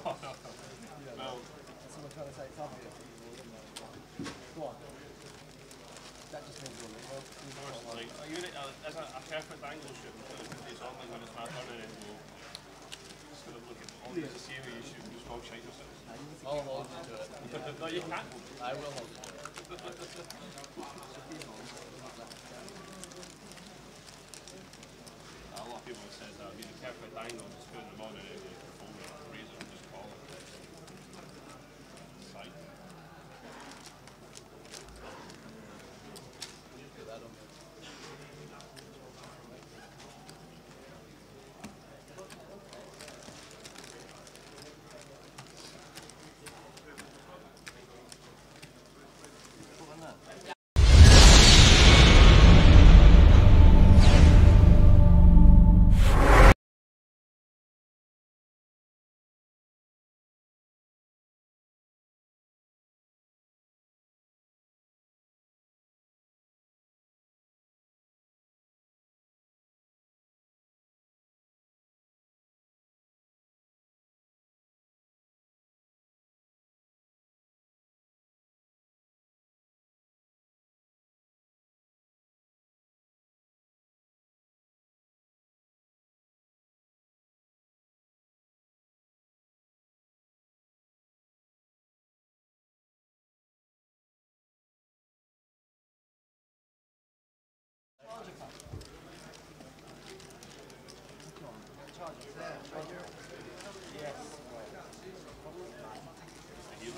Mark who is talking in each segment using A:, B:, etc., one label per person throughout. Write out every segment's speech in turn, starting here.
A: Well,
B: someone trying to say it's obvious. Go on. That just means we'll leave.
A: like, as a perfect angle shoot, I'm going to put these on like when it's my turn and then we'll just going to look at all these to see where you shoot and just all shite yourselves.
B: I'll hold you to it.
A: No, you can't.
B: I will hold you to it.
A: A lot of people have said that would be the perfect angle, just putting them on and then you perform it with a razor and just call it. Sight.
B: Put that on.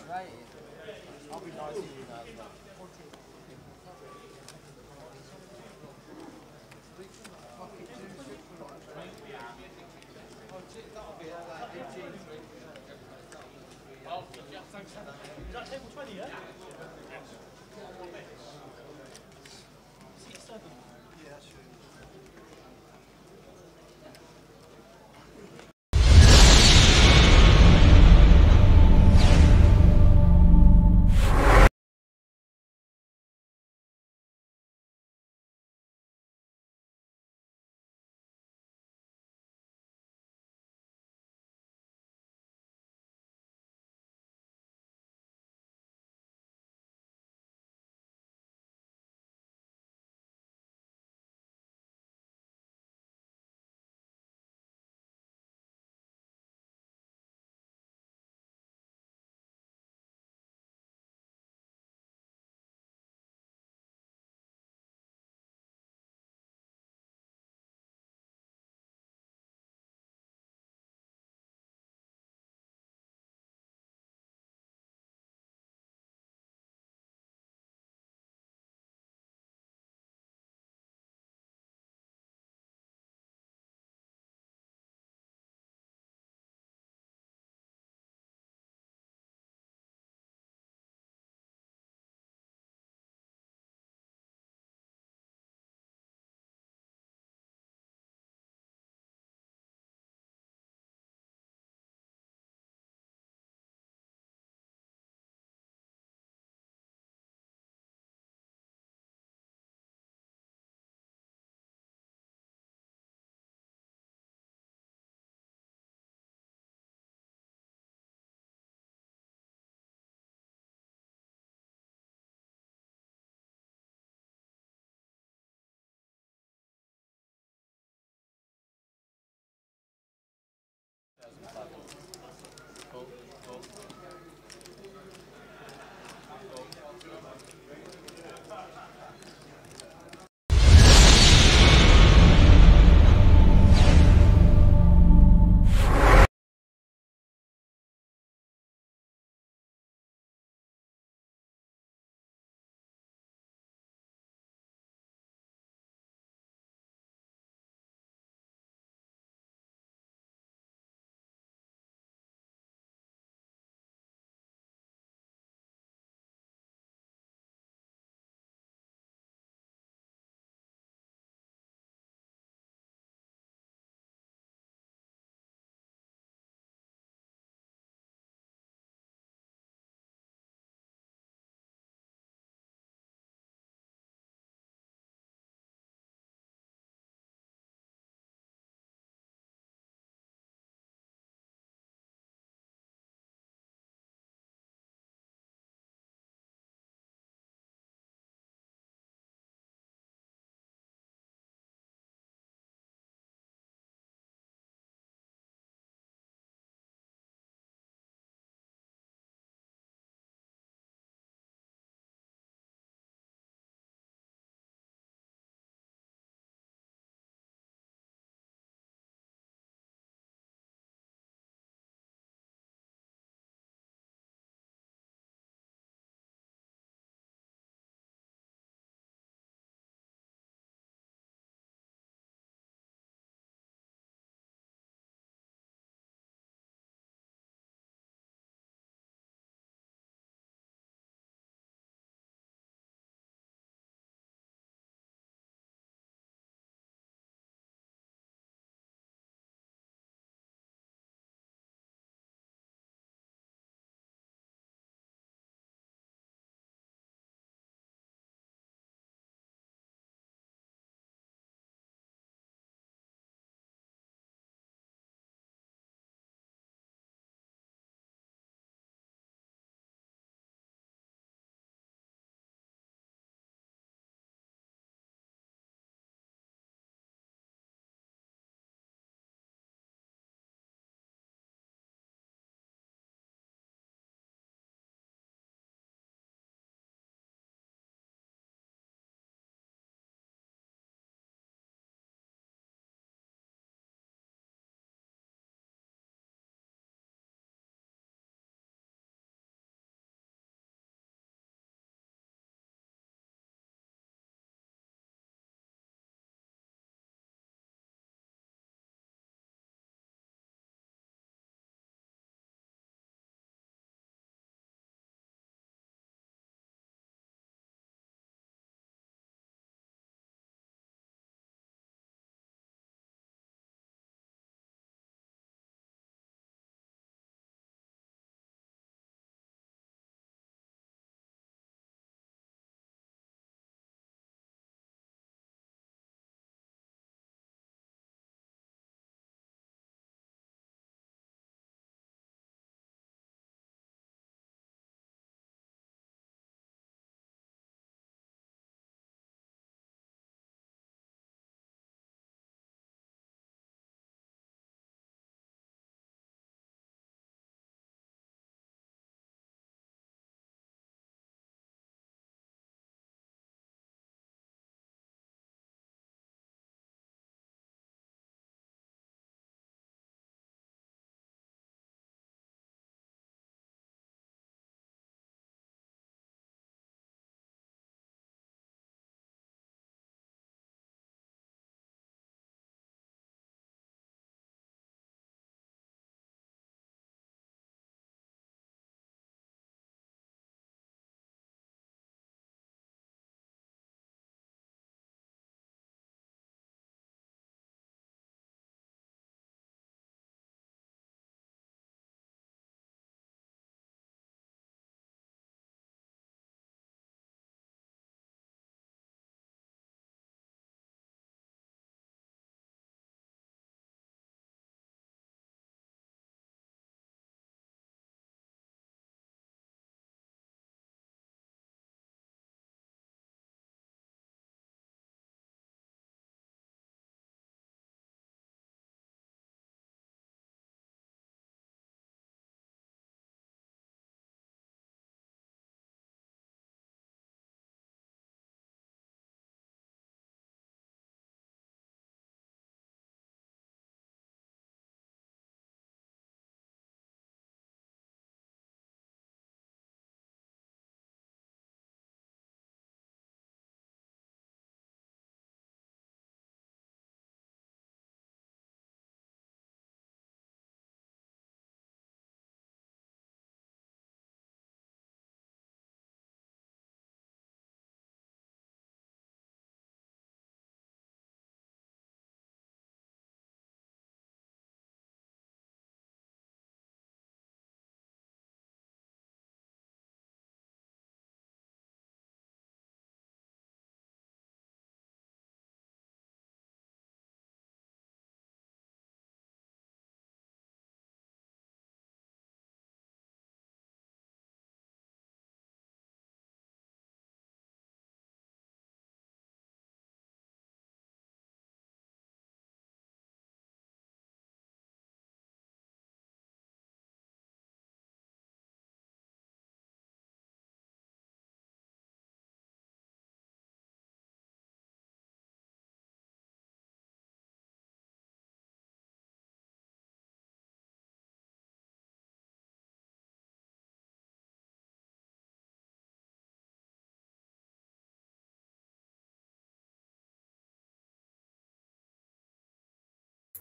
B: Right. I'll be nice to you now.
C: Is that table 20, yeah? Seat 7.
B: Yeah, sure.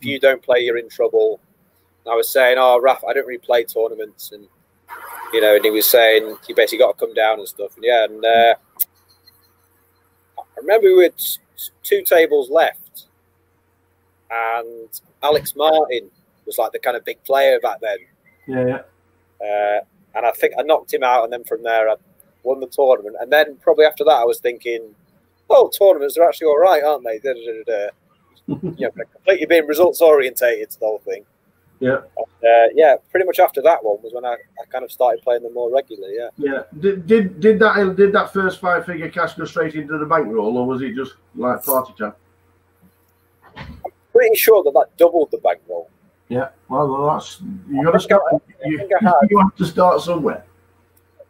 D: if you don't play, you're in trouble. And I was saying, oh, Raf, I don't really play tournaments, and and he was saying you basically got to come down and stuff. And I remember we had 2 tables left, and Alex Martin was like the kind of big player back then.
E: Yeah.
D: And I think I knocked him out, and then from there I won the tournament. And then probably after that, I was thinking, oh, tournaments are actually all right, aren't they? Completely being results orientated to the whole thing.
E: Yeah.
D: Pretty much after that one was when I kind of started playing them more regularly.
E: Yeah. Did that first 5-figure cash go straight into the bankroll, or was it just like party time?
D: I'm pretty sure that doubled the bankroll.
E: Yeah. Well, that's you got to start. You have to start somewhere.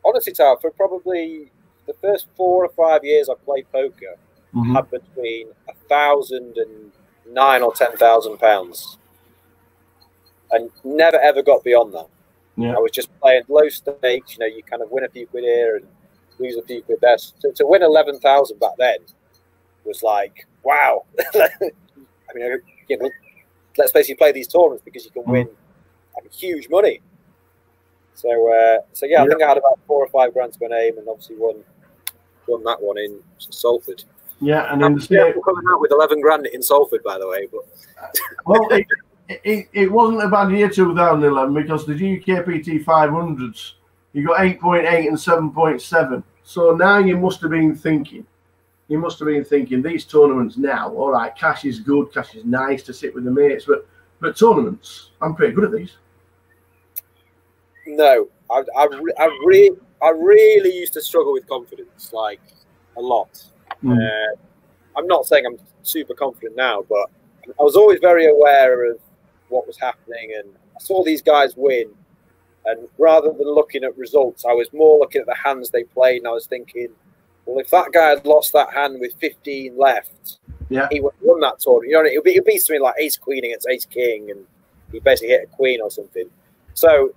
D: Honestly, Tal, for probably the first 4 or 5 years I played poker, I had between $1,000 and £9,000 or £10,000, and never ever got beyond that.
E: Yeah.
D: I was just playing low stakes. You kind of win a few quid here and lose a few quid there. To win 11,000 back then was like, wow. I mean, let's basically play these tournaments because you can win huge money. So I think I had about 4 or 5 grand to my name, and obviously won that one in Salford.
E: Yeah, and then
D: coming out with 11 grand in Salford, by the way. But
E: well, it wasn't a bad year 2011 because the GUKPT 500s, you got 8.8 and 7.7. So now you must have been thinking. These tournaments now, all right, cash is good, cash is nice to sit with the mates, but tournaments, I'm pretty good at these.
D: No, I really used to struggle with confidence, like a lot. I'm not saying I'm super confident now, but I was always very aware of what was happening, and I saw these guys win, and rather than looking at results, I was more looking at the hands they played, and I was thinking, well, if that guy had lost that hand with 15 left, he would have won that tournament. It would be something like ace queen against ace king, and he basically hit a queen or something. So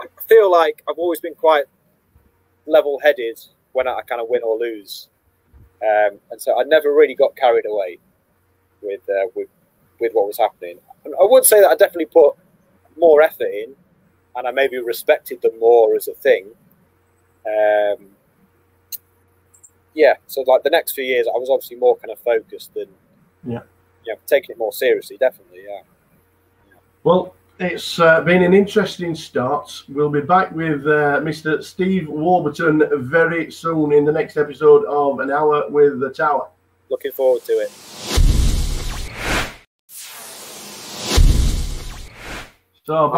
D: I feel like I've always been quite level-headed when I kind of win or lose, and so I never really got carried away with what was happening. And I would say that I definitely put more effort in, and I maybe respected them more as a thing. So like the next few years, I was obviously more kind of focused and taking it more seriously. Definitely, yeah.
E: Well, it's been an interesting start. We'll be back with Mr. Steve Warburton very soon in the next episode of An Hour with the Tower.
D: Looking forward to it.
E: So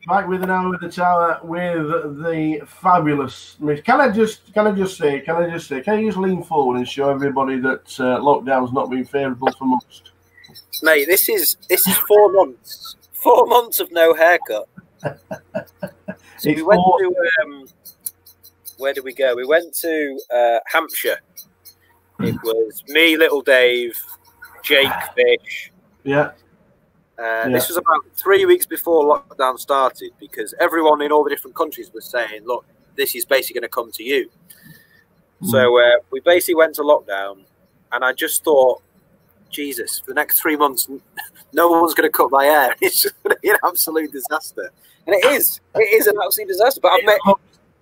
E: back with An Hour with the Tower with the fabulous. Can I just lean forward and show everybody that lockdown's not been favourable for most?
D: Mate, this is 4 months. 4 months of no haircut. So we went to where did we go? We went to Hampshire. It was me, Little Dave, Jake Fish.
E: Yeah.
D: This was about 3 weeks before lockdown started, because everyone in all the different countries was saying, look, this is basically going to come to you. So we basically went to lockdown, and I just thought, Jesus, for the next 3 months, no one's going to cut my hair. It's just going to be an absolute disaster. And it is an absolute disaster, but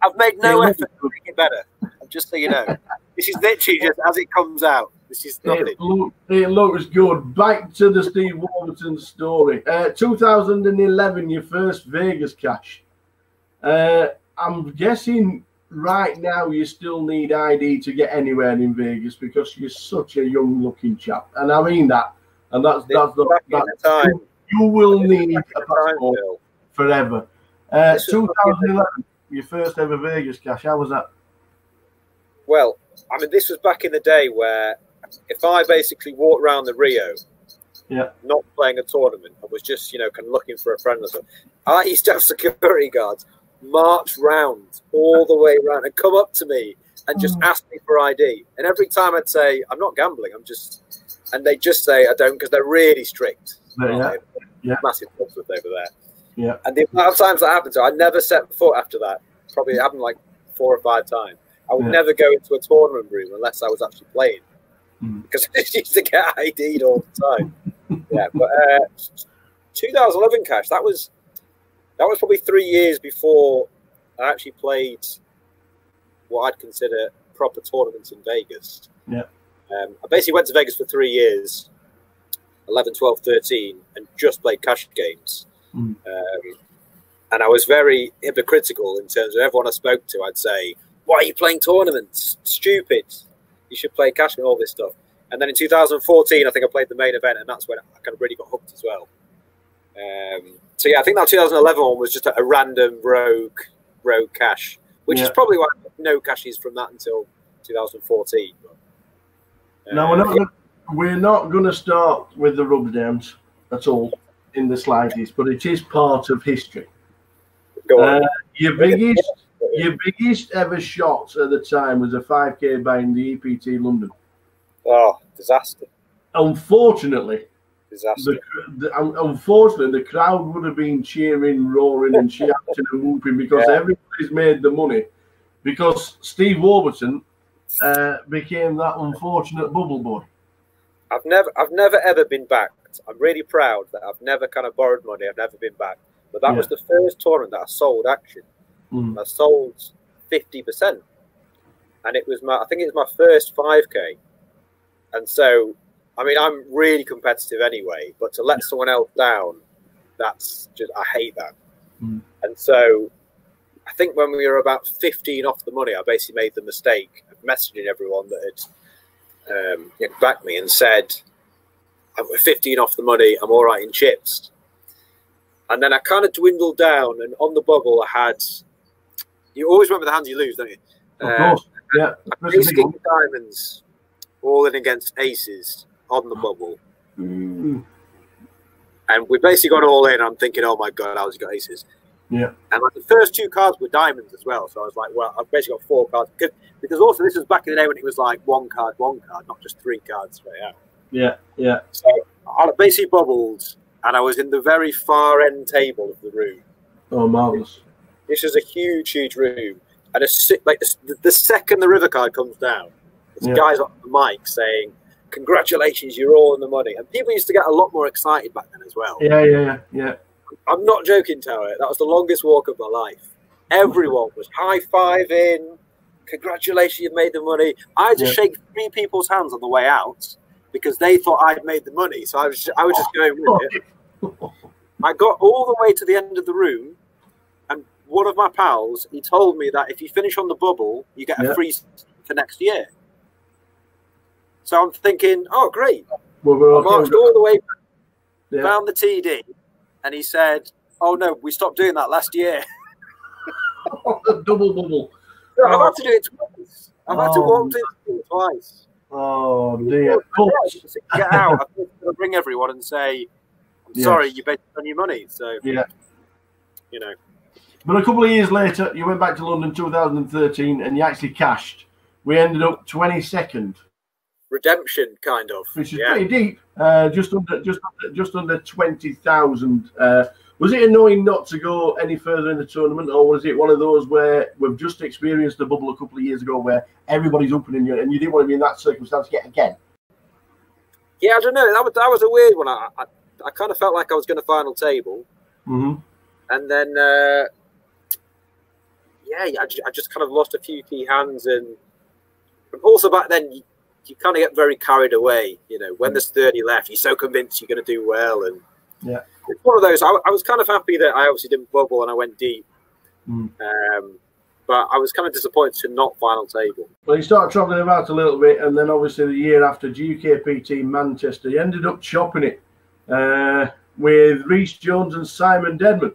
D: I've made no effort to make it better. Just so you know, this is literally just as it comes out. This is nothing.
E: It looks good. Back to the Steve Warburton story. 2011, your first Vegas cash. I'm guessing right now you still need ID to get anywhere in Vegas because you're such a young-looking chap, and I mean that. And that's the time. You will need a passport forever. 2011, your first ever Vegas cash. How was that?
D: Well, I mean, this was back in the day where if I basically walked around the Rio, not playing a tournament, and was just, kind of looking for a friend or something, I used to have security guards march round all the way around and come up to me and just ask me for ID. And every time I'd say, I'm not gambling, and they'd just say, I don't, because they're really strict. Massive clubs over there.
E: Yeah.
D: And the amount of times that happened, so I never set foot after that. Probably happened like 4 or 5 times. I would never go into a tournament room unless I was actually playing. because I just used to get ID'd all the time. Yeah, but 2011 cash, that was probably 3 years before I actually played what I'd consider proper tournaments in Vegas.
E: Yeah.
D: I basically went to Vegas for 3 years, 11, 12, 13, and just played cash games. And I was very hypocritical in terms of everyone I spoke to. I'd say, why are you playing tournaments? Stupid. You should play cash and all this stuff. And then in 2014, I think I played the main event, and that's when I kind of really got hooked as well. So yeah, I think that 2011 one was just a random rogue cash, which is probably why I got no cashes from that until 2014. But,
E: no, we're not going to start with the rub downs at all in the slightest, but it is part of history.
D: Go on.
E: Your biggest ever shot at the time was a 5K buying the EPT London.
D: Oh, disaster.
E: Unfortunately,
D: disaster.
E: Unfortunately, the crowd would have been cheering, roaring, and shouting and whooping because everybody's made the money. Because Steve Warburton became that unfortunate bubble boy.
D: I've never ever been backed. I'm really proud that I've never kind of borrowed money. I've never been backed. But that was the first tournament that I sold action. I sold 50%, and it was I think it was my first 5K. And so, I mean, I'm really competitive anyway. But to let someone else down, that's just, I hate that. And so, I think when we were about 15 off the money, I basically made the mistake of messaging everyone that had backed me and said, I'm 15 off the money, I'm all right in chips. And then I kind of dwindled down, and on the bubble I had, you always remember the hands you lose, don't you?
E: Of course, yeah.
D: Ace king diamonds, all in against aces on the bubble. And we basically got all in. I'm thinking, oh my God, I was got aces.
E: Yeah.
D: And like the first 2 cards were diamonds as well. So I was like, well, I've basically got 4 cards. Because also this was back in the day when it was like 1 card, not just 3 cards straight out.
E: Yeah, yeah.
D: So I basically bubbled, and I was in the very far end table of the room.
E: Oh, marvellous.
D: This is a huge, huge room. And the second the river card comes down, there's guys on the mic saying, congratulations, you're all in the money. And people used to get a lot more excited back then as well.
E: Yeah.
D: I'm not joking, Tower. That was the longest walk of my life. Everyone was high-fiving. Congratulations, you've made the money. I had to shake 3 people's hands on the way out because they thought I'd made the money. So I was just going with it. I got all the way to the end of the room, and one of my pals, he told me that if you finish on the bubble, you get a free for next year. So I'm thinking, oh, great. Well, I marched all the way back, found the TD, and he said, oh, no, we stopped doing that last year.
E: Double bubble.
D: So I've had to do it twice. I've had to walk into it twice.
E: Oh, dear.
D: Get out. I'm going to ring everyone and say, I'm sorry, you bet on your money. So, you know.
E: But a couple of years later, you went back to London 2013 and you actually cashed. We ended up 22nd.
D: Redemption, kind of.
E: Which is pretty deep. Just under 20,000. Was it annoying not to go any further in the tournament, or was it one of those where we've just experienced a bubble a couple of years ago where everybody's opening you and you didn't want to be in that circumstance yet again?
D: Yeah, I don't know. That was a weird one. I kind of felt like I was going to final table. And then, I just kind of lost a few key hands. And also back then, you kind of get very carried away. You know, when there's 30 left, you're so convinced you're going to do well. And it's one of those. I was kind of happy that I obviously didn't bubble and I went deep. But I was kind of disappointed to not final table.
E: Well, you started travelling about a little bit, and then obviously the year after GUKPT Manchester, you ended up chopping it with Rhys Jones and Simon Dedman.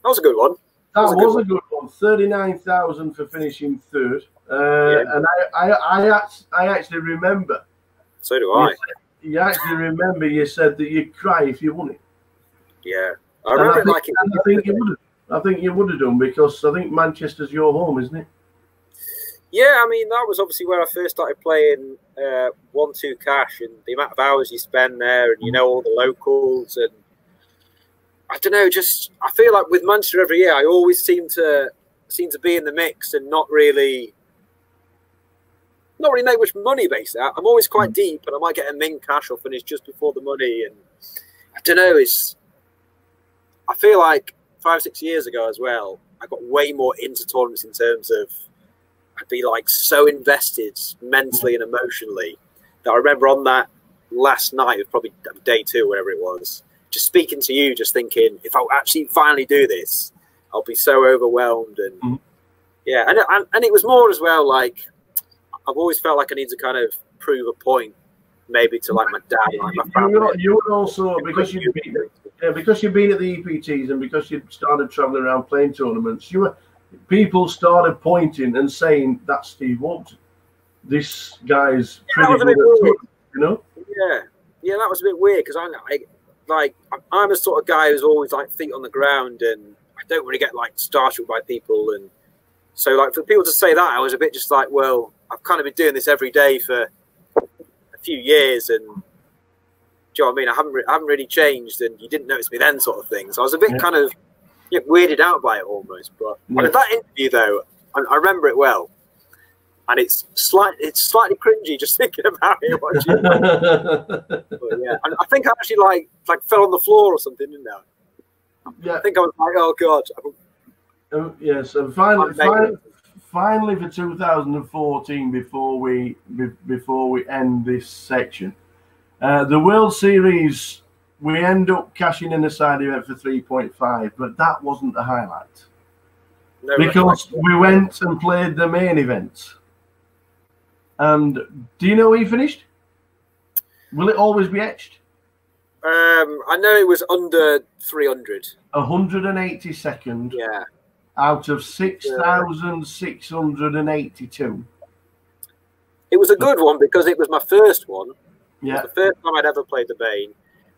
D: That was a good one.
E: That was a good one. 39,000 for finishing third. And I actually remember.
D: So do I.
E: You actually remember you said that you'd cry if you won it.
D: Yeah. I remember it like it.
E: I think you would have done, because I think Manchester's your home, isn't it?
D: Yeah, I mean, that was obviously where I first started playing 1-2 cash, and the amount of hours you spend there, and you know all the locals, and I don't know, just I feel like with Manchester every year, I always seem to be in the mix and not really not really make much money basically. I'm always quite deep, and I might get a min cash or finish just before the money. And I don't know. I feel like 5 or 6 years ago as well, I got way more into tournaments in terms of I'd be like so invested mentally and emotionally that I remember on that last night, it was probably day 2, whatever it was, just speaking to you, just thinking, if I actually finally do this, I'll be so overwhelmed. And yeah, and it was more as well, like, I've always felt like I need to kind of prove a point, maybe to like my dad, like my family.
E: You were also, because you've been at the EPTs and because you started traveling around playing tournaments, people started pointing and saying, that's Steve Warburton. This guy's pretty good at tournaments, you know?
D: Yeah, that was a bit weird because I'm a sort of guy who's always like feet on the ground, and I don't really get like startled by people. And so like for people to say that, I was a bit just like, well, I've kind of been doing this every day for a few years, and do you know what I mean? I haven't really changed, and you didn't notice me then, sort of thing. So I was a bit kind of weirded out by it almost. But I mean, that interview though, I remember it well, and it's slightly cringy just thinking about it. Watching. But yeah, and I think I actually like fell on the floor or something, didn't I? Yeah, I think I was like, oh god.
E: Yes, and finally for 2014, before we end this section, the World Series, we end up cashing in a side event for 3.5, but that wasn't the highlight. No, because we went and played the main event. And do you know where you finished? Will it always be etched?
D: I know it was under 300.
E: 182nd.
D: Yeah.
E: Out of 6,682.
D: It was a good one because it was my first one.
E: Yeah.
D: It was the first time I'd ever played the Bane.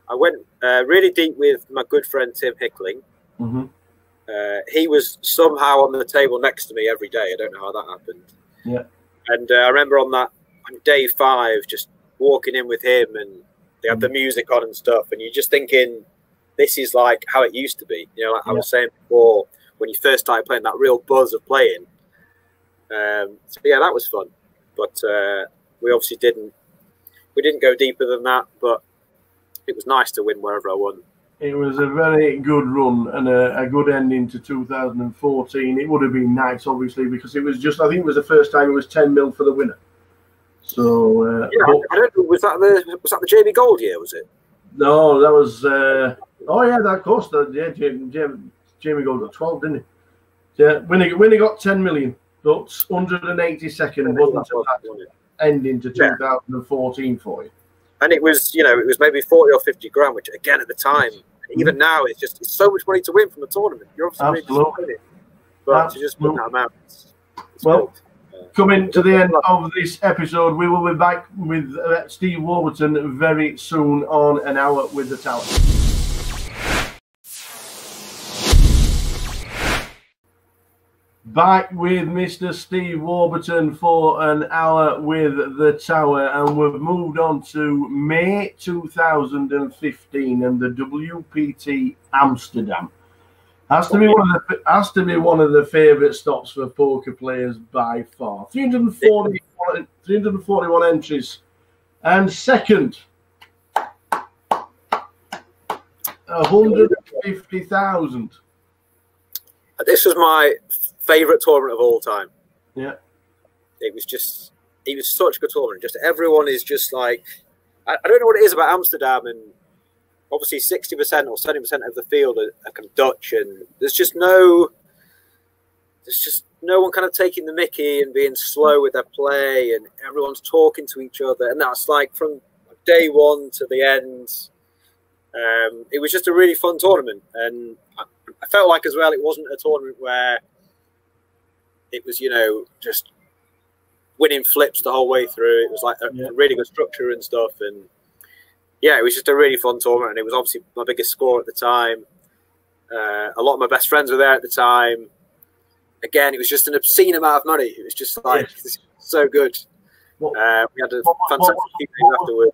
D: I went really deep with my good friend Tim Hickling. He was somehow on the table next to me every day. I don't know how that happened.
E: Yeah.
D: And I remember on day 5, just walking in with him, and they had the music on and stuff, and you're just thinking, this is like how it used to be. You know, like I was saying before, when you first started playing, that real buzz of playing. So yeah, that was fun. But we obviously didn't go deeper than that, but it was nice to win wherever I won.
E: It was a very good run and a good ending to 2014. It would have been nice, obviously, because it was just, I think it was the first time it was 10 mil for the winner. So
D: yeah, I don't know, was that the JB Gold year, was it?
E: No, that was oh yeah, of course, Jamie Gold got 12, didn't he? Yeah, when he got 10 million, but 182nd wasn't that ending to 2014 for you.
D: And it was, you know, it was maybe 40 or 50 grand, which again at the time, even now, it's so much money to win from a tournament. You're obviously really disappointed, but to just win that amount, it's
E: well. Coming to the end of this episode, we will be back with Steve Warburton very soon on An Hour with the Tower. Back with Mr. Steve Warburton for An Hour with the Tower, and we've moved on to May 2015 and the WPT Amsterdam. Has to be one of the favourite stops for poker players by far. 341 entries, and second, 150,000.
D: This was my favourite tournament of all time.
E: Yeah,
D: it was such a good tournament. Just everyone is just like, I don't know what it is about Amsterdam, and obviously 60% or 70% of the field are kind of Dutch, and there's just no one kind of taking the mickey and being slow with their play, and everyone's talking to each other, and that's like from day 1 to the end. It was just a really fun tournament, and I felt like as well it wasn't a tournament where it was, you know, just winning flips the whole way through. It was like a really good structure and stuff, and yeah, it was just a really fun tournament, and it was obviously my biggest score at the time. A lot of my best friends were there at the time. Again, it was just an obscene amount of money. It was just like so good. We had a fantastic few days afterwards.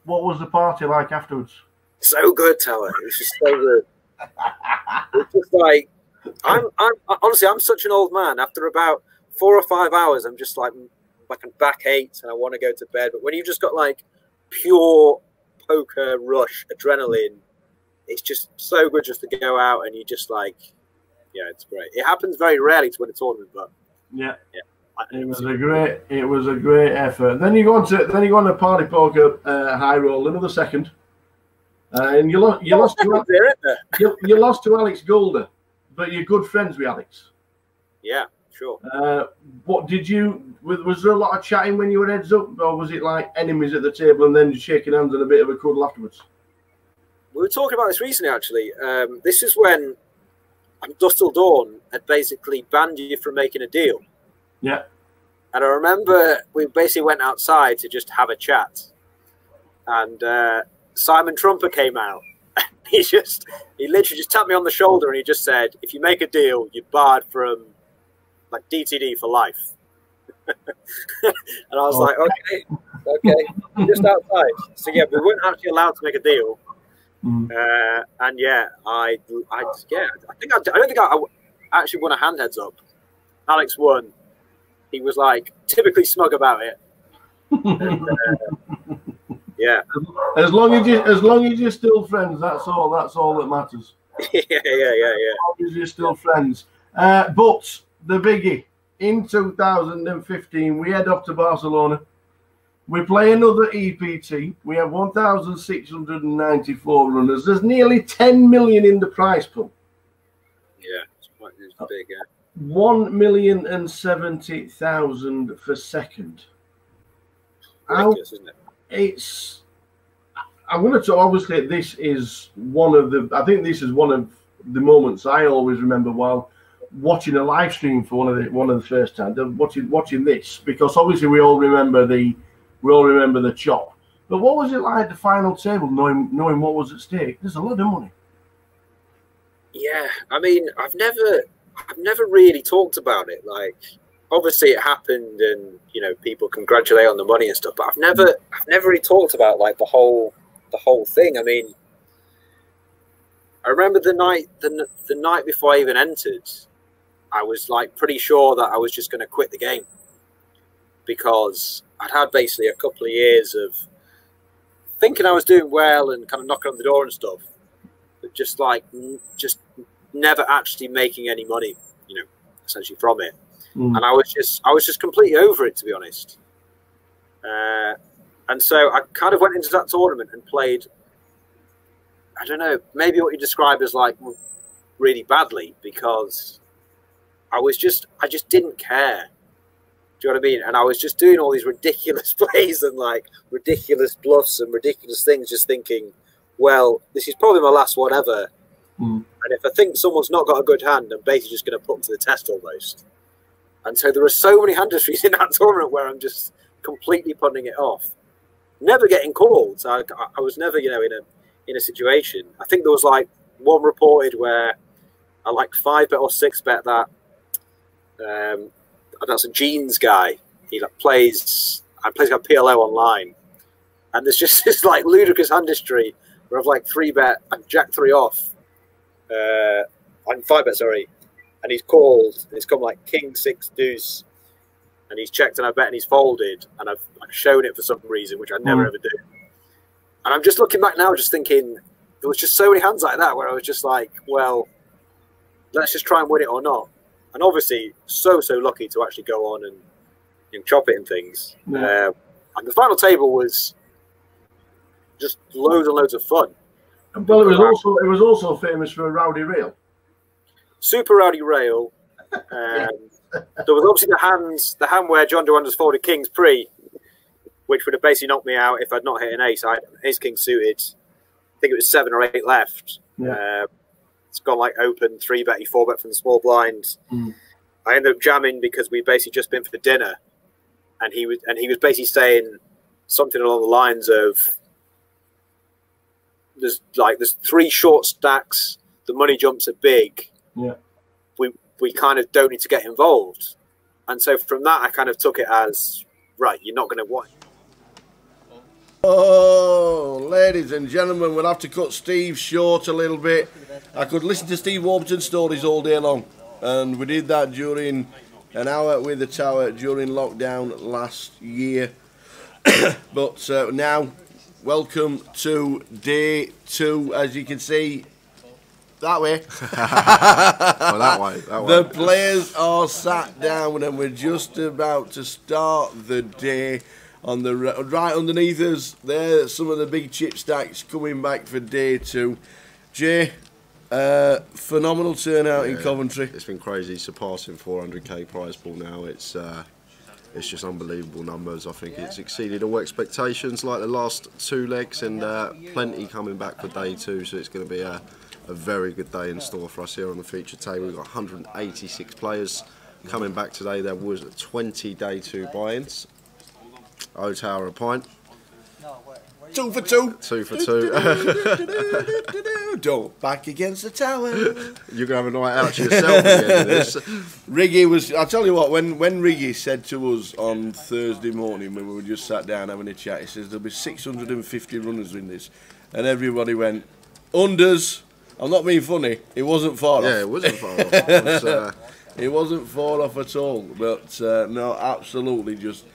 E: What was the party like afterwards?
D: So good, Tower. It was just so good. It's just like honestly, I'm such an old man. After about 4 or 5 hours, I'm just like my back aches and I want to go to bed. But when you've just got like pure poker rush adrenaline, it's just so good just to go out and you just like, yeah, it's great. It happens very rarely to win a tournament, but
E: yeah. It was a great effort. Then you go on to party poker high roll, another second, and you lost to Alex Golder, but you're good friends with Alex.
D: Yeah, sure.
E: What did you? Was there a lot of chatting when you were heads up, or was it like enemies at the table and then just shaking hands and a bit of a cuddle afterwards?
D: We were talking about this recently, actually. This is when Dusk Till Dawn had basically banned you from making a deal.
E: Yeah.
D: And I remember we basically went outside to just have a chat. And Simon Trumper came out. He literally just tapped me on the shoulder and he just said, if you make a deal, you're barred from like DTD for life. And I was like, okay, just outside. So yeah, we weren't actually allowed to make a deal. And yeah, I don't think I actually won a hand heads up. Alex won. He was like typically smug about it. And, yeah.
E: As long as you're still friends, that's all that matters.
D: yeah.
E: As long as you're still friends. But the biggie, in 2015, we head up to Barcelona. We play another EPT. We have 1,694 runners. There's nearly 10 million in the prize pool.
D: Yeah, it's big, yeah.
E: 1,070,000 for second.
D: Ridiculous, isn't it?
E: I'm going to obviously this is one of the moments I always remember while watching a live stream for one of the first times. Watching this, because obviously we all remember the chop. But what was it like at the final table, knowing what was at stake? There's a lot of money.
D: Yeah, I mean, I've never really talked about it. Like, obviously it happened, and you know, people congratulate on the money and stuff. But I've never really talked about like the whole thing. I mean, I remember the night before I even entered, I was like pretty sure that I was just going to quit the game, because I'd had basically a couple of years of thinking I was doing well and kind of knocking on the door and stuff, but just never actually making any money, you know, essentially from it. And I was just completely over it, to be honest. And so I kind of went into that tournament and played, I don't know, maybe what you describe as like really badly, because I just didn't care. Do you know what I mean? And I was just doing all these ridiculous plays and like ridiculous bluffs and ridiculous things, just thinking, well, this is probably my last one ever. And if I think someone's not got a good hand, I'm basically just going to put them to the test almost. And so there were so many hand histories in that tournament where I'm just completely putting it off, never getting called. So I was never, you know, in a situation. I think there was like one reported where I like 5-bet or 6-bet that that's a Jeans guy. He like plays like PLO online, and there's just this like ludicrous hand history where I've like 3-bet and Jack 3 off, and 5-bet, sorry, and he's called and it's come like King 6 deuce, and he's checked and I bet and he's folded, and I've shown it for some reason, which I never ever do. And I'm just looking back now, just thinking there was just so many hands like that where I was just like, well, let's just try and win it or not. And obviously, so lucky to actually go on and chop it and things. And the final table was just loads and loads of fun.
E: Well, it was also famous for a rowdy rail.
D: Super rowdy rail. There was obviously the hand where John DeWander's folded kings pre, which would have basically knocked me out if I'd not hit an ace. I had ace king suited. I think it was 7 or 8 left.
E: Yeah.
D: It's gone like open 3-bet, 4-bet from the small blind. I ended up jamming because we'd basically just been for dinner, and he was basically saying something along the lines of, there's 3 short stacks, the money jumps are big.
E: Yeah.
D: We kind of don't need to get involved. And so from that I kind of took it as, right, you're not going to watch.
E: Oh, ladies and gentlemen, we'll have to cut Steve short a little bit. I could listen to Steve Warburton's stories all day long, and we did that during
F: an hour with the tower during lockdown last year. But now, welcome to day 2, as you can see. That way.
G: Oh, that way.
F: The players are sat down and we're just about to start the day. On the right underneath us, there some of the big chip stacks coming back for day 2. Jay, phenomenal turnout in Coventry.
G: It's been crazy, surpassing 400k prize pool now. It's just unbelievable numbers. I think it's exceeded all expectations like the last 2 legs, and plenty coming back for day 2, so it's going to be a very good day in store for us here on the feature table. We've got 186 players coming back today. There was 20 day 2 buy-ins. O Tower a pint.
F: 2 for 2.
G: 2 for 2.
F: Don't back against the tower.
G: You're going to have a night out to yourself again. This.
F: Riggy was, I'll tell you what, when Riggy said to us on Thursday morning when we were just sat down having a chat, he says there'll be 650 runners in this. And everybody went, unders. I'm not being funny, it wasn't far off.
G: Yeah, it wasn't far off.
F: It wasn't far off at all. But no, absolutely just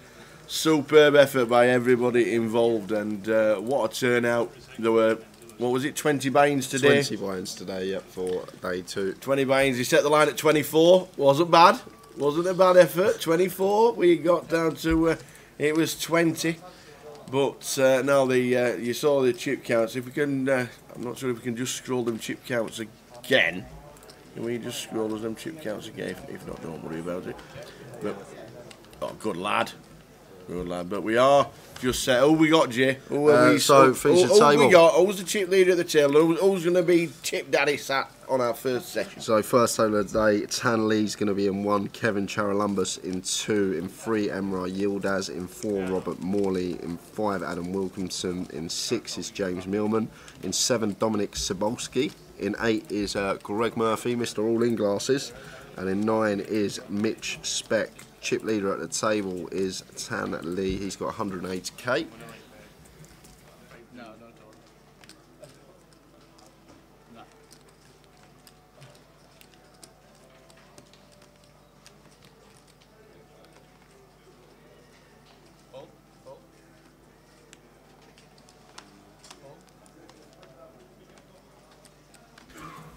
F: superb effort by everybody involved, and what a turnout. There were, what was it, 20 buy-ins today?
G: 20 buy-ins today, yep, for day 2.
F: 20 buy-ins. He set the line at 24. Wasn't bad. Wasn't a bad effort. 24. We got down to, it was 20. But now you saw the chip counts. If we can, I'm not sure if we can just scroll them chip counts again. Can we just scroll them chip counts again? If not, don't worry about it. But, oh, good lad. Good lad. But we are just set. Who we got, Jay? Who
G: feature table.
F: We got? Who's the chip leader at the table? Who's going to be Chip Daddy sat on our first session?
G: So first table of the day, Tan Lee's going to be in 1, Kevin Charalambus in 2, in 3, Emrah Yildiz, in 4, Robert Morley, in 5, Adam Wilkinson, in 6 is James Millman, in 7, Dominic Sobolski, in 8 is Greg Murphy, Mr. All In Glasses, and in 9 is Mitch Speck. Chip leader at the table is Tan Lee. He's got 180k.
B: No, not at all. No.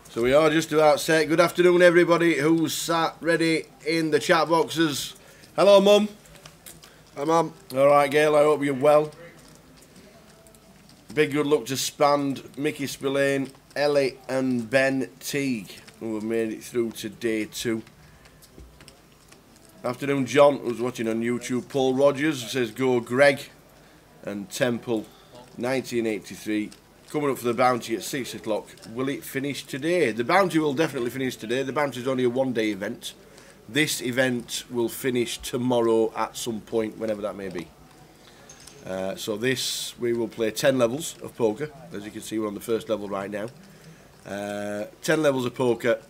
F: So we are just about set. Good afternoon, everybody who's sat ready in the chat boxes. Hello, Mum.
G: Hi, Mum.
F: All right, Gail, I hope you're well. Big good luck to Spand, Mickey Spillane, Ellie and Ben Teague, who have made it through to day 2. Afternoon, John, who's watching on YouTube. Paul Rogers says, go Greg. And Temple, 1983. Coming up for the bounty at 6 o'clock. Will it finish today? The bounty will definitely finish today. The bounty is only a 1-day event. This event will finish tomorrow at some point, whenever that may be. So this, we will play 10 levels of poker. As you can see, we're on the first level right now. 10 levels of poker,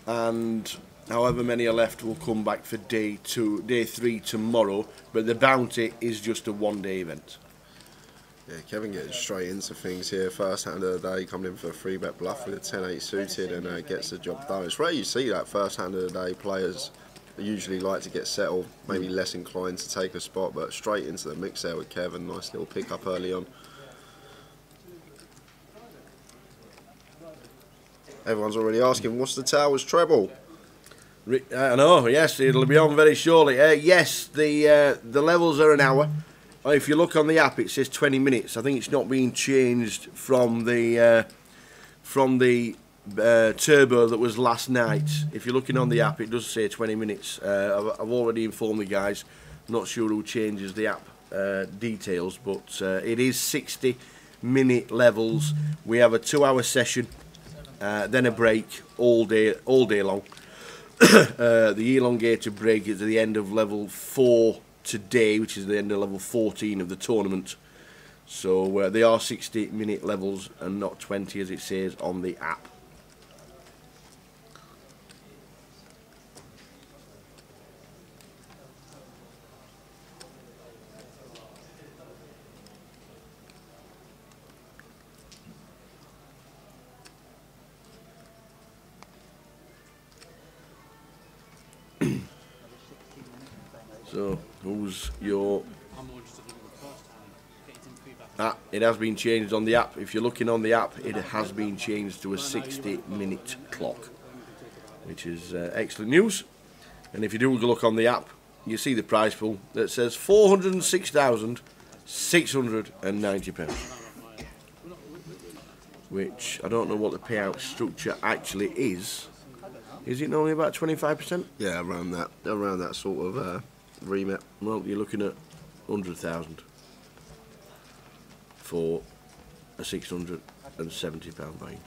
F: and however many are left will come back for day 3 tomorrow. But the bounty is just a 1-day event.
G: Yeah, Kevin getting straight into things here. First hand of the day, coming in for a 3-bet bluff with a 10-8 suited, and gets the job done. It's rare you see that first hand of the day. Players usually like to get settled, maybe less inclined to take a spot, but straight into the mix there with Kevin. Nice little pick up early on. Everyone's already asking, what's the Towers treble?
F: I know, yes, it'll be on very shortly. Yes, the levels are an hour. If you look on the app, it says 20 minutes. I think it's not being changed from the turbo that was last night. If you're looking on the app, it does say 20 minutes. I've already informed the guys. Not sure who changes the app details, but it is 60-minute levels. We have a 2-hour session, then a break all day long. The elongated break is at the end of level 4 today, which is the end of level 14 of the tournament. So they are 60-minute levels and not 20 as it says on the app. So, who's your... it has been changed on the app. If you're looking on the app, it has been changed to a 60-minute clock, which is excellent news. And if you do look on the app, you see the prize pool that says £406,690. Which, I don't know what the payout structure actually is. Is it normally about 25%?
G: Yeah, around that sort of remit.
F: Well, you're looking at 100,000 for a £670 buy-in.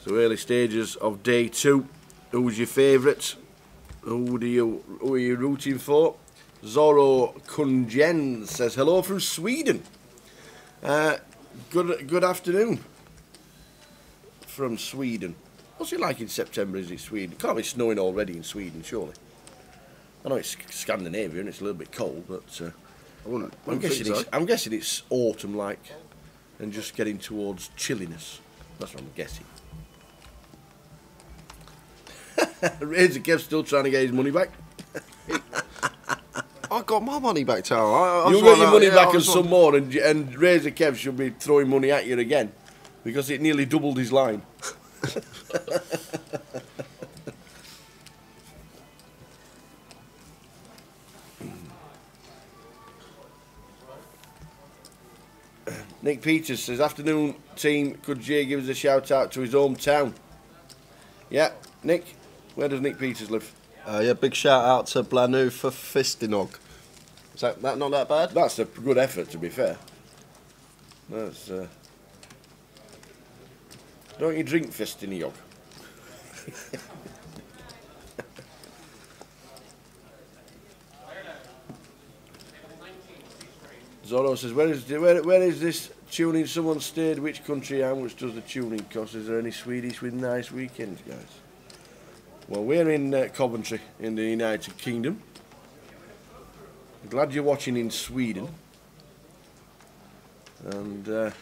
F: So early stages of day 2. Who's your favourite? Who are you rooting for? Zorro Kunjen says hello from Sweden. Good afternoon from Sweden. What's it like in September? Is it Sweden? It can't be snowing already in Sweden, surely. I know it's Scandinavia and it's a little bit cold, but I'm guessing it's autumn-like and just getting towards chilliness. That's what I'm guessing. Razor Kev's still trying to get his money back.
G: I got my money back, Tara.
F: You'll get your money back and some more, and Razor Kev should be throwing money at you again because it nearly doubled his line. Nick Peters says, afternoon team, could Jay give us a shout out to his hometown? Yeah, Nick, where does Nick Peters live?
G: Yeah, big shout out to Blanu for Fistinog. Is that not that bad?
F: That's a good effort, to be fair. That's don't you drink Fistinog? Zorro says, where is this tuning? Someone stayed. Which country? How much does the tuning cost? Is there any Swedish with nice weekends, guys? Well, we're in Coventry in the United Kingdom. Glad you're watching in Sweden. And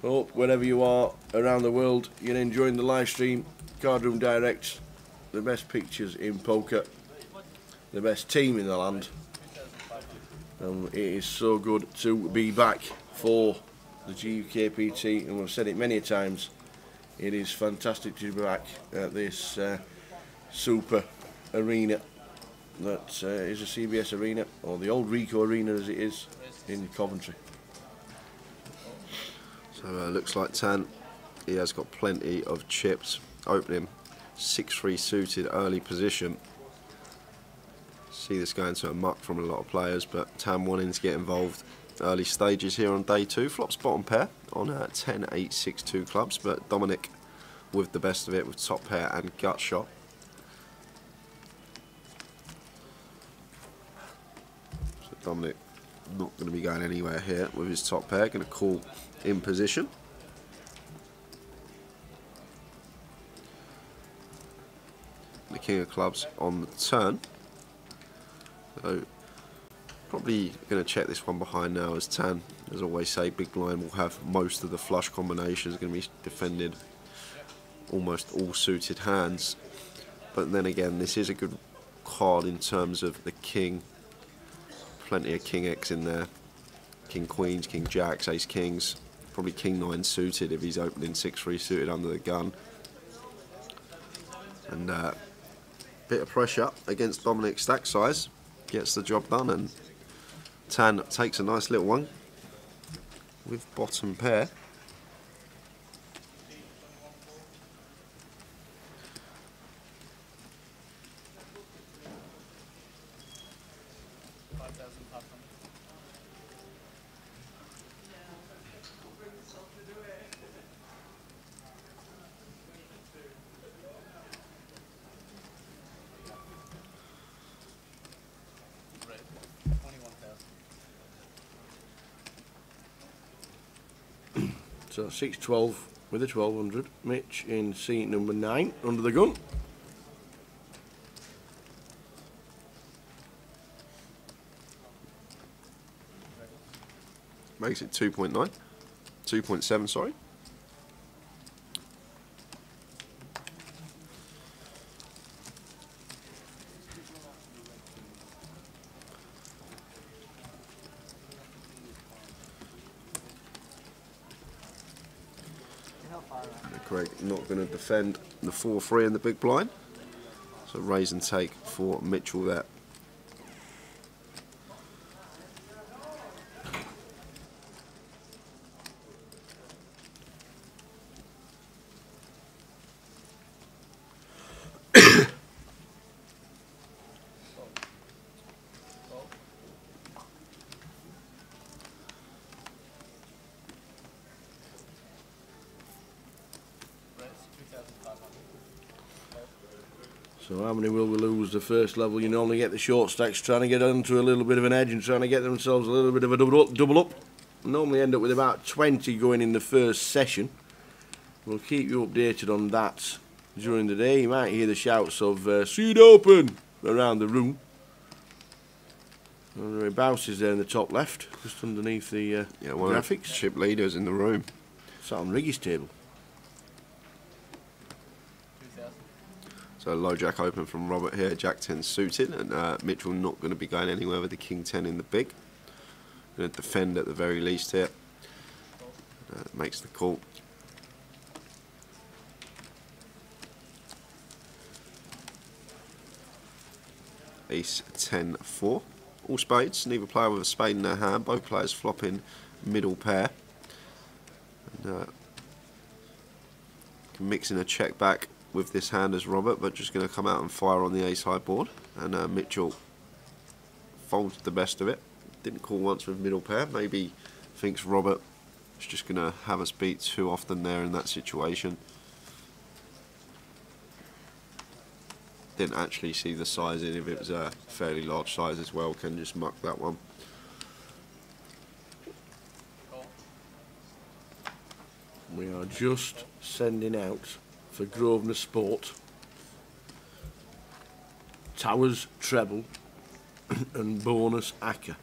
F: hope wherever you are around the world you're enjoying the live stream. Cardroom Direct, the best pictures in poker, the best team in the land. It is so good to be back for the GUKPT, and we've said it many times. It is fantastic to be back at this super arena that is a CBS arena, or the old Rico Arena as it is in Coventry.
G: So looks like Tan, he has got plenty of chips. Opening 6-3 suited early position. See this going to a muck from a lot of players, but Tan wanting to get involved early stages here on day 2. Flops bottom pair on 10, 8, 6, 2 clubs, but Dominic with the best of it with top pair and gut shot. So Dominic not going to be going anywhere here with his top pair, going to call in position. The king of clubs on the turn. So probably going to check this one behind now, as Tan, as always say, big blind will have most of the flush combinations, going to be defended almost all suited hands. But then again, this is a good card in terms of the king. Plenty of king X in there. King queens, king jacks, ace kings. Probably king 9 suited if he's opening 6-3 suited under the gun. And bit of pressure against Dominic's stack size. Gets the job done, and Tan takes a nice little one with bottom pair.
F: So 6-12 with a 1200. Mitch in seat number 9 under the gun.
G: Makes it 2.9. 2.7, sorry. Greg not going to defend the 4-3 in the big blind. So raise and take for Mitchell there.
F: So how many will we lose the first level? You normally get the short stacks trying to get onto a little bit of an edge and trying to get themselves a little bit of a double up. Normally end up with about 20 going in the first session. We'll keep you updated on that during the day. You might hear the shouts of seed open around the room. And the bounces there in the top left, just underneath the graphics.
G: Chip leaders in the room.
F: Sat on Riggy's table.
G: So low jack open from Robert here, jack 10 suited, and Mitchell not going to be going anywhere with the king 10 in the big. Going to defend at the very least here. Makes the call. Ace 10 4. All spades, neither player with a spade in their hand, both players flopping middle pair. And, mixing a check back with this hand as Robert, but just going to come out and fire on the ace high board, and Mitchell folds the best of it. Didn't call once with middle pair. Maybe thinks Robert is just going to have us beat too often there in that situation. Didn't actually see the sizing. If it was a fairly large size as well, can just muck that one.
F: We are just sending out for Grosvenor Sport Towers treble and bonus acca.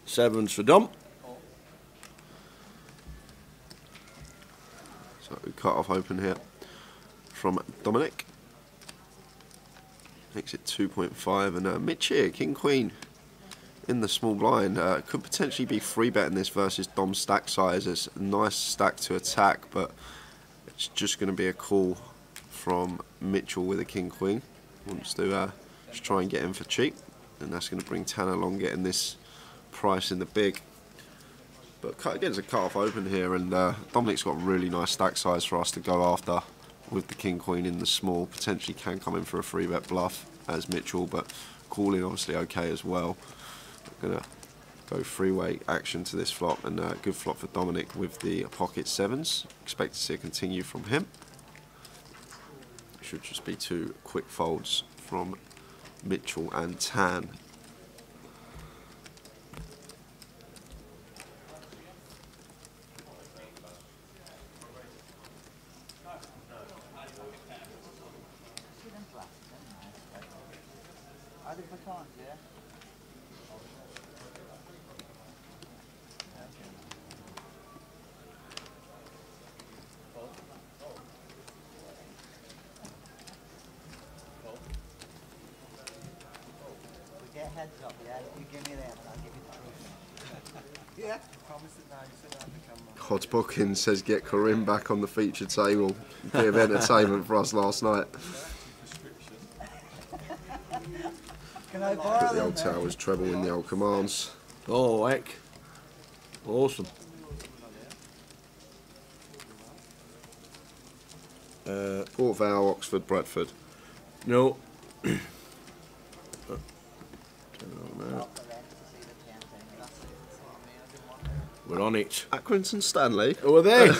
F: Sevens for Dom.
G: So cut off open here from Dominic. Makes it 2.5, and Mitch here, King Queen in the small blind. Could potentially be free betting this versus Dom's stack size. It's a nice stack to attack, but it's just going to be a call from Mitchell with a King Queen. Wants to just try and get in for cheap, and that's going to bring Tanner along getting this price in the big. But again, it's a cut off open here, and Dominic's got a really nice stack size for us to go after with the King Queen in the small. Potentially can come in for a free bet bluff as Mitchell, but calling obviously okay as well. We're gonna go three-way action to this flop, and good flop for Dominic with the pocket sevens. Expect to see a continue from him. Should just be two quick folds from Mitchell and Tan.
B: Heads up, yeah? You give me them and I'll give you the proof. Yeah? Promise it now, you sit on the camera.
G: Hodge Bookins says get Corinne back on the feature table. Bit of entertainment for us last night.
B: Can I borrow
G: The old
B: them,
G: Towers treble in the old commands.
F: Oh, heck. Awesome.
G: Port Vale, Oxford, Bradford.
F: No. We're on it.
G: Accrington Stanley.
F: Oh, are they?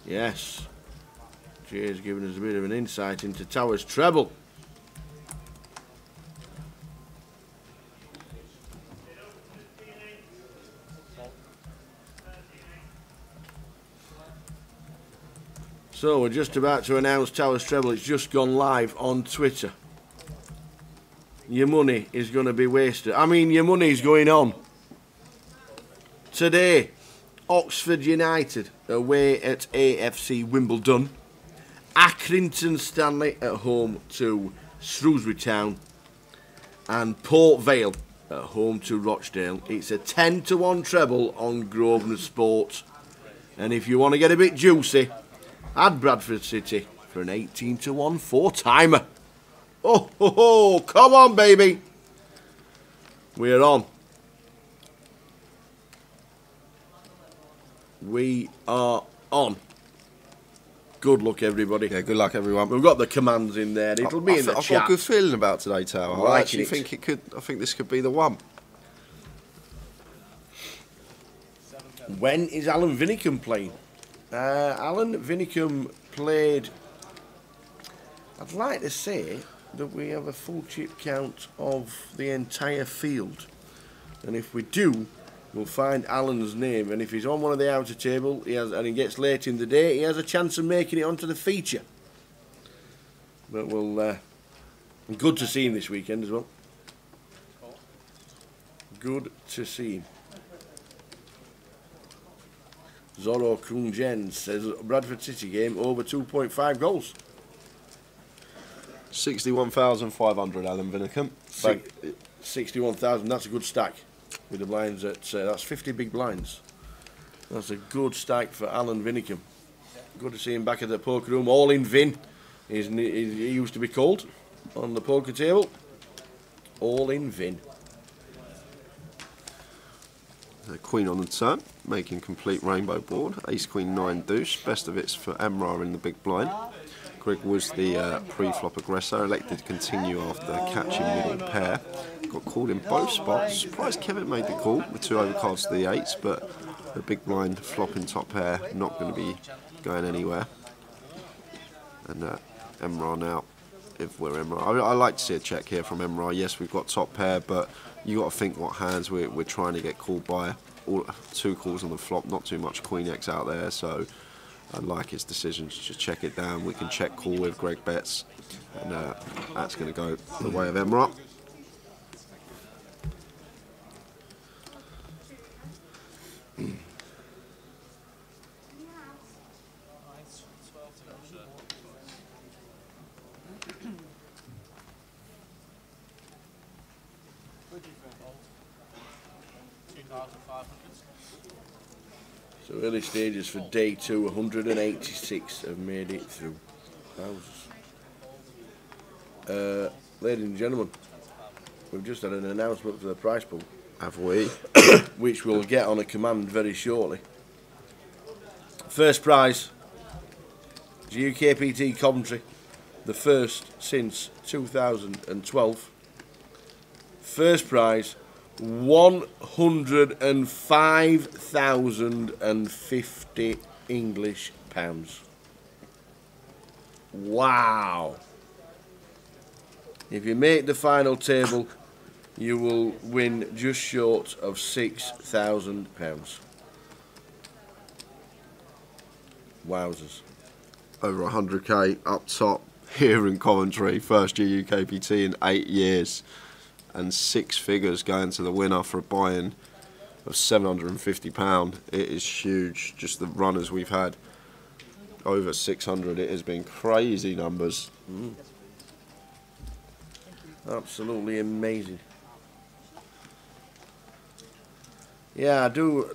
F: Yes. Jay's given us a bit of an insight into Towers treble. So we're just about to announce Towers treble. It's just gone live on Twitter. your money is going to be wasted. I mean, your money's going on. Today, Oxford United away at AFC Wimbledon. Accrington Stanley at home to Shrewsbury Town. And Port Vale at home to Rochdale. It's a 10-1 treble on Grosvenor Sport. And if you want to get a bit juicy, add Bradford City for an 18-1 four-timer. Oh, ho, ho, come on, baby. We're on. We are on. Good luck, everybody.
G: Yeah, good luck, everyone.
F: We've got the commands in there. It'll be in the
G: I've
F: chat.
G: got a good feeling about today, Tao. I actually think it could. I think this could be the one.
F: When is Alan Vinicum playing? Alan Vinicum played. I'd like to say that we have a full chip count of the entire field, and if we do, we'll find Alan's name. And if he's on one of the outer table, and he gets late in the day, he has a chance of making it onto the feature. But we'll. Good to see him this weekend as well. Good to see him. Zorro Krungen says Bradford City game over 2.5 goals.
G: 61,500, Alan Vinicum.
F: 61,000, that's a good stack. With the blinds at, that's 50 big blinds. That's a good stack for Alan Vinicum. Good to see him back at the poker room, all in Vin. He used to be called on the poker table. All in Vin.
G: The Queen on the turn, making complete rainbow board. Ace, Queen, 9 deuce. Best of it's for Emrah in the big blind. Greg was the pre-flop aggressor, elected to continue after catching middle pair. Got called in both spots. Surprised Kevin made the call with 2 overcards to the 8s, but the big blind flopping top pair not going to be going anywhere. And Emrah now, if we're Emrah. I like to see a check here from Emrah. Yes, we've got top pair, but you got to think what hands we're trying to get called by. 2 calls on the flop, not too much Queen X out there, so I like his decision to just check it down. We can check call with Greg bets, and that's going to go the way of Emrah.
F: So early stages for day 2, 186 have made it through. Ladies and gentlemen, we've just had an announcement for the prize pool.
G: Have we?
F: Which we'll get on a command very shortly. First prize, GUKPT Coventry, the first since 2012. First prize, £105,050 English pounds. Wow. If you make the final table, you will win just short of £6,000. Wowzers.
G: Over 100k up top here in Coventry. First year UKPT in 8 years. And 6 figures going to the winner for a buy-in of £750. It is huge. Just the runners we've had over 600. It has been crazy numbers.
F: Absolutely amazing. Yeah, I do.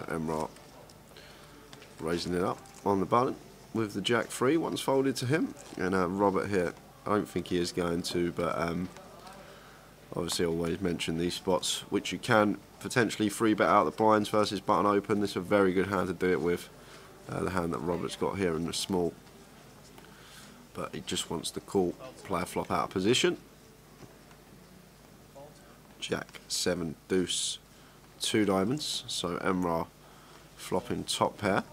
G: Emrah raising it up on the button with the jack 3 once folded to him, and Robert here, I don't think he is going to, but obviously always mention these spots which you can potentially 3-bet out the blinds versus button open. This is a very good hand to do it with, the hand that Robert's got here in the small, but he just wants to call, play a flop out of position. Jack, 7, deuce, 2 diamonds. So Emrah flopping top pair.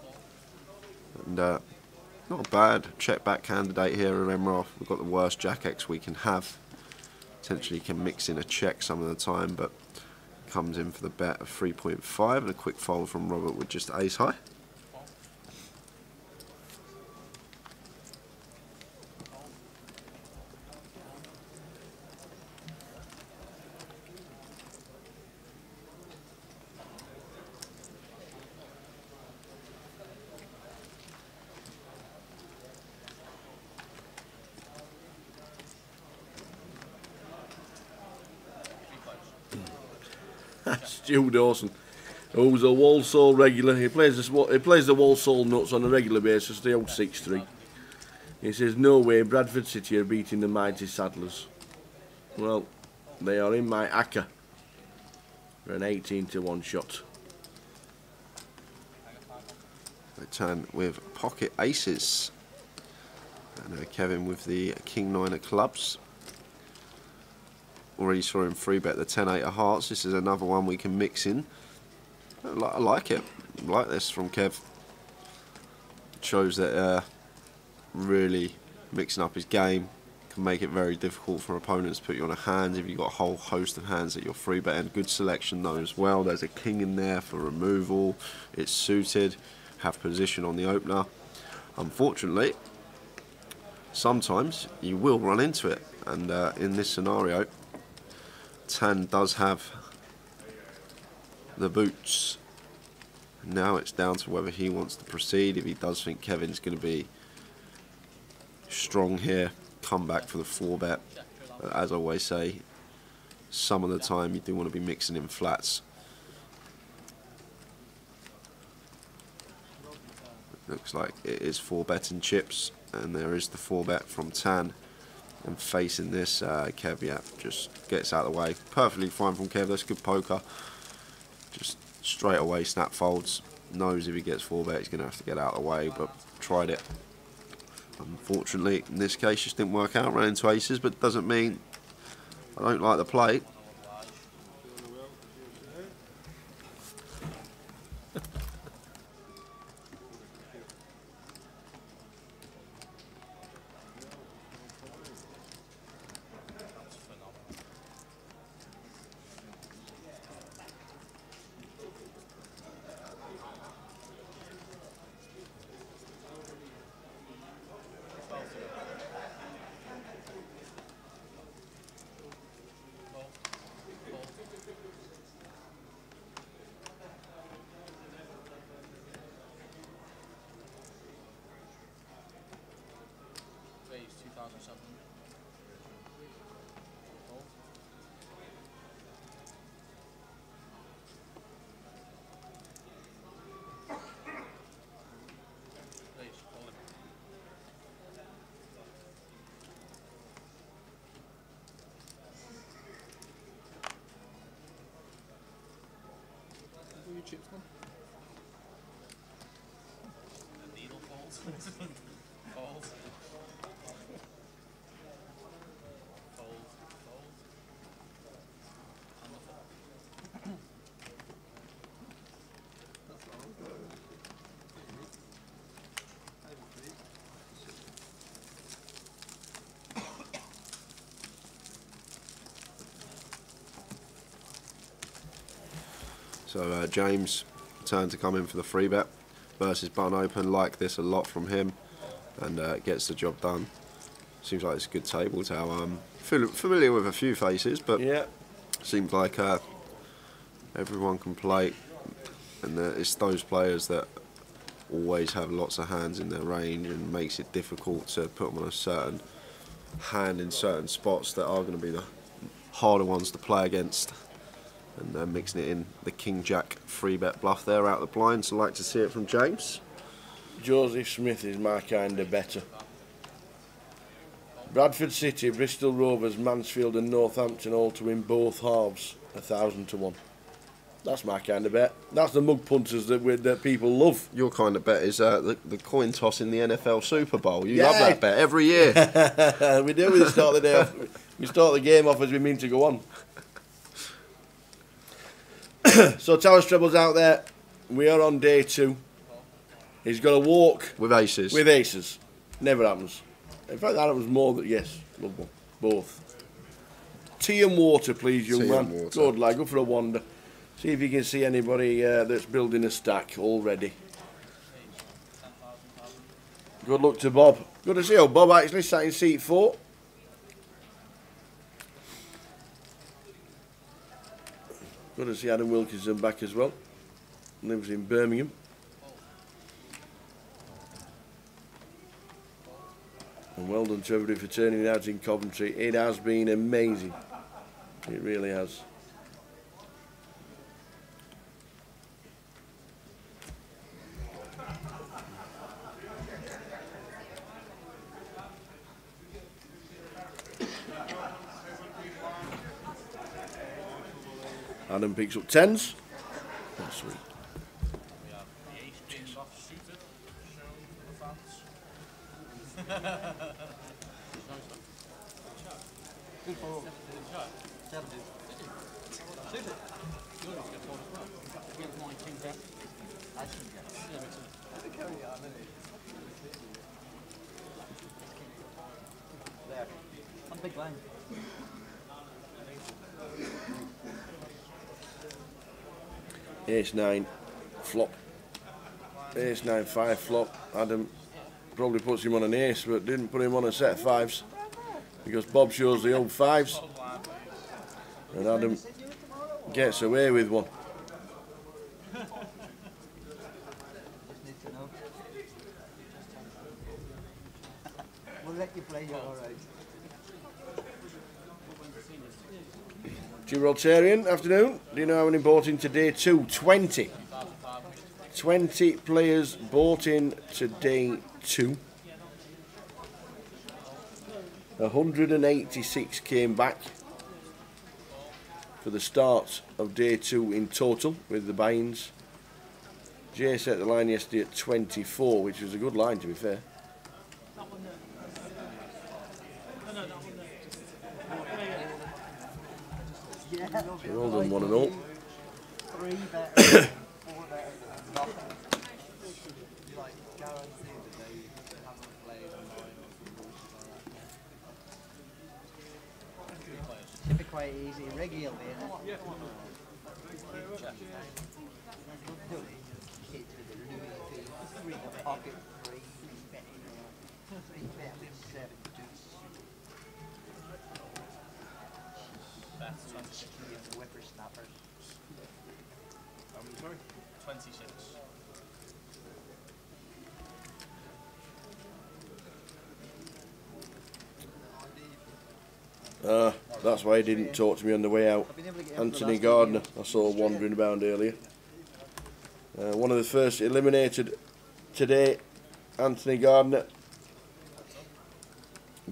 G: And not a bad check back candidate here of Emrah. We've got the worst Jack X we can have. Potentially can mix in a check some of the time, but comes in for the bet of 3.5 and a quick fold from Robert with just ace high.
F: Stu Dawson, who's a Walsall regular. He plays the Walsall Nuts on a regular basis. The old 6-3. He says, no way Bradford City are beating the mighty Saddlers. Well, they are in my acca for an 18-1 shot.
G: They turn with pocket aces. And Kevin with the King 9 of clubs. Already saw him 3-bet the 10-8 of hearts. This is another one we can mix in. I like it. I like this from Kev. It shows that really mixing up his game can make it very difficult for opponents to put you on a hand if you've got a whole host of hands that you're 3-betting. Good selection though as well. There's a king in there for removal. It's suited. Have position on the opener. Unfortunately, sometimes you will run into it. And in this scenario, Tan does have the boots. Now it's down to whether he wants to proceed. If he does think Kevin's going to be strong here, come back for the 4-bet. As I always say, some of the time you do want to be mixing in flats. Looks like it is 4-betting chips, and there is the 4-bet from Tan. And facing this, Kev, yeah, just gets out of the way. Perfectly fine from Kev. That's good poker. Just straight away snap folds. Knows if he gets 4-bet, he's going to have to get out of the way, but tried it. Unfortunately, in this case, just didn't work out. Ran into aces, but doesn't mean I don't like the play.
B: Chips, man.
A: The needle falls. Falls. Fold. Fold. And the fall.
G: So James turn to come in for the 3-bet versus button open. Like this a lot from him, and gets the job done. Seems like it's a good table to how familiar with a few faces, but
F: yeah,
G: seems like everyone can play, and it's those players that always have lots of hands in their range and makes it difficult to put them on a certain hand in certain spots that are going to be the harder ones to play against. And mixing it in the King Jack 3-bet bluff there out the blind, so like to see it from James.
F: Joseph Smith is my kind of better. Bradford City, Bristol Rovers, Mansfield and Northampton all to win both halves, 1,000-1. That's my kind of bet. That's the mug punters that people love.
G: Your kind of bet is the coin toss in the NFL Super Bowl. You love that bet every year.
F: We do. We start the day off. We start the game off as we mean to go on. So Tower Trebles out there. We are on day 2. He's got a walk
G: With aces.
F: with aces. Never happens. In fact, that happens more than yes. Love one. Both. Tea and water, please, young
G: Tea
F: man.
G: and water.
F: Good lad. Go for a wander. See if you can see anybody that's building a stack already. Good luck to Bob. Good to see you. Bob actually sat in seat 4. Good to see Adam Wilkinson back as well. Lives in Birmingham. And well done to everybody for turning out in Coventry. It has been amazing. It really has. Adam picks up 10s. That's sweet.
B: On big line.
F: Ace 9 flop. Ace 9 5 flop. Adam probably puts him on an ace, but didn't put him on a set of 5s because Bob shows the old 5s, and Adam gets away with one.
B: We'll let you play, you're alright.
F: Gibraltarian, afternoon. Do you know how many bought in today? 2, 20. 20 players bought in today 2. 186 came back for the start of day 2 in total with the buy-ins. Jay set the line yesterday at 24, which was a good line to be fair. So well done, 1 and 0.
B: 3 better, 4 better than nothing. Like, guaranteed that they haven't played online or some bullshit like that. Should be quite easy. Regularly, innit? Yeah. Kids with the Louis V, 3 in the pocket, 3 betting, 3 betting, 7 deuce.
C: That's 26.
B: Whippersnappers.
C: Sorry? 26.
F: That's why he didn't talk to me on the way out. Anthony Gardner, I saw wandering about earlier. One of the first eliminated today, Anthony Gardner.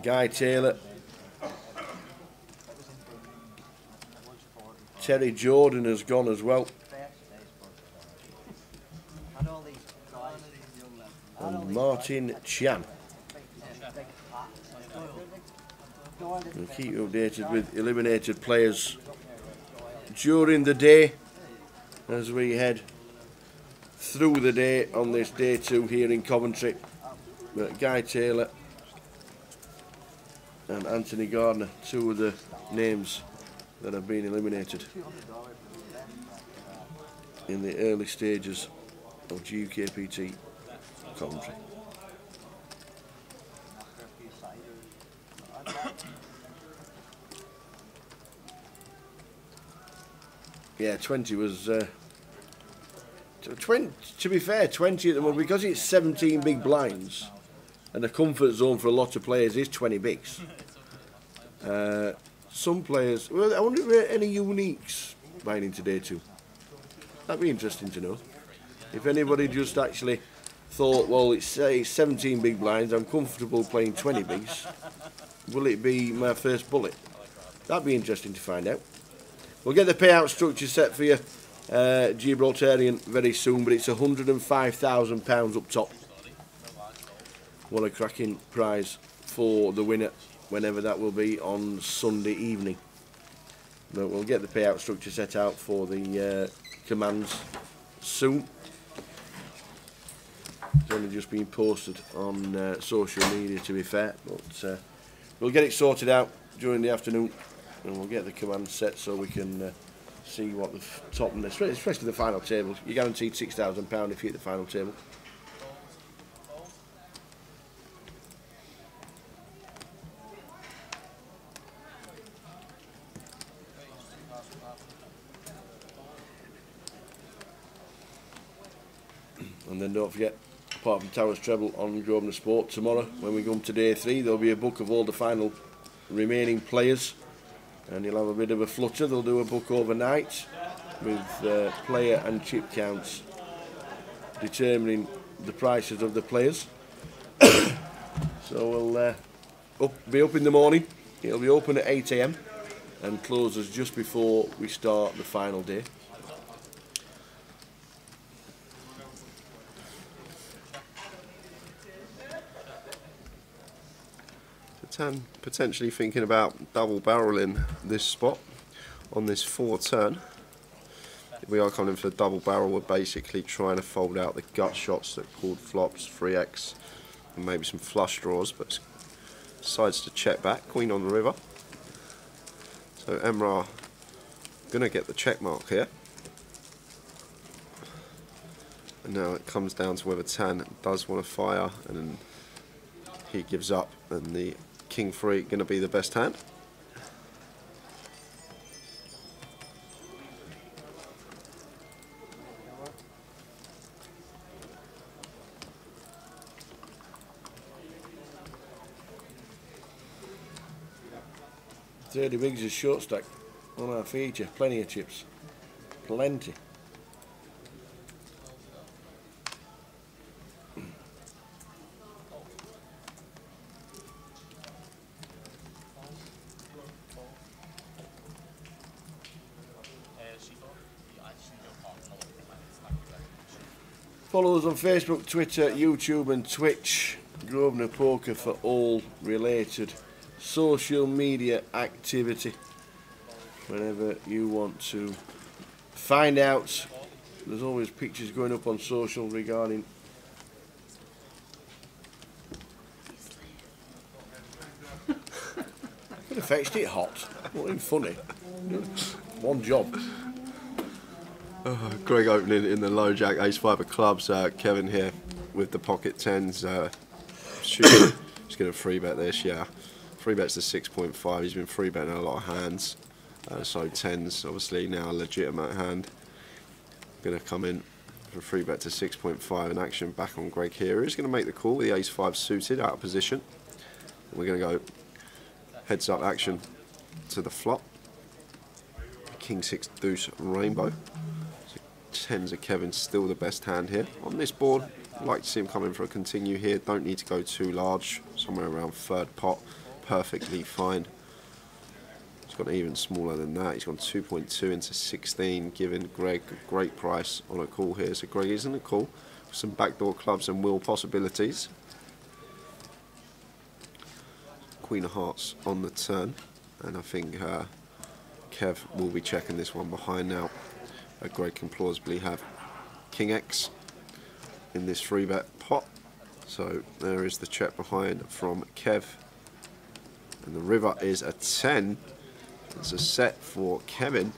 F: Guy Taylor. Terry Jordan has gone as well. And Martin Chan. We'll keep you updated with eliminated players during the day as we head through the day on this day 2 here in Coventry. But Guy Taylor and Anthony Gardner, 2 of the names that have been eliminated in the early stages of GUKPT Coventry. Yeah, 20 was 20, to be fair, 20 at the moment, because it's 17 big blinds and the comfort zone for a lot of players is 20 bigs. Some players, well, I wonder if there are any uniques buying in today too. That'd be interesting to know. If anybody just actually thought, well, it's 17 big blinds, I'm comfortable playing 20 bigs, will it be my first bullet? That'd be interesting to find out. We'll get the payout structure set for you, Gibraltarian, very soon, but it's £105,000 up top. What a cracking prize for the winner, whenever that will be on Sunday evening. But we'll get the payout structure set out for the commands soon. It's only just been posted on social media, to be fair, but we'll get it sorted out during the afternoon, and we'll get the command set so we can see what the top and especially the final table. You're guaranteed £6,000 if you hit the final table. And then don't forget, apart from Towers Treble on Grosvenor Sport tomorrow, when we come to day 3, there'll be a book of all the final remaining players, and you'll have a bit of a flutter. They'll do a book overnight with player and chip counts determining the prices of the players. So we'll be up in the morning. It'll be open at 8 AM and closes just before we start the final day.
G: Tan potentially thinking about double barreling this spot on this 4 turn. If we are coming for the double barrel, we're basically trying to fold out the gut shots that called flops, 3x, and maybe some flush draws, but decides to check back, queen on the river. So Emrah gonna get the check mark here. And now it comes down to whether Tan does want to fire, and then he gives up, and the King 3 going to be the best hand.
F: $30 bigs is short stack on our feature. Plenty of chips. Plenty. Follow us on Facebook, Twitter, YouTube and Twitch. Grosvenor Poker for all related social media activity. Whenever you want to find out, there's always pictures going up on social regarding could have fetched it hot. Not even funny. One job.
G: Greg opening in the low jack, ace-5 of clubs. Kevin here with the pocket 10s. Shooting. He's going to free bet this, yeah. Free bets to 6.5. He's been free betting a lot of hands. So 10s, obviously, now a legitimate hand. Going to come in for a free bet to 6.5. And action back on Greg here. He's going to make the call with the ace-5 suited, out of position. We're going to go heads up action to the flop. King 6 deuce rainbow. So 10s of Kevin, still the best hand here on this board. I'd like to see him come in for a continue here. Don't need to go too large, somewhere around 3rd pot, perfectly fine. He's got even smaller than that. He's gone 2.2 into 16, giving Greg a great price on a call here. So Greg is in a call with some backdoor clubs and wheel possibilities. Queen of Hearts on the turn, and I think Kev will be checking this one behind now. Greg can plausibly have King X in this 3-bet pot. So there is the check behind from Kev. And the river is a 10. It's a set for Kevin.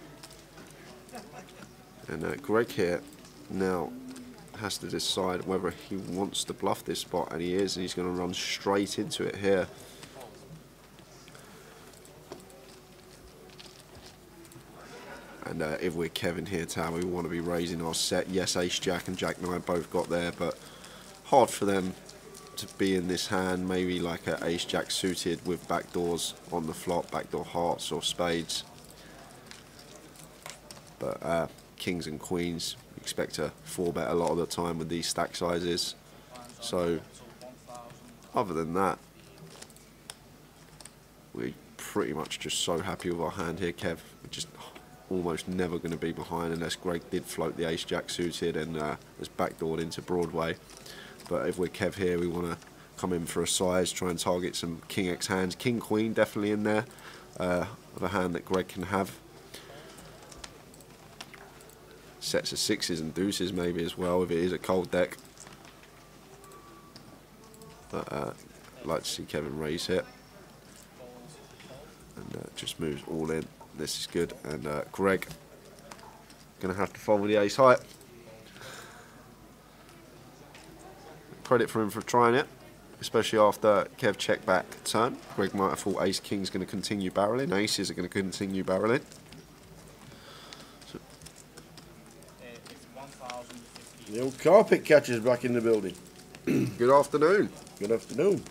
G: And Greg here now has to decide whether he wants to bluff this spot, and he is, and he's going to run straight into it here. And if we're Kevin here, Tower, we want to be raising our set. Yes, Ace Jack and Jack 9 both got there, but hard for them to be in this hand. Maybe like a Ace Jack suited with backdoors on the flop, backdoor hearts or spades. But kings and queens, expect to 4-bet a lot of the time with these stack sizes. So other than that, we're pretty much just so happy with our hand here, Kev. We're just almost never going to be behind unless Greg did float the Ace Jack suited and has backdoored into Broadway. But if we're Kev here, we want to come in for a size, try and target some King X hands. King Queen definitely in there of a hand that Greg can have. sets of sixes and deuces maybe as well if it is a cold deck. But I'd like to see Kevin raise here. And just moves all in. This is good. And Greg going to have to fold with the ace high. Credit for him for trying it, especially after Kev checked back turn. Greg might have thought ace king's going to continue barreling. Aces are going to continue barreling. So
C: It's 1,050.
F: The old carpet catcher's back in the building.
G: good afternoon.
F: Good afternoon.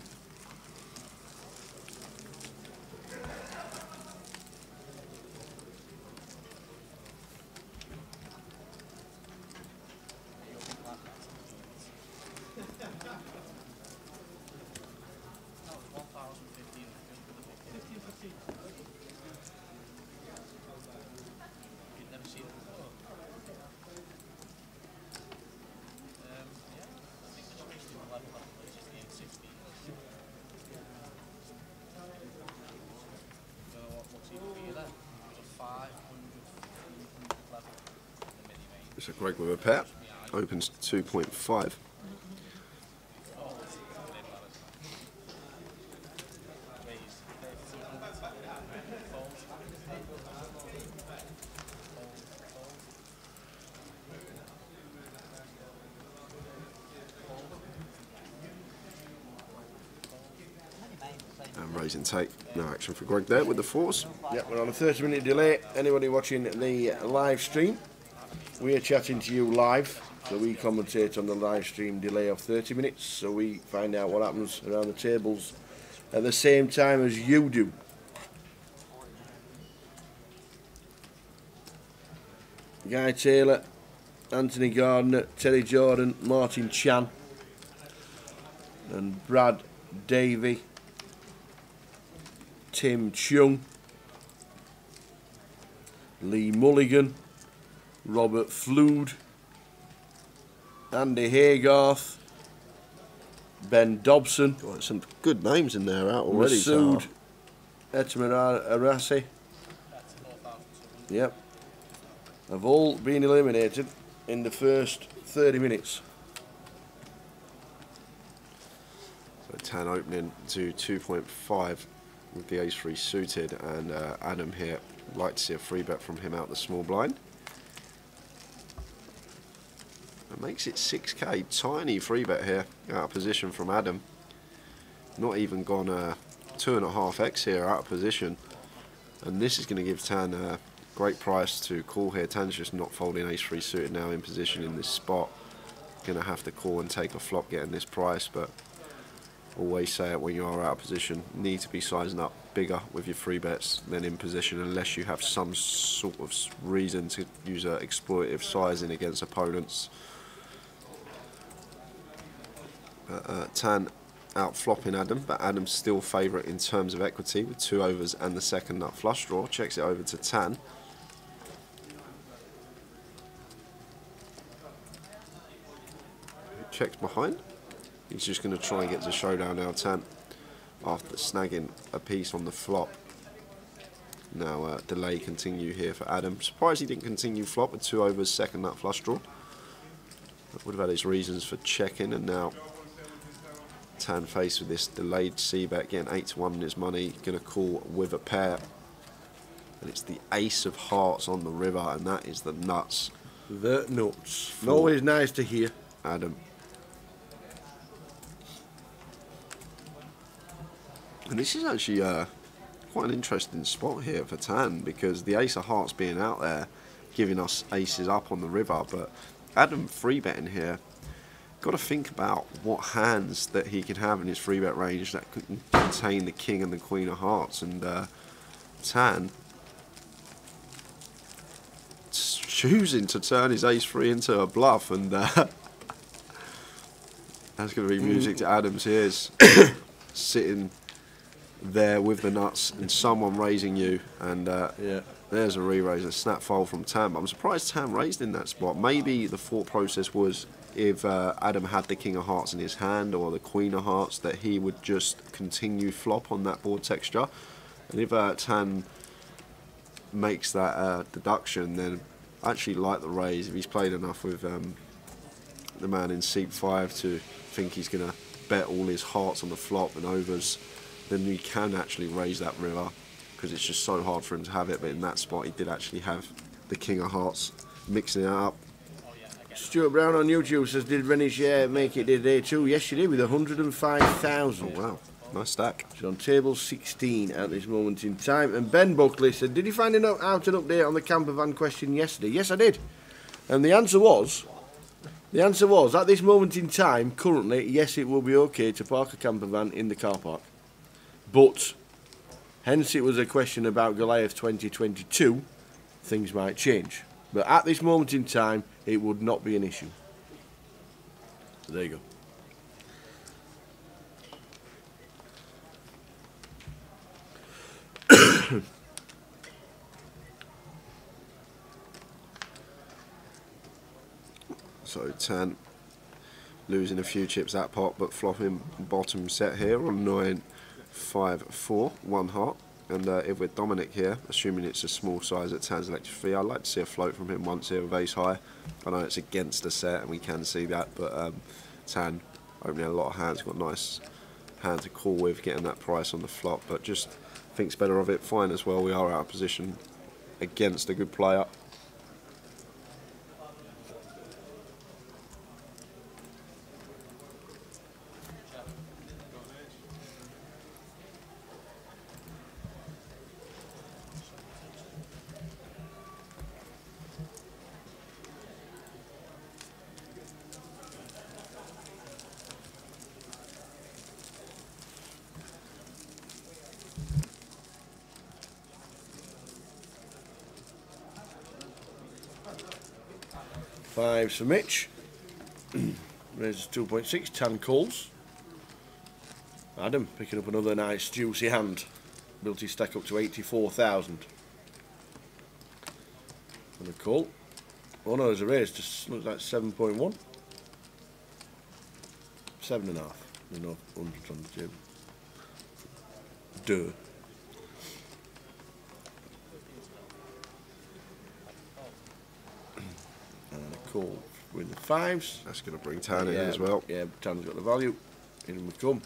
G: So Greg with a pair, opens to 2.5. And raising take, no action for Greg there with the fours.
F: Yep, we're on a 30-minute delay. Anybody watching the live stream, we're chatting to you live, so we commentate on the live stream delay of 30 minutes, so we find out what happens around the tables at the same time as you do. Guy Taylor, Anthony Gardner, Terry Jordan, Martin Chan, and Brad Davey, Tim Chung, Lee Mulligan, Robert Flood, Andy Haygarth, Ben Dobson,
G: Got some good names in there out already.
F: Masood Etman Arasi. Yep. Have all been eliminated in the first 30 minutes.
G: So 10 opening to 2.5 with the ace-3 suited, and Adam here, like to see a free bet from him out the small blind. It makes it 6k, tiny free bet here, out of position from Adam. Not even gone 2.5x here out of position. And this is going to give Tan a great price to call here. Tan's just not folding ace-3 suited now in position in this spot. Going to have to call and take a flop getting this price, but always say it when you are out of position. Need to be sizing up bigger with your free bets than in position, unless you have some sort of reason to use exploitative sizing against opponents. Tan out flopping Adam, but Adam's still favourite in terms of equity with 2 overs and the second nut flush draw. Checks it over to Tan. Checks behind. He's just going to try and get to showdown now, Tan, after snagging a piece on the flop. Now delay continue here for Adam. Surprised he didn't continue flop with 2 overs, second nut flush draw. Would have had his reasons for checking, and now Tan faced with this delayed c-bet, getting 8-1 in his money, going to call with a pair. And it's the ace of hearts on the river, and that is the nuts.
F: The nuts. Always nice to hear.
G: Adam. And this is actually quite an interesting spot here for Tan, because the ace of hearts being out there, giving us aces up on the river, but Adam free betting here. Got to think about what hands that he can have in his free bet range that could contain the king and the queen of hearts, and Tan choosing to turn his ace-3 into a bluff, and that's going to be music to Adam's ears. Sitting there with the nuts and someone raising you, and
F: Yeah.
G: there's a re-raise, a snap fold from Tan. But I'm surprised Tan raised in that spot. Maybe the thought process was, if Adam had the king of hearts in his hand or the queen of hearts, that he would just continue flop on that board texture. And if Tan makes that deduction, then I actually like the raise. If he's played enough with the man in seat 5 to think he's going to bet all his hearts on the flop and overs, then he can actually raise that river, because it's just so hard for him to have it. But in that spot, he did actually have the king of hearts, mixing it up.
F: Stuart Brown on YouTube says, did Rennie's share make it today too? Yes, she did, with 105,000.
G: Oh, wow. Nice stack.
F: She's on table 16 at this moment in time. And Ben Buckley said, did you find out an update on the camper van question yesterday? Yes, I did. And the answer was, at this moment in time, currently, yes, it will be okay to park a camper van in the car park. But, hence it was a question about Goliath 2022, things might change. But at this moment in time, it would not be an issue. So there you go.
G: So 10, losing a few chips that pot, but flopping bottom set here on 9, 5, 4, 1 heart. And if we're Dominic here, assuming it's a small size at Tan's electric fee, I'd like to see a float from him once here with ace high. I know it's against the set and we can see that, but Tan opening a lot of hands, got a nice hand to call with, getting that price on the flop, but just thinks better of it. Fine as well, we are out of position against a good player.
F: Fives for Mitch. Raises 2.6. Tan calls. Adam picking up another nice juicy hand. Built his stack up to 84,000. And a call. Oh no, there's a raise. Just looks like 7.1. 7.5. There's no hundreds on the table. Duh. Call with the fives.
G: That's going to bring Tan in as well.
F: Yeah, Tan's got the value. In we come.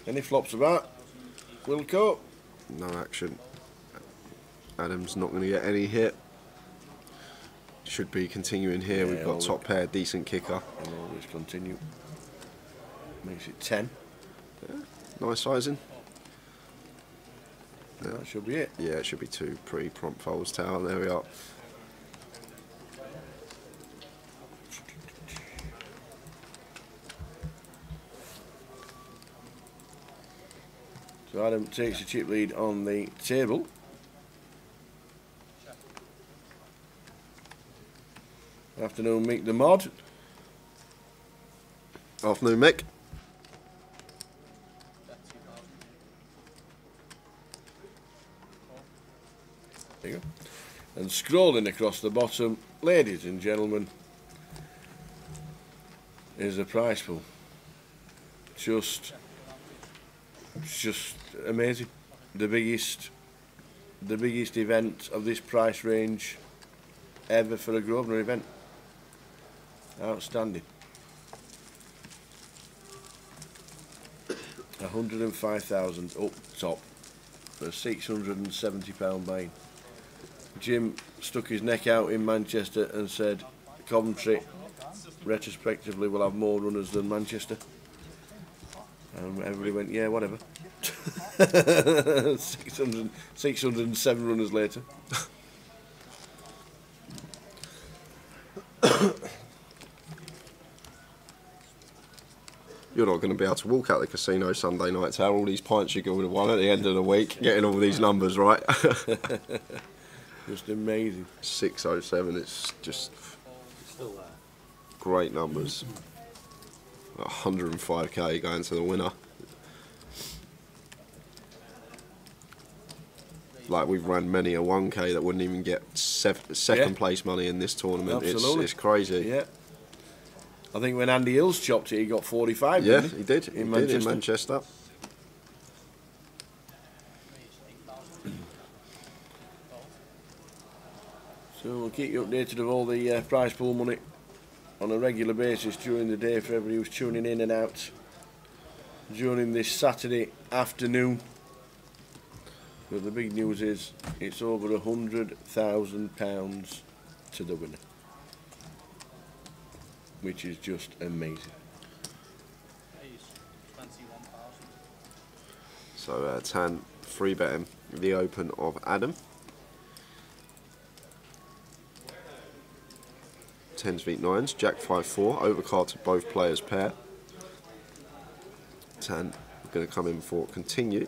F: Any flops about? Wilco.
G: No action. Adam's not going to get any hit. Should be continuing here.
F: Yeah,
G: we've got top pair, decent kicker.
F: And always continue. Makes it 10.
G: Yeah, nice sizing.
F: Yeah. That should be it.
G: Yeah, it should be 2 pretty prompt folds tower. There we are.
F: So Adam takes a chip lead on the table. Afternoon, Mick the Mod.
G: Afternoon, Mick.
F: There you go. And scrolling across the bottom, ladies and gentlemen, is the prize pool. Just amazing. The biggest event of this price range ever for a Grosvenor event. Outstanding. 105,000 up top for a £670 buy-in. Jim stuck his neck out in Manchester and said Coventry retrospectively will have more runners than Manchester. And everybody went, yeah, whatever. 607 runners later.
G: You're not going to be able to walk out the casino Sunday night, Tower. All these pints you would have won at the end of the week, getting all these numbers right.
F: Just amazing.
G: 607, it's just great numbers. 105k going to the winner. Like, we've run many a 1k that wouldn't even get second place money in this tournament.
F: Absolutely.
G: It's crazy.
F: Yeah. I think when Andy Hills chopped it, he got 45.
G: Yeah,
F: didn't he?
G: he did.
F: In
G: Manchester.
F: So we'll keep you updated of all the prize pool money on a regular basis during the day for everybody who's tuning in and out during this Saturday afternoon. But the big news is it's over £100,000 to the winner, which is just amazing.
G: So Tan free betting the open of Adam. 10s beat 9s, Jack 5-4, overcard to both players pair. Tan going to come in for continue.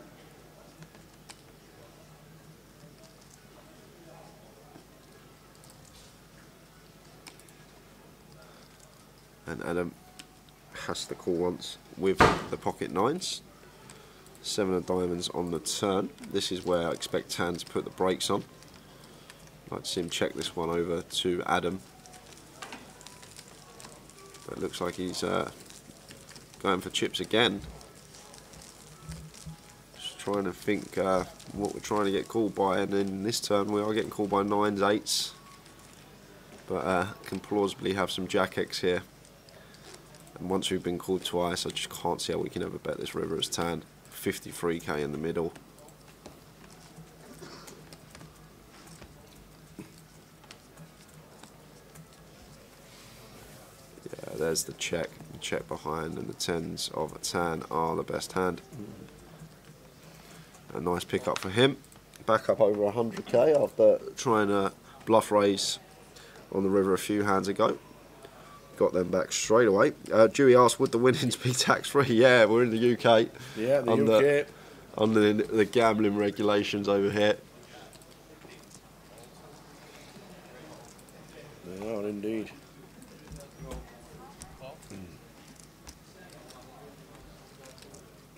G: And Adam has to call once with the pocket 9s. 7 of diamonds on the turn. This is where I expect Tan to put the brakes on. I'd like to see him check this one over to Adam. But it looks like he's going for chips again. Just trying to think what we're trying to get called by, and in this turn we are getting called by 9s, 8s. But can plausibly have some Jack X here. And once we've been called twice, I just can't see how we can ever bet this river as Tan. 53k in the middle. Yeah, there's the check behind, and the 10s of a Tan are the best hand. A nice pick up for him. Back up over 100k after trying to bluff raise on the river a few hands ago. Got them back straight away. Dewey asked, would the winnings be tax-free? Yeah, we're in the UK.
F: Yeah, the UK.
G: Under the gambling regulations over here.
F: They are indeed.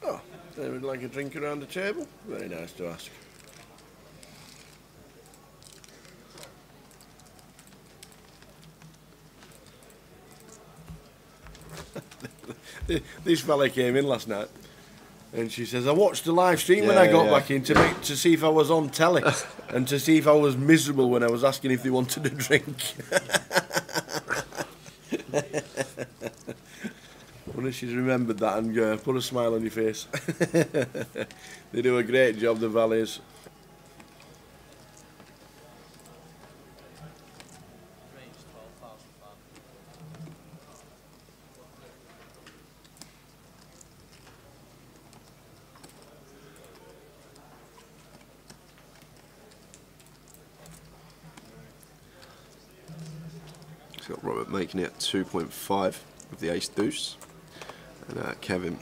F: Oh, they would like a drink around the table? Very nice to ask. This fella came in last night and she says, I watched the live stream when I got back in to see if I was on telly and to see if I was miserable when I was asking if they wanted a drink. I wonder if she's remembered that and put a smile on your face. They do a great job, the valets.
G: Got Robert making it 2.5 with the ace deuce, and Kevin,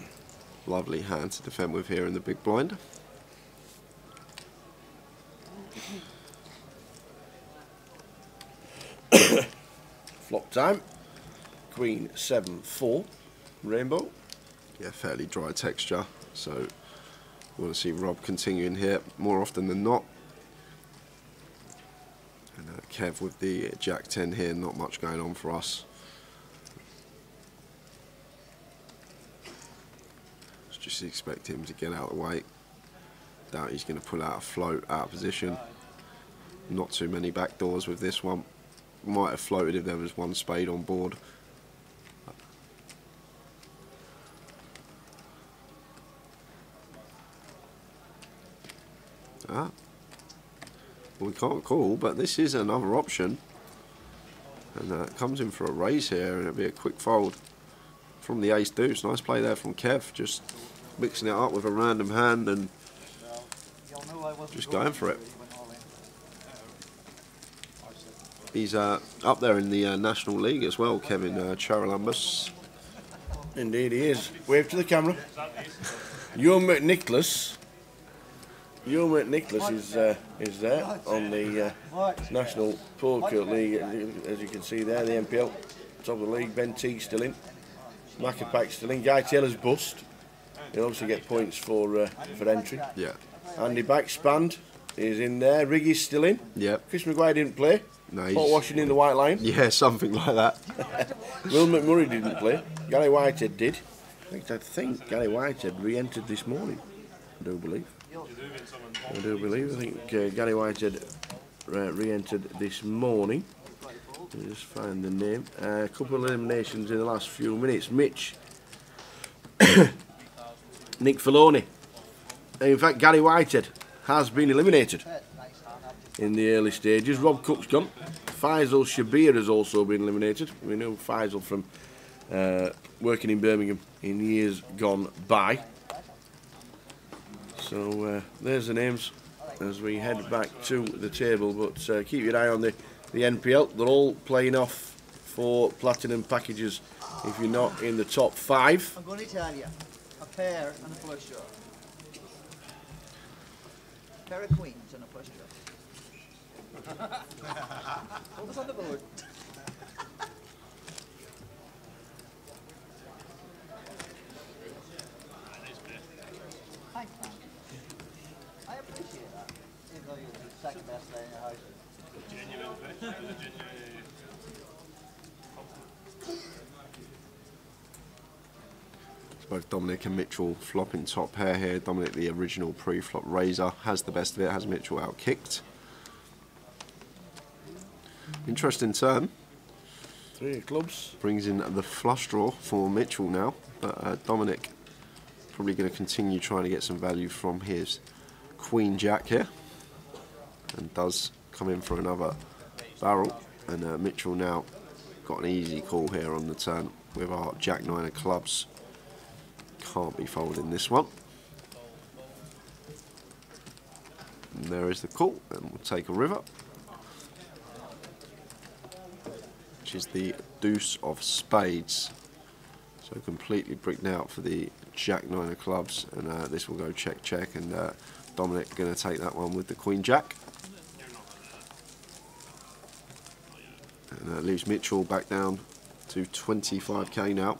G: lovely hand to defend with here in the big blind.
F: Flop time. Queen 7-4 rainbow.
G: Yeah, fairly dry texture, so we want to see Rob continuing here more often than not. And Kev with the Jack 10 here, not much going on for us. Just expect him to get out of the way. Doubt he's going to pull out a float out of position. Not too many back doors with this one. Might have floated if there was one spade on board. We can't call, but this is another option, and comes in for a raise here, and it'll be a quick fold from the ace deuce. Nice play there from Kev, just mixing it up with a random hand and just going for it. He's up there in the National League as well, Kevin Charalambos.
F: Indeed he is. Wave to the camera. Your mate Nicholas is there on the National Poker League, as you can see there, the NPL, top of the league. Ben T still in, Macapac still in, Guy Taylor's bust. He'll obviously get points for entry.
G: Yeah.
F: Andy Backspand is in there, Riggy's still in.
G: Yeah.
F: Chris Maguire didn't play.
G: No,
F: Pot washing in the White Lion.
G: Yeah, something like that.
F: Will McMurray didn't play. Gary Whitehead did. I think Gary Whitehead re-entered this morning, I do believe. I think Gary Whitehead re-entered this morning. Let me just find the name. A couple of eliminations in the last few minutes. Mitch, Nick Filoni. In fact, Gary Whitehead has been eliminated in the early stages. Rob Cook's gone. Faisal Shabir has also been eliminated. We know Faisal from working in Birmingham in years gone by. So there's the names as we head back to the table. But keep your eye on the NPL. They're all playing off for platinum packages if you're not in the top 5.
B: I'm going to tell you, a pair and a flush draw. A pair of queens and a flush draw. What was on the board? Thanks, man. I appreciate that. Even though you're the second best player in your house.
A: Genuine fish.
G: Both Dominic and Mitchell flopping top pair here. Dominic, the original pre-flop raiser, has the best of it, has Mitchell out-kicked. Interesting turn.
F: 3 of clubs.
G: Brings in the flush draw for Mitchell now, but Dominic probably going to continue trying to get some value from his Queen Jack here, and does come in for another barrel. And Mitchell now got an easy call here on the turn with our Jack 9 of clubs. Can't be folding this one. And there is the call, and we'll take a river, which is the deuce of spades. So completely bricked out for the Jack 9 of clubs, and this will go check check, and Dominic going to take that one with the Queen Jack. And leaves Mitchell back down to 25k now,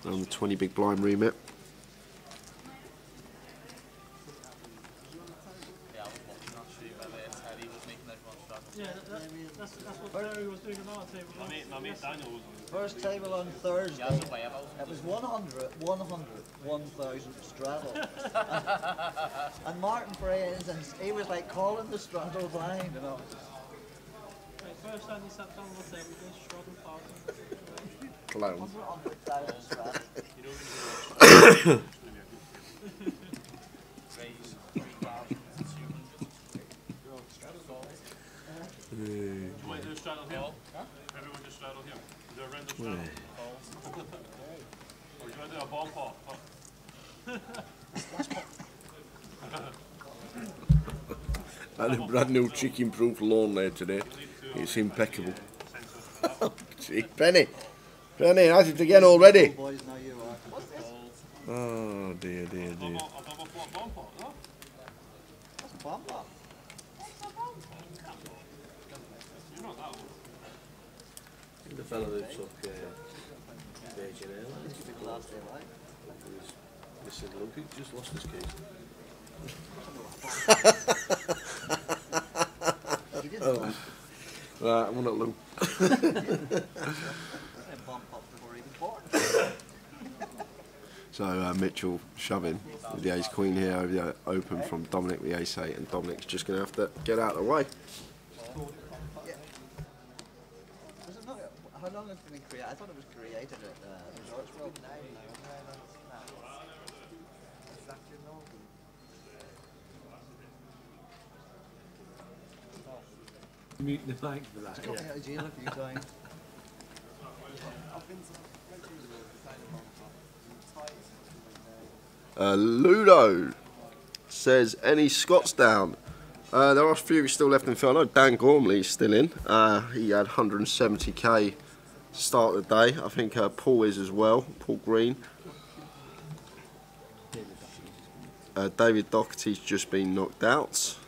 G: on the 20 big blind remit.
H: That's what Barry was doing on our table.
A: My mate Daniel was
B: First table on Thursday, it was 100, 1,000 straddle. And Martin, for instance, he was like calling the straddle blind, you know.
H: First time he sat down on the table, he goes straddle party.
F: Clown.
B: 100,000 straddle.
A: Wait, there's straddle here? Everyone just straddle here. Is there a random straddle? Or do you want to do a ball pot?
F: I had a brand new chicken proof lawn there today. It's impeccable. See, Penny, at it again already.
B: Boys, now you are. What's this?
F: Oh dear, dear, dear.
A: A double flop ball pot, no?
B: That's a bomb pot.
A: You're not that old.
F: The fellow that took Virgin Airlines.
B: This could be the last day of life.
F: Listen, look, he just lost his keys.
B: You didn't.
F: Right, I'm not Lou.
B: Bomb pops before even born.
G: So Mitchell shoving with the ace queen here over the open from Dominic with the ace 8, and Dominic's just going to have to get out of the way.
B: Does it not, how long has it been created? I thought it was created at Resorts World.
H: Mute the mic for that.
B: Got me out of jail a few times.
G: Ludo says, any Scots down? There are a few still left in the field. I know Dan Gormley's still in. He had 170k to start the day. I think Paul is as well, Paul Green. David Doherty's just been knocked out.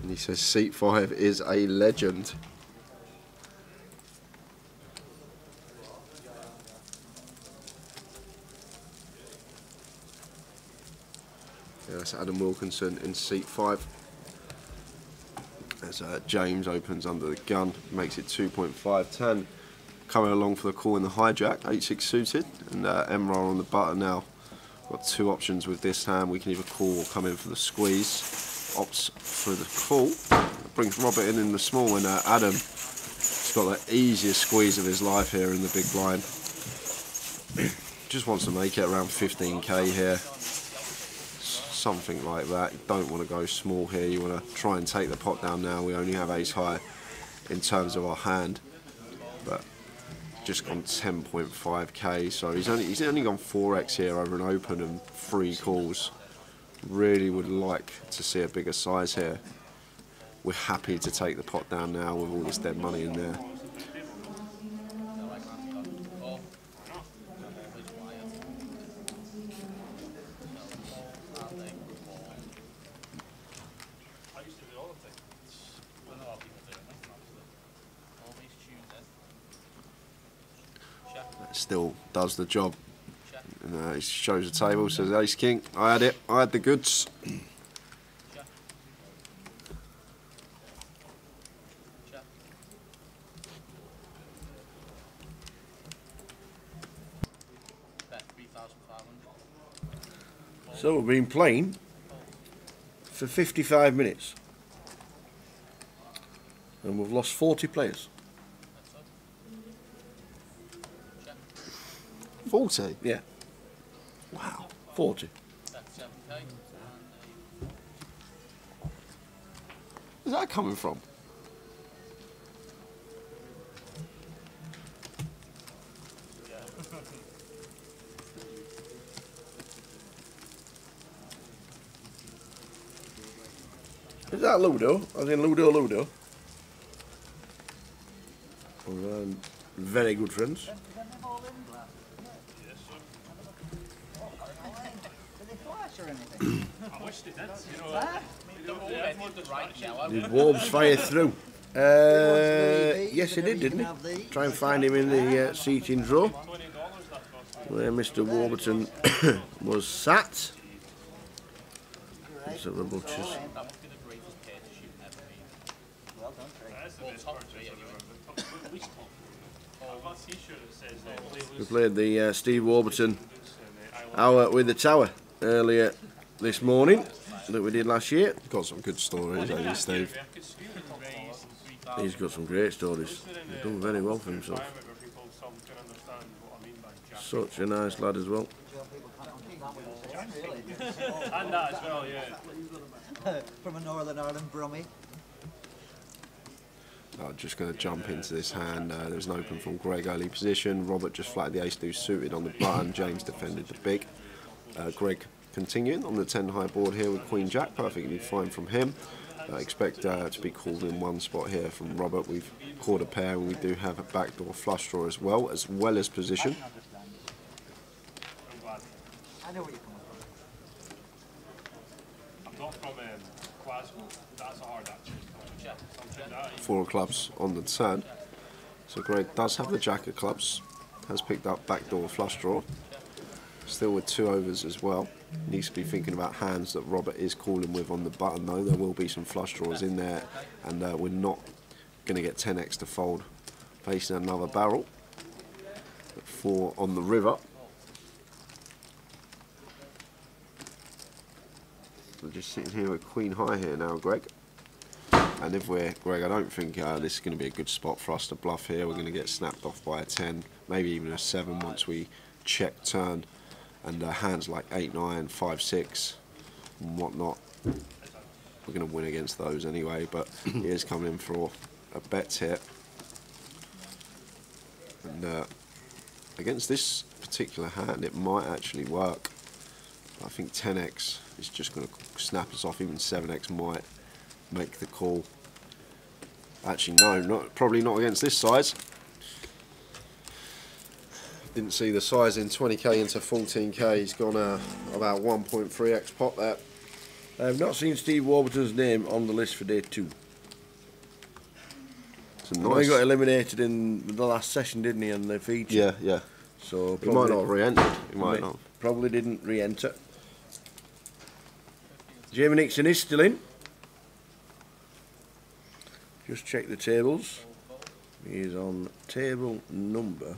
G: And he says seat 5 is a legend. Yeah, that's Adam Wilkinson in seat 5. As James opens under the gun, makes it 2.5. 10 coming along for the call in the hijack, 8-6 suited, and Emrah on the button now. Got two options with this hand. We can either call or come in for the squeeze. Opts for the call. Brings Robert in the small, and Adam has got the easiest squeeze of his life here in the big blind. Just wants to make it around 15k here. Something like that. You don't want to go small here. You want to try and take the pot down now. We only have ace high in terms of our hand, but just gone 10.5k. So he's only gone 4x here over an open and 3 calls. Really would like to see a bigger size here. We're happy to take the pot down now with all this dead money in there. Still does the job. And, he shows the table, says ace king. I had it. I had the goods.
F: So we've been playing for 55 minutes and we've lost 40 players.
G: 40?
F: Yeah.
G: Wow.
F: 40.
G: Where's that coming from?
F: Is that Ludo? As in Ludo? Very good friends. Did Warbs fire through? Yes, he did, didn't he? Try and find him in the seating drawer where Mr. Warburton was sat. Let's have a butcher's. We played the Steve Warburton hour with the tower earlier this morning that we did last year.
G: Got some good stories, haven't you, Steve?
F: He's got some great stories. He's done very well for himself. Such a nice lad as well.
A: And that as well, yeah.
B: From a Northern Ireland Brummie.
G: I'm just going to jump into this hand. There's an open from Greg early position. Robert just flatted the ace-deuce suited on the button. James defended the big. Greg continuing on the 10 high board here with Queen Jack. Perfectly fine from him. Expect to be called in one spot here from Robert. We've caught a pair and we do have a backdoor flush draw as well as position.
B: I know where you're coming from.
A: I'm not from Glasgow. That's a hard action.
G: 4 of clubs on the turn. So Greg does have the jack of clubs. Has picked up backdoor flush draw. Still with 2 overs as well. Needs to be thinking about hands that Robert is calling with on the button though. There will be some flush draws in there and we're not going to get 10x to fold. Facing another barrel. 4 on the river. So just sitting here with Queen High here now, Greg. And if we're, Greg, I don't think this is going to be a good spot for us to bluff here. We're going to get snapped off by a 10, maybe even a 7 once we check turn. And hands like 8, 9, 5, 6 and whatnot. We're going to win against those anyway, but he is coming in for a bet here. And against this particular hand, it might actually work. But I think 10x is just going to snap us off. Even 7x might make the call. Actually, no, probably not against this size. Didn't see the size in 20k into 14k. He's gone about 1.3x pot there.
F: I have not seen Steve Warburton's name on the list for day 2. He got eliminated in the last session, didn't he, on the feature?
G: Yeah, yeah.
F: So
G: he might not have re-entered. He might not.
F: Probably didn't re-enter. Jamie Nixon is still in. Just check the tables. He's on table number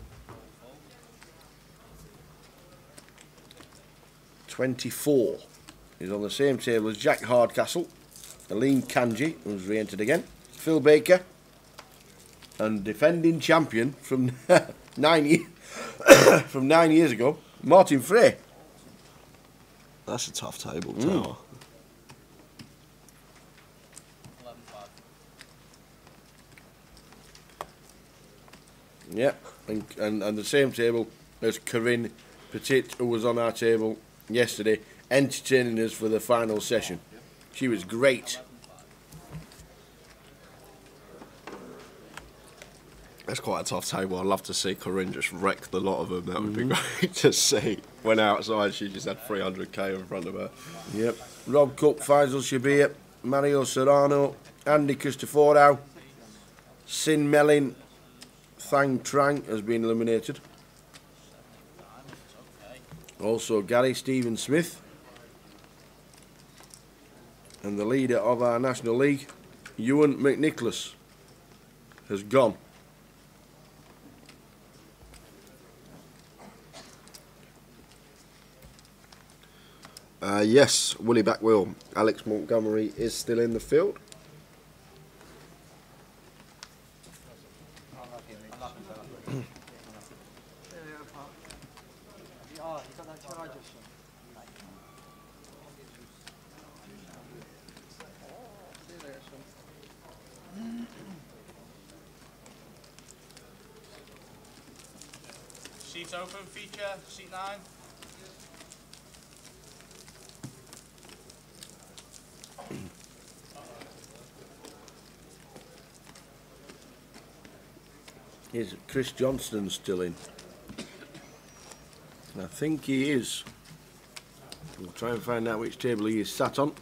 F: 24. He's on the same table as Jack Hardcastle, Aline Kanji, who's re-entered again, Phil Baker, and defending champion from 9 years ago, Martin Frey.
G: That's a tough table, Tower.
F: Yeah, and the same table as Corinne Petit, who was on our table yesterday, entertaining us for the final session. She was great.
G: That's quite a tough table. I'd love to see Corinne just wreck the lot of them. That would be great to see. When outside, she just had 300k in front of her.
F: Yep. Rob Cook, Faisal Shabir, Mario Serrano, Andy Cristoforo, Sin Mellin, Thang Trang has been eliminated. Also Gary Stephen Smith. And the leader of our National League, Ewan McNicholas, has gone.
G: Yes, Willie Backwheel. Alex Montgomery is still in the field.
C: Seats open, feature, seat 9.
F: Is Chris Johnston still in? I think he is. We'll try and find out which table he is sat on.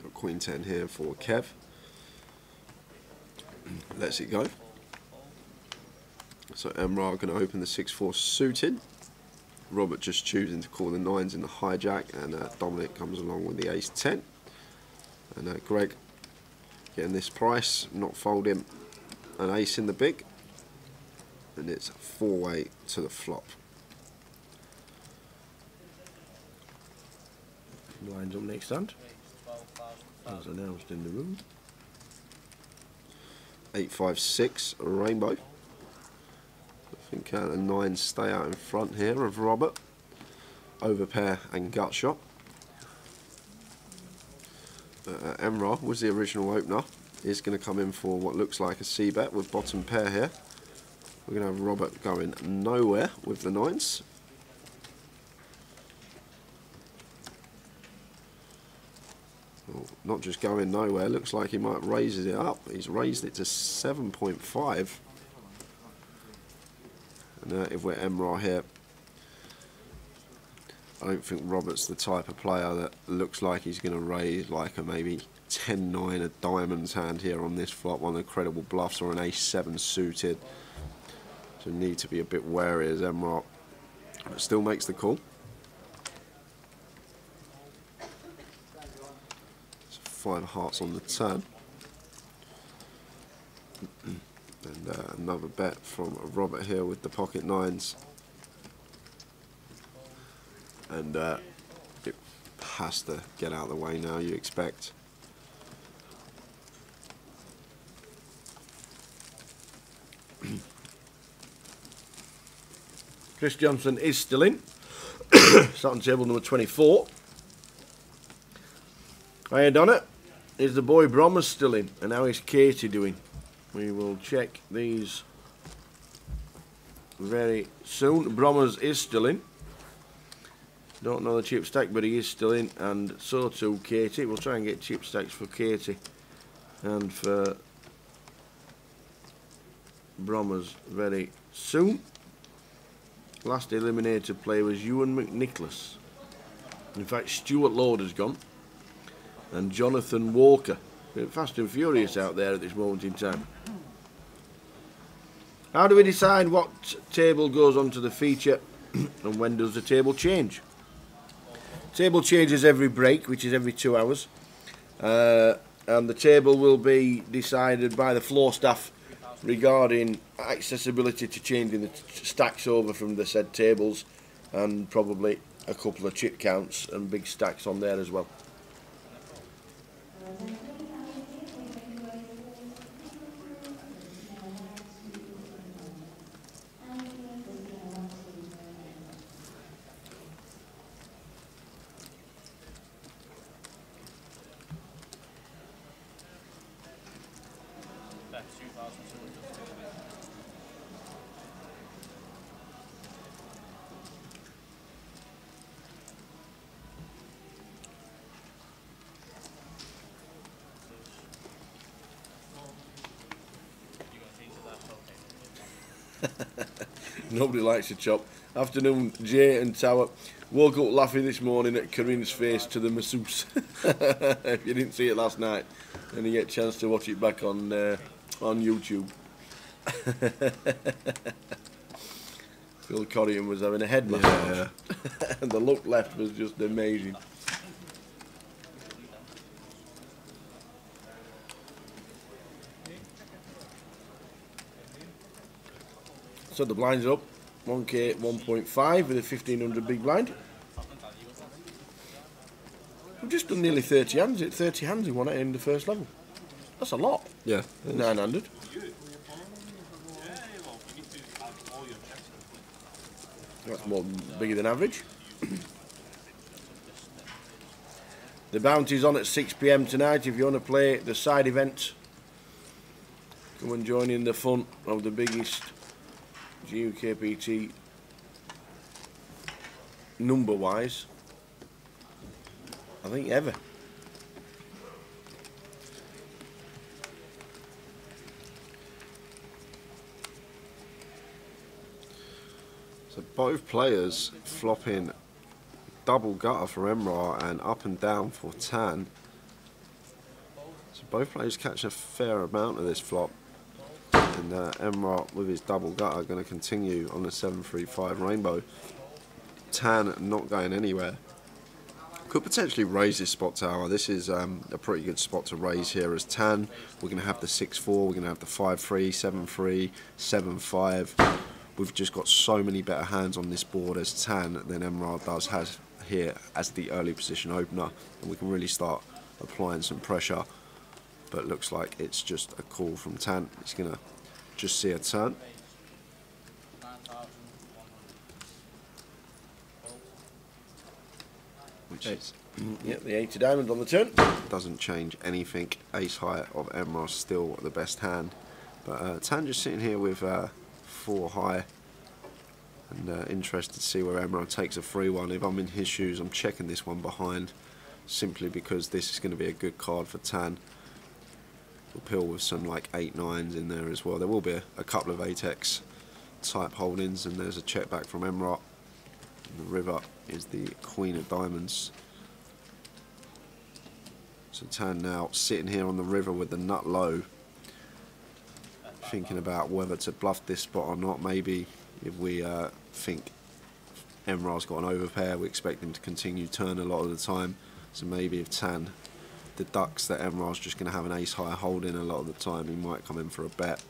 G: Got Queen 10 here for Kev. Lets it go. So Emrah going to open the 6-4 suited. Robert just choosing to call the 9s in the hijack, and Dominic comes along with the ace-10. And Greg getting this price, not folding an ace in the big. And it's 4-way to the flop.
F: Lines up next hand, as announced in the room.
G: 8-5-6 rainbow. I think the 9s stay out in front here of Robert. Overpair and gut shot. Emrah was the original opener. Is going to come in for what looks like a c-bet with bottom pair here. We're going to have Robert going nowhere with the 9s. Well, not just going nowhere, looks like he might raise it up. He's raised it to 7.5. And if we're Emrah here, I don't think Robert's the type of player that looks like he's going to raise like a maybe 10-9 a diamonds hand here on this flop, one of the credible bluffs, or an ace-7 suited. So need to be a bit wary as Emrah, but still makes the call. So 5 hearts on the turn. And another bet from Robert here with the pocket 9s. And it has to get out of the way now, you expect.
F: Chris Johnson is still in. Starting table number 24. Hiya Donna. Is the boy Bromers still in? And how is Katie doing? We will check these very soon. Bromers is still in. Don't know the chip stack, but he is still in, and so too Katie. We'll try and get chip stacks for Katie and for Bromers very soon. Last eliminated player was Ewan McNicholas. In fact, Stuart Lord has gone, and Jonathan Walker. Bit fast and furious out there at this moment in time. How do we decide what table goes onto the feature and when does the table change? Table changes every break, which is every 2 hours. And the table will be decided by the floor staff regarding accessibility to changing the stacks over from the said tables, and probably a couple of chip counts and big stacks on there as well.
C: That's 2,200.
F: Nobody likes a chop. Afternoon, Jay and Tower. Woke up laughing this morning at Corinne's face to the masseuse. If you didn't see it last night, then you get a chance to watch it back on YouTube. Phil Corrigan was having a head massage. Yeah. And the look left was just amazing. So the blinds are up, 1K 1.5 with a 1500 big blind. We've just done nearly 30 hands. 30 hands in one in the first level. That's a lot.
G: Yeah.
F: 900. That's more bigger than average. The bounty's on at 6 PM tonight. If you want to play the side event, come and join in the fun of the biggest GUKPT number wise, I think, ever.
G: So both players flopping double gutter for Emrah and up and down for Tan. So both players catch a fair amount of this flop. And Emrah with his double gutter going to continue on the 7-3-5 rainbow. Tan not going anywhere. Could potentially raise this spot tower. This is a pretty good spot to raise here as Tan. We're going to have the 6-4, we're going to have the 5-3, 7-3, 7-5. We've just got so many better hands on this board as Tan than Emrah has here as the early position opener. And we can really start applying some pressure. But it looks like it's just a call from Tan. He's going to just see a turn. Which is,
F: yep, the 80 diamond on the turn.
G: Doesn't change anything. Ace high of Emrah still the best hand. But Tan just sitting here with 4 high. And interested to see where Emrah takes a 3-1. If I'm in his shoes, I'm checking this one behind. Simply because this is going to be a good card for Tan. We'll pill with some like 8-9s in there as well. There will be a couple of 8x type holdings, and there's a check back from Emrah. The river is the queen of diamonds. So Tan now sitting here on the river with the nut low, thinking about whether to bluff this spot or not. Maybe if we think Emrah's got an overpair, we expect him to continue turn a lot of the time. So maybe if Tan deducts that Emrah's just going to have an ace high holding a lot of the time, he might come in for a bet.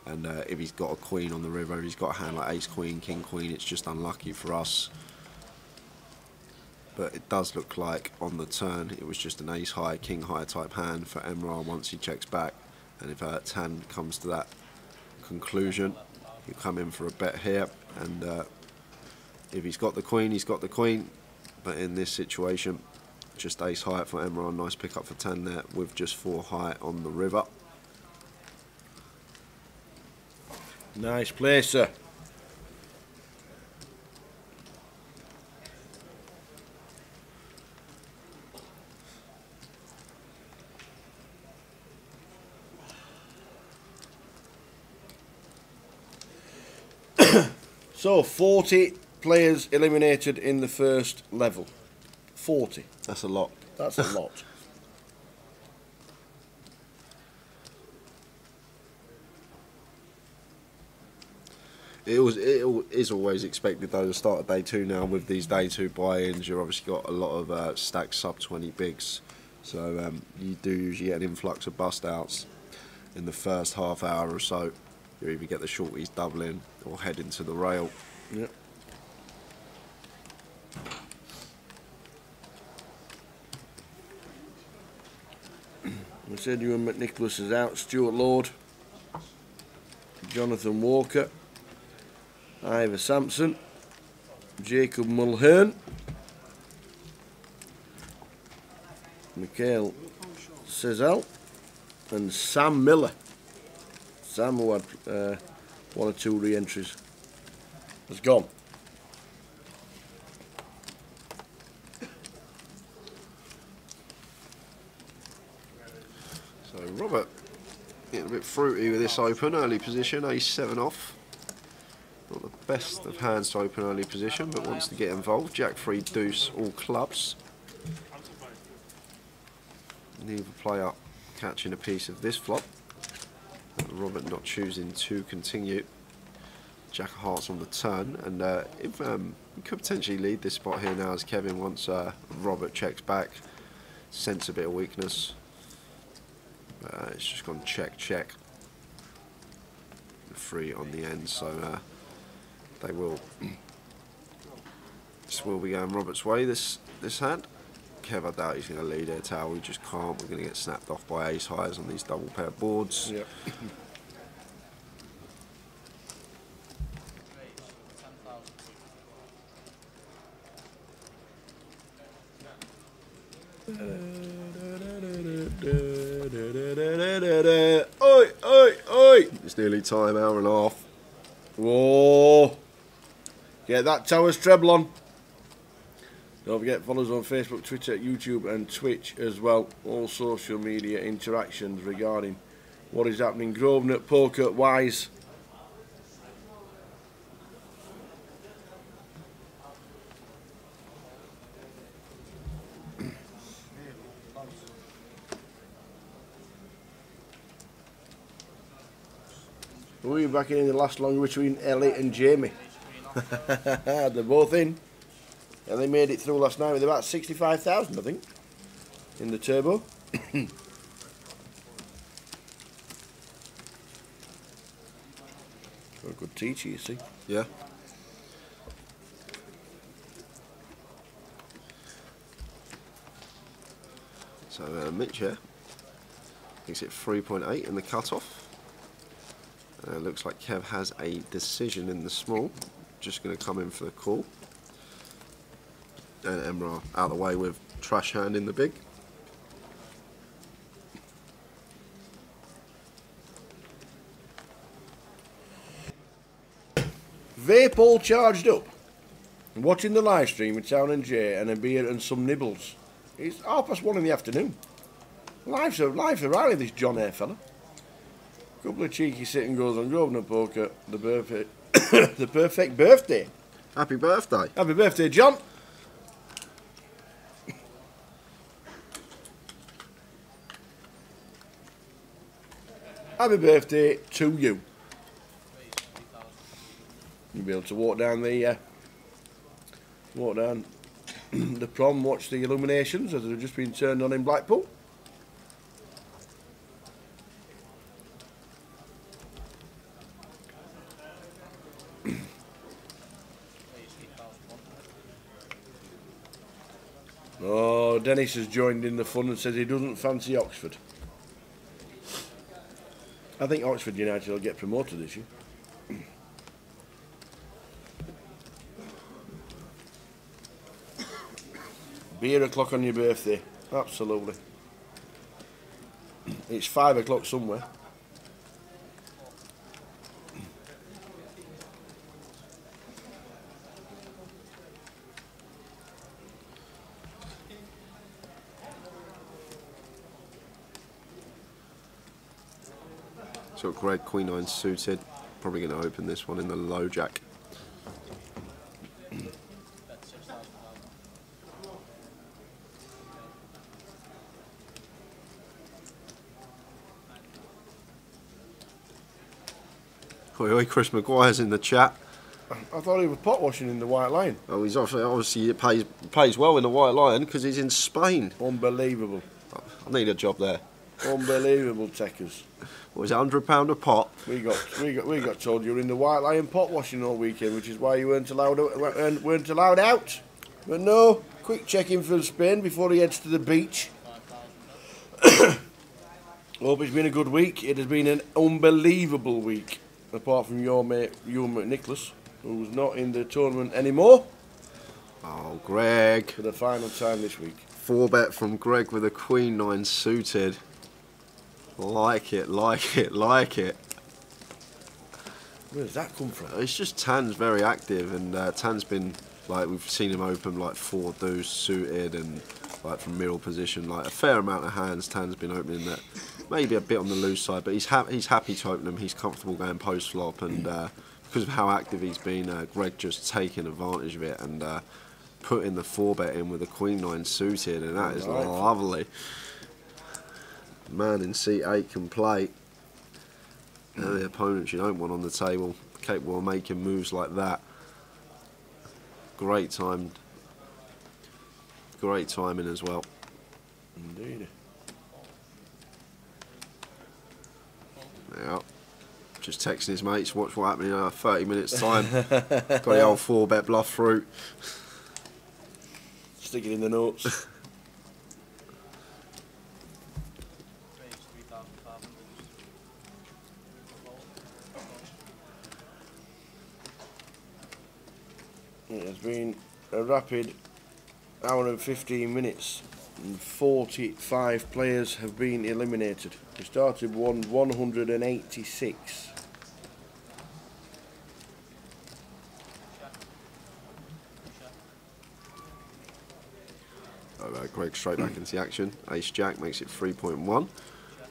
G: And if he's got a queen on the river, if he's got a hand like ace queen, king queen, it's just unlucky for us. But it does look like on the turn it was just an ace high, king high type hand for Emrah once he checks back. And if Tan comes to that conclusion, he'll come in for a bet here. And if he's got the queen, he's got the queen. But in this situation, just ace high for Emrah. Nice pick up for Tan there with just 4 high on the river.
F: Nice play, sir. So 40 players eliminated in the first level. 40.
G: That's a lot.
F: That's a lot.
G: It is always expected though to start at day 2 now with these day 2 buy-ins. You've obviously got a lot of stacked sub 20 bigs, so you do usually get an influx of bust outs in the first half hour or so. You either get the shorties doubling or heading to the rail.
F: Yep. We said Ewan McNicholas is out, Stuart Lord, Jonathan Walker, Ivor Sampson, Jacob Mulhern, Mikhail Sezel, and Sam Miller. Sam, who had 1 or 2 re-entries, has gone.
G: So Robert getting a bit fruity with this open, early position, ace-7 off. Not the best of hands to open early position, but wants to get involved. Jack 3 deuce, all clubs. Neither player catching a piece of this flop. Robert not choosing to continue. Jack of hearts on the turn, and if he could potentially lead this spot here now as Kevin once Robert checks back, sense a bit of weakness. It's just gone check, check. 3 on the end, so they will. This will be going Robert's way. This hand. Kev, I doubt he's going to lead it. We just can't. We're going to get snapped off by ace highs on these double pair boards.
F: Yep. Oi, oi, oi!
G: It's nearly time, hour and a half.
F: Whoa! Get that Towers treble on. Don't forget, follow us on Facebook, Twitter, YouTube and Twitch as well. All social media interactions regarding what is happening Grosvenor poker wise. We're back in the last long between Ellie and Jamie. They're both in. And they made it through last night with about 65,000, I think, in the turbo. A good teacher, you see.
G: Yeah. So Mitch here thinks it 3.8 in the cutoff. Looks like Kev has a decision in the small. Just going to come in for the call. And Emrah out of the way with trash hand in the big.
F: Vape all charged up. Watching the live stream with Town and Jay and a beer and some nibbles. It's 1:30 in the afternoon. Life's a rally, this John Eyre fella. Couple of cheeky sit-and goes on Grosvenor Poker. The the perfect birthday.
G: Happy birthday.
F: Happy birthday, John. Happy birthday to you. You'll be able to walk down the the prom, watch the illuminations as they've just been turned on in Blackpool. Oh, Dennis has joined in the fun and says he doesn't fancy Oxford. I think Oxford United will get promoted this year. Beer o'clock on your birthday. Absolutely. It's 5 o'clock somewhere.
G: So Greg Queen 9 suited. Probably going to open this one in the low jack. Oi, Chris Maguire's in the chat.
F: I thought he was pot washing in the White Lion.
G: Oh, he's obviously it pays well in the White Lion because he's in Spain.
F: Unbelievable.
G: I need a job there.
F: Unbelievable, Techers.
G: What was it, £100 a pot?
F: We got told you were in the White Lion pot washing all weekend, which is why you weren't allowed out. But no, quick check-in for Spain before he heads to the beach. Hope it's been a good week. It has been an unbelievable week, apart from your mate Nicholas, who's not in the tournament anymore.
G: Oh, Greg.
F: For the final time this week.
G: 4-bet from Greg with a Queen 9 suited. Like it, like it, like it.
F: Where does that come from?
G: It's just Tan's very active, and Tan's been, like, we've seen him open like 4 deuce suited and like from middle position, like a fair amount of hands Tan's been opening that. Maybe a bit on the loose side, but he's happy to open them. He's comfortable going post flop, and because of how active he's been, Greg just taking advantage of it and putting the 4-bet in with a Queen 9 suited, and that is lovely. Man in seat 8 can play. The opponents you don't want on the table, capable of making moves like that. Great timing as well.
F: Indeed.
G: Yeah, just texting his mates, watch what happened in 30 minutes time. Got the old 4-bet bluff through.
F: Stick it in the notes. It has been a rapid hour and 15 minutes. And 45 players have been eliminated. We started 186.
G: Greg straight back into the action. Ace Jack makes it 3.1,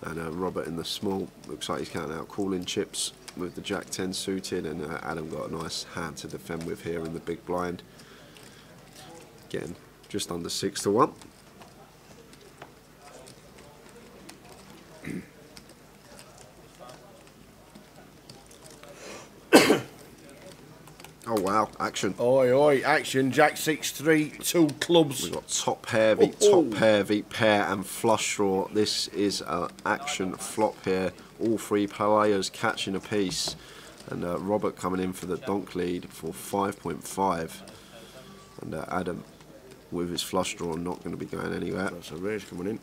G: and Robert in the small looks like he's counting out calling chips with the Jack 10 suited, and Adam got a nice hand to defend with here in the big blind, getting just under 6-1. Oh wow, action.
F: Oi, oi, action. Jack 6-3, 2 clubs.
G: We've got top pair, beat pair, and flush draw. This is an action flop here. All 3 players catching a piece. And Robert coming in for the donk lead for 5.5. And Adam with his flush draw not going to be going anywhere.
F: That's a raise coming in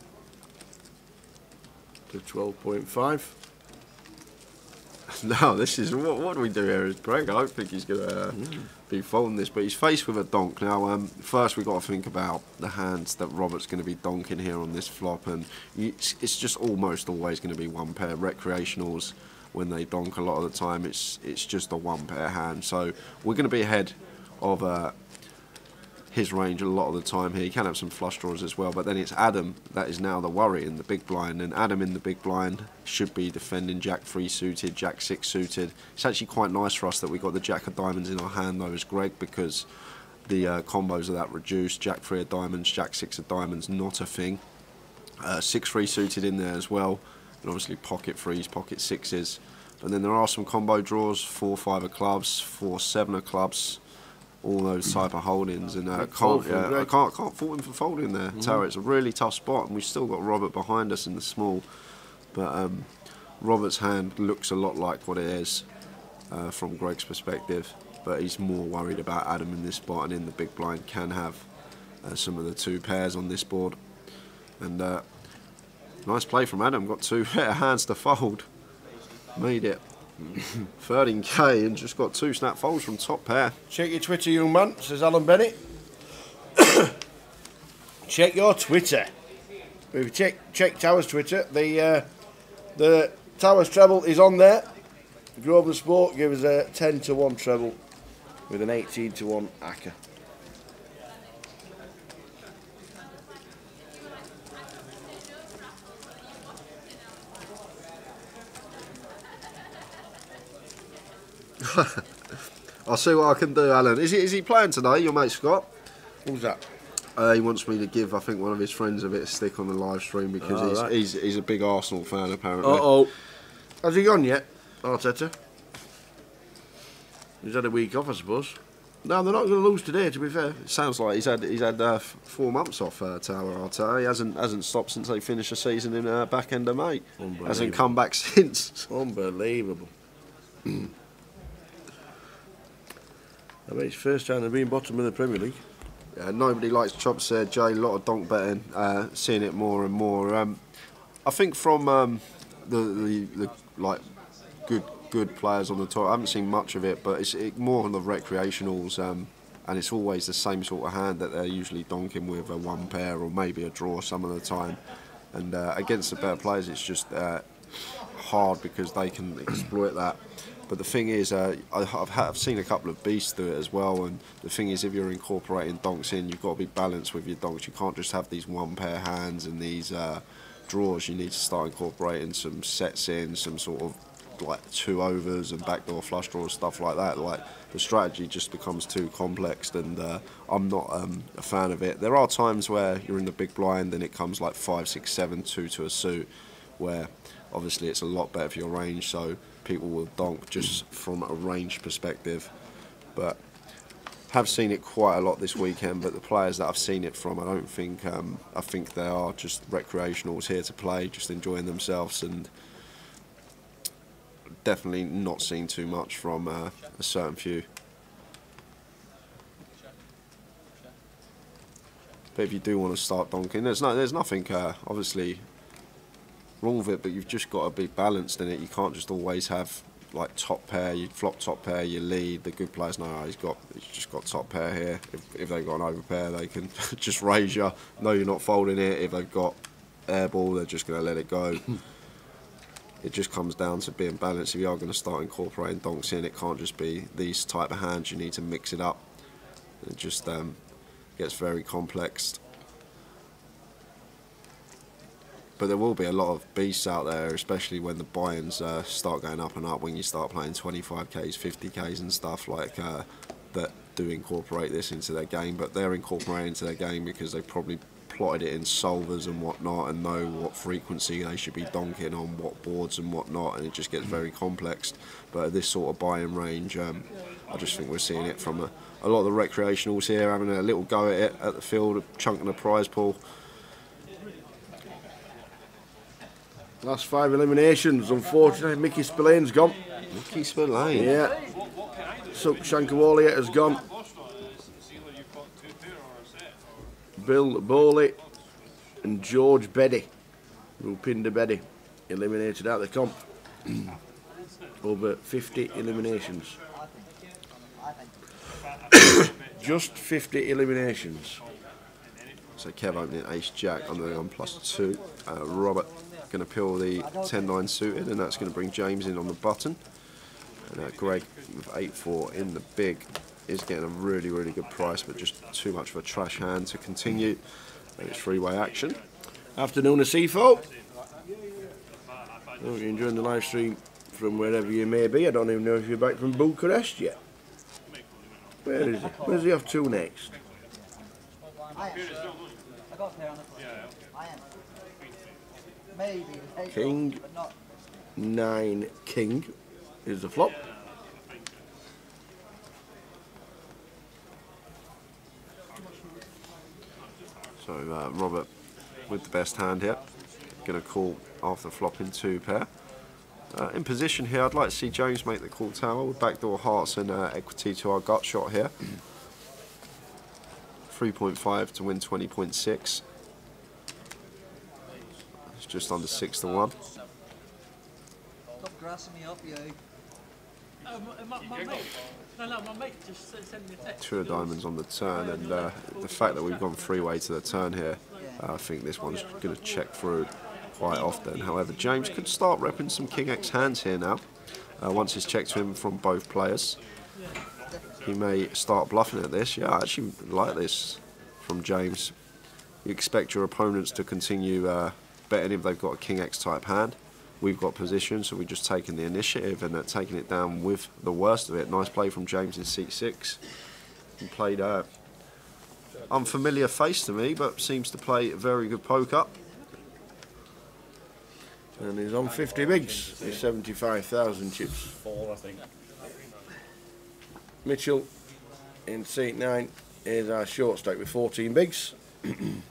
F: to 12.5.
G: No, this is what do we do here? Is Greg? I don't think he's going to be folding this, but he's faced with a donk. Now, first we've got to think about the hands that Robert's going to be donking here on this flop, and it's just almost always going to be 1 pair. Recreationals, when they donk a lot of the time, it's just a 1 pair hand. So we're going to be ahead of his range a lot of the time here. He can have some flush draws as well, but then it's Adam that is now the worry in the big blind, and Adam in the big blind should be defending Jack 3 suited, Jack 6 suited. It's actually quite nice for us that we got the Jack of diamonds in our hand though as Greg, because the combos are that reduced. Jack 3 of diamonds, Jack 6 of diamonds, not a thing. 6-3 suited in there as well, and obviously pocket 3s, pocket 6s. And then there are some combo draws, 4-5 of clubs, 4-7 of clubs, all those type of holdings, and I can't fault him for folding there. Tower, it's a really tough spot, and we've still got Robert behind us in the small, but Robert's hand looks a lot like what it is from Greg's perspective, but he's more worried about Adam in this spot, and in the big blind can have some of the 2 pairs on this board. And nice play from Adam, got 2 better hands to fold, made it 13k and just got 2 snap folds from top pair.
F: Check your Twitter, young man, says Alan Bennett. Check your Twitter. We've checked Towers' Twitter. The Towers treble is on there. Grosvenor Sport give us a 10-1 treble with an 18-1 acca.
G: I'll see what I can do, Alan. Is he playing today, your mate Scott?
F: Who's that?
G: He wants me to give, I think, one of his friends a bit of stick on the live stream because he's a big Arsenal fan, apparently.
F: Uh-oh. Has he gone yet, Arteta? He's had a week off, I suppose. No, they're not going to lose today, to be fair.
G: It sounds like he's had 4 months off Tower Arteta. He hasn't stopped since they finished the season in back end of May. Hasn't come back since.
F: Unbelievable. I bet it's first time they've been bottom of the Premier League.
G: Yeah, nobody likes chops there, Jay. A lot of donk betting, seeing it more and more. I think from the like good players on the top, I haven't seen much of it, but it's more on the recreationals, and it's always the same sort of hand that they're usually donking with, a 1 pair or maybe a draw some of the time. And against the better players, it's just hard because they can exploit that. But the thing is, I've seen a couple of beasts do it as well, and the thing is, if you're incorporating donks in, you've got to be balanced with your donks. You can't just have these 1 pair hands and these draws. You need to start incorporating some sets in, some sort of like 2 overs and backdoor flush draws, stuff like that. Like, the strategy just becomes too complex, and I'm not a fan of it. There are times where you're in the big blind and it comes like 5, 6, 7, 2 to a suit, where obviously it's a lot better for your range, so people will donk just from a range perspective. But have seen it quite a lot this weekend, but the players that I've seen it from, I don't think I think they are just recreationals here to play, just enjoying themselves, and definitely not seen too much from a certain few. But if you do want to start donking, there's nothing obviously wrong with it, but you've just got to be balanced in it. You can't just always have like top pair, you flop top pair, you lead. The good players know he's just got top pair here. If they've got an over pair, they can just raise you. No, you're not folding it. If they've got air ball, they're just going to let it go. It just comes down to being balanced. If you are going to start incorporating donks in, it can't just be these type of hands. You need to mix it up. It just gets very complex. But there will be a lot of beasts out there, especially when the buy-ins start going up and up, when you start playing 25Ks, 50Ks and stuff like that do incorporate this into their game. But they're incorporating into their game because they probably plotted it in solvers and whatnot and know what frequency they should be donking on what boards and whatnot, and it just gets very complex. But at this sort of buy-in range, I just think we're seeing it from a lot of the recreationals here, having a little go at it at the field, chunking the prize pool.
F: Last 5 eliminations, unfortunately. Mickey Spillane's gone.
G: Mickey Spillane?
F: Yeah. Suk Shankawali has gone. Bill Bowley and George Beddy, Rupinder Beddy, eliminated out of the comp. Over 50 eliminations. Just 50 eliminations.
G: So Kev opening ace jack, I'm going on +2. Robert going to peel the 10-9 suited, and that's going to bring James in on the button. And Greg with 8-4 in the big is getting a really good price, but just too much of a trash hand to continue. And it's 3-way action.
F: Afternoon of CFO. Hope you're enjoying the live stream from wherever you may be. I don't even know if you're back from Bucharest yet. Where is he? Where's he off to next? King 9 King is the flop.
G: So Robert with the best hand here, going to call after flopping 2 pair. In position here, I'd like to see James make the call tower with backdoor hearts and equity to our gut shot here. 3.5 to win 20.6. It's just under 6 to 1.
B: Stop grassing me up, you.
H: My mate. No, my mate just sent me a text.
G: 2 of diamonds on the turn, and the fact that we've gone 3-way to the turn here, I think this one's going to check through quite often. However, James could start repping some King X hands here now. Once it's checked to him from both players, he may start bluffing at this. Yeah, I actually like this from James. You expect your opponents to continue betting if they've got a King X type hand. We've got position, so we're just taking the initiative and taking it down with the worst of it. Nice play from James in seat 6. He played unfamiliar face to me, but seems to play a very good poker.
F: And he's on 50 bigs. He's 75,000 chips.
C: 4, I think.
F: Mitchell in seat 9 is our short stack with 14 bigs. And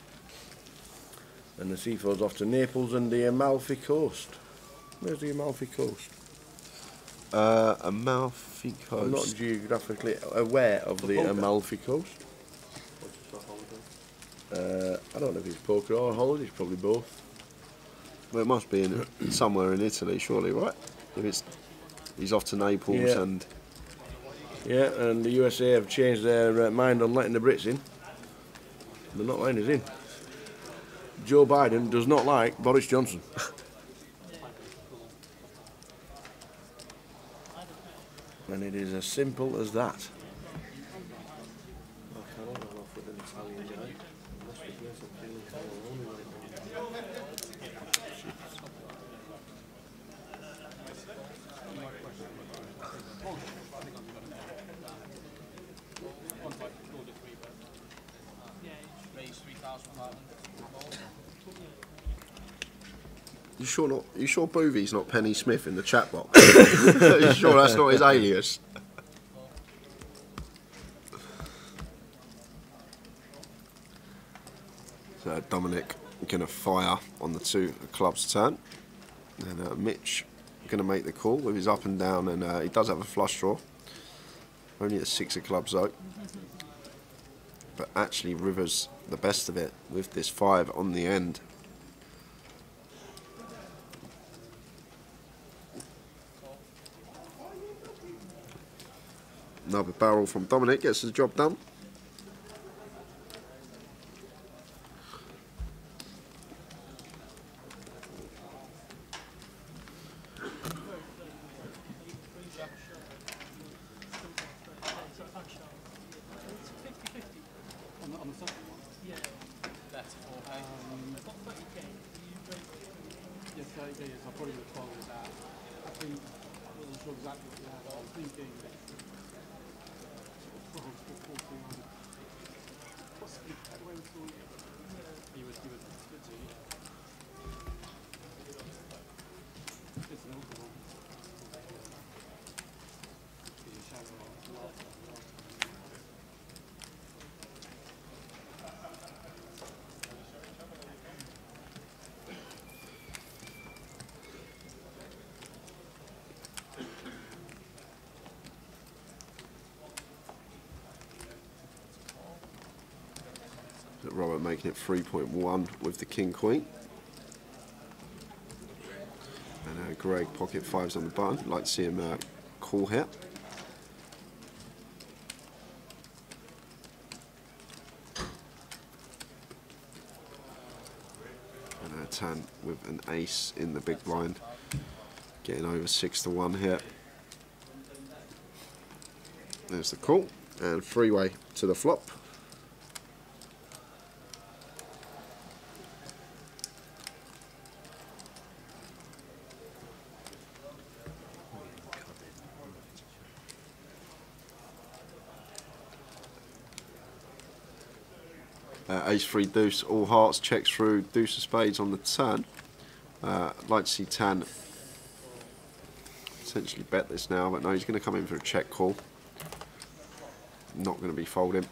F: the C4's off to Naples and the Amalfi Coast. Where's the Amalfi Coast?
G: Amalfi Coast.
F: I'm not geographically aware of the Amalfi Coast. I don't know if it's poker or holidays, probably both.
G: Well, it must be in somewhere in Italy, surely, right? If it's, he's off to Naples and...
F: Yeah, and the USA have changed their mind on letting the Brits in. They're not letting us in. Joe Biden does not like Boris Johnson. And it is as simple as that.
G: You sure Boovy's not Penny Smith in the chat box? You sure that's not his alias? So Dominic going to fire on the 2 clubs turn, and Mitch going to make the call with his up and down, and he does have a flush draw. Only a 6 of clubs though, but actually Rivers the best of it with this 5 on the end. Another barrel from Dominic gets the job done. Robert making it 3.1 with the King Queen. And Greg pocket 5s on the button. Like to see him call here. And Tan with an ace in the big blind. Getting over 6-1 here. There's the call. And 3-way to the flop. Ace-3 deuce, all hearts, checks through, deuce of spades on the turn. I'd like to see Tan essentially bet this now, but no, he's going to come in for a check call. Not going to be folding.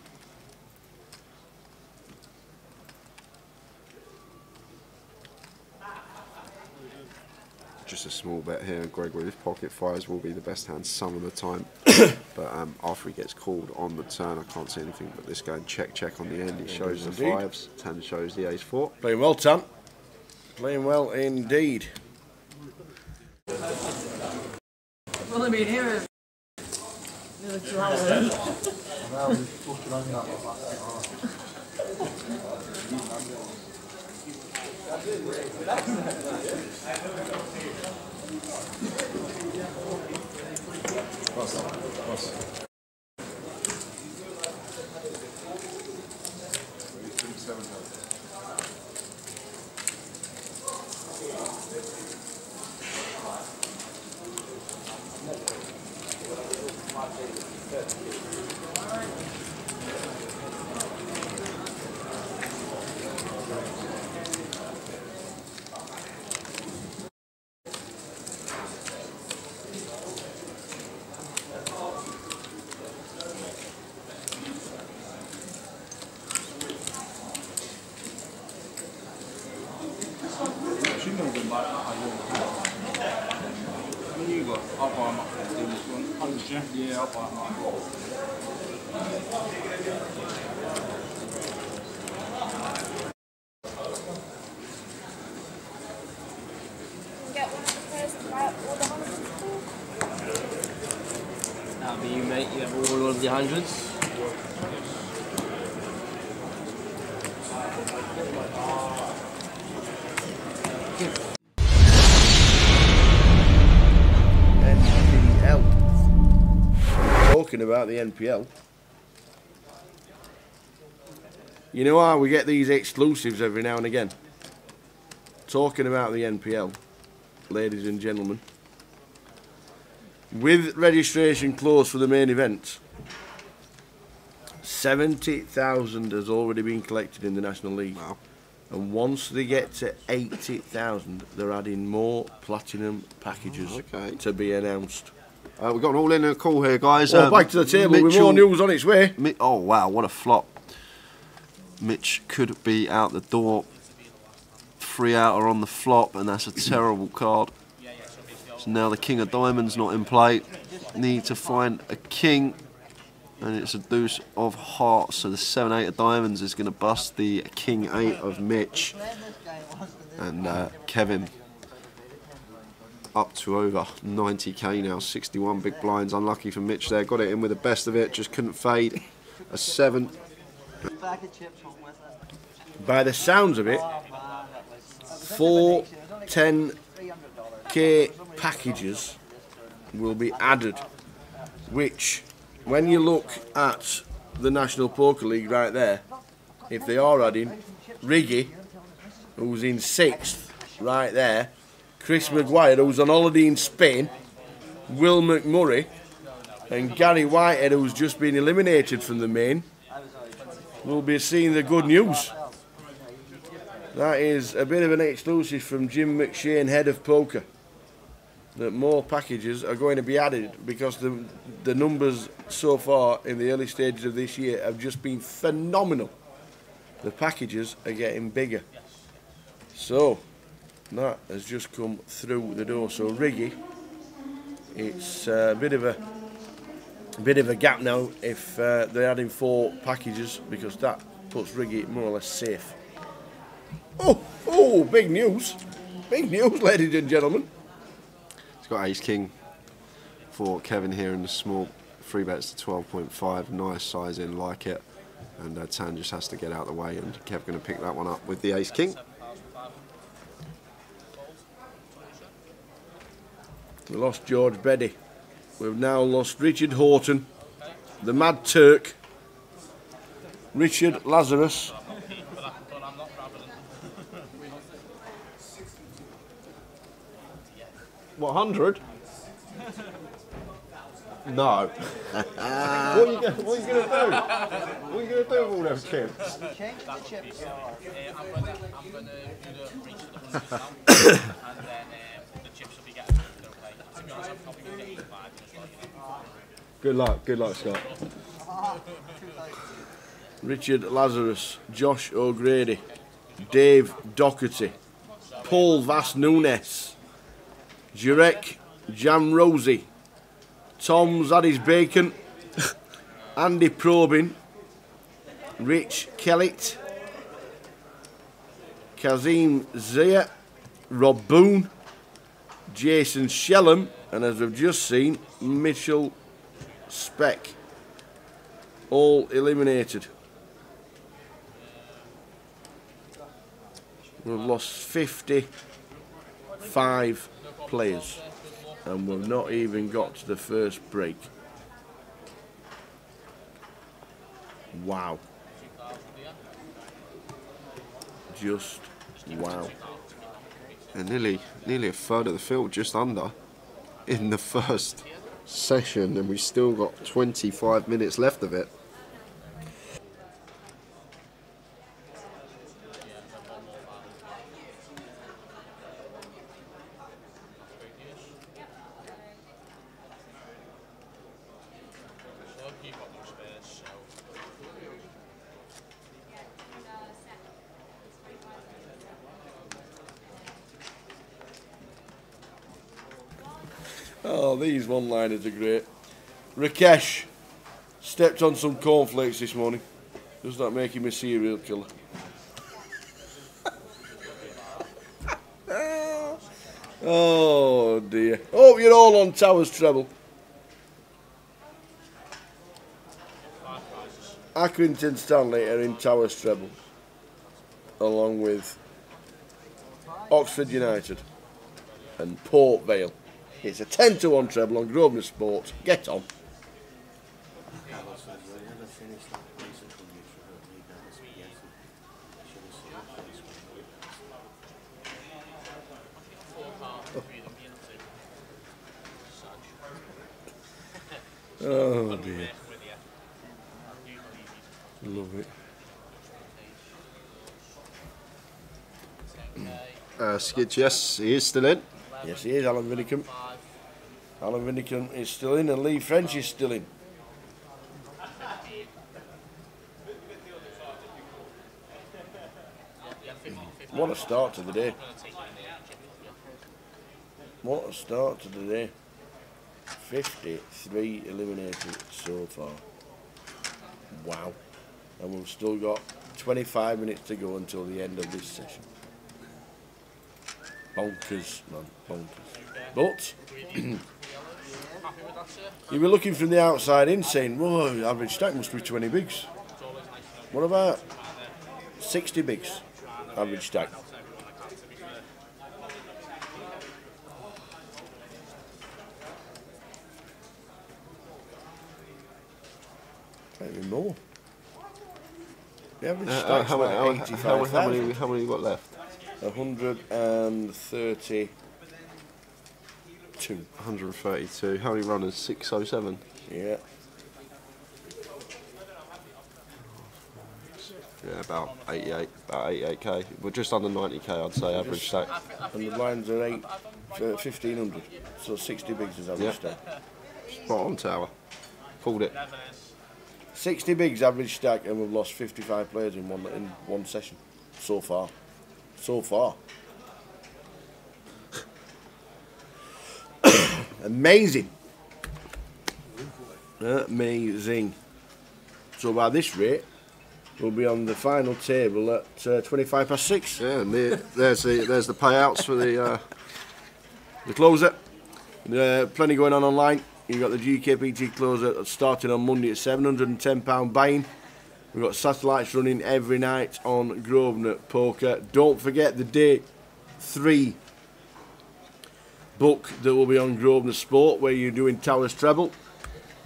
G: Just a small bet here. Greg with his pocket 5s will be the best hand some of the time. But after he gets called on the turn, I can't see anything but this going check on the end. He shows the 5s. Tan shows the ace-4.
F: Playing well, Tan. Playing well indeed.
H: Well, I mean, here is...
A: yeah?
C: Yeah, I'll buy mine.
I: Get one of the players to buy up all the hundreds, please.
J: That'll be you, mate. You have all of the hundreds.
F: NPL. Talking about the NPL. You know how we get these exclusives every now and again? Talking about the NPL, ladies and gentlemen. With registration closed for the main event, 70,000 has already been collected in the National League.
G: Wow.
F: And once they get to 80,000, they're adding more platinum packages to be announced.
G: We've got an all in a call here, guys.
F: Oh, back to the table with more news on its way.
G: Oh, wow, what a flop. Mitch could be out the door. 3 out are on the flop, and that's a terrible card. So now the King of Diamonds not in play. Need to find a King, and it's a Deuce of Hearts. So the 7-8 of Diamonds is going to bust the King 8 of Mitch. And Kevin up to over 90k now, 61 big blinds. Unlucky for Mitch there. Got it in with the best of it, just couldn't fade. A 7.
F: By the sounds of it, 4 10k packages will be added, which, when you look at the National Poker League right there, if they are adding Riggy, who's in 6th right there, Chris Maguire, who's on holiday in Spain, Will McMurray, and Gary Whitehead, who's just been eliminated from the main, will be seeing the good news. That is a bit of an exclusive from Jim McShane, head of poker, that more packages are going to be added, because the numbers so far in the early stages of this year have just been phenomenal. The packages are getting bigger. So that has just come through the door. So Riggy, it's a bit of a gap now if they're adding 4 packages, because that puts Riggy more or less safe. Oh, big news, ladies and gentlemen.
G: It's got Ace King for Kevin here in the small. 3 bets to 12.5, nice size in, like it. And Tan just has to get out of the way, and Kev going to pick that one up with the Ace King.
F: We lost George Beddy. We've now lost Richard Horton, the Mad Turk, Richard Lazarus, what, 100? No. What are you going to do? What are you going to do with all those chips?
B: Change the chips.
C: I'm gonna do the reach to the 100 now, and then the chips will be getting okay. To be honest, I'm probably going to get 5 as well.
F: Good luck, Scott. Richard Lazarus, Josh O'Grady, Dave Doherty, Paul Vass Nunes, Jurek Jamrosi, Tom Zaddy's Bacon, Andy Probin, Rich Kellett, Kazim Zia, Rob Boone, Jason Shellham, and as we've just seen, Mitchell Speck. All eliminated. We've lost 55 players, and we've not even got to the first break. Wow. Just wow.
G: And nearly a third of the field, just under, in the first session, and we've still got 25 minutes left of it.
F: Oh, these one-liners are great. Rakesh stepped on some cornflakes this morning. Does that make him a serial killer? Oh dear. Hope you're all on Towers treble. Accrington Stanley are in Towers treble, along with Oxford United and Port Vale. It's a 10-1 treble on Grosvenor Sport. Get on. Oh dear. Love it.
G: Skid, yes, he is still in.
F: Yes, he is, Alan Vinicum. Alan Vinicum is still in, and Lee French is still in. What a start to the day. What a start to the day. 53 eliminated so far. Wow. And we've still got 25 minutes to go until the end of this session. Bonkers, man, bonkers. But you were looking from the outside in saying, whoa, average stack must be 20 bigs. What about 60 bigs average stack? Maybe more. The average stack's like 85,000.
G: How many you got left?
F: 132.
G: 132. How many runners? 607.
F: Yeah.
G: Yeah, about 88. About 88k. We're just under 90k, I'd say, average stack.
F: And the lines are 1,500. So 60 bigs is average stack.
G: Spot on, Tower. Pulled it.
F: 60 bigs average stack, and we've lost 55 players in one session so far. So far. Amazing. Amazing. So by this rate, we'll be on the final table at 25 past 6.
G: Yeah, and there's the payouts for the
F: closer. Plenty going on online. You've got the GUKPT closer starting on Monday at £710 buy-in. We've got satellites running every night on Grosvenor Poker. Don't forget the day 3 book that will be on Grosvenor Sport, where you're doing Towers treble.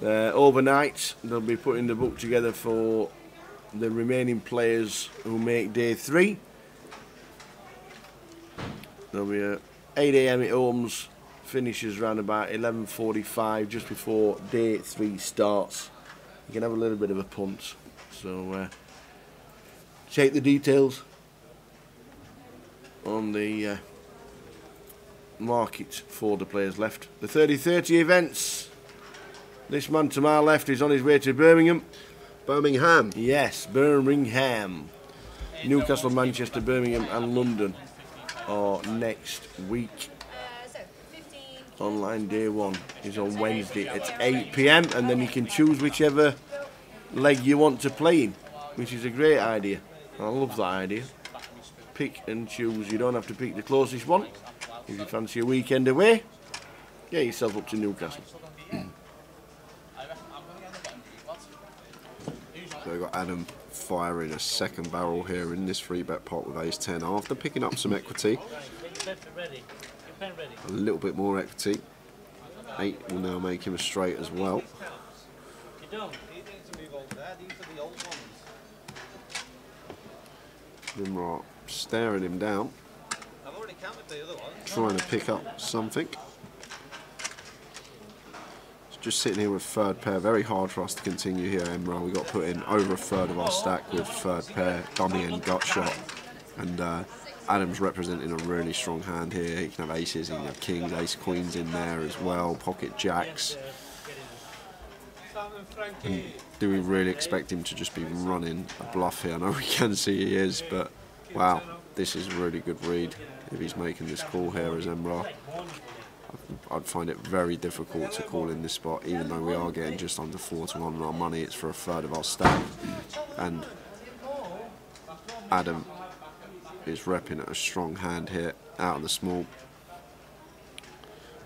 F: Overnight, they'll be putting the book together for the remaining players who make day 3. There'll be a 8 AM it opens, finishes around about 11:45, just before day 3 starts. You can have a little bit of a punt. So check the details on the market for the players left. The 30-30 events. This man to my left is on his way to Birmingham.
G: Birmingham.
F: Yes, Birmingham. Newcastle, Manchester, Birmingham and London are next week. Online day 1 is on Wednesday at 8 PM, and then you can choose whichever leg you want to play in, which is a great idea. I love that idea. Pick and choose. You don't have to pick the closest one. If you fancy a weekend away, get yourself up to Newcastle.
G: So we've got Adam firing a second barrel here in this 3-bet pot with ace-10 after picking up some equity. A little bit more equity. 8 will now make him a straight as well. Nimrod staring him down, trying to pick up something. Just sitting here with third pair. Very hard for us to continue here, Emerald. We've got to put in over a third of our stack with third pair, dummy and gut shot. And Adam's representing a really strong hand here. He can have aces, he can have kings, ace queens in there as well, pocket jacks. And do we really expect him to just be running a bluff here? I know we can see he is, but wow, this is a really good read if he's making this call here as Emerald. I'd find it very difficult to call in this spot, even though we are getting just under 4-1 on our money. It's for a third of our stack, and Adam is repping a strong hand here out of the small.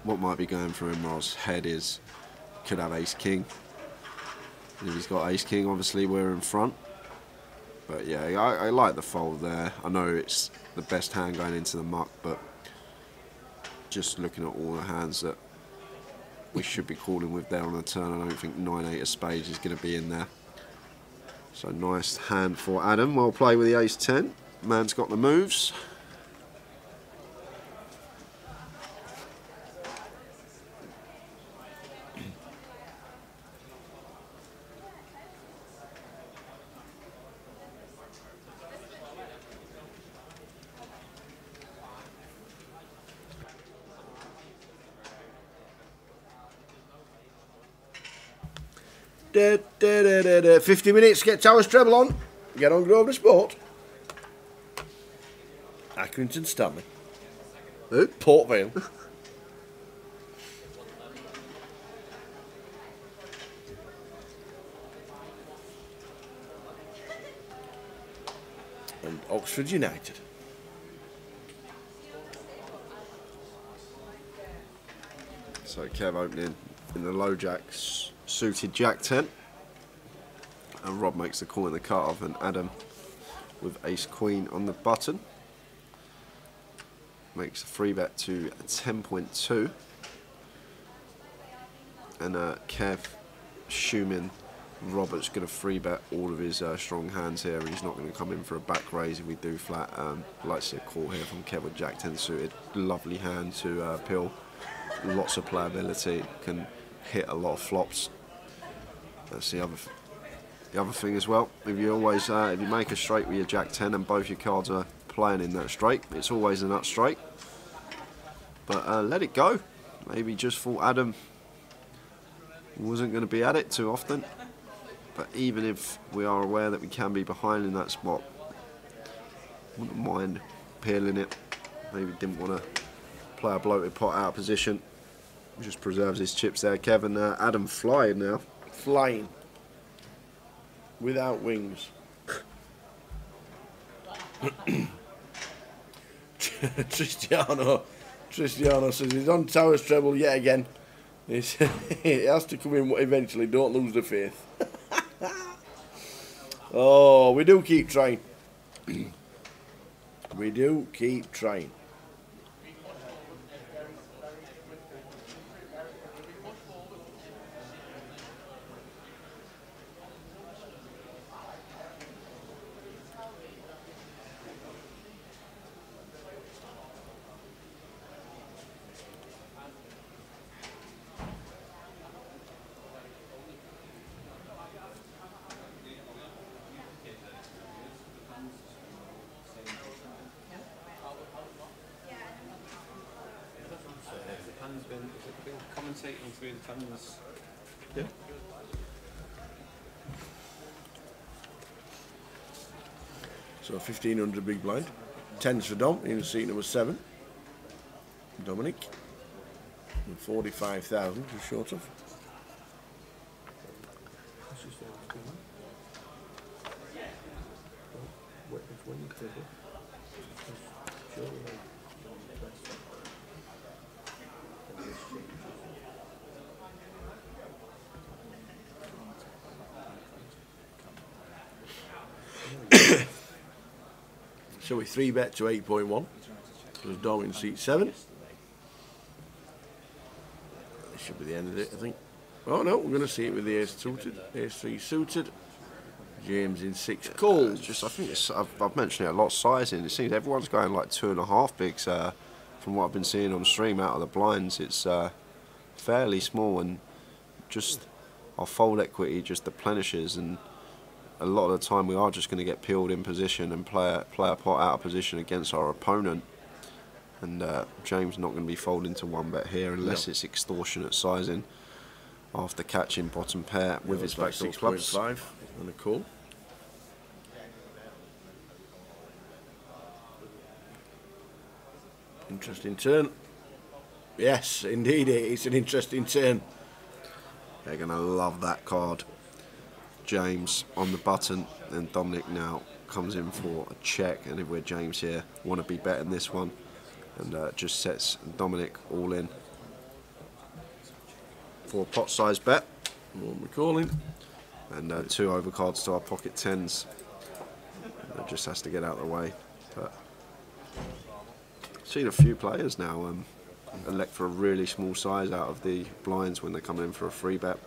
G: What might be going through Imran's head is, could have ace-king. If he's got ace-king, obviously we're in front. But yeah, I like the fold there. I know it's the best hand going into the muck, but just looking at all the hands that we should be calling with there on the turn, I don't think 9-8 of spades is going to be in there. So nice hand for Adam. Well played with the ace-10. Man's got the moves.
F: Da, da, da, da, da. 50 minutes, get Towers treble on. Get on Grosvenor Sport. Accrington Stanley.
G: Who?
F: Port Vale. And Oxford United.
G: So Kev opening in the low jacks, suited jack 10, and Rob makes the call in the cut-off, and Adam with ace queen on the button makes a free bet to 10.2, and Kev assuming Robert's going to free bet all of his strong hands here, and he's not going to come in for a back raise if we do flat. I'd like to see a call here from Kev with jack 10 suited. Lovely hand to pill, lots of playability, can hit a lot of flops. That's the other thing as well. If you always if you make a straight with your jack 10 and both your cards are playing in that straight, it's always a nut straight. But let it go. Maybe just thought Adam wasn't going to be at it too often. But even if we are aware that we can be behind in that spot, wouldn't mind peeling it. Maybe didn't want to play a bloated pot out of position. Just preserves his chips there. Kevin, Adam flying now.
F: Flying. Without wings. Cristiano says he's on Towers treble yet again. It has to come in eventually. Don't lose the faith. Oh, we do keep trying. We do keep trying.
A: Commentating through the fans.
F: Yeah. So 1500 big blind. 10s for Dom in seat number 7. Dominic. And 45,000 just short of. So we 3-bet to 8.1. There's Dom in seat 7. This should be the end of it, I think. Oh no, we're going to see it with the ace suited, ace 3 suited. James in 6 calls.
G: Just, I think it's, I've mentioned it a lot. Sizing. It seems everyone's going like 2.5 bigs. From what I've been seeing on stream out of the blinds, it's fairly small, and just our fold equity just deplenishes, and a lot of the time we are just going to get peeled in position and play a pot out of position against our opponent. And James not going to be folding to 1-bet here unless it's extortionate sizing after catching bottom pair with his backdoor clubs.
F: 6.5 and a call. Interesting turn. Yes, indeed, it's an interesting turn.
G: They're going to love that card. James on the button, and Dominic now comes in for a check. And if we're James here, want to be betting this one, and just sets Dominic all in for a pot size bet.
F: What we're calling.
G: And 2 overcards to our pocket 10s. It just has to get out of the way. But I've seen a few players now elect for a really small size out of the blinds when they come in for a free bet.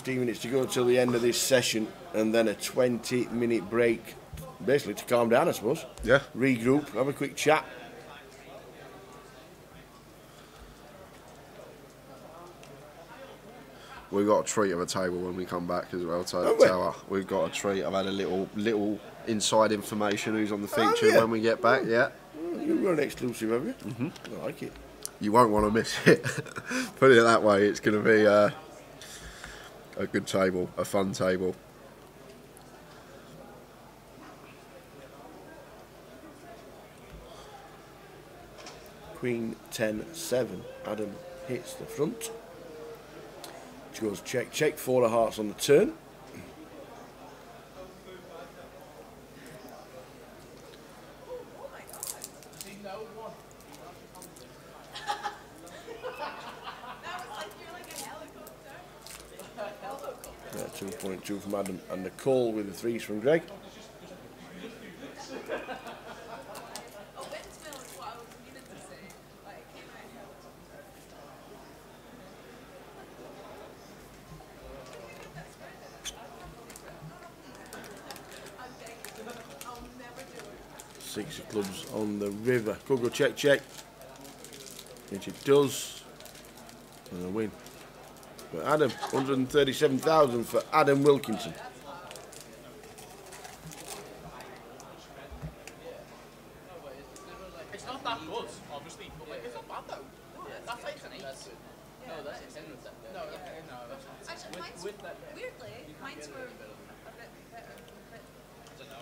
F: Minutes to go till the end of this session, and then a 20-minute break, basically to calm down, I suppose.
G: Yeah.
F: Regroup, have a quick chat.
G: We've got a treat of a table when we come back as well, Tower. We've got a treat. I've had a little inside information who's on the feature when we get back. Yeah.
F: You're an exclusive, have you? Mm-hmm. I like it.
G: You won't want to miss it. Put it that way. It's going to be a good table, a fun table.
F: Queen 10-7. Adam hits the front. Which goes check, check. 4 of hearts on the turn. Yeah, 2.2 from Adam, and the call with the 3s from Greg. Six of clubs on the river. Could go check, check. Which it does. And a win. But Adam, 137,000 for Adam Wilkinson.
C: It's not that good, obviously, but like, it's not bad though. That's like an 8. No, that's it's no.
I: Actually, mine's, weirdly, mine's were a bit better.
C: I don't know.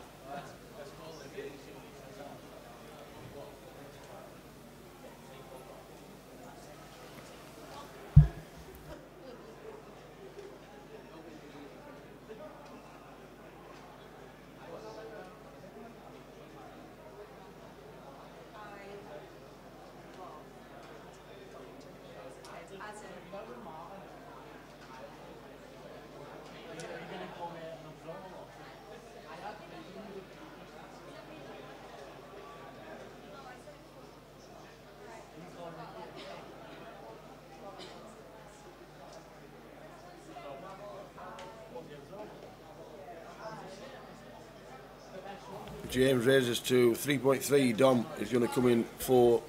F: James raises to 3.3. Dom is going to come in for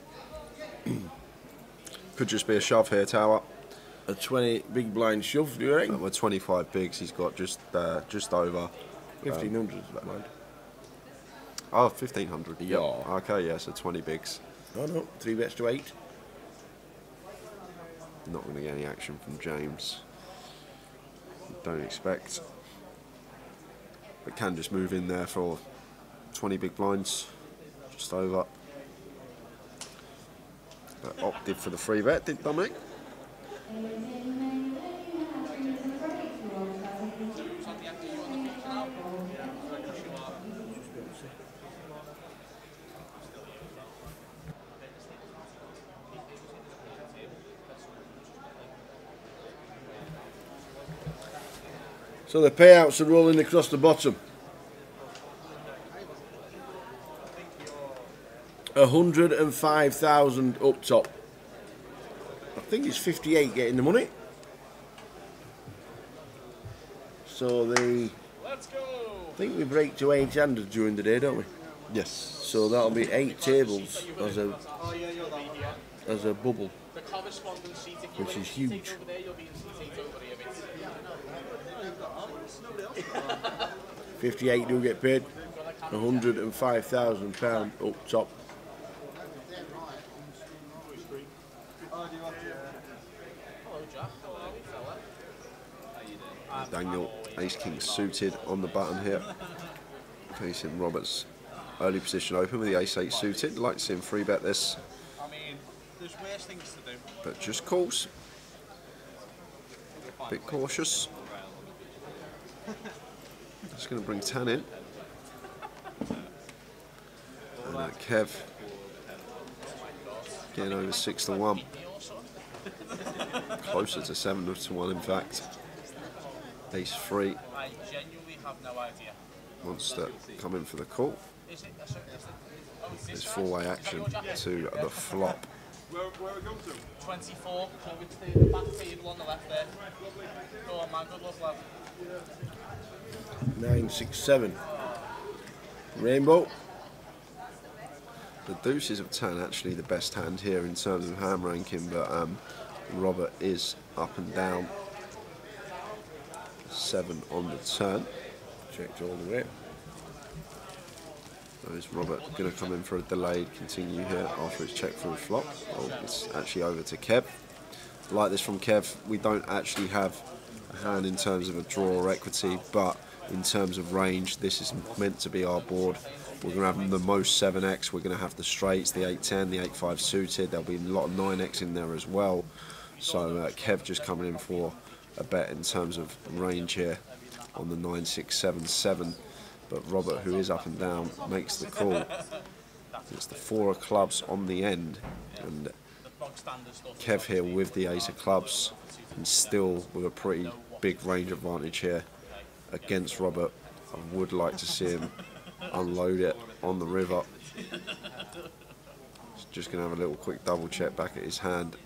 G: could just be a shove here, Tower.
F: A 20 big blind shove, do you reckon?
G: With 25 bigs, he's got just over
F: 1,500, that mind.
G: Oh, 1,500.
F: Yeah.
G: Yep. Okay, yeah, so 20 bigs.
F: Oh no, 3 bets to 8.
G: Not going to get any action from James. Don't expect. But can just move in there for 20 big blinds, just over. But opted for the free bet, did Dominic?
F: So the payouts are rolling across the bottom. 105,000 up top. I think it's 58 getting the money. So I think we break to 800 during the day, don't we?
G: Yes.
F: So that'll be 8 tables as a bubble, which is huge. 58 do get paid, £105,000 up top.
G: Daniel, ace king suited on the button here, facing Robert's early position open with the ace 8 suited. Like to see him free bet this,
C: There's worse things to do.
G: but just calls. Bit cautious. Just going to bring 10 in. And Kev getting over 6-1. Closer to 7-1 in fact. Ace 3
C: I genuinely have no idea.
G: wants to come in for the call. There's four-way action to the flop.
A: Where are we going to?
C: 24, Coventry, the back table on the left there. Go on, man, good luck, lad.
F: 9, 6, 7. Rainbow.
G: The deuces of 10 actually the best hand here in terms of hand ranking, but Robert is up and down. 7 on the turn.
F: Checked all the way.
G: So is Robert going to come in for a delayed continue here after it's checked through flop? Oh, it's actually over to Kev. Like this from Kev, we don't actually have a hand in terms of a draw or equity, but in terms of range, this is meant to be our board. We're going to have the most 7x, we're going to have the straights, the 8-10, the 8-5 suited, there'll be a lot of 9x in there as well. So Kev just coming in for a bet in terms of range here on the 9, 6, 7, 7. But Robert, who is up and down, makes the call. It's the 4 of clubs on the end, and Kev here with the ace of clubs, and still with a pretty big range advantage here against Robert. I would like to see him unload it on the river. Just going to have a little quick double check back at his hand.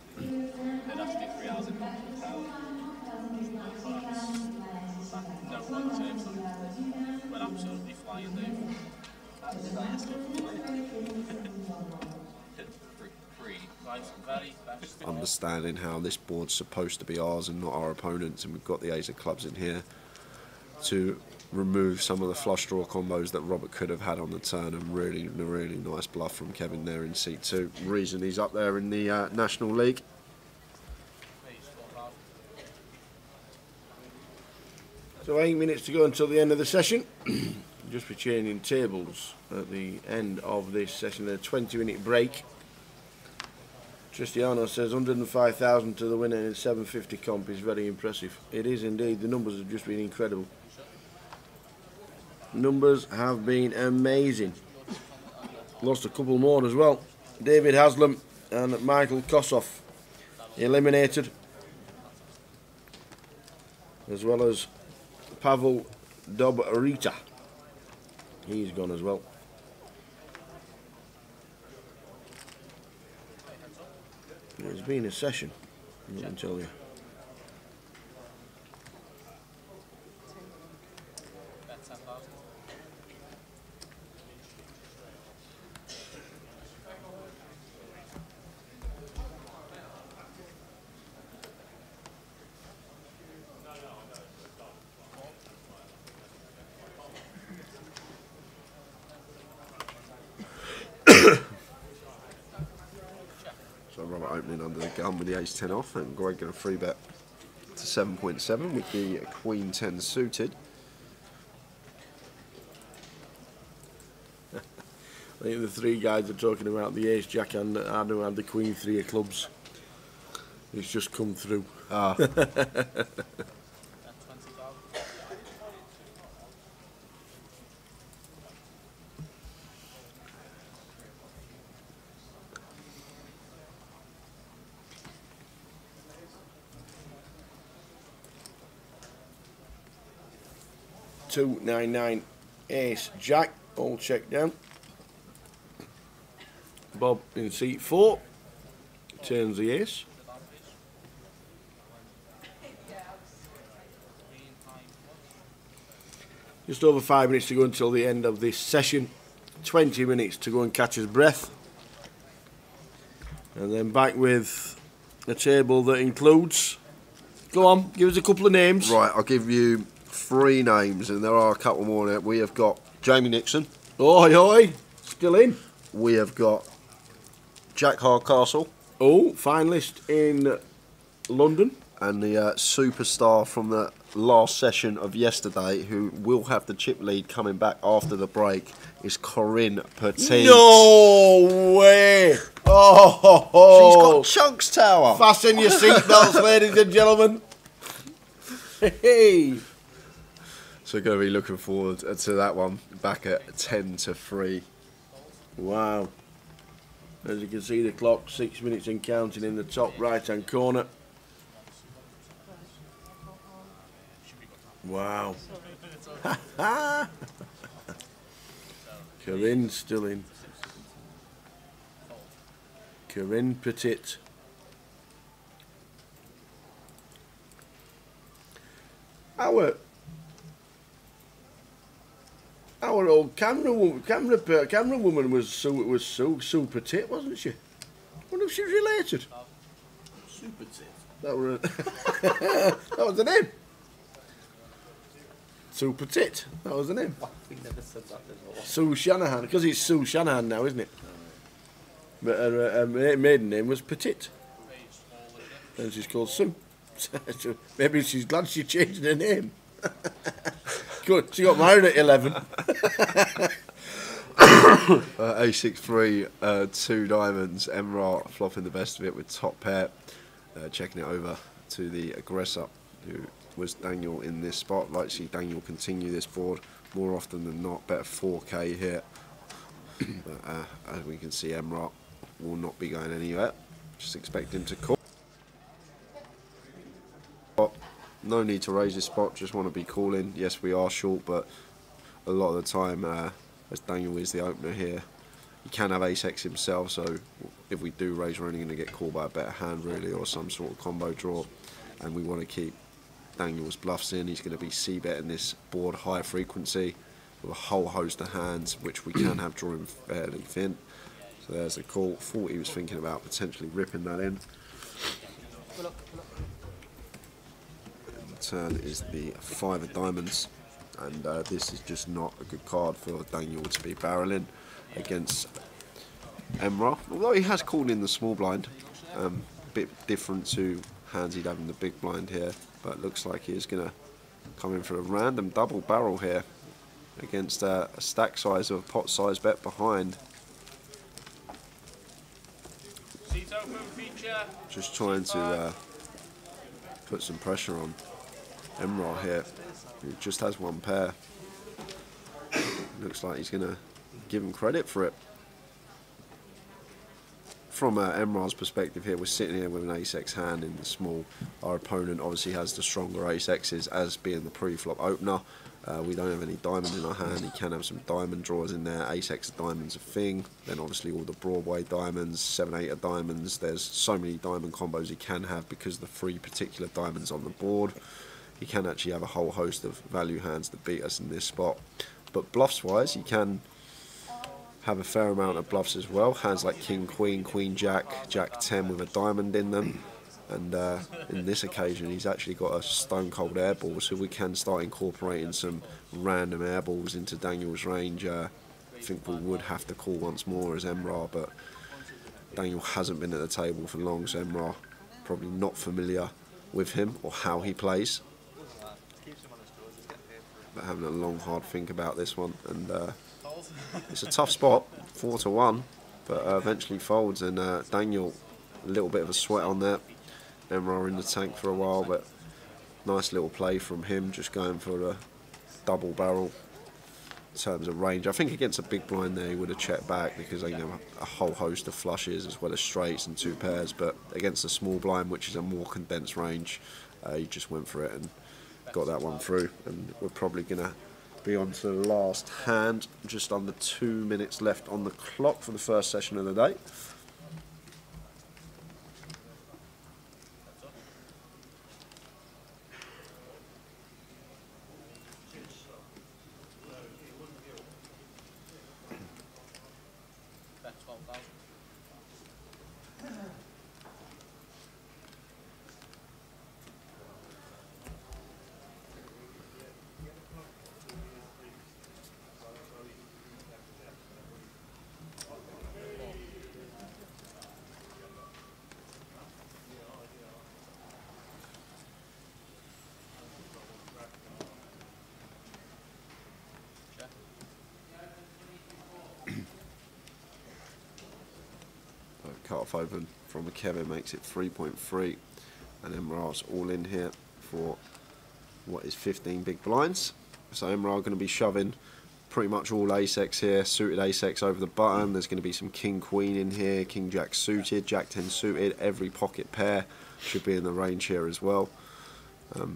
G: Understanding how this board's supposed to be ours and not our opponents, and we've got the ace of clubs in here to remove some of the flush draw combos that Robert could have had on the turn, and really nice bluff from Kevin there in seat 2. Reason he's up there in the National League.
F: So 8 minutes to go until the end of the session. Just be changing tables at the end of this session. A 20-minute break. Tristiano says 105,000 to the winner in 750 comp is very impressive. It is indeed. The numbers have just been incredible. Numbers have been amazing. Lost a couple more as well. David Haslam and Michael Kossoff eliminated, as well as Pavel Dobrita. He's gone as well. It's been a session, I can tell you.
G: So Robert opening under the gun with the ace-10 off, and Greg going to free bet to 7.7 with the queen 10 suited.
F: I think the three guys are talking about the ace jack and Anu and the queen 3 of clubs. It's just come through.
G: Ah.
F: Two, 9, 9, ace, jack, all checked down. Bob in seat 4 turns the ace. Just over 5 minutes to go until the end of this session. 20 minutes to go and catch his breath. And then back with a table that includes... Go on, give us a couple of names.
G: Right, I'll give you 3 names, and there are a couple more in it. We have got Jamie Nixon.
F: Oi, oi, still in.
G: We have got Jack Hardcastle.
F: Oh, finalist in London.
G: And the superstar from the last session of yesterday, who will have the chip lead coming back after the break, is Corinne Petit.
F: No way! Oh,
G: she's got Chunks Tower.
F: Fasten your seatbelts, ladies and gentlemen. Hey.
G: So going to be looking forward to that one. Back at 10-3.
F: Wow. As you can see, the clock 6 minutes and counting in the top right-hand corner. Wow. Corinne still in. Corinne Petit. Our old camera woman was Sue Petit, wasn't she? I wonder if she's related.
J: Sue Petit.
F: That was that was the name. Sue Petit. That was the name.
J: We never said that before.
F: Sue Shanahan, because it's Sue Shanahan now, isn't it? But her maiden name was Petit. And she's called Sue. So maybe she's glad she changed her name. Good. She got married at 11.
G: A6-3, 2 diamonds. Emrah flopping the best of it with top pair. Checking it over to the aggressor, who was Daniel in this spot. Like to see Daniel continue this board more often than not. Better 4K here. But as we can see, Emrah will not be going anywhere. Just expect him to call. No need to raise this spot, just want to be calling. Yes, we are short, but a lot of the time, as Daniel is the opener here, he can have ace-x himself, so if we do raise, we're only going to get called by a better hand, really, or some sort of combo draw, and we want to keep Daniel's bluffs in. He's going to be c-betting this board high frequency with a whole host of hands, which we can have drawing fairly thin. So there's a call. Thought he was thinking about potentially ripping that in. Turn is the 5 of diamonds, and this is just not a good card for Daniel to be barreling against Emrah, although he has called in the small blind. A bit different to hands he'd have in the big blind here, but looks like he is going to come in for a random double barrel here against a stack size of a pot size bet behind. Just trying to put some pressure on Emrah here, who just has 1 pair. Looks like he's going to give him credit for it. From Emrah's perspective here, we're sitting here with an ace-x hand in the small. Our opponent obviously has the stronger ace-x's as being the pre-flop opener. We don't have any diamond in our hand. He can have some diamond draws in there. Ace-x diamonds a thing. Then obviously all the Broadway diamonds, 7-8 of diamonds. There's so many diamond combos he can have because of the 3 particular diamonds on the board. He can actually have a whole host of value hands that beat us in this spot. But bluffs wise, he can have a fair amount of bluffs as well. Hands like King, Queen, Queen, Jack, Jack 10 with a diamond in them. And in this occasion, he's actually got a stone cold airball, so we can start incorporating some random airballs into Daniel's range. I think we would have to call once more as Emrah, but Daniel hasn't been at the table for long, so Emrah probably not familiar with him or how he plays. But having a long hard think about this one, and it's a tough spot, 4-1, but eventually folds, and Daniel a little bit of a sweat on that. Emrah in the tank for a while, but nice little play from him, just going for a double barrel in terms of range. I think against a big blind there he would have checked back because they have a whole host of flushes as well as straights and 2 pairs, but against a small blind, which is a more condensed range, he just went for it and got that one through. And we're probably going to be on to the last hand, just under 2 minutes left on the clock for the first session of the day. cut off open from Kevin makes it 3.3, and Emrar's all in here for what is 15 big blinds. So Emrar going to be shoving pretty much all ace-x here, suited ace-x over the button. There's going to be some king-queen in here, king-jack suited, jack-10 suited. Every pocket pair should be in the range here as well. That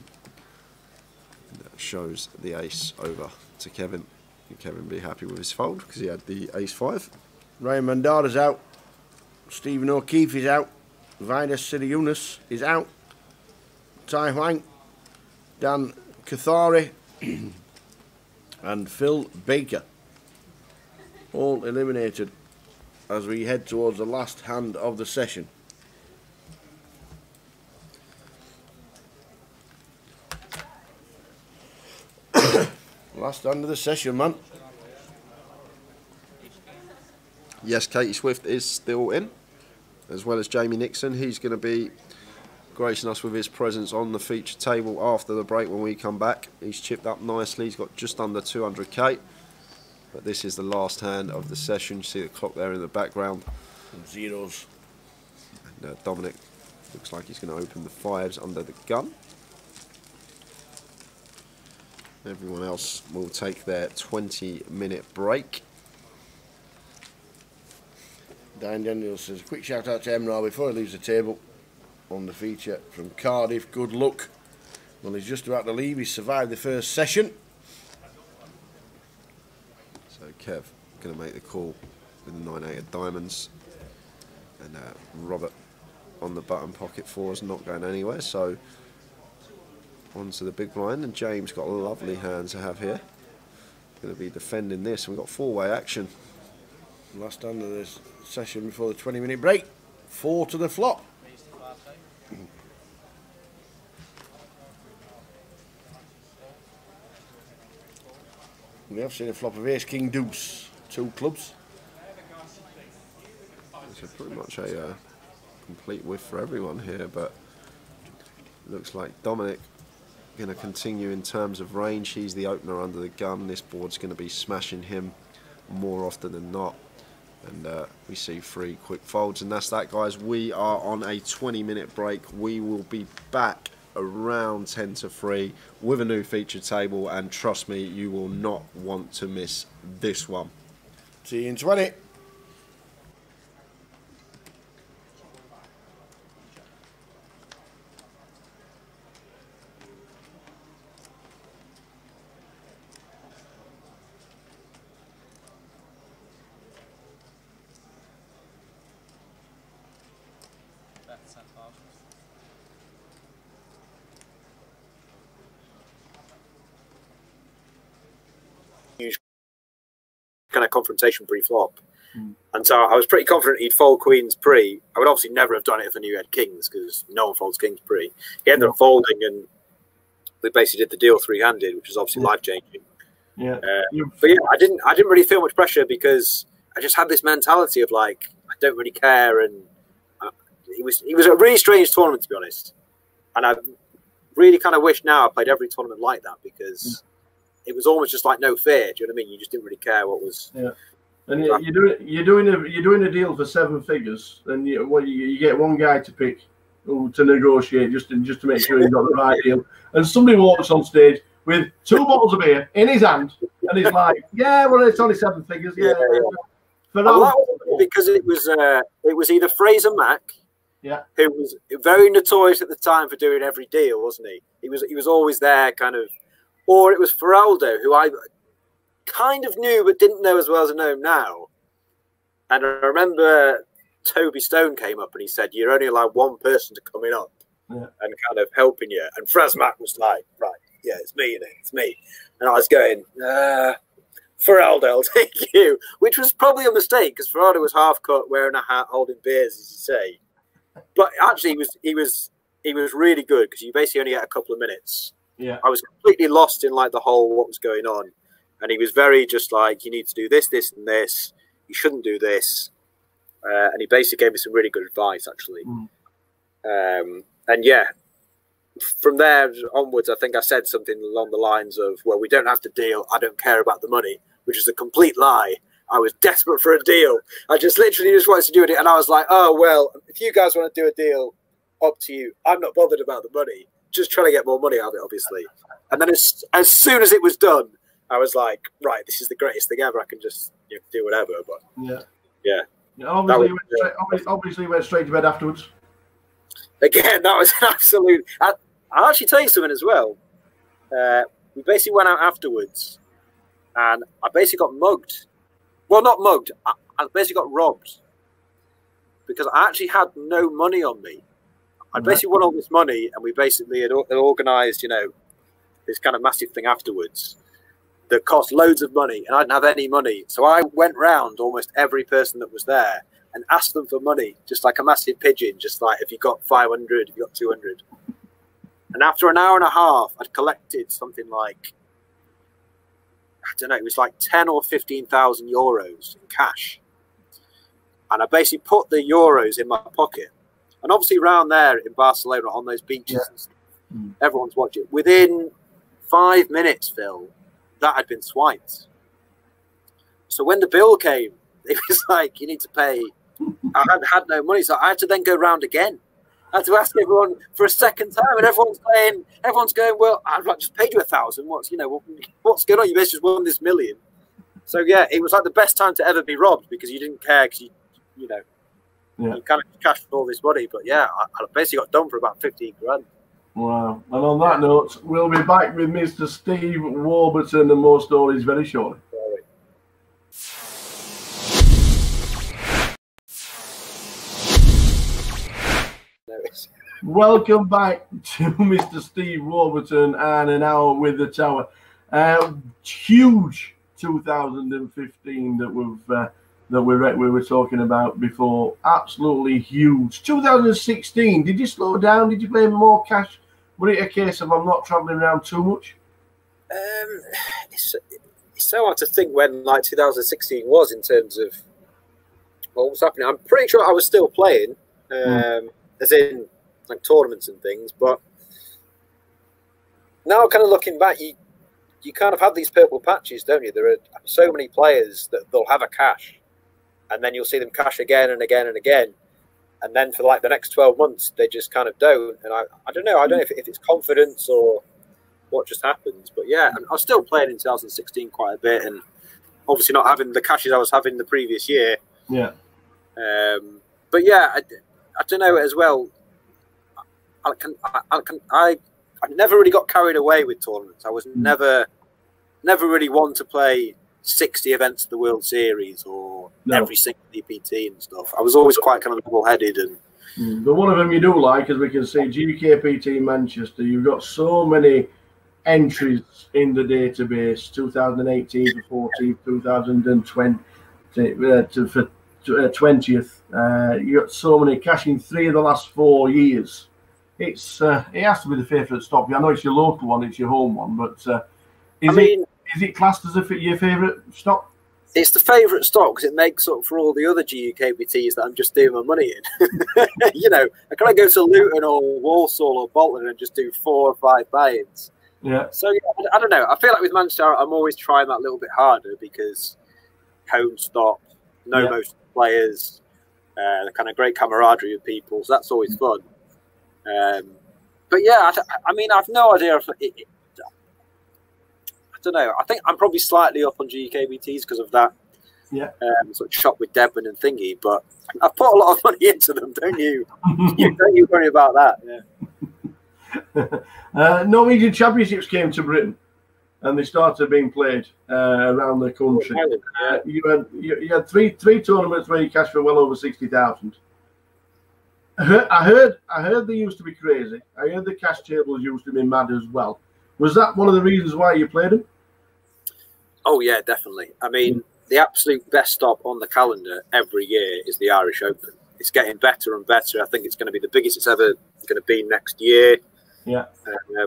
G: shows the ace over to Kevin. And Kevin be happy with his fold because he had the ace-5.
F: Ryan Mandara's out. Stephen O'Keefe is out. Vidas Siriunas is out. Tai Huang, Dan Cathari and Phil Baker all eliminated as we head towards the last hand of the session. Last hand of the session, man.
G: Yes, Katie Swift is still in, as well as Jamie Nixon. He's going to be gracing us with his presence on the feature table after the break when we come back. He's chipped up nicely. He's got just under 200k. But this is the last hand of the session. You see the clock there in the background.
F: Some zeros.
G: And Dominic looks like he's going to open the 5s under the gun. Everyone else will take their 20-minute break.
F: Dan Daniels says, quick shout out to Emrah before he leaves the table on the feature from Cardiff. Good luck. Well, he's just about to leave. He survived the first session.
G: So Kev going to make the call with the 9-8 of diamonds. And Robert on the button pocket 4 is not going anywhere. So onto the big blind. And James got a lovely hand to have here. Going to be defending this. We've got 4-way action.
F: Last hand of this session before the 20-minute break. 4 to the flop. We have seen a flop of ace, king, deuce, 2 clubs.
G: It's pretty much a complete whiff for everyone here, but looks like Dominic going to continue in terms of range. He's the opener under the gun. This board's going to be smashing him more often than not. And we see 3 quick folds, and that's that, guys. We are on a 20-minute break. We will be back around 10 to 3 with a new feature table, and trust me, you will not want to miss this one.
F: See you in 20.
D: Kind of confrontation pre-flop. And so I was pretty confident he'd fold queens pre. I would obviously never have done it if I knew he had kings, because no one folds kings pre. He ended up folding, and we basically did the deal 3-handed, which was obviously life-changing.
E: Yeah.
D: But yeah, I didn't really feel much pressure, because I just had this mentality of like, I don't really care. And it was a really strange tournament, to be honest. And I really kind of wish now I played every tournament like that, because it was almost just like no fear. Do you know what I mean? You just didn't really care what was.
E: Yeah. And you're doing a deal for 7 figures, then you get one guy to pick to negotiate just to make sure he's got the right deal. And somebody walks on stage with 2 bottles of beer in his hand, and he's like, "Yeah, well, it's only 7 figures." Yeah. For
D: that because it was either Fraser Mack, who was very notorious at the time for doing every deal, wasn't he? He was always there, kind of. Or it was Feraldo, who I kind of knew but didn't know as well as I know him now. And I remember Toby Stone came up and he said, "You're only allowed 1 person to come in up and kind of helping you." And Frasmack was like, "Right, yeah, it's me, innit? It's me." And I was going, Feraldo, I'll take you. Which was probably a mistake, because Feraldo was half cut, wearing a hat, holding beers, as you say. But actually, he was really good, because you basically only had a couple of minutes.
E: Yeah,
D: I was completely lost in like the whole what was going on, and he was very just like, you need to do this, this, and this. You shouldn't do this, and he basically gave me some really good advice, actually. And yeah, from there onwards, I think I said something along the lines of, "Well, we don't have to deal. I don't care about the money," which is a complete lie. I was desperate for a deal. I just literally just wanted to do it, and I was like, oh well, if you guys want to do a deal, up to you. I'm not bothered about the money. Just trying to get more money out of it, obviously. And then as soon as it was done, I was like, right, this is the greatest thing ever. I can just do whatever. But yeah.
E: Obviously, went straight to bed afterwards.
D: Again, that was absolute. I'll actually tell you something as well. We basically went out afterwards, and I basically got mugged. Well, not mugged. I basically got robbed because I actually had no money on me. I basically won all this money, and we basically had organised, this kind of massive thing afterwards that cost loads of money, and I didn't have any money. So I went round almost every person that was there and asked them for money, just like a massive pigeon, just like, if you got 500, if you got 200. And after an hour and a half, I'd collected something like, I don't know, it was like 10 or 15,000 euros in cash. And I basically put the euros in my pocket. And obviously around there in Barcelona, on those beaches, and stuff, everyone's watching. Within 5 minutes, Phil, that had been swiped. So when the bill came, it was like, you need to pay. I had no money, so I had to then go round again. I had to ask everyone for a second time, and everyone's going, well, I've just paid you 1,000. What's going on? You basically just won this million. So yeah, it was like the best time to ever be robbed because you didn't care because you kind of cashed all this money. But yeah, I basically got done for about 15 grand.
E: Wow. And on that note, we'll be back with Mr. Steve Warburton and more stories very shortly. Welcome back to Mr. Steve Warburton and an hour with the Tower. Huge 2015 that we were talking about before. Absolutely huge. 2016. Did you slow down? Did you play more cash? Was it a case of I'm not travelling around too much?
D: It's so hard to think when 2016 was in terms of what was happening. I'm pretty sure I was still playing, as in like tournaments and things. But now, kind of looking back, you kind of have these purple patches, don't you? There are so many players that they'll have a cash, and then you'll see them cash again and again and again. And then for like the next 12 months, they just kind of don't. And I don't know. I don't know if it's confidence or what just happens. But yeah, I was still playing in 2016 quite a bit, and obviously not having the cashes I was having the previous year.
E: Yeah.
D: But yeah, I don't know as well. I never really got carried away with tournaments. I was never really one to play 60 events of the World Series or every single GPT and stuff. I was always quite kind of level-headed.
E: But one of them you do like, as we can see, GUKPT Manchester. You've got so many entries in the database, 2018 to 14, 2020 for 20th. You got so many cashing 3 of the last 4 years. It has to be the favourite stop. I know it's your local one, it's your home one, but is it classed as your favourite stop?
D: It's the favourite stop because it makes up for all the other GUKPTs that I'm just doing my money in. I can't go to Luton or Walsall or Bolton and just do 4 or 5 buy-ins.
E: Yeah.
D: So yeah, I don't know. I feel like with Manchester, I'm always trying that little bit harder because home stop, most players, the kind of great camaraderie of people. So that's always fun. But yeah, I've no idea if I don't know. I think I'm probably slightly up on GUKPTs because of that.
E: Yeah.
D: Sort of shop with Devon and thingy, but I've put a lot of money into them, don't you? Don't you worry about that. Yeah.
E: Norwegian Championships came to Britain, and they started being played around the country. You had three tournaments where you cashed for well over 60,000. I heard they used to be crazy. I heard the cash tables used to be mad as well. Was that one of the reasons why you played them? Oh yeah, definitely. I mean, the absolute best stop on the calendar every year is the Irish Open. It's getting better and better. I think it's going to be the biggest it's ever going to be next year. Yeah.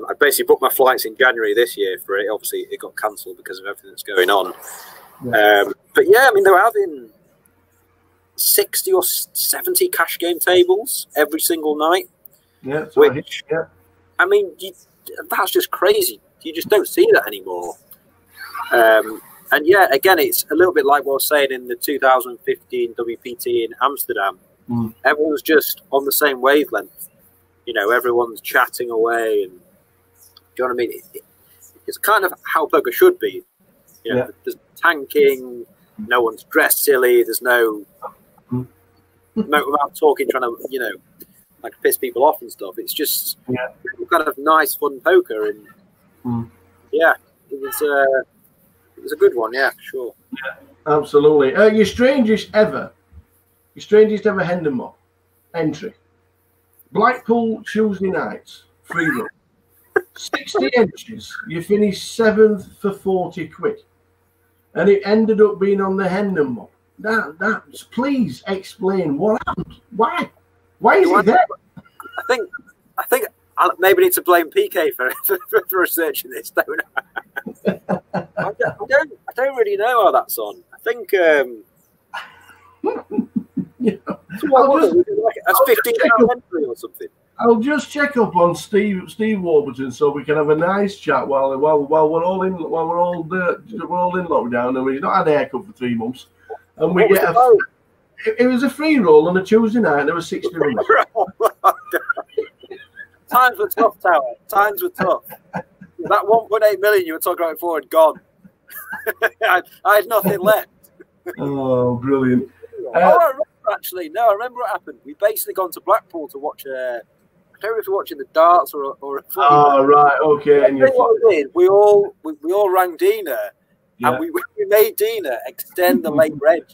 D: I basically booked my flights in January this year for it. Obviously, it got cancelled because of everything that's going on. Yeah. But yeah, I mean, they were having 60 or 70 cash game tables every single night.
E: Yeah.
D: Which, I mean, that's just crazy. You just don't see that anymore. And And yeah, again, it's a little bit like what I was saying in the 2015 WPT in Amsterdam. Everyone's just on the same wavelength. You know, everyone's chatting away, and do you know what I mean? It's kind of how poker should be. You know, there's tanking, no one's dressed silly, there's no without talking, trying to, you know, like piss people off and stuff. It's just kind of nice, fun poker, and yeah, it was a good one, yeah, sure.
E: Yeah, absolutely. Your strangest ever Hendon Mob entry. Blackpool Tuesday nights, free run. 60 entries, you finished 7th for 40 quid. And it ended up being on the Hendon Mob. That's please explain what happened. Why? Why is it there?
D: I think I maybe need to blame PK for researching this, don't I? I don't really know how that's on. I think that's £15 entry or something.
E: I'll just check up on Steve Warburton so we can have a nice chat while we're all in lockdown and we've not had a haircut for 3 months, and we get it was a free roll on a Tuesday night and there were 60 runs.
D: Times were tough, Tower. Times were tough. That 1.8 million you were talking about before had gone. I had nothing left.
E: Oh, brilliant.
D: I remember, actually. No, I remember what happened. We basically gone to Blackpool to watch I don't know if you're watching the darts or a
E: oh, right, okay. And
D: what we did, we all rang Dina, and we made Dina extend the late reg,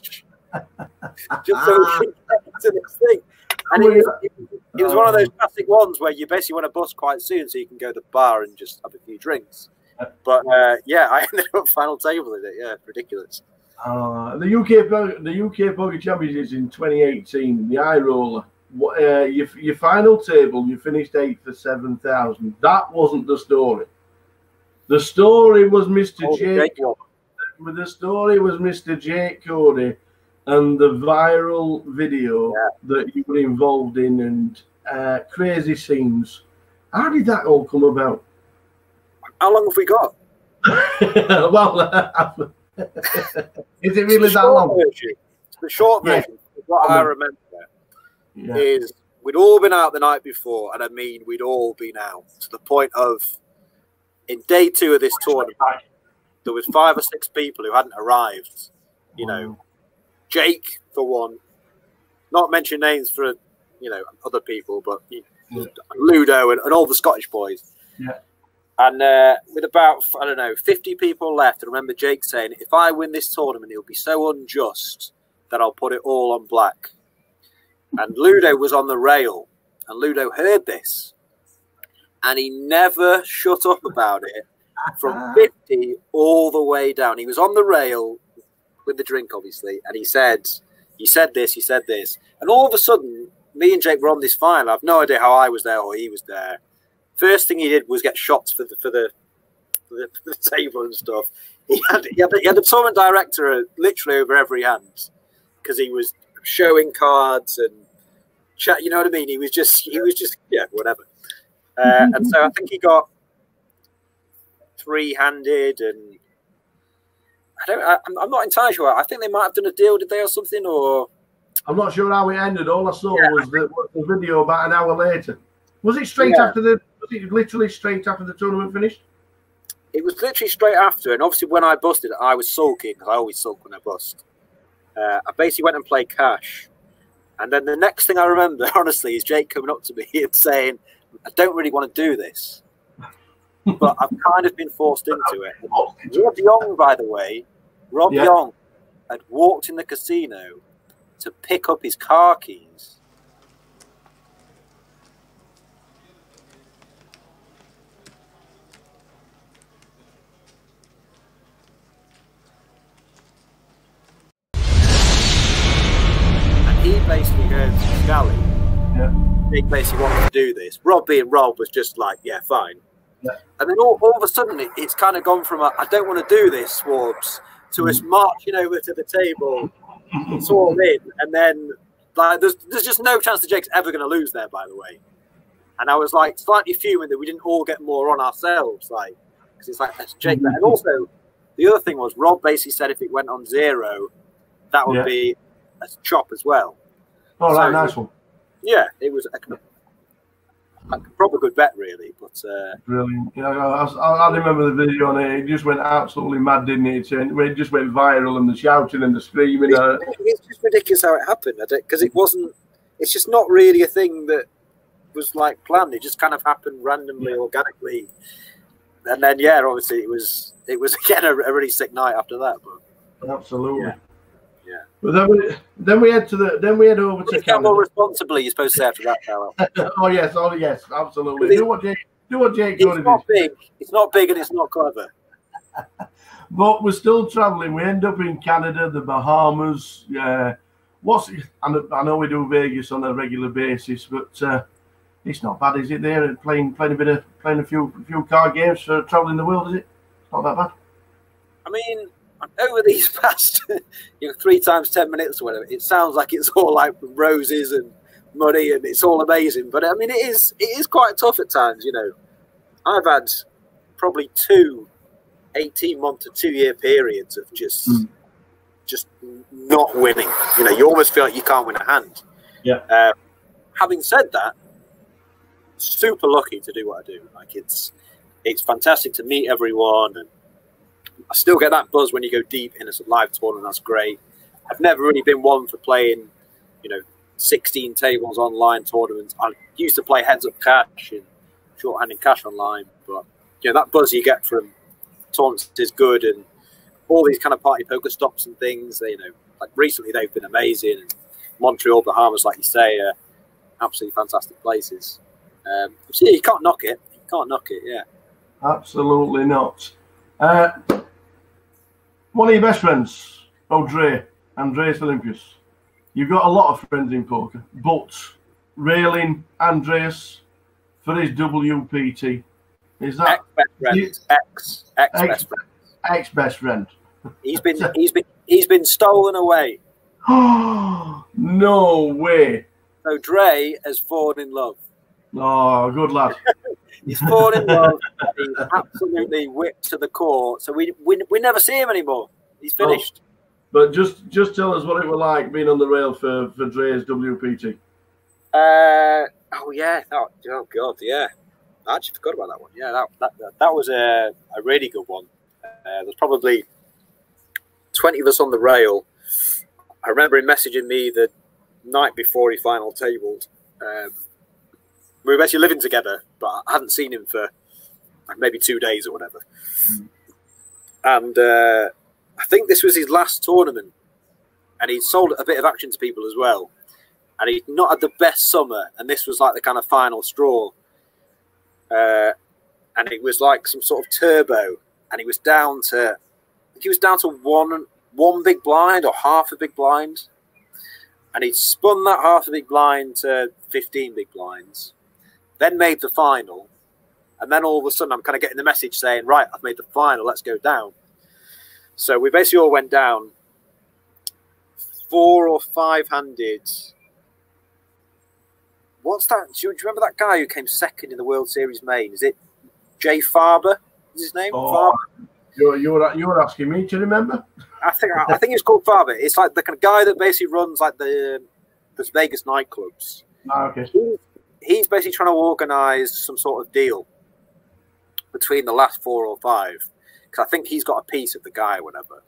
D: just so we could get to this thing. And it was one of those classic ones where you basically want to bust quite soon so you can go to the bar and just have a few drinks. But yeah, I ended up final table in it. Yeah, ridiculous.
E: The UK Poker Championships in 2018, the Eye Roller. Your final table, you finished 8th for 7,000. That wasn't the story. The story was Mr. Jake. The story was Mr. Jake Cody and the viral video that you were involved in, and crazy scenes. How did that all come about?
D: How long have we got?
E: Well, is it really that long?
D: The short version, what I remember, is we'd all been out the night before, and I mean we'd all been out to the point of, in day 2 of this tournament, there was 5 or 6 people who hadn't arrived. You know, Jake for one, not mention names for, you know, other people, but Ludo and all the Scottish boys.
E: Yeah.
D: And with about, I don't know, 50 people left, I remember Jake saying, if I win this tournament, it'll be so unjust that I'll put it all on black. And Ludo was on the rail, and Ludo heard this, and he never shut up about it from 50 all the way down. He was on the rail with the drink, obviously, and he said this, and all of a sudden, me and Jake were on this final. I have no idea how I was there or he was there. First thing he did was get shots for the table and stuff. He had the tournament director literally over every hand because he was showing cards and chat. You know what I mean? He was just yeah, whatever. And so I think he got 3-handed, and I'm not entirely sure. I think they might have done a deal, did they, or something? Or
E: I'm not sure how it ended. All I saw was the video about an hour later. Was it straight after the? Was it literally straight after the tournament finished?
D: It was literally straight after, and obviously when I busted, I was sulking because I always sulk when I bust. I basically went and played cash, and then the next thing I remember, honestly, is Jake coming up to me and saying, "I don't really want to do this, but I've kind of been forced into it." Rob Young, by the way, Young had walked in the casino to pick up his car keys. He basically heard Scally.
E: Yeah.
D: He basically wanted to do this. Rob being Rob was just like, yeah, fine.
E: Yeah.
D: And then all of a sudden, it's kind of gone from I don't want to do this, Swarbs, to us marching over to the table. It's all in. And then like, there's just no chance that Jake's ever going to lose there, by the way. And I was like slightly fuming that we didn't all get more on ourselves, like, because it's like that's Jake. And also, the other thing was Rob basically said if it went on 0, that would be a chop as well.
E: All right, nice one.
D: Yeah, it was a proper good bet, really. But
E: brilliant. Yeah, I remember the video on it. It just went absolutely mad, didn't it? It just went viral, and the shouting and the screaming.
D: It's just ridiculous how it happened, because it wasn't. It's just not really a thing that was like planned. It just kind of happened randomly, organically, and then obviously it was again a really sick night after that. But
E: absolutely.
D: Yeah.
E: But then we head over to Canada.
D: More responsibly, you're supposed to say after that, Carol.
E: oh yes, absolutely. Do what Jake
D: it's not big. It's not big and it's not clever.
E: But we're still traveling. We end up in Canada, the Bahamas. I know we do Vegas on a regular basis, but it's not bad, is it? There playing a few card games for traveling the world, is it? It's not that bad.
D: I mean, over these past 3 times 10 minutes or whatever, it sounds like it's all like roses and money and it's all amazing. But I mean, it is quite tough at times. I've had probably 2 18-month to 2-year periods of just not winning. You almost feel like you can't win a hand.
E: Yeah.
D: Having said that, super lucky to do what I do. Like it's fantastic to meet everyone, and I still get that buzz when you go deep in a live tournament. That's great. I've never really been one for playing, 16 tables online tournaments. I used to play heads up cash and short-handed cash online, but that buzz you get from tournaments is good, and all these kind of party poker stops and things. Like recently they've been amazing. And Montreal, Bahamas, like you say, are absolutely fantastic places. So yeah, you can't knock it. You can't knock it. Yeah,
E: absolutely not. One of your best friends, Andreas Olympius. You've got a lot of friends in poker, but railing Andreas for his WPT. Is that ex-best friend?
D: He's been stolen away.
E: No way.
D: So Dre has fallen in love.
E: Oh, good lad.
D: He's fallen in love. He's absolutely whipped to the core. So we never see him anymore. He's finished.
E: Oh, but just tell us what it was like being on the rail for Dre's WPT.
D: Oh yeah. Oh god, yeah. I actually forgot about that one. Yeah, that was a really good one. There's probably 20 of us on the rail. I remember him messaging me the night before he final tabled. We were basically living together, but I hadn't seen him for maybe 2 days or whatever. And I think this was his last tournament, and he'd sold a bit of action to people as well. And he'd not had the best summer, and this was like the kind of final straw. And it was like some sort of turbo, and he was down to, one big blind or half a big blind, and he'd spun that half a big blind to 15 big blinds, then made the final, and then all of a sudden I'm kind of getting the message saying, right, I've made the final, let's go down. So we basically all went down 4 or 5 handed. What's that? Do you remember that guy who came second in the World Series main? Is it Jay Farber? Is his name?
E: Oh, you're asking me to remember?
D: I think it's called Farber. It's like the kind of guy that basically runs like the Vegas nightclubs.
E: Oh, okay.
D: He's basically trying to organise some sort of deal between the last 4 or 5, because I think he's got a piece of the guy or whatever.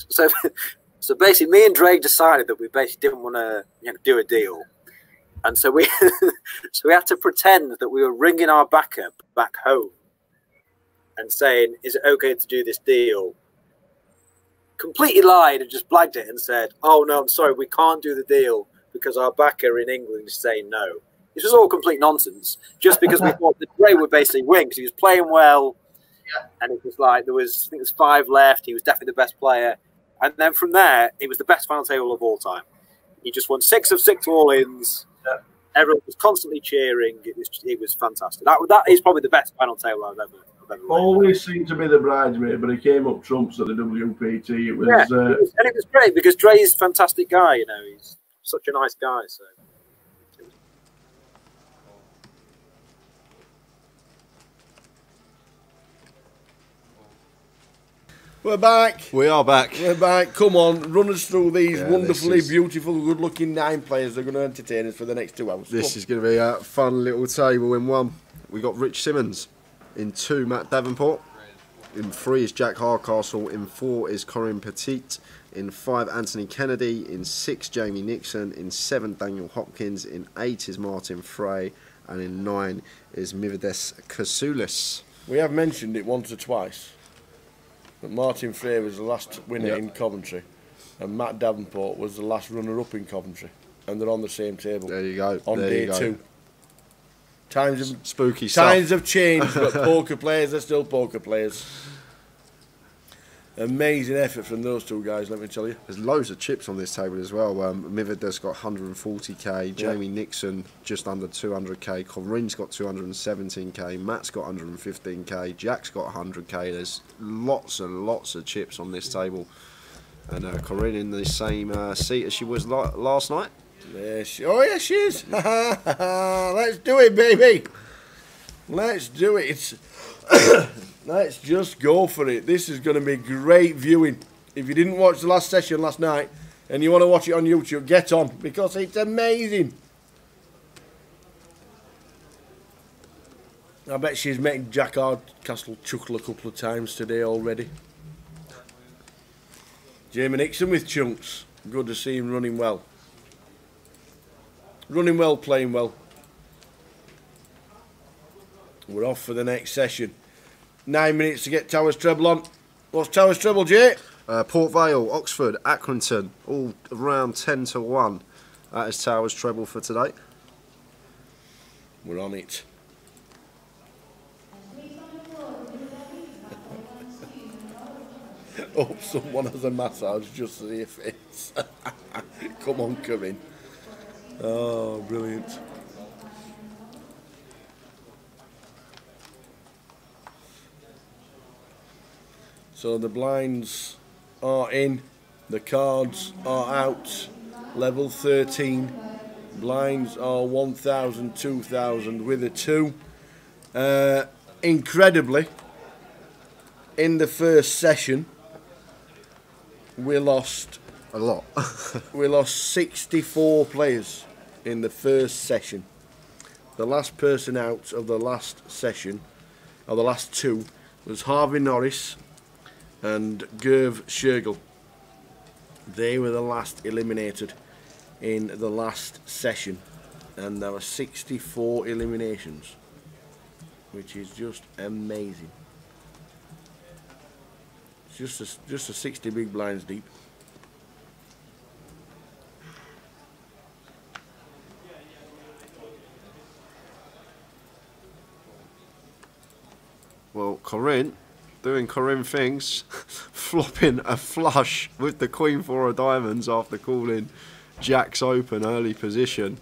D: so basically, me and Drake decided that we basically didn't want to do a deal. And so we had to pretend that we were ringing our backer back home and saying, is it okay to do this deal? Completely lied and just blagged it and said, oh, no, I'm sorry, we can't do the deal because our backer in England is saying no. This was all complete nonsense, just because we thought that Ray would basically win because he was playing well. Yeah. And it was like, I think there was 5 left. He was definitely the best player. And then from there, it was the best final table of all time. He just won 6 of 6 all-ins. Yeah. Everyone was constantly cheering. It was fantastic. That is probably the best final table I've ever
E: always seemed to be the bridesmaid, but he came up trumps at the WPT.
D: And it was great because Dre is a fantastic guy. He's such a nice guy. So.
F: We're back.
G: We are back.
F: We're back. Come on, run us through these wonderfully
G: is-
F: beautiful, good-looking 9 players that are going to entertain us for the next 2 hours.
G: This is going to be a fun little table. In 1, we got Rich Simmons. In 2, Matt Davenport. In 3 is Jack Hardcastle. In 4 is Corinne Petit. In 5, Anthony Kennedy. In 6, Jamie Nixon. In 7, Daniel Hopkins. In 8 is Martin Frey. And in 9 is Mivides Kasoulis.
F: We have mentioned it once or twice, but Martin Frey was the last winner in Coventry, and Matt Davenport was the last runner-up in Coventry, and they're on the same table.
G: There you go.
F: On day 2. Times have
G: spooky stuff.
F: Times have changed, but poker players are still poker players. Amazing effort from those 2 guys, let me tell you.
G: There's loads of chips on this table as well. Mivides got 140k, Jamie Nixon just under 200k, Corinne's got 217k, Matt's got 115k, Jack's got 100k. There's lots and lots of chips on this table. And Corinne in the same seat as she was last night.
F: Yes, yes, she is. Let's do it, baby. Let's do it. Let's just go for it. This is going to be great viewing. If you didn't watch the last session last night and you want to watch it on YouTube, get on, because it's amazing. I bet she's making Jack Hardcastle chuckle a couple of times today already. Jamie Nixon with chunks. Good to see him running well. Running well, playing well. We're off for the next session. 9 minutes to get Towers Treble on. What's Towers Treble, Jay?
G: Port Vale, Oxford, Accrington, all around 10 to 1. That is Towers Treble for today.
F: We're on it. Hope someone has a massage just to see your face. Come on, come in. Oh, brilliant. So the blinds are in, the cards are out, level 13, blinds are 1,000, 2,000 with a 2. Incredibly, in the first session, we lost
G: a lot.
F: We lost 64 players in the first session. The last person out of the last session, or the last 2, was Harvey Norris and Gerv Shergill. They were the last eliminated in the last session, and there were 64 eliminations, which is just amazing. It's just a 60 big blinds deep.
G: Well, Corinne, doing Corinne things, flopping a flush with the Queen 4 of diamonds after calling Jack's open early position,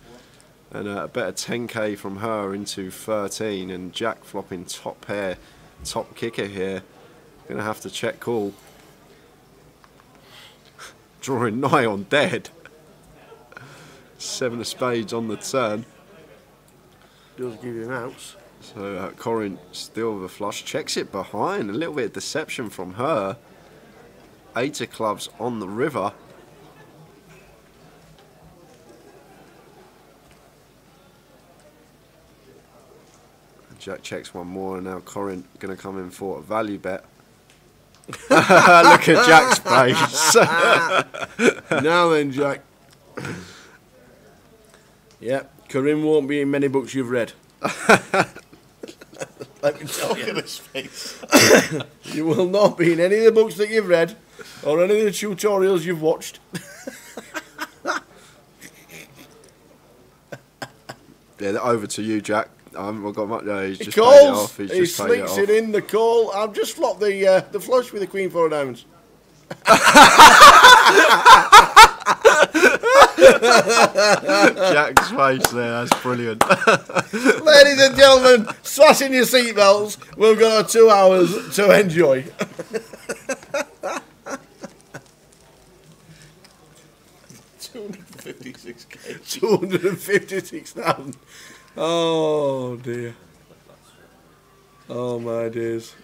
G: and a better 10k from her into 13, and Jack flopping top pair, top kicker here. Gonna have to check call. Drawing nigh on dead. 7 of spades on the turn.
F: Does give you an outs.
G: So Corinne still with a flush, checks it behind, a little bit of deception from her. 8 of clubs on the river. Jack checks one more, and now Corinne going to come in for a value bet. Look at Jack's face.
F: Now then, Jack. Yep, Corinne won't be in many books you've read. Let me tell you.
J: Look at his face.
F: You will not be in any of the books that you've read or any of the tutorials you've watched.
G: Yeah, over to you, Jack. I haven't got much. No, he's
F: He
G: just paid it
F: calls.
G: off. He's
F: He
G: just paid it
F: sneaks
G: off.
F: it in the call. I've just flopped the flush with the Queen 4 of diamonds.
G: Jack's face there, that's brilliant.
F: Ladies and gentlemen, fasten your seatbelts. We've got 2 hours to enjoy.
J: 256k.
F: 256,000. Oh dear. Oh my days.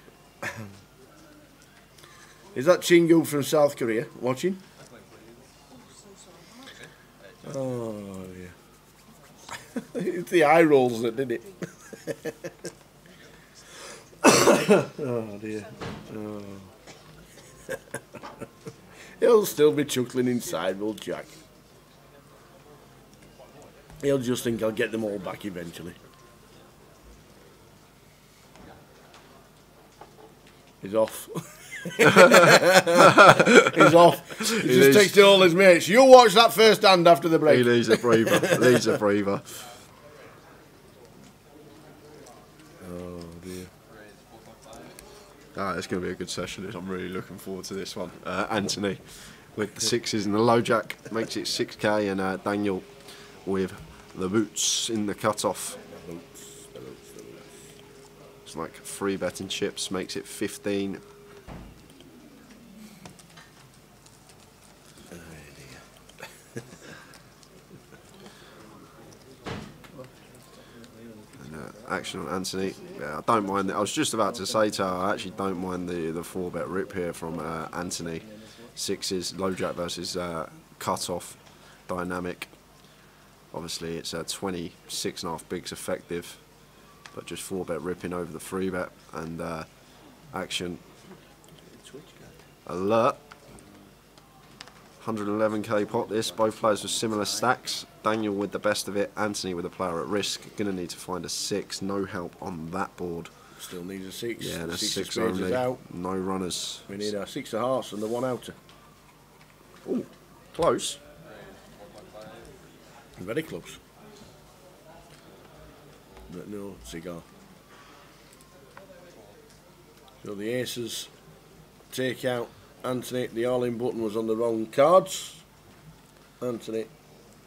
F: Is that Chingu from South Korea watching? Oh, yeah. It's the eye rolls that did it. Oh, dear. Oh. He'll still be chuckling inside, will Jack? He'll just think I'll get them all back eventually. He's off. He's off. He just texted all his mates. You watch that first hand after the break.
G: He needs a breather. Needs a breather.
F: Oh dear.
G: It's going to be a good session. I'm really looking forward to this one. Anthony with the sixes and the low jack makes it 6k, and Daniel with the boots in the cutoff. It's like 3 betting chips, makes it 15. Action on Anthony. Yeah, I don't mind. I was just about to say to her, I actually don't mind the 4-bet rip here from Anthony. Sixes, low jack versus cut-off dynamic. Obviously, it's 26.5 bigs effective, but just 4-bet ripping over the 3-bet, and action alert. 111k pot this. Both players with similar stacks. Daniel with the best of it. Anthony with a player at risk. Gonna need to find a 6. No help on that board.
F: Still needs a 6.
G: Yeah, and a 6
F: 6
G: only.
F: out.
G: No runners.
F: We need a 6 of hearts and the 1 outer.
G: Oh, close.
F: Very close. But no cigar. So the aces take out Anthony. The all-in button was on the wrong cards. Anthony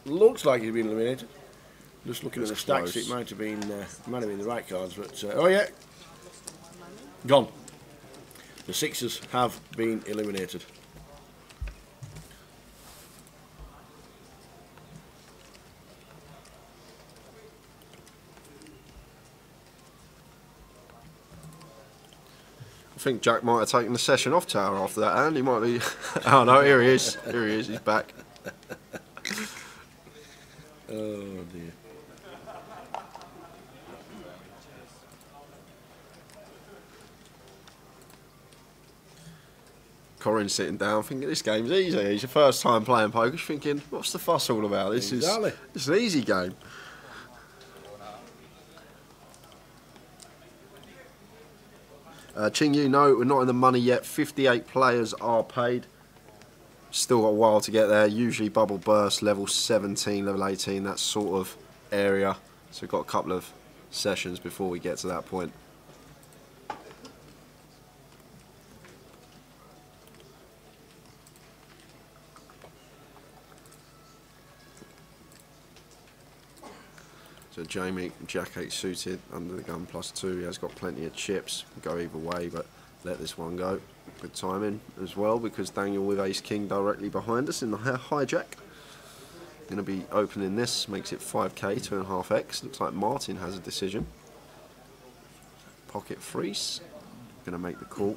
F: looks like he's been eliminated. Just looking at the stacks, it might have been the right cards, but oh yeah, gone. The sixes have been eliminated.
G: I think Jack might have taken the session off Tower after that, and he might be. Oh no, here he is. Here he is. He's back.
F: Oh dear.
G: Corin's sitting down thinking this game's easy. It's your first time playing poker. He's thinking, what's the fuss all about? This is it's an easy game. Ching Yu, no, we're not in the money yet. 58 players are paid. Still got a while to get there. Usually bubble burst, level 17, level 18, that sort of area. So we've got a couple of sessions before we get to that point. So Jamie, Jack 8 suited, under the gun +2. He has got plenty of chips. Go either way, but let this one go. Good timing as well, because Daniel with Ace King directly behind us in the hijack. Going to be opening this, makes it 5k, 2.5x. Looks like Martin has a decision. Pocket freeze. Going to make the call.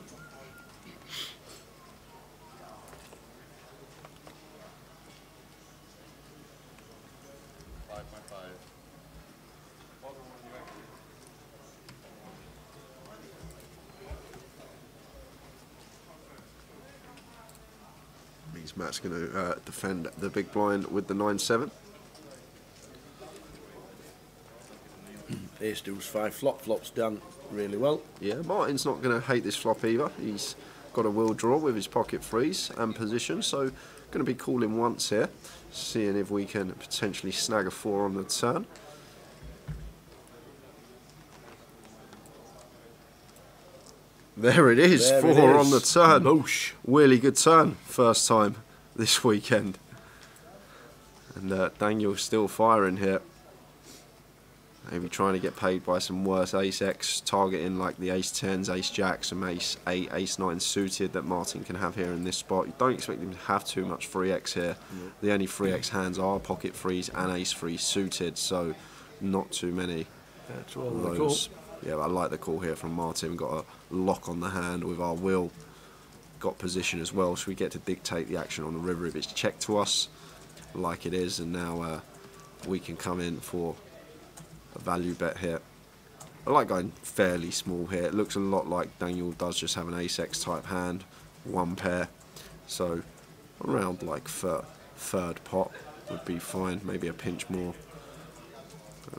G: Matt's going to defend the big blind with the 9-7.
F: Ace deuce 5 flop. Flop's done really well.
G: Yeah, Martin's not going to hate this flop either. He's got a will draw with his pocket freeze and position, so going to be calling once here, seeing if we can potentially snag a 4 on the turn. There it is,
F: there
G: 4
F: it is.
G: on the turn.
F: Moosh.
G: Really good turn, first time this weekend. And Daniel's still firing here. Maybe trying to get paid by some worse Ace X, targeting like the Ace 10s, Ace Jacks, some Ace 8, Ace 9 suited that Martin can have here in this spot. You don't expect him to have too much 3X here. The only 3X hands are pocket freeze and Ace 3 suited, so not too many
F: That's well
G: of those. Yeah, I like the call here from Martin. We've got a lock on the hand with our will. got position as well, so we get to dictate the action on the river if it's checked to us, like it is. And now we can come in for a value bet here. I like going fairly small here. It looks a lot like Daniel does, just have an ace-x type hand, one pair. So around like third pot would be fine, maybe a pinch more,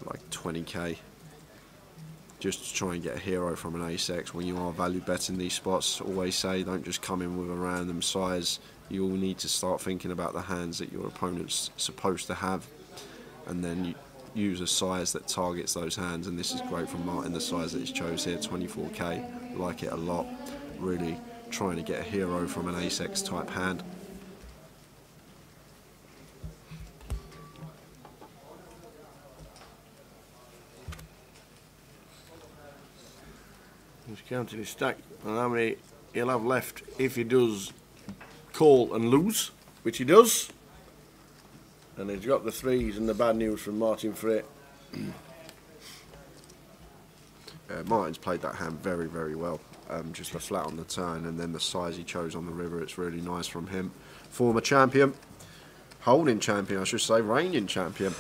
G: like 20k. Just to try and get a hero from an ace-x. When you are value betting these spots, always say don't just come in with a random size. You will need to start thinking about the hands that your opponent's supposed to have, and then you use a size that targets those hands. And this is great from Martin, the size that he's chose here, 24k. Like it a lot. Really trying to get a hero from an ace-x type hand.
F: He's counting his stack and how many he'll have left if he does call and lose, which he does. And he's got the threes and the bad news from Martin Frey.
G: Martin's played that hand very, very well. Just a flat on the turn, and then the size he chose on the river, it's really nice from him. Former champion, holding champion, I should say, reigning champion.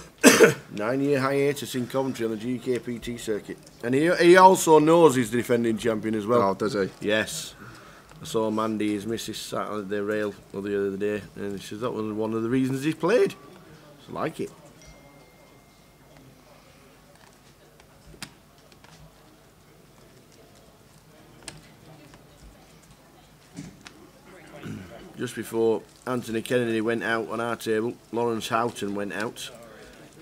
F: 9-year hiatus in Coventry on the GUKPT circuit. And he also knows he's the defending champion as well.
G: Oh, does he?
F: Yes. I saw Mandy, his missus, sat on the rail the other day, and she said that was one of the reasons he played. So I like it. Just before Anthony Kennedy went out on our table, Lawrence Houghton went out.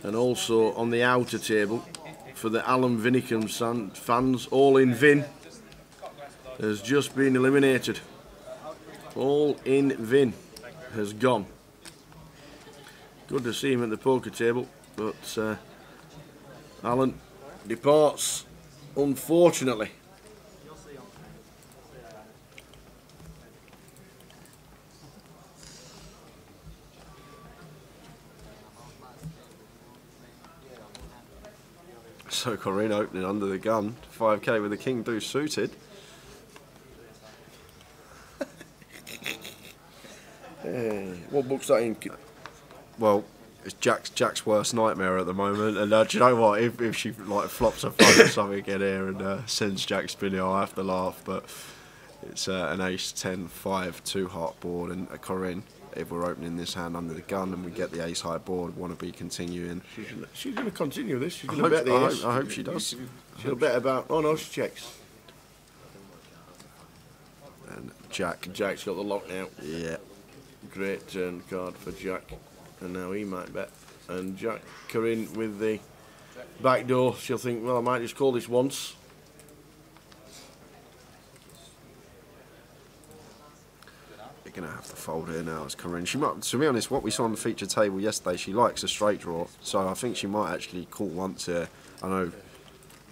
F: And also on the outer table, for the Alan Vinicum fans, All in Vin has just been eliminated. All in Vin has gone. Good to see him at the poker table, but Alan departs, unfortunately.
G: So Corinne opening under the gun, 5k with the king deuce suited.
F: What book's that in?
G: Well, it's Jack's worst nightmare at the moment, and do you know what? If she like flops a phone or something in here and sends Jack spinning, I'll have to laugh. But it's an ace 10 5 2 heart board, and Corinne, if we're opening this hand under the gun and we get the ace high board, want to be continuing.
F: She's going to continue this. She's going to bet the ace.
G: I hope she does.
F: She'll bet about. Oh no, she checks.
G: And Jack's
F: got the lock now.
G: Yeah.
F: Great turn card for Jack, and now he might bet. And Jack, Corinne with the back door. She'll think, well, I might just call this once.
G: You're going to have to fold here now as Corinne. She might, to be honest, what we saw on the feature table yesterday, she likes a straight draw, so I think she might actually call once here. I know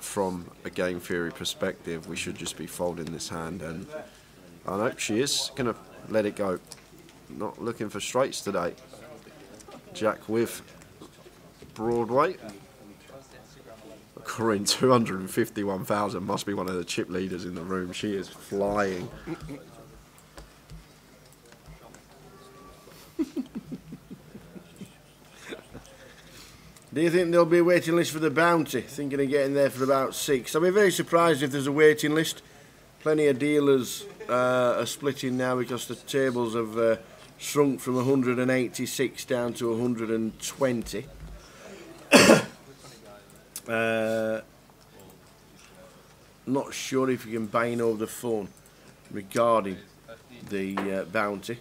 G: from a game theory perspective, we should just be folding this hand, and I know she is going to let it go. Not looking for straights today. Jack with Broadway. Corinne, 251,000, must be one of the chip leaders in the room. She is flying.
F: Do you think there'll be a waiting list for the bounty? Thinking of getting there for about 6. I'll be very surprised if there's a waiting list. Plenty of dealers are splitting now because the tables have shrunk from 186 down to 120. Not sure if you can buy in over the phone regarding the bounty.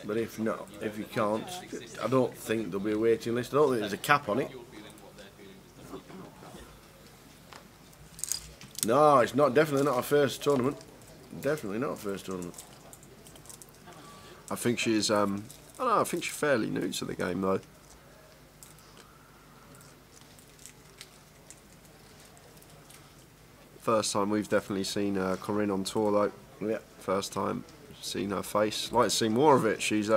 F: But if not, if you can't, I don't think there'll be a waiting list. I don't think there's a cap on it. No, it's not. Definitely not a first tournament. Definitely not a first tournament.
G: I think she's. I don't know. I think she's fairly new to the game though. First time we've definitely seen Corinne on tour though.
F: Yeah.
G: First time seen her face. Like to see more of it. She's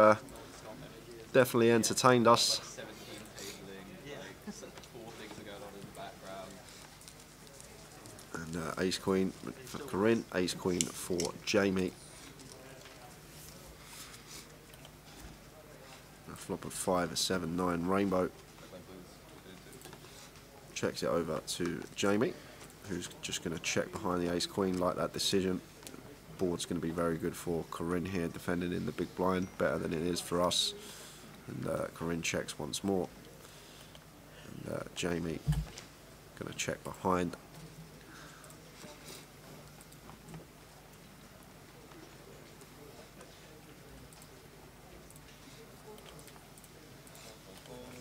G: definitely entertained us. And ace queen for Corinne, ace queen for Jamie. flop of 5, a 7, 9 rainbow. Checks it over to Jamie, who's just going to check behind the ace-queen, like that decision. Board's going to be very good for Corinne here, defending in the big blind, better than it is for us. And Corinne checks once more. And Jamie going to check behind.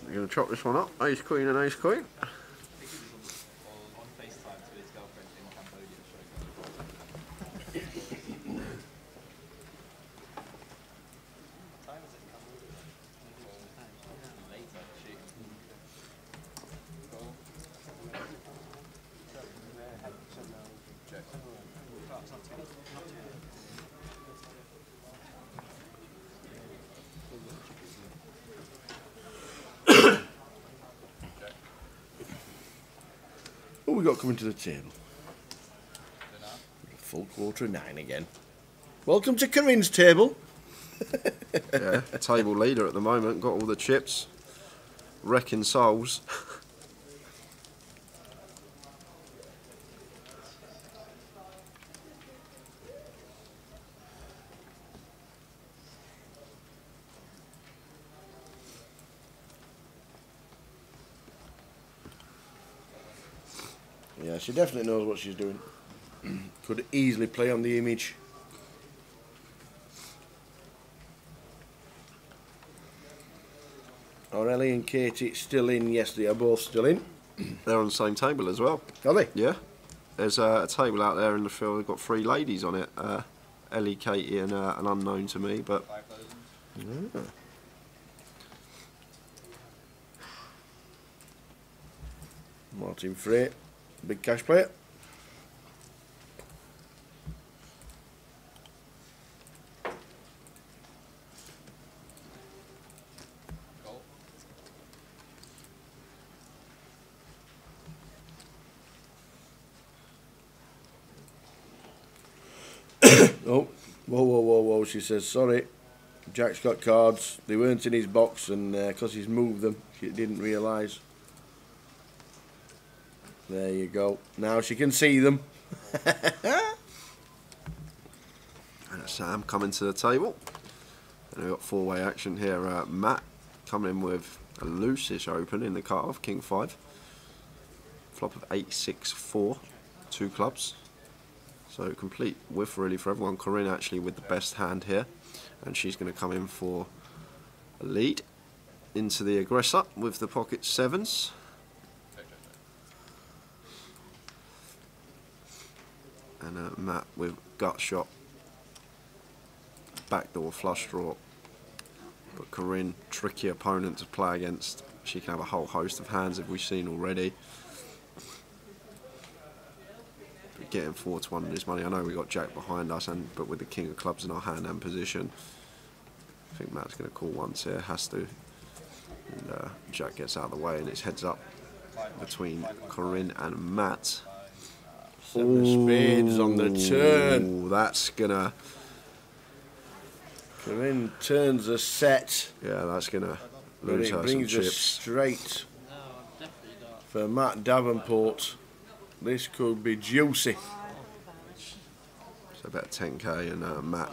G: We're going to chop this one up, ace queen and ace queen.
F: What we got coming to the table? Full quarter of 9 again. Welcome to Corinne's table.
G: Yeah, table leader at the moment, got all the chips. Wrecking souls.
F: Yeah, she definitely knows what she's doing. Could easily play on the image. Are Ellie and Katie still in? Yes, they are both still in.
G: They're on the same table as well.
F: Are they?
G: Yeah. There's a table out there in the field. They've got 3 ladies on it. Ellie, Katie, and an unknown to me, but.
F: Yeah. Martin Frey, big cash player. Oh, whoa, she says, sorry, Jack's got cards, they weren't in his box, and because he's moved them, she didn't realise. There you go, now she can see them.
G: And Sam coming to the table. And we've got 4-way action here. Matt coming in with a loose-ish open in the cut-off, King 5. Flop of 8, 6, 4, 2 clubs. So complete whiff really for everyone. Corinne actually with the best hand here, and she's going to come in for a lead into the aggressor with the pocket 7s. And Matt with gut shot, backdoor flush draw. But Corinne, tricky opponent to play against. She can have a whole host of hands, as we've seen already. Getting 4 to 1 in this money. I know we got Jack behind us, but with the king of clubs in our hand and position, I think Matt's going to call once here, has to. And Jack gets out of the way, and it's heads up between Corinne and Matt.
F: 7 of spades on the turn.
G: That's gonna.
F: Corinne turns a set.
G: Yeah, that's gonna lose her some
F: brings us
G: chips.
F: straight for Matt Davenport. This could be juicy.
G: So about 10k, and Matt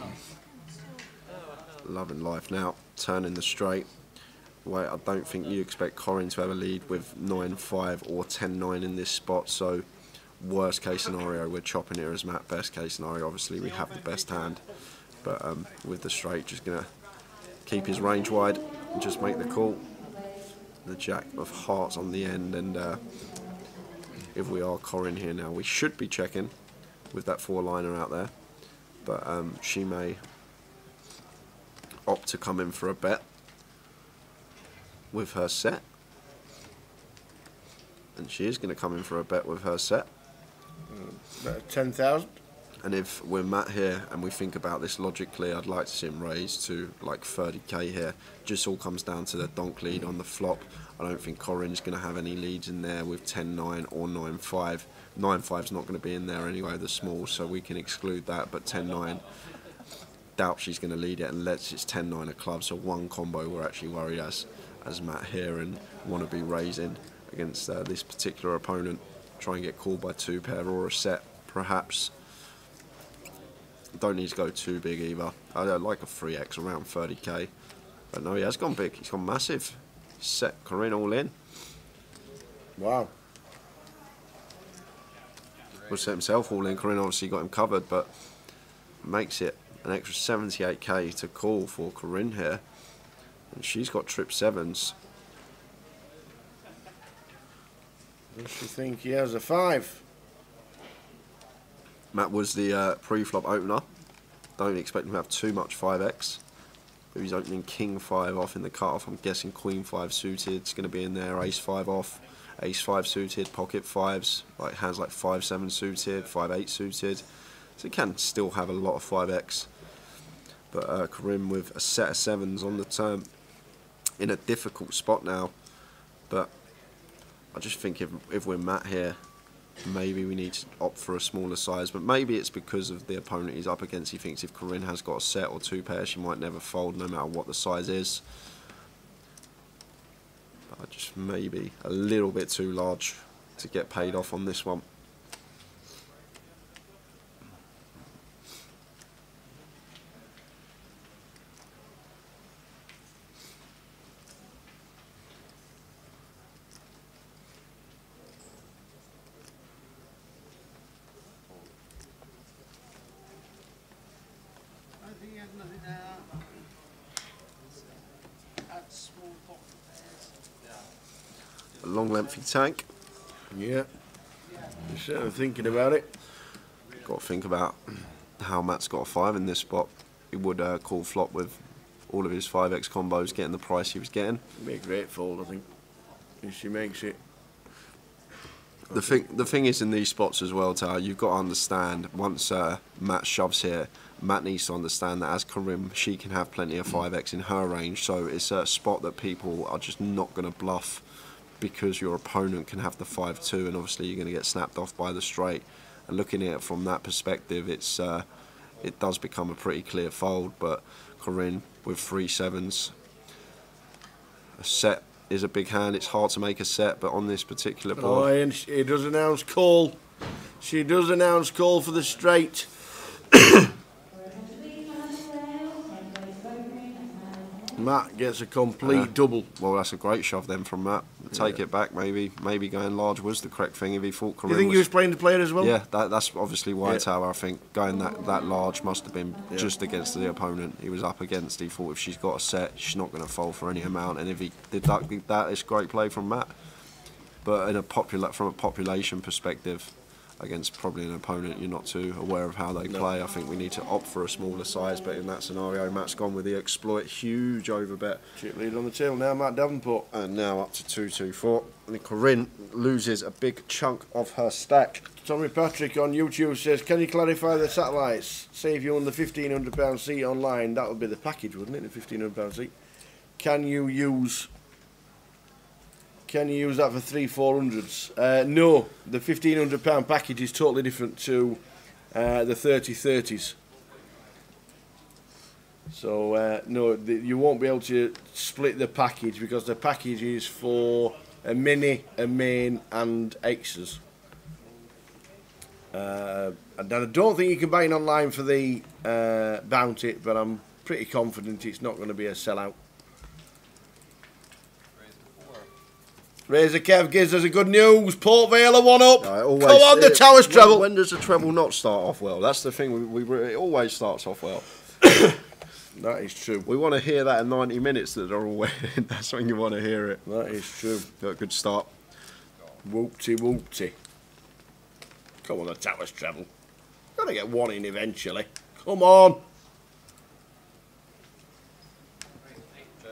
G: loving life now, turning the straight. Wait, I don't think you expect Corinne to have a lead with 9-5 or 10-9 in this spot. So worst case scenario, we're chopping here as Matt. Best case scenario, obviously we have the best hand, but with the straight, just gonna keep his range wide and just make the call. The jack of hearts on the end, and if we are Corinne here now, we should be checking with that 4-liner out there, but she may opt to come in for a bet with her set, and she is going to come in for a bet with her set.
F: About 10,000.
G: And if we're Matt here and we think about this logically, I'd like to see him raise to like 30k here. Just all comes down to the donk lead on the flop. I don't think Corinne's going to have any leads in there with 10-9 or 9-5. 9-5's not going to be in there anyway, the small, so we can exclude that, but 10-9 doubt she's going to lead it unless it's 10-9 of clubs. So one combo we're actually worried as Matt here and want to be raising against this particular opponent. Try and get called by 2 pair or a set, perhaps. Don't need to go too big either. I like a 3x around 30k. But no, he has gone big. He's gone massive. Set Corinne all in.
F: Wow.
G: Will set himself all in. Corinne obviously got him covered, but makes it an extra 78k to call for Corinne here. And she's got trip 7s.
F: Does she think he has a 5?
G: Matt was the pre-flop opener. Don't expect him to have too much 5x. But he's opening King 5 off in the cut-off. I'm guessing Queen 5 suited. It's going to be in there. Ace 5 off. Ace 5 suited. Pocket 5s. Like hands like 5-7 suited. 5-8 suited. So he can still have a lot of 5x. But Corinne with a set of 7s on the turn. In a difficult spot now. But I just think if we're Matt here, maybe we need to opt for a smaller size, but maybe it's because of the opponent he's up against. He thinks if Corinne has got a set or 2 pairs, she might never fold no matter what the size is. But just maybe a little bit too large to get paid off on this one. A long lengthy tank.
F: Yeah. You're certainly thinking about it.
G: Got to think about how Matt's got a 5 in this spot. He would call flop with all of his 5x combos, getting the price he was getting.
F: It'd be a great fold, I think, if she makes it.
G: The thing is in these spots as well, Tao, you've got to understand, once Matt shoves here, Matt needs to understand that as Corinne, she can have plenty of 5x in her range, so it's a spot that people are just not going to bluff because your opponent can have the 5-2 and obviously you're going to get snapped off by the straight. And looking at it from that perspective, it does become a pretty clear fold, but Corinne with 3 7s, a set is a big hand. It's hard to make a set, but on this particular board...
F: Oh, and she does announce call. She does announce call for the straight. Matt gets a complete double.
G: Well, that's a great shove then from Matt. Take it back, maybe going large was the correct thing if he thought Corinne.
F: Do you think he was playing the player as well?
G: Yeah, that's obviously why Tower. I think going that large must have been just against the opponent he was up against. He thought if she's got a set, she's not going to fold for any amount, and if he deducted that, it's great play from Matt. But from a population perspective, against probably an opponent you're not too aware of how they play, I think we need to opt for a smaller size, but in that scenario Matt's gone with the exploit, huge overbet.
F: Chip lead on the table now, Matt Davenport.
G: And now up to 2-2-4. And Corinne loses a big chunk of her stack.
F: Tommy Patrick on YouTube says, can you clarify the satellites? Say if you won the £1,500 seat online, that would be the package, wouldn't it, the £1,500 seat? Can you use that for 3-400s? No, the £1,500 package is totally different to the 30-30s. So no, you won't be able to split the package because the package is for a mini, a main, and X's. And I don't think you can buy it online for the bounty, but I'm pretty confident it's not going to be a sellout. Razor Kev gives us a good news. Port Vale are 1 up. Come on, the Towers treble.
G: When does the treble not start off well? That's the thing. It always starts off well.
F: That is true.
G: We want to hear that in 90 minutes that they're all winning. That's when you want to hear it.
F: That is true.
G: Got a good start.
F: Whoopty whoopty. Come on, the Towers treble. Gotta get one in eventually. Come on.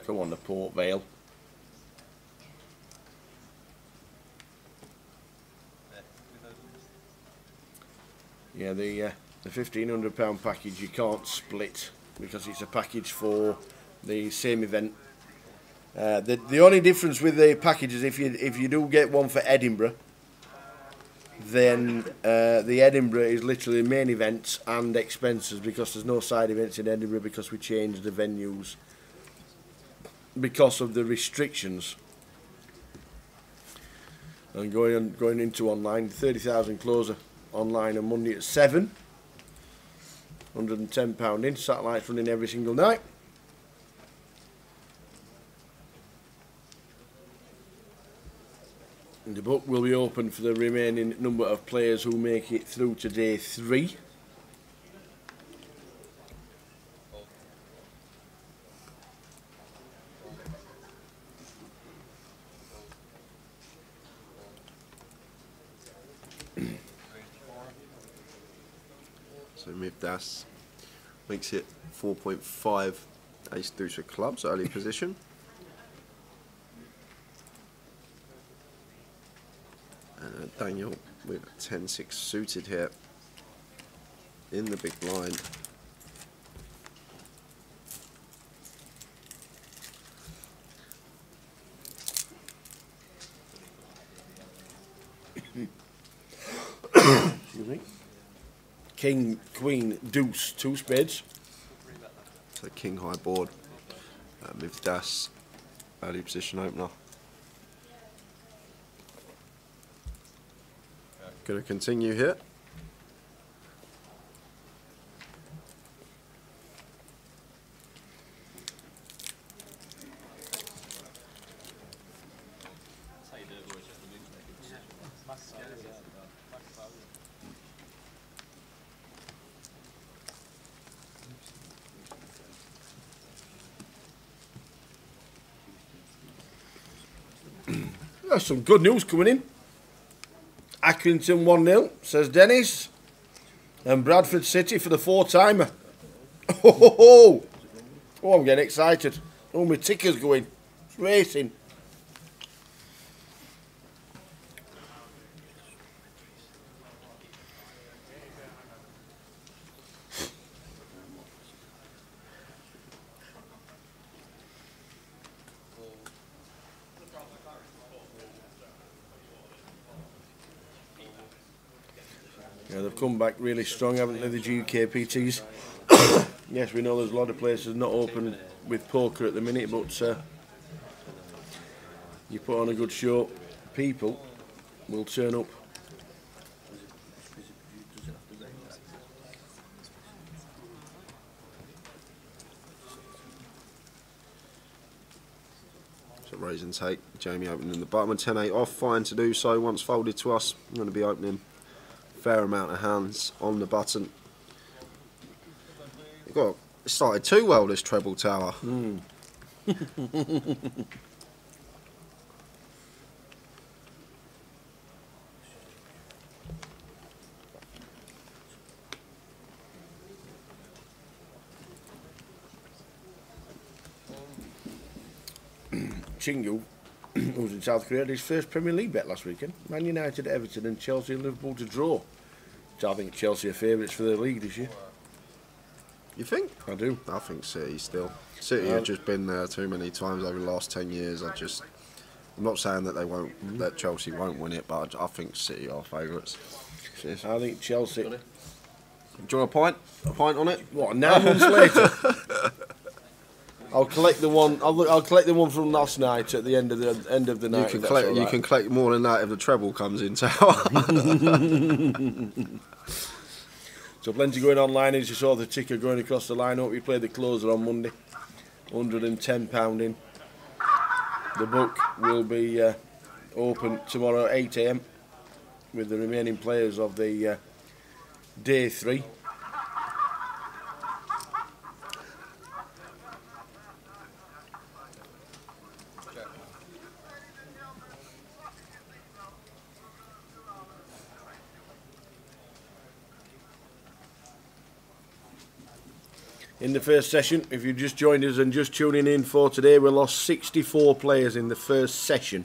F: Come on, the Port Vale. Yeah, the £1,500 package you can't split because it's a package for the same event. The only difference with the package is if you do get one for Edinburgh, then the Edinburgh is literally main events and expenses, because there's no side events in Edinburgh because we changed the venues because of the restrictions. And going into online, 30,000 closer online on Monday at 7. £110 in, satellites running every single night. And the book will be open for the remaining number of players who make it through to day 3.
G: So Mivdas makes it 4.5 ace deuce of clubs, early position. And Daniel with 10-6 suited here in the big blind.
F: Excuse me. King, Queen, Deuce, 2 spades.
G: So king high board. Mivdas, early position opener. Going to continue here.
F: There's some good news coming in. Accrington 1-0, says Dennis. And Bradford City for the 4-timer. Oh, I'm getting excited. Oh, my ticker's going. It's racing. Yeah, they've come back really strong, haven't they, the GUKPTs? Yes, we know there's a lot of places not open with poker at the minute, but you put on a good show, people will turn up.
G: So raise and take, Jamie opening the bottom and 10-8 off, fine to do so once folded to us. I'm going to be opening fair amount of hands on the button. It started too well, this treble tower.
F: Chingu, who was in South Korea, had his first Premier League bet last weekend. Man United, Everton and Chelsea and Liverpool to draw. So I think Chelsea are favourites for the league this year.
G: You think?
F: I do.
G: I think City still. City have just been there too many times over the last 10 years. I'm not saying that they won't, that Chelsea won't win it, but I think City are favourites.
F: I think Chelsea.
G: Do you want a pint? A pint on it?
F: What, 9 months later? I'll collect the one. I'll collect the one from last night at the end of the night.
G: You can collect more than that if the treble comes in tower.
F: So plenty going online. As you saw the ticker going across the line. Hope you played the closer on Monday. £110 in. The book will be open tomorrow at 8 AM with the remaining players of the day 3. In the first session, if you just joined us and just tuning in for today, we lost 64 players in the first session.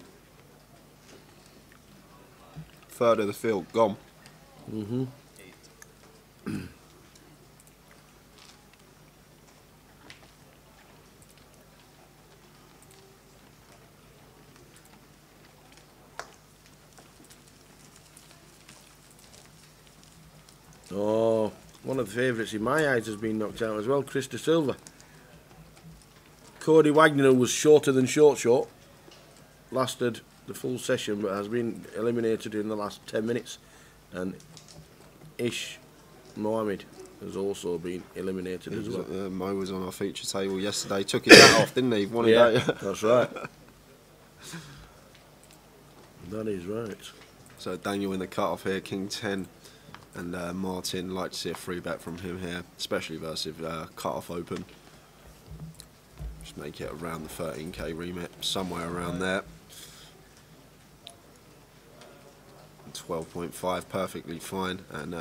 G: Third of the field gone.
F: Oh, one of the favourites in my eyes has been knocked out as well, Krista Silva. Cody Wagner, who was shorter than short, lasted the full session but has been eliminated in the last 10 minutes. And Ish Mohammed has also been eliminated as well.
G: Mo was on our feature table yesterday. Took his hat off, didn't he? Wanted that.
F: That's right. That is right.
G: So Daniel in the cut-off here, King 10. And Martin, like to see a free bet from him here, especially versus cut-off open. Just make it around the 13k remit, somewhere around there. 12.5, perfectly fine. And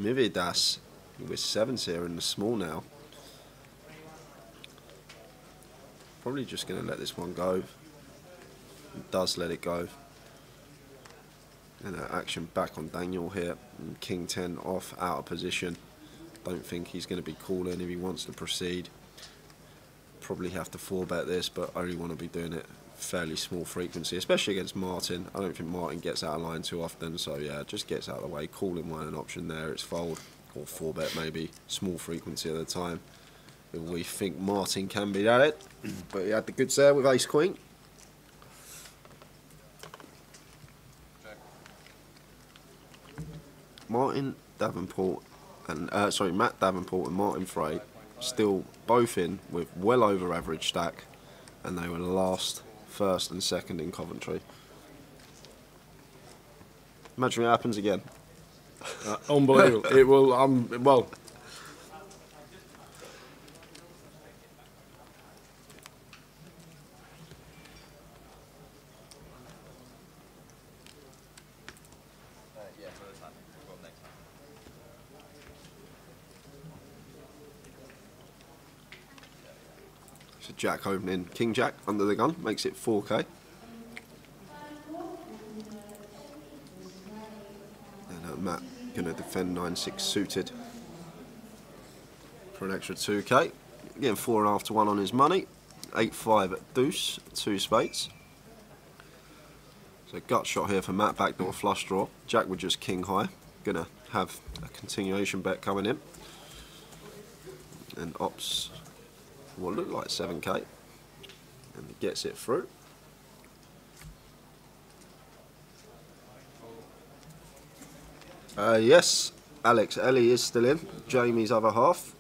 G: Mividas with 7s here in the small now. Probably just going to let this one go. It does let it go. And action back on Daniel here. And King 10 off, out of position. Don't think he's going to be calling if he wants to proceed. Probably have to 4-bet this, but only want to be doing it fairly small frequency, especially against Martin. I don't think Martin gets out of line too often, so yeah, just gets out of the way. Calling one an option there, it's fold, or 4-bet maybe, small frequency at the time. We think Martin can be at it, but he had the goods there with ace queen. Martin Davenport and Matt Davenport and Martin Frey still both in with well over average stack, and they were last, first and second in Coventry. Imagine it happens again.
F: Unbelievable. It will, well.
G: So Jack opening King Jack under the gun, makes it 4k. And Matt going to defend 9-6 suited for an extra 2k. Getting 4.5 to 1 on his money. 8-5 at deuce, 2 spades. So gut shot here for Matt, backdoor flush draw. Jack with just king high. Going to have a continuation bet coming in. And opts will look like 7k, and he gets it through. Yes, Alex Ellie is still in, Jamie's other half.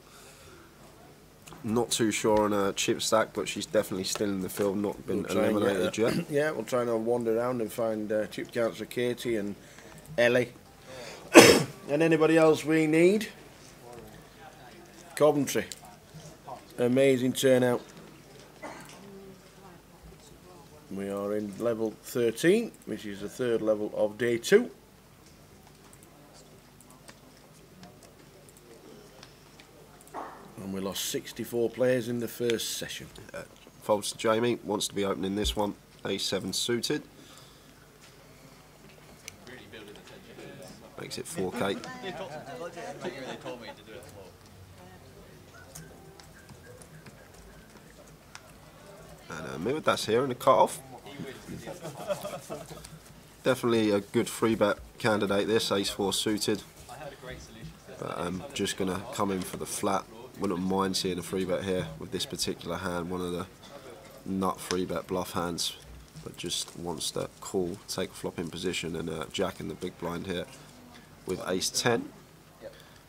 G: Not too sure on a chip stack, but she's definitely still in the field, not been eliminated yet.
F: Yeah, we'll try and wander around and find chip counts for Katie and Ellie and anybody else we need. Coventry. Amazing turnout. We are in level 13, which is the 3rd level of day 2. And we lost 64 players in the first session.
G: Folds to Jamie, wants to be opening this one, A7 suited. Makes it 4k.
C: They told me to do it slow.
G: And Mividas here in the cut-off. Definitely a good 3-bet candidate this, ace-4 suited. But I'm just going to come in for the flat. Wouldn't mind seeing a 3-bet here with this particular hand, one of the nut 3-bet bluff hands. But just wants to call, take a flop in position, and Jack in the big blind here with ace-10.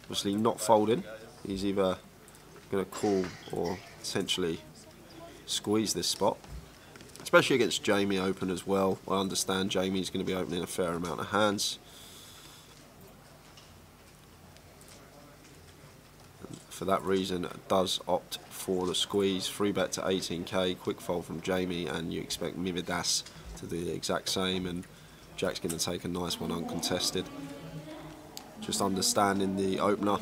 G: Obviously not folding. He's either going to call or potentially squeeze this spot, especially against Jamie open as well. I understand Jamie's going to be opening a fair amount of hands. And for that reason, it does opt for the squeeze. 3-bet to 18k, quick fold from Jamie, and you expect Mividas to do the exact same, and Jack's going to take a nice one uncontested. Just understanding the opener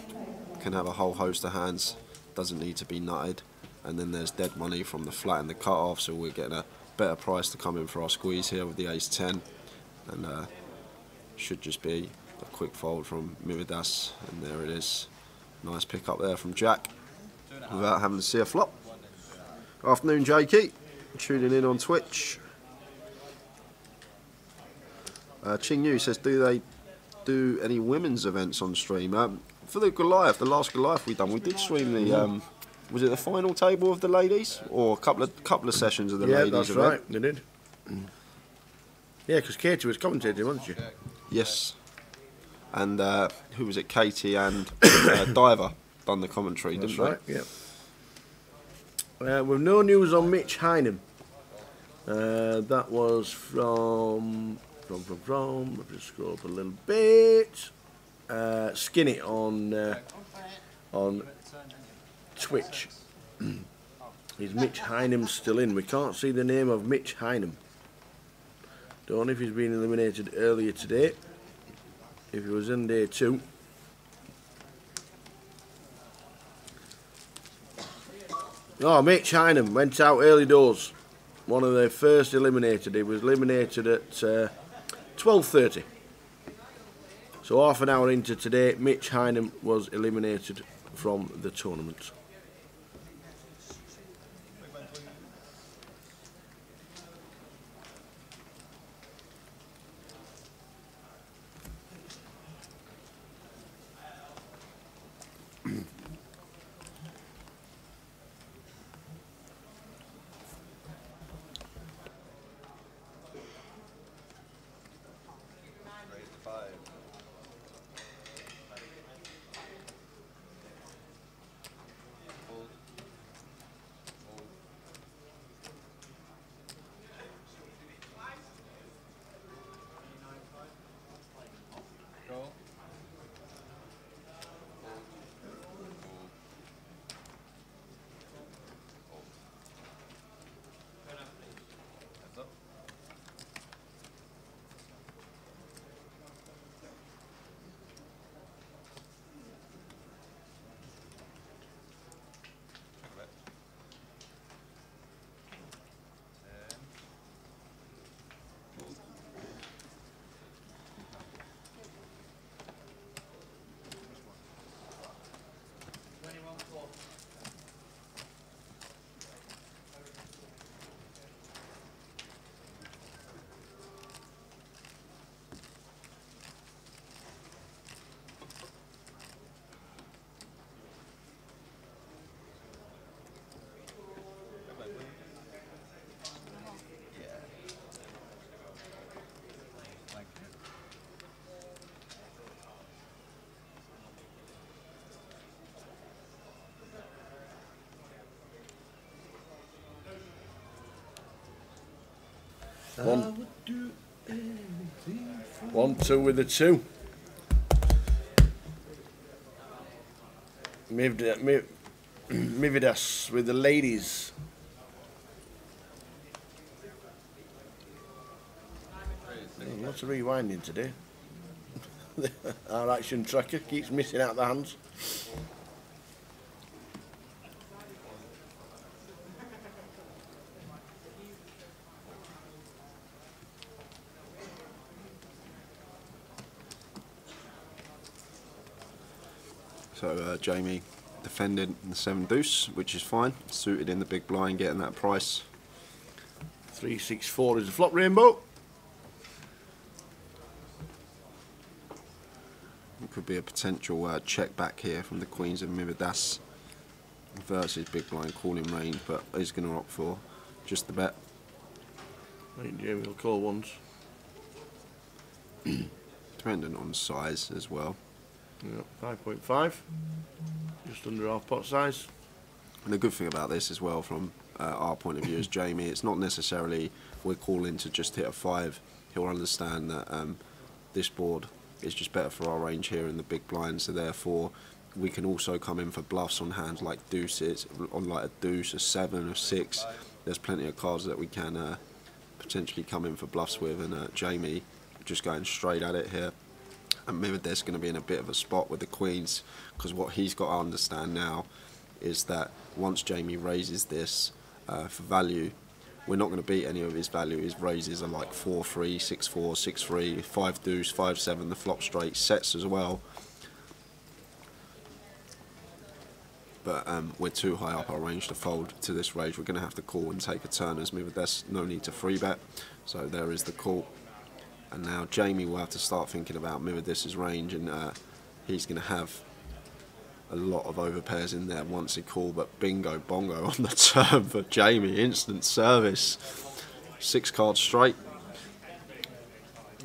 G: can have a whole host of hands, doesn't need to be nutted. And then there's dead money from the flat and the cut-off, so we're getting a better price to come in for our squeeze here with the ace-10. And should just be a quick fold from Mividas, and there it is. Nice pick up there from Jack without having to see a flop. Afternoon, Jakey, tuning in on Twitch. Ching Yu says, do they do any women's events on stream? for the Goliath, the last Goliath we done, we did stream the was it the final table of the ladies or a couple of sessions of the ladies?
F: Yeah, that's
G: event?
F: right. They did. Yeah, because Katie was commentating, wasn't she?
G: Yes. And who was it? Katie and Diver done the commentary,
F: That's
G: didn't
F: right. Yeah. With no news on Mitch Hynam. That was from. I'll just scroll up a little bit. Skinny on Twitch. Is Mitch Hynam still in? We can't see the name of Mitch Hynam. Don't know if he's been eliminated earlier today. If he was in day 2. Oh, Mitch Hynam went out early doors. One of the first eliminated. He was eliminated at 12:30. So half an hour into today, Mitch Hynam was eliminated from the tournament. One, two with the 2. Mividas with the ladies. Lots of rewinding today. Our action tracker keeps missing out the hands.
G: So Jamie defended the 7 deuce, which is fine. Suited in the big blind, getting that price.
F: 364 is the flop rainbow.
G: It could be a potential check back here from the Queens of Mividas versus big blind calling range, but he's going to opt for just the bet.
F: I think Jamie will call once.
G: Dependent on size as well.
F: Yeah, 5.5, just under half pot size.
G: And the good thing about this as well from our point of view as Jamie, it's not necessarily we're calling to just hit a 5. He'll understand that this board is just better for our range here in the big blind, so therefore we can also come in for bluffs on hands like deuces, on like a deuce, a 7, a 6. There's plenty of cards that we can potentially come in for bluffs with, and Jamie just going straight at it here. And Mividas going to be in a bit of a spot with the Queens, because what he's got to understand now is that once Jamie raises this for value, we're not going to beat any of his value. His raises are like 4-3, 6-4, 6-3, 5 deuce, 5-7, the flop straight sets as well. But we're too high up our range to fold to this range. We're going to have to call and take a turn as Mividas. No need to free bet. So there is the call. And now Jamie will have to start thinking about Mividas's range, and he's going to have a lot of overpairs in there once he called, but bingo bongo on the turn for Jamie. Instant service. 6 cards straight.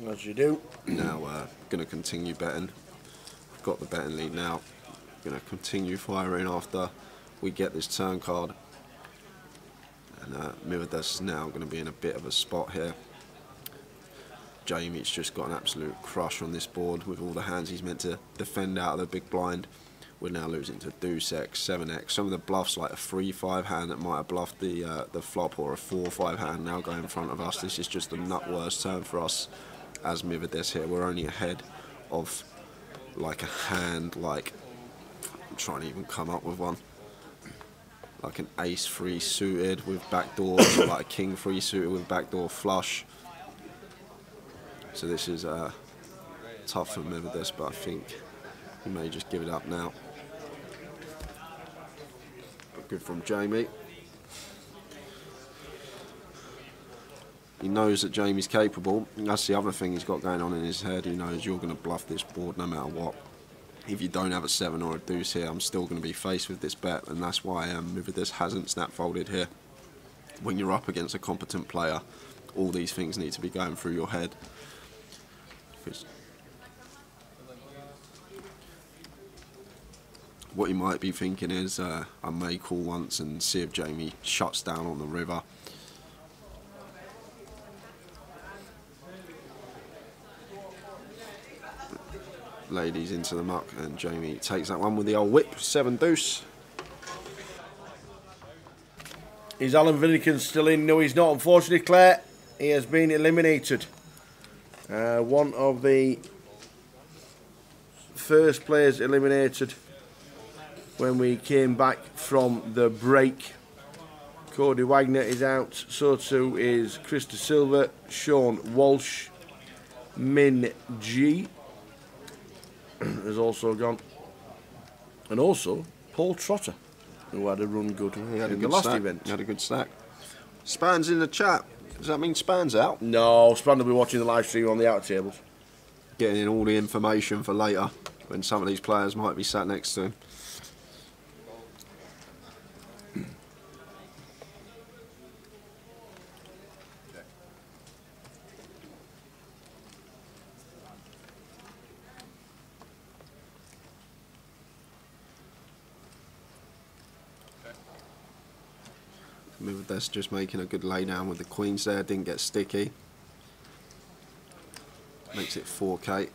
F: As you do.
G: Now going to continue betting. I've got the betting lead now. Going to continue firing after we get this turn card. And Miradas is now going to be in a bit of a spot here. Jamie's just got an absolute crush on this board with all the hands he's meant to defend out of the big blind. We're now losing to deuce X, 7X. Some of the bluffs, like a 3-5 hand that might have bluffed the flop, or a 4-5 hand now go in front of us. This is just a nut worse turn for us as Miradas here. We're only ahead of like a hand, like, I'm trying to even come up with one, like an ace-3 suited with backdoors, or like a king-3 suited with backdoor flush. So this is tough for Miradas, but I think he may just give it up now. But good from Jamie. He knows that Jamie's capable. That's the other thing he's got going on in his head. He knows you're going to bluff this board no matter what. If you don't have a 7 or a deuce here, I'm still going to be faced with this bet, and that's why Miradas hasn't snap folded here. When you're up against a competent player, all these things need to be going through your head. What you might be thinking is, I may call once and see if Jamie shuts down on the river. Ladies into the muck, and Jamie takes that one with the old whip, 7 deuce.
F: Is Alan Vinnican still in? No, he's not, unfortunately, Claire. He has been eliminated. One of the first players eliminated when we came back from the break. Cody Wagner is out, so too is Krista Silver, Sean Walsh, Min G has also gone, and also Paul Trotter, who had a run good in the last event.
G: He had a good stack. Span's in the chat. Does that mean Span's out?
F: No, Span will be watching the live stream on the outer tables.
G: Getting in all the information for later, when some of these players might be sat next to him. That's just making a good lay down with the queens there, didn't get sticky. Makes it 4K.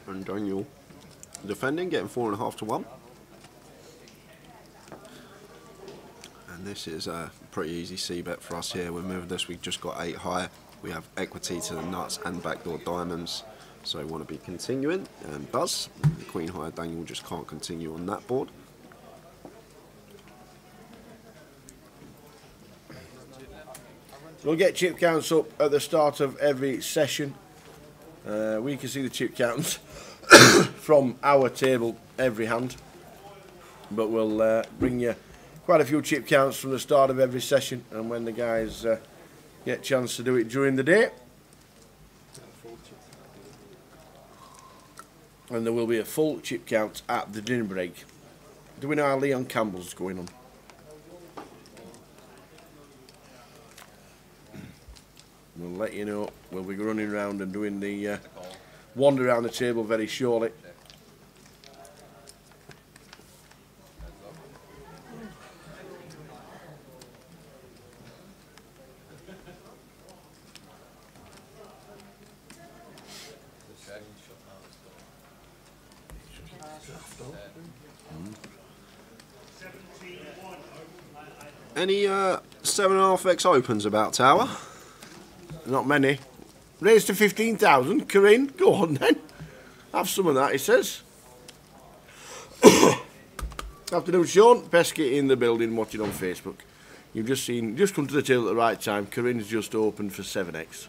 G: And Daniel defending, getting 4.5 to 1. And this is a pretty easy c-bet for us here. We're moving this, we've just got 8 high. We have equity to the nuts and backdoor diamonds. So we want to be continuing, and does. The queen high Daniel just can't continue on that board.
F: We'll get chip counts up at the start of every session. We can see the chip counts from our table every hand, but we'll bring you quite a few chip counts from the start of every session, and when the guys get a chance to do it during the day. And there will be a full chip count at the dinner break. Do we know how Leon Campbell's going on? We'll let you know. We'll be running around and doing the wander around the table very shortly.
G: Any 7.5x opens about Tower?
F: Not many. Raised to 15,000. Corinne, go on then. Have some of that, he says. Afternoon, Sean. Pesky in the building watching on Facebook. You've just come to the table at the right time. Corinne's just opened for 7x.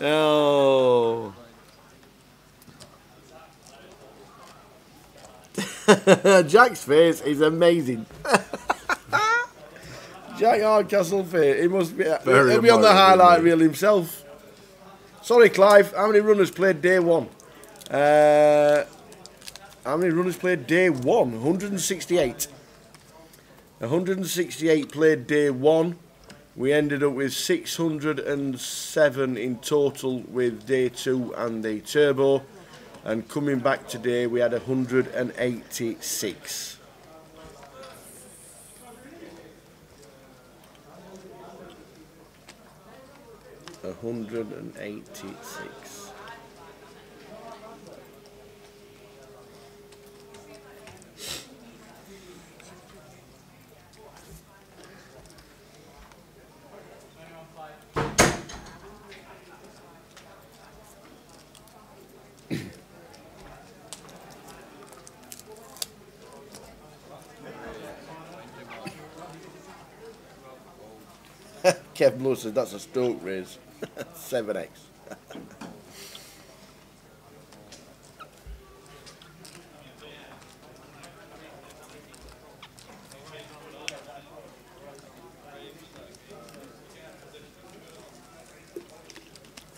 F: Oh. Jack's face is amazing. Jack Hardcastle face. He must be. He'll be on the highlight reel himself. Sorry, Clive. How many runners played day one? How many runners played day one? 168. 168 played day one. We ended up with 607 in total with day two and the turbo. And coming back today, we had 186. Kev Blue says that's a Stoke raise. 7x.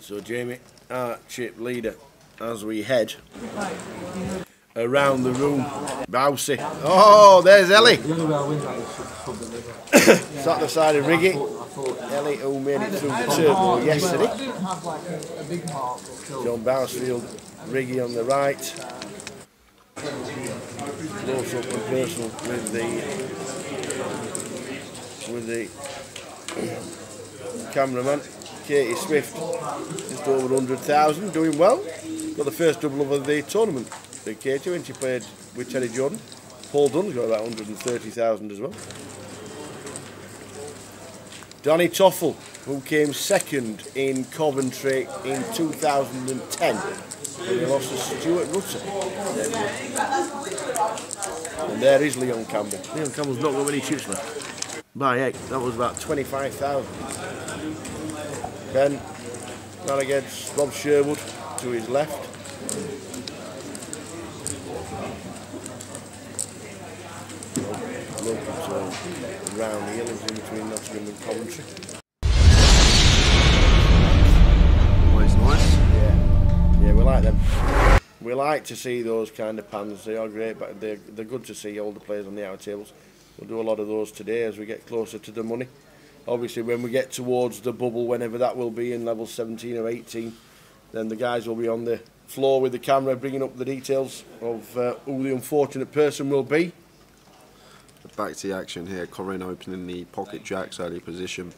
F: So Jamie, our chip leader, as we head around the room. Bousey. Oh, there's Ellie. Sat the side of Riggy. Ellie, who made it through the turbo yesterday. John Bousfield, Riggy on the right. Close up and personal with the cameraman. Katie Swift, just over 100,000, doing well. Got the first double of the tournament. Katie, when she played with Terry Jordan. Paul Dunn's got about 130,000 as well. Donny Toffel, who came second in Coventry in 2010 when he lost to Stuart Rutter. And there is Leon Campbell. Leon Campbell's not got many chips left. By heck, that was about 25,000. Ben ran against Rob Sherwood to his left. Round here, lives in between Nottingham and Coventry.
G: Always nice.
F: Yeah, we like them. We like to see those kind of pans. They are great, but they're good to see all the players on the outer tables. We'll do a lot of those today as we get closer to the money. Obviously, when we get towards the bubble, whenever that will be in level 17 or 18, then the guys will be on the floor with the camera bringing up the details of who the unfortunate person will be.
G: Back to the action here. Corinne opening the pocket jacks, early position.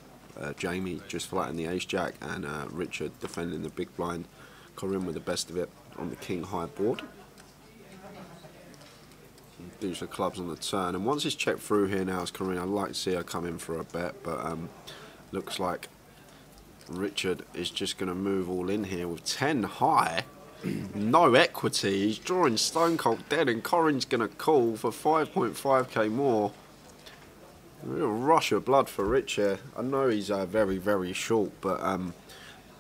G: Jamie just flattening the ace jack, and Richard defending the big blind. Corinne with the best of it on the king high board. Deuce of clubs on the turn, and once it's checked through here now, it's Corinne. I'd like to see her come in for a bet, but looks like Richard is just going to move all in here with 10 high. No equity. He's drawing stone cold dead, and Corinne's going to call for 5.5k more. A real rush of blood for Rich here. I know he's very, very short, but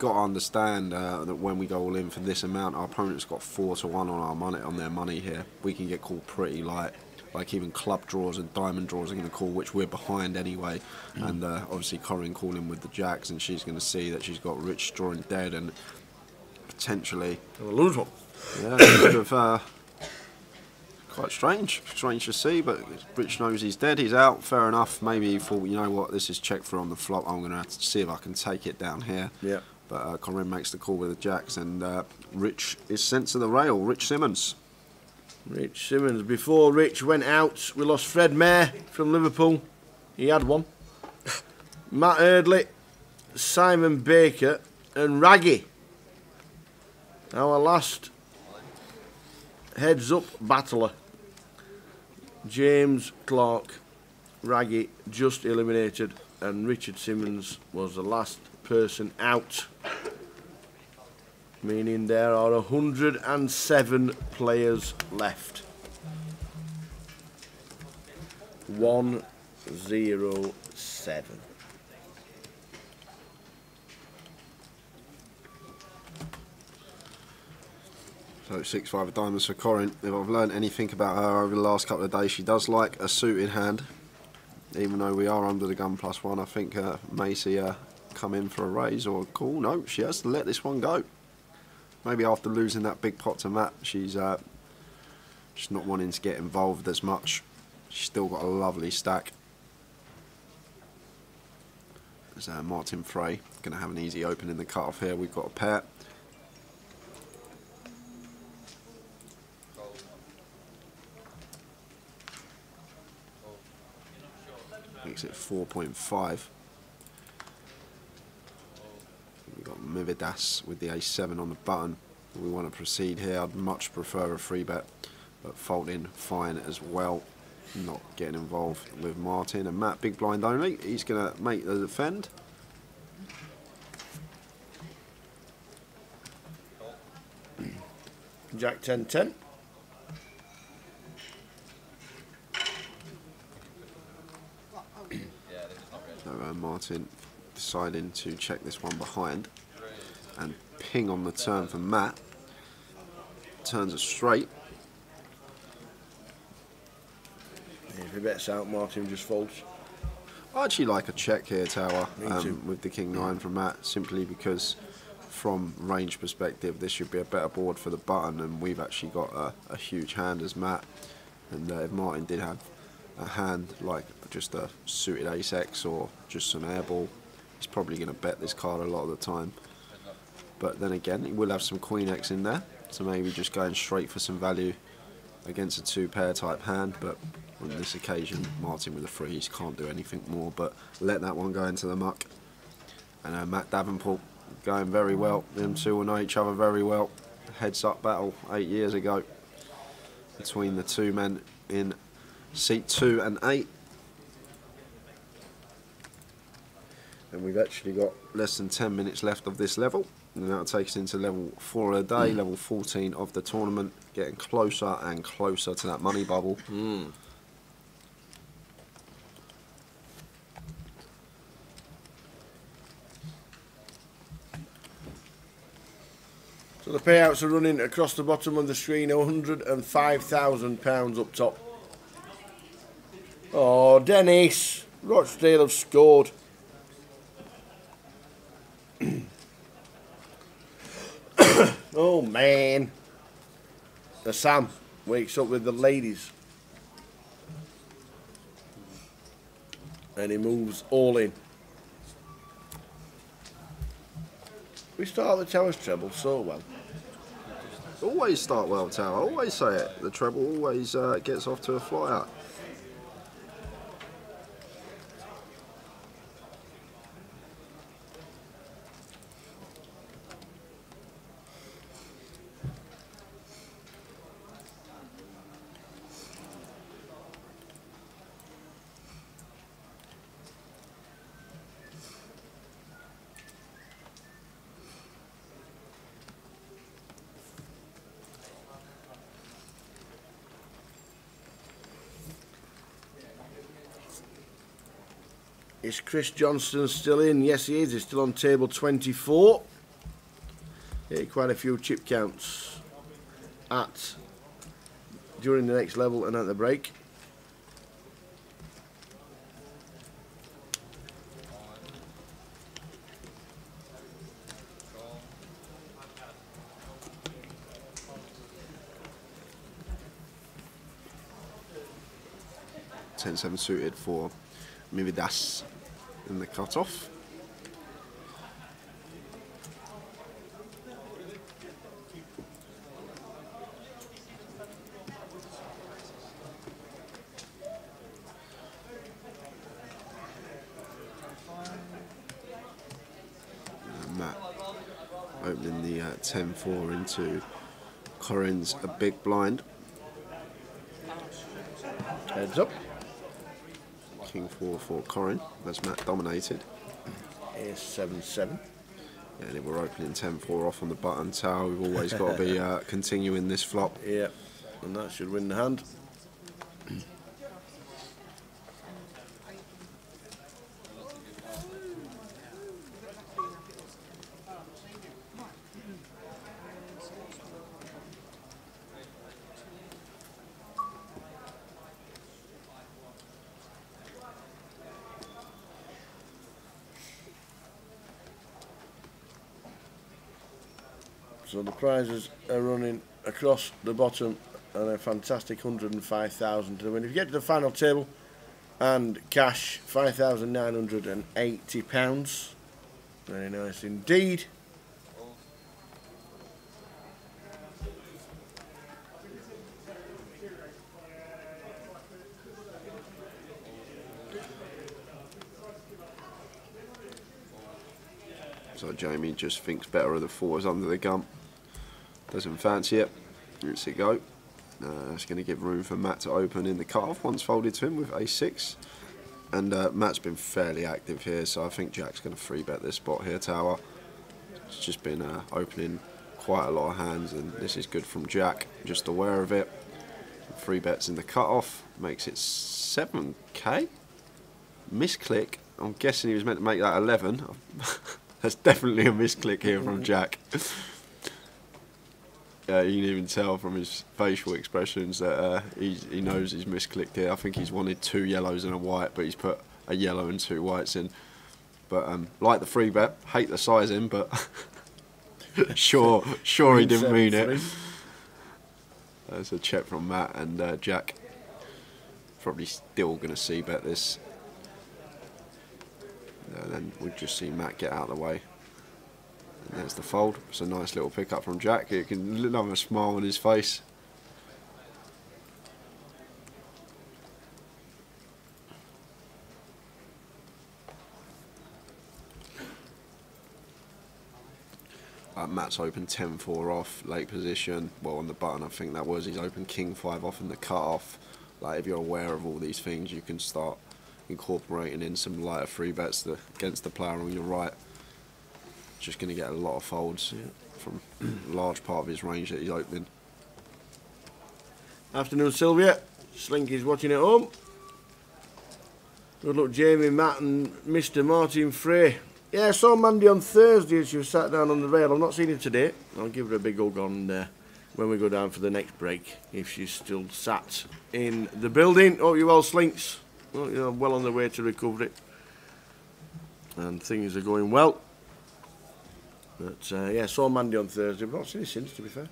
G: got to understand that when we go all in for this amount, our opponent's got 4-1 on their money here. We can get called pretty light. Like even club draws and diamond draws are going to call, which we're behind anyway. And obviously Corinne calling with the jacks, and she's going to see that she's got Rich drawing dead and potentially
F: lose one.
G: Yeah, sort of quite strange to see, but Rich knows he's dead, he's out, fair enough. Maybe he thought, you know what, this is checked through on the flop, I'm going to have to see if I can take it down here.
F: Yeah.
G: But Corinne makes the call with the jacks, and Rich is sent to the rail. Rich Simmons.
F: Rich Simmons. Before Rich went out, we lost Fred Mayer from Liverpool. He had one. Matt Eardley, Simon Baker and Raggy. Our last heads-up battler. James Clark, Raggy just eliminated, and Richard Simmons was the last person out. Meaning there are 107 players left. 107.
G: So 6-5 of diamonds for Corin. If I've learned anything about her over the last couple of days, she does like a suited hand. Even though we are under the gun +1, I think may see her come in for a raise or a call. No, she has to let this one go. Maybe after losing that big pot to Matt, she's just not wanting to get involved as much. She's still got a lovely stack. There's Martin Frey going to have an easy open in the cut-off here. We've got a pair. Makes it 4.5. We've got Mividas with the A7 on the button. We want to proceed here. I'd much prefer a free bet, but folding fine as well. Not getting involved with Martin. And Matt, big blind only. He's going to make the defend.
F: Jack 10-10.
G: So Martin deciding to check this one behind and ping on the turn for Matt. Turns it straight.
F: If he bets out, Martin just folds.
G: I actually like a check here, Tower, with the King 9 from Matt, simply because from range perspective this should be a better board for the button, and we've actually got a huge hand as Matt. And if Martin did have a hand like just a suited ace-x or just some airball, he's probably going to bet this card a lot of the time. But then again, he will have some queen-x in there, so maybe just going straight for some value against a two-pair type hand. But on this occasion, Martin with the freeze can't do anything more but let that one go into the muck. And Matt Davenport going very well. Them two will know each other very well. Heads-up battle 8 years ago between the two men in seat 2 and 8. And we've actually got less than 10 minutes left of this level. And that'll take us into level 4 of the day, level 14 of the tournament. Getting closer and closer to that money bubble.
F: So the payouts are running across the bottom of the screen, £105,000 up top. Oh, Dennis! Rochdale have scored. Oh man. The Sam wakes up with the ladies. And he moves all in. We start the Towers treble so well.
G: Always start well, Tower. Always say it. The treble always gets off to a flyer.
F: Is Chris Johnston still in? Yes, he is. He's still on table 24. Yeah, quite a few chip counts during the next level and at the break.
G: Ten-seven suited for Mividas in the cut-off. Matt opening the 10-4 into Corin's a big blind.
F: Heads up.
G: King 4 for Corin, as Matt dominated.
F: Ace 7-7.
G: Yeah, and if we're opening 10-4 off on the button tower, we've always got to be continuing this flop.
F: Yeah, and that should win the hand. So the prizes are running across the bottom and a fantastic 105,000 to the win. If you get to the final table and cash, £5,980. Very nice indeed.
G: So Jamie just thinks better of the fours under the gun. Doesn't fancy it. Lets it go. It's going to give room for Matt to open in the cut-off once folded to him with a6. And Matt's been fairly active here, so I think Jack's going to 3-bet this spot here, tower. It's just been opening quite a lot of hands, and this is good from Jack, just aware of it. 3 bets in the cut-off, makes it 7k. Misclick, I'm guessing he was meant to make that 11. That's definitely a misclick here from Jack. Yeah, you can even tell from his facial expressions that he knows he's misclicked here. I think he's wanted 2 yellows and a white, but he's put a yellow and 2 whites in. But like the 3-bet, hate the sizing, but sure he didn't mean it. There's a check from Matt, and Jack probably still going to c-bet this. And then we'll just see Matt get out of the way. And there's the fold. It's a nice little pickup from Jack. You can have a smile on his face. Matt's open 10-4 off, late position. Well, on the button, I think that was. He's open King-5 off in the cut-off. Like, if you're aware of all these things, you can start incorporating in some lighter 3-bets against the player on your right. Just going to get a lot of folds from a large part of his range that he's opening.
F: Afternoon, Sylvia. Slinky's watching at home. Good luck, Jamie, Matt, and Mr. Martin Frey. Yeah, I saw Mandy on Thursday as she was sat down on the rail. I've not seen her today. I'll give her a big hug on when we go down for the next break, if she's still sat in the building. Hope you're well, Slinks. Well, you're well on the way to recovery. And things are going well. But yeah, saw Mandy on Thursday. I've not seen her since, to be fair.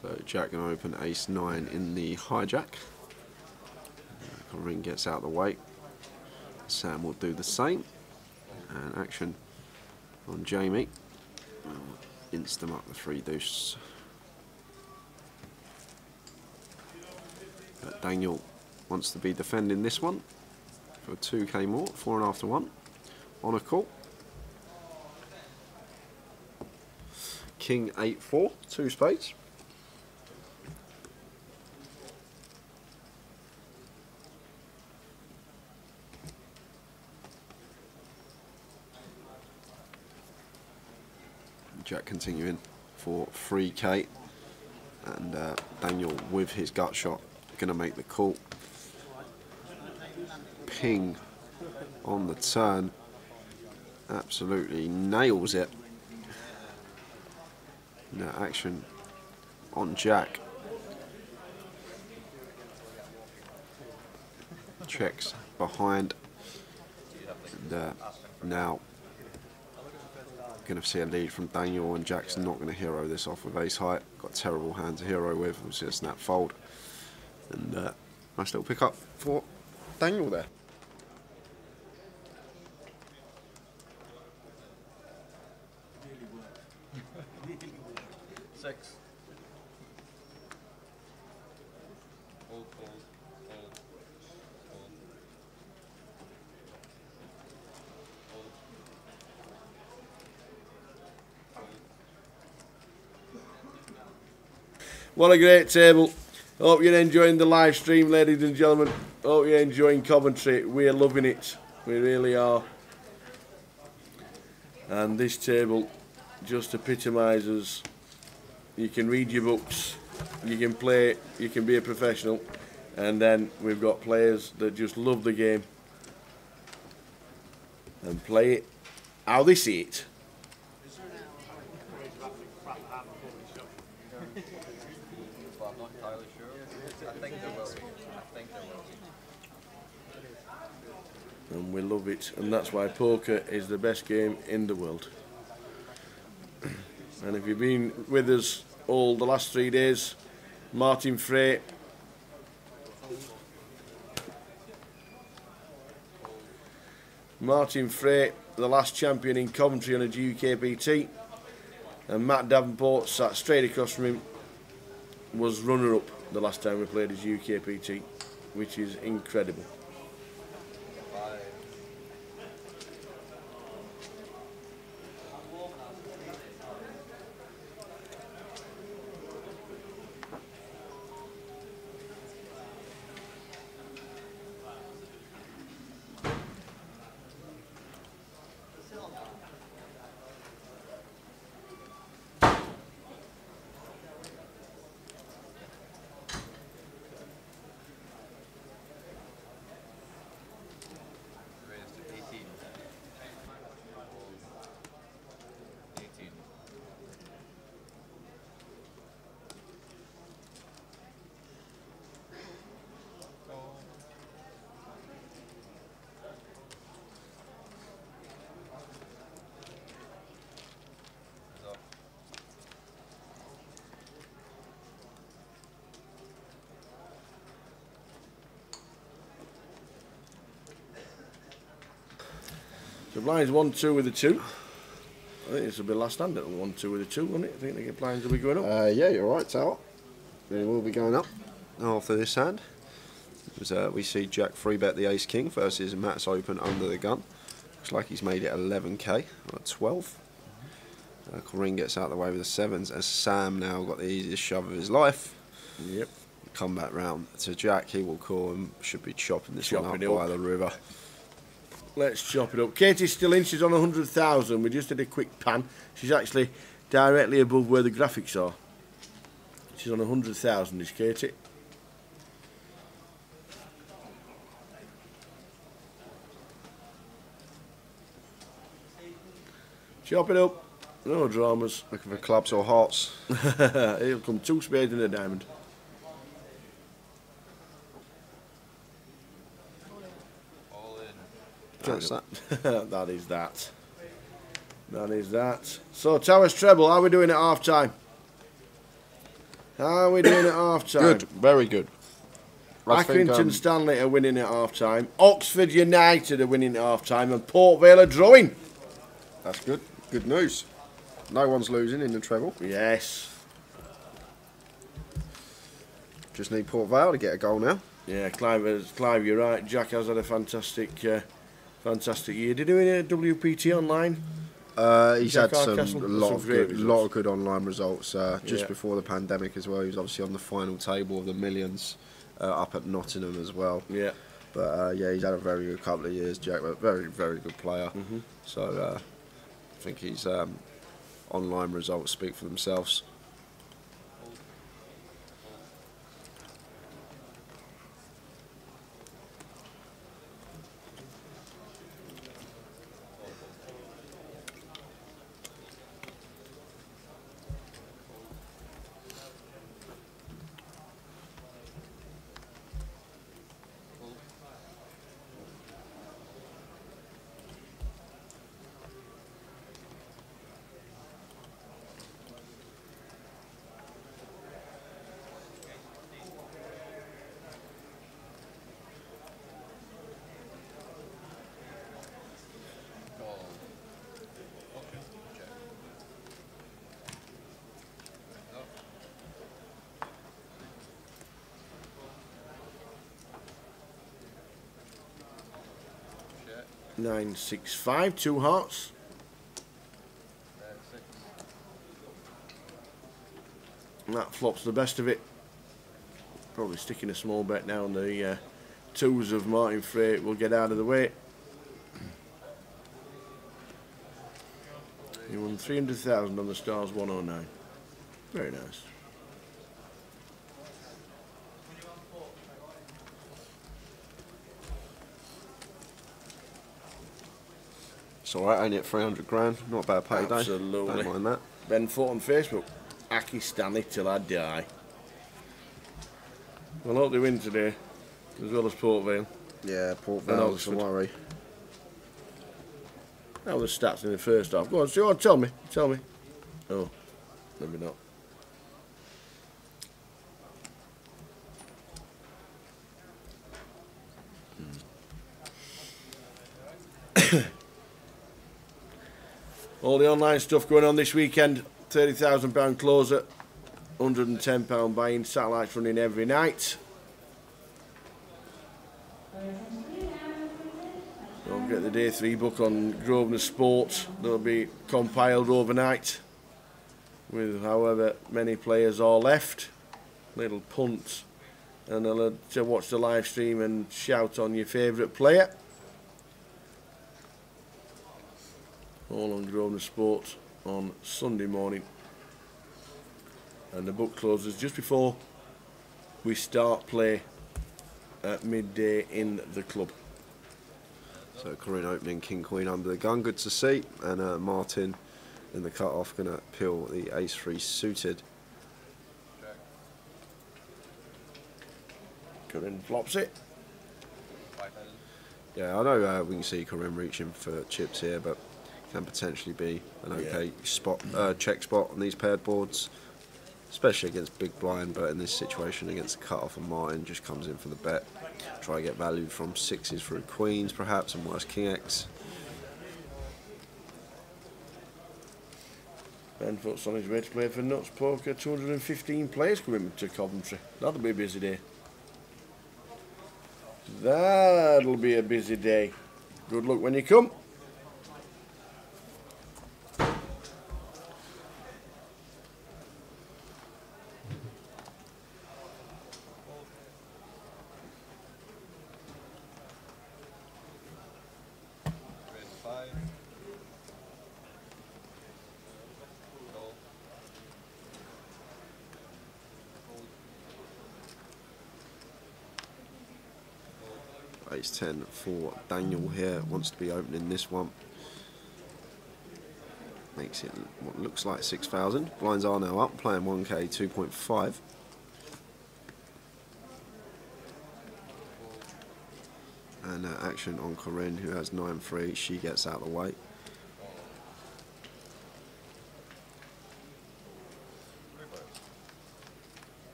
G: So Jack going to open ace-9 in the hijack. Ring gets out of the way. Sam will do the same. And action on Jamie. Insta him up the 3-deuce. Daniel wants to be defending this one for 2k more, 4.5 to 1 on a call. King 8-4, 2 spades. Jack continuing for 3k, and Daniel with his gut shot going to make the call. Ping on the turn, absolutely nails it. Now action on Jack. Checks behind, and now going to see a lead from Daniel, and Jack's not going to hero this off with ace high. Got terrible hand to hero with. We'll see a snap fold, and nice little pick up for Daniel there.
A: Six. Fold, fold, fold, fold. Fold.
F: What a great table. Hope you're enjoying the live stream, ladies and gentlemen. Hope you're enjoying Coventry. We're loving it. We really are. And this table just epitomises, you can read your books, you can play, you can be a professional, and then we've got players that just love the game and play it how they see it.
C: I'm not entirely sure. I think there will be. I think there will be.
F: And we love it, and that's why poker is the best game in the world. And if you've been with us all the last 3 days, Martin Frey, the last champion in Coventry on a GUKPT, and Matt Davenport sat straight across from him, was runner-up the last time we played as GUKPT, which is incredible. So blinds 1-2 with a 2. I think this will be last hand at 1-2 with a 2, won't it? I think the blinds will be going up.
G: Yeah, you're right, Tower. They will be going up after this hand. We see Jack 3-bet the Ace King versus Matt's open under the gun. Looks like he's made it 11k on a 12. Corinne gets out of the way with the 7s as Sam now got the easiest shove of his life.
F: Yep.
G: Come back round to Jack, he will call him, should be chopping this one up by the river.
F: Let's chop it up. Katie's still in, she's on 100,000. We just did a quick pan. She's actually directly above where the graphics are. She's on 100,000, is Katie. Chop it up. No dramas.
G: Looking for clubs or hearts.
F: He'll come 2 spades and a diamond.
G: That's that.
F: That is that. That is that. So, Towers treble, how are we doing at half time? How are we doing at half time?
G: Good, very good.
F: Accrington Stanley are winning at half time. Oxford United are winning at half time, and Port Vale are drawing.
G: That's good. Good news. No one's losing in the treble.
F: Yes.
G: Just need Port Vale to get a goal now.
F: Yeah, Clive, you're right. Jack has had a fantastic year. Did he win a WPT online?
G: He's
F: Jack
G: had a lot of good online results just before the pandemic as well. He was obviously on the final table of the Millions up at Nottingham as well.
F: Yeah.
G: But yeah, he's had a very good couple of years, Jack. But very, very good player. So I think his online results speak for themselves.
F: Nine, 6, 5, 2 hearts. And that flops the best of it. Probably sticking a small bet now on the twos of Martin Frey will get out of the way. He won 300,000 on the Stars 109. Very nice.
G: It's alright, only at 300 grand. Not a bad payday.
F: Absolutely.
G: Don't mind that.
F: Ben Foot on Facebook. Aki Stanley till I die. Well, I hope they win today, as well as Port Vale.
G: Yeah, Port Vale is a worry.
F: How were the stats in the first half? Go on, Stuart, tell me. Tell me. Oh, maybe not. All the online stuff going on this weekend. £30,000 closer, £110 buy-in. Satellites running every night. Don't forget the day 3 book on Grosvenor Sports. They'll be compiled overnight with however many players are left. Little punts, and they'll watch the live stream and shout on your favourite player. All on Grosvenor Sports on Sunday morning. And the book closes just before we start play at midday in the club.
G: So Corinne opening King Queen under the gun, good to see. And Martin in the cut-off going to peel the ace-3 suited.
F: Corinne flops it.
G: Yeah, I know we can see Corinne reaching for chips here, but can potentially be an okay spot, check spot on these paired boards, especially against big blind. But in this situation against the cut-off, and Martin just comes in for the bet. Try to get value from sixes through queens, perhaps, and worse King X.
F: Ben Foot's on his way to play for Nuts Poker. 215 players coming to Coventry. That'll be a busy day. That'll be a busy day. Good luck when you come.
G: Ace 10 for Daniel here, wants to be opening this one. Makes it what looks like 6,000. Blinds are now up, playing 1k 2.5. And action on Corinne, who has 9-3, she gets out of the way.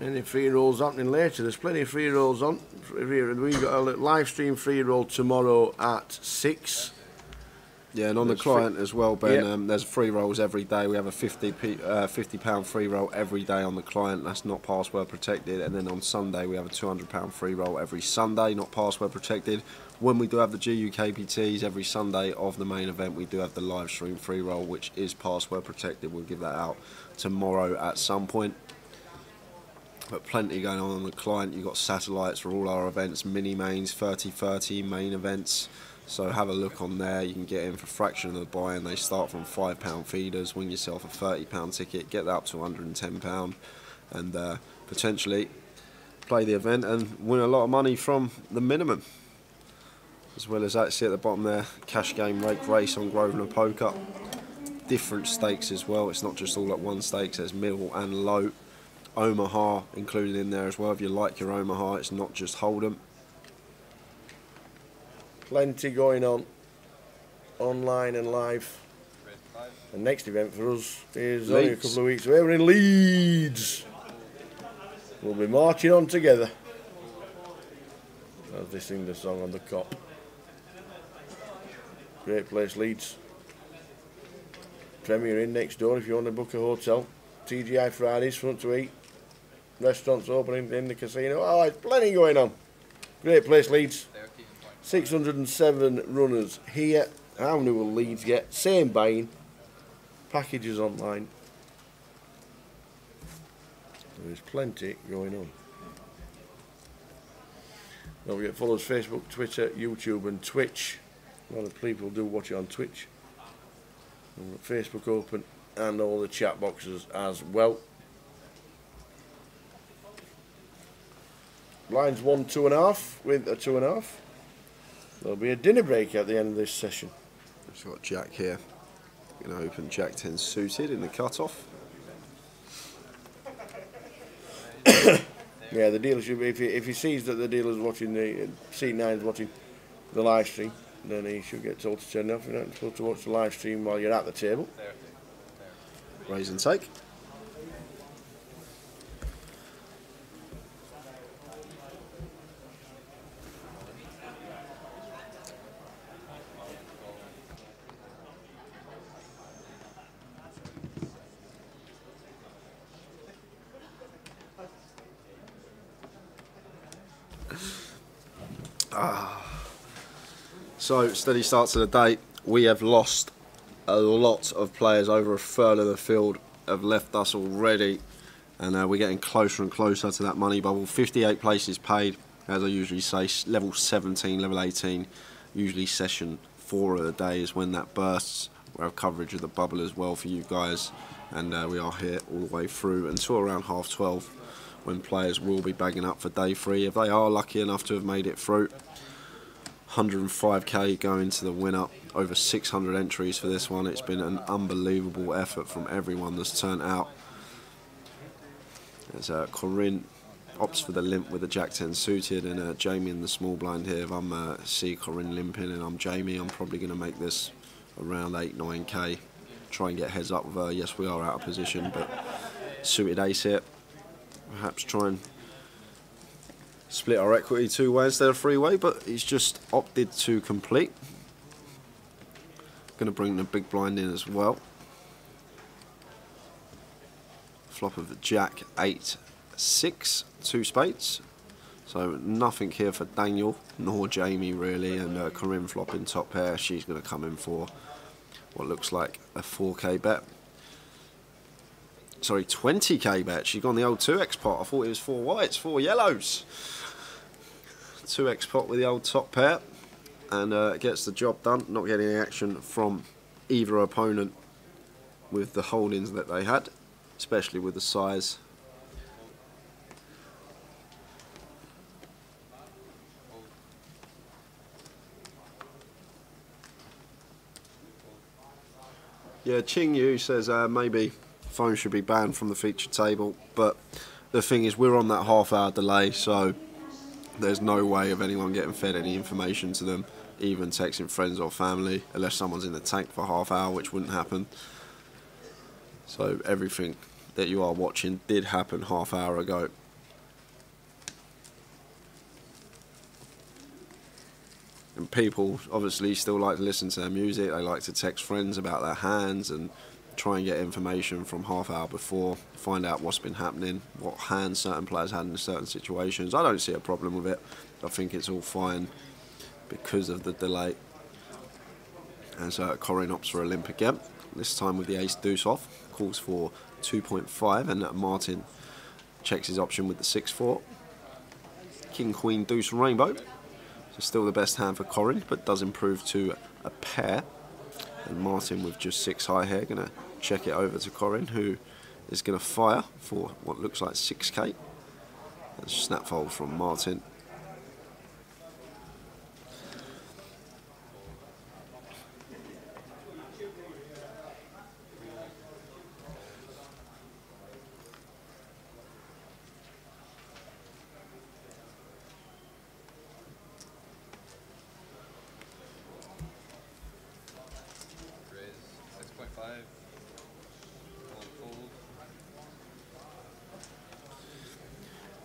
F: Any free rolls happening later? There's plenty of free rolls on. We've got a live stream free roll tomorrow at 6.
G: Yeah, and on the client as well, Ben, there's free rolls every day. We have a £50 free roll every day on the client. That's not password protected. And then on Sunday, we have a £200 free roll every Sunday, not password protected. When we do have the GUKPTs every Sunday of the main event, we do have the live stream free roll, which is password protected. We'll give that out tomorrow at some point. But plenty going on the client. You've got satellites for all our events, mini mains, 30-30 main events. So have a look on there. You can get in for a fraction of the buy, and they start from £5 feeders. Win yourself a £30 ticket, get that up to £110, and potentially play the event and win a lot of money from the minimum. As well as that, see at the bottom there, cash game rake race on Grosvenor Poker. Different stakes as well. It's not just all at one stakes. There's middle and low. Omaha included in there as well. If you like your Omaha, it's not just Hold'em.
F: Plenty going on, online and live. The next event for us is only a couple of weeks away. We're in Leeds. We'll be marching on together as they sing the song on the cop. Great place, Leeds. Premier Inn next door if you want to book a hotel. TGI Fridays, front to eat. Restaurants opening in the casino. Oh, there's plenty going on. Great place, Leeds. 607 runners here. How many will Leeds get? Same buying. Packages online. There's plenty going on. Don't forget, follow us Facebook, Twitter, YouTube and Twitch. A lot of people do watch it on Twitch. And Facebook open and all the chat boxes as well. Lines 1, 2.5 with a 2.5. There'll be a dinner break at the end of this session.
G: We've got Jack here. Going to open Jack 10 suited in the cut-off.
F: Yeah, the dealer should be, if he sees that the dealer's watching, the C9's watching the live stream, then he should get told to turn it off. You're not supposed to watch the live stream while you're at the table.
G: Raise and take. So, steady start to the day. We have lost a lot of players. Over a third of the field have left us already, and we're getting closer and closer to that money bubble. 58 places paid, as I usually say. Level 17, level 18, usually session 4 of the day is when that bursts. We have coverage of the bubble as well for you guys, and we are here all the way through until around 12:30, when players will be bagging up for day 3 if they are lucky enough to have made it through. 105k going to the winner. Over 600 entries for this one. It's been an unbelievable effort from everyone that's turned out. There's Corinne opts for the limp with the Jack 10 suited, and Jamie in the small blind here. If I'm see Corinne limping and I'm Jamie, I'm probably going to make this around 8-9k. Try and get heads up with her. Yes, we are out of position, but suited ace here. Perhaps try and split our equity 2-way instead of 3-way, but he's just opted to complete. Going to bring the big blind in as well. Flop of the Jack 8-6, 2 spades. So nothing here for Daniel nor Jamie really, and Corinne flopping top pair. She's going to come in for what looks like a 4k bet. Sorry, 20k bet. She's gone the old 2x pot. I thought it was 4 whites, 4 yellows. 2x pot with the old top pair, and gets the job done. Not getting any action from either opponent with the holdings that they had, especially with the size. Yeah, Ching Yu says maybe phone should be banned from the featured table, but the thing is we're on that half-hour delay, so there's no way of anyone getting fed any information to them, even texting friends or family, unless someone's in the tank for half hour, which wouldn't happen. So everything that you are watching did happen half hour ago. And people obviously still like to listen to their music. They like to text friends about their hands and try and get information from half hour before, find out what's been happening, what hands certain players had in certain situations. I don't see a problem with it. I think it's all fine because of the delay. As Corinne opts for a limp again, this time with the ace deuce off, calls for 2.5, and Martin checks his option with the 6-4. King, queen, deuce, rainbow. So still the best hand for Corinne, but does improve to a pair. And Martin with just 6 high here, going to check it over to Corinne, who is going to fire for what looks like 6k. That's a snap fold from Martin.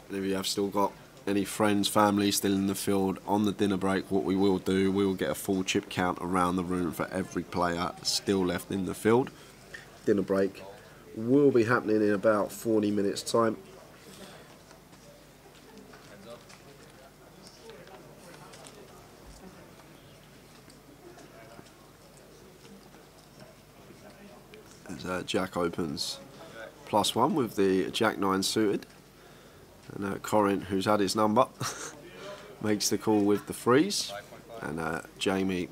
G: And if you have still got any friends, family still in the field on the dinner break, what we will do, we will get a full chip count around the room for every player still left in the field. dinner break will be happening in about 40 minutes time. As Jack opens +1 with the Jack 9 suited, and Corin, who's had his number, makes the call with the freeze, and Jamie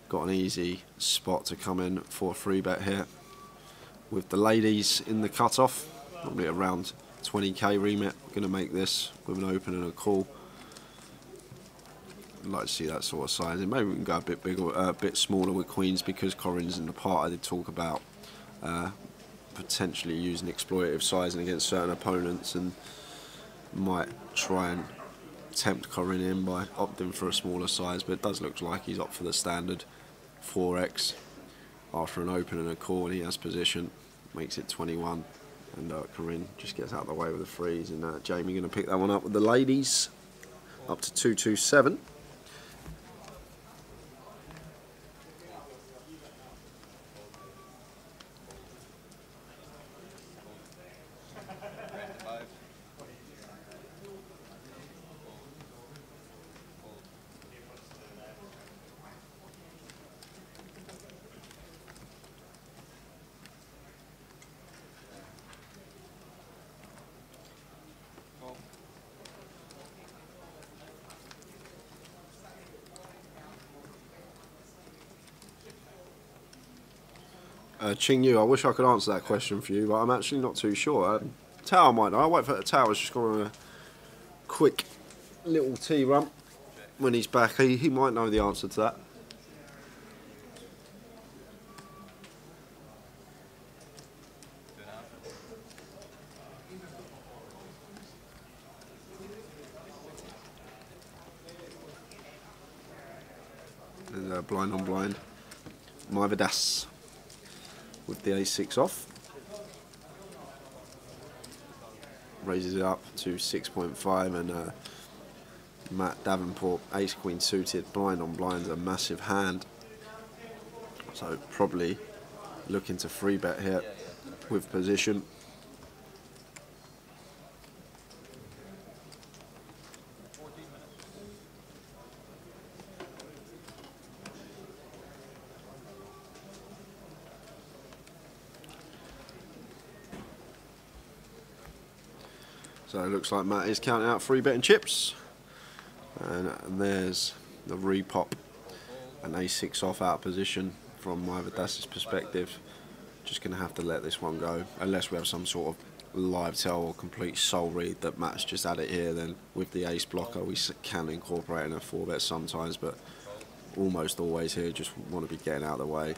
G: got an easy spot to come in for a free bet here with the ladies in the cutoff, probably around 20k remit. Going to make this with an open and a call. I'd like to see that sort of sizing. Maybe we can go a bit bigger, a bit smaller with queens, because Corin's in the part. I did talk about potentially using exploitative sizing against certain opponents, and might try and tempt Corin in by opting for a smaller size, but it does look like he's up for the standard 4x after an open and a call, and he has position, makes it 21, and Corin just gets out of the way with a freeze, and Jamie going to pick that one up with the ladies up to 227. Ching Yu, I wish I could answer that question for you, but I'm actually not too sure. Tower might know. I'll wait for the Tower's just gone on a quick little tea run. When he's back, he might know the answer to that. And blind on blind, Maivadas with the A6 off, raises it up to 6.5, and Matt Davenport, ace queen suited, blind on blind, a massive hand, so probably looking to free bet here with position. So it looks like Matt is counting out free betting chips, and there's the repop, an A6 off out of position from Maivadas' perspective. Just going to have to let this one go, unless we have some sort of live tell or complete soul read that Matt's just had it here. Then with the ace blocker we can incorporate in a 4-bet sometimes, but almost always here just want to be getting out of the way.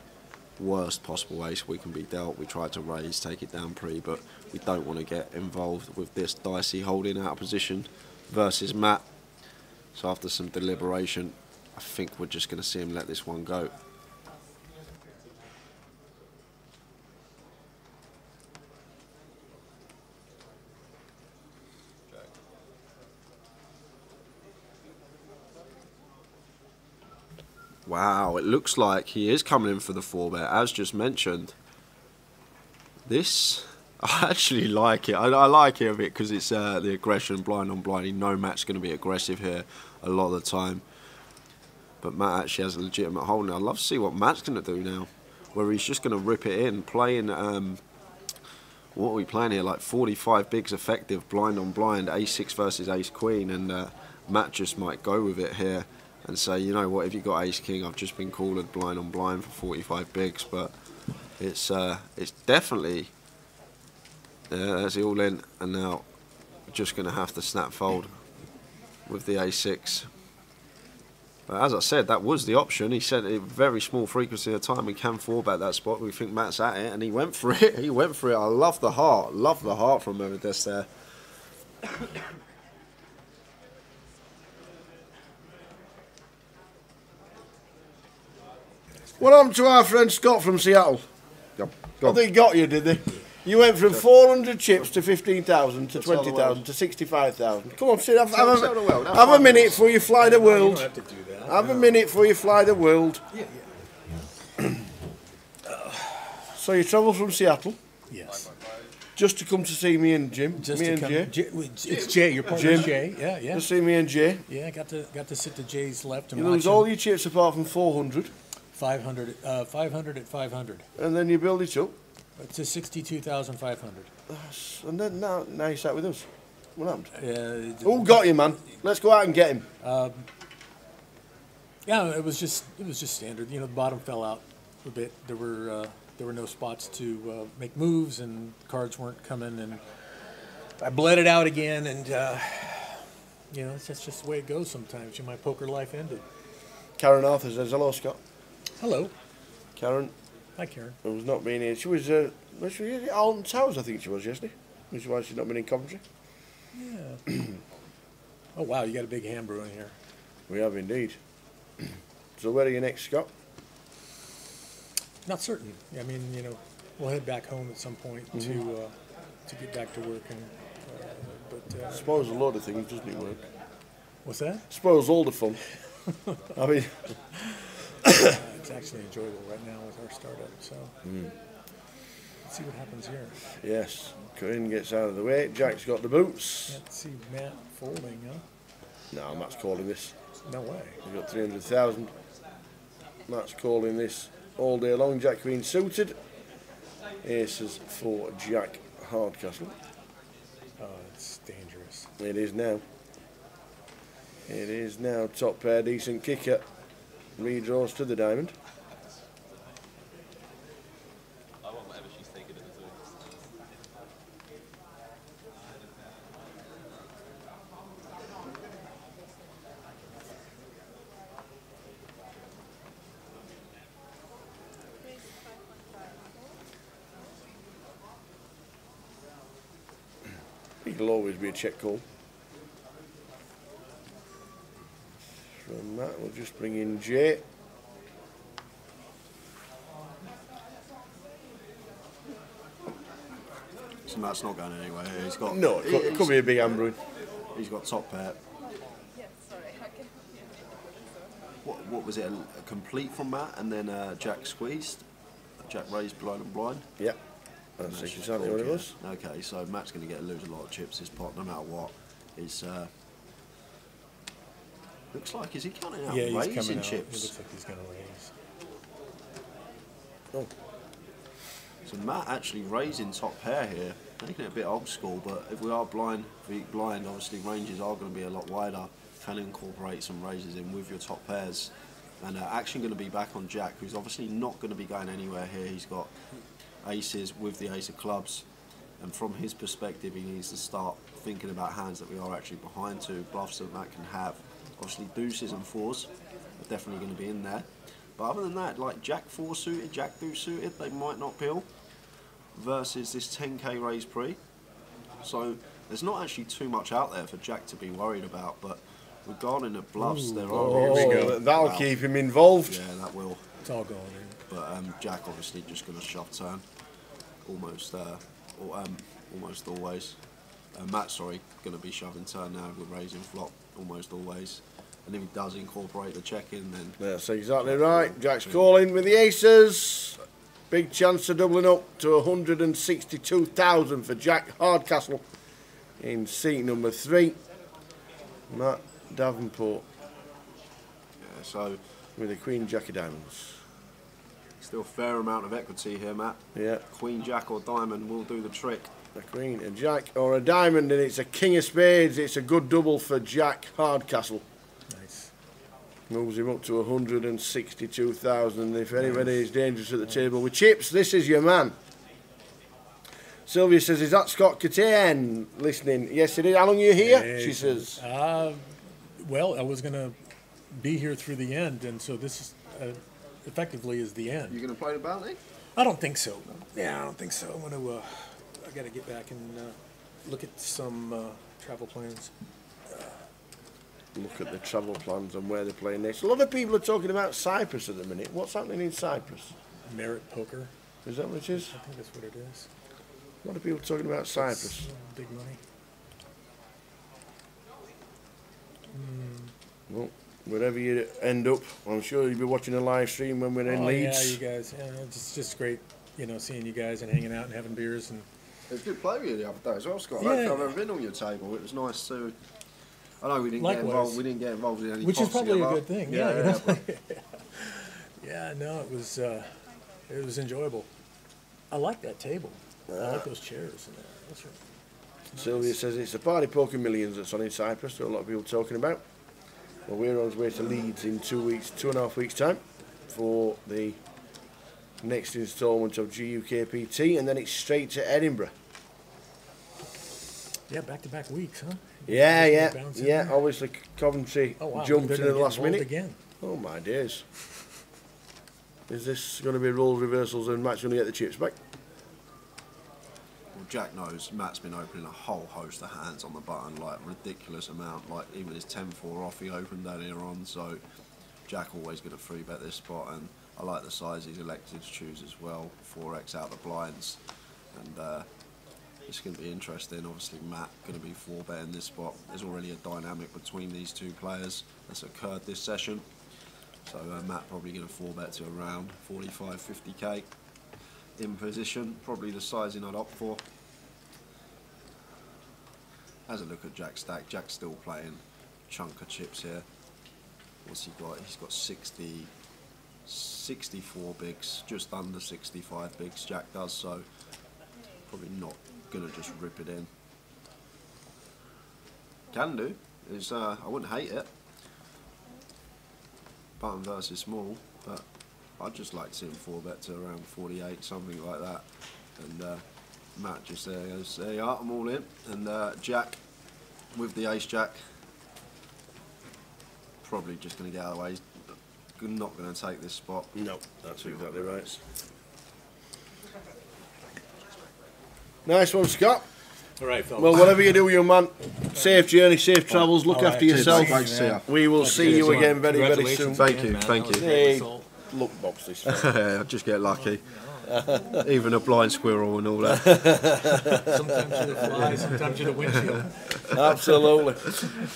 G: Worst possible ace we can be dealt. We tried to raise, take it down pre, but we don't want to get involved with this dicey holding out of position versus Matt. So after some deliberation, I think we're just going to see him let this one go. Wow, it looks like he is coming in for the 4-bet, as just mentioned. This, I actually like it. I like it a bit because it's the aggression, blind on blind. You know Matt's going to be aggressive here a lot of the time. But Matt actually has a legitimate hold now. I'd love to see what Matt's going to do now, where he's just going to rip it in, playing, what are we playing here, like 45 bigs effective, blind on blind, ace-6 versus ace-queen, and Matt just might go with it here and say, you know what, if you got ace-king, I've just been called blind on blind for 45 bigs, but it's definitely, there's the all in, and now just going to have to snap fold with the a6. But as I said, that was the option. He said a very small frequency of time, we can 4-bet that spot. We think Matt's at it, and he went for it. He went for it. I love the heart from Maivadas there.
F: What happened to our friend Scott from Seattle?
G: Go
F: I think he got you, did they? You went from 400 chips to 15,000 to 20,000 to 65,000. Come on, Sid, have a minute before you fly the world.
J: You don't have to do that.
F: Have a minute before you fly the world.
J: Yeah, yeah.
F: So you travelled from Seattle
K: Yes.
F: just to come to see me and Jim.
K: Just
F: me
K: to
F: and
K: come,
F: Jay.
K: it's Jay. Your partner's Jay. Yeah, yeah.
F: To see me and Jay.
K: Yeah, got to sit to Jay's left and
F: You
K: watch
F: lose
K: him.
F: all your chips apart from 400.
K: 500 at 500.
F: And then you build it up.
K: To 62,500.
F: And then now you sat with us. What happened?
K: Who
F: got you, man? Let's go out and get him.
K: Yeah, it was just standard. You know, the bottom fell out a bit. There were no spots to make moves, and cards weren't coming, and I bled it out again, and you know, that's just the way it goes sometimes. My poker life ended.
F: Karen Arthur says hello, Scott.
K: Hello,
F: Karen.
K: Hi, Karen.
F: Who was not being here. She was at Alton Towers, I think she was yesterday. Which is why she's not been in Coventry.
K: Yeah. Oh wow, you got a big hand brewing here.
F: We have indeed. So where are you next, Scott?
K: Not certain. I mean, you know, we'll head back home at some point to get back to work. And but
F: spoils a lot of things, doesn't it, work?
K: What's that?
F: Spoils all the fun. I mean,
K: it's actually enjoyable right now with our startup. So let's see what happens here.
F: Yes, Corinne gets out of the way. Jack's got the boots.
K: Let's see Matt folding, huh?
F: No, Matt's calling this.
K: No way.
F: He's got 300,000. Matt's calling this all day long. Jack Queen suited. Aces for Jack Hardcastle.
K: Oh, it's dangerous.
F: It is now. It is now. Top pair, decent kicker. Redraws to the diamond.
A: I want whatever she's taking at the time.
F: It'll always be a check call. From that, we'll just bring in Jay.
G: So Matt's not going anywhere here. He's got
F: it could be a big hand brewing.
G: He's got top pair.
I: Yes, sorry. Okay.
G: What was it? A complete from Matt, and then Jack squeezed. Jack raised blind and blind.
F: Yeah, that's exactly what it was.
G: Okay, so Matt's going to lose a lot of chips this pot, no matter what. It's looks like, is he counting out raising chips?
K: It looks like he's going to raise.
F: Oh.
G: So Matt actually raising top pair here, making it a bit old school, but if we are blind, obviously ranges are going to be a lot wider. Can incorporate some raises in with your top pairs. And action going to be back on Jack, who's obviously not going to be going anywhere here. He's got aces with the ace of clubs, and from his perspective, he needs to start thinking about hands that we are actually behind to, bluffs that Matt can have. Obviously, deuces and fours are definitely going to be in there. But other than that, like Jack 4 suited, Jack deuce suited, they might not peel. Versus this 10k raise pre. So there's not actually too much out there for Jack to be worried about, but regarding the bluffs, there are.
F: That'll keep him involved.
G: Yeah, that will.
K: It's all going in.
G: But Jack obviously just going to shove turn, almost always. Matt, sorry, going to be shoving turn now with raising flop almost always. And if he does incorporate the check in, then
F: that's exactly right. Jack's calling with the aces. Big chance of doubling up to 162,000 for Jack Hardcastle in seat number 3. Matt Davenport.
G: Yeah, so
F: with the Queen Jack of Diamonds.
G: Still a fair amount of equity here, Matt.
F: Yeah.
G: Queen Jack or Diamond will do the trick.
F: A Queen, a Jack or a Diamond, and it's a King of Spades. It's a good double for Jack Hardcastle.
K: Nice.
F: Moves him up to 162,000. If anybody is dangerous at the table with chips, this is your man. Sylvia says, is that Scott Catane listening? Yes, it is. How long are you here?
K: Hey,
F: she says.
K: Well, I was going to be here through the end, and so this is, effectively is the end.
G: You going to play the bounty?
K: I don't think so. Yeah, I don't think so. I'm going to, I got to get back and look at some travel plans.
F: Look at the travel plans and where they're playing next. A lot of people are talking about Cyprus at the minute. What's happening in Cyprus?
K: Merit poker.
F: Is that what it is?
K: I think that's what it is.
F: A lot of people talking about Cyprus.
K: Big money.
F: Well, wherever you end up, I'm sure you'll be watching a live stream when we're in Leeds.
K: Yeah, you guys. Yeah, it's just great you know, seeing you guys and hanging out and having beers. And
G: it was good play with you the other day as well, Scott.
K: Yeah.
G: I don't think I've ever been on your table. It was nice to. I know we didn't get involved. We didn't get involved in any.
K: Which is probably
G: together.
K: a good thing.
G: Yeah,
K: Yeah.
G: but
K: Yeah. No, it was enjoyable. I like that table. I like those chairs. And that's right.
F: Sylvia says it's the Party Poker Millions that's on in Cyprus that a lot of people are talking about. Well, we're on our way to Leeds in 2.5 weeks time for the next instalment of GUKPT, and then it's straight to Edinburgh.
K: Yeah, back-to-back weeks, huh?
F: Yeah. Obviously, Coventry jumped in at the last minute.
K: Again.
F: Oh my days! Is this going to be roles reversals and Matt's going to get the chips back?
G: well, Jack knows Matt's been opening a whole host of hands on the button, like ridiculous amount. Like even his 10-4 off he opened earlier on. So Jack always going to 3-bet this spot, and I like the size he's elected to choose as well. 4x out the blinds, and it's going to be interesting. Obviously, Matt going to be 4-betting this spot. There's already a dynamic between these two players that's occurred this session. So Matt probably going to 4-bet to around 45-50k in position. Probably the sizing I'd opt for. As a look at Jack's stack, Jack's still playing a chunk of chips here. What's he got? He's got 64 bigs, just under 65 bigs. Jack does, so probably not gonna just rip it in. Can do. Is I wouldn't hate it. Button versus small, but I'd just like to see him 4-bet to around 48, something like that. And Matt just there goes, there you are, I'm all in. And Jack with the ace jack, probably just going to get out of the way. He's not going to take this spot.
F: No, that's exactly right. Nice one, Scott.
K: All right, fellas.
F: Well, whatever you do, young man, safe journey, safe travels, look after yourself.
G: Thanks,
F: We will see you again very, very soon.
G: Thank you, thank you.
F: Hey, look, box this.
G: I'll just get lucky. Even a blind squirrel and all that.
K: Sometimes you're the fly, sometimes you're the windshield.
F: Absolutely.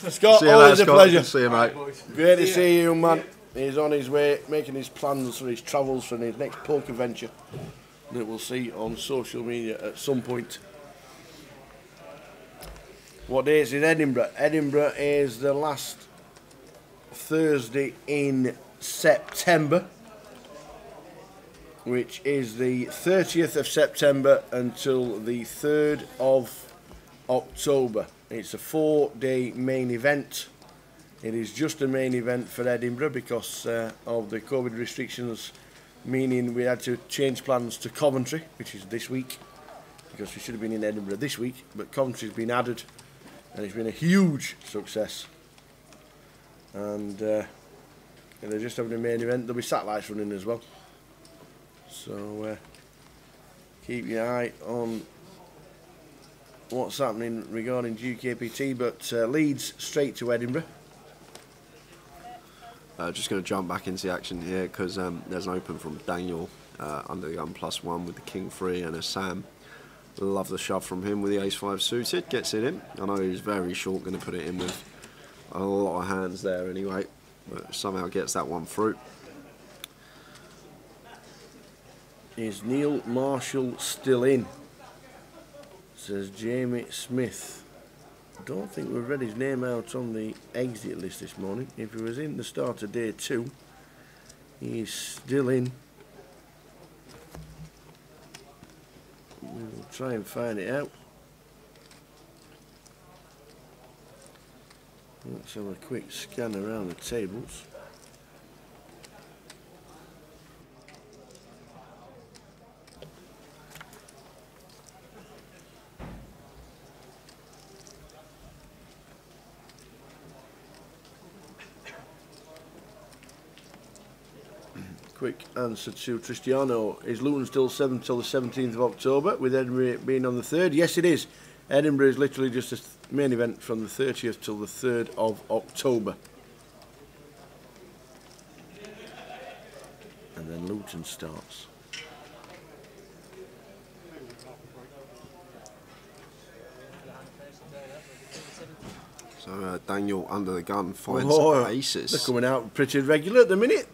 F: Scott,
G: See you
F: always
G: later,
F: a pleasure.
G: See you, mate.
F: Great to see you, man. He's on his way, making his plans for his travels for his next poker venture that we'll see on social media at some point. What day is it? Edinburgh. Edinburgh is the last Thursday in September, which is the 30th of September until the 3rd of October. It's a 4-day main event. It is just a main event for Edinburgh because of the COVID restrictions, meaning we had to change plans to Coventry, which is this week, because we should have been in Edinburgh this week, but Coventry's been added, and it's been a huge success. And they're just having a main event. There'll be satellites running as well. So keep your eye on what's happening regarding GUKPT, but Leeds straight to Edinburgh.
G: Just going to jump back into the action here because there's an open from Daniel under the gun +1 with the King 3 and a Sam. Love the shove from him with the Ace-5 suited, gets it in. I know he's very short, going to put it in with a lot of hands there anyway, but somehow gets that one through.
F: Is Neil Marshall still in? Says Jamie Smith. I don't think we've read his name out on the exit list this morning. If he was in the start of day 2, he's still in. We'll try and find it out. Let's have a quick scan around the tables. Quick answer to Cristiano. Is Luton still 7th till the 17th of October, with Edinburgh being on the 3rd? Yes, it is. Edinburgh is literally just a main event from the 30th till the 3rd of October. And then Luton starts.
G: So Daniel under the gun finds aces.
F: They're coming out pretty regular at the minute.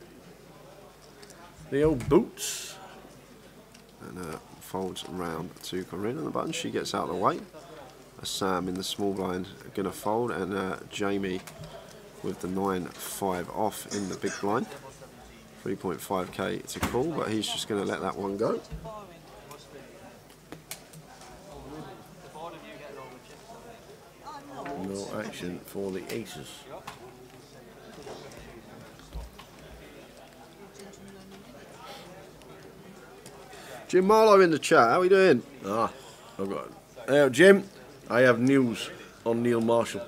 F: The old boots.
G: and folds round to Corinne on the button. She gets out of the way. Sam in the small blind are going to fold, and Jamie with the 9-5 off in the big blind. 3.5k to call, but he's just going to let that one go.
F: No action for the aces.
G: Jim Marlowe in the chat, how are we doing?
F: Ah, I've got Jim, I have news on Neil Marshall.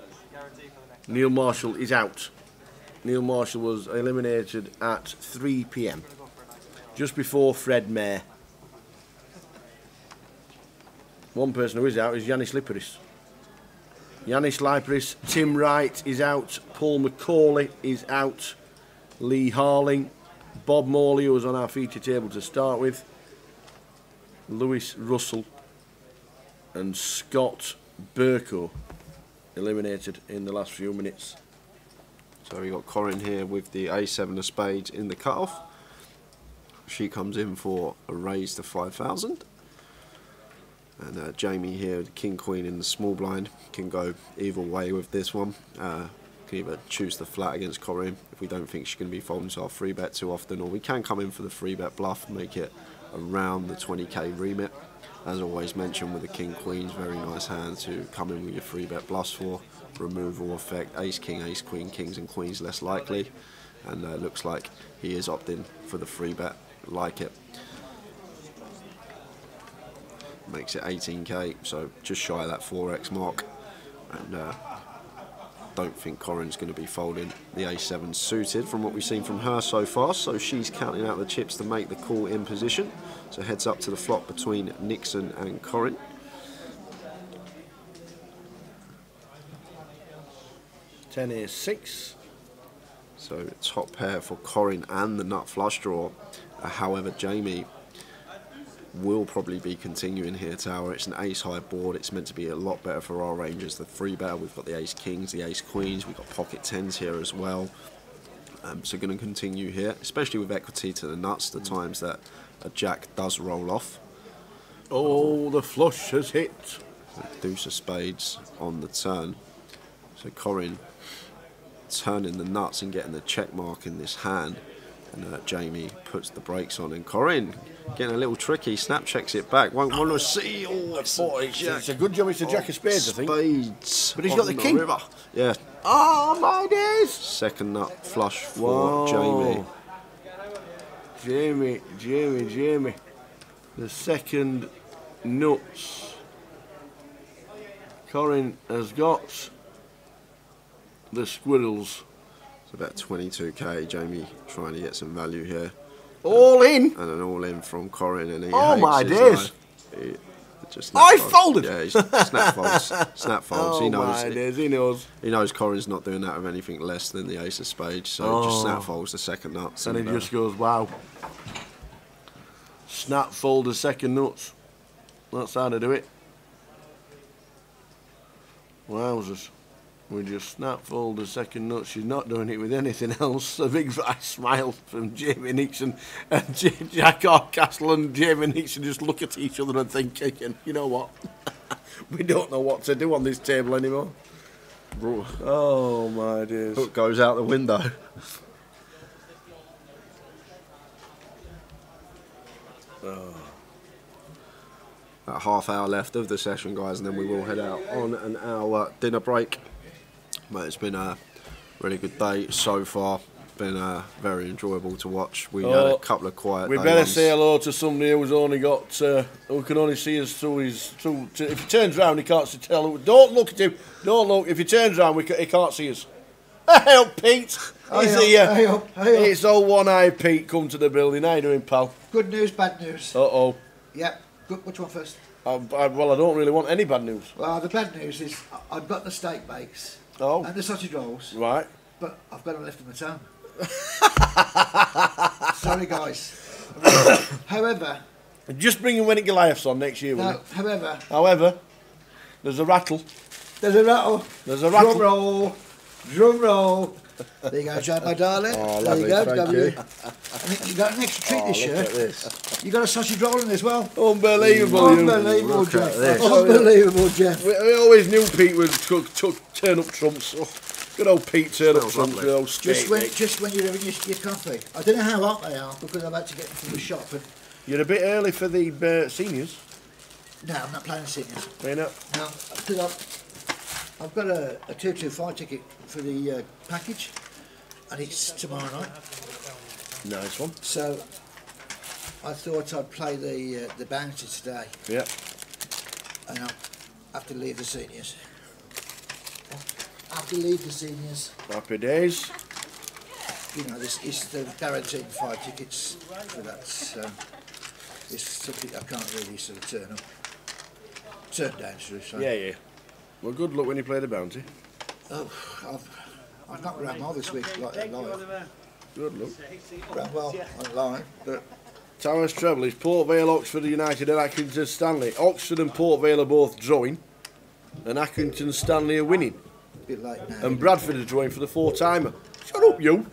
F: Neil Marshall is out. Neil Marshall was eliminated at 3 PM, just before Fred Mayer. One person who is out is Yannis Liparis. Yannis Liparis, Tim Wright is out, Paul McCauley is out, Lee Harling, Bob Morley, who was on our feature table to start with, Lewis Russell and Scott Burko eliminated in the last few minutes.
G: So we got Corinne here with the A7 of spades in the cutoff. She comes in for a raise to 5,000. And Jamie here, the King Queen in the small blind, can go either way with this one. Can either choose the flat against Corinne if we don't think she's going to be folding to our free bet too often, or we can come in for the free bet bluff and make it around the 20k remit. As always mentioned, with the King Queen's very nice hand to come in with your free bet bluffs for. Removal effect, Ace King, Ace Queen, Kings and Queens less likely, and looks like he is opting for the free bet, like it. Makes it 18k, so just shy of that 4x mark, and don't think Corinne's going to be folding the A7 suited from what we've seen from her so far, so she's counting out the chips to make the call in position. So heads up to the flop between Nixon and Corinne.
F: Ten is 6.
G: So top pair for Corinne and the nut flush draw. However, Jamie will probably be continuing here, Tower. It's an ace high board. It's meant to be a lot better for our ranges. The three better. We've got the ace kings, the ace queens. We've got pocket tens here as well. So going to continue here, especially with equity to the nuts, the times that a jack does roll off.
F: Oh, the flush has hit.
G: So deuce of spades on the turn. So Corinne turning the nuts and getting the check mark in this hand. And Jamie puts the brakes on, and Corinne getting a little tricky, snap checks it back, won't want to see. Oh,
F: it's a good job it's a jack of spades, I think.
G: Spades.
F: But he's got the king.
G: River. Yeah.
F: Oh, my days.
G: Second nut flush for Jamie.
F: Jamie. The second nuts. Corinne has got the squirrels.
G: About 22k, Jamie trying to get some value here.
F: All in?
G: And an all in from Corinne, and he
F: oh
G: hates
F: my
G: his
F: days.
G: Life. Just
F: I folded.
G: Yeah, he's snap folds. Snap folds.
F: Oh
G: He knows.
F: my days, he knows.
G: He knows Corinne's not doing that with anything less than the ace of spades, so just snap folds the second nuts.
F: And he just goes, wow. Snap fold the second nuts. That's how to do it. Wowzers. We just snap fold the second nut. She's not doing it with anything else. A big smile from Jamie Nixon and Jack Hardcastle, and Jamie Nixon just look at each other and think, you know what? We don't know what to do on this table anymore. Oh my days.
G: Hook goes out the window.
F: Oh.
G: About half hour left of the session, guys, and then we will head out on an hour dinner break. But it's been a really good day so far. Been very enjoyable to watch. We had a couple of quiet days.
F: We better say hello to somebody who's only got who can only see us through his if he turns round he can't tell. Don't look at him. Don't look. If he turns round he can't see us. Hey up, Pete. He's here.
B: Hey up.
F: It's old one-eyed Pete come to the building. How you doing, pal?
B: Good news, bad news.
F: Uh-oh.
B: Yep. Good. Which one first?
F: Well, I don't really want any bad news.
B: Well, the bad news is I've got the steak bakes.
F: Oh.
B: And the sausage rolls.
F: Right.
B: But I've got them left in the town. Sorry, guys. However.
F: Just bring in when it Goliath's on next year, will you?
B: However.
F: There's a rattle.
B: There's a rattle.
F: There's a rattle.
B: Drum roll. Drum roll. There you go, Jack, my darling.
G: Oh,
B: there you
G: lovely,
B: go.
G: thank you.
B: You got an extra treat this
G: Look
B: year.
G: at this.
B: You got a sausage roll in as well.
F: Unbelievable, you.
B: Unbelievable,
G: Look at
B: Jeff.
G: this.
B: Unbelievable, Jeff.
F: We always knew Pete would turn up trumps. Oh, good old Pete turn up
G: Smells
F: trumps
G: lovely.
F: with old steak.
B: Just when you're having your coffee. I don't know how hot they are because I've had to get them from the shop. And
F: You're a bit early for the seniors.
B: no, I'm not playing seniors.
F: You know?
B: No, because I've got a 225 ticket for the package, and it's tomorrow night.
F: Nice one.
B: So I thought I'd play the bounty today,
F: Yeah.
B: and I'll have to leave the seniors. I have to leave the seniors.
F: Happy days.
B: You know, this is the guaranteed 5 tickets for that. So it's something I can't really sort of turn down through. So.
F: Yeah. Well, good luck when you play the bounty.
B: Oh, I've not ran well this week like live.
F: Good luck.
B: Ran well online, but
F: Towers treble is Port Vale, Oxford United and Accrington Stanley. Oxford and Port Vale are both drawing, and Accrington Stanley are winning.
B: a bit late now.
F: And Bradford are drawing for the 4-timer. Shut up, you.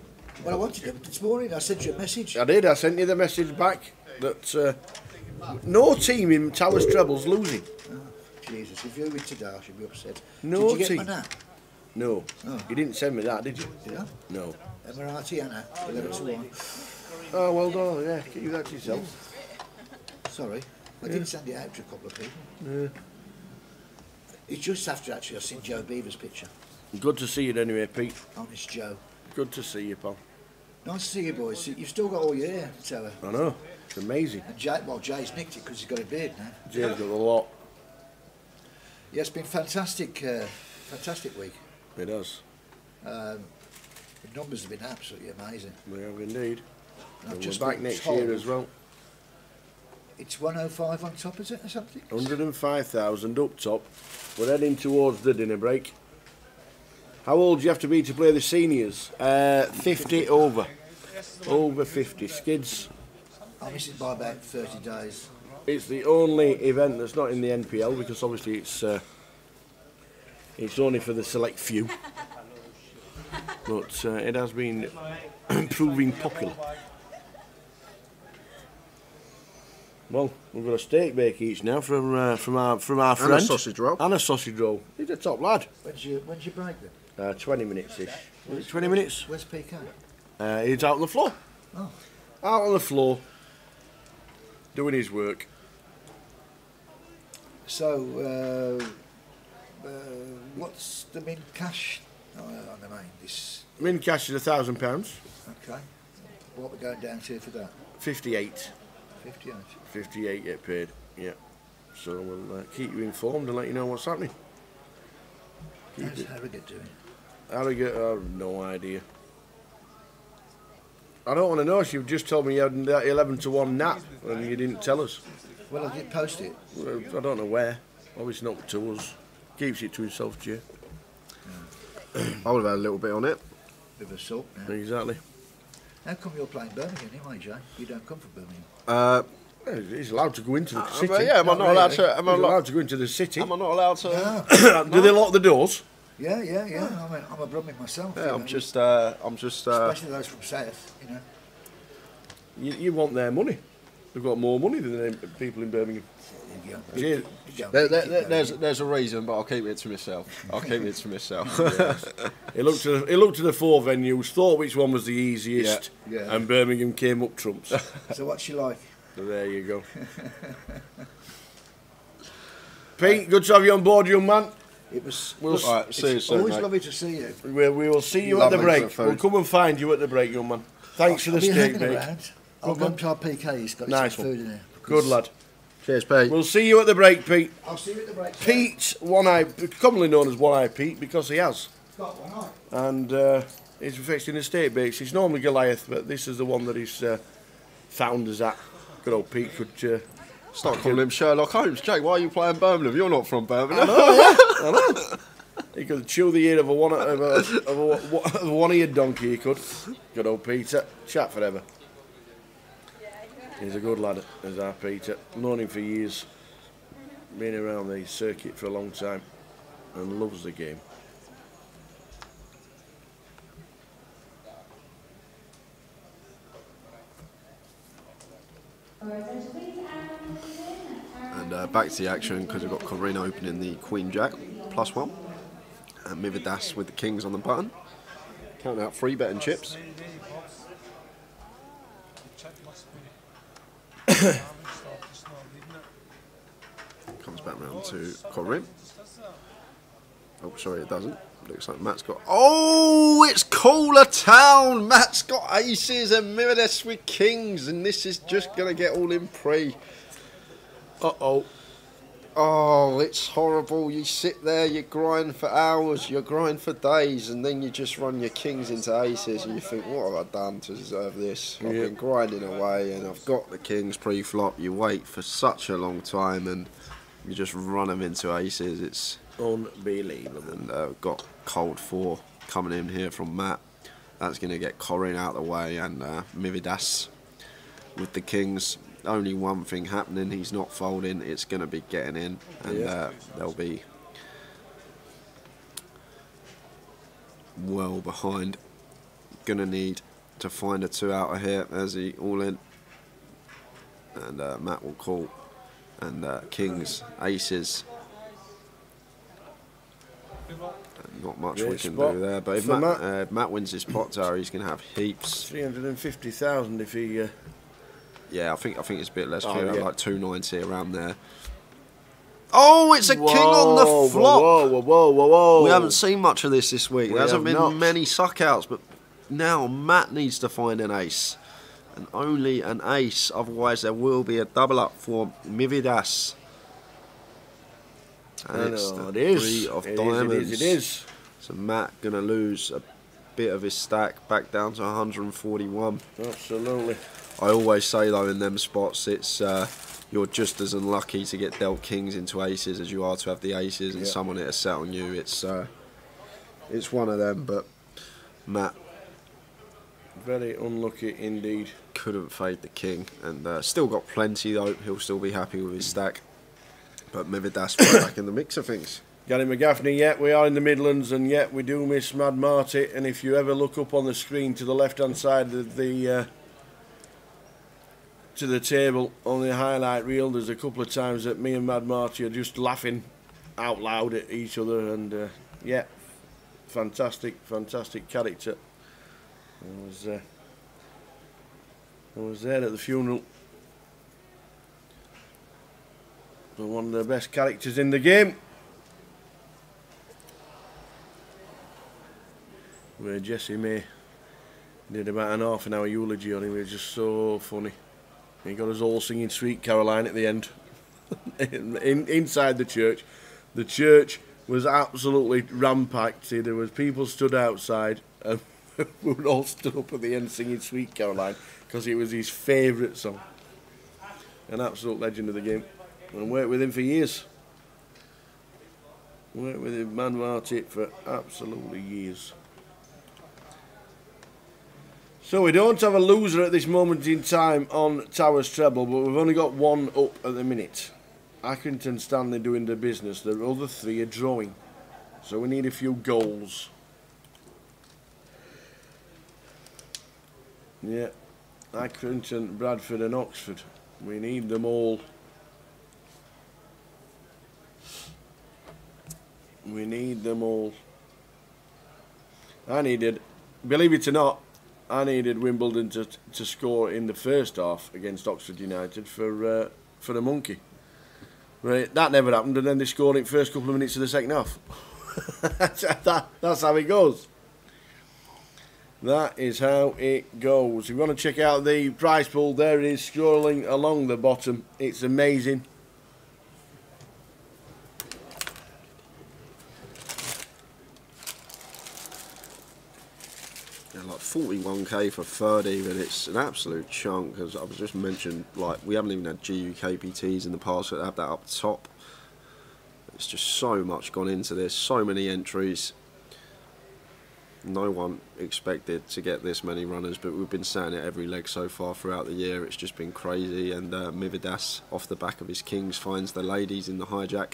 B: Well, I wanted it this morning. I sent you a message.
F: I did. I sent you the message back that no team in Towers treble's losing.
B: Oh, Jesus, if you were today, I should be upset.
F: No
B: Did you
F: team.
B: get my nap?
F: No.
B: Oh.
F: You didn't send me that, did you?
B: Yeah.
F: No.
B: Emirati Anna, 11 to 1.
F: Oh, well done. Yeah, keep that to yourself.
B: Sorry, I didn't send it out to a couple of people.
F: Yeah.
B: It's just after actually I've seen Joe Beaver's picture.
F: Good to see you anyway, Pete.
B: Honest Joe.
F: Good to see you, pal.
B: Nice to see you boys. You've still got all your hair, Sarah.
F: I know. It's amazing.
B: And Jay, well, Jay's nicked it because he's got a beard now.
F: Jay's got a lot.
B: Yeah, it's been fantastic, fantastic week.
F: It has.
B: The numbers have been absolutely amazing.
F: We have indeed.
B: And I've
F: And
B: just
F: we're back
B: been
F: next
B: told
F: year as well.
B: It's 105 on top, is it, or something?
F: 105,000 up top. We're heading towards the dinner break. How old do you have to be to play the seniors? 50 over. Over 50. Skids.
B: I miss it by about 30 days.
F: It's the only event that's not in the NPL because obviously it's only for the select few. But it has been proving popular. Well, we've got a steak bake each now from our friend.
G: And a sausage roll.
F: And a sausage roll. He's a top lad.
B: When's your break then?
F: 20 minutes-ish. Was it 20 minutes?
B: Where's PK?
F: He's out on the floor.
B: Oh.
F: Out on the floor. Doing his work.
B: So, what's the min cash on the main? This.
F: Min cash is £1,000.
B: Okay. What we're going down to for that?
F: 58.
B: 58.
F: 58 get paid. Yeah. So we'll keep you informed and let you know what's happening.
B: How's Harrogate doing?
F: Harrogate, I have no idea. I don't want to know. You've just told me you had that 11 to 1 nap and you didn't tell us.
B: Well, I did post it.
F: Well, I don't know where. Obviously not to us. Keeps it to himself, Jay.
G: I would have had a little bit on it.
B: Bit of a salt now.
F: Exactly.
B: How come you're playing Birmingham anyway, Jay? You don't come from Birmingham.
F: He's allowed to go into the city.
G: Yeah, am I not allowed to? Am I
F: He's
G: not
F: allowed to go into the city.
G: Am I not allowed to?
F: Do they lock the doors?
B: Yeah. I'm a Brummie myself.
G: Yeah,
B: you
G: I'm
B: know.
G: just.
B: Especially those from South, you know.
F: You want their money. They've got more money than the people in Birmingham. Jay,
G: There's a reason, but I'll keep it to myself.
F: He looked at the 4 venues, thought which one was the easiest,
B: Yeah.
F: and Birmingham came up trumps.
B: So what's she like?
F: So there you go. Pete, good to have you on board, young man.
B: It was.
G: Alright, see you soon,
B: Always
G: mate.
B: lovely to see you.
F: We will see you
G: Lovely
F: at the break.
G: for food.
F: We'll come and find you at the break, young man. Thanks for the
B: I'll be
F: steak,
B: hanging
F: mate.
B: around. I'll go to our PK. He's got
F: Nice
B: some
F: one.
B: food in there.
F: Good lad.
G: Cheers, Pete.
F: We'll see you at the break, Pete.
B: I'll see you at the break.
F: Pete, commonly known as One Eye Pete, because he has.
B: Got one eye.
F: And he's fixing the steak bakes. He's normally Goliath, but this is the one that he's found us at. Good old Pete could.
G: Start calling him Sherlock Holmes. Jake, why are you playing Birmingham? You're not from Birmingham.
F: I know. He could chew the ear of a one-eared donkey. He could. Good old Peter. Chat forever. He's a good lad, is our Peter. Known him for years. Been around the circuit for a long time, and loves the game.
G: And back to the action because we've got Corinne opening the Queen Jack +1. And Mividas with the kings on the button. Counting out 3 betting chips. Comes back round to Corinne. Oh, sorry, it doesn't. Looks like Matt's got... Oh, it's Cooler Town! Matt's got aces and Mividas with kings. And this is just going to get all in pre. Uh-oh. Oh, it's horrible. You sit there, you grind for hours, you grind for days, and then you just run your kings into aces, and you think, what have I done to deserve this? I've been grinding away, and I've got the kings pre-flop. You wait for such a long time, and you just run them into aces. It's
F: unbelievable.
G: And got cold 4 coming in here from Matt. That's going to get Corinne out of the way, and Mividas with the kings. Only one thing happening, he's not folding, it's going to be getting in, and they'll be well behind. Going to need to find a 2 out of here. There's the all in, and Matt will call, and kings, aces. Not much we can do there, but if Matt wins this pot tower, he's going to have heaps.
F: 350,000 if he...
G: Yeah, I think it's a bit less clear, like 290 around there. Oh, it's a king on the flop.
F: Whoa.
G: We haven't seen much of this week. There hasn't been many suckouts, but now Matt needs to find an ace. And only an ace, otherwise there will be a double up for Mividas. And it's the 3 of diamonds.
F: It is.
G: So Matt going to lose a bit of his stack, back down to 141.
F: Absolutely.
G: I always say though in them spots, it's you're just as unlucky to get dealt kings into aces as you are to have the aces and someone hit a set on you. It's one of them, but Matt
F: very unlucky indeed.
G: Couldn't fade the king, and still got plenty though. He'll still be happy with his stack. But Mividas back in the mix of things.
F: Gary McGaffney, yet we are in the Midlands, and yet we do miss Mad Marty. And if you ever look up on the screen to the left-hand side of the to the table on the highlight reel, there's a couple of times that me and Mad Marty are just laughing out loud at each other, and yeah, fantastic character. I was there at the funeral. One of the best characters in the game, where Jesse May did about an half-an-hour eulogy on him. It was just so funny. He got us all singing Sweet Caroline at the end. Inside the church. The church was absolutely rampacked. There was people stood outside, and we were all stood up at the end singing Sweet Caroline because it was his favourite song. An absolute legend of the game. And worked with him for years. Worked with him, Man Marty, for absolutely years. So we don't have a loser at this moment in time on Towers Treble, but we've only got 1 up at the minute. Accrington Stanley doing their business. The other 3 are drawing. So we need a few goals. Yeah. Accrington, Bradford and Oxford. We need them all. We need them all. I needed, believe it or not, I needed Wimbledon to score in the first half against Oxford United for the monkey. Right, that never happened, and then they scored in the first couple of minutes of the second half. That's how it goes. That is how it goes. If you want to check out the prize pool, there it is, scrolling along the bottom. It's amazing.
G: Like 41k for 30, but it's an absolute chunk. As I was just mentioned, like we haven't even had GUKPTs in the past that have that up top. It's just so much gone into this, so many entries. No one expected to get this many runners, but we've been saying it every leg so far throughout the year. It's just been crazy, and Mividas, off the back of his kings, finds the ladies in the hijack.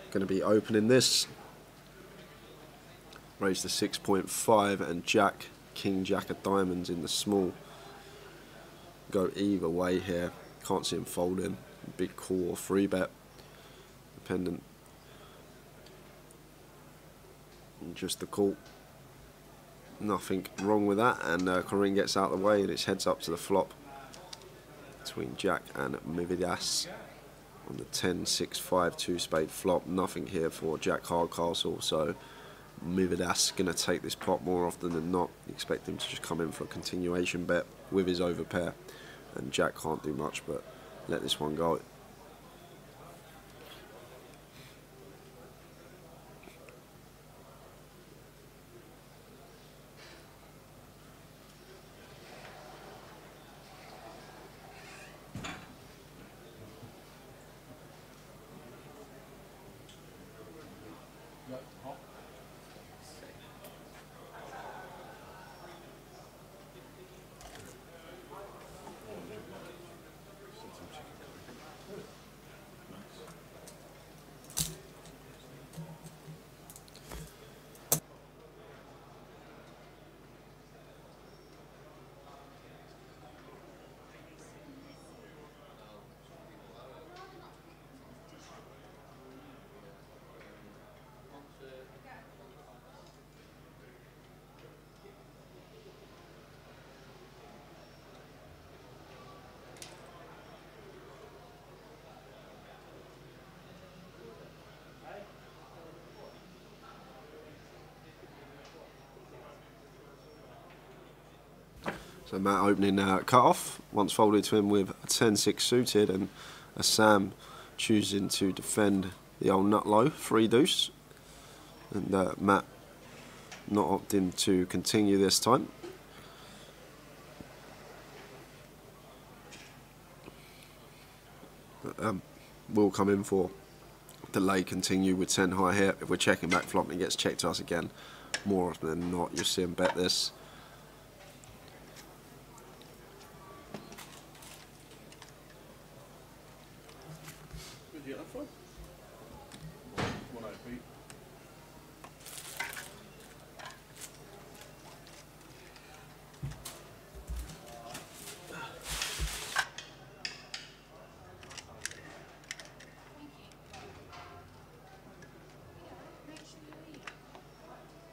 G: Going to be opening this. Raise to 6.5, and Jack, King Jack of diamonds in the small. Go either way here. Can't see him folding. big call or free bet, dependent. And just the call. Nothing wrong with that, and Corinne gets out of the way, and it's heads up to the flop between Jack and Mividas on the 10-6-5 2-spade flop. Nothing here for Jack Hardcastle, so Mividas going to take this pot more often than not. Expect him to just come in for a continuation bet with his overpair, and Jack can't do much but let this one go. So Matt opening cut off, once folded to him with a 10-6 suited, and a Sam choosing to defend the old nut low, 3 deuce. And Matt not opting to continue this time. But, will come in for delay, continue with 10 high here. If we're checking back flop and it gets checked to us again, more often than not, you'll see him bet this.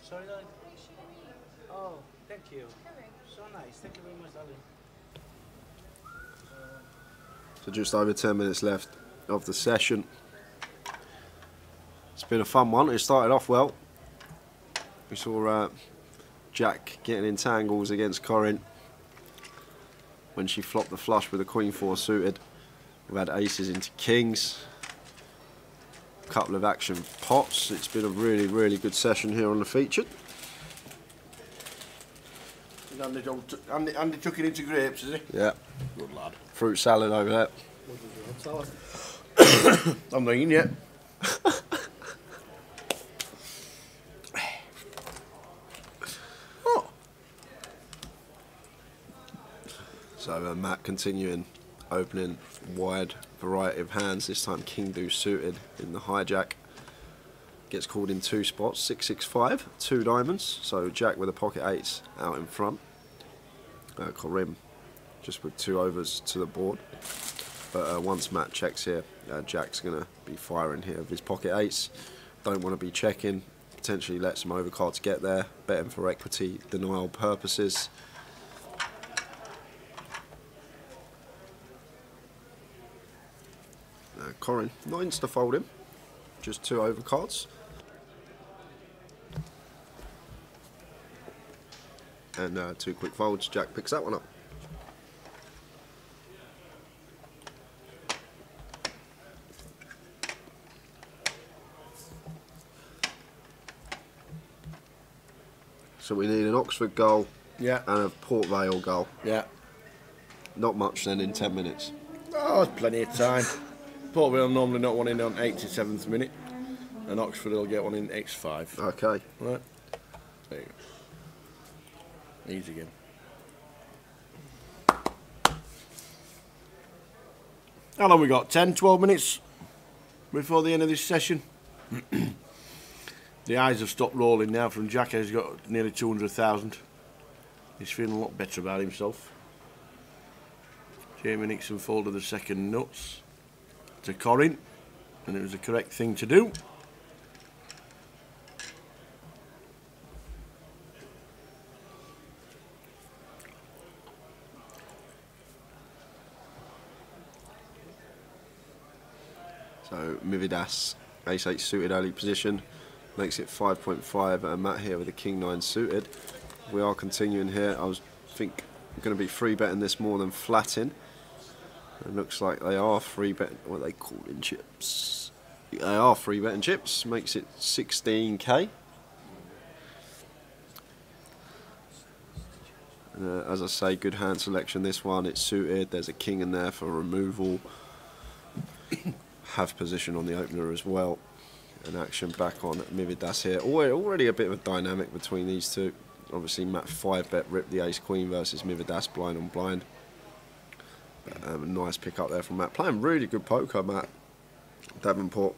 H: Sorry, darling. Oh, thank you. So nice. Thank you very much, darling.
G: So just over 10 minutes left of the session. It's been a fun one. It started off well. We saw Jack getting in tangles against Corinne when she flopped the flush with a Queen 4 suited. We've had aces into kings. Couple of action pots. It's been a really good session here on the featured.
F: Andy took it into grapes, is he?
G: Yeah.
F: Good lad.
G: Fruit salad over there.
F: I'm not eating yet.
G: So Matt continuing opening wide variety of hands, this time king deuce suited in the hijack. Gets called in 2 spots, 6-6-5, 2 diamonds, so Jack with a pocket 8s out in front. Corinne just with 2 overs to the board. But once Matt checks here, Jack's going to be firing here with his pocket 8s. Don't want to be checking, potentially let some overcards get there, betting for equity denial purposes. Corinne, not insta-folding, just 2 overcards. And 2 quick folds, Jack picks that one up. So we need an Oxford goal,
F: yeah,
G: and a Port Vale goal.
F: Yeah.
G: Not much then in 10 minutes.
F: Oh, there's plenty of time. Port Vale normally not one in on 87th minute, and Oxford will get one in X5.
G: Okay.
F: Right. There you go. Easy game. How long we got? 10, 12 minutes before the end of this session. The eyes have stopped rolling now from Jack. He's got nearly 200,000. He's feeling a lot better about himself. Jamie Nixon folded the second nuts. to Corin, and it was the correct thing to do.
G: So Mividas, ace-8 suited early position, makes it 5.5, and Matt here with a king-9 suited. We are continuing here. I think I'm going to be free betting this more than flatting. It looks like they are free betting, what are they called in chips? They are free betting chips, makes it 16k. As I say, good hand selection this one, it's suited, there's a king in there for removal. Have position on the opener as well. And action back on Mividas here. Already a bit of a dynamic between these two. Obviously Matt 5-bet ripped the ace-queen versus Mividas blind on blind. Nice pick up there from Matt. Playing really good poker, Matt. Davenport.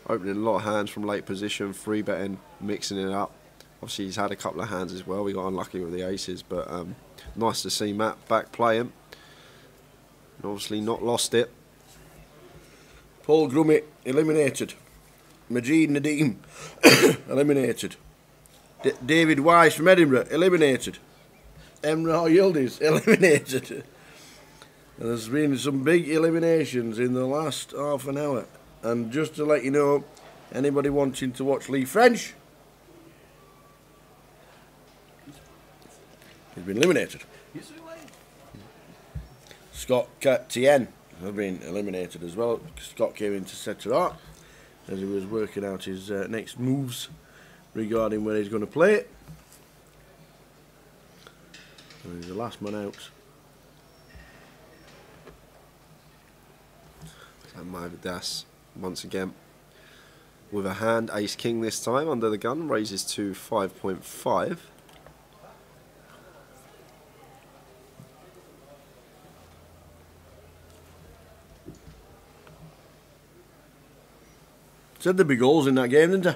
G: Opening a lot of hands from late position, free betting, mixing it up. Obviously he's had a couple of hands as well. We got unlucky with the aces, but nice to see Matt back playing. And obviously not lost it.
F: Paul Grummett eliminated. Majid Nadeem eliminated. David Wise from Edinburgh eliminated. Emrah Yildiz eliminated. And there's been some big eliminations in the last half an hour. And just to let you know, anybody wanting to watch Lee French, he's been eliminated. Scott Tien have been eliminated as well. Scott came in to set her up as he was working out his next moves regarding where he's going to play it. And he's the last man out.
G: And Mividas once again with a hand, ace king this time under the gun, raises to 5.5.
F: Said the big goals in that game, didn't I?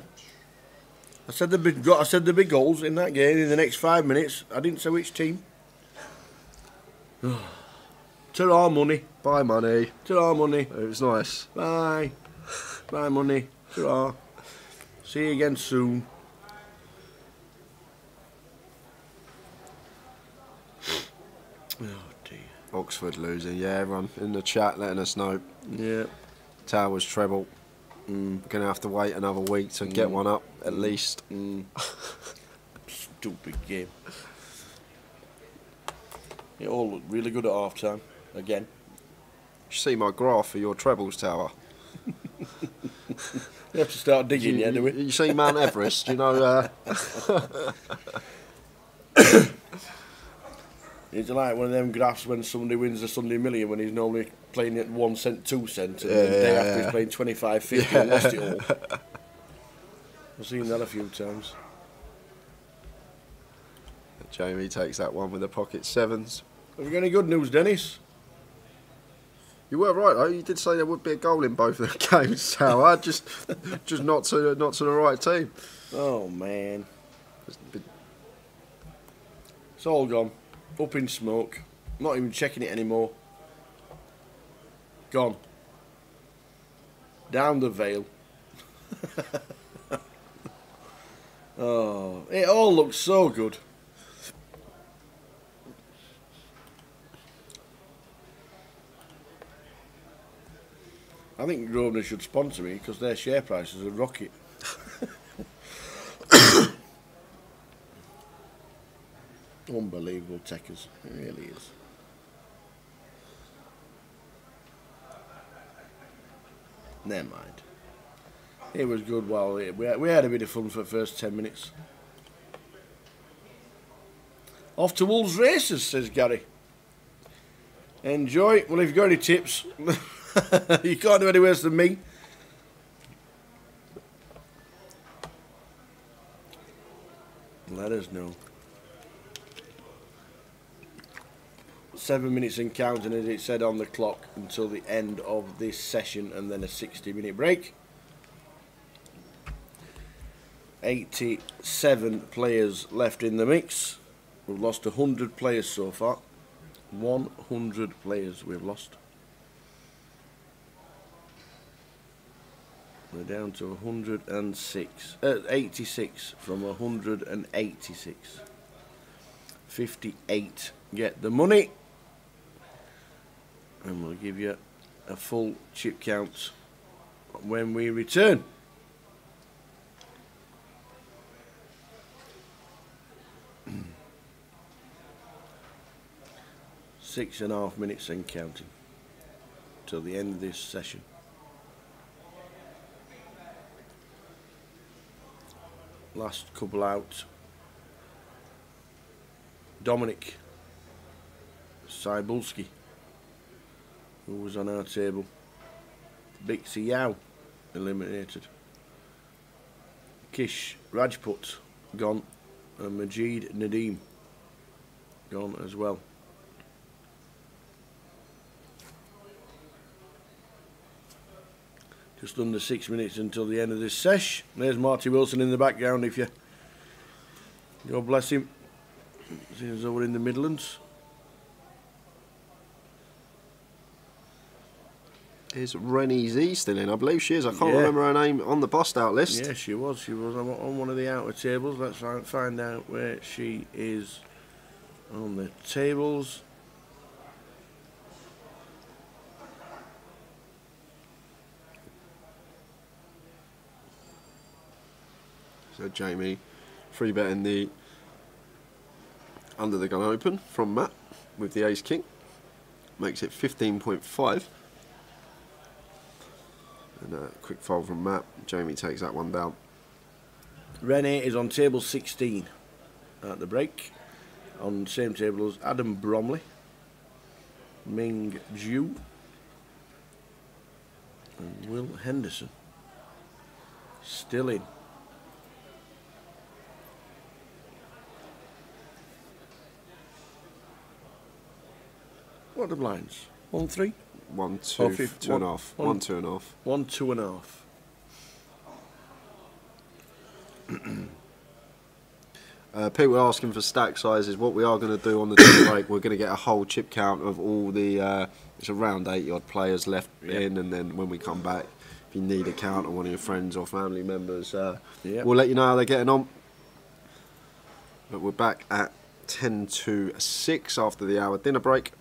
F: I said the big goals in that game in the next 5 minutes. I didn't say which team. Ta-ra, money.
G: Bye, money.
F: Ta-ra, money.
G: It was nice.
F: Bye. Bye, money. Ta-ra. See you again soon. Oh dear.
G: Oxford losing. Yeah, everyone in the chat letting us know.
F: Yeah.
G: Towers treble. We're going to have to wait another week to get one up, at least.
F: Stupid game. It all looked really good at half time, again.
G: You see my graph for your trebles, Tower?
F: We have to start digging, yeah, do we?
G: You see Mount Everest, you know...
F: It's like one of them graphs when somebody wins the Sunday Million when he's normally playing at 1 cent, 2 cents, and the day after he's playing 25, 50 and lost it all. I've seen that a few times.
G: Jamie takes that one with the pocket sevens.
F: Have you got any good news, Dennis?
G: You were right though. You did say there would be a goal in both of the games, Tower. just not to the right team.
F: Oh man, it's all gone. Up in smoke. Not even checking it anymore. Gone. Down the Vale. Oh, it all looks so good. I think Grosvenor should sponsor me because their share prices are rocket. Unbelievable techers, it really is. Never mind. It was good while we had a bit of fun for the first 10 minutes. Off to Wolves Races, says Gary. Enjoy. Well, if you've got any tips, you can't do any worse than me. Let us know. 7 minutes and counting, as it said on the clock, until the end of this session, and then a 60-minute break. 87 players left in the mix. We've lost 100 players so far. 100 players we've lost. We're down to 106. 86 from 186. 58. Get the money. And we'll give you a full chip count when we return. Six and a half minutes and counting till the end of this session. Last couple out. Dominic Cybulski, who was on our table. Bixie Yao eliminated. Kish Rajput gone, and Majid Nadeem gone as well. Just under 6 minutes until the end of this sesh. There's Marty Wilson in the background. If you, God bless him. Seems over in the Midlands.
G: Is Rennie Z still in? I believe she is. I can't remember her name on the bust out list.
F: Yeah, she was. She was on one of the outer tables. Let's find out where she is on the tables.
G: So Jamie free betting the Under the Gun Open from Matt with the Ace King. Makes it 15.5. And a quick fold from Matt. Jamie takes that one down.
F: Renee is on table 16 at the break. On the same table as Adam Bromley, Ming Ju, and Will Henderson. Still in. What are the blinds? 1-3?
G: 1, 2, 2.5. 1, 2.5.
F: 1, 2.5.
G: People were asking for stack sizes. What we are going to do on the chip break, we're going to get a whole chip count of all the, it's around 80 odd players left in, and then when we come back, if you need a count on one of your friends or family members, we'll let you know how they're getting on. But we're back at 10 to 6 after the hour dinner break.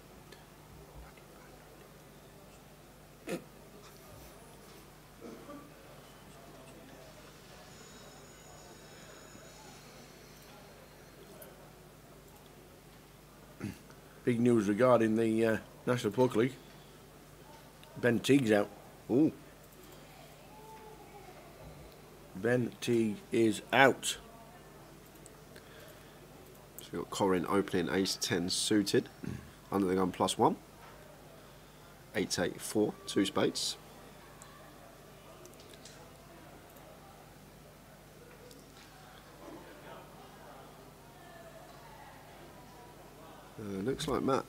F: Big news regarding the National Poker League. Ben Teague's out.
G: Ooh.
F: Ben Teague is out.
G: So we've got Corin opening ace-10 suited. Under the gun +1. 8-8-4, 2 spades. Looks like Matt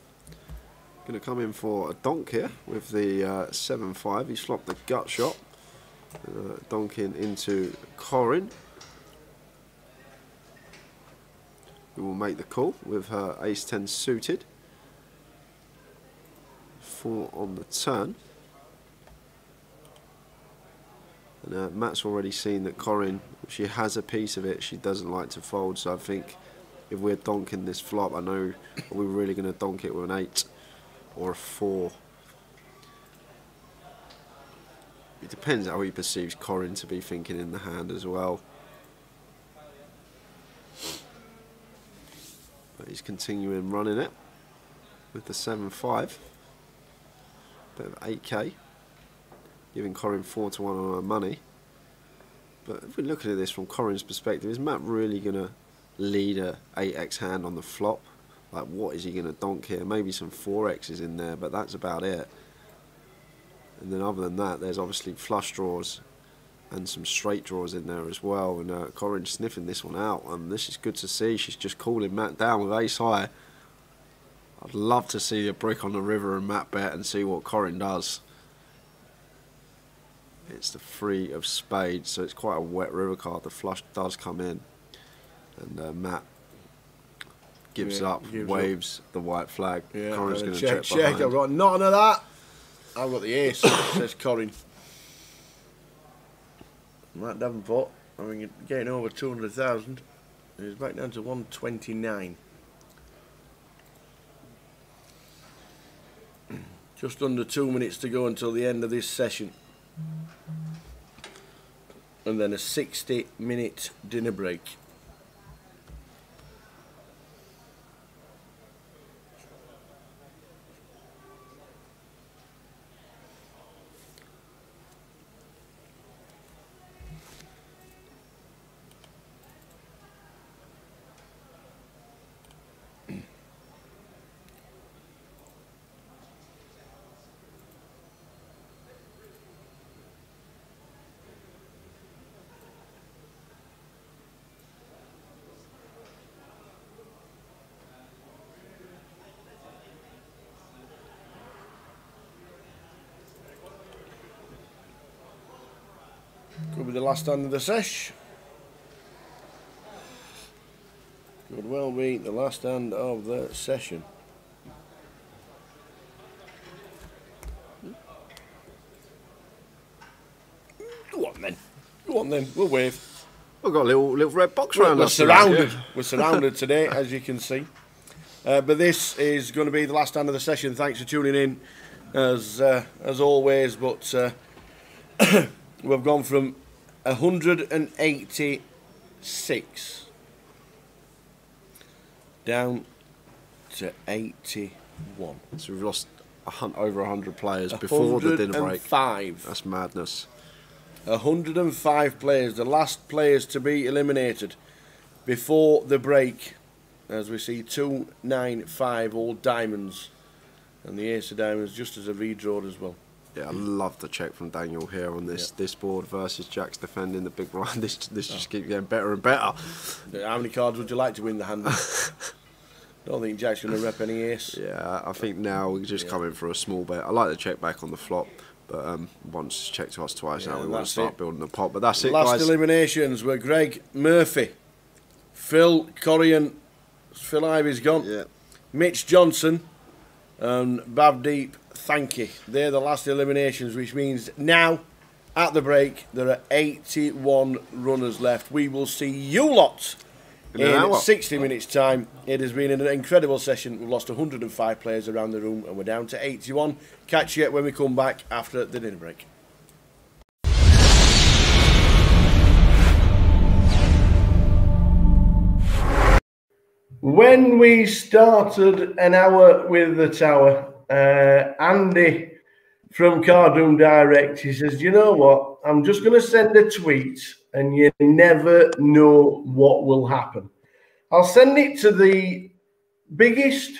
G: going to come in for a donk here with the 7-5. He's flopped the gut shot. Donking into Corin, who will make the call with her ace-10 suited. 4 on the turn. And Matt's already seen that Corin, she has a piece of it, she doesn't like to fold, so I think if we're donking this flop, I know we're really going to donk it with an 8 or a 4. It depends how he perceives Corin to be thinking in the hand as well. But he's continuing running it with the 7-5. Bit of 8k, giving Corin 4-1 on her money. But if we're looking at this from Corin's perspective, is Matt really going to lead a 8x hand on the flop? Like, what is he going to donk here? Maybe some 4x's in there, but that's about it. And then other than that, there's obviously flush draws and some straight draws in there as well. And Corin's sniffing this one out, and this is good to see. She's just calling Matt down with ace high. I'd love to see a brick on the river and Matt bet and see what Corin does. It's the 3 of spades, so it's quite a wet river card. The flush does come in. And Matt gives up, waves the white flag.
F: Yeah,
G: Corin's going to check.
F: I've got none of that. I've got the ace, says Corin. Matt Davenport, I mean, getting over 200,000. He's back down to 129. Just under 2 minutes to go until the end of this session. And then a 60-minute dinner break. Could be the last stand of the sesh. Could well be the last stand of the session. Go on then. Go on then. We'll wave.
G: We've got a little red box around us.
F: Surrounded. We're surrounded today, as you can see. But this is going to be the last stand of the session. Thanks for tuning in, as always. But we've gone from 186 down to 81.
G: So we've lost over 100 players before the dinner break.
F: 105.
G: That's madness.
F: 105 players, the last players to be eliminated before the break. As we see 295 all diamonds, and the ace of diamonds just as a V-draw as well.
G: Yeah, I love the check from Daniel here on this board versus Jack's defending the big blind. This just keeps getting better and better.
F: How many cards would you like to win the hand? I don't think Jack's going to rep any ace.
G: Yeah, I think now we're just coming for a small bet. I like the check back on the flop, but once it's checked to us twice now, we want to start building the pot. But that's it, guys.
F: Last eliminations were Greg Murphy, Phil Corrigan, Phil Ivy's gone, Mitch Johnson, and Bavdeep Thanky. They're the last eliminations, which means now, at the break, there are 81 runners left. We will see you lot in 60 minutes' time. It has been an incredible session. We've lost 105 players around the room, and we're down to 81. Catch you when we come back after the dinner break.
E: When we started an hour with the tower, Andy from Cardoon Direct, he says, you know what, I'm just going to send a tweet and you never know what will happen. I'll send it to the biggest,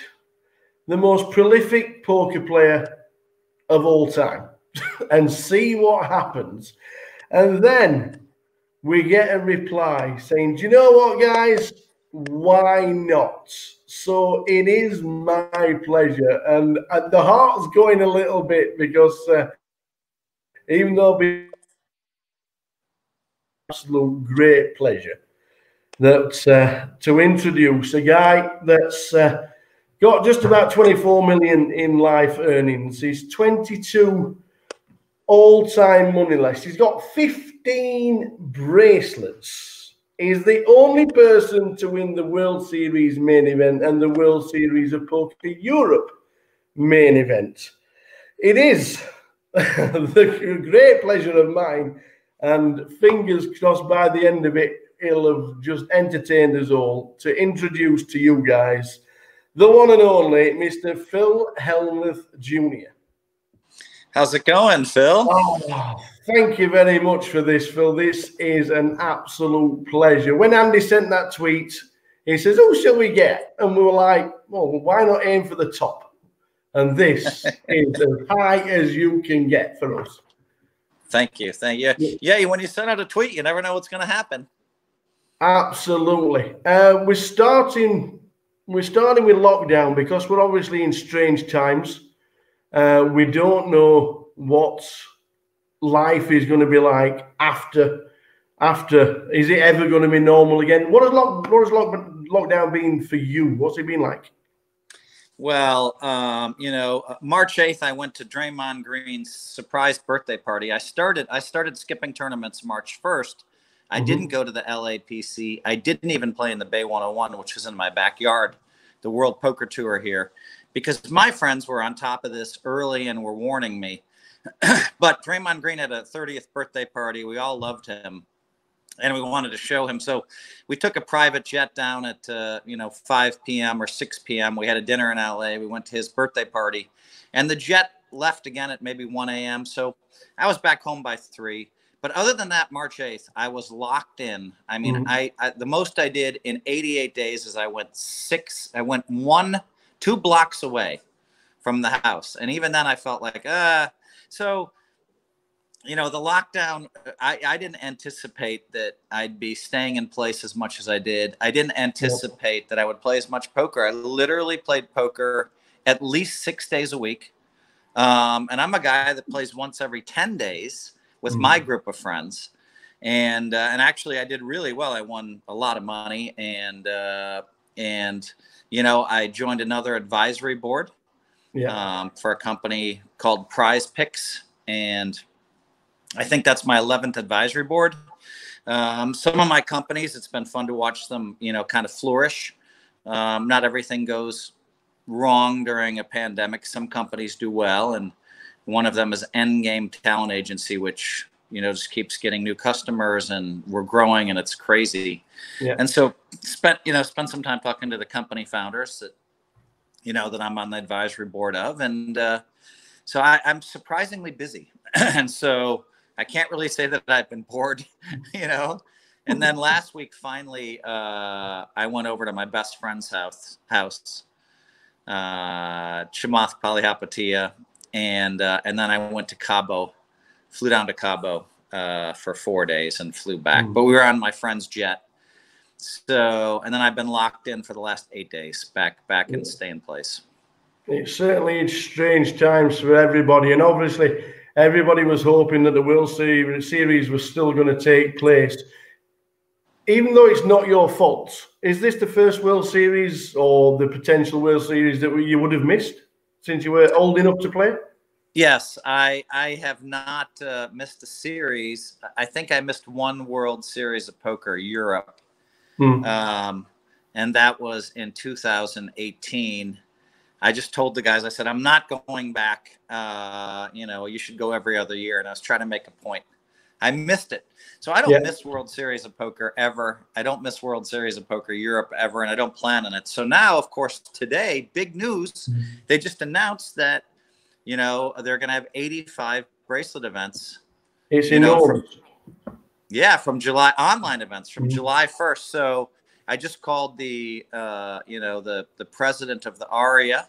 E: the most prolific poker player of all time and see what happens. And then we get a reply saying, do you know what, guys? Why not? So it is my pleasure, and the heart's going a little bit because even though it's absolute great pleasure that to introduce a guy that's got just about 24 million in life earnings. He's 22 all-time moneyless. He's got 15 bracelets. He's the only person to win the World Series main event and the World Series of Poker Europe main event. It is the great pleasure of mine, and fingers crossed by the end of it, he'll have just entertained us all, to introduce to you guys the one and only Mr. Phil Hellmuth Jr.
L: How's it going, Phil?
E: Oh, thank you very much for this, Phil. This is an absolute pleasure. When Andy sent that tweet, he says, who shall we get? And we were like, well, why not aim for the top? And this is as high as you can get for us.
L: Thank you. Thank you. Yeah, when you send out a tweet, you never know what's going to happen.
E: Absolutely. We're starting with lockdown because we're obviously in strange times. We don't know what life is going to be like after. Is it ever going to be normal again? What has lockdown been for you? What's it been like?
L: Well, March 8th, I went to Draymond Green's surprise birthday party. I started skipping tournaments March 1st. I didn't go to the LAPC. I didn't even play in the Bay 101, which was in my backyard, the World Poker Tour here, because my friends were on top of this early and were warning me. But Draymond Green had a 30th birthday party. We all loved him, and we wanted to show him. So we took a private jet down at 5 p.m. or 6 p.m. We had a dinner in LA. We went to his birthday party, and the jet left again at maybe 1 a.m. So I was back home by 3. But other than that, March 8th, I was locked in. I mean, I the most I did in 88 days is I went 2 blocks away from the house. And even then I felt like, so, the lockdown, I didn't anticipate that I'd be staying in place as much as I did. I didn't anticipate that I would play as much poker. I literally played poker at least 6 days a week. And I'm a guy that plays once every 10 days with my group of friends. And actually I did really well. I won a lot of money, and I joined another advisory board for a company called Prize Picks. And I think that's my 11th advisory board. Some of my companies, it's been fun to watch them, kind of flourish. Not everything goes wrong during a pandemic. Some companies do well. And one of them is Endgame Talent Agency, which, just keeps getting new customers, and we're growing, and it's crazy. Yeah. And so spent some time talking to the company founders that, that I'm on the advisory board of. And so I'm surprisingly busy. And so I can't really say that I've been bored, And then last week, finally, I went over to my best friend's house, Chamath Palihapitiya. And then I went to Cabo, flew down to Cabo for 4 days and flew back. But we were on my friend's jet. So, and then I've been locked in for the last 8 days, back and stay in place.
E: It certainly is strange times for everybody. And obviously, everybody was hoping that the World Series was still going to take place. Even though it's not your fault, is this the first World Series or the potential World Series that you would have missed since you were old enough to play?
L: Yes, I have not missed a series. I think I missed one World Series of Poker, Europe. And that was in 2018. I just told the guys, I said, I'm not going back. You should go every other year. And I was trying to make a point. I missed it. So I don't miss World Series of Poker ever. I don't miss World Series of Poker Europe ever, and I don't plan on it. So now, of course, today, big news. They just announced that, they're going to have 85 bracelet events.
E: It's enormous.
L: From July, online events from July 1st. So I just called the president of the ARIA,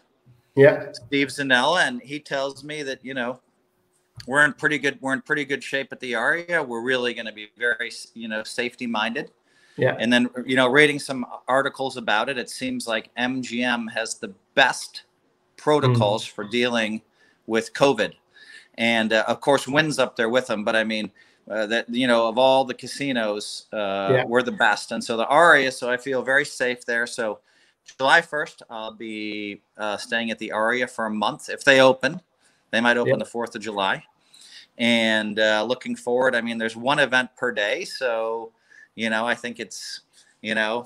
L: Steve Zanella, and he tells me that, we're in pretty good shape at the ARIA. We're really going to be very, safety minded. Yeah. And then, reading some articles about it, it seems like MGM has the best protocols for dealing with COVID. And of course, Wynn's up there with them. But I mean, of all the casinos, we're the best. And so the ARIA, so I feel very safe there. So July 1st, I'll be staying at the ARIA for a month. If they open, they might open the 4th of July. And looking forward, I mean, there's one event per day. So, I think it's, I'm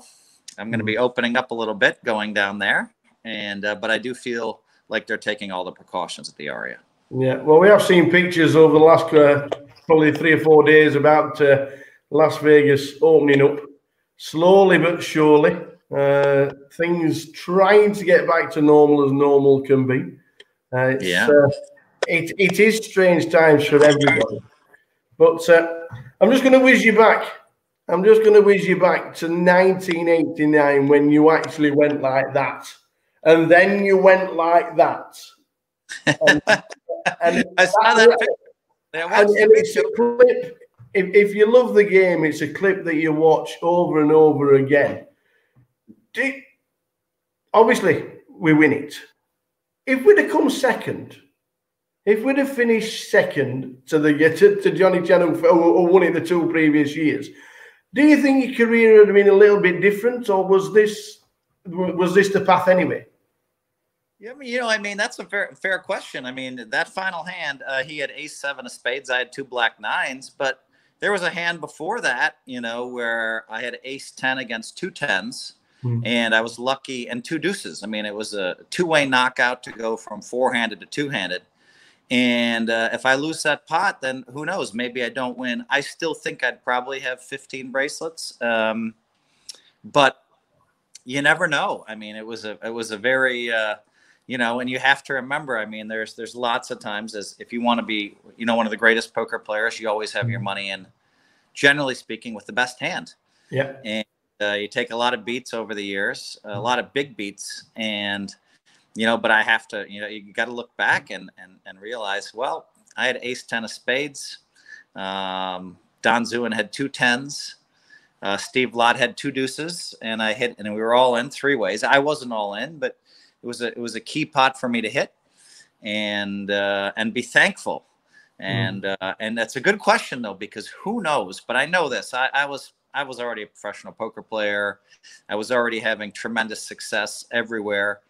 L: going to be opening up a little bit going down there. And but I do feel like they're taking all the precautions at the ARIA.
E: Yeah, well, we have seen pictures over the last probably 3 or 4 days about Las Vegas opening up slowly but surely. Things trying to get back to normal as normal can be. It is strange times for everybody. But I'm just going to whiz you back. I'm just going to whiz you back to 1989 when you actually went like that. And then you went like that. And
L: I saw that picture.
E: And it's a clip. If you love the game, it's a clip that you watch over and over again. Obviously, we win it. If we'd have come second, if we'd have finished second to Johnny Chen who won it the 2 previous years, do you think your career would have been a little bit different, or was this the path anyway?
L: Yeah, I mean, I mean, that's a fair question. I mean, that final hand, he had ace-7 of spades. I had 2 black nines, but there was a hand before that, where I had ace-10 against 2 10s, and I was lucky, and 2 deuces. I mean, it was a 2-way knockout to go from 4-handed to 2-handed. And if I lose that pot, then who knows? Maybe I don't win. I still think I'd probably have 15 bracelets, but you never know. I mean, it was a very and you have to remember, I mean, there's lots of times, as if you want to be, one of the greatest poker players, you always have your money in, generally speaking, with the best hand.
E: Yeah.
L: And you take a lot of beats over the years, a lot of big beats, and but I have to, you got to look back and realize, well, I had ace-10 of spades. Don Zuin had 2 10s. Steve Lott had 2 deuces, and I hit, and we were all in 3 ways. I wasn't all in, but it was a key pot for me to hit, and be thankful. And that's a good question though, because who knows? But I know this. I was already a professional poker player. I was already having tremendous success everywhere,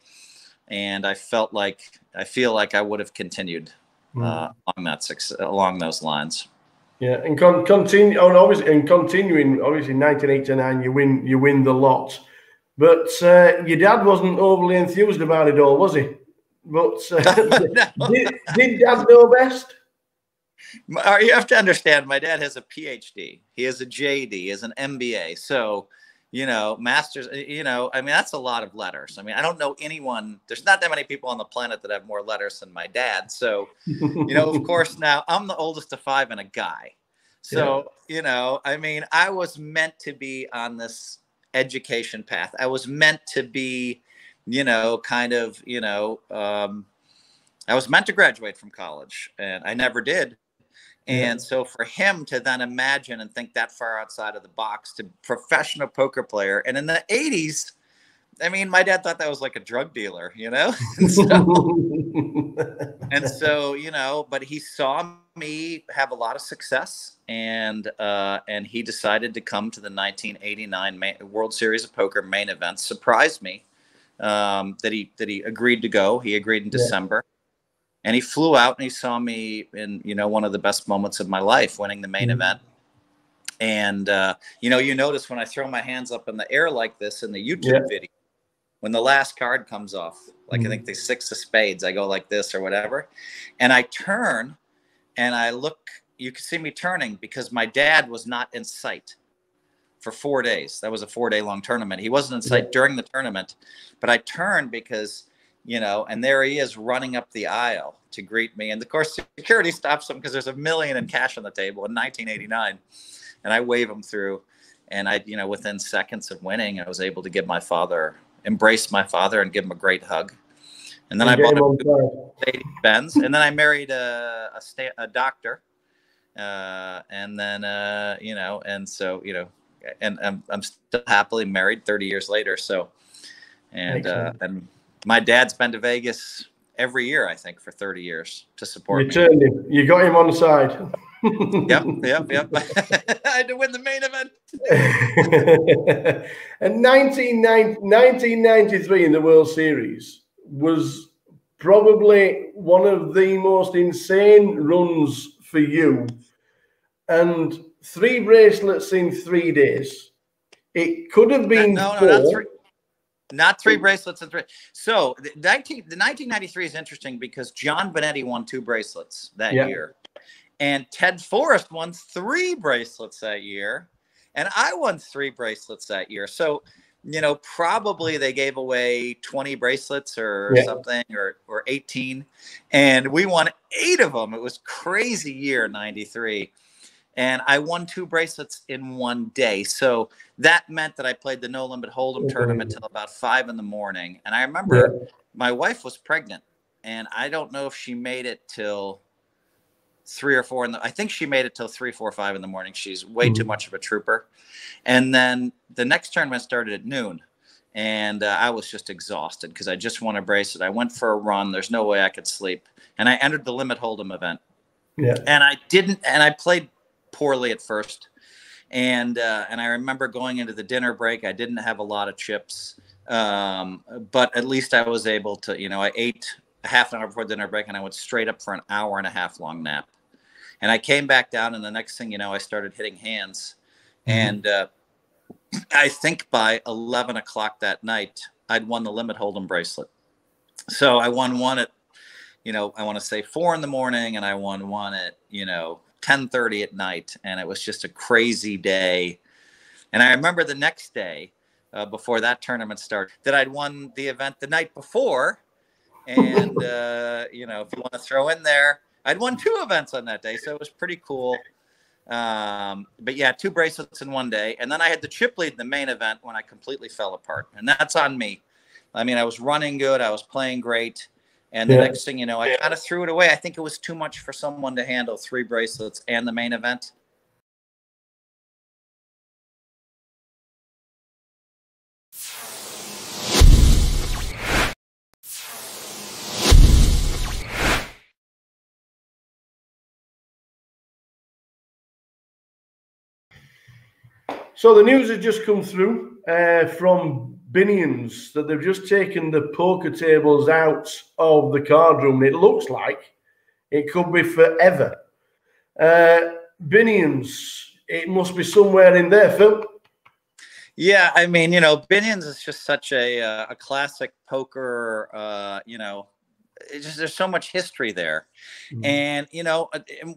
L: and I feel like I would have continued along those lines.
E: Yeah, and continuing, obviously, in 1989, you win the lot, but your dad wasn't overly enthused about it all, was he? But did Dad know best?
L: You have to understand, my dad has a PhD, he has a JD, he has an MBA, so masters. I mean, that's a lot of letters. I mean, I don't know anyone. There's not that many people on the planet that have more letters than my dad. So, of course, now I'm the oldest of 5 and a guy. So, I mean, I was meant to be on this education path. I was meant to be, I was meant to graduate from college, and I never did. And so for him to then imagine and think that far outside of the box, to professional poker player. And in the 80s, I mean, my dad thought that was like a drug dealer, and so, but he saw me have a lot of success, and he decided to come to the 1989 World Series of Poker main event. Surprised me that he agreed to go. He agreed in December. And he flew out and he saw me in, one of the best moments of my life, winning the main event. And, you notice when I throw my hands up in the air like this in the YouTube video, when the last card comes off, like I think the 6 of spades, I go like this or whatever. And I turn and I look, you can see me turning because my dad was not in sight for 4 days. That was a 4-day long tournament. He wasn't in sight during the tournament, but I turned because and there he is running up the aisle to greet me. And of course, security stops him because there's $1 million in cash on the table in 1989. And I wave him through. And within seconds of winning, I was able to embrace my father and give him a great hug. And then I bought a Mercedes-Benz. And then I married a doctor. And then, and so, and I'm still happily married 30 years later. So, and my dad's been to Vegas every year, I think, for 30 years to support me.
E: You turned him. You got him on the side.
L: Yep. I had to win the main event.
E: And 1993 in the World Series was probably one of the most insane runs for you. And 3 bracelets in 3 days. It could have been
L: not 3. Not 3 bracelets and 3. So the 1993 is interesting because John Benetti won 2 bracelets that year. And Ted Forrest won 3 bracelets that year. And I won 3 bracelets that year. So, probably they gave away 20 bracelets or something, or 18. And we won 8 of them. It was crazy year, 93. And I won 2 bracelets in 1 day. So that meant that I played the No Limit Hold'em tournament till about 5 in the morning. And I remember my wife was pregnant, and I don't know if she made it till 3 or 4 I think she made it till 3, 4, 5 in the morning. She's way too much of a trooper. And then the next tournament started at noon. And I was just exhausted because I just won a bracelet. I went for a run. There's no way I could sleep. And I entered the Limit Hold'em event. And I played poorly at first, And I remember going into the dinner break. I didn't have a lot of chips, but at least I was able to, you know, I ate a half an hour before dinner break, and I went straight up for an hour-and-a-half long nap. And I came back down, and the next thing you know, I started hitting hands. And I think by 11 o'clock that night, I'd won the limit hold'em bracelet. So I won one at, you know, I want to say 4 in the morning, and I won one at, you know, 10:30 at night. And it was just a crazy day. And I remember the next day, before that tournament started, that I'd won the event the night before. And, you know, if you want to throw in there, I'd won 2 events on that day. So it was pretty cool. But yeah, 2 bracelets in one day. And then I had the chip lead in the main event when I completely fell apart. And that's on me. I mean, I was running good. I was playing great. And the next thing you know, I kind of threw it away. I think it was too much for someone to handle 3 bracelets and the main event.
E: So the news has just come through from Binions that they've just taken the poker tables out of the card room. It looks like it could be forever. Binions, it must be somewhere in there, Phil.
L: Yeah, I mean, you know, Binions is just such a classic poker, you know, it's just, there's so much history there. And, you know,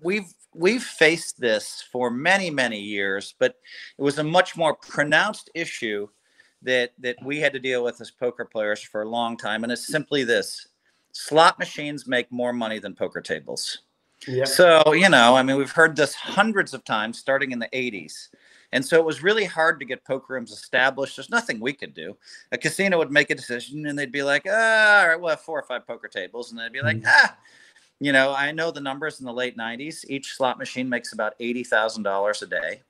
L: we've faced this for many, many years, but it was a much more pronounced issue that we had to deal with as poker players for a long time. And it's simply this: slot machines make more money than poker tables. Yeah. So, you know, I mean, we've heard this hundreds of times starting in the 80s. And so it was really hard to get poker rooms established. There's nothing we could do. A casino would make a decision and they'd be like, all right, we'll have 4 or 5 poker tables. And they'd be like, you know, I know the numbers in the late 90s. Each slot machine makes about $80,000 a day.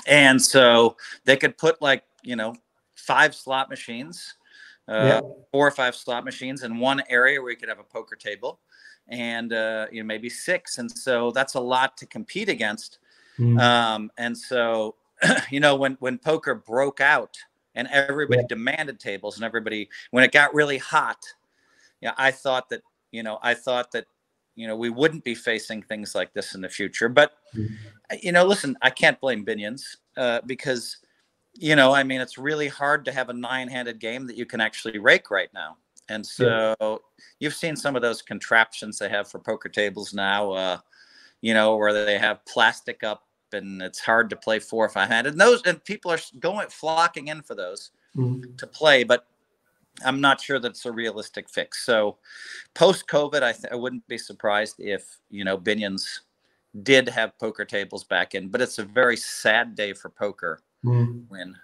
L: And so they could put, like, you know, 5 slot machines, 4 or 5 slot machines in one area where you could have a poker table, and, you know, maybe 6. And so that's a lot to compete against. And so, you know, when poker broke out and everybody demanded tables and everybody, when it got really hot, yeah, I thought that, you know, we wouldn't be facing things like this in the future. But, you know, listen, I can't blame Binions, because, you know, I mean, it's really hard to have a 9-handed game that you can actually rake right now. And so you've seen some of those contraptions they have for poker tables now, you know, where they have plastic up and it's hard to play 4 or 5-handed. And people are flocking in for those to play, but I'm not sure that's a realistic fix. So post-COVID, I wouldn't be surprised if, you know, Binions did have poker tables back in, but it's a very sad day for poker when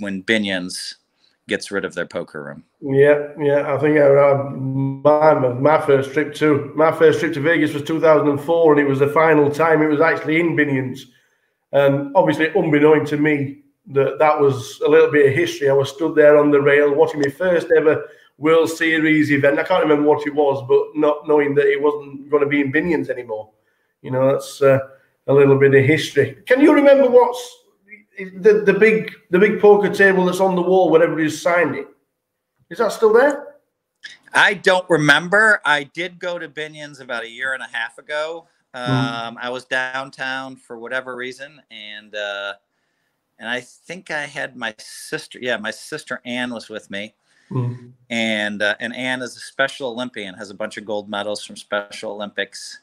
L: Binions gets rid of their poker room.
E: Yeah. I think my first trip to Vegas was 2004, and it was the final time it was actually in Binions. And obviously, unbeknown to me, that was a little bit of history. I was stood there on the rail watching my first ever World Series event. I can't remember what it was, but not knowing that it wasn't going to be in Binions anymore. You know, that's a little bit of history. Can you remember what's the big poker table that's on the wall where everybody's signed it? Is that still there?
L: I don't remember. I did go to Binions about 1.5 years ago. I was downtown for whatever reason, and I think I had my sister. Yeah, my sister Ann was with me, and Ann is a Special Olympian, has a bunch of gold medals from Special Olympics,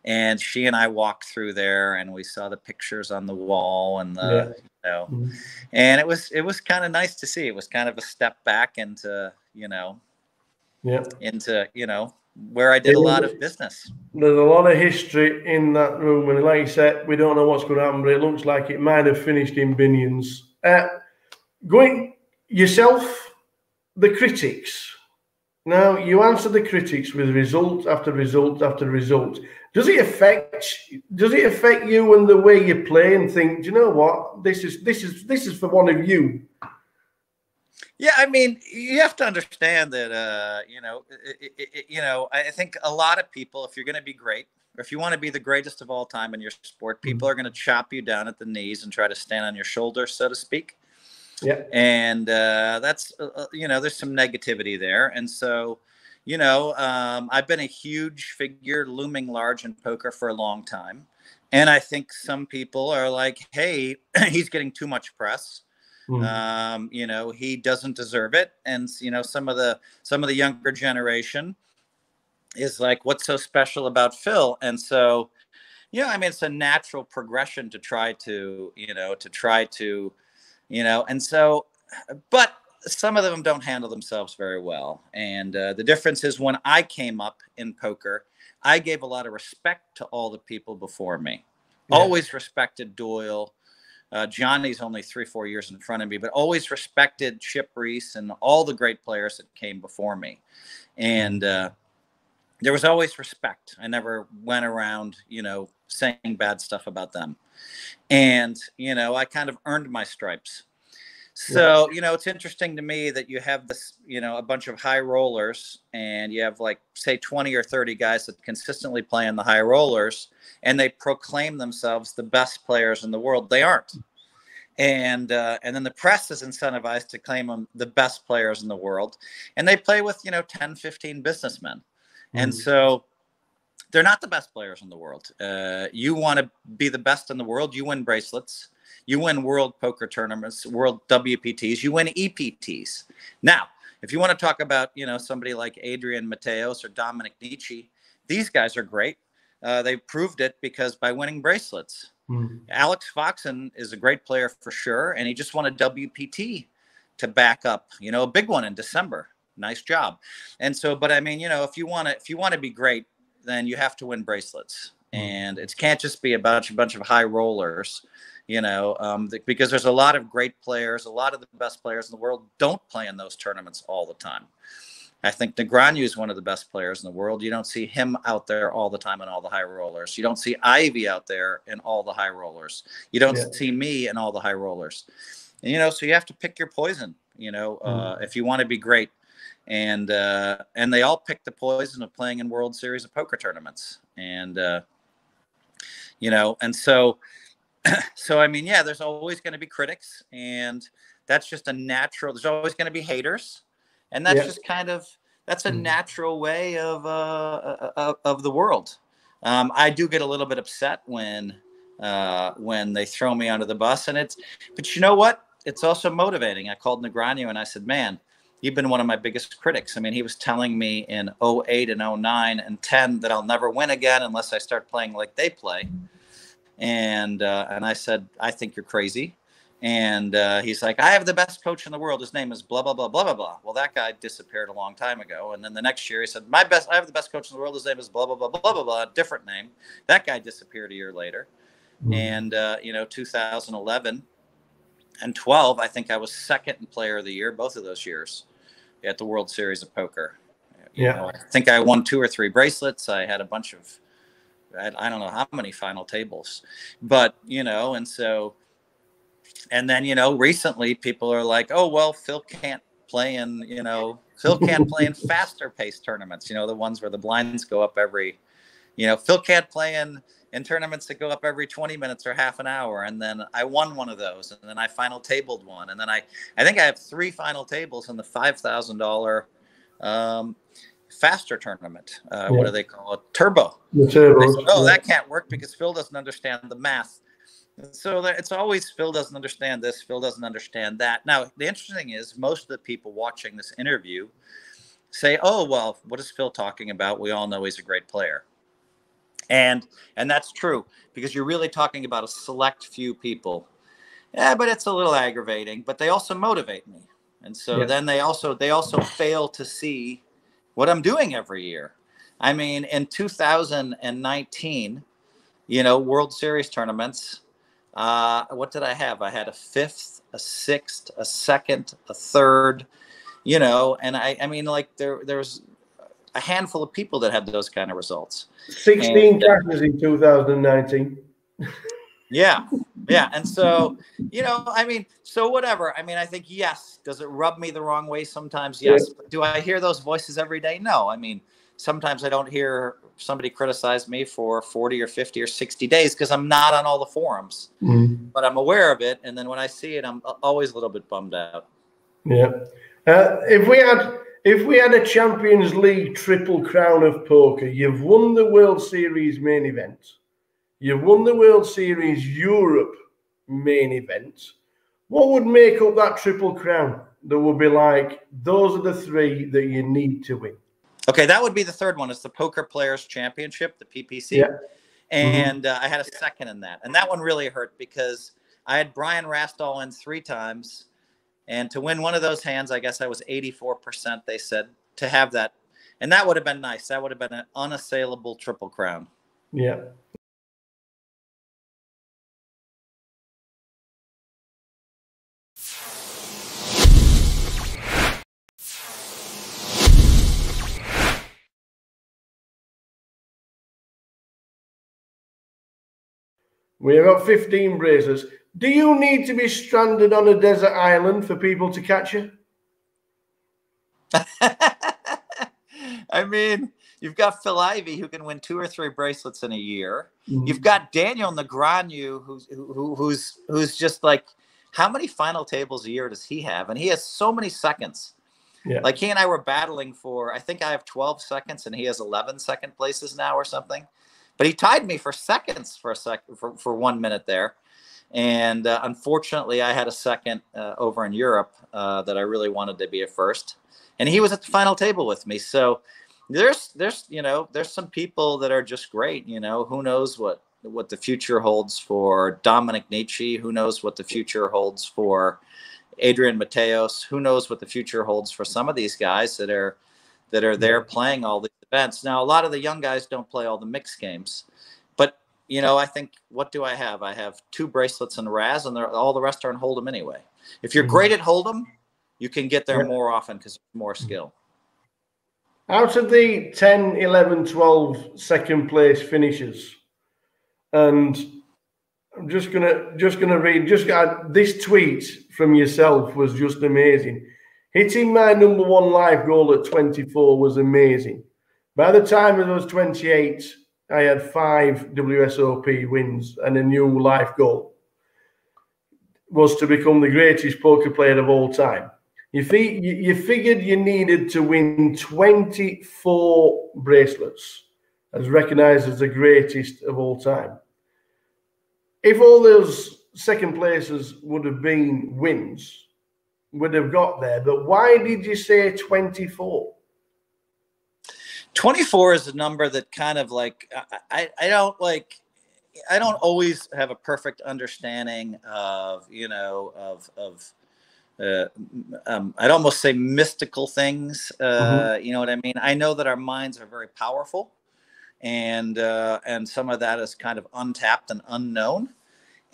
L: and she and I walked through there, and we saw the pictures on the wall, and you know, and it was kind of nice to see. It was kind of a step back into, you know, where I did a lot of business.
E: There's a lot of history in that room, and like you said, we don't know what's going to happen, but it looks like it might have finished in Binions. Going yourself, the critics. Now, you answer the critics with result after result after result. Does it affect you and the way you play and think, do you know what? This is for one of you?
L: Yeah, I mean, you have to understand that, I think a lot of people, if you're going to be great, or if you want to be the greatest of all time in your sport, people are going to chop you down at the knees and try to stand on your shoulders, so to speak.
E: Yeah.
L: And that's, there's some negativity there. And so, I've been a huge figure looming large in poker for a long time. And I think some people are like, hey, he's getting too much press. He doesn't deserve it. And, some of the younger generation is like, what's so special about Phil? And so, it's a natural progression to try to, and so, but some of them don't handle themselves very well. And the difference is when I came up in poker, I gave a lot of respect to all the people before me. Yeah. Always respected Doyle. Johnny's only 3-4 years in front of me, but always respected Chip Reese and all the great players that came before me. And there was always respect. I never went around, saying bad stuff about them. And, I kind of earned my stripes. So, it's interesting to me that you have this, a bunch of high rollers, and you have like, say, 20 or 30 guys that consistently play in the high rollers, and they proclaim themselves the best players in the world. They aren't. And then the press is incentivized to claim them the best players in the world. And they play with, 10, 15 businessmen. And so they're not the best players in the world. You want to be the best in the world. You win bracelets. You win world poker tournaments, world WPTs, you win EPTs. Now, if you want to talk about, somebody like Adrian Mateos or Dominic Nietzsche, these guys are great. They proved it because by winning bracelets. Alex Foxen is a great player for sure, and he just won a WPT to back up, a big one in December. Nice job. And so, but I mean, if you want to be great, then you have to win bracelets, and it can't just be a bunch of high rollers. Because there's a lot of great players, a lot of the best players in the world don't play in those tournaments all the time. I think Negreanu is one of the best players in the world. You don't see him out there all the time in all the high rollers. You don't see Ivy out there in all the high rollers. You don't see me in all the high rollers. And, so you have to pick your poison, if you want to be great. And they all pick the poison of playing in World Series of Poker tournaments. And, and so, I mean, there's always going to be critics, and that's just a natural. There's always going to be haters, and that's just that's a natural way of the world. I do get a little bit upset when they throw me under the bus, but you know what? It's also motivating. I called Negreanu and I said, "Man, you've been one of my biggest critics." I mean, he was telling me in 08 and 09 and 10 that I'll never win again unless I start playing like they play. And I said, "I think you're crazy." And he's like, "I have the best coach in the world. His name is blah, blah, blah, blah, blah, blah." Well, that guy disappeared a long time ago. And then the next year he said, I have the best coach in the world. His name is blah, blah, blah, blah, blah, blah, different name. That guy disappeared a year later. And, 2011 and 12, I think I was second in player of the year, both of those years at the World Series of Poker. I think I won 2 or 3 bracelets. I had a bunch of, I don't know how many final tables, but, and so, and then, recently people are like, "Oh, well, Phil can't play in, Phil can't play in faster paced tournaments, the ones where the blinds go up every, Phil can't play in tournaments that go up every 20 minutes or half an hour." And then I won one of those, and then I final tabled one. And then I think I have 3 final tables in the $5,000, faster tournament. What do they call it? Turbo. The turbo. Said, that can't work because Phil doesn't understand the math. So it's always Phil doesn't understand this, Phil doesn't understand that. Now, the interesting thing is most of the people watching this interview say, "Oh, well, what is Phil talking about? We all know he's a great player." And that's true because you're really talking about a select few people. Yeah, but it's a little aggravating, but they also motivate me. And so then they also fail to see what I'm doing every year. I mean, in 2019, World Series tournaments, what did I have? I had a 5th, a 6th, a 2nd, a 3rd, and I mean, like there was a handful of people that had those kind of results.
E: 16 cashes in 2019.
L: Yeah. Yeah. And so, you know, I mean, so whatever. I mean, I think, yes. Does it rub me the wrong way sometimes? Yes.
E: Yeah.
L: But do I hear those voices every day? No. I mean, sometimes I don't hear somebody criticize me for 40 or 50 or 60 days because I'm not on all the forums. But I'm aware of it. And then when I see it, I'm always a little bit bummed out.
E: Yeah. If we had a Champions League triple crown of poker, you've won the World Series main event. You've won the World Series Europe main event. What would make up that triple crown? That would be like, those are the three that you need to win.
L: Okay, that would be the third one. It's the Poker Players Championship, the PPC.
E: Yeah.
L: And I had a second in that. And that one really hurt because I had Brian Rastall in 3 times. And to win one of those hands, I guess I was 84%, they said, to have that. And that would have been nice. That would have been an unassailable triple crown.
E: Yeah. We've got 15 braces. Do you need to be stranded on a desert island for people to catch you?
L: I mean, you've got Phil Ivey, who can win 2 or 3 bracelets in a year. You've got Daniel Negreanu, who's just like, how many final tables a year does he have? And he has so many seconds.
E: Yeah.
L: Like he and I were battling for, I think I have 12 seconds and he has 11 second places now or something. But he tied me for seconds for 1 minute there. And unfortunately, I had a second over in Europe that I really wanted to be a first. And he was at the final table with me. So there's some people that are just great. You know, who knows what the future holds for Dominic Nietzsche? Who knows what the future holds for Adrian Mateos? Who knows what the future holds for some of these guys that are there playing all these events? Now, a lot of the young guys don't play all the mixed games, but you know, I think, what do I have? I have 2 bracelets in Raz, and all the rest are in Hold'em anyway. If you're great at Hold'em, you can get there more often because there's more skill.
E: Out of the 10, 11, 12 second place finishes, and I'm just gonna read. This tweet from yourself was just amazing. Hitting my number 1 live goal at 24 was amazing. By the time I was 28, I had 5 WSOP wins and a new life goal was to become the greatest poker player of all time. You figured you needed to win 24 bracelets as recognized as the greatest of all time. If all those second places would have been wins, would have got there, but why did you say 24?
L: 24 is a number that kind of like, I don't always have a perfect understanding of, you know, I'd almost say mystical things. You know what I mean? I know that our minds are very powerful, and some of that is kind of untapped and unknown.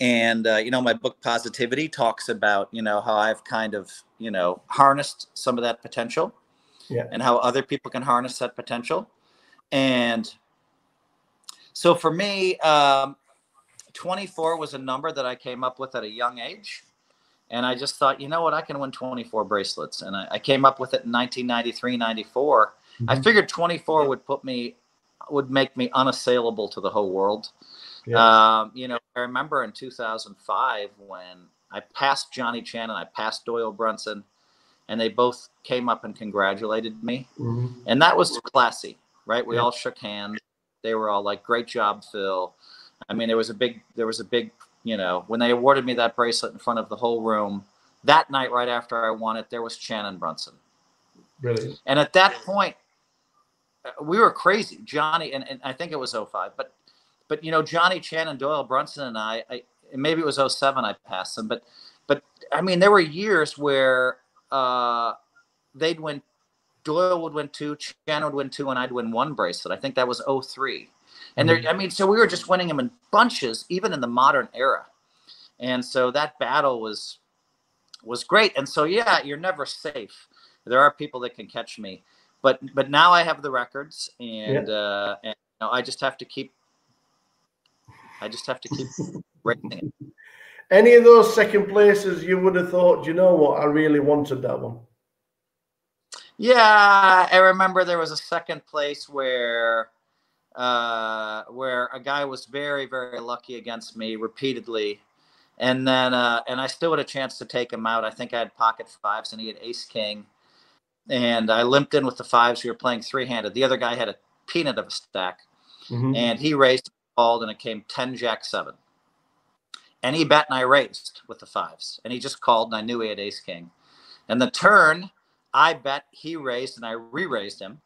L: And, you know, my book Positivity talks about, you know, how I've kind of, you know, harnessed some of that potential.
E: Yeah.
L: And how other people can harness that potential. And so for me, 24 was a number that I came up with at a young age. And I just thought, you know what, I can win 24 bracelets. And I came up with it in 1993, 94. I figured 24 would make me unassailable to the whole world. Yeah. You know, I remember in 2005 when I passed Johnny Chan and I passed Doyle Brunson, and they both came up and congratulated me. And that was classy, right? We all shook hands. They were all like, great job, Phil. I mean, there was a big, you know, when they awarded me that bracelet in front of the whole room, that night right after I won it, there was Chan and Brunson.
E: Brilliant.
L: And at that point, we were crazy. Johnny, and I think it was 05, but you know, Johnny Chan and Doyle Brunson and I maybe it was 07 I passed them, but I mean, there were years where they'd win, Doyle would win 2, Chan would win 2, and I'd win 1 bracelet. I think that was 03. And there, I mean, so we were just winning them in bunches, even in the modern era. And so that battle was great. And so, yeah, you're never safe. There are people that can catch me, but now I have the records, and you know, I just have to keep racing it.
E: Any of those second places you would have thought, you know what, I really wanted that one?
L: Yeah, I remember there was a second place where a guy was very, very lucky against me repeatedly. And then, and I still had a chance to take him out. I think I had pocket fives and he had ace king. And I limped in with the fives. We were playing three-handed. The other guy had a peanut of a stack. And he raised, called, and it came 10 jack 7. And he bet and I raised with the fives. And he just called and I knew he had ace king. And the turn, I bet, he raised and I re-raised him.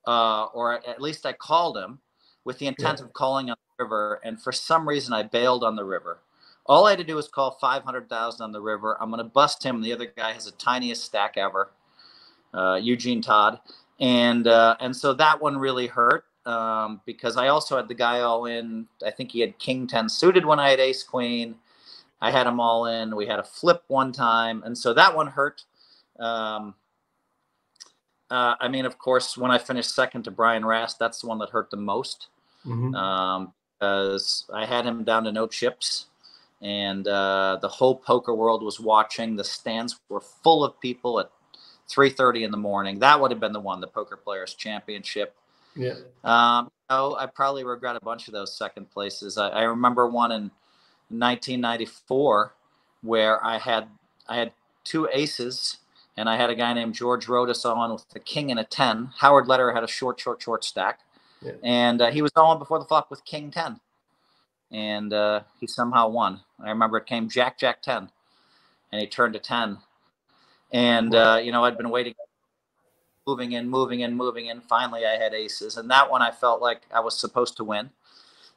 L: Or at least I called him with the intent of calling on the river. And for some reason, I bailed on the river. All I had to do was call 500,000 on the river. I'm going to bust him. The other guy has the tiniest stack ever, Eugene Todd. And so that one really hurt because I also had the guy all in. I think he had king 10 suited when I had ace queen. I had him all in. We had a flip one time. And so that one hurt. I mean, of course, when I finished second to Brian Rast, that's the one that hurt the most. Because I had him down to no chips. And the whole poker world was watching. The stands were full of people at 3:30 in the morning. That would have been the one, the Poker Players Championship.
E: Yeah.
L: I probably regret a bunch of those second places. I remember one in 1994 where I had 2 aces and I had a guy named George Rodas on with a king and a 10. Howard Lederer had a short stack.
E: Yeah.
L: And he was on before the flop with king 10. And he somehow won. I remember it came jack 10 and he turned to 10. And, I'd been waiting, moving in. Finally, I had aces. And that one I felt like I was supposed to win.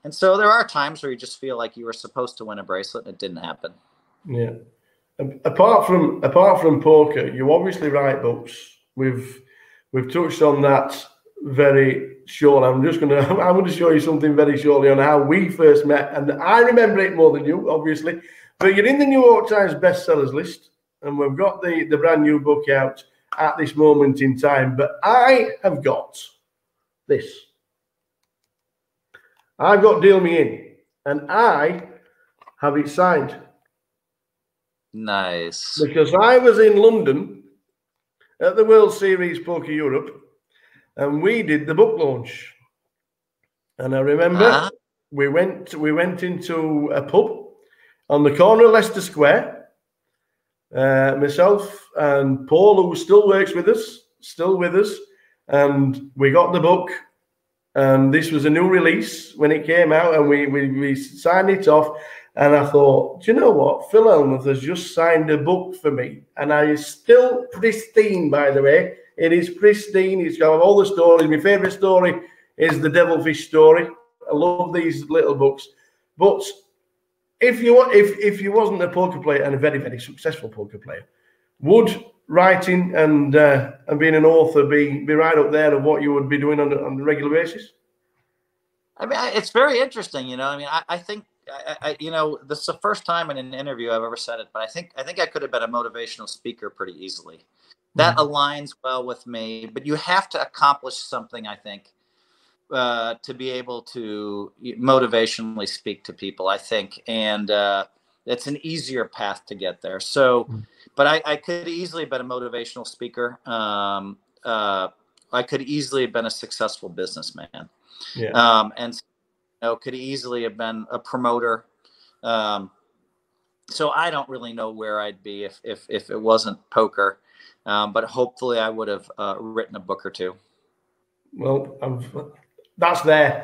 L: And so there are times where you just feel like you were supposed to win a bracelet and it didn't happen.
E: Yeah. Apart from poker, you obviously write books. We've touched on that very shortly. I'm going to show you something very shortly on how we first met. And I remember it more than you, obviously. But you're in the New York Times bestsellers list. And we've got the brand new book out at this moment in time. But I have got this. I've got Deal Me In. And I have it signed.
L: Nice.
E: Because I was in London at the World Series Poker Europe. And we did the book launch. And I remember we went into a pub on the corner of Leicester Square. Myself and Paul, who still works with us, and we got the book, and this was a new release when it came out, and we signed it off, and I thought, do you know what? Phil Elmuth has just signed a book for me, and it's still pristine, by the way. It is pristine. It's got all the stories. My favourite story is the Devilfish story. I love these little books, but if you wasn't a poker player and a very, very successful poker player, would writing and being an author be right up there of what you would be doing on a regular basis?
L: I mean, it's very interesting. I mean, I think this is the first time in an interview I've ever said it, but I think I could have been a motivational speaker pretty easily. That aligns well with me, but you have to accomplish something, I think, to be able to motivationally speak to people, I think. And it's an easier path to get there. So, but I could easily have been a motivational speaker. I could easily have been a successful businessman.
E: Yeah.
L: And could easily have been a promoter. So I don't really know where I'd be if it wasn't poker. But hopefully I would have written a book or two.
E: Well, that's there.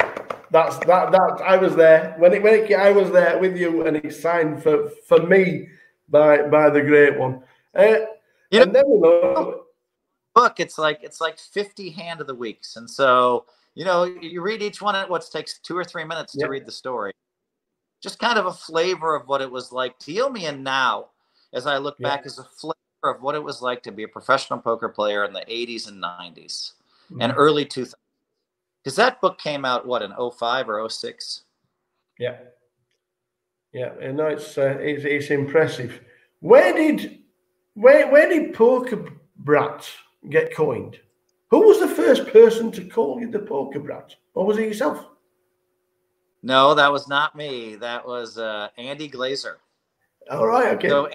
E: That I was there when I was there with you, and it's signed for me by the great one. And then
L: book, it's like 50 hand of the weeks, and so you read each one. It takes 2 or 3 minutes to read the story. Just kind of a flavor of what it was like. Deal Me In now, as I look back, is a flavor of what it was like to be a professional poker player in the 80s and 90s and early 2000s. Because that book came out, in 05 or 06?
E: Yeah. Yeah, and it's impressive. Where did Poker Brat get coined? Who was the first person to call you the Poker Brat? Or was it yourself?
L: No, that was not me. That was Andy Glazer.
E: All right, okay.
L: So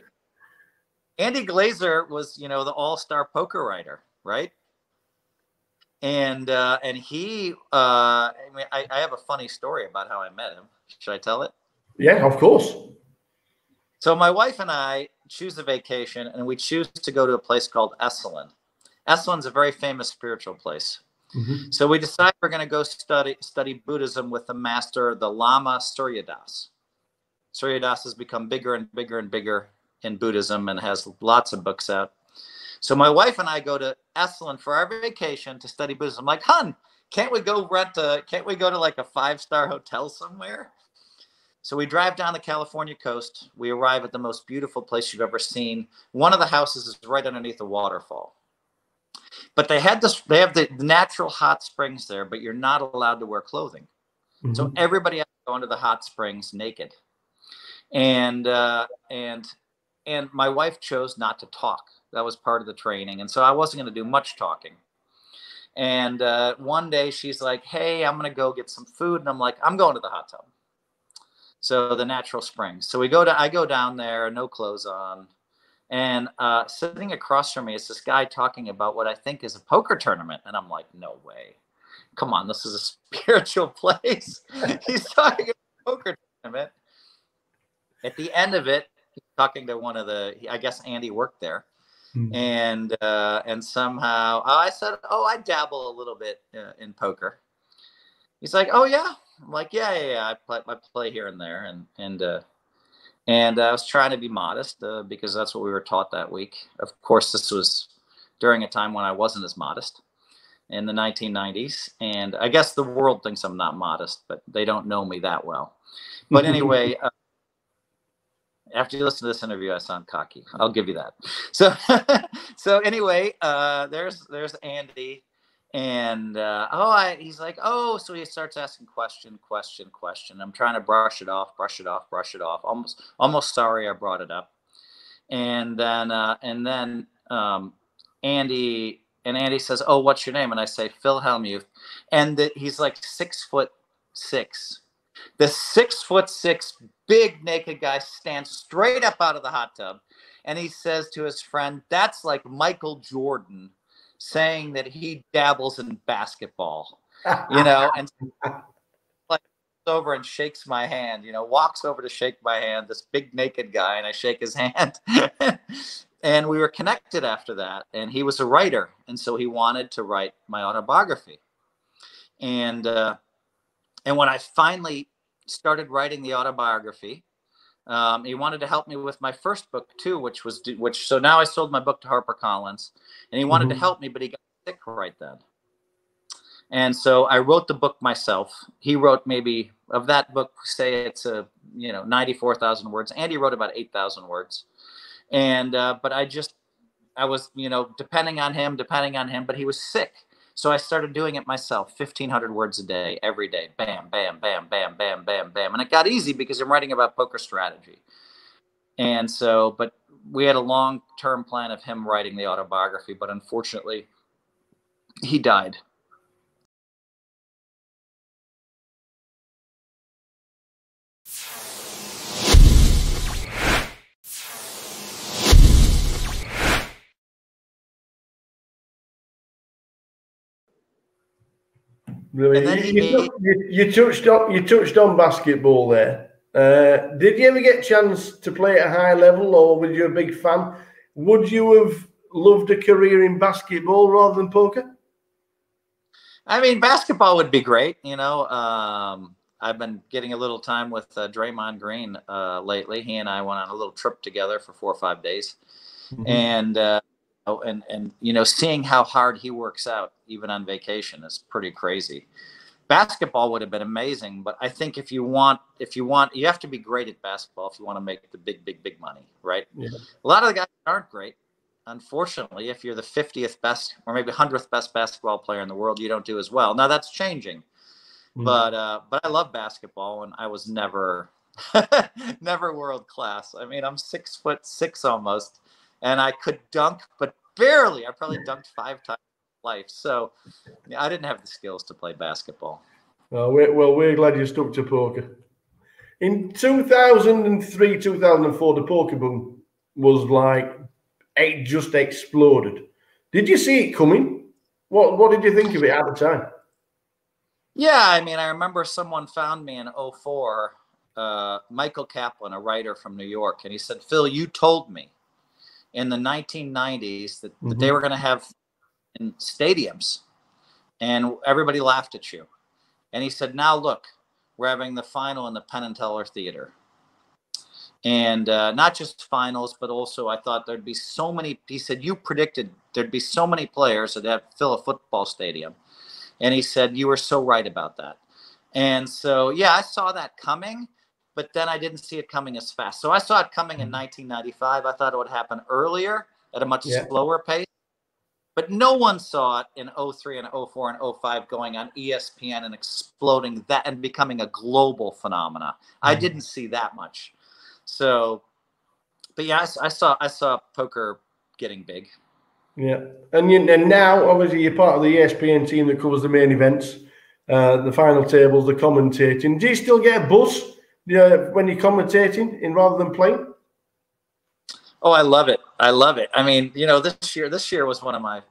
L: Andy Glazer was, you know, the all-star poker writer, right? And he, I mean, I have a funny story about how I met him. Should I tell it?
E: Yeah, of course.
L: So my wife and I choose a vacation, and we choose to go to a place called Esalen. Esalen's a very famous spiritual place.
E: Mm-hmm.
L: So we decide we're going to go study Buddhism with the master, the Lama Suryadas. Suryadas has become bigger and bigger and bigger in Buddhism and has lots of books out. So my wife and I go to Esalen for our vacation to study Buddhism. I'm like, hun, can't we go to like a 5-star hotel somewhere? So we drive down the California coast. We arrive at the most beautiful place you've ever seen. One of the houses is right underneath a waterfall. But they have the natural hot springs there, but you're not allowed to wear clothing. Mm-hmm. So everybody has to go into the hot springs naked. And my wife chose not to talk. That was part of the training. And so I wasn't going to do much talking. And one day she's like, hey, I'm going to go get some food. And I'm like, I'm going to the hot tub. So the natural springs. So I go down there, no clothes on. And sitting across from me is this guy talking about what I think is a poker tournament. And I'm like, no way. Come on, this is a spiritual place. He's talking about a poker tournament. At the end of it, he's talking to one of I guess Andy worked there. Mm-hmm. And somehow I said, oh, I dabble a little bit in poker. He's like, oh, yeah. I'm like, yeah. I play here and there. And I was trying to be modest because that's what we were taught that week. Of course, this was during a time when I wasn't as modest in the 1990s. And I guess the world thinks I'm not modest, but they don't know me that well. But anyway, after you listen to this interview, I sound cocky. I'll give you that. So anyway, there's Andy. And he's like, oh, so he starts asking question. I'm trying to brush it off. Almost sorry I brought it up. And then Andy says, oh, what's your name? And I say, Phil Hellmuth. And he's like 6'6". The 6'6" big naked guy stands straight up out of the hot tub. And he says to his friend, that's like Michael Jordan saying that he dabbles in basketball, you know, and like over and shakes my hand, you know, walks over to shake my hand, this big naked guy, and I shake his hand. And we were connected after that. And he was a writer. And so he wanted to write my autobiography. And when I finally started writing the autobiography, he wanted to help me with my first book too, so now I sold my book to HarperCollins, and he wanted to help me, but he got sick right then. And so I wrote the book myself. He wrote maybe of that book, say it's 94,000 words. Andy wrote about 8,000 words. And, but I was, depending on him, but he was sick. So I started doing it myself, 1,500 words a day, every day. Bam, bam, bam, bam, bam, bam, bam. And it got easy because I'm writing about poker strategy. And so, but we had a long-term plan of him writing the autobiography, but unfortunately, he died.
E: Really, you touched on basketball there. Did you ever get a chance to play at a high level, or were you a big fan? Would you have loved a career in basketball rather than poker?
L: I mean, basketball would be great. I've been getting a little time with Draymond Green lately. He and I went on a little trip together for 4 or 5 days, and seeing how hard he works out even on vacation is pretty crazy. Basketball would have been amazing, but I think if you want, you have to be great at basketball if you want to make the big money, right? Yeah. A lot of the guys aren't great. Unfortunately, if you're the 50th best or maybe 100th best basketball player in the world, you don't do as well. Now that's changing, but I love basketball, and I was never world class. I mean, I'm 6'6" almost, and I could dunk, but barely. I probably dunked 5 times in life, so I didn't have the skills to play basketball.
E: We're glad you stuck to poker. In 2003, 2004, the poker boom was like, it just exploded. Did you see it coming? What did you think of it at the time?
L: Yeah, I mean, I remember someone found me in 04, Michael Kaplan, a writer from New York, and he said, Phil, you told me in the 1990s that they were going to have in stadiums, and everybody laughed at you. And he said, now look, we're having the final in the Penn and Teller Theater. And not just finals, but also I thought there'd be so many. He said, you predicted there'd be so many players that'd fill a football stadium. And he said, you were so right about that. And so, yeah, I saw that coming, but then I didn't see it coming as fast. So I saw it coming in 1995. I thought it would happen earlier at a much slower pace. But no one saw it in 03 and 04 and 05 going on ESPN and exploding that and becoming a global phenomena. I didn't see that much. So, but yeah, I saw poker getting big.
E: Yeah, and now obviously you're part of the ESPN team that covers the main events, the final tables, the commentating. Do you still get a buzz when you're commentating rather than playing?
L: Oh, I love it. I love it. I mean, this year was one of my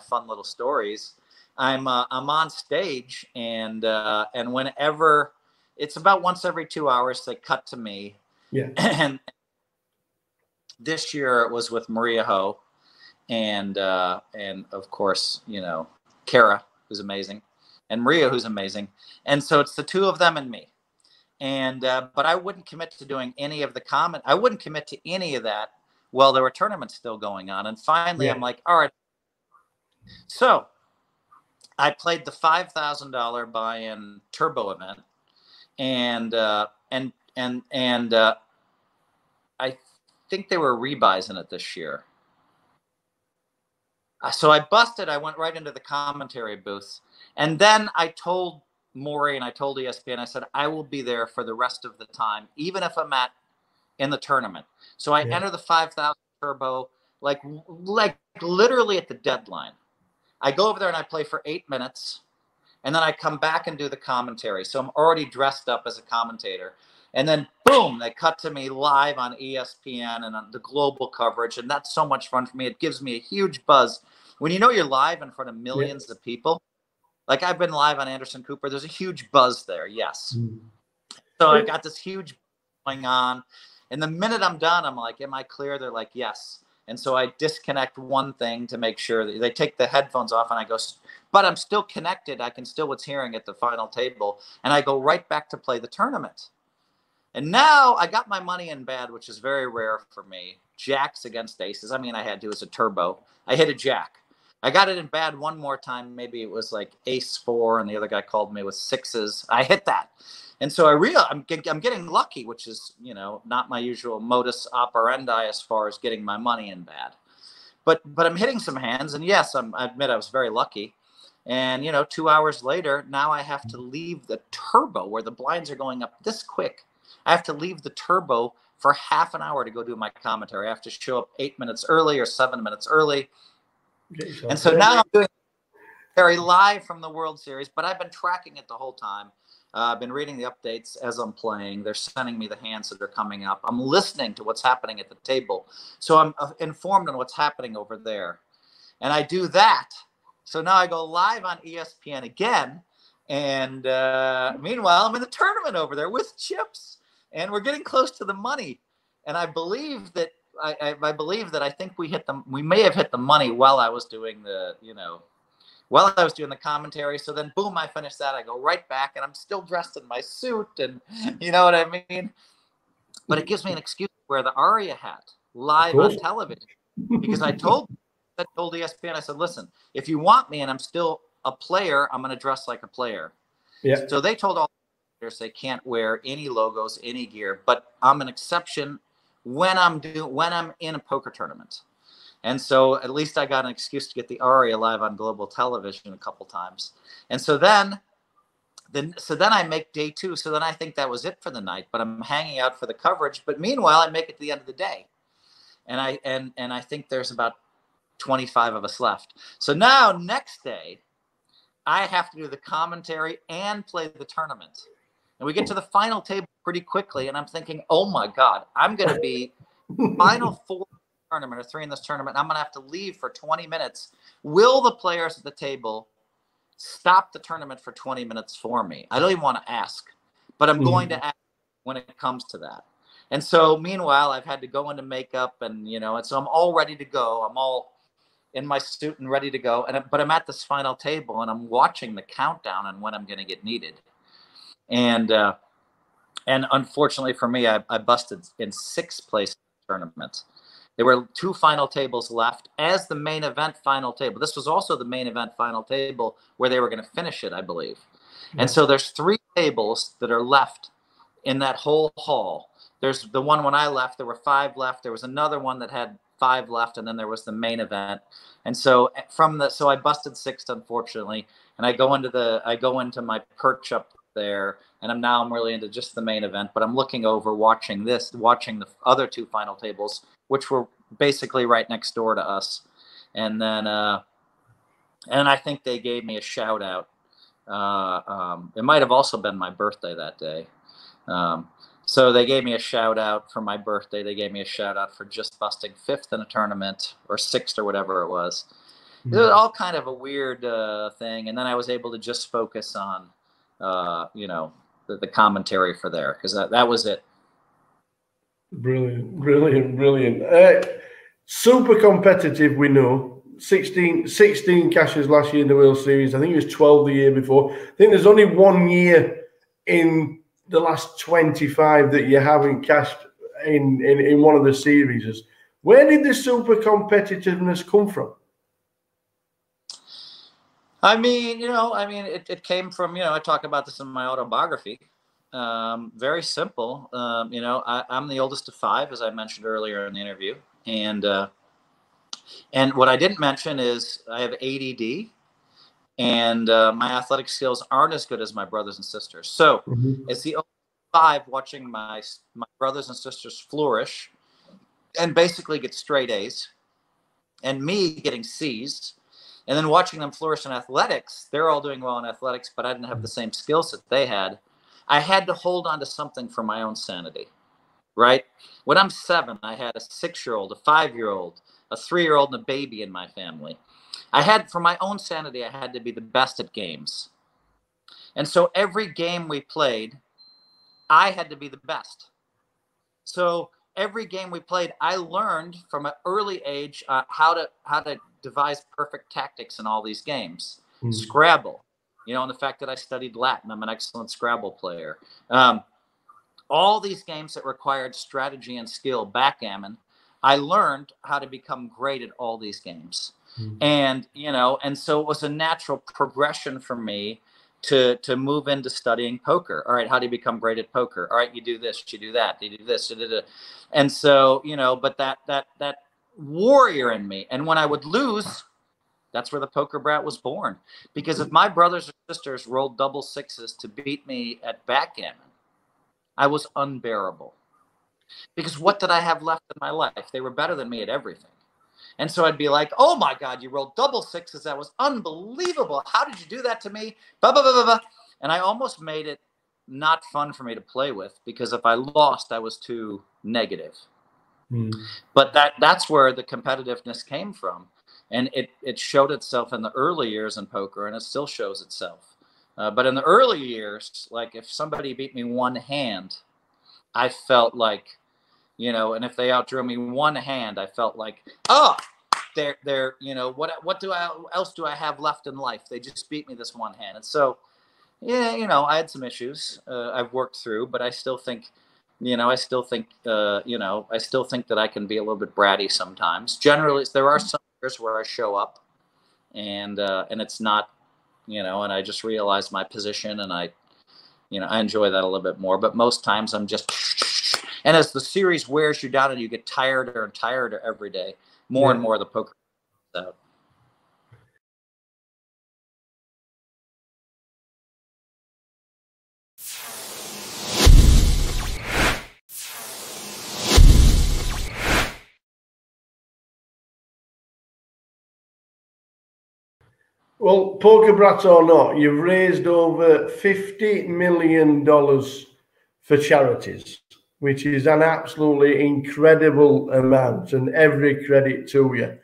L: fun little stories. I'm on stage and whenever it's about once every 2 hours, they cut to me.
E: Yeah.
L: And this year it was with Maria Ho and of course, Kara, who's amazing, and Maria, who's amazing. And so it's the two of them and me. And but I wouldn't commit to doing any of the comment. I wouldn't commit to any of that while there were tournaments still going on. And finally, I'm like, all right. So I played the $5,000 buy-in turbo event, and I think they were rebuys in it this year. So I busted. I went right into the commentary booth, and then I told Maury and I told ESPN. I said I will be there for the rest of the time, even if I'm in the tournament. So I enter the 5,000 turbo, like literally at the deadline. I go over there and I play for 8 minutes, and then I come back and do the commentary. So I'm already dressed up as a commentator. And then, boom, they cut to me live on ESPN and on the global coverage. And that's so much fun for me. It gives me a huge buzz. When you're live in front of millions of people, like I've been live on Anderson Cooper, there's a huge buzz there, yes. So I got this huge going on. And the minute I'm done, I'm like, am I clear? They're like, yes. And so I disconnect one thing to make sure that they take the headphones off, and I go, but I'm still connected. I can still what's hearing at the final table. And I go right back to play the tournament. And now I got my money in bad, which is very rare for me. Jacks against aces. I mean, I had to as a turbo. I hit a jack. I got it in bad one more time. Maybe it was like ace 4, and the other guy called me with 6s. I hit that. And so I'm getting lucky, which is, not my usual modus operandi as far as getting my money in bad. But I'm hitting some hands, and yes, I admit I was very lucky. And 2 hours later, now I have to leave the turbo where the blinds are going up this quick. I have to leave the turbo for half an hour to go do my commentary. I have to show up 8 minutes early or 7 minutes early. And so now I'm doing very live from the World Series, but I've been tracking it the whole time. I've been reading the updates as I'm playing. They're sending me the hands that are coming up. I'm listening to what's happening at the table. So I'm informed on what's happening over there. And I do that. So now I go live on ESPN again. And meanwhile, I'm in the tournament over there with chips. And we're getting close to the money. And I believe that I think we may have hit the money while I was doing the commentary. So then, boom, I finish that. I go right back, and I'm still dressed in my suit, and you know what I mean? But it gives me an excuse to wear the Aria hat live on television, because I told ESPN, I said, listen, if you want me and I'm still a player, I'm going to dress like a player.
E: Yeah.
L: So they told all the players they can't wear any logos, any gear, but I'm an exception when I'm in a poker tournament. And so at least I got an excuse to get the Aria live on global television a couple times. And so then I make day 2. So then I think that was it for the night, but I'm hanging out for the coverage. But meanwhile, I make it to the end of the day. And I think there's about 25 of us left. So now next day, I have to do the commentary and play the tournament. And we get to the final table pretty quickly, and I'm thinking, oh my God, I'm going to be final 4 tournament or 3 in this tournament. I'm going to have to leave for 20 minutes. Will the players at the table stop the tournament for 20 minutes for me? I don't even want to ask, but I'm going to ask when it comes to that. And so meanwhile, I've had to go into makeup and, and so I'm all ready to go. I'm all in my suit and ready to go. But I'm at this final table and I'm watching the countdown on when I'm going to get needed. And unfortunately for me, I busted in 6th place in the tournament. There were 2 final tables left as the main event final table. This was also the main event final table where they were going to finish it, I believe. Yeah. And so there's 3 tables that are left in that whole hall. There's the one when I left, there were 5 left. There was another one that had 5 left, and then there was the main event. And so so I busted 6th, unfortunately, and I go into my perch up there, and I'm really into just the main event, but I'm looking over, watching the other 2 final tables, which were basically right next door to us. And then, and I think they gave me a shout out. It might have also been my birthday that day. So they gave me a shout out for my birthday. They gave me a shout out for just busting 5th in a tournament, or 6th or whatever it was. It was all kind of a weird thing. And then I was able to just focus on, the commentary for there, because that was it.
E: Brilliant, brilliant, brilliant. Super competitive, we know. 16 cashes last year in the World Series. I think it was 12 the year before. I think there's only 1 year in the last 25 that you haven't cashed in one of the series. Where did the super competitiveness come from?
L: I mean, it came from, I talk about this in my autobiography. Very simple. I'm the oldest of 5, as I mentioned earlier in the interview. And what I didn't mention is I have ADD, and my athletic skills aren't as good as my brothers and sisters. So it's the oldest of 5 watching my brothers and sisters flourish and basically get straight A's, and me getting C's. And then watching them flourish in athletics, they're all doing well in athletics, but I didn't have the same skills that they had. I had to hold on to something for my own sanity, right? When I'm 7, I had a 6-year-old, a 5-year-old, a 3-year-old, and a baby in my family. For my own sanity, I had to be the best at games. And so every game we played, I had to be the best. So every game we played, I learned from an early age how to devise perfect tactics in all these games. Scrabble, and the fact that I studied Latin, I'm an excellent Scrabble player. All these games that required strategy and skill, backgammon, I learned how to become great at all these games. And so it was a natural progression for me to move into studying poker. All right, how do you become great at poker? All right, you do this, you do that, you do this, and so but that warrior in me, and when I would lose, that's where the poker brat was born. Because if my brothers or sisters rolled double 6s to beat me at backgammon, I was unbearable. Because what did I have left in my life? They were better than me at everything. And so I'd be like, oh my God, you rolled double 6s. That was unbelievable. How did you do that to me? Blah, blah, blah, blah, blah. And I almost made it not fun for me to play with, because if I lost, I was too negative. But that's where the competitiveness came from. And it showed itself in the early years in poker, and it still shows itself. But in the early years, like if somebody beat me one hand, I felt like, and if they outdrew me one hand, I felt like, oh, they're what else do I have left in life? They just beat me this one hand. And so, yeah, I had some issues I've worked through, but I still think, I still think that I can be a little bit bratty sometimes. Generally, there are some years where I show up and it's not, and I just realize my position, and I enjoy that a little bit more. But most times I'm just, and as the series wears you down and you get tireder and tireder every day, more and more the poker comes out.
E: Well, poker brat or not, you've raised over $50 million for charities, which is an absolutely incredible amount, and every credit to you.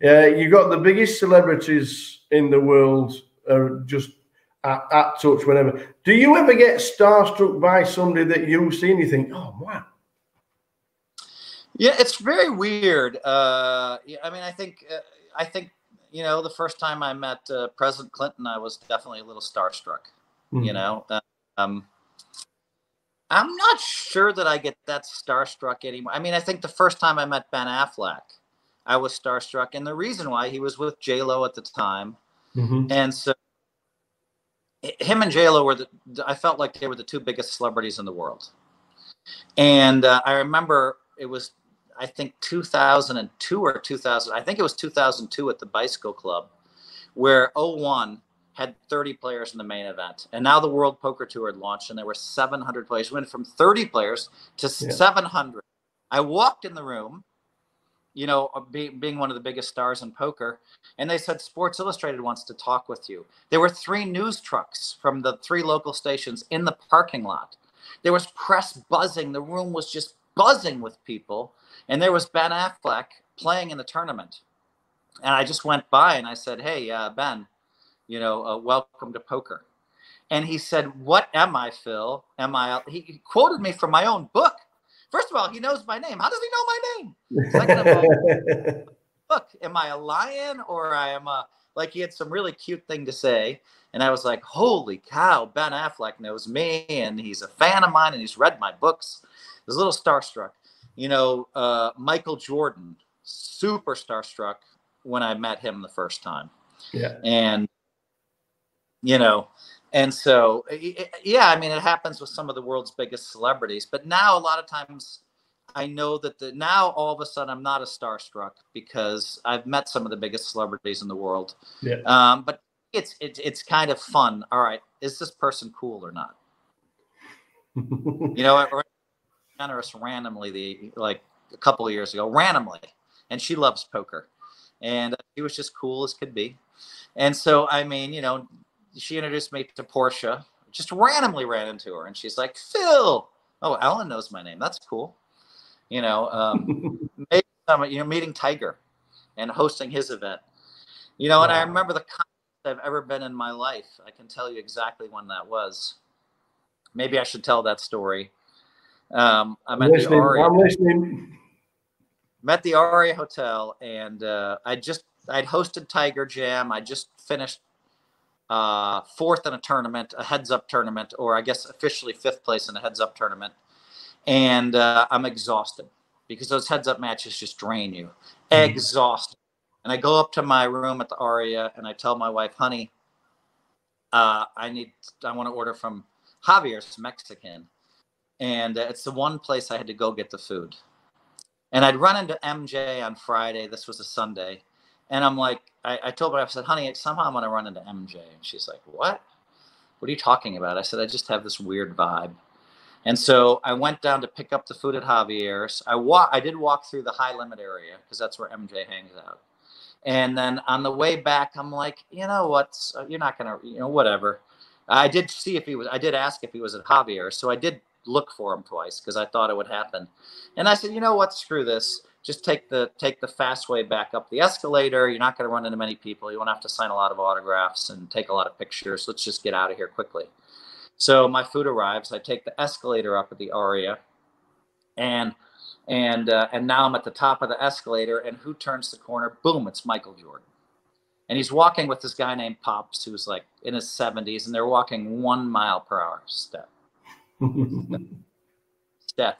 E: You got the biggest celebrities in the world just at touch whenever. Do you ever get starstruck by somebody that you see and you think, oh, wow?
L: Yeah, it's very weird. I mean, I think, you know, the first time I met President Clinton, I was definitely a little starstruck. You know, I'm not sure that I get that starstruck anymore. I mean, I think the first time I met Ben Affleck, I was starstruck, and the reason why, he was with J-Lo at the time, and so him and J-Lo were I felt like they were the two biggest celebrities in the world. And I remember it was, I think 2002 or 2000, I think it was 2002 at the Bicycle Club, where 01 had 30 players in the main event. And now the World Poker Tour had launched, and there were 700 players. We went from 30 players to 700. I walked in the room, you know, being one of the biggest stars in poker, and they said, Sports Illustrated wants to talk with you. There were 3 news trucks from the 3 local stations in the parking lot. There was press buzzing. The room was just buzzing with people. And there was Ben Affleck playing in the tournament. And I just went by and I said, hey, Ben, you know, welcome to poker. And he said, what am I, Phil? He quoted me from my own book. First of all, he knows my name. How does he know my name? Second of all, look, am I a lion, or I am a, like, he had some really cute thing to say. And I was like, holy cow, Ben Affleck knows me, and he's a fan of mine, and he's read my books. I was a little starstruck. You know, Michael Jordan, super starstruck when I met him the first time.
E: Yeah.
L: And, you know, and so, yeah, I mean, it happens with some of the world's biggest celebrities. But now a lot of times I know that now all of a sudden I'm not a starstruck because I've met some of the biggest celebrities in the world.
E: Yeah.
L: But it's kind of fun. All right, is this person cool or not? You know, or generous randomly like a couple of years ago, randomly, and she loves poker, and she was just cool as could be. And so, I mean, you know, she introduced me to Portia. Just randomly ran into her, and she's like, Phil. Oh, Ellen knows my name. That's cool. You know, maybe meeting Tiger and hosting his event. You know, and I remember the contest I've ever been in my life. I can tell you exactly when that was. Maybe I should tell that story. I'm listening. Met the Aria Hotel, and I'd hosted Tiger Jam. I just finished 4th in a tournament, a heads-up tournament, or I guess officially 5th place in a heads-up tournament. And I'm exhausted because those heads-up matches just drain you. Exhausted. And I go up to my room at the Aria, and I tell my wife, honey, I want to order from Javier's Mexican. And it's the one place I had to go get the food. And I'd run into MJ on Friday. This was a Sunday. And I'm like, I told her, I said, honey, somehow I'm going to run into MJ. And she's like, what? What are you talking about? I said, I just have this weird vibe. And so I went down to pick up the food at Javier's. I did walk through the high limit area because that's where MJ hangs out. And then on the way back, I'm like, you know what? You're not going to, you know, whatever. I did ask if he was at Javier's. So I did look for him twice because I thought it would happen. And I said, you know what? Screw this. Just take the fast way back up the escalator. You're not going to run into many people. You won't have to sign a lot of autographs and take a lot of pictures. Let's just get out of here quickly. So my food arrives. I take the escalator up at the Aria, and now I'm at the top of the escalator. And who turns the corner? Boom! It's Michael Jordan, and he's walking with this guy named Pops, who's like in his 70s, and they're walking 1 mile per hour step. And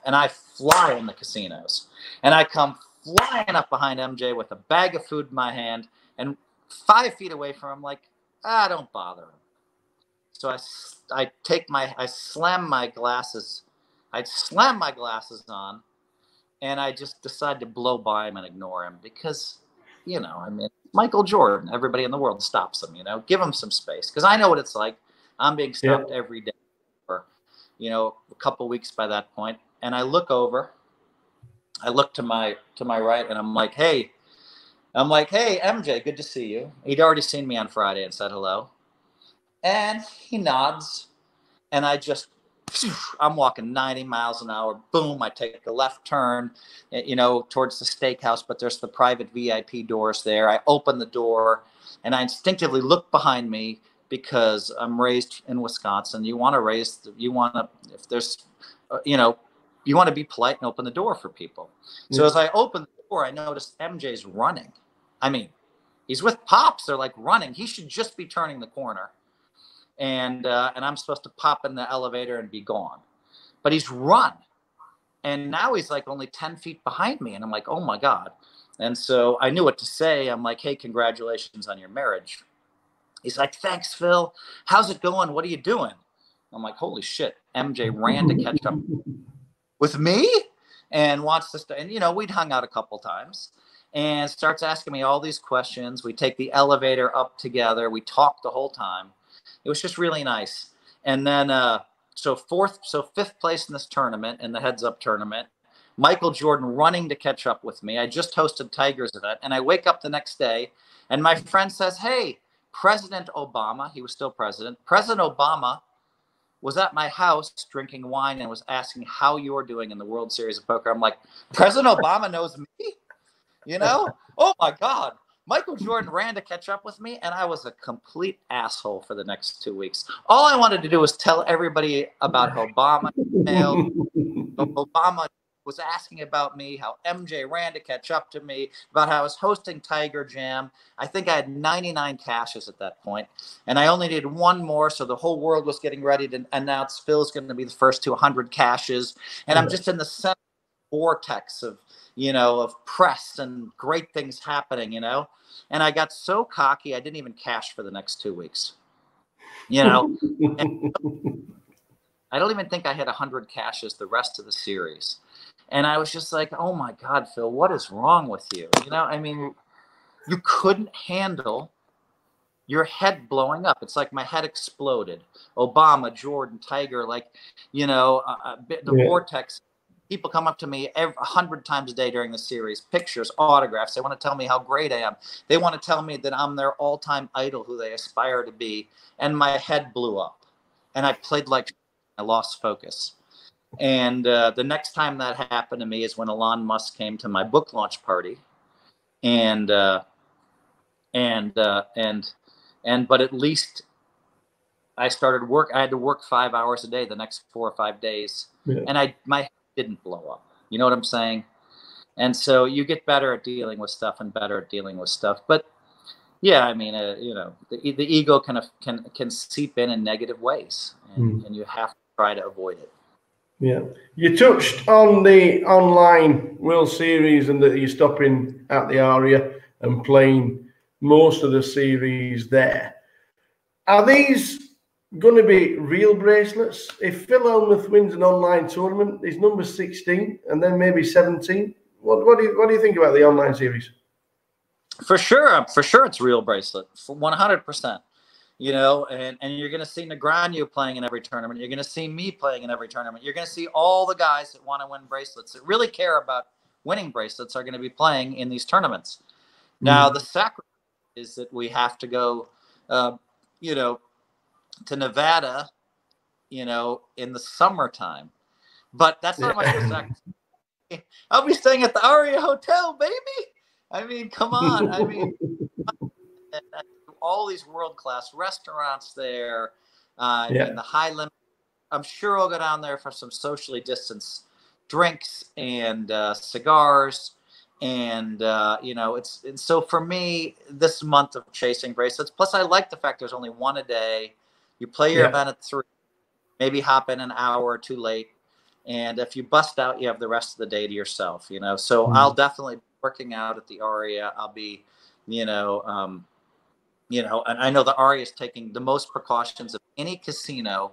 L: I fly in the casinos, and I come flying up behind MJ with a bag of food in my hand, and 5 feet away from him, like, don't bother him. So I slam my glasses on, and I just decide to blow by him and ignore him because, you know, I mean, Michael Jordan, everybody in the world stops him, you know, give him some space. Because I know what it's like. I'm being stopped every day for, you know, a couple weeks by that point. And I look over, I look to my right, and I'm like, hey, I'm like, hey, MJ, good to see you. He'd already seen me on Friday and said hello. And he nods. And I'm walking 90 miles an hour. Boom, I take the left turn, towards the steakhouse, but there's the private VIP doors there. I open the door and I instinctively look behind me because I'm raised in Wisconsin. You want to be polite and open the door for people. So as I open the door, I notice MJ's running. I mean, he's with Pops. They're like running. He should just be turning the corner. And I'm supposed to pop in the elevator and be gone. But he's run. And now he's like only 10 feet behind me. And I'm like, oh my God. And so I knew what to say. I'm like, hey, congratulations on your marriage. He's like, thanks, Phil. How's it going? What are you doing? I'm like, holy shit. MJ ran to catch up with me and wants to and we'd hung out a couple times and starts asking me all these questions. We take the elevator up together. We talk the whole time. It was just really nice. And then, fifth place in this tournament, in the heads up tournament, Michael Jordan running to catch up with me. I just hosted Tiger's event, and I wake up the next day and my friend says, hey, President Obama, he was still president, President Obama was at my house drinking wine and was asking how you're doing in the World Series of Poker. I'm like, President Obama knows me? Oh my God. Michael Jordan ran to catch up with me, and I was a complete asshole for the next 2 weeks. All I wanted to do was tell everybody about how Obama was asking about me, how MJ ran to catch up to me, about how I was hosting Tiger Jam. I think I had 99 caches at that point, and I only needed one more, so the whole world was getting ready to announce Phil's going to be the first to 100 caches, and I'm just in the center vortex of press and great things happening, and I got so cocky I didn't even cash for the next 2 weeks. I don't even think I had 100 caches the rest of the series. And I was just like, oh my God, Phil, what is wrong with you? You couldn't handle your head blowing up. It's like my head exploded. Obama, Jordan, Tiger, the vortex. People come up to me 100 times a day during the series, pictures, autographs. They want to tell me how great I am. They want to tell me that I'm their all-time idol who they aspire to be. And my head blew up. And I played like I lost focus. And the next time that happened to me is when Elon Musk came to my book launch party. But at least I started work. I had to work 5 hours a day the next 4 or 5 days. Yeah. And my head didn't blow up. You know what I'm saying? And so you get better at dealing with stuff and better at dealing with stuff. But yeah, the ego can seep in negative ways, and you have to try to avoid it.
E: Yeah. You touched on the online World Series and that you're stopping at the Aria and playing most of the series there. Are these going to be real bracelets? If Phil Hellmuth wins an online tournament, he's number 16 and then maybe 17. What do you think about the online series?
L: For sure, it's real bracelet, 100%. And you're going to see Negreanu playing in every tournament. You're going to see me playing in every tournament. You're going to see all the guys that want to win bracelets, that really care about winning bracelets, are going to be playing in these tournaments. Now, the sacrifice is that we have to go, to Nevada, in the summertime. But that's not much of a sacrifice. I'll be staying at the Aria Hotel, baby. Come on. All these world-class restaurants there, and the high limit. I'm sure I'll go down there for some socially distanced drinks and cigars. And, so for me, this month of chasing bracelets, plus I like the fact there's only one a day. You play your event at 3, maybe hop in an hour or 2 late. And if you bust out, you have the rest of the day to yourself, So I'll definitely be working out at the Aria. I'll be, and I know the Aria is taking the most precautions of any casino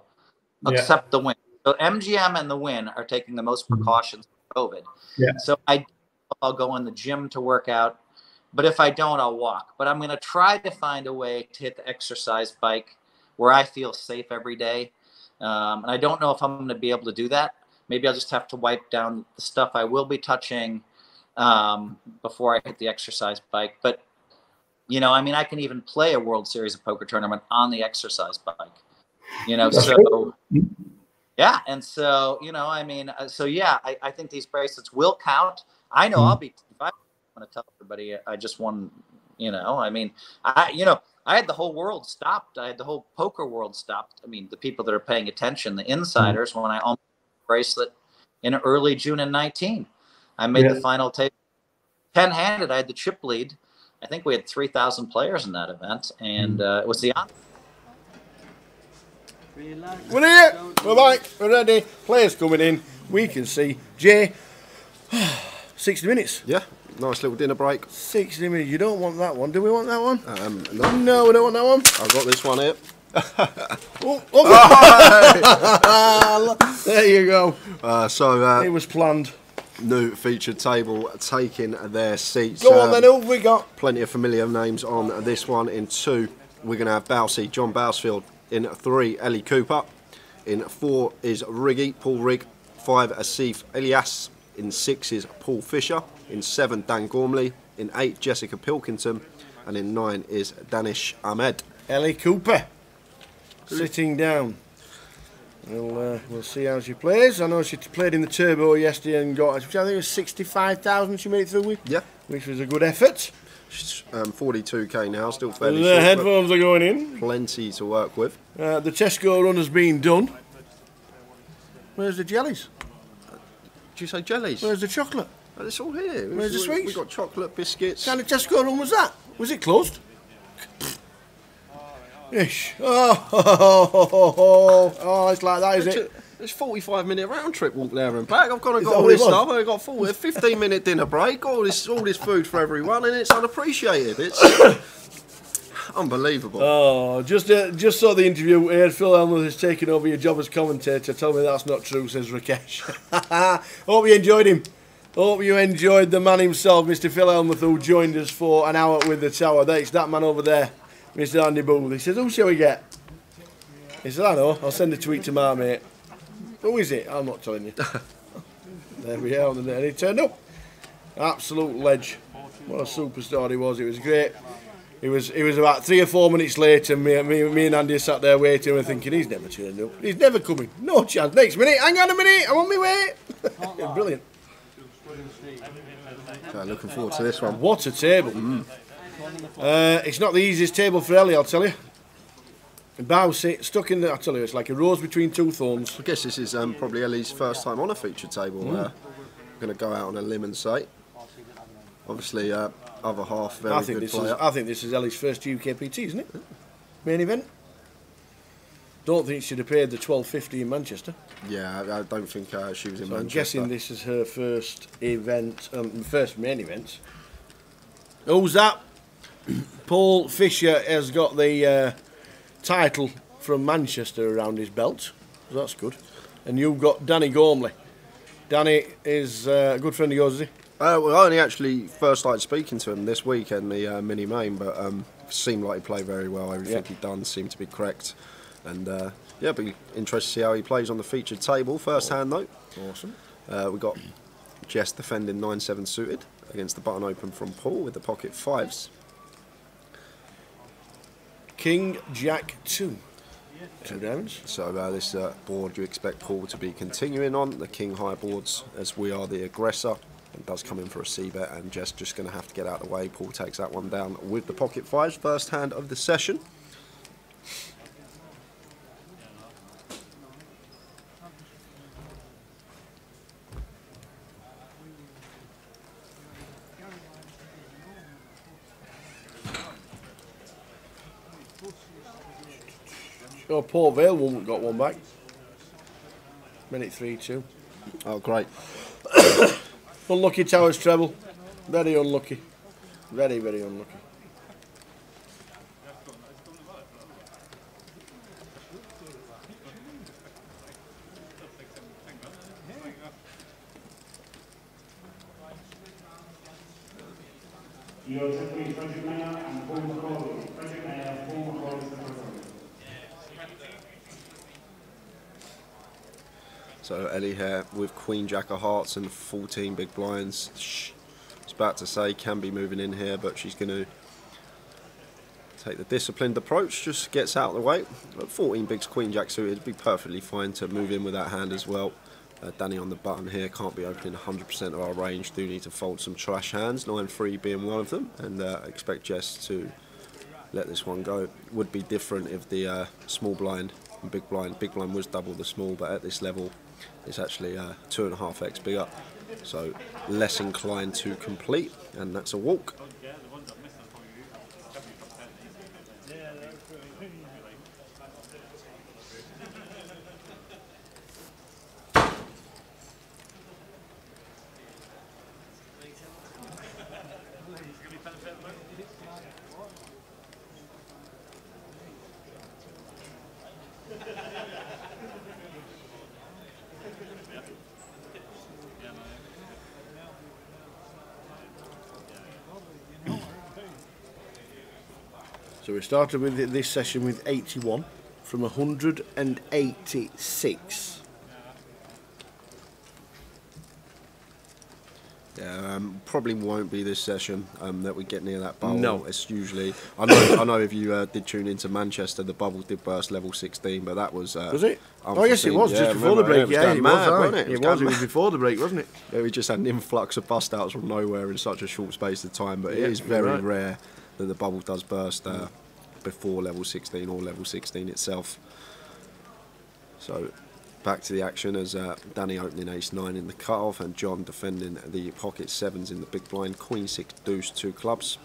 L: except the Wynn. So MGM and the Wynn are taking the most precautions for COVID. Yeah. So I'll go in the gym to work out, but if I don't, I'll walk. But I'm going to try to find a way to hit the exercise bike where I feel safe every day. And I don't know if I'm going to be able to do that. Maybe I'll just have to wipe down the stuff I will be touching. before I hit the exercise bike. But, you know, I mean, I can even play a World Series of Poker tournament on the exercise bike, you know, so yeah. And so, you know, I mean, so yeah, I think these bracelets will count. I know I'll be, if I want to tell everybody I just won, you know, I mean, you know, I had the whole world stopped. I had the whole poker world stopped. I mean, the people that are paying attention, the insiders, when I almost bracelet in early June of 19. I made the final table 10-handed. I had the chip lead. I think we had 3,000 players in that event, and it was the honor.
F: We're here. We're back. We're ready. Players coming in. We can see Jay. 60 minutes.
G: Yeah. Nice little dinner break. 60
F: minutes. You don't want that one. Do we want that one?
G: No.
F: No, we don't want that one.
G: I've got this one here.
F: There you go.
G: It
F: was planned.
G: New featured table taking their seats.
F: Go on then, who have we got?
G: Plenty of familiar names on this one. In 2, we're going to have Bousey, John Bousfield. In 3, Ellie Cooper. In 4 is Riggy, Paul Rigg. 5, Asif Elias. In 6 is Paul Fisher. In 7, Dan Gormley. In 8, Jessica Pilkington. And in 9 is Danish Ahmed.
F: Ellie Cooper sitting down. We'll see how she plays. I know she played in the Turbo yesterday and got, I think it was 65,000 she made it through with.
G: Yeah.
F: Which was a good effort.
G: She's 42k now, still fairly
F: The
G: short,
F: headphones are going in.
G: Plenty to work with.
F: The Tesco run has been done. Where's the jellies?
G: Did you say jellies?
F: Where's the chocolate?
G: Oh, it's all here.
F: Where's the sweets?
G: We've got chocolate, biscuits.
F: What kind of Tesco run was that? Was it closed? Ish. Oh, it's like that, is it?
G: It's 45-minute round trip walk there and back. I've got all this stuff. I've got 15-minute dinner break. All this food for everyone, and it's unappreciated. It's unbelievable.
F: Oh, just saw the interview. Here, Phil Elmer has taken over your job as commentator. Tell me that's not true, says Rakesh. Hope you enjoyed him. Hope you enjoyed the man himself, Mr. Phil Elmuth, who joined us for an hour with the tower. That's that man over there, Mr. Andy Booth. He says, who shall we get? He said, I know, I'll send a tweet to my mate. Who is it? I'm not telling you. There we are, and he turned up. Absolute ledge. What a superstar he was. It was great. It was about 3 or 4 minutes later, me and Andy sat there waiting and thinking, he's never turned up. He's never coming. No chance. Next minute, hang on a minute, I'm on my way. Brilliant.
G: Looking forward to this one.
F: What a table. It's not the easiest table for Ellie, I'll tell you. Bousey, stuck in the, I tell you, it's like a rose between 2 thorns.
G: I guess this is probably Ellie's first time on a featured table. I'm going to go out on a limb and say. Obviously, other half, very good player.
F: I think this is Ellie's first GUKPT, isn't it? Main event. Don't think she'd have paid the $12.50 in Manchester.
G: Yeah, I don't think she was in Manchester.
F: I'm guessing this is her first event, first main event. Who's that? Paul Fisher has got the title from Manchester around his belt. So that's good. And you've got Danny Gormley. Danny is a good friend of yours, is he?
G: Well, I only actually first started speaking to him this week in the mini main, but seemed like he played very well. Everything he'd done seemed to be correct. And yeah, be interested to see how he plays on the featured table. First hand though.
F: Awesome.
G: We got Jess defending 9-7 suited against the button open from Paul with the pocket 5s.
F: King Jack 2. 2 diamonds.
G: So this board you expect Paul to be continuing on the King high boards as we are the aggressor. And does come in for a C-bet, and Jess just going to have to get out of the way. Paul takes that one down with the pocket 5s. First hand of the session.
F: Oh, Paul Vale won't got one back. Minute 3-2.
G: Oh, great.
F: Unlucky Towers treble. Very unlucky. Very, very unlucky.
G: So Ellie here with Queen Jack of Hearts and 14 big blinds. about to say, can be moving in here, but she's going to take the disciplined approach, just gets out of the way. But 14 bigs, Queen Jack suited, it'd be perfectly fine to move in with that hand as well. Danny on the button here, can't be opening 100% of our range, do need to fold some trash hands, 9-3 being one of them, and expect Jess to let this one go. Would be different if the small blind and big blind was double the small, but at this level it's actually 2.5x bigger, so less inclined to complete, and that's a walk.
F: So we started with this session with 81 from 186. Yeah, probably won't be this session that we get near that bubble. No,
G: it's usually. I know if you did tune into Manchester, the bubble did burst level 16, but that was.
F: Was it? Oh yes, it was just before the break. Yeah, it was, wasn't it? It was before the break, wasn't it?
G: Yeah, we just had an influx of bust outs from nowhere in such a short space of time. But it is very rare that the bubble does burst before level 16 or level 16 itself. So back to the action as Danny opening ace-9 in the cut-off and John defending the pocket 7s in the big blind, queen-6 deuce 2 clubs,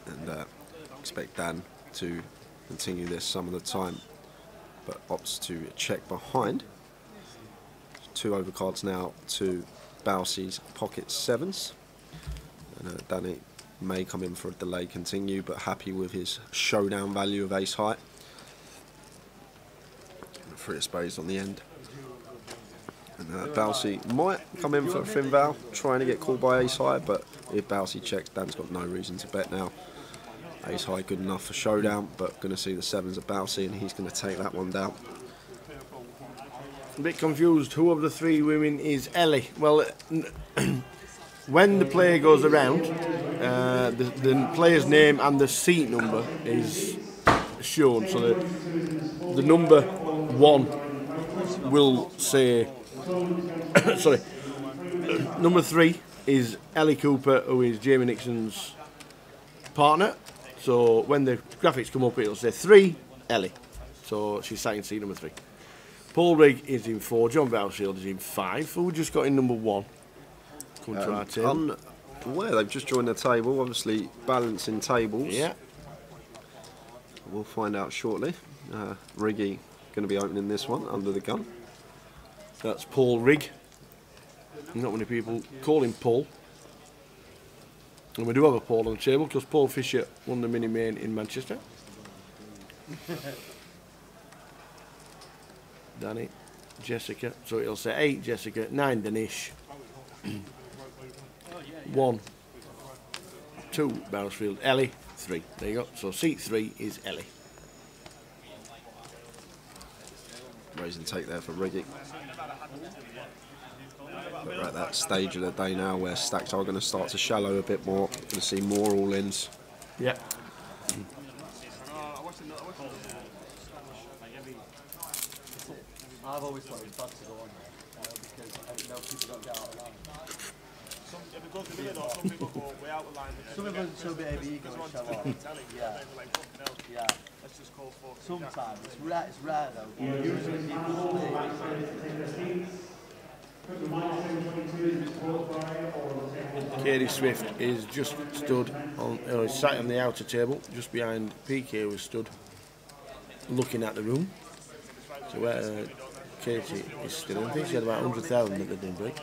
G: and expect Dan to continue this some of the time, but opts to check behind. 2 overcards now to Bowsey's pocket 7s, and Danny may come in for a delay continue, but happy with his showdown value of ace high. 3 of spades on the end. And Bowsey might come in for a thin val, trying to get called by ace high, but if Bowsey checks, Dan's got no reason to bet now. Ace high good enough for showdown, but going to see the 7s of Bowsey, and he's going to take that one down.
F: A bit confused. Who of the 3 women is Ellie? Well, when the player goes around, the player's name and the seat number is shown. So the number 1 will say, sorry, number 3 is Ellie Cooper, who is Jamie Nixon's partner. So when the graphics come up, it'll say 3 Ellie. So she's sat in seat number 3. Paul Rigg is in 4. John Bowshield is in 5. Who just got in number 1? Come to our table.
G: Well, they've just joined the table, obviously balancing tables.
F: Yeah.
G: We'll find out shortly. Riggy going to be opening this one under the gun.
F: That's Paul Rigg. Not many people call him Paul. And we do have a Paul on the table because Paul Fisher won the mini main in Manchester. Danny, Jessica. So it'll say 8 Jessica, 9 Danish. 1, 2 Barrelsfield, Ellie, 3. There you go. So seat 3 is Ellie.
G: Raise and take there for Riggy. But we're at that stage of the day now where stacks are going to start to shallow a bit more. Going to see more all-ins.
F: Yeah.
B: I've always thought it was bad to go on there because no people don't get out of line.
A: Some people go way out of line.
B: Some of them show a bit of ego and show off. Yeah. Yeah.
A: Let's just call for.
B: Sometimes it's rare though. Usually people
F: Katie Swift is just stood on, sat on the outer table, just behind PK, was stood looking at the room. So where Katie is still, I think she had about 100,000 at the din break.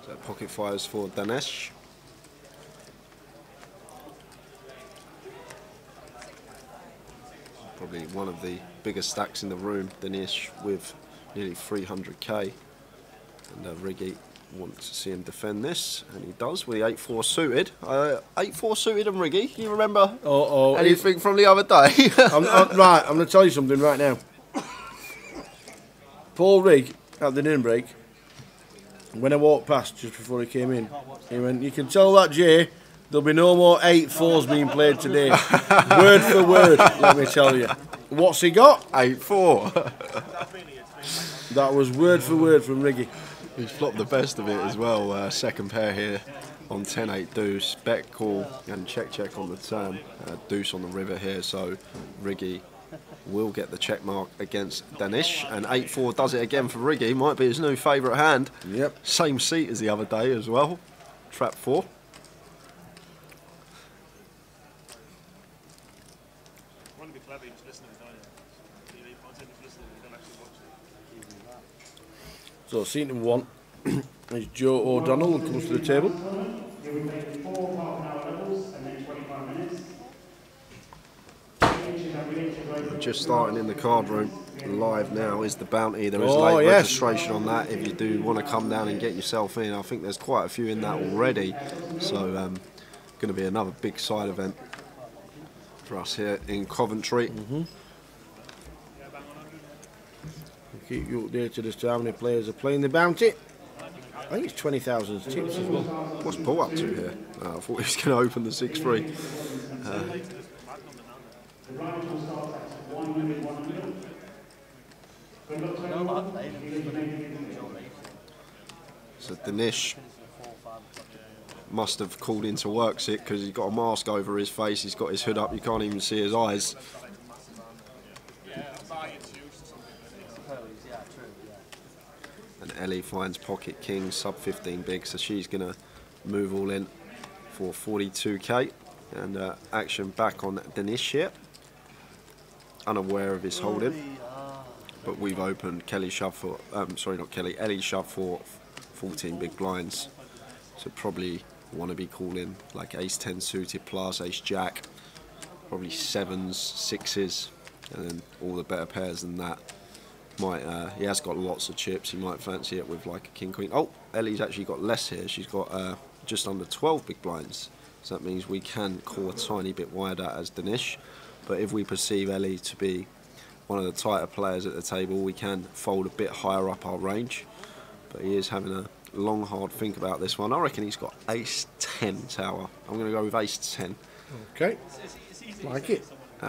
G: So pocket fires for Danesh. Probably one of the biggest stacks in the room, Danesh with nearly 300k, and Riggy want to see him defend this, and he does with the 8-4 suited. 8-4 suited and Riggy. You remember anything from the other day?
F: Right, I'm going to tell you something right now. Paul Rigg at the dinner break, when I walked past just before he came in, he went, "You can tell that, Jay, there'll be no more 8-4s being played today." Word for word, let me tell you. What's he got?
G: 8-4.
F: That was word for word from Riggy.
G: He's flopped the best of it as well. Second pair here on 10-8 deuce. Bet call and check on the turn. Deuce on the river here, so Riggy will get the check mark against Danish. And 8-4 does it again for Riggy. Might be his new favourite hand.
F: Yep.
G: Same seat as the other day as well. Trap 4.
F: So seating 1 is Joe O'Donnell, who comes to the table.
G: Just starting in the card room live now is the bounty. There is late registration on that if you do want to come down and get yourself in. I think there's quite a few in that already, so going to be another big side event for us here in Coventry.
F: Keep you updated as to how many players are playing the bounty. I think it's 20,000 tips as well.
G: What's Paul up to here? I thought he was going to open the 6-3. So Danish must have called into work sick because he's got a mask over his face, he's got his hood up, you can't even see his eyes. And Ellie finds pocket king, sub 15 big, so she's going to move all in for 42k. And action back on Danish here. Unaware of his holding, but we've opened Kelly shove for, sorry not Kelly, Ellie shove for 14 big blinds. So probably want to be calling like ace-10 suited plus ace-jack, probably 7s, 6s, and then all the better pairs than that. Might he has got lots of chips, he might fancy it with like a king-queen. Oh, Ellie's actually got less here, she's got just under 12 big blinds. So that means we can call a tiny bit wider as Danish. But if we perceive Ellie to be one of the tighter players at the table, we can fold a bit higher up our range. But he is having a long, hard think about this one. I reckon he's got ace-10 tower. I'm going to go with ace-10.
F: Okay, like it.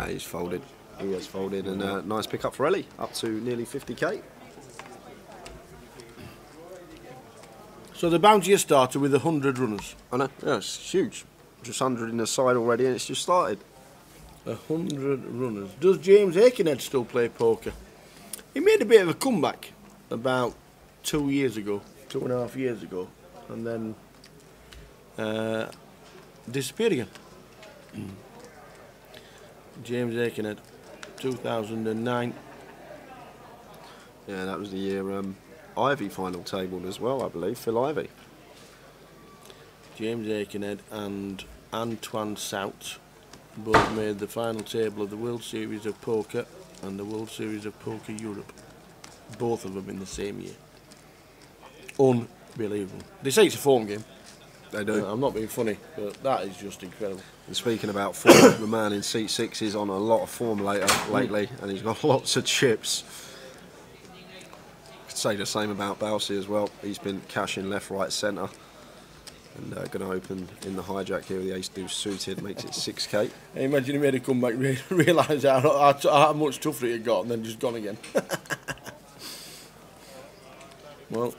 G: He's folded. He has folded, and a nice pick up for Ellie, up to nearly 50k.
F: So the bounty has started with 100 runners.
G: I know, yeah, it's huge. Just 100 in the side already, and it's just started.
F: 100 runners. Does James Aikenhead still play poker? He made a bit of a comeback about 2 years ago, 2.5 years ago, and then disappeared again. James Aikenhead, 2009.
G: Yeah, that was the year Ivy final tabled as well, I believe, Phil Ivy.
F: James Aikenhead and Antoine Sout both made the final table of the World Series of Poker and the World Series of Poker Europe. Both of them in the same year. Unbelievable. They say it's a form game.
G: They do.
F: I'm not being funny, but that is just incredible.
G: And speaking about form, the man in seat 6 is on a lot of form lately, and he's got lots of chips. Could say the same about Balsi as well. He's been cashing left, right, centre. And going to open in the hijack here with the ace-deuce suited, makes it 6k.
F: Hey, imagine he made a comeback, realised how much tougher he had got, and then just gone again. Well,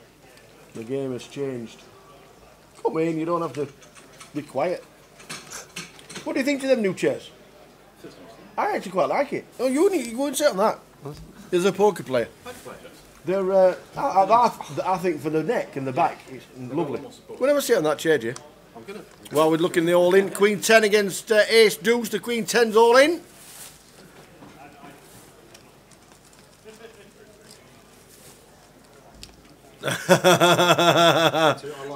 F: the game has changed. Come in, you don't have to be quiet. What do you think to them new chairs? I actually quite like it. Oh, you go and sit on that. There's a poker player. They're, I think for the neck and the back, it's lovely. We'll never sit on that chair, do you?
J: I'm gonna.
F: Well, we're looking the all in. Queen 10 against ace deuce. The Queen 10's all in.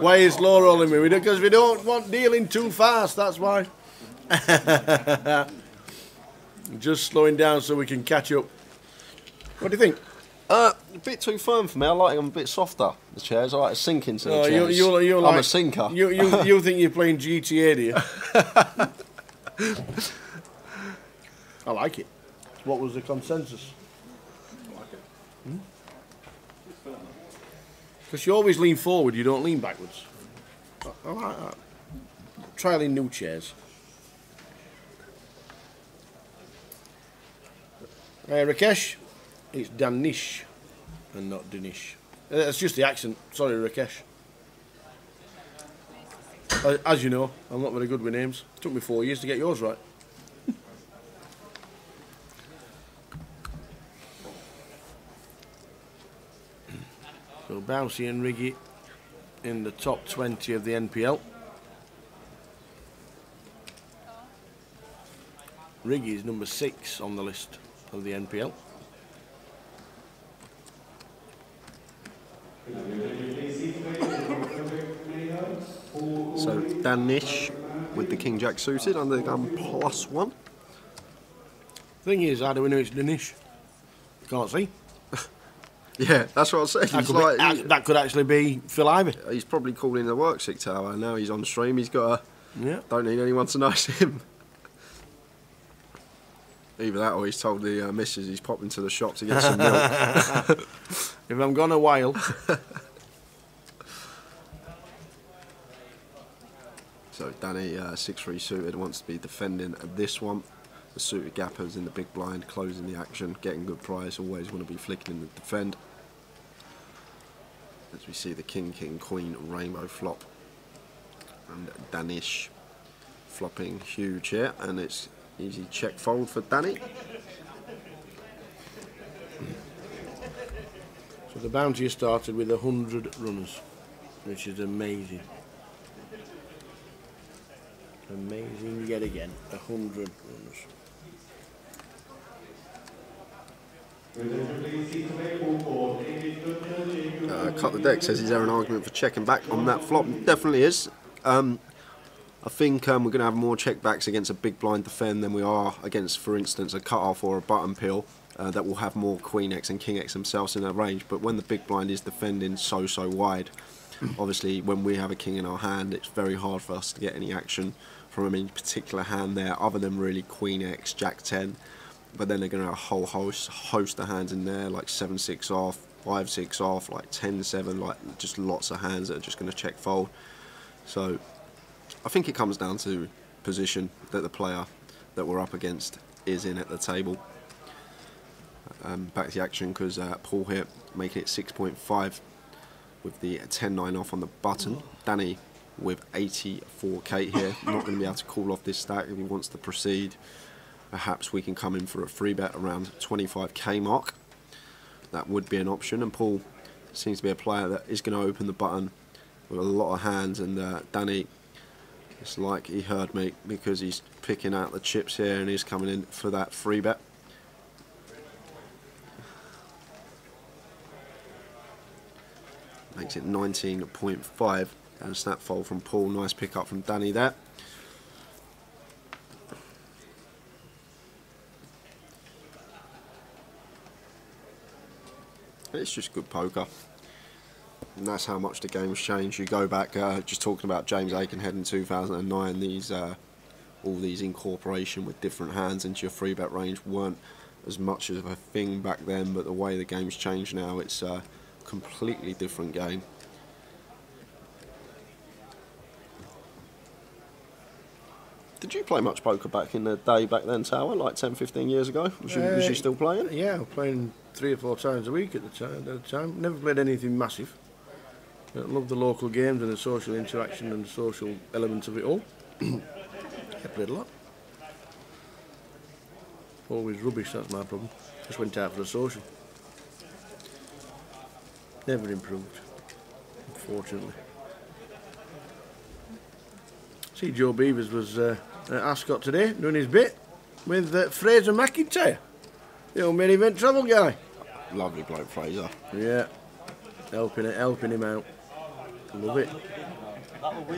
F: Why is Laura rolling me? Because we don't want dealing too fast, that's why. Just slowing down so we can catch up. What do you think?
G: A bit too firm for me. I like them a bit softer. The chairs. I like to sink into the chairs.
F: You're
G: I'm
F: like,
G: a sinker.
F: You think you're playing GTA, do you? I like it. What was the consensus? I like it. Because you always lean forward, you don't lean backwards. I like that. Trialing new chairs. Rakesh, it's Danish and not Danish. That's just the accent. Sorry, Rakesh. As you know, I'm not very good with names. It took me 4 years to get yours right. So Bouncy and Riggy in the top 20 of the NPL. Riggy is number 6 on the list of the NPL.
G: So Danish with the King Jack suited under the gun +1.
F: Thing is, how do we know it's Danish? Can't see.
G: Yeah, that's what I said.
F: That could actually be Phil Ivey.
G: He's probably calling the work sick tower. Now he's on stream. He's got a...
F: Yeah.
G: Don't need anyone to know it's him. Either that or he's told the missus he's popping to the shop to get some milk.
F: If I'm gone a while.
G: So Danny, 6-3 suited, wants to be defending this one. The suited gappers in the big blind, closing the action, getting good price, always want to be flicking in the defend. As we see the King, King, Queen, Rainbow flop. And Danish flopping huge here, and it's easy check fold for Danny.
F: So the bounty started with 100 runners, which is amazing. Amazing yet again, 100 runners.
G: Cut the deck says, is there an argument for checking back on that flop? Definitely is. I think we're going to have more check backs against a big blind defend than we are against, for instance, a cut off or a button peel that will have more Queen X and King X themselves in their range. But when the big blind is defending so wide, obviously when we have a king in our hand, it's very hard for us to get any action from any particular hand there other than really Queen X, Jack 10. But then they're going to have a whole host of hands in there, like 7-6 off, 5-6 off, like 10-7, like just lots of hands that are just going to check fold. So I think it comes down to position that the player that we're up against is in at the table. Back to the action, because Paul here making it 6.5 with the 10-9 off on the button. Danny with 84k here, not going to be able to call off this stack if he wants to proceed. Perhaps we can come in for a free bet around 25k mark. That would be an option, and Paul seems to be a player that is going to open the button with a lot of hands, and Danny, it's like he heard me because he's picking out the chips here and he's coming in for that free bet. Makes it 19.5 and a snap fold from Paul. Nice pick up from Danny there. It's just good poker, and that's how much the game's changed. You go back, just talking about James Aikenhead in 2009, these all these incorporation with different hands into your free bet range weren't as much of a thing back then, but the way the game's changed now, it's a completely different game. Did you play much poker back in the day back then, Tower, like 10-15 years ago? Was you still playing?
F: Yeah, I was playing 3 or 4 times a week at the time. Never played anything massive. I loved the local games and the social interaction and the social element of it all. I played a lot. Always rubbish, that's my problem. Just went out for a social. Never improved, unfortunately. See, Joe Beavers was at Ascot today doing his bit with Fraser McIntyre, the old main event travel guy.
G: Lovely bloke, Fraser.
F: Yeah, helping him out. Love it.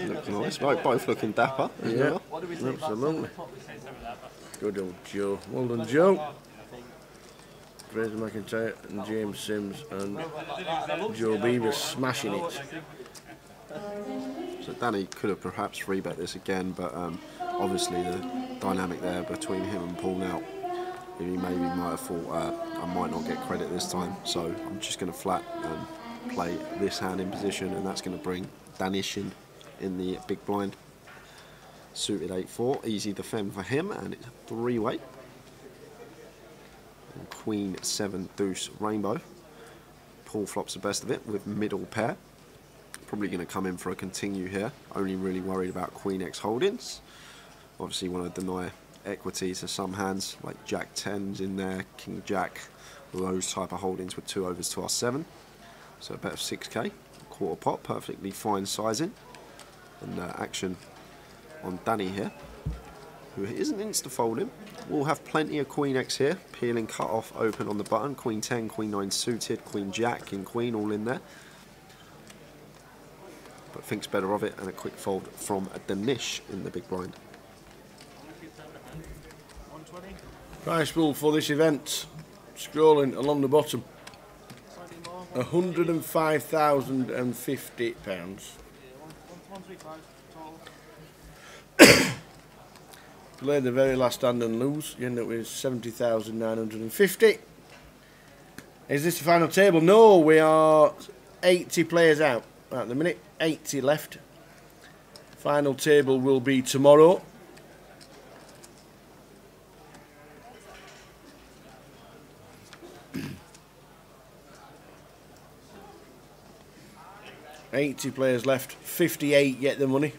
G: Looking nice, both looking dapper.
F: Yeah, absolutely. Good old Joe. Well done, Joe. Fraser McIntyre and James Sims and Joe Beaver smashing it.
G: So Danny could have perhaps rebet this again, but obviously the dynamic there between him and Paul now, he maybe might have thought I might not get credit this time, so I'm just going to flat play this hand in position, and that's going to bring Danish in the big blind. Suited 8-4, easy to fend for him, and it's a three-way. And Queen 7 deuce rainbow. Paul flops the best of it with middle pair. Probably going to come in for a continue here. Only really worried about Queen X holdings. Obviously want to deny equity to some hands like Jack 10's in there, King Jack, those type of holdings with 2 overs to our 7. So a bet of 6k, quarter pot, perfectly fine sizing. And action on Danny here, who isn't insta-folding. We'll have plenty of Queen X here, peeling cut off open on the button, Queen 10, Queen 9 suited, Queen Jack, King Queen all in there. But thinks better of it, and a quick fold from a Danish in the big blind.
F: Price pool for this event, scrolling along the bottom, £105,050. Played the very last stand and lose. You end up with 70,950. Is this the final table? No, we are 80 players out at the minute. 80 left. Final table will be tomorrow. $80 players left. 58 get the money.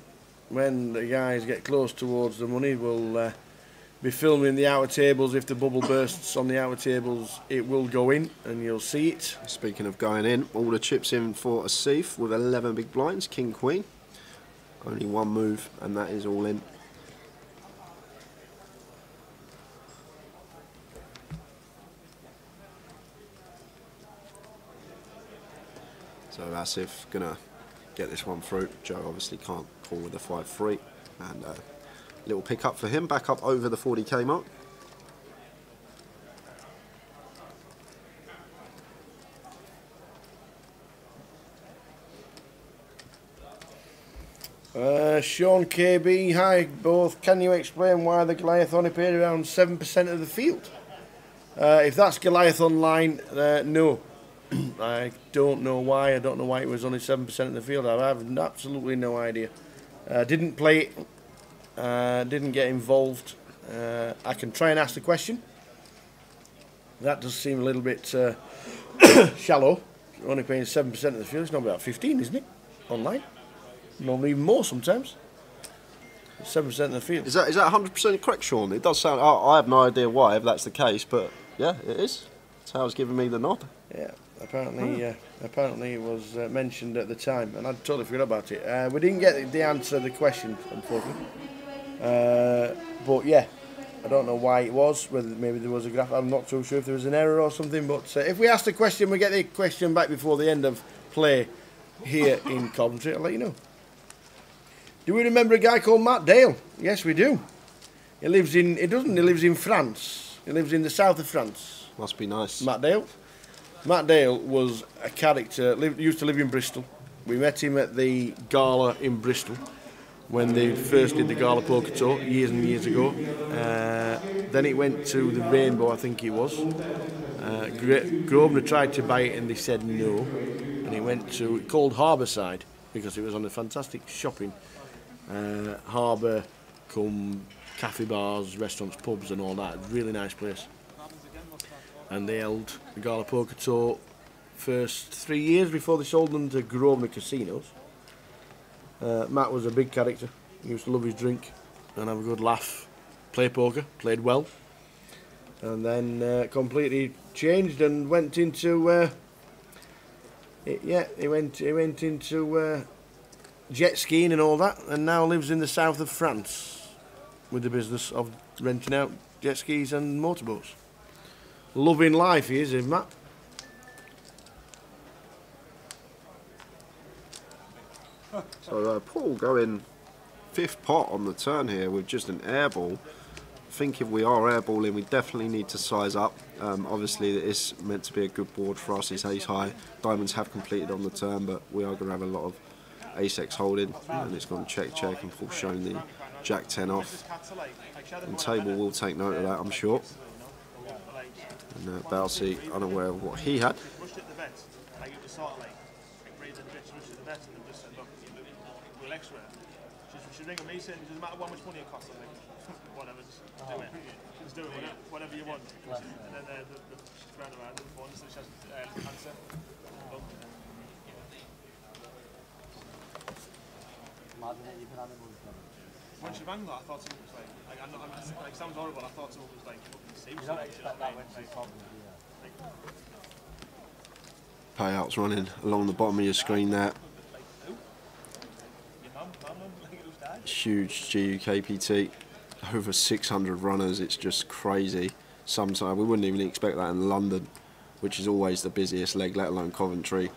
F: When the guys get close towards the money, we'll be filming the outer tables. If the bubble bursts on the outer tables, it will go in, and you'll see it.
G: Speaking of going in, all the chips in for Asif with 11 big blinds, King Queen. Only one move, and that is all in. So Asif gonna get this one through. Joe obviously can't call with a 5-3, and little pick up for him, back up over the 40k mark.
F: Sean KB, hi both. Can you explain why the Goliath only paid around 7% of the field? If that's Goliath Online, no. I don't know why. I don't know why it was only 7% of the field. I have absolutely no idea. Didn't play it. Didn't get involved. I can try and ask the question. That does seem a little bit shallow. You're only paying 7% of the field. It's not about 15, isn't it? Online. Normally even more sometimes. 7% of the field.
G: Is that 100% correct, Sean? It does sound. I have no idea why, if that's the case, but yeah, it is. That's how it's giving me the nod.
F: Yeah. Apparently, apparently it was mentioned at the time, and I totally forgot about it. We didn't get the answer to the question, unfortunately. But yeah, I don't know why it was. Whether maybe there was a graph. I'm not too sure if there was an error or something. But if we ask the question, we get the question back before the end of play here in Coventry. I'll let you know. Do we remember a guy called Matt Dale? Yes, we do. He lives in. He doesn't. He lives in France. He lives in the south of France.
G: Must be nice.
F: Matt Dale. Matt Dale was a character, used to live in Bristol. We met him at the gala in Bristol when they first did the Gala Poker Tour years and years ago. Then it went to the Rainbow, I think it was. Grosvenor tried to buy it and they said no. And it went to, called Harbourside because it was on a fantastic shopping harbour, come cafe bars, restaurants, pubs and all that. Really nice place. And they held the Gala Poker Tour first 3 years before they sold them to Grosvenor Casinos. Matt was a big character. He used to love his drink and have a good laugh. Play poker, played well. And then completely changed and went into he went into jet skiing and all that, and now lives in the south of France with the business of renting out jet skis and motorboats. Loving life he is, Matt.
G: So Paul going 5th pot on the turn here with just an air ball. think if we are airballing, we definitely need to size up. Obviously, it is meant to be a good board for us. It's ace high. Diamonds have completed on the turn, but we are going to have a lot of ace-x holding, and it's going to check and full showing the jack 10 off. And table will take note of that, I'm sure. And Balsy, unaware of what he had.
A: She ring me saying it doesn't matter how much money it costs. I'm like, whatever, just do it. Just do it, whatever you want. And then she's round around the phone, so she has answer. When she rang that, I thought someone was like sounds horrible. I thought someone was like, see,
G: Payouts running along the bottom of your screen there. Huge GUKPT, over 600 runners. It's just crazy. Sometimes we wouldn't even expect that in London, which is always the busiest leg, let alone Coventry.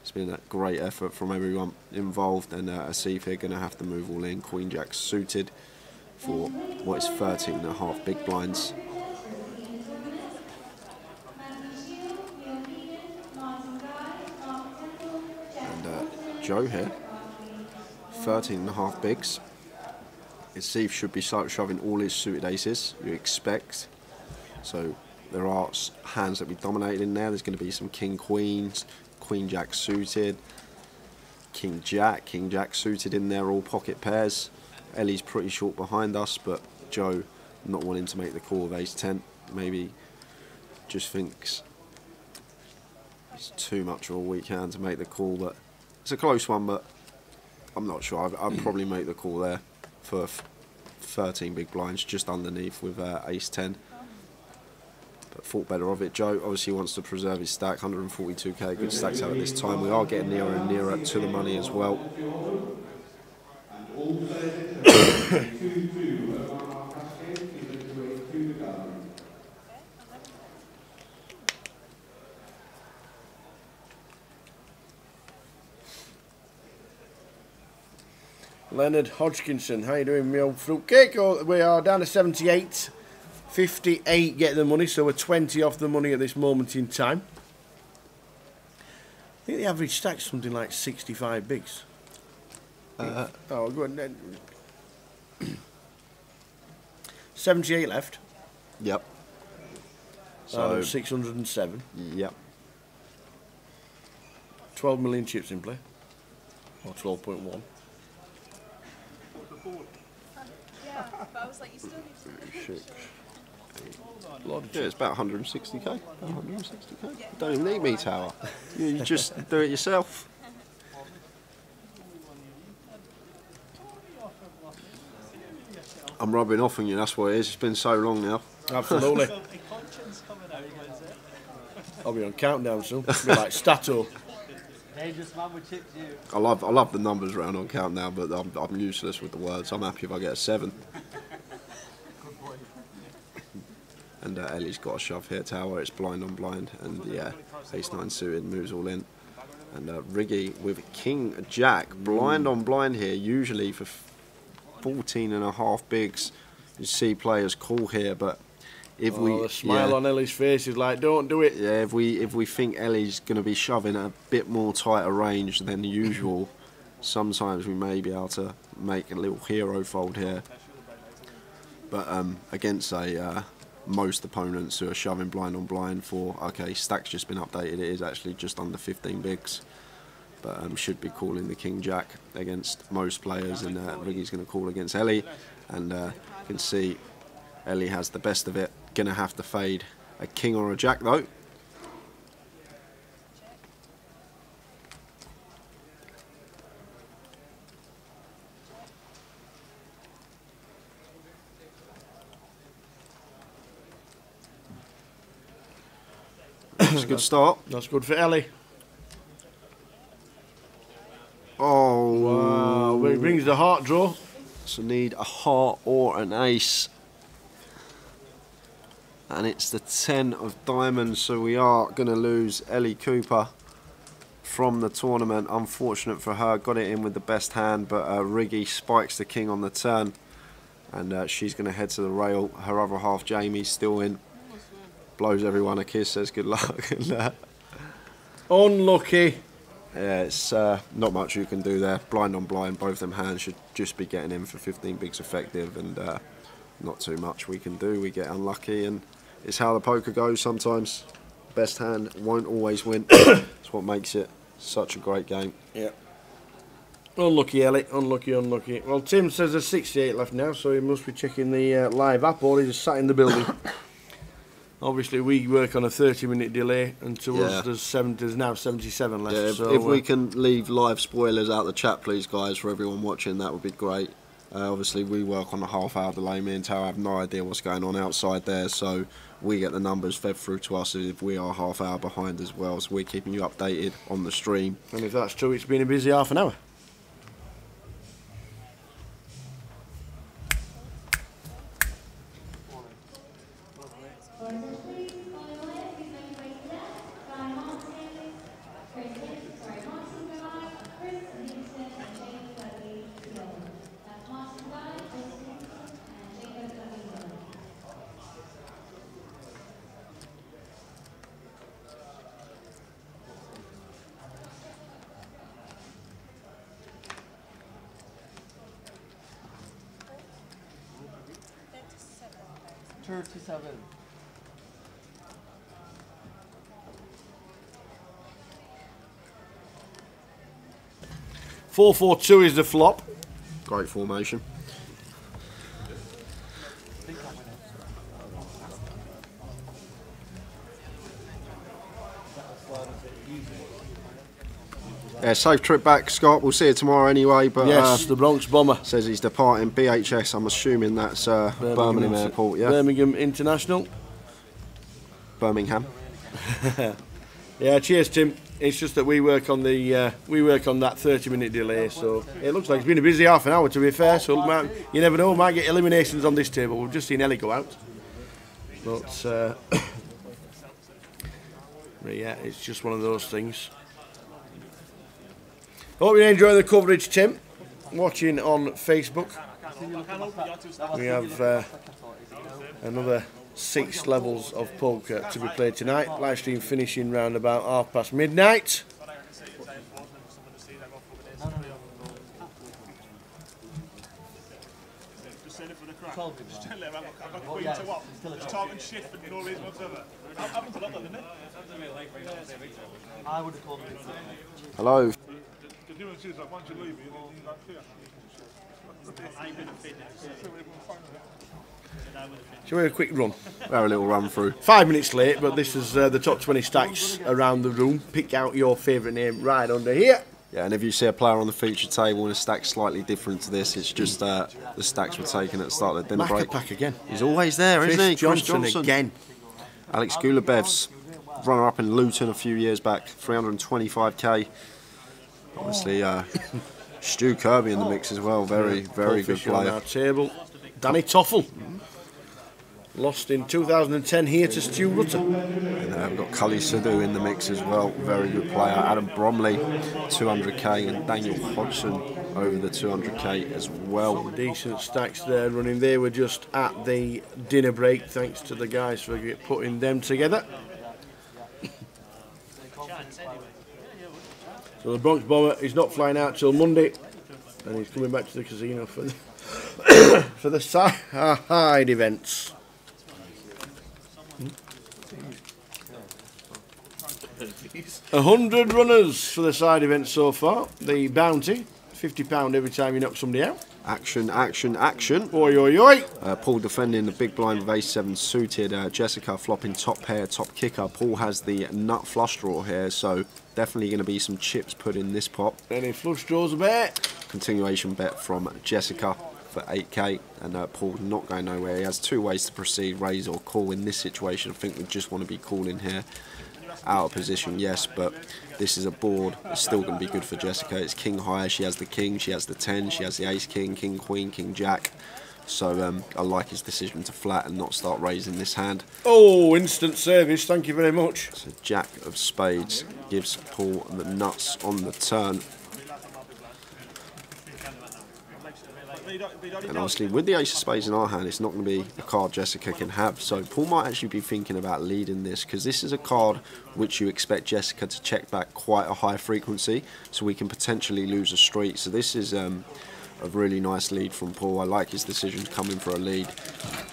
G: It's been a great effort from everyone involved, and I see if they're going to have to move all in. Queen Jack suited for what is 13.5 big blinds. And Joe here, 13.5 bigs. His Steve should be shoving all his suited aces, you expect. So there are hands that we dominated in there. There's going to be some king queens, queen jack suited, king jack suited in there, all pocket pairs. Ellie's pretty short behind us, but Joe not wanting to make the call of ace 10. Maybe just thinks it's too much of a weak hand to make the call, but it's a close one, but I'm not sure. I'd probably make the call there for 13 big blinds just underneath with ace 10, but thought better of it. Joe obviously wants to preserve his stack, 142k, good stacks out at this time. We are getting nearer and nearer to the money as well.
F: Leonard Hodgkinson, how you doing, me old fruitcake? Oh, we are down to 78, 58 get the money, so we're 20 off the money at this moment in time. I think the average stack's something like 65 bigs. Oh, go on. 78 left.
G: Yep. So
F: 607.
G: Yep.
F: 12 million chips in play, or 12.1.
I: Yeah, but I was like, you still need to.
G: Yeah, it's about 160k. About 160k. You don't even need me, Tower. You just do it yourself. I'm rubbing off on you, that's what it is. It's been so long now.
F: Absolutely. I'll be on countdown soon. I'll be like Stato.
G: I love the numbers round on count now, but I'm useless with the words. I'm happy if I get a 7. And Ellie's got a shove here, Tower. It's blind on blind, and yeah, ace 9 suited moves all in. And Riggy with king jack, blind on blind here. Usually for 14.5 bigs, you see players call here, but if
F: the smile on Ellie's face is like, don't do it.
G: Yeah, if we think Ellie's going to be shoving a bit more tighter range than usual, sometimes we may be able to make a little hero fold here. But against most opponents who are shoving blind on blind for, okay, stack's just been updated, it is actually just under 15 bigs. But should be calling the king jack against most players, and Riggy's going to call against Ellie, and you can see Ellie has the best of it. Gonna have to fade a king or a jack though. That's a good start.
F: That's good for Ellie.
G: Oh,
F: wow. It brings the heart draw.
G: So need a heart or an ace. And it's the 10 of diamonds, so we are going to lose Ellie Cooper from the tournament. Unfortunate for her, got it in with the best hand, but Riggy spikes the king on the turn. and she's going to head to the rail. Her other half, Jamie's still in. Blows everyone a kiss, says good luck. And,
F: unlucky.
G: Yeah, it's not much you can do there. Blind on blind, both them hands should just be getting in for 15 bigs effective, and not too much we can do. We get unlucky, and it's how the poker goes sometimes. Best hand won't always win. That's what makes it such a great game.
F: Yeah. Unlucky, Ellie. Unlucky, unlucky. Well, Tim says there's 68 left now, so he must be checking the live app, or he's just sat in the building. Obviously, we work on a 30-minute delay, and to us, there's now 77 left.
G: Yeah,
F: so
G: if we can leave live spoilers out the chat, please, guys, for everyone watching, that would be great. Obviously, we work on a half-hour delay. Me and Tara have no idea what's going on outside there, so we get the numbers fed through to us if we are half-hour behind as well. So we're keeping you updated on the stream.
F: And if that's true, it's been a busy half an hour. .442 is the flop.
G: Great formation. Yeah, safe trip back, Scott. We'll see you tomorrow anyway. But
F: yes, the Bronx Bomber
G: says he's departing BHS. I'm assuming that's Birmingham Airport. Yeah,
F: Birmingham International.
G: Birmingham.
F: Yeah, cheers, Tim. It's just that we work on the that 30-minute delay, so it looks like it's been a busy half an hour. To be fair, so you never know. Might get eliminations on this table. We've just seen Ellie go out, but yeah, it's just one of those things. Hope you enjoy the coverage, Tim. Watching on Facebook, we have another 6 levels of poker to be played tonight. Live stream finishing round about midnight.
G: Hello.
F: Shall we have a quick run?
G: We'll have a little run through.
F: 5 minutes late, but this is the top 20 stacks around the room. Pick out your favourite name right under here.
G: Yeah, and if you see a player on the feature table and a stack slightly different to this, it's just the stacks were taken at the start of the dinner break.
F: Pack again.
G: He's always there, isn't he?
F: Chris Johnson again.
G: Alex Gulabev's runner-up in Luton a few years back, 325k. Obviously, Stu Kirby in the mix as well. Very good player.
F: On our table. Danny Toffel. Lost in 2010 here to Stu Rutter.
G: And we've got Cully Sidhu in the mix as well. Very good player. Adam Bromley, 200k, and Daniel Hodgson over the 200k as well.
F: Some decent stacks there running. They were just at the dinner break. Thanks to the guys for putting them together. So the Bronx Bomber is not flying out till Monday, and he's coming back to the casino for the, for the side events. 100 runners for the side event so far. The bounty, £50 every time you knock somebody out.
G: Action, action, action.
F: Oi, oi, oi.
G: Paul defending the big blind with ace-7 suited. Jessica flopping top pair, top kicker. Paul has the nut flush draw here, so definitely going to be some chips put in this pot.
F: Any flush draws a bet.
G: Continuation bet from Jessica for 8k, and Paul's not going nowhere. He has 2 ways to proceed, raise or call. In this situation, I think we just want to be calling here. Out of position, yes, but this is a board. It's still going to be good for Jessica. It's king high. She has the king, she has the 10, she has the ace king, king queen, king jack. So I like his decision to flat and not start raising this hand.
F: Oh, instant service, thank you very much.
G: So jack of spades gives Paul the nuts on the turn. And obviously, with the ace of spades in our hand, it's not going to be a card Jessica can have. So Paul might actually be thinking about leading this, because this is a card which you expect Jessica to check back quite a high frequency, so we can potentially lose a streak. So this is a really nice lead from Paul. I like his decisions coming for a lead,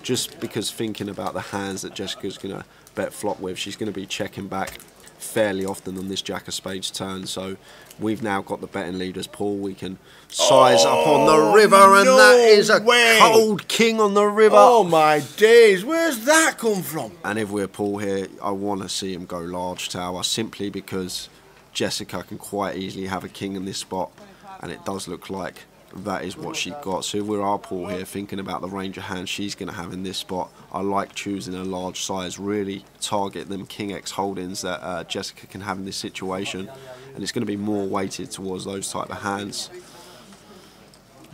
G: just because thinking about the hands that Jessica's going to bet flop with, she's going to be checking back fairly often on this jack of spades turn. So we've now got the betting lead as Paul. We can size up on the river, and that is a cold king on the river.
F: Oh my days, where's that come from?
G: And if we're Paul here, I want to see him go large tower, simply because Jessica can quite easily have a king in this spot, and it does look like that is what she got. So if we're our Paul here, thinking about the range of hands she's going to have in this spot, I like choosing a large size, really target them king X holdings that Jessica can have in this situation, and it's going to be more weighted towards those type of hands.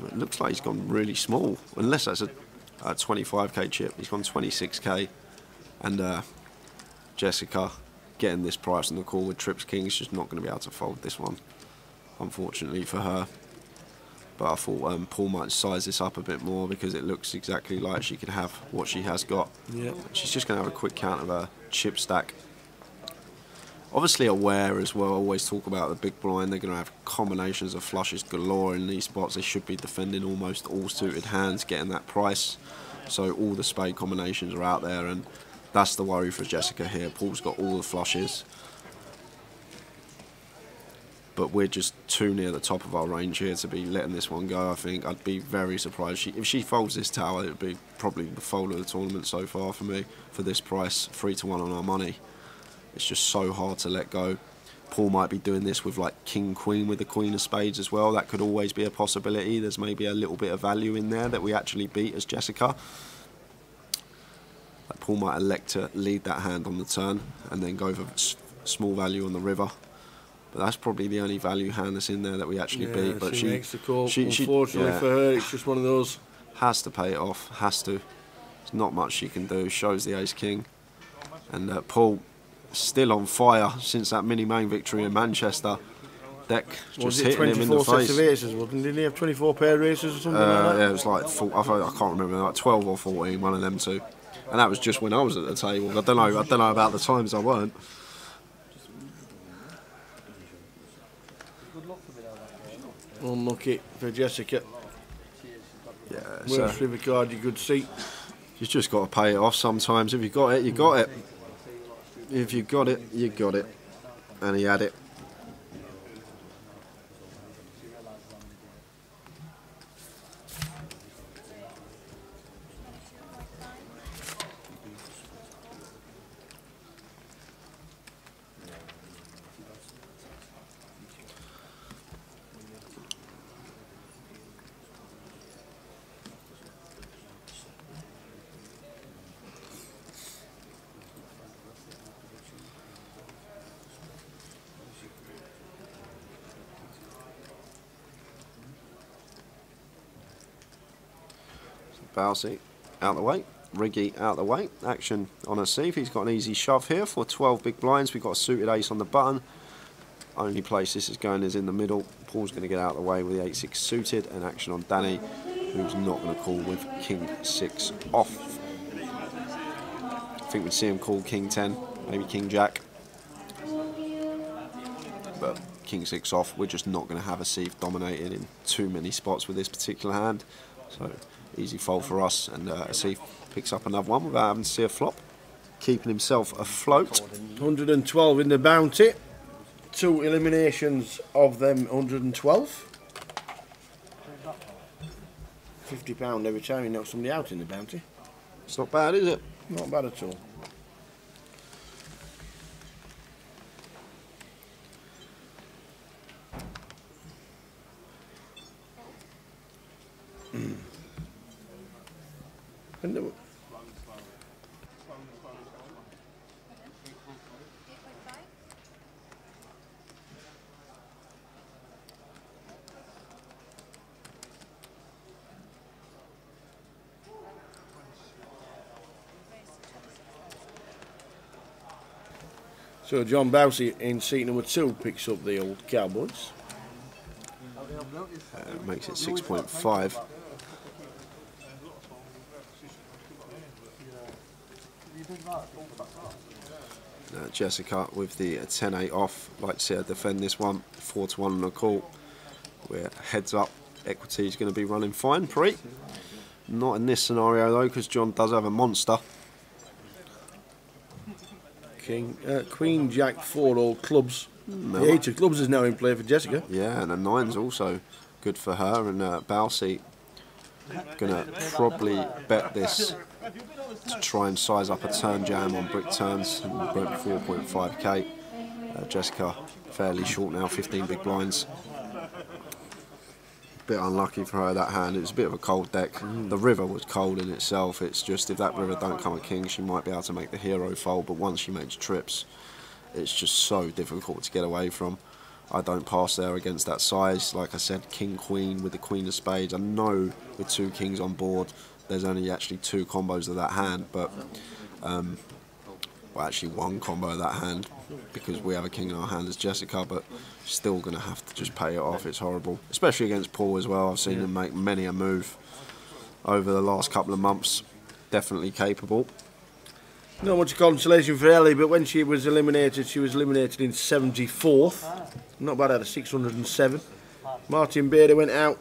G: It looks like he's gone really small, unless that's a 25k chip. He's gone 26k, and Jessica getting this price on the call with trips king is just not going to be able to fold this one, unfortunately for her. But I thought Paul might size this up a bit more, because it looks exactly like she could have what she has got.
F: Yeah.
G: She's just going to have a quick count of her chip stack. Obviously aware as well, I always talk about the big blind. They're going to have combinations of flushes galore in these spots. They should be defending almost all suited hands, getting that price. So all the spade combinations are out there, and that's the worry for Jessica here. Paul's got all the flushes, but we're just too near the top of our range here to be letting this one go. I think I'd be very surprised if she folds this tower. It would be probably the fold of the tournament so far for me, for this price, 3-1 on our money. It's just so hard to let go. Paul might be doing this with like king queen with the queen of spades as well. That could always be a possibility. There's maybe a little bit of value in there that we actually beat as Jessica. Like Paul might elect to lead that hand on the turn and then go for small value on the river. But that's probably the only value hand that's in there that we actually beat. But
F: she makes the call. Unfortunately for her, it's just one of those.
G: Has to pay it off. Has to. There's not much she can do. Shows the ace king. And Paul still on fire since that mini main victory in Manchester. Deck just hitting him in the face.
F: 24 sets of aces, didn't he have 24 pair of aces or something like that?
G: Yeah, it was like I can't remember, like 12 or 14, one of them two. And that was just when I was at the table. I don't know about the times I weren't.
F: Unlucky for Jessica.
G: Yeah,
F: worst river card you could see.
G: You've just got to pay it off sometimes. If you got it, you got it. If you got it, you got it. And he had it. Bousey out the way, Riggy out the way. Action on a sieve. He's got an easy shove here for 12 big blinds. We've got a suited ace on the button. Only place this is going is in the middle. Paul's going to get out of the way with the 8-6 suited, and action on Danny, who's not going to call with King 6 off. I think we'd see him call King 10, maybe King Jack. But King 6 off, we're just not going to have a sieve dominated in too many spots with this particular hand. So easy fold for us, and Asif picks up another one without having to see a flop, keeping himself afloat.
F: 112 in the bounty, 2 eliminations of them 112. £50 every time you knock somebody out in the bounty.
G: It's not bad, is it?
F: Not bad at all. So John Bousey in seat number 2 picks up the old Cowboys.
G: Makes it 6.5. Jessica with the 10-8 off. Like to see her defend this one. 4-1 on the court. We're heads up. Equity is going to be running fine. Pre. Not in this scenario though, because John does have a monster.
F: Queen, Jack, 4 all clubs. The 8 of clubs is now in play for Jessica.
G: Yeah, and the 9's also good for her. And Balsi gonna probably bet this to try and size up a turn jam on brick turns. And we'll bet 4.5k. Jessica fairly short now, 15 big blinds. Bit unlucky for her that hand. It was a bit of a cold deck. The river was cold in itself. It's just if that river don't come a king, she might be able to make the hero fold. But once she makes trips, it's just so difficult to get away from. I don't pass there against that size. Like I said, king queen with the queen of spades. I know with 2 kings on board, there's only actually 2 combos of that hand, but well, actually 1 combo of that hand because we have a king in our hand as Jessica, but still going to have to just pay it off. It's horrible, especially against Paul as well. I've seen him make many a move over the last couple of months. Definitely capable.
F: Not much consolation for Ellie, but when she was eliminated in 74th. Not bad out of 607. Martin Bader went out.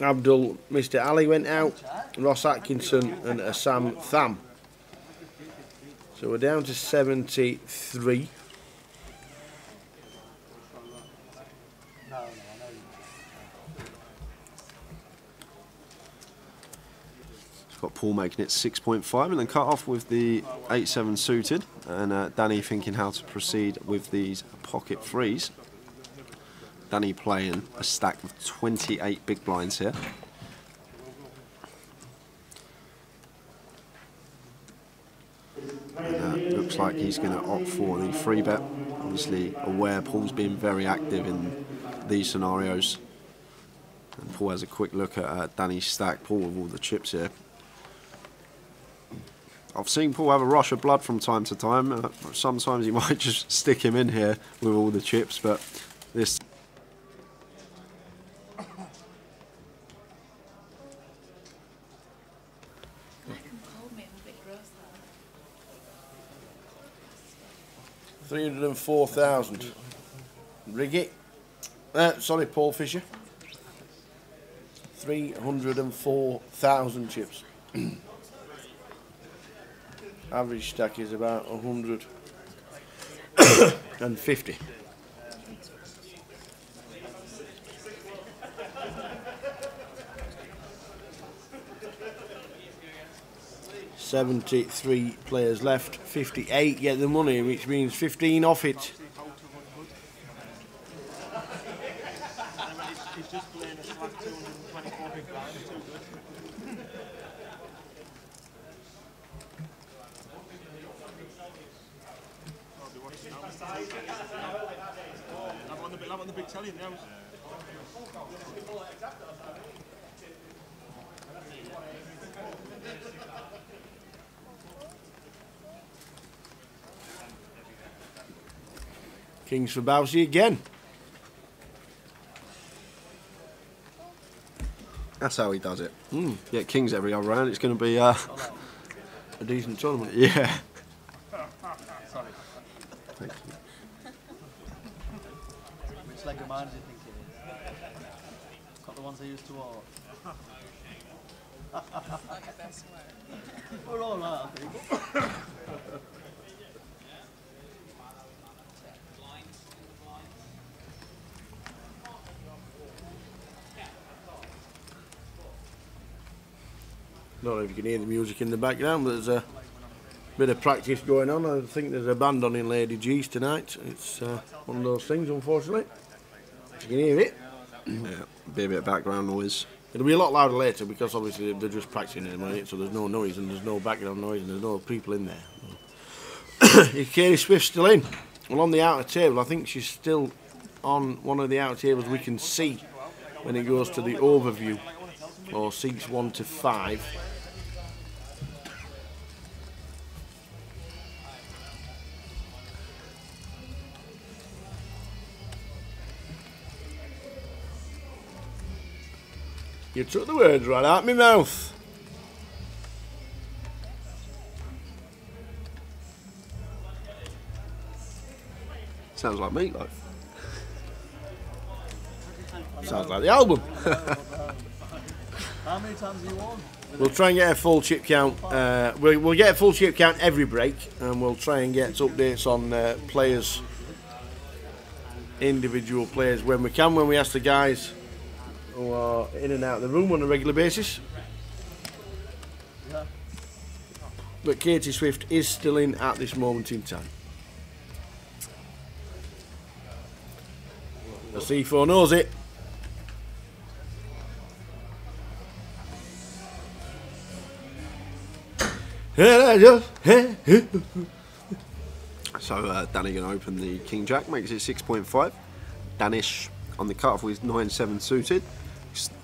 F: Abdul Mr. Ali went out. Ross Atkinson and Assam Tham. So we're down to 73.
G: Got Paul making it 6.5 and then cut off with the 8-7 suited, and Danny thinking how to proceed with these pocket threes. Danny playing a stack of 28 big blinds here. And looks like he's going to opt for the free bet. Obviously aware Paul's been very active in these scenarios. And Paul has a quick look at Danny's stack. Paul with all the chips here. I've seen Paul have a rush of blood from time to time. Sometimes he might just stick him in here with all the chips, but this...
F: $304,000. Riggy. Sorry, Paul Fisher. 304,000 chips. Average stack is about 150. $73 players left, 58 get the money, which means 15 off it.
A: I'm on the big telly now.
F: Kings for Bowsy again.
G: That's how he does it. Yeah, kings every other round. It's going to be a
F: decent tournament.
G: Yeah.
B: Sorry.
G: Thank you.
B: Which leg of mine do you think it is? Got the ones I used to walk. We're all right, I think.
F: I don't know if you can hear the music in the background, but there's a bit of practice going on. I think there's a band on in Lady G's tonight. It's one of those things, unfortunately. You can hear it.
G: Yeah, be a bit of background noise.
F: It'll be a lot louder later because obviously they're just practicing at the moment, so there's no noise and there's no background noise and there's no people in there. Is Katie Swift still in? Well, on the outer table, I think she's still on one of the outer tables we can see when it goes to the overview, or seats 1 to 5. You took the words right out of my mouth.
G: Sounds like Meatloaf.
F: Sounds like the album.
B: How many times have you won?
F: We'll try and get a full chip count. We'll get a full chip count every break, and we'll try and get updates on players, individual players, when we can, when we ask the guys who are in and out of the room on a regular basis.
B: Yeah.
F: But Katie Swift is still in at this moment in time. The C4 knows it.
G: So Danny going to open the King Jack, makes it 6.5. Danish on the cutoff with 9-7 suited.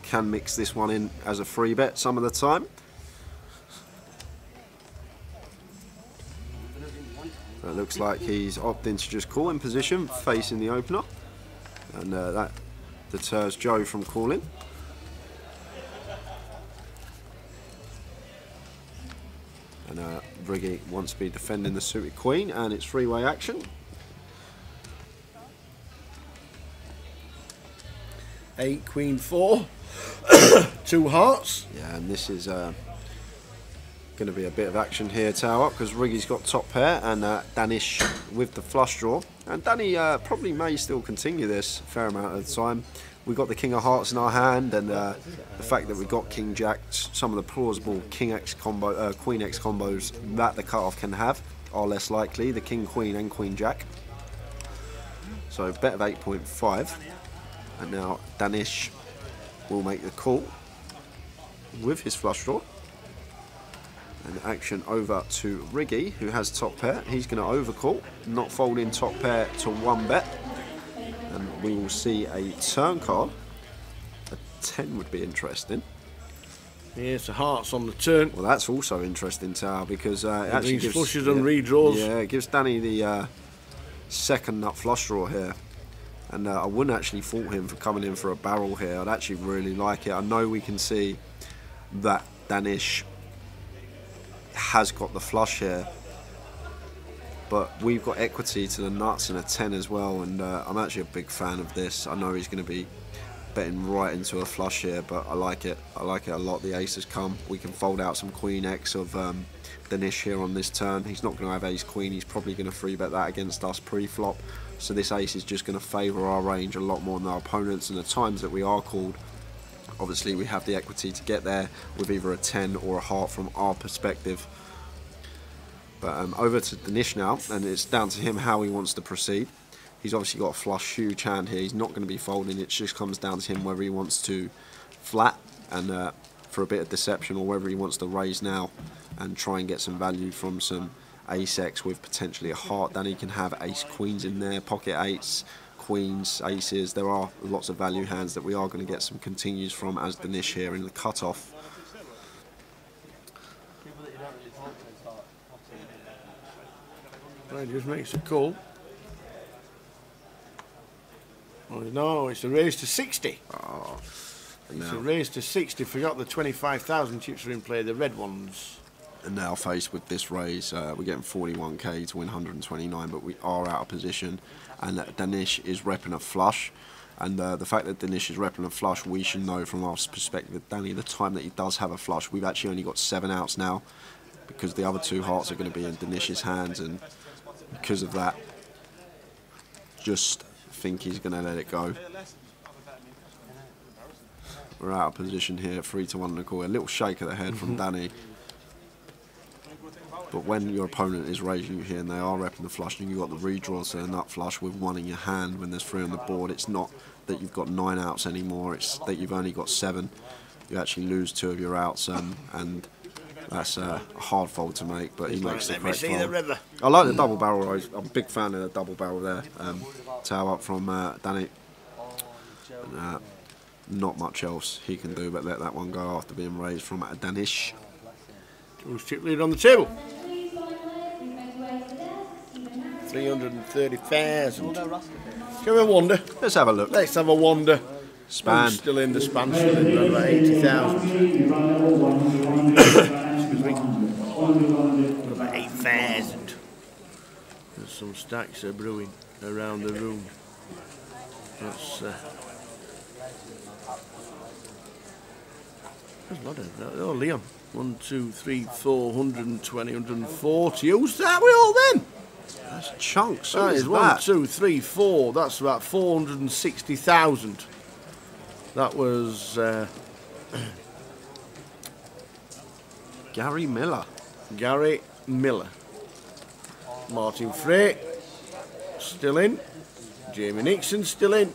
G: Can mix this one in as a free bet some of the time. So it looks like he's opting to just call in position, facing the opener. And that deters Joe from calling. And Briggy wants to be defending the suited queen, and it's three-way action.
F: Eight, queen, 4. 2 hearts.
G: Yeah, and this is going to be a bit of action here, tower up, because Riggy's got top pair, and Danish with the flush draw. And Danny probably may still continue this a fair amount of the time. We've got the King of Hearts in our hand, and the fact that we've got King Jack, some of the plausible King X combo, Queen X combos that the cutoff can have are less likely, the King Queen and Queen Jack. So bet of 8.5, and now Danish will make the call with his flush draw. And action over to Riggy, who has top pair. He's going to overcall, not fold in top pair to 1 bet. And we will see a turn card. A 10 would be interesting.
F: Yes, the hearts on the turn.
G: Well, that's also interesting, Tower, because it actually gives
F: flushes and redraws.
G: Yeah, it gives Danny the second nut flush draw here. And I wouldn't actually fault him for coming in for a barrel here. I'd actually really like it. I know we can see that Danish has got the flush here, but we've got equity to the nuts and a 10 as well, and I'm actually a big fan of this. I know he's going to be betting right into a flush here, but I like it. I like it a lot. The ace has come. We can fold out some Queen X of Danish here on this turn. He's not going to have ace queen. He's probably going to free bet that against us pre-flop, so this ace is just going to favour our range a lot more than our opponents, and the times that we are called, obviously we have the equity to get there with either a 10 or a heart from our perspective. But over to Danish now, and it's down to him how he wants to proceed. He's obviously got a flush, huge hand here. He's not going to be folding. It just comes down to him whether he wants to flat and for a bit of deception, or whether he wants to raise now and try and get some value from some ace X with potentially a heart. Then he can have ace queens in there, pocket eights, queens, aces. There are lots of value hands that we are going to get some continues from as Danish here in the cutoff.
F: Right, just makes a call. Oh, no, it's a raise to 60.
G: Oh,
F: it's a raise to 60. Forgot the 25,000 chips are in play, the red ones.
G: And now faced with this raise, we're getting 41k to win 129, but we are out of position. And Danish is repping a flush. And the fact that Danish is repping a flush, we should know from our perspective that Danny, the time that he does have a flush, we've actually only got 7 outs now, because the other 2 hearts are going to be in Danish's hands, and because of that, just think he's going to let it go. We're out of position here, 3-1 in the call. A little shake of the head from Danny. But when your opponent is raising you here and they are repping the flush, and you've got the redraw to the nut flush with 1 in your hand when there's 3 on the board, it's not that you've got 9 outs anymore, it's that you've only got 7. You actually lose 2 of your outs, and that's a hard fold to make, but he makes the correct fold. I like the double barrel. I'm a big fan of the double barrel there. Tail up from Danny. And, not much else he can do but let that one go after being raised from Danish.
F: Chip lead on the table. 330,000. Can we have a wander?
G: Let's have a look.
F: Let's have a wander.
G: Span.
F: Still in the span, still in around about 80,000. Excuse me. About 8,000. There's some stacks are brewing. around the room. That's there's a lot of that. Oh, Liam. 1, 2, 3, 4, 120, 140. Who's that with all them?
G: That's chunks.
F: That is 1, 2, 3, 4. That's about 460,000. That was
G: Gary Miller.
F: Gary Miller. Martin Frey still in. Jamie Nixon still in.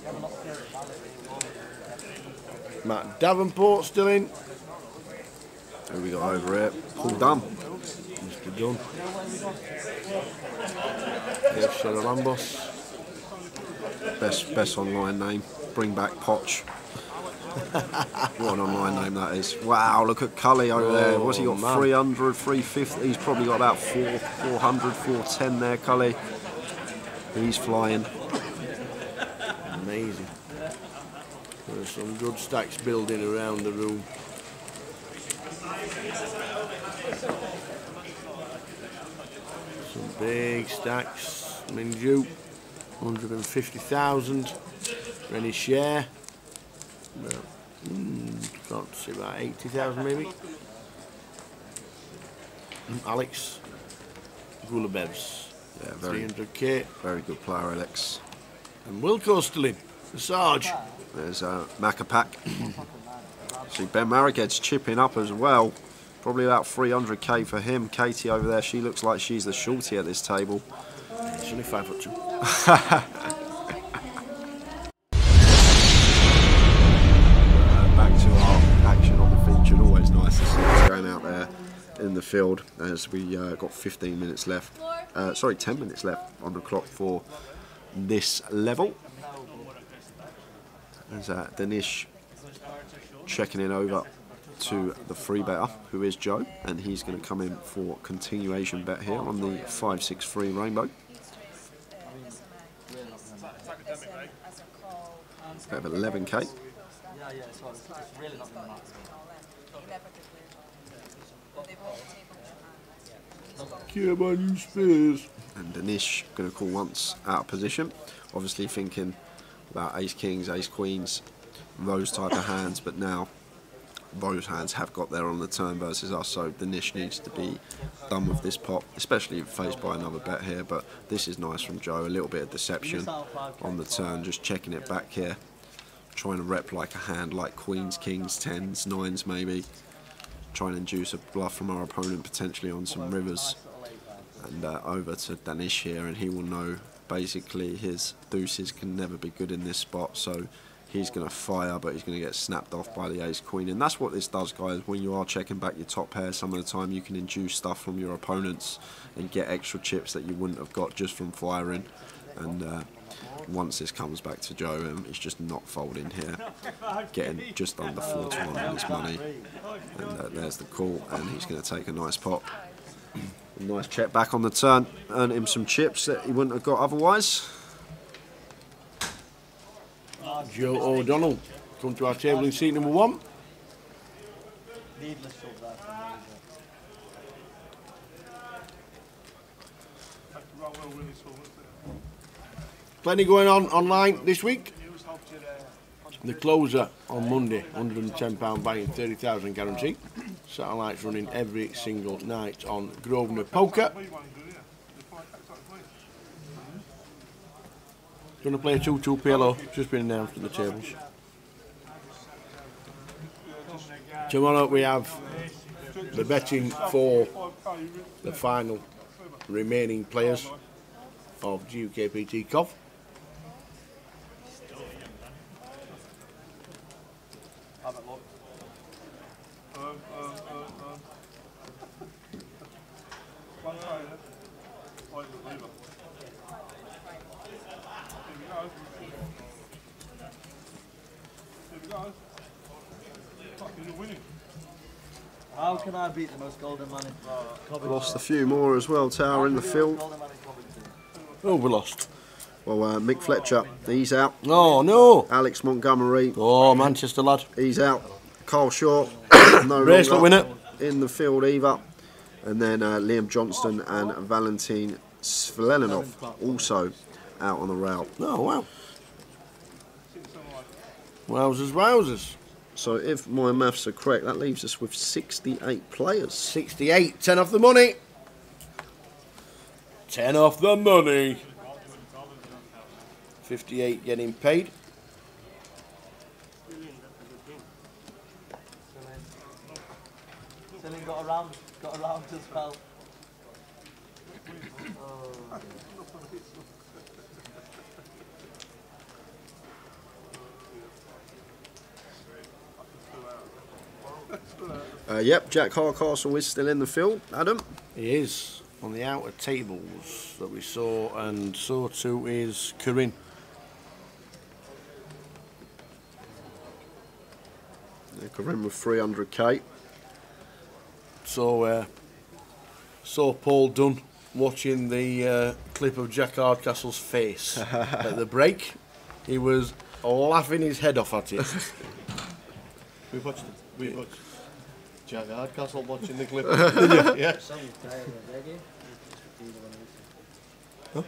F: Matt Davenport still in.
G: Who we got over here? Paul Dunn.
F: Mr. Dunn. There's Charalambos.
G: Best online name. Bring back Poch. What an online name that is. Wow, look at Cully over there. What's he got?
F: Man.
G: 300, 350. He's probably got about 400, 410 there, Cully. He's flying.
F: Amazing. There's some good stacks building around the room. Some big stacks. Minju, 150,000. Rennie Share. Well, can't see, about 80,000 maybe. Alex Gulabevs.
G: Yeah, very
F: 300k.
G: Very good player, Alex.
F: And Wilco's still in. The Sarge.
G: There's Macapac. See, Ben Marrickhead's chipping up as well. Probably about 300k for him. Katie over there, she looks like she's the shorty at this table.
F: She's only 5'2".
G: Back to our action on the featured. Always nice to see us going out there in the field as we got 15 minutes left. Sorry, 10 minutes left on the clock for this level. There's Danish checking it over to the free better, who is Joe, and he's going to come in for continuation bet here on the 563 Rainbow. We have 11k.
F: Come on, you Spears.
G: And Danish going to call once out of position, obviously thinking about ace kings, ace queens, those type of hands, but now those hands have got there on the turn versus us, so Danish needs to be done with this pot, especially faced by another bet here. But this is nice from Joe, a little bit of deception on the turn, just checking it back here, trying to rep like a hand like queens, kings, tens, nines maybe, trying to induce a bluff from our opponent potentially on some rivers. And over to Danish here, and he will know basically his deuces can never be good in this spot, so he's going to fire, but he's going to get snapped off by the ace queen. And that's what this does, guys. When you are checking back your top pair, some of the time you can induce stuff from your opponents and get extra chips that you wouldn't have got just from firing. And once this comes back to Joe, he's just not folding here, getting just under 4 to 1 on his money. And there's the call, and he's going to take a nice pot. Nice check back on the turn, earned him some chips that he wouldn't have got otherwise.
F: Joe O'Donnell, come to our table in seat number 1. Plenty going on online this week. The closer on Monday, £110 buying, 30,000 guarantee. Satellites running every single night on Grosvenor Poker. Going to play a 2-2 PLO, just been announced at the tables. Tomorrow we have the betting for the final remaining players of GUKPT Cov.
B: How can I beat the most golden money?
G: Lost a few more as well, Tower in the field.
F: Oh, we lost.
G: Well, Mick Fletcher, he's out.
F: Oh, no.
G: Alex Montgomery.
F: Oh, Manchester lad.
G: He's out. Carl Shaw, no
F: bracelet winner
G: in the field either. And then Liam Johnston and Valentin Sveleninov also out on the route.
F: Oh, wow. Wowzers, wowzers.
G: So if my maths are correct, that leaves us with 68 players.
F: 68, 10 off the money. 10 off the money. 58 getting paid.
B: Celine got around as well.
G: Yep, Jack Hardcastle is still in the field. Adam?
F: He is on the outer tables that we saw, and so too is Corinne.
G: Yeah, Corinne with 300k.
F: So, saw Paul Dunn watching the clip of Jack Hardcastle's face at the break. He was laughing his head off at it.
J: We watched Jack Hardcastle watching the clip. Yeah.
G: Huh?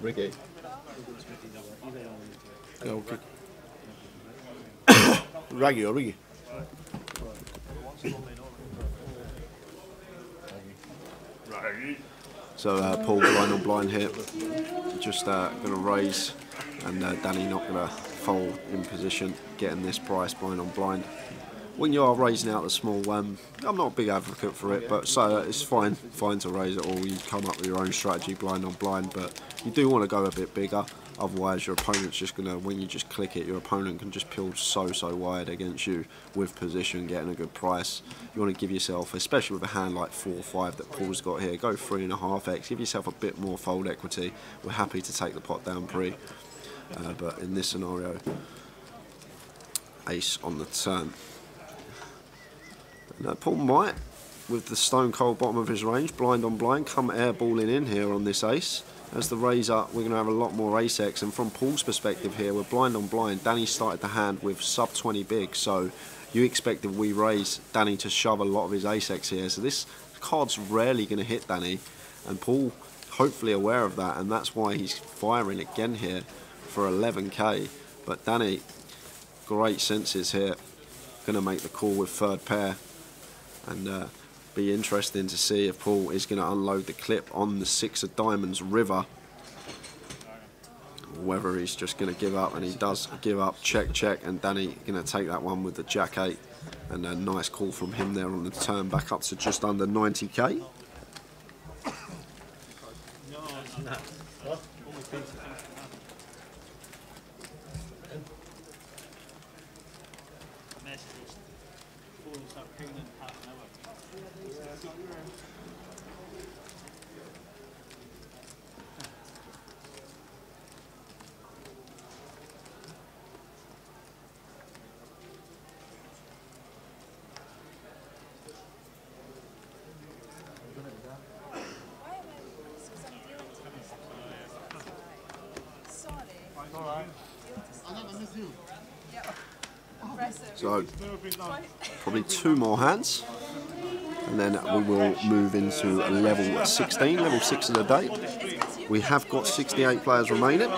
G: Ricky.
F: Okay. Raggy or Riggy?
G: So Paul blind on blind here, just going to raise, and Danny not going to fold in position, getting this price blind on blind. When you are raising out the small one, I'm not a big advocate for it, but so it's fine to raise it all. You come up with your own strategy blind on blind, but you do want to go a bit bigger. Otherwise, your opponent's just going to, when you just click it, your opponent can just peel so wide against you with position, getting a good price. You want to give yourself, especially with a hand like 4-5 that Paul's got here, go 3.5x, give yourself a bit more fold equity. We're happy to take the pot down pre, but in this scenario, ace on the turn. And Paul might, with the stone cold bottom of his range, blind on blind, come airballing in here on this ace. As the raise up, we're going to have a lot more ace-x, and from Paul's perspective here, we're blind on blind. Danny started the hand with sub 20 big, so you expect if we raise Danny to shove a lot of his ace-x here. So this card's rarely going to hit Danny, and Paul hopefully aware of that, and that's why he's firing again here for 11k. But Danny, great senses here, going to make the call with third pair, and be interesting to see if Paul is going to unload the clip on the 6 of diamonds river, or whether he's just going to give up. And he does give up, check, and Danny going to take that one with the jack 8, and a nice call from him there on the turn, back up to just under 90k. So, probably 2 more hands, and then we will move into level 16, level 6 of the day. We have got 68 players remaining.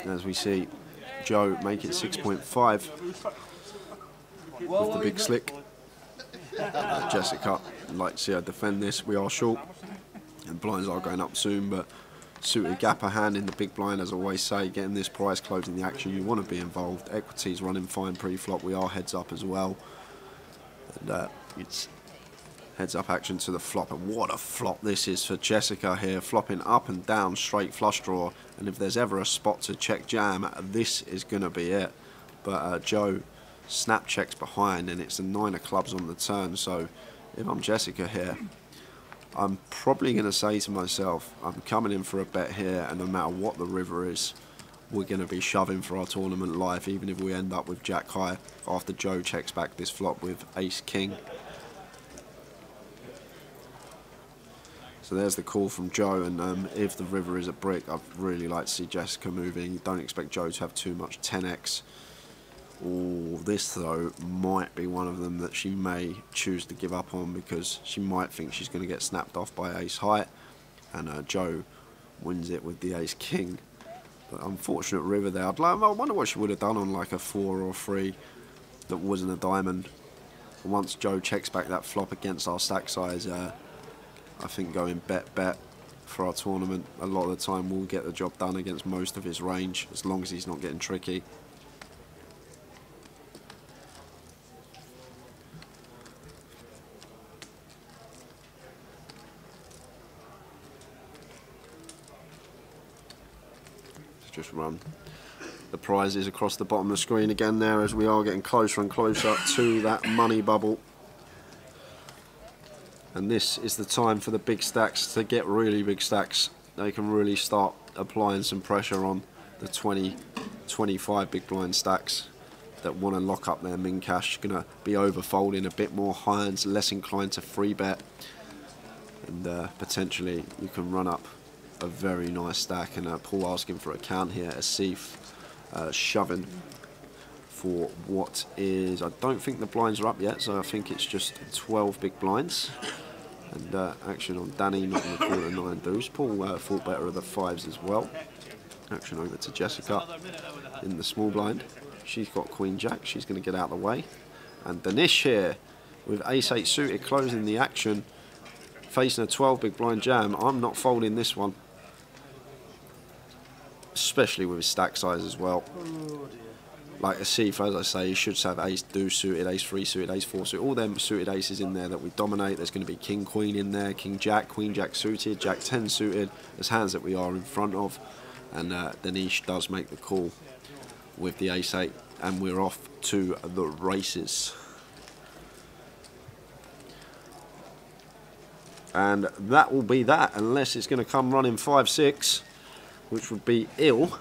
G: As we see Joe make it 6.5 with the big slick. Jessica, I'd like to see her defend this. We are short, and blinds are going up soon, but suited gapper hand in the big blind, as I always say, getting this price closing the action. You want to be involved. Equity's running fine pre-flop. We are heads up as well, and it's heads up action to the flop. And what a flop this is for Jessica here, flopping up and down straight flush draw. And if there's ever a spot to check jam, this is going to be it. But Joe snap checks behind, and it's a 9 of clubs on the turn. So if I'm Jessica here, I'm probably going to say to myself, I'm coming in for a bet here, and no matter what the river is, we're going to be shoving for our tournament life, even if we end up with jack high after Joe checks back this flop with ace king. So there's the call from Joe, and if the river is a brick, I'd really like to see Jessica moving. You don't expect Joe to have too much 10x. Oh, this though might be one of them that she may choose to give up on because she might think she's going to get snapped off by ace high, and Joe wins it with the ace king. But unfortunate river there. I wonder what she would have done on like a 4 or 3 that wasn't a diamond. Once Joe checks back that flop against our stack size, I think going bet for our tournament, a lot of the time we'll get the job done against most of his range, as long as he's not getting tricky. Let's just run the prizes across the bottom of the screen again there, as we are getting closer and closer to that money bubble. And this is the time for the big stacks to get really big stacks. They can really start applying some pressure on the 20, 25 big blind stacks that want to lock up their min cash. Going to be overfolding a bit more, high hands less inclined to free bet, and potentially you can run up a very nice stack. And Paul asking for a count here. Asif shoving for what is, I don't think the blinds are up yet, so I think it's just 12 big blinds. And action on Danny, not in the corner 9 deuce. Paul thought better of the 5s as well. Action over to Jessica in the small blind. She's got queen jack, she's going to get out of the way. And Danish here with ace 8 suited closing the action, facing a 12 big blind jam. I'm not folding this one, especially with his stack size as well. Like Asif, as I say, he should have ace deuce suited, ace 3 suited, ace 4 suited, all them suited aces in there that we dominate. There's going to be king queen in there, king jack, queen jack suited, jack 10 suited. There's hands that we are in front of, and Danish does make the call with the ace 8, and we're off to the races. And that will be that, unless it's going to come running 5-6, which would be ill.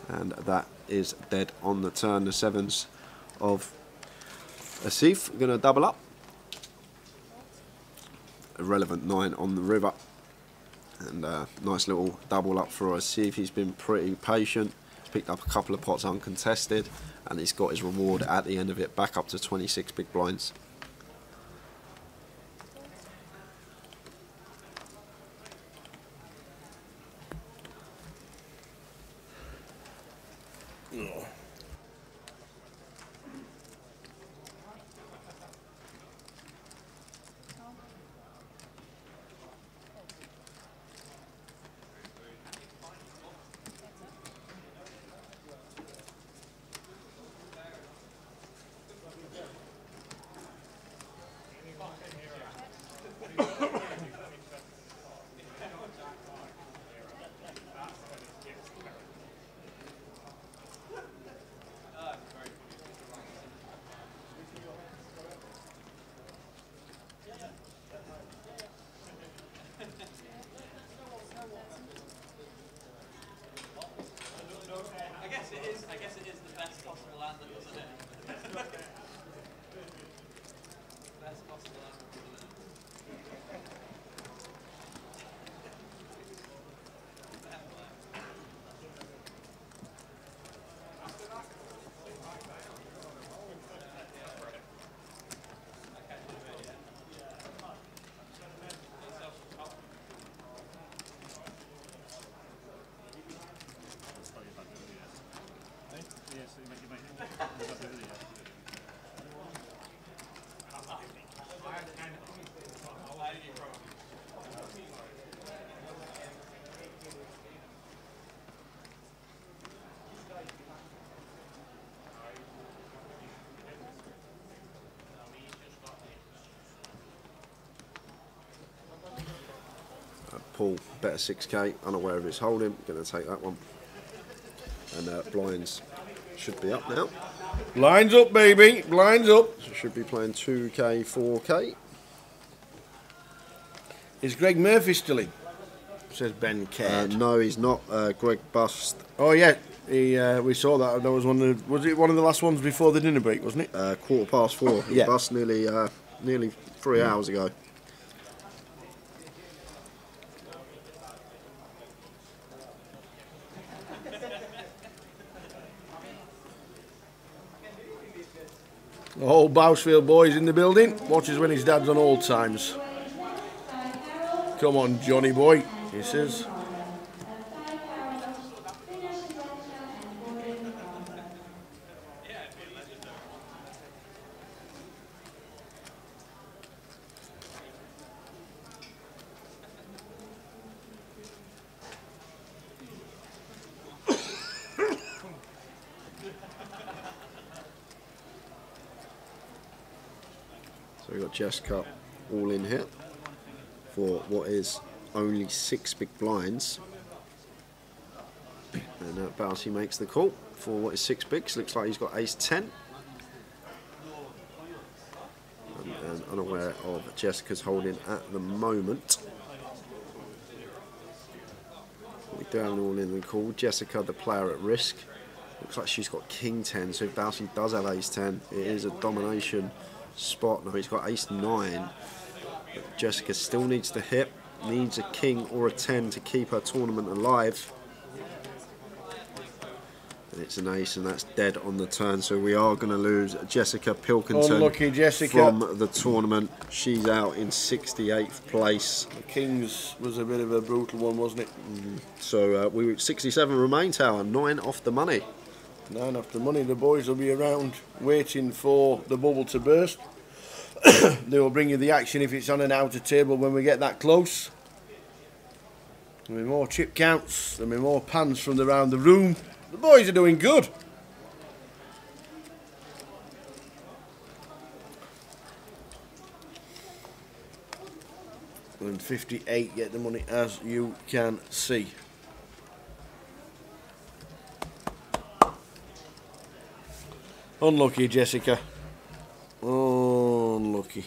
G: And that is dead on the turn. The 7s of Asif going to double up. Irrelevant 9 on the river. And nice little double up for Asif. He's been pretty patient. He's picked up a couple of pots uncontested. And he's got his reward at the end of it, back up to 26 big blinds.
C: I guess it is the best possible answer, isn't it? Best possible answer, isn't it?
G: Paul, better 6k, unaware of his holding, going to take that one. And blinds should be up now.
F: Blinds up, baby, blinds up.
G: So should be playing 2k, 4k.
F: Is Greg Murphy still in? Says Ben Caird.
G: No, he's not. Greg bust.
F: Oh yeah, we saw that. That was was it one of the last ones before the dinner break, wasn't it?
G: 4:15. He bust nearly 3 hours ago.
F: The whole Bousfield boys in the building. Watches when his dad's on old times. Come on, Johnny boy, he says.
G: So we've got Jessica all in here for what is only 6 big blinds. And Bouncy makes the call for what is 6 bigs. Looks like he's got ace 10. And unaware of Jessica's holding at the moment. We do have an all in the call. Jessica, the player at risk. Looks like she's got king 10, so if Bouncy does have ace 10, it is a domination spot. No, he's got ace 9. But Jessica still needs to hit, needs a king or a 10 to keep her tournament alive. And it's an ace, and that's dead on the turn, so we are going to lose Jessica Pilkington.
F: Unlucky Jessica
G: from the tournament. She's out in 68th place.
F: The Kings was a bit of a brutal one, wasn't it?
G: So we were 67 remain, Tower, 9 off the money.
F: 9 off the money. The boys will be around waiting for the bubble to burst. They will bring you the action if it's on an outer table when we get that close. There'll be more chip counts, there'll be more pans from around the room. The boys are doing good. And 58 get the money, as you can see. Unlucky, Jessica. Unlucky.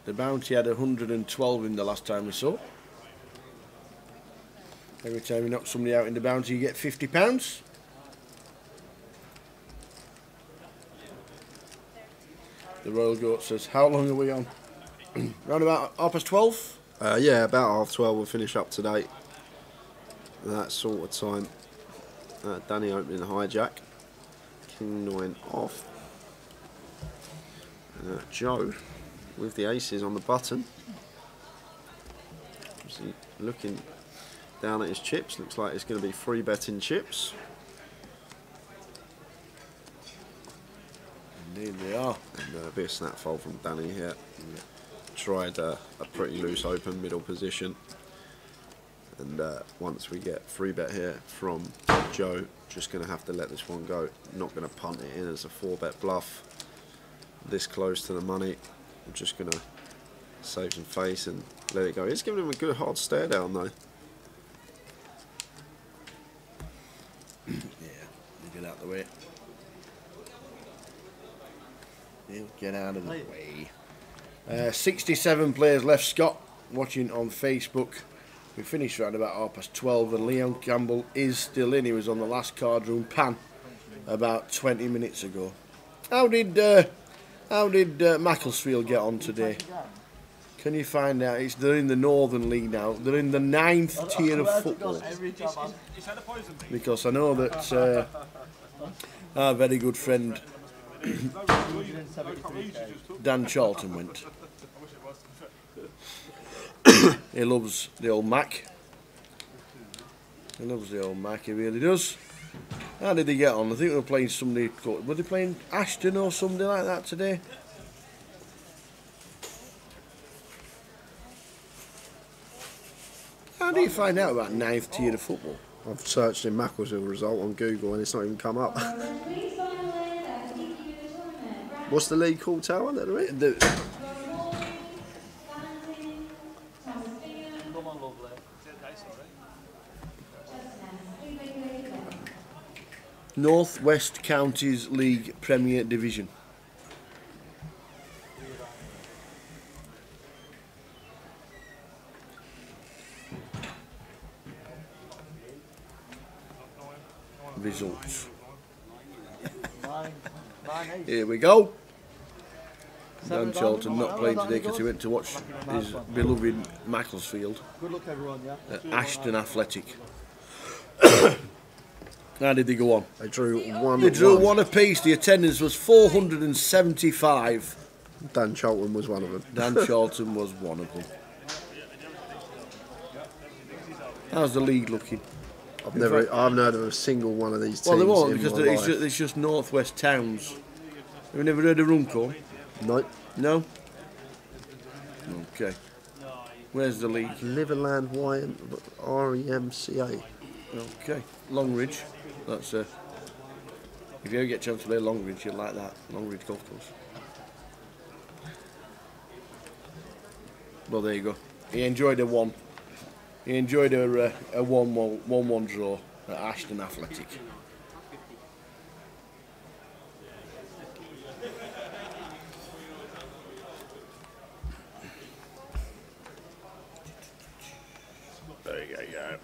F: The bounty had 112 in the last time we saw. Every time you knock somebody out in the bounty, you get £50. The Royal Goat says, how long are we on? Round about 12:30?
G: Yeah, about 12:30 we'll finish up today. That sort of time. Danny opening the hijack. King 9 off. Joe with the aces on the button. Obviously looking down at his chips. Looks like it's going to be free betting chips.
F: Indeed they are.
G: And a bit of snap fold from Danny here. Tried a pretty loose open middle position. And once we get free bet here from Joe, just going to have to let this one go. Not going to punt it in as a 4-bet bluff. This close to the money. I'm just going to save some face and let it go. He's giving him a good hard stare down though.
F: Yeah, get out of the way. He'll get out of the way. 67 players left, Scott, watching on Facebook. We finished around about 12:30 and Leon Campbell is still in. He was on the last card room pan about 20 minutes ago. How did Macclesfield get on today? Can you find out? They're in the Northern League now. They're in the 9th tier of football. Because I know that our very good friend Dan Charlton went. He loves the old Mac. He loves the old Mac, he really does. How did he get on? I think they were playing somebody. Were they playing Ashton or somebody like that today? How do you find out about 9th tier of football?
G: I've searched in Macclesfield result on Google and it's not even come up. What's the league called, Tower?
F: North West Counties League Premier Division. Results. Here we go. Dan Charlton not playing today because he went to watch his beloved Macclesfield
B: Good luck, everyone. Yeah.
F: at Ashton Athletic. How did they go on?
G: They drew 1.
F: They drew 1 apiece. The attendance was 475.
G: Dan Charlton was one of them.
F: Dan Charlton was one of them. How's the league looking?
G: I haven't heard of a single one of these teams.
F: Well, they won't
G: in
F: because
G: my life.
F: it's just northwest towns. Have you never heard of Runcorn?
G: Nope.
F: No? Okay. Where's the league?
G: Liverland REMCA.
F: Okay. Longridge. That's if you ever get a chance to play Longridge, you'll like that. Longridge Golf Course. Well, there you go. He enjoyed a 1. He enjoyed a 1-1 draw at Ashton Athletic. There you go.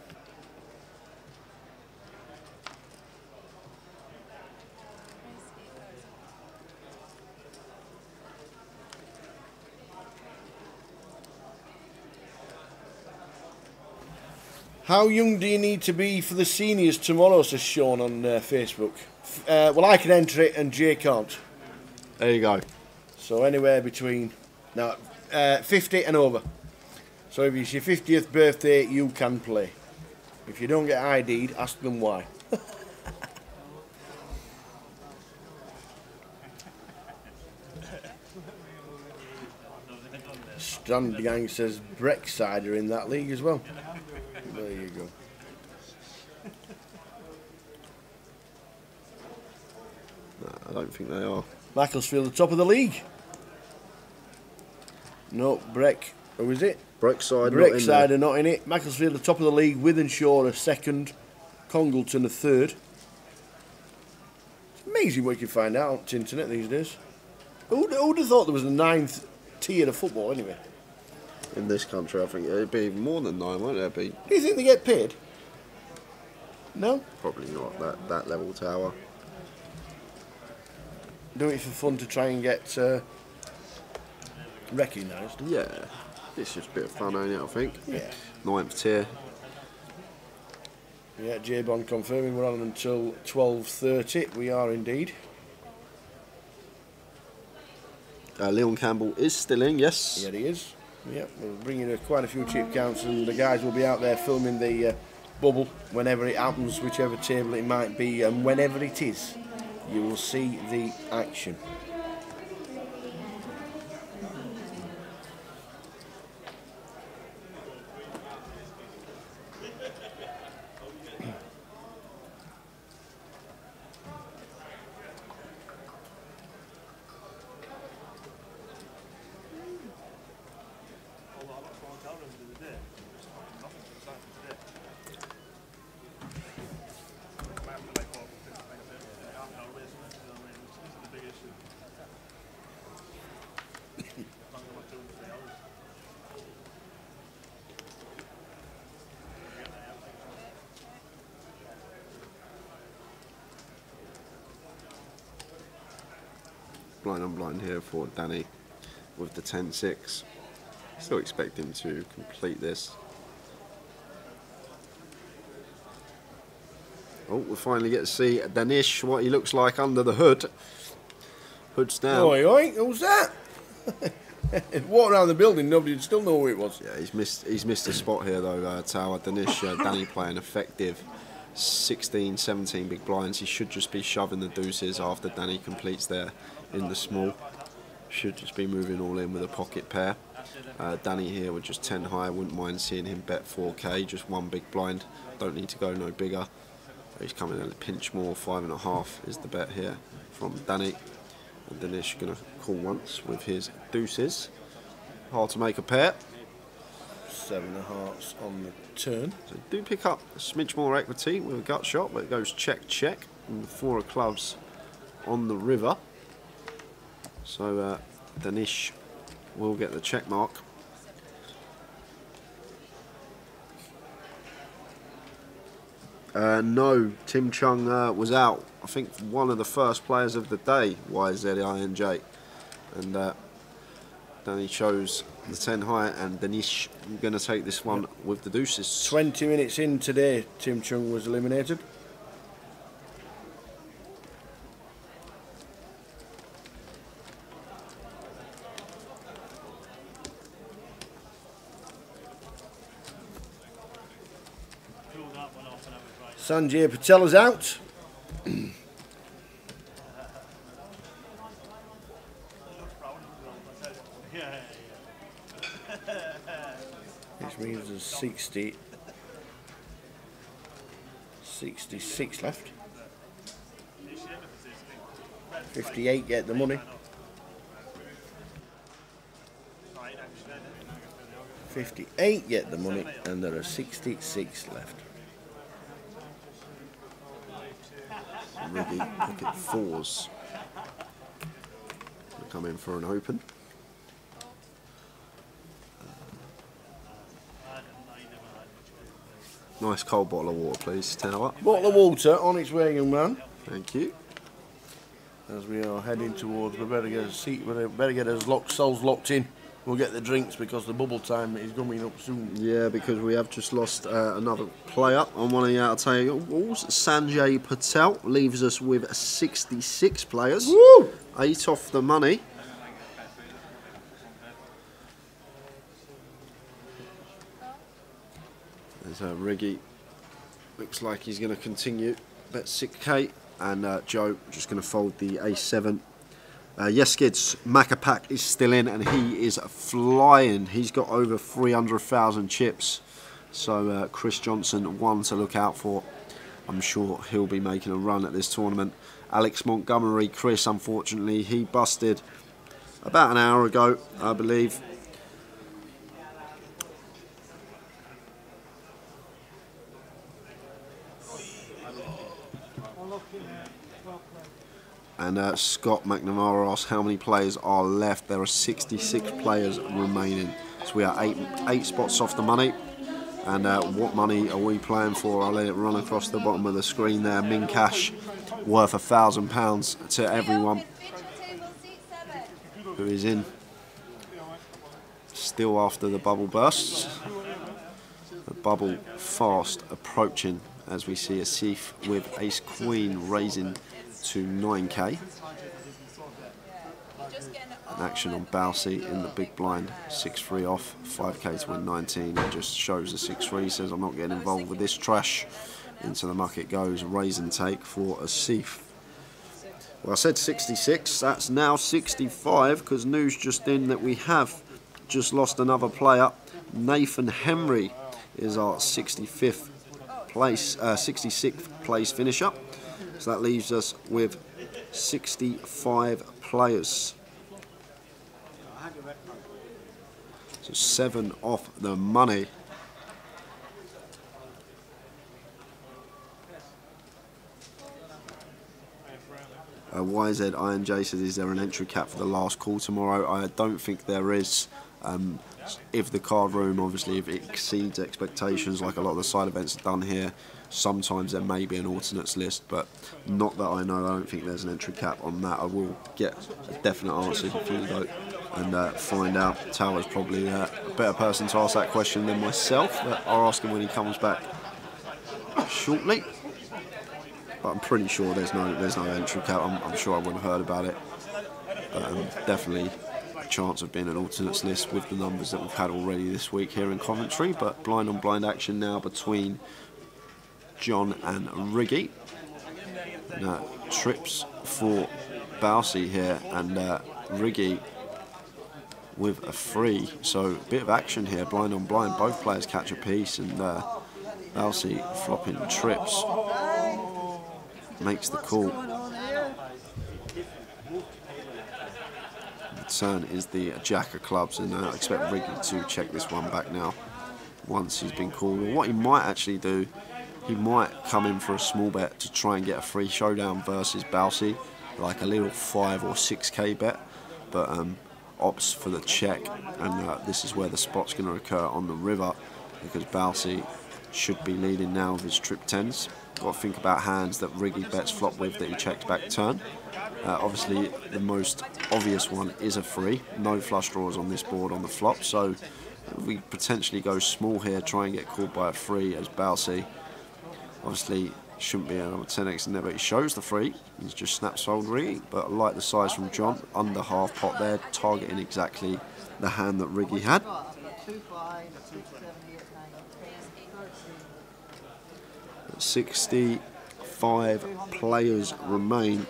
F: How young do you need to be for the seniors tomorrow, says Sean on Facebook. Well, I can enter it and Jay can't.
G: There you go.
F: So anywhere between 50 and over. So if it's your 50th birthday, you can play. If you don't get ID'd, ask them why. Strand Gang says Breckside are in that league as well. There you go.
G: No, I don't think they are.
F: Macclesfield, the top of the league. No, who is it?
G: Breckside
F: are not in it. Macclesfield, the top of the league. Withenshaw are second. Congleton are third. It's amazing what you can find out on the internet these days. Who'd have thought there was a 9th tier of football anyway?
G: In this country, I think it'd be more than 9, won't it?
F: Do you think they get paid? No?
G: Probably not that level tower.
F: Do it for fun to try and get recognised.
G: Yeah, it's just a bit of fun, ain't it, I think?
F: Yeah.
G: 9th tier.
F: Yeah, J-Bond confirming we're on until 12:30. We are indeed.
G: Leon Campbell is still in, yes.
F: Yeah, he is. Yeah, we're bringing quite a few chip counts, and the guys will be out there filming the bubble whenever it happens, whichever table it might be, and whenever it is, you will see the action.
G: Blind on blind here for Danny with the 10-6. Still expect him to complete this. Oh, we'll finally get to see Danish, what he looks like under the hood. Hood's down.
F: Oi, oi, who's that? Walk around the building, nobody would still know who it was.
G: Yeah, he's missed a spot here though, Tower. Danish, Danny playing effective. 16, 17 big blinds. He should just be shoving the deuces after Danny completes there in the small. Should just be moving all in with a pocket pair. Danny here with just 10 high. Wouldn't mind seeing him bet 4k, just one big blind. Don't need to go no bigger. He's coming in a pinch more, 5.5 is the bet here from Danny. And Danish gonna call once with his deuces. Hard to make a pair.
F: 7 of hearts on the turn.
G: So do pick up a smidge more equity with a gut shot, but it goes check, check. And the 4 of clubs on the river. So Danish will get the check mark. No, Tim Chung was out. I think one of the first players of the day, YZINJ. And Danny shows the 10 high, and Danish going to take this one with the deuces.
F: 20 minutes in today, Tim Chung was eliminated. Sanjay Patel's out. Which means there's 66 left. 58 get the money. 58 get the money, and there are 66 left. Riggy pocket fours. We'll come in for an open. Nice cold bottle of water, please. 10 up. Bottle of water on its way, young man.
G: Thank you.
F: As we are heading towards, we better get a seat. We better get us souls locked in. We'll get the drinks because the bubble time is coming up soon.
G: Yeah, because we have just lost another player on one of the outer tables. Sanjay Patel leaves us with 66 players.
F: Woo!
G: 8 off the money. There's Riggy. Looks like he's going to continue. Bet 6k. And Joe just going to fold the A7. Yes, Skids, Macapac is still in, and he is flying. He's got over 300,000 chips. So Chris Johnson, one to look out for. I'm sure he'll be making a run at this tournament. Alex Montgomery, Chris, unfortunately, he busted about an hour ago, I believe. And Scott McNamara asks how many players are left. There are 66 players remaining. So we are eight spots off the money. And what money are we playing for? I'll let it run across the bottom of the screen there. Min cash worth £1,000 to everyone who is in. Still after the bubble bursts. The bubble fast approaching as we see Asif with Ace Queen raising to 9k. An action on Balsi in the big blind, 6-3 off, 5k to win 19. It just shows the 6-3, says I'm not getting involved with this trash. Into the muck it goes, raise and take for Asif. Well, I said 66, that's now 65 because news just in that we have just lost another player. Nathan Henry is our 65th place, 66th place finisher. So that leaves us with 65 players. So 7 off the money. YZ INJ says, is there an entry cap for the last call tomorrow? I don't think there is. If the card room, obviously, if it exceeds expectations, like a lot of the side events are done here, sometimes there may be an alternates list, but not that I know. I don't think there's an entry cap on that. I will get a definite answer for you though and find out. Tower's probably a better person to ask that question than myself, but I'll ask him when he comes back shortly. But I'm pretty sure there's no entry cap. I'm sure I would have heard about it. Definitely a chance of being an alternates list with the numbers that we've had already this week here in Coventry. But blind on blind action now between John and Riggy. Trips for Balsi here, and Riggy with a 3. So a bit of action here, blind on blind. Both players catch a piece, and Balsi flopping trips. Makes the call. The turn is the Jack of clubs, and I expect Riggy to check this one back now once he's been called. Or what he might actually do, he might come in for a small bet to try and get a free showdown versus Balsi, like a little 5 or 6k bet, but opts for the check, and this is where the spot's going to occur on the river because Balsi should be leading now with his trip 10s. got to think about hands that Riggy bets flop with that he checks back turn. Obviously, the most obvious one is a free. No flush draws on this board on the flop, so we potentially go small here, try and get called by a free as Bousey. Obviously, shouldn't be another 10x in there, but he shows the free. He's just snaps fold Riggy, but I like the size from John. Under half pot there, targeting exactly the hand that Riggy had. 65 players remain.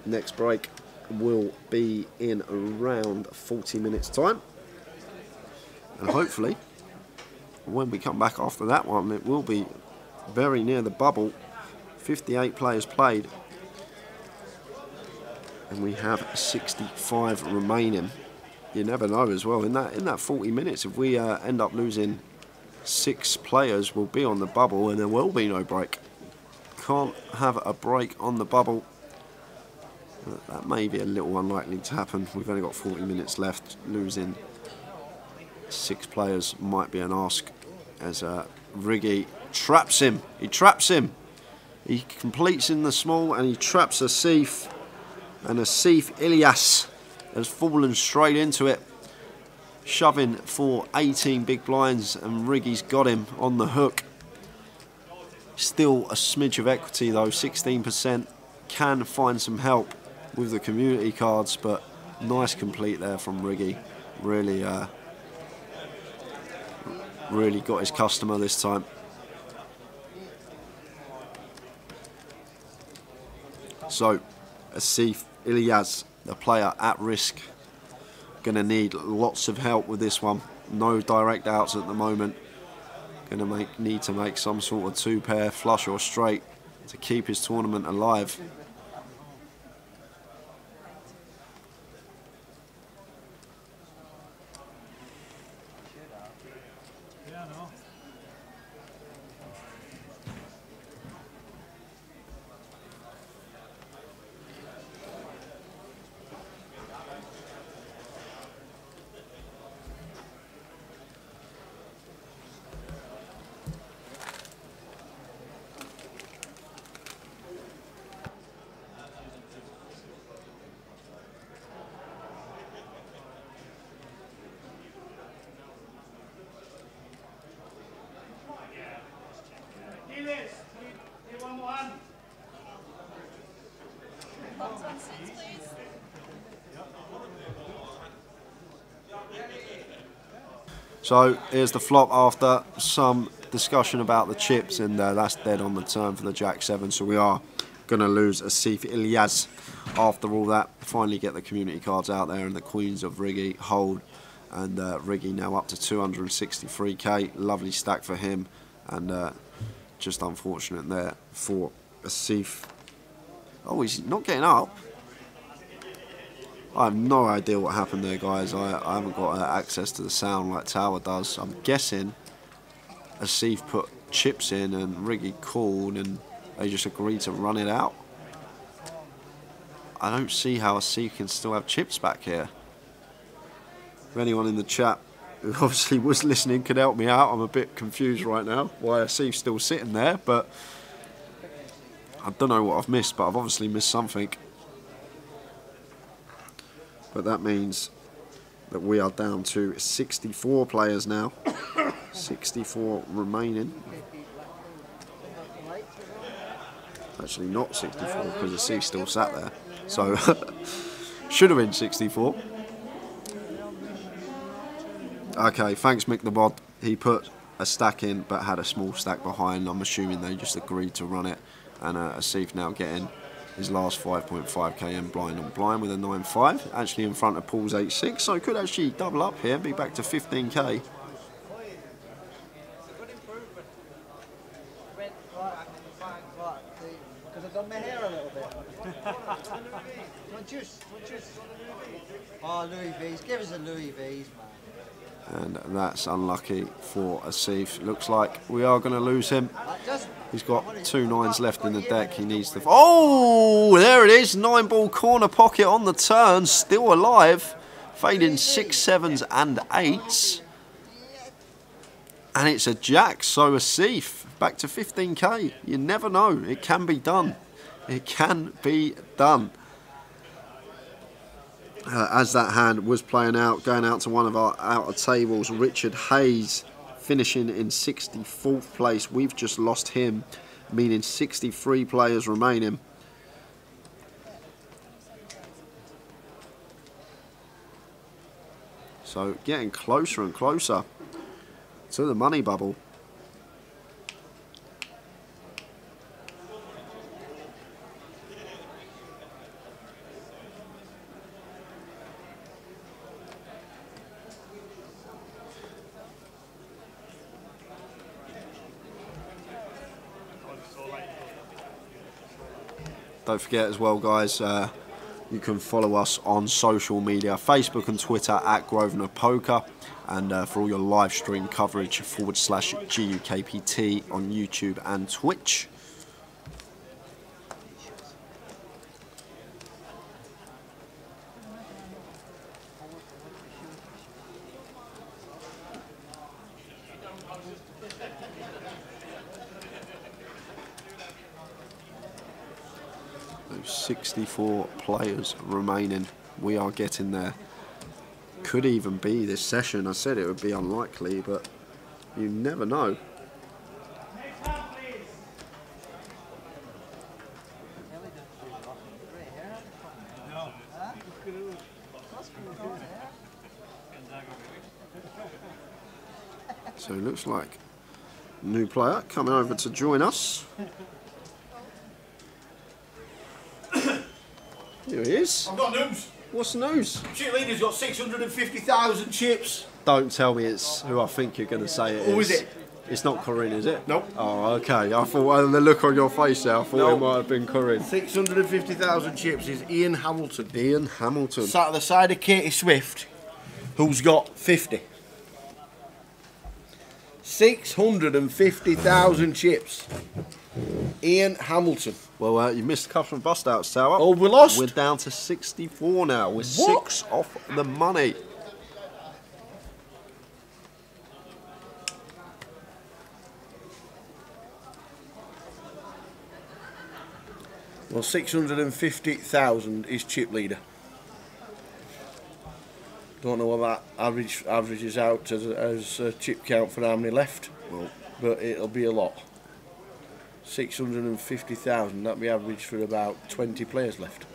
G: Next break will be in around 40 minutes time, and hopefully when we come back after that one it will be very near the bubble. 58 players played and we have 65 remaining. You never know as well, in that 40 minutes if we end up losing 6 players, we'll be on the bubble and there will be no break. Can't have a break on the bubble. That may be a little unlikely to happen. We've only got 40 minutes left. Losing 6 players might be an ask, as Riggy traps him. He traps him. He completes in the small and he traps Asif. And Asif Ilyas has fallen straight into it, shoving for 18 big blinds, and Riggy's got him on the hook. Still a smidge of equity though, 16%. Can find some help with the community cards, but nice complete there from Riggy. Really really got his customer this time. So Asif Ilyas, the player at risk, gonna need lots of help with this one. No direct outs at the moment. Gonna need to make some sort of 2-pair, flush or straight, to keep his tournament alive. So here's the flop after some discussion about the chips, and that's dead on the turn for the Jack 7. So we are going to lose Asif Ilyas after all that. Finally get the community cards out there, and the Queens of Riggy hold, and Riggy now up to 263k. Lovely stack for him, and just unfortunate there for Asif. Oh, he's not getting up. I have no idea what happened there, guys. I haven't got access to the sound like Tower does. I'm guessing Asif put chips in and Riggy called and they just agreed to run it out. I don't see how Asif can still have chips back here. If anyone in the chat who obviously was listening could help me out, I'm a bit confused right now why Asif's still sitting there, but I don't know what I've missed, but I've obviously missed something. But that means that we are down to 64 players now. 64 remaining. Actually not 64 because the C still sat there. So should have been 64. Okay, thanks Mick the Bod. He put a stack in but had a small stack behind. I'm assuming they just agreed to run it. And Asif now getting his last 5.5 km blind on blind with a 9.5, actually in front of Paul's 8.6, so could actually double up here, be back to 15k.
B: Because I've done my hair a little bit. Want juice? Want juice? Oh, Louis V's. Give us a Louis V's, man.
G: And that's unlucky for Asif. Looks like we are going to lose him. He's got 2 9s left in the deck. He needs the... Oh, there it is. 9-ball corner pocket on the turn. Still alive. Fading 6 7s and 8s. And it's a jack. So Asif back to 15k. You never know. It can be done. It can be done. As that hand was playing out, going out to one of our outer tables, Richard Hayes finishing in 64th place. We've just lost him, meaning 63 players remaining. So getting closer and closer to the money bubble. Don't forget as well, guys, you can follow us on social media, Facebook and Twitter at Grosvenor Poker, and for all your live stream coverage /GUKPT on YouTube and Twitch. Those 64 players remaining. We are getting there. Could even be this session. I said it would be unlikely, but you never know. So it looks like a new player coming over to join us. Here he is.
F: I've got news.
G: What's the news?
F: Chip Leader's got 650,000 chips.
G: Don't tell me it's who I think you're going to say it is.
F: Who is it?
G: It's not Corinne, is it?
F: Nope.
G: Oh, okay. I thought, well, the look on your face there, I thought
F: Nope.
G: it might have been Corinne.
F: 650,000 chips is Ian Hamilton.
G: Ian Hamilton.
F: Sat at the side of Katie Swift, who's got 50. 650,000 chips. Ian Hamilton.
G: Well, you missed a couple of bust outs, Tower.
F: Oh, we lost?
G: We're down to 64 now. We're
F: What?
G: 6 off the money.
F: Well, 650,000 is Chip Leader. Don't know what that averages out as a chip count for how many left,
G: well,
F: but it'll be a lot. 650,000, that'd be average for about 20 players left.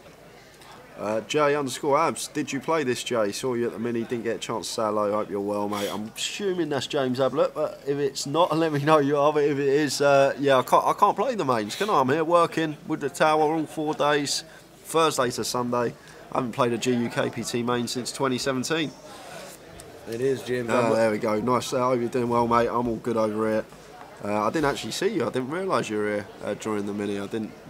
G: J_Abs, did you play this, Jay? Saw you at the mini, didn't get a chance to say hello. Hope you're well, mate. I'm assuming that's James Ablett, but if it's not, let me know you are. But if it is, yeah, I can't play the mains, can I? I'm here working with the Tower all 4 days, Thursday to Sunday. I haven't played a GUKPT main since 2017.
F: It is, James.
G: There we go. Nice. I hope you're doing well, mate. I'm all good over here. I didn't actually see you. I didn't realise you were here during the mini.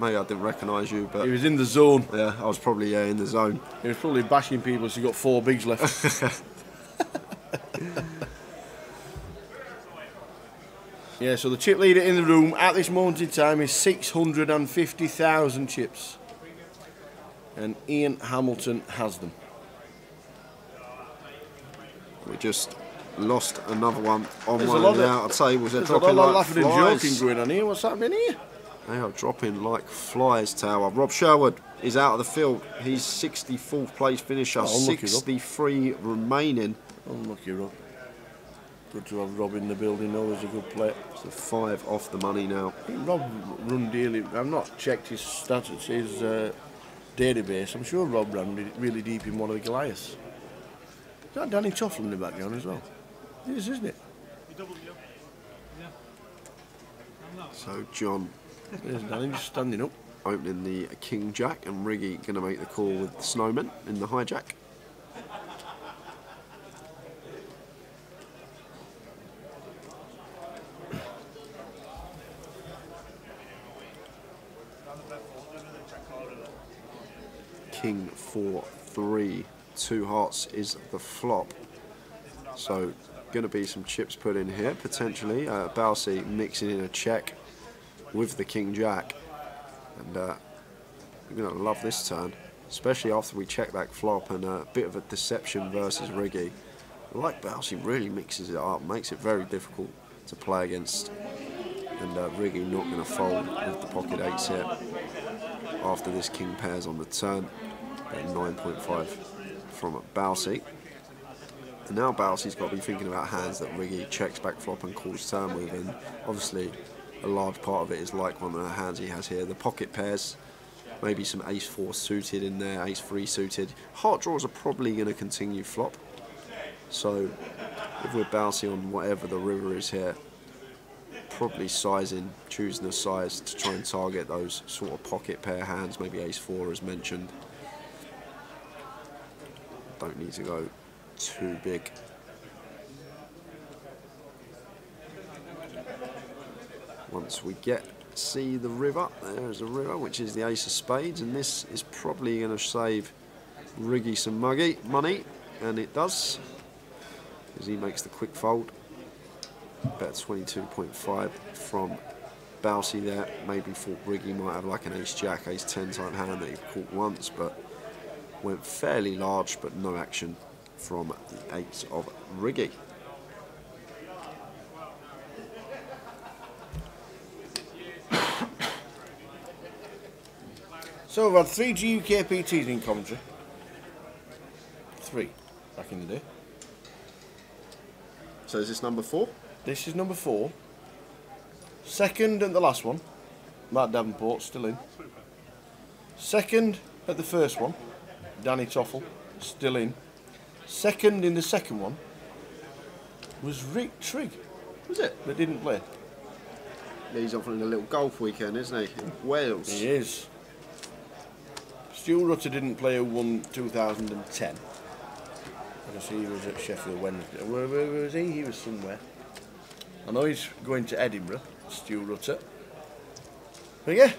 G: Maybe I didn't recognise you, but
F: he was in the zone.
G: Yeah, I was probably in the zone.
F: He was probably bashing people, so he got 4 bigs left. Yeah, so the chip leader in the room at this moment in time is 650,000 chips, and Ian Hamilton has them.
G: We just lost another one on
F: There's
G: one of the outer tables. They're dropping like
F: laughing
G: flies.
F: and joking going on here. What's happening here?
G: They are dropping like flies, Tower. Rob Sherwood is out of the field. He's 64th place finisher. 63 remaining.
F: Unlucky, Rob. Good to have Rob in the building. Always a good player.
G: So 5 off the money now.
F: I think Rob run daily. I've not checked his status, his database. I'm sure Rob ran really deep in one of the Goliaths. Is that Danny Toffel in the background as well? It is, isn't it?
G: So John,
F: there's Danny just standing up,
G: opening the King Jack, and Riggy going to make the call with the Snowman in the hijack. King 4-3, 2 hearts is the flop. So going to be some chips put in here potentially. Balsi mixing in a check with the King Jack, and we're going to love this turn, especially after we check back flop and a bit of a deception versus Riggy. I like Balsi really mixes it up, makes it very difficult to play against, and Riggy not going to fold with the pocket 8s here after this king pairs on the turn. 9.5 from Balsi. And now Balsi's got to be thinking about hands that Riggy checks back flop and calls turn with, and obviously a large part of it is like one of the hands he has here, the pocket pairs, maybe some ace-4 suited in there, ace-3 suited. Heart draws are probably going to continue flop, so if we're Balsi on whatever the river is here, probably sizing, choosing a size to try and target those sort of pocket pair hands, maybe ace-4 as mentioned. Don't need to go too big. Once we see the river, there's a river which is the ace of spades, and this is probably going to save Riggy some money, and it does, as he makes the quick fold. Bet 22.5 from Balsi there. Maybe thought Riggy might have like an ace-jack, ace-10 type hand that he caught once, but went fairly large, but no action from the 8 of Riggy.
F: So we've had 3 GUKPTs in Coventry. 3 back in the day.
G: So is this number 4?
F: This is number 4. Second and the last one, Matt Davenport still in. Second at the first one, Danny Toffel still in. Second in the second one was Rick Trigg.
G: Was it?
F: That didn't play.
G: Yeah, he's off on a little golf weekend, isn't he? In Wales.
F: He is. Stu Rutter didn't play, who won 2010. Because he was at Sheffield Wednesday. Where was he? He was somewhere. I know he's going to Edinburgh, Stu Rutter. But yeah,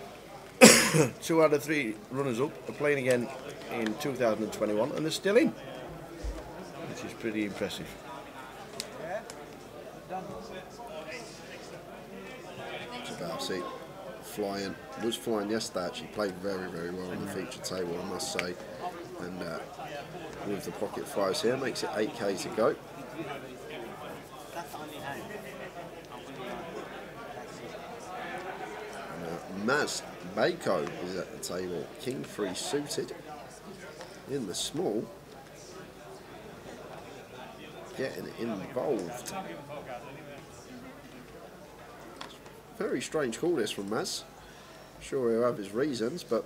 F: 2 out of 3 runners-up are playing again in 2021, and they're still in, which is pretty impressive.
G: Balsi flying, was flying yesterday, actually played very, very well on the feature table, I must say, and with the pocket 5s here, makes it 8k to go. Maz Bako is at the table, king 3 suited in the small, getting involved. Very strange call this from Maz. Sure he'll have his reasons, but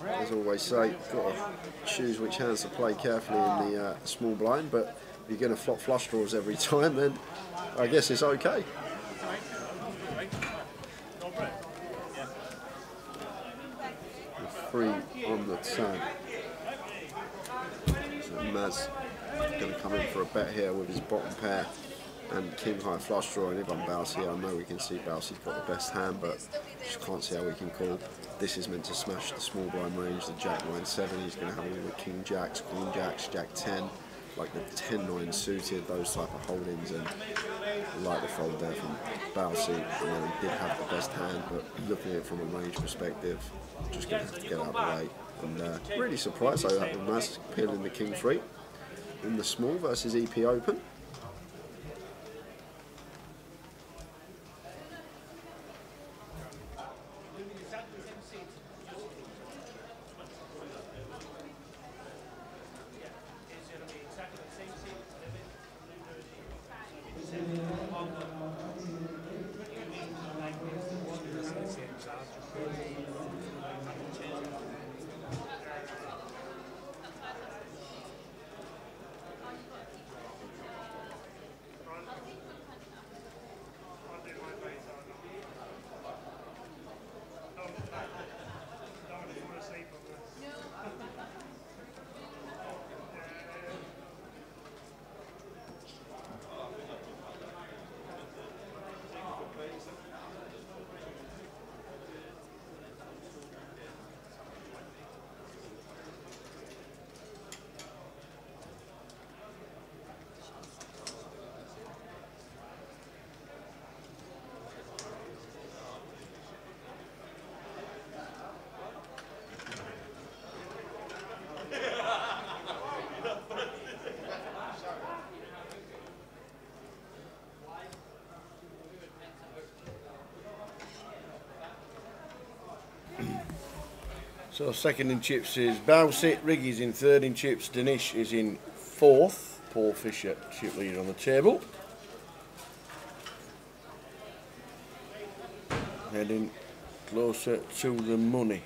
G: as I always say, got to choose which hands to play carefully in the small blind, but if you're going to flop flush draws every time, then I guess it's okay. 3 on the turn. So Maz going to come in for a bet here with his bottom pair and king high flush draw. And if I'm Balsi, I know we can see Balsi's got the best hand, but just can't see how we can call. This is meant to smash the small blind range, the jack 9-7. He's going to have all the king jacks, queen jacks, jack 10, like the 10-9 suited, those type of holdings, and I like the fold there from Balsi. He did have the best hand, but looking at it from a range perspective, just going to have to get out of the way. And really surprised though that with Maz peeling the king 3 in the small versus EP Open.
F: So second in chips is Bouncy, Riggy's in third in chips, Danish is in fourth. Paul Fisher, chip leader on the table. Heading closer to the money.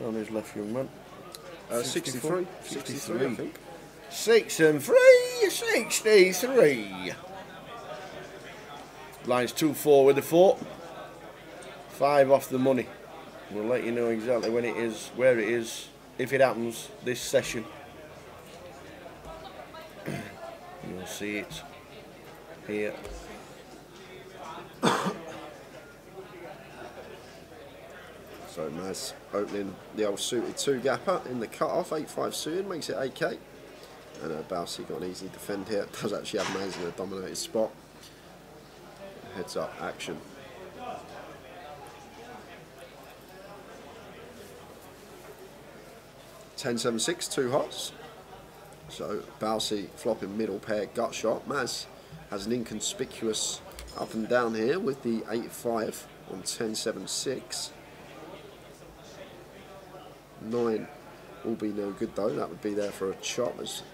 F: On his left, young man.
G: 63. 63, I think.
F: 6 and 3, 63. Lines 2-4 with the 4. 5 off the money. We'll let you know exactly when it is, where it is, if it happens this session. You'll see it here.
G: So Maz opening the old suited 2-gapper in the cut-off, 8-5 suited, makes it 8k. And Bousey got an easy defend here. Does actually have Maz in a dominated spot. Heads up action. (10-7-6), 2 hots. So Bousey flopping middle pair gut shot. Maz has an inconspicuous up and down here with the 8-5 on 10-7-6. 9 will be no good though. That would be there for a chop, as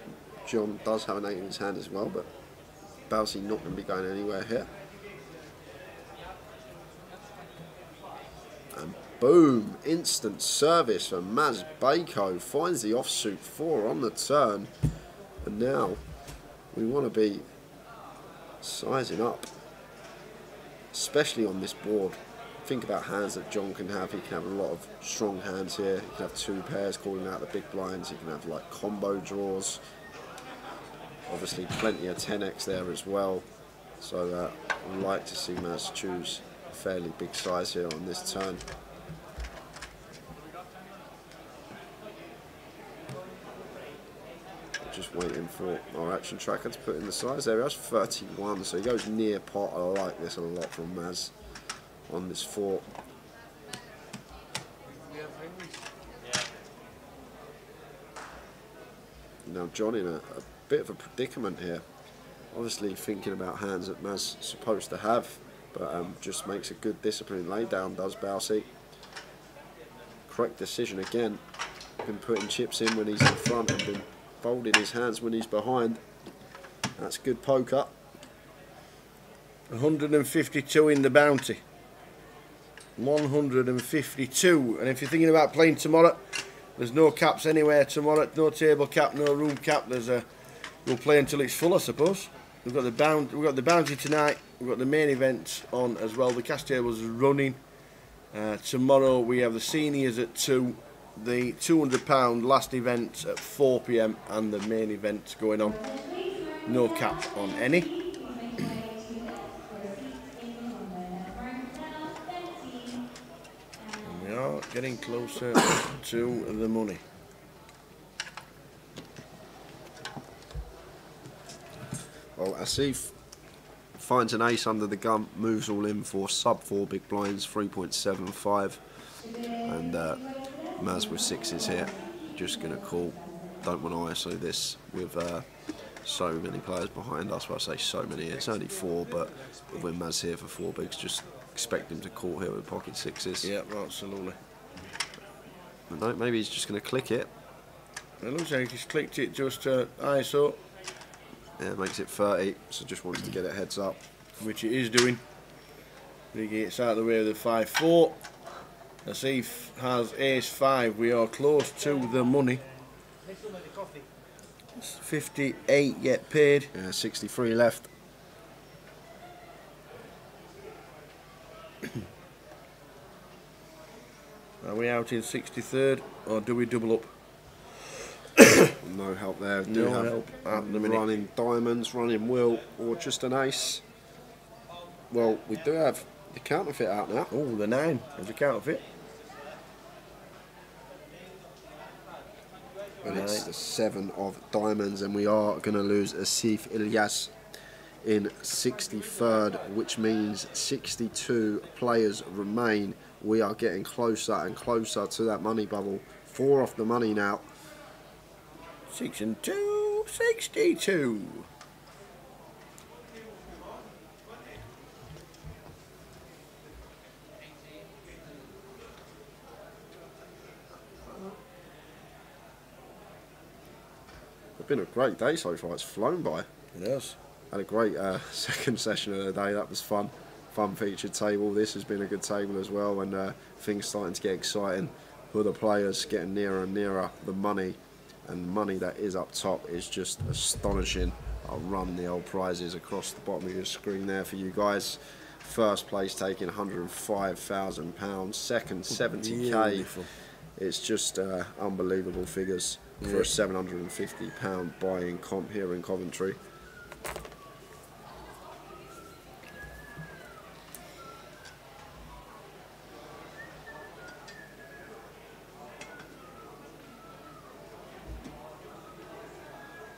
G: John does have an 8 in his hand as well, but Bousey not going to be going anywhere here. And boom, instant service for Maz Bako, finds the offsuit 4 on the turn, and now we want to be sizing up, especially on this board. Think about hands that John can have. He can have a lot of strong hands here. He can have 2 pairs calling out the big blinds. He can have like combo draws. Obviously plenty of 10x there as well. So I'd like to see Maz choose a fairly big size here on this turn. Just waiting for our action tracker to put in the size. There he has 31, so he goes near pot. I like this a lot from Maz on this 4. Now John in a bit of a predicament here. Obviously thinking about hands that Maz is supposed to have, but just makes a good disciplined laydown, does Bousey. Correct decision again. Been putting chips in when he's in front and been folding his hands when he's behind. That's good poker.
F: 152 in the bounty. 152, and if you're thinking about playing tomorrow, there's no caps anywhere tomorrow. No table cap, no room cap. We'll play until it's full, I suppose. We've got the bounty tonight. We've got the main event on as well. The cash tables are running. Tomorrow we have the seniors at 2, the £200 last event at 4 PM, and the main event going on. No cap on any. We are getting closer to the money.
G: Well, Asif finds an ace under the gun, moves all in for sub 4 big blinds, 3.75, and Maz with 6s here. Just going to call. Don't want to ISO this with so many players behind us. Well, I say so many, it's only 4, but with Maz here for 4 bigs, just expect him to call here with pocket 6s.
F: Yeah, absolutely.
G: But no, maybe he's just going to click it.
F: It looks like he's clicked it just ISO.
G: Yeah, makes it 30, so just wants to get it heads up.
F: Which it is doing. He gets out of the way of the 5-4. Asif has ace-5. We are close to the money. 58 get paid.
G: Yeah, 63 left.
F: Are we out in 63rd, or do we double up?
G: No help there.
F: No help at the minute.
G: Running diamonds, running wheel, or just an ace. Well, we do have the counterfeit out now.
F: Oh, the 9 is a counterfeit.
G: But it's the 7 of diamonds, and we are going to lose Asif Ilyas in 63rd, which means 62 players remain We are getting closer and closer to that money bubble. 4 off the money now.
F: 6 and 2, 62.
G: It's been a great day so far. It's flown by.
F: It has.
G: Had a great second session of the day. That was fun. Fun featured table. This has been a good table as well, and things starting to get exciting for the players, getting nearer and nearer. The money and money that is up top is just astonishing. I'll run the old prizes across the bottom of your screen there for you guys. First place taking £105,000, second 70k.
F: Beautiful.
G: It's just unbelievable figures for a £750 buy-in comp here in Coventry.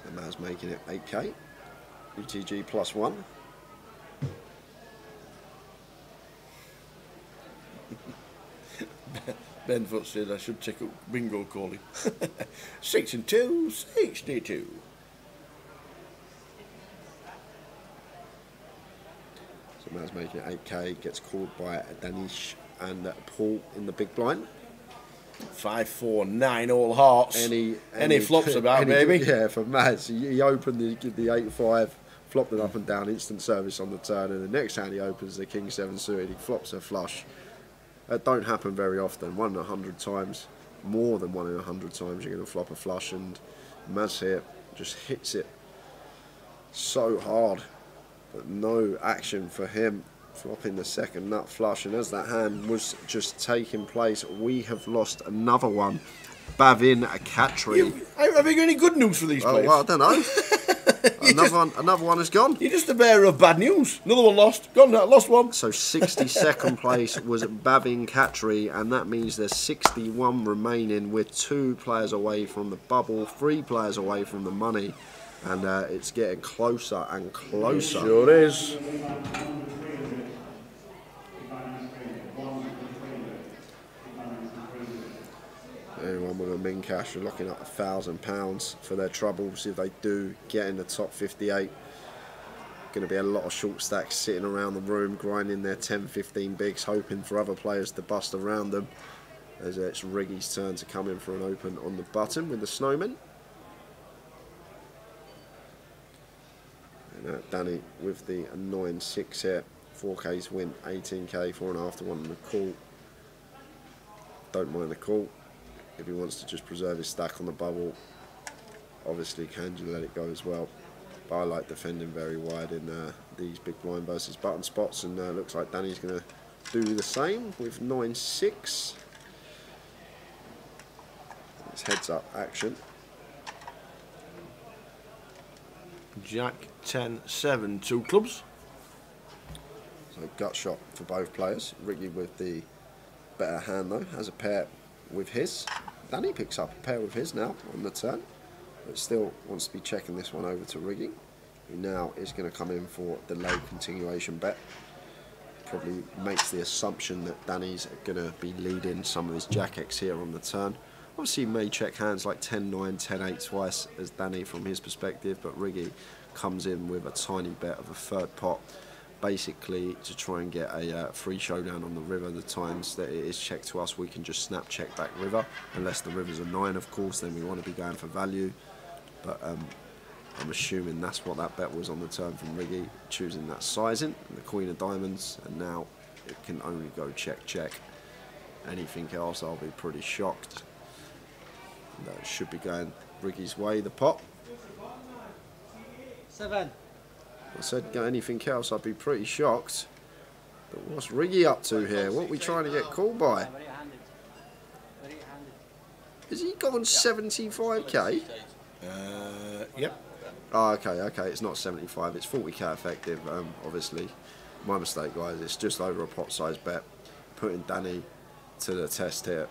G: And that's making it 8k. UTG +1.
F: Ben Foot said I should take up bingo calling. 6 and 2, 62.
G: So Maz making it 8k, gets called by Danish and Paul in the big blind.
F: 5, 4, 9 all hearts. Any flops about, baby?
G: Yeah, for Maz. He opened the 8-5, flopped it up and down, instant service on the turn, and the next hand he opens the King 7 suited, he flops a flush. That don't happen very often. 1 in 100 times, more than 1 in 100 times you're going to flop a flush, and Maz here just hits it so hard, but no action for him, flopping the second nut flush. And as that hand was just taking place, we have lost another one. Bavin Katri.
F: Have you got any good news for these players?
G: Well, I don't know. Another one has gone.
F: You're just the bearer of bad news. Another one lost. Gone, lost one.
G: So 62nd place was Bavin Katri, and that means there's 61 remaining. We're 2 players away from the bubble, 3 players away from the money, and it's getting closer and closer.
F: Sure is.
G: Anyone with a min cash are looking at £1,000 for their troubles if they do get in the top 58. Going to be a lot of short stacks sitting around the room grinding their 10-15 bigs, hoping for other players to bust around them, as it's Riggy's turn to come in for an open on the button with the Snowman. And Danny with the 9-6 here. 4k's win, 18k, 4.5 to 1 on the call. Don't mind the call. If he wants to just preserve his stack on the bubble, obviously can you let it go as well. But I like defending very wide in these big blind versus button spots, and looks like Danny's going to do the same with 9-6. It's heads up action.
F: Jack 10-7, 2 clubs.
G: So gut shot for both players. Riggy with the better hand though, has a pair with his. Danny picks up a pair with his now on the turn, but still wants to be checking this one over to Riggy, who now is going to come in for the low continuation bet. Probably makes the assumption that Danny's going to be leading some of his Jack X here on the turn. Obviously he may check hands like 10-9, 10-8 twice as Danny from his perspective, but Riggy comes in with a tiny bet of a third pot, basically to try and get a free showdown on the river. The times that it is checked to us, we can just snap check back river, unless the river's a 9 of course, then we want to be going for value. But I'm assuming that's what that bet was on the turn from Riggy, choosing that sizing, the Queen of Diamonds, and now it can only go check check. Anything else I'll be pretty shocked. That should be going Riggy's way, the pot.
B: 7.
G: I said, got anything else, I'd be pretty shocked. But what's Riggy up to here? What are we trying to get called by? Has he gone 75k?
F: Yep.
G: Oh, okay, it's not 75, it's 40k effective, obviously. My mistake, guys, it's just over a pot size bet. Putting Danny to the test here.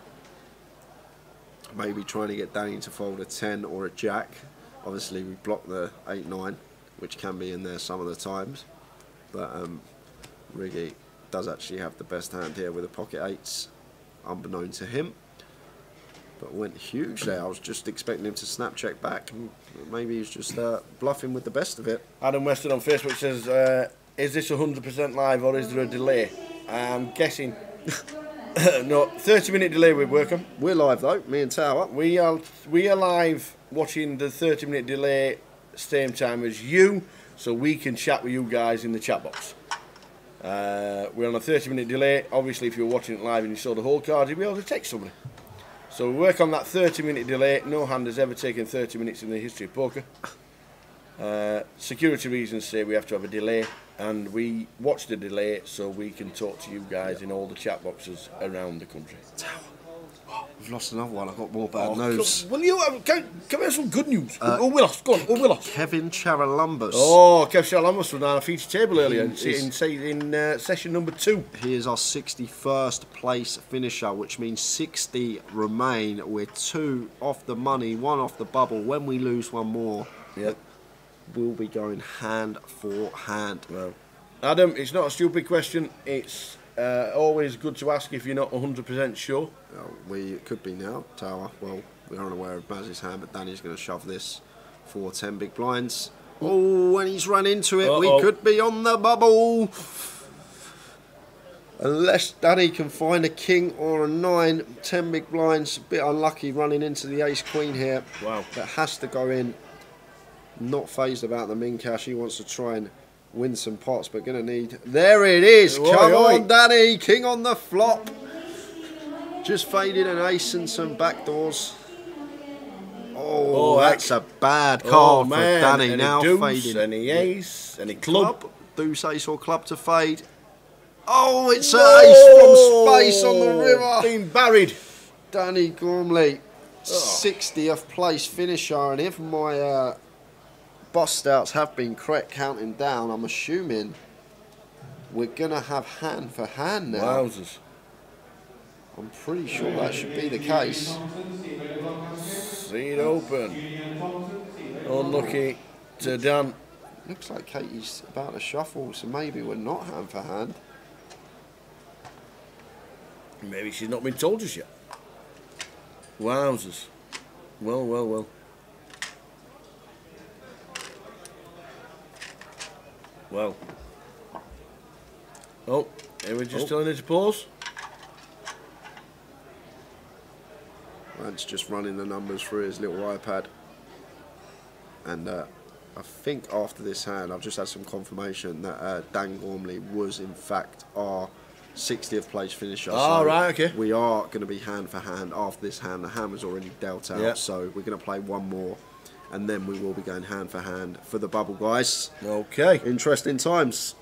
G: Maybe trying to get Danny to fold a 10 or a Jack. Obviously, we block the 8-9, which can be in there some of the times. But Riggy does actually have the best hand here with the pocket eights, unbeknown to him. But went huge there. I was just expecting him to snap check back. Maybe he's just bluffing with the best of it.
F: Adam Weston on Facebook says, is this 100% live or is there a delay? I'm guessing. No, 30-minute delay with Workham.
G: We're live though, me and Tower.
F: We are live watching the 30-minute delay same time as you, so we can chat with you guys in the chat box. We're on a 30-minute delay. Obviously, if you're watching it live and you saw the whole card, you'll be able to text somebody. So we work on that 30-minute delay. No hand has ever taken 30 minutes in the history of poker. Security reasons say we have to have a delay, and we watch the delay so we can talk to you guys in all the chat boxes around the country.
G: We've lost another one. I've got more bad news.
F: Will you come have some good news? Who we lost? Go on, who we lost?
G: Kevin Charalumbus.
F: Oh, Kev Charalumbus was on our feature table earlier in session number 2.
G: He is our 61st place finisher, which means 60 remain. We're 2 off the money, 1 off the bubble. When we lose one more, we'll be going hand for hand.
F: Well, Adam, it's not a stupid question. It's always good to ask if you're not 100% sure.
G: We could be now, Tower. Well, we are unaware of Baz's hand, but Danny's going to shove this for 10 big blinds. Oh, when he's run into it, we could be on the bubble. Unless Danny can find a king or a 9, 10 big blinds. A bit unlucky running into the ace-queen here.
F: Wow.
G: That has to go in. Not phased about the min cash. He wants to try and win some pots, but going to need... There it is. Come on, Danny. King on the flop. Just faded an ace and some backdoors. Oh, that's a bad card for Danny. Now fading.
F: Any ace, any club.
G: Deuce, ace or club to fade. Oh, it's an ace from space on the river.
F: Being buried.
G: Danny Gormley, 60th place finisher. And if my bust outs have been correct counting down, I'm assuming we're going to have hand for hand now.
F: Wowzers.
G: I'm pretty sure that should be the case.
F: See it open. Unlucky to Dan.
G: Looks like Katie's about to shuffle, so maybe we're not hand for hand.
F: Maybe she's not been told just yet. Wowzers. Well, well, well. Well. Oh, here we're just telling her to pause.
G: Rant's just running the numbers through his little iPad. And I think after this hand, I've just had some confirmation that Dan Gormley was in fact our 60th place finisher.
F: Oh, right, okay.
G: We are going to be hand for hand after this hand. The hand was already dealt out, so we're going to play one more. And then we will be going hand for hand for the bubble, guys.
F: Okay.
G: Interesting times.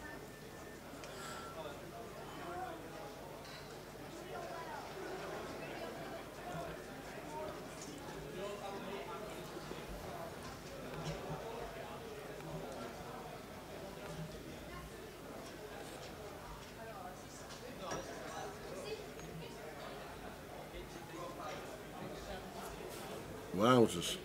F: Wowzers.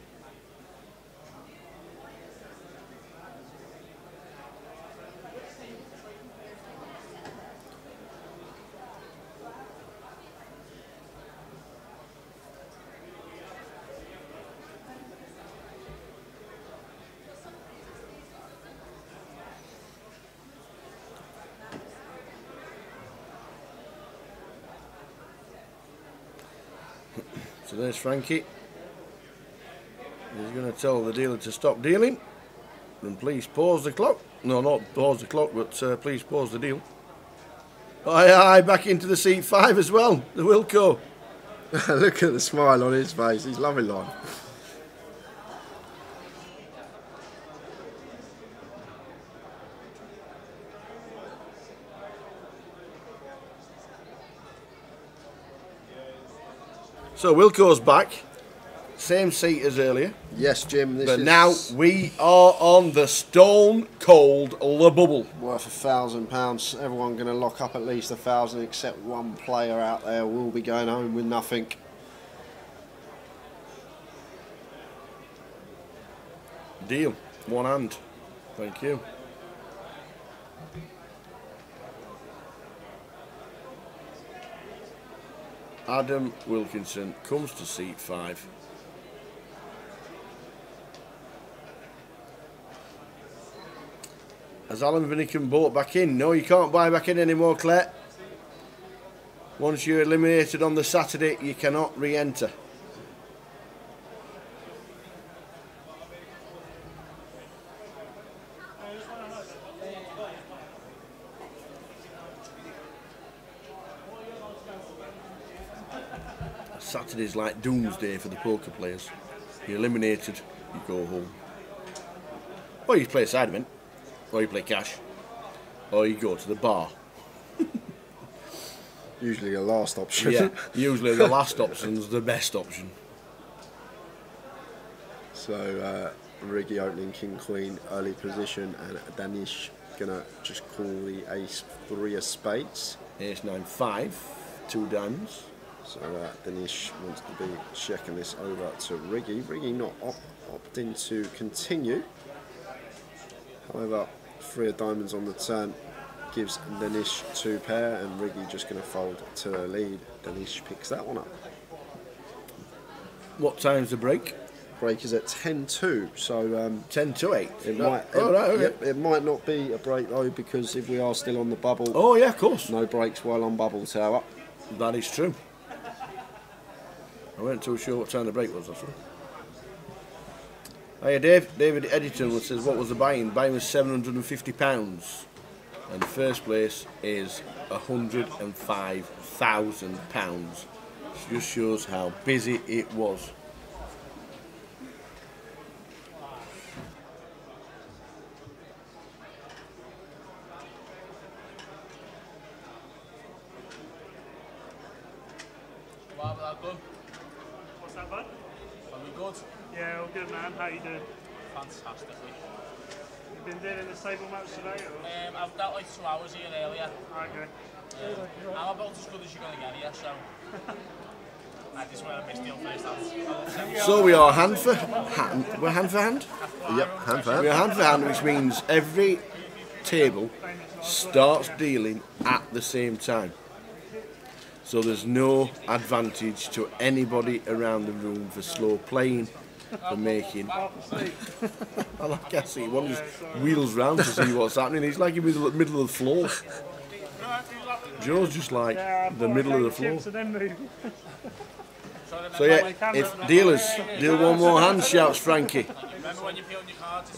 F: So there's Frankie. He's going to tell the dealer to stop dealing and please pause the clock. No, not pause the clock, but please pause the deal. Aye, back into the seat 5 as well, the Wilco.
G: Look at the smile on his face, he's loving life.
F: So Wilco's back. Same seat as earlier.
G: Yes, Jim.
F: But now we are on the stone cold Le Bubble.
G: Worth £1,000. Everyone going to lock up at least 1,000, except one player out there will be going home with nothing.
F: Deal. One hand. Thank you. Adam Wilkinson comes to seat 5. Has Alan Vinnican bought back in? No, you can't buy back in anymore, Claire. Once you're eliminated on the Saturday, you cannot re-enter. Saturday's like doomsday for the poker players. You're eliminated, you go home. Or you play assignment, or you play cash, or you go to the bar.
G: Usually the last option.
F: Yeah, usually the last option's the best option.
G: So Riggy opening King Queen early position, and Danish gonna just call the Ace 3 of spades.
F: Ace 9 5, 2 diamonds.
G: So Danish wants to be checking this over to Riggy. Riggy not opting to continue. However, 3 of diamonds on the turn gives Danish 2 pair, and Riggy just going to fold to the lead. Danish picks that one up.
F: What time's the break?
G: Break is at 10-2, so
F: 10 to 8.
G: It might. It might not be a break though, because if we are still on the bubble.
F: Oh yeah, of course.
G: No breaks while on bubble tower.
F: That is true. I weren't too sure what time the break was, actually. Hiya Dave. David Editon says, what was the buy-in? Buy-in was £750. And first place is £105,000. Just shows how busy it was.
A: What's that, bud?
C: Are we good?
A: Yeah, all good, man. How you doing?
C: Fantastically.
A: You've been doing the stable match today? Or?
C: I've got like 2 hours here earlier.
A: Okay.
C: I'm about as good as you're going to get here, so I just want to miss the first hand.
F: So we are hand for hand. We're hand for hand?
G: Yep, hand for hand.
F: We're hand for hand, which means every table starts dealing at the same time. So there's no advantage to anybody around the room for slow playing, for making. I like I see one just wheels round to see what's happening. He's like in the middle of the floor. Joe's just like the middle of the floor. So yeah, if dealers deal one more hand, shouts Frankie.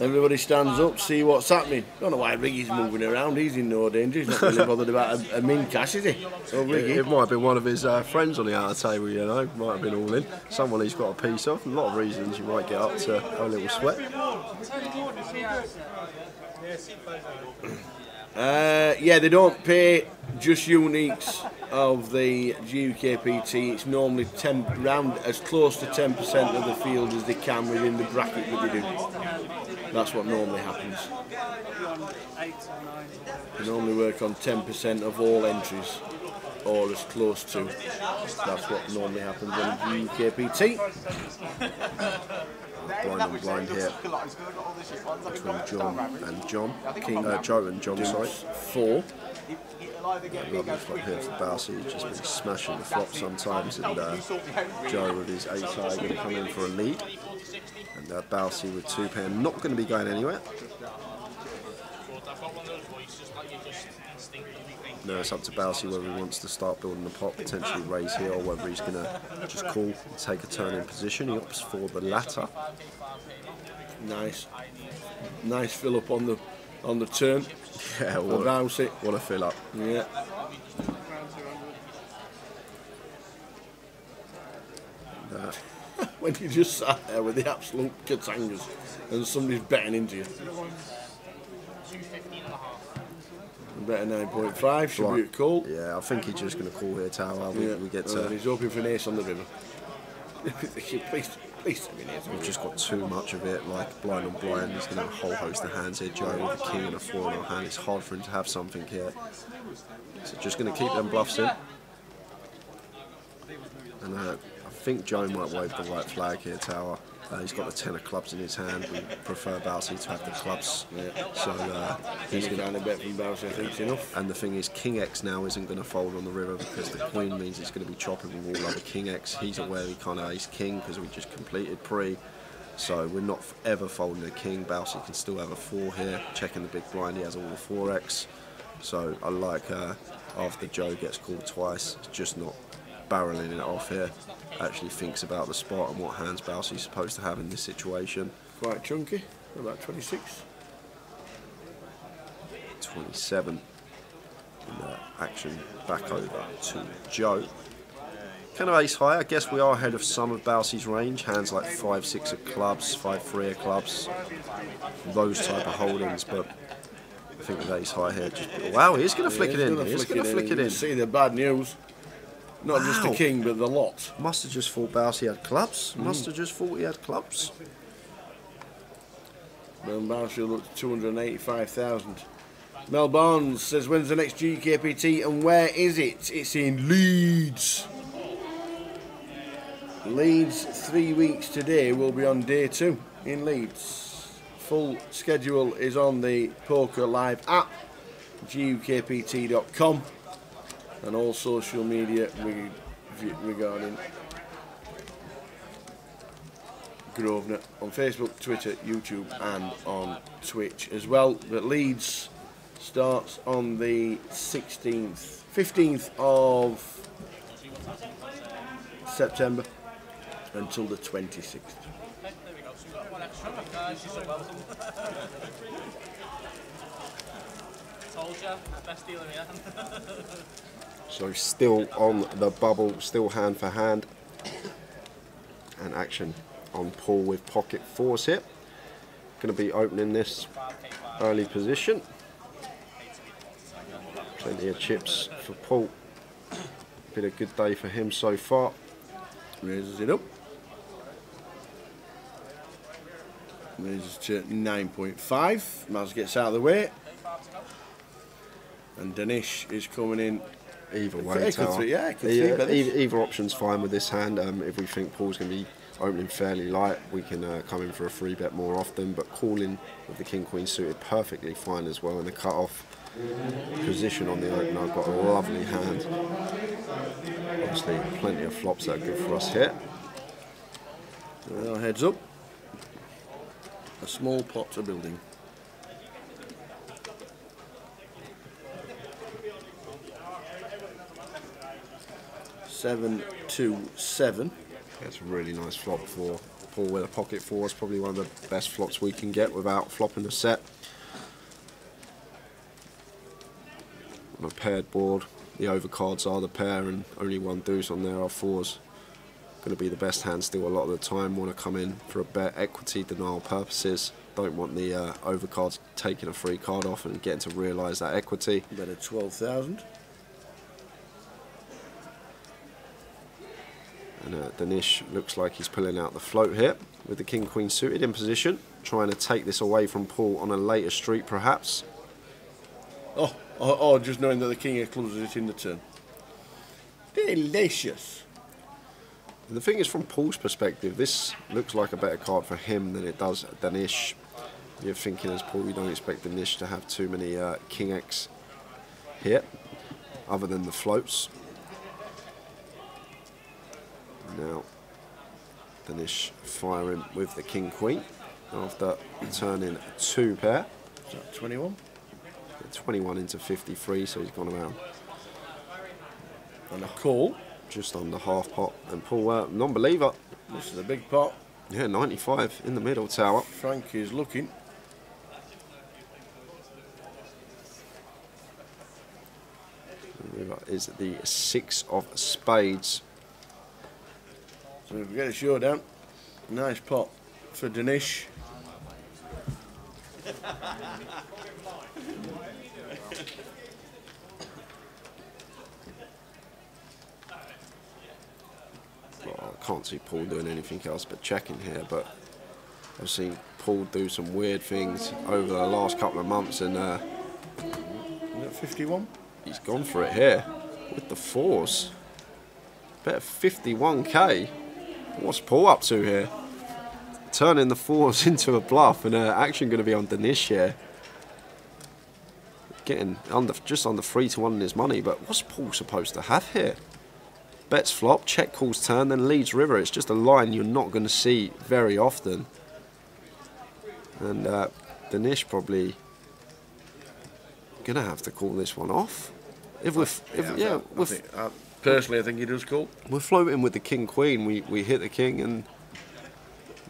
F: Everybody stands up, see what's happening. Don't know why Riggy's moving around. He's in no danger. He's not really bothered about a min cash, is he? So Riggy.
G: It might have been one of his friends on the outer table, you know. Might have been all in. Someone he's got a piece of. A lot of reasons you might get up to have a little sweat.
F: Yeah, they don't pay just uniques of the GUKPT. It's normally round as close to 10% of the field as they can within the bracket that they do. That's what normally happens. They normally work on 10% of all entries, or as close to. That's what normally happens on GUKPT.
G: Blind on blind here between John and John. Joe and John, sorry.
F: 4.
G: Lovely flop here for Bousey, who's just been smashing the flop sometimes, and Joe with his 8-eye going to come in for a lead. And Bousey with 2 pair, not going to be going anywhere. Now it's up to Bousey whether he wants to start building the pot, potentially raise here, or whether he's going to just call and take a turn in position. He opts for the latter.
F: Nice fill up on the turn.
G: Yeah, what a fill up.
F: Yeah. When you just sat there with the absolute katangas and somebody's betting into you. Better 9.5, should be a call.
G: Yeah, I think he's just going to call here, Tower. We get to.
F: He's hoping for an ace on the river. Please.
G: We've just got too much of it, like blind on blind. He's going to have a whole host of hands here. Joe with a king and a 4 in our hand. It's hard for him to have something here. So just going to keep them bluffs in. And I think Joe might wave the white flag here, Tower. He's got the 10 of clubs in his hand. We prefer Bousey to have the clubs. Yeah. So he's going to bet from Bousey, I think it's enough. And the thing is, King X now isn't going to fold on the river because the Queen means he's going to be chopping with all other King X. He's aware he can't ace King because we just completed pre. So we're not ever folding a King. Bousey can still have a 4 here. Checking the big blind, he has all the 4X. So I like after Joe gets called twice, it's just not barreling it off here. Actually thinks about the spot and what hands Bousey's supposed to have in this situation.
F: Quite chunky, about 26.
G: 27. And action back over to Joe. Kind of ace high. I guess we are ahead of some of Bousey's range. Hands like 5-6 of clubs, 5-3 of clubs, those type of holdings. But I think with ace high here, wow, he's going to flick it in. He's going to flick it in.
F: See the bad news. Not just the king, but the lot.
G: Must have just thought Bousey had clubs. Must have just thought he had clubs.
F: Well, Bousey looked at 285,000. Mel Barnes says, when's the next GUKPT and where is it? It's in Leeds. Leeds 3 weeks today. Will be on day 2 in Leeds. Full schedule is on the Poker Live app, GUKPT.com. And all social media regarding Grosvenor on Facebook, Twitter, YouTube and on Twitch as well. But Leeds starts on the 15th of September until the 26th.
C: Told you, best dealer here.
G: So still on the bubble, still hand for hand. And action on Paul with pocket 4s here. Going to be opening this early position. Plenty of chips for Paul. Been a good day for him so far.
F: Raises it up. Raises to 9.5. Maz gets out of the way. And Danish is coming in.
G: Either way, either option's fine with this hand. If we think Paul's going to be opening fairly light, we can come in for a 3-bet more often. But calling with the King-Queen suited perfectly fine as well in the cut-off position on the opener. I've got a lovely hand. Obviously, plenty of flops that are good for us here.
F: Well, heads up. A small pot to building. 7-2-7.
G: That's a really nice flop for Paul with a pocket 4. It's probably one of the best flops we can get without flopping the set. On a paired board, the overcards are the pair and only one deuce on there are 4s. Going to be the best hand still a lot of the time. Want to come in for a bet, equity denial purposes. Don't want the overcards taking a free card off and getting to realise that equity.
F: Better 12,000.
G: And Danish looks like he's pulling out the float here with the King-Queen suited in position, trying to take this away from Paul on a later street perhaps.
F: Oh, just knowing that the King of Clubs is in the turn. Delicious.
G: The thing is, from Paul's perspective, this looks like a better card for him than it does Danish. You're thinking as Paul, you don't expect Danish to have too many King X here, other than the floats. Now, Danish firing with the King-Queen after turning 2 pair.
F: Is that 21?
G: 21 into 53, so he's gone around.
F: And a call.
G: Just under half pot. And Paul, non-believer.
F: This is a big pot.
G: Yeah, 95 in the middle tower.
F: Frank is looking.
G: Is the 6 of spades.
F: So if we get a showdown, nice pot for Danish.
G: Well, I can't see Paul doing anything else but checking here, but I've seen Paul do some weird things over the last couple of months, and
F: is that 51?
G: He's gone for it here with the 4s. Bet 51k. What's Paul up to here? turning the fours into a bluff, and action going to be on Danish here. Getting just under 3-1 in his money, but what's Paul supposed to have here? Bets flop, check calls turn, then leads river. It's just a line you're not going to see very often. And Danish probably going to have to call this one off.
F: Personally, I think he does call.
G: We're floating with the king-queen. We hit the king, and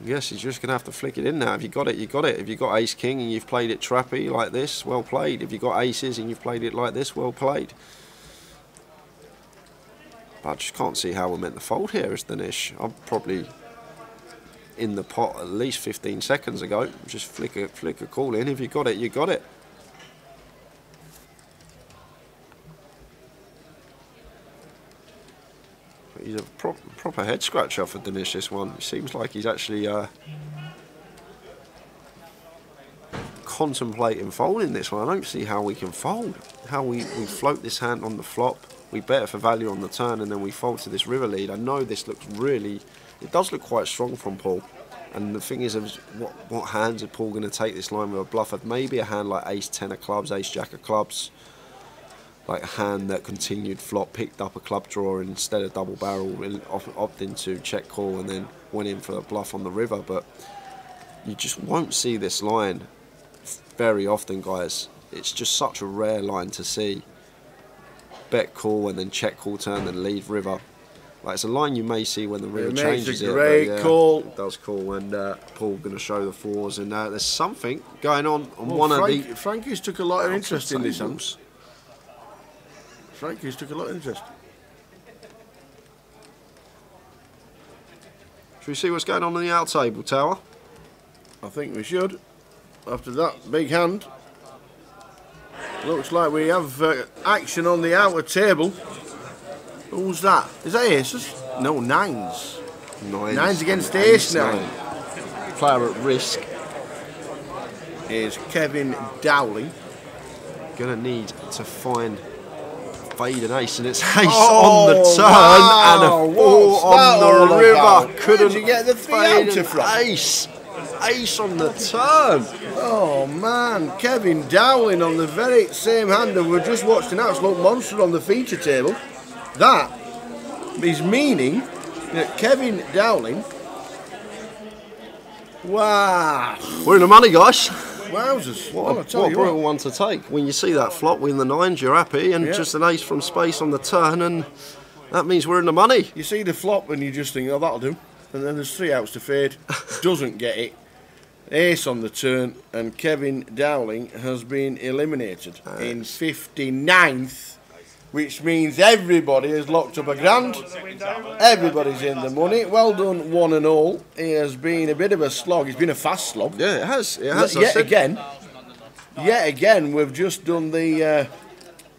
G: yes, he's just going to have to flick it in now. If you got it, you got it. If you got ace-king and you've played it trappy like this, well played. If you got aces and you've played it like this, well played. But I just can't see how we're meant to fold here as Danish. I'm probably in the pot at least 15 seconds ago. Just flick a call in. If you got it, you got it. He's a proper head scratcher for Danish, this one. It seems like he's actually contemplating folding this one. I don't see how we can fold. How we float this hand on the flop, we bet it for value on the turn, and then we fold to this river lead. I know this looks really... It does look quite strong from Paul. And the thing is, what hands are Paul going to take this line with a bluffer? Maybe a hand like ace-10 of clubs, ace-jack of clubs. Like a hand that continued flop, picked up a club draw instead of double barrel, opted into check call and then went in for a bluff on the river. But you just won't see this line very often, guys. It's just such a rare line to see. Bet call and then check call turn, then lead river. Like, it's a line you may see when the river changes it.
F: Great call.
G: It does call, and Paul going to show the fours, and there's something going on one of the...
F: Frankie's took a lot of interest in this hand. Frankie's took a lot of interest.
G: Should we see what's going on the out table, Tower?
F: I think we should. After that big hand. Looks like we have action on the outer table. Who's that? Is that aces? No, nines. Nines against ace now.
G: Player at risk
F: is Kevin Dowling.
G: Gonna need to find fade an ace, and it's ace on the turn and a 4 on the river. Couldn't
F: you get the fade out from?
G: Ace on the turn.
F: Oh man, Kevin Dowling on the very same hand that we just watched an absolute monster on the feature table. That is meaning that Kevin Dowling. Wow,
G: we're in the money, guys.
F: Wowzers.
G: What a brutal one to take. When you see that flop win the nines, you're happy, and just an ace from space on the turn, and that means we're in the money.
F: You see the flop and you just think, oh, that'll do. And then there's 3 outs to fade. Doesn't get it. Ace on the turn, and Kevin Dowling has been eliminated in 59th, which means everybody has locked up a grand. Everybody's in the money. Well done, one and all. It has been a bit of a slog. It's been a fast slog.
G: Yeah, it has. It has.
F: Yet again, we've just done the.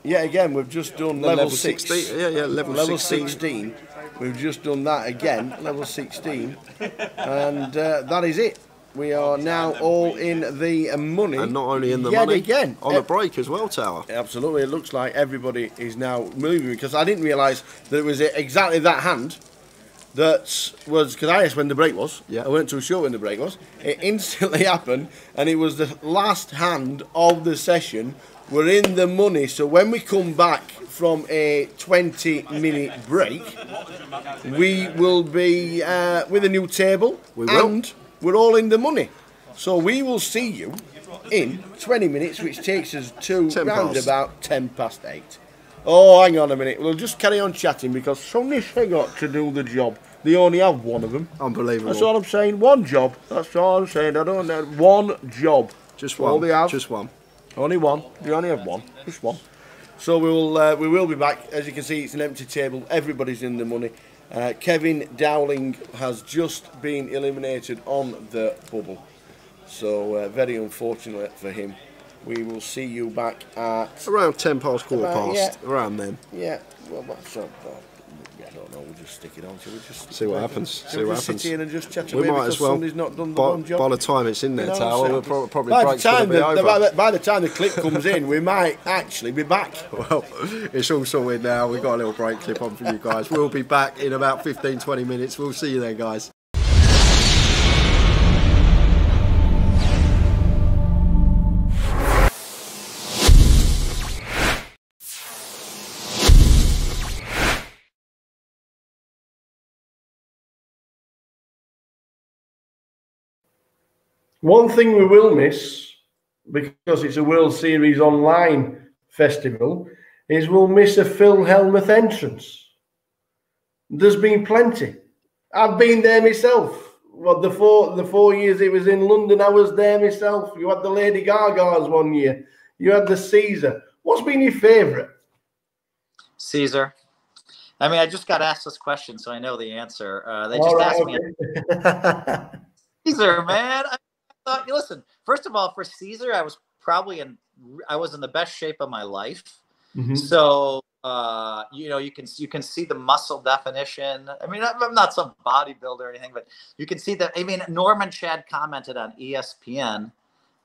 F: We've just done level 16.
G: Yeah, level
F: 16. We've just done that again, level 16, and that is it. We are now all in the money.
G: And not only in the money,
F: again.
G: On the break as well, Tower.
F: Absolutely. It looks like everybody is now moving, because I didn't realise that it was exactly that hand that was, because I asked when the break was.
G: Yeah.
F: I weren't too sure when the break was. It instantly happened, and it was the last hand of the session. We're in the money, so when we come back from a 20-minute break, we will be with a new table.
G: We will.
F: And we're all in the money. So we will see you in 20 minutes, which takes us to round about 10 past 8. Oh, hang on a minute. We'll just carry on chatting, because somebody's forgot to do the job. They only have one of them.
G: Unbelievable.
F: That's all I'm saying. One job. That's all I'm saying. I don't know. One job.
G: Just one.
F: All they have.
G: Just one.
F: Only one. They only have one. Just one. So we will be back. As you can see, it's an empty table. Everybody's in the money. Kevin Dowling has just been eliminated on the bubble. So very unfortunate for him. We will see you back at...
G: Around 10 past, quarter past. Yeah. Around then.
F: Yeah. Well, that's I don't know. We'll just stick it on. Shall we just
G: see what happens? See what happens.
F: Sit here and just chat
G: we might as well.
F: Somebody's not done the one job.
G: By the time it's in there, Tower, we'll probably
F: by
G: break's going to be over.
F: By the time the clip comes in, we might actually be back.
G: Well, it's all sorted now. We've got a little break clip on for you guys. We'll be back in about 15-20 minutes. We'll see you then, guys.
E: One thing we will miss, because it's a World Series online festival, is we'll miss a Phil Hellmuth entrance. There's been plenty. I've been there myself. Well, the four years it was in London, I was there myself. You had the Lady Gaga's one year. You had the Caesar. What's been your favourite?
L: Caesar. I mean, I just got asked this question, so I know the answer. They just asked me. Caesar, man. I thought, listen, first of all, for Caesar, I was in the best shape of my life. Mm-hmm. So, you know, you can see the muscle definition. I mean, I'm not some bodybuilder or anything, but you can see that. I mean, Norman Chad commented on ESPN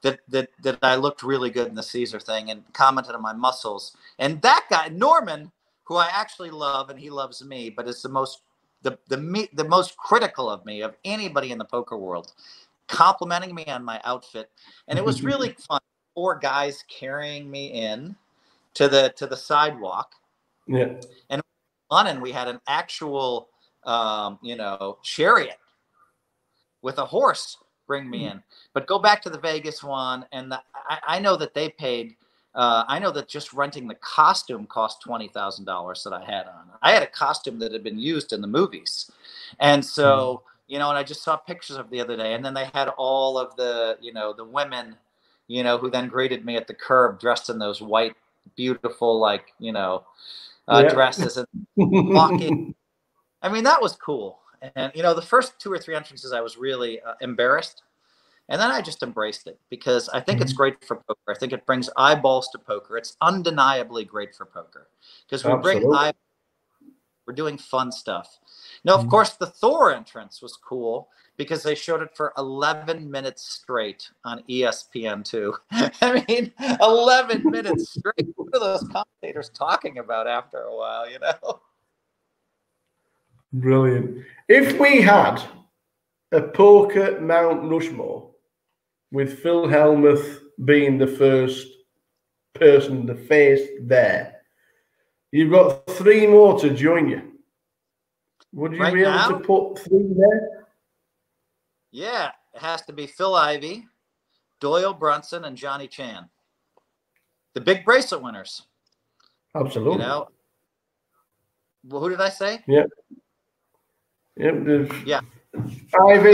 L: that I looked really good in the Caesar thing, and commented on my muscles. And that guy, Norman, who I actually love, and he loves me, but is the most critical of me of anybody in the poker world, complimenting me on my outfit. And it was really fun. 4 guys carrying me in to the sidewalk.
E: Yeah.
L: And in London, we had an actual, chariot with a horse bring me in. But go back to the Vegas one, and I know that they paid. I know that just renting the costume cost $20,000 that I had on. I had a costume that had been used in the movies. And so, and I just saw pictures of the other day, and then they had all of the, the women, who then greeted me at the curb dressed in those white, beautiful, dresses and walking. I mean, that was cool. And, the first 2 or 3 entrances, I was really embarrassed. And then I just embraced it because I think it's great for poker. I think it brings eyeballs to poker. It's undeniably great for poker because we're doing fun stuff. Now, of course, the Thor entrance was cool because they showed it for 11 minutes straight on ESPN2. I mean, 11 minutes straight. What are those commentators talking about after a while,
E: Brilliant. If we had a poker Mount Rushmore, with Phil Hellmuth being the first person to face there, you've got 3 more to join you. Would you be able to put 3 there?
L: Yeah, it has to be Phil Ivey, Doyle Brunson, and Johnny Chan. The big bracelet winners.
E: Absolutely.
L: Well, who did I say?
E: Yeah.
L: Yeah.
E: Ivey.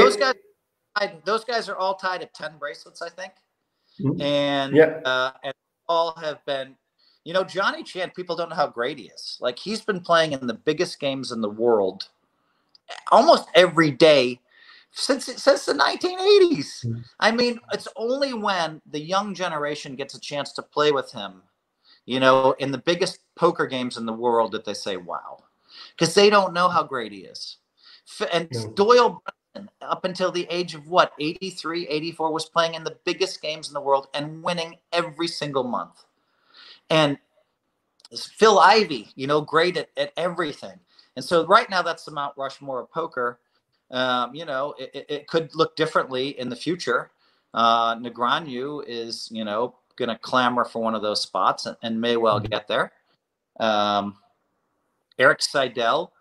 L: Those guys are all tied at 10 bracelets, I think.
E: Mm-hmm.
L: And all have been, Johnny Chan, people don't know how great he is. Like, he's been playing in the biggest games in the world almost every day since the 1980s. Mm-hmm. I mean, it's only when the young generation gets a chance to play with him, in the biggest poker games in the world that they say, wow, because they don't know how great he is. And Doyle, up until the age of 83, 84, was playing in the biggest games in the world and winning every single month. And Phil Ivey, great at everything. And so right now that's the Mount Rushmore of poker. It could look differently in the future. Negreanu is, going to clamor for one of those spots and may well get there. Eric Seidel,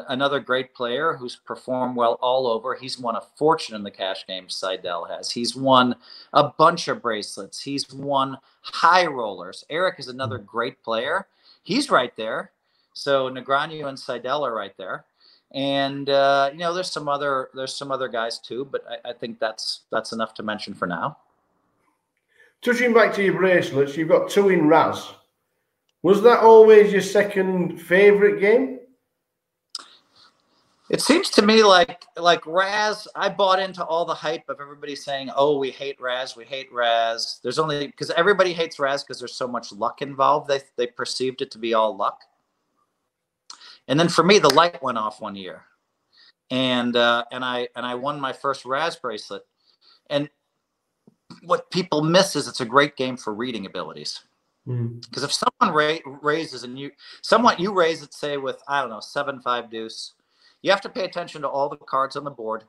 L: another great player who's performed well all over. He's won a fortune in the cash game. Seidel has. He's won a bunch of bracelets. He's won high rollers. Eric is another great player. He's right there. So Negreanu and Seidel are right there. And there's some other guys too, but I think that's enough to mention for now.
E: Touching back to your bracelets, you've got 2 in Raz. Was that always your second favourite game?
L: It seems to me like Raz, I bought into all the hype of everybody saying, oh, we hate Raz, we hate Raz. There's only, because everybody hates Raz because there's so much luck involved. They perceived it to be all luck. And then for me, the light went off one year. And I won my first Raz bracelet. And what people miss is it's a great game for reading abilities. Because if someone raises and you raise it, say with, I don't know, 7-5 deuce, you have to pay attention to all the cards on the board.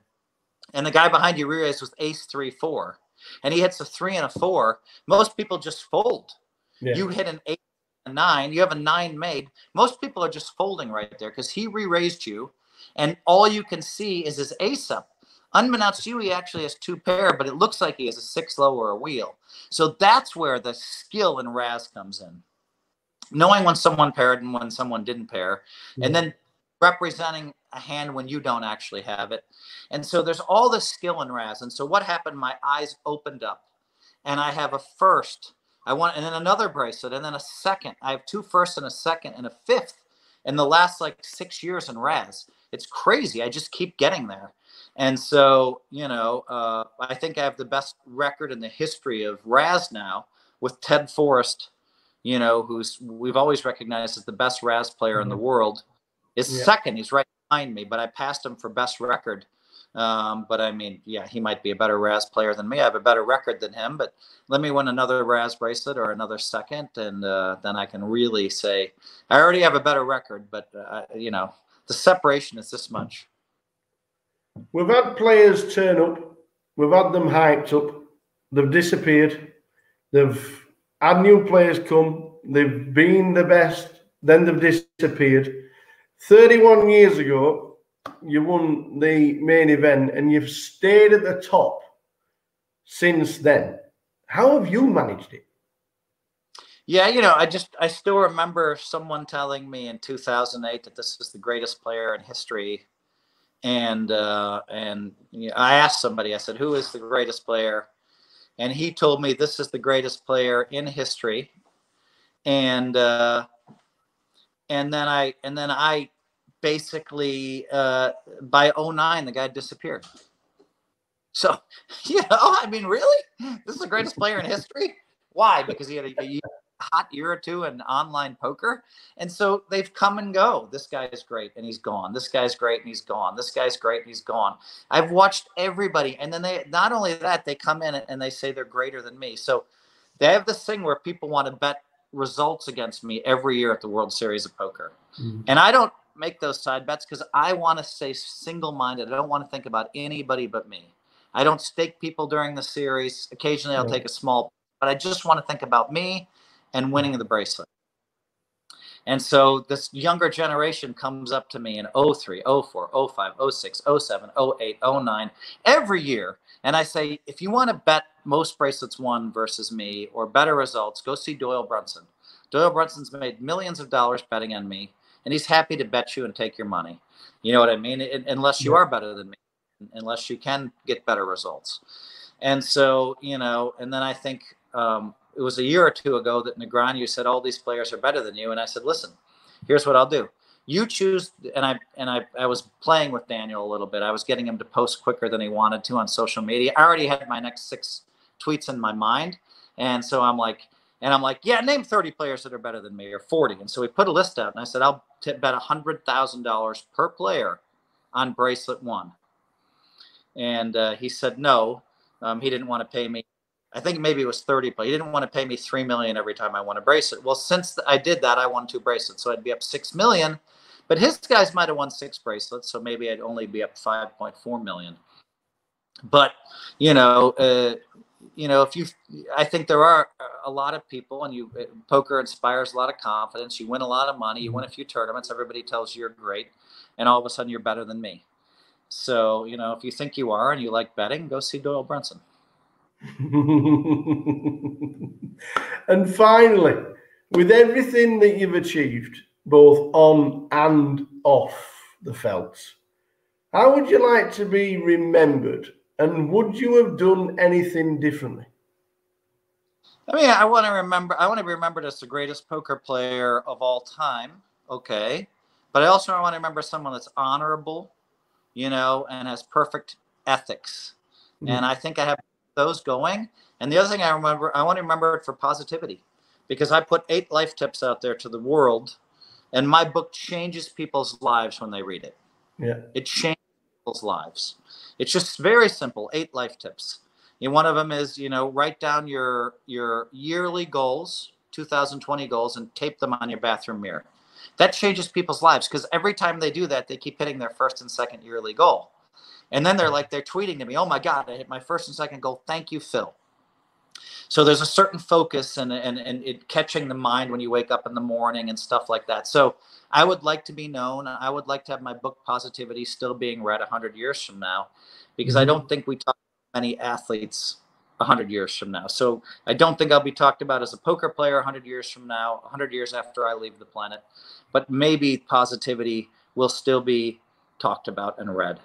L: And the guy behind you re-raised with ace 3-4, and he hits a 3 and a 4. Most people just fold. Yeah. You hit an 8 and a 9. You have a 9 made. Most people are just folding right there because he re-raised you, and all you can see is his ace up. Unbeknownst to you, he actually has 2 pair, but it looks like he has a 6 low or a wheel. So that's where the skill in Raz comes in. Knowing when someone paired and when someone didn't pair, and then representing a hand when you don't actually have it. And so there's all this skill in Raz. And so what happened? My eyes opened up, and I have a first. And then another bracelet, and then a second. I have 2 firsts and a second and a 5th in the last like 6 years in Raz. It's crazy. I just keep getting there. And so, I think I have the best record in the history of Raz now with Ted Forrest, who's we've always recognized as the best Raz player in the world, is second. He's right behind me, but I passed him for best record. But I mean, yeah, he might be a better Raz player than me. I have a better record than him, but let me win another Raz bracelet or another second, and then I can really say I already have a better record. But the separation is this much.
E: We've had players turn up. We've had them hyped up. They've disappeared. They've had new players come. They've been the best. Then they've disappeared. 31 years ago, you won the main event and you've stayed at the top since then. How have you managed it?
L: Yeah, I still remember someone telling me in 2008 that this was the greatest player in history. And I asked somebody, I said, who is the greatest player? And he told me this is the greatest player in history. And then I basically by 2009 the guy disappeared. So I mean, really, this is the greatest player in history. Why? Because he had a hot year or two in online poker, and so they've come and go. This guy is great and he's gone. This guy's great and he's gone. This guy's great and he's gone. I've watched everybody, and then they not only that, they come in and they say they're greater than me. So they have this thing where people want to bet results against me every year at the World Series of Poker. And I don't make those side bets because I want to stay single-minded. I don't want to think about anybody but me. I don't stake people during the series. Occasionally I'll take a small, but I just want to think about me and winning the bracelet. And so this younger generation comes up to me in 03, 04, 05, 06, 07, 08, 09, every year. And I say, if you want to bet most bracelets won versus me or better results, go see Doyle Brunson. Doyle Brunson's made millions of dollars betting on me, and he's happy to bet you and take your money. You know what I mean? Unless you are better than me, unless you can get better results. And so, and then I think it was a year or two ago that Negreanu said all these players are better than you. And I said, listen, here's what I'll do. You choose. And I was playing with Daniel a little bit. I was getting him to post quicker than he wanted to on social media. I already had my next 6 tweets in my mind. And so I'm like, yeah, name 30 players that are better than me, or 40. And so we put a list out, and I said, I'll bet $100,000 per player on bracelet 1. And he said no. He didn't want to pay me. I think maybe it was 30, but he didn't want to pay me $3 million every time I won a bracelet. Well, since I did that, I won 2 bracelets, so I'd be up $6 million. But his guys might have won 6 bracelets, so maybe I'd only be up $5.4 million. But I think there are a lot of people, and poker inspires a lot of confidence. You win a lot of money, you win a few tournaments, everybody tells you you're great, and all of a sudden you're better than me. So, if you think you are and you like betting, go see Doyle Brunson.
E: And finally, with everything that you've achieved, both on and off the felts, how would you like to be remembered? And would you have done anything differently?
L: I mean, I want to be remembered as the greatest poker player of all time. Okay. But I also want to remember someone that's honorable, and has perfect ethics. And I think I have those going. And the other thing I want to remember it for positivity, because I put 8 life tips out there to the world, and my book changes people's lives when they read it.
E: Yeah.
L: It changes people's lives. It's just very simple, 8 life tips. One of them is, write down your yearly goals, 2020 goals, and tape them on your bathroom mirror. That changes people's lives, because every time they do that, they keep hitting their first and second yearly goal. And then they're tweeting to me, oh my God, I hit my first and second goal. Thank you, Phil. So there's a certain focus and it catching the mind when you wake up in the morning and stuff like that. So I would like to be known. I would like to have my book Positivity still being read 100 years from now, because I don't think we talk to many athletes 100 years from now. So I don't think I'll be talked about as a poker player 100 years from now, 100 years after I leave the planet. But maybe Positivity will still be talked about and read.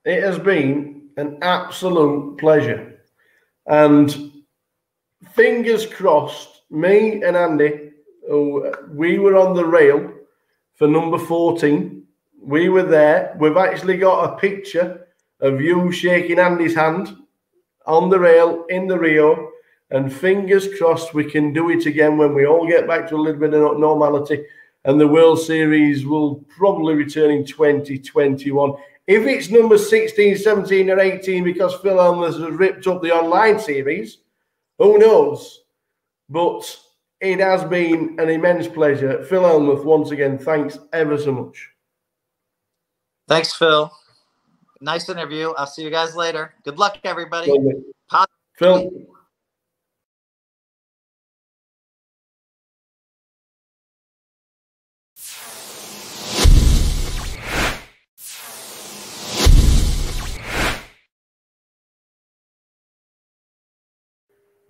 E: It has been an absolute pleasure. And fingers crossed, me and Andy, we were on the rail for number 14. We were there. We've actually got a picture of you shaking Andy's hand on the rail in the Rio. And fingers crossed we can do it again when we all get back to a little bit of normality. And the World Series will probably return in 2021. If it's number 16, 17 or 18 because Phil Helmuth has ripped up the online series, who knows? But it has been an immense pleasure. Phil Helmuth, once again, thanks ever so much.
L: Thanks, Phil. Nice interview. I'll see you guys later. Good luck, everybody.
E: Phil.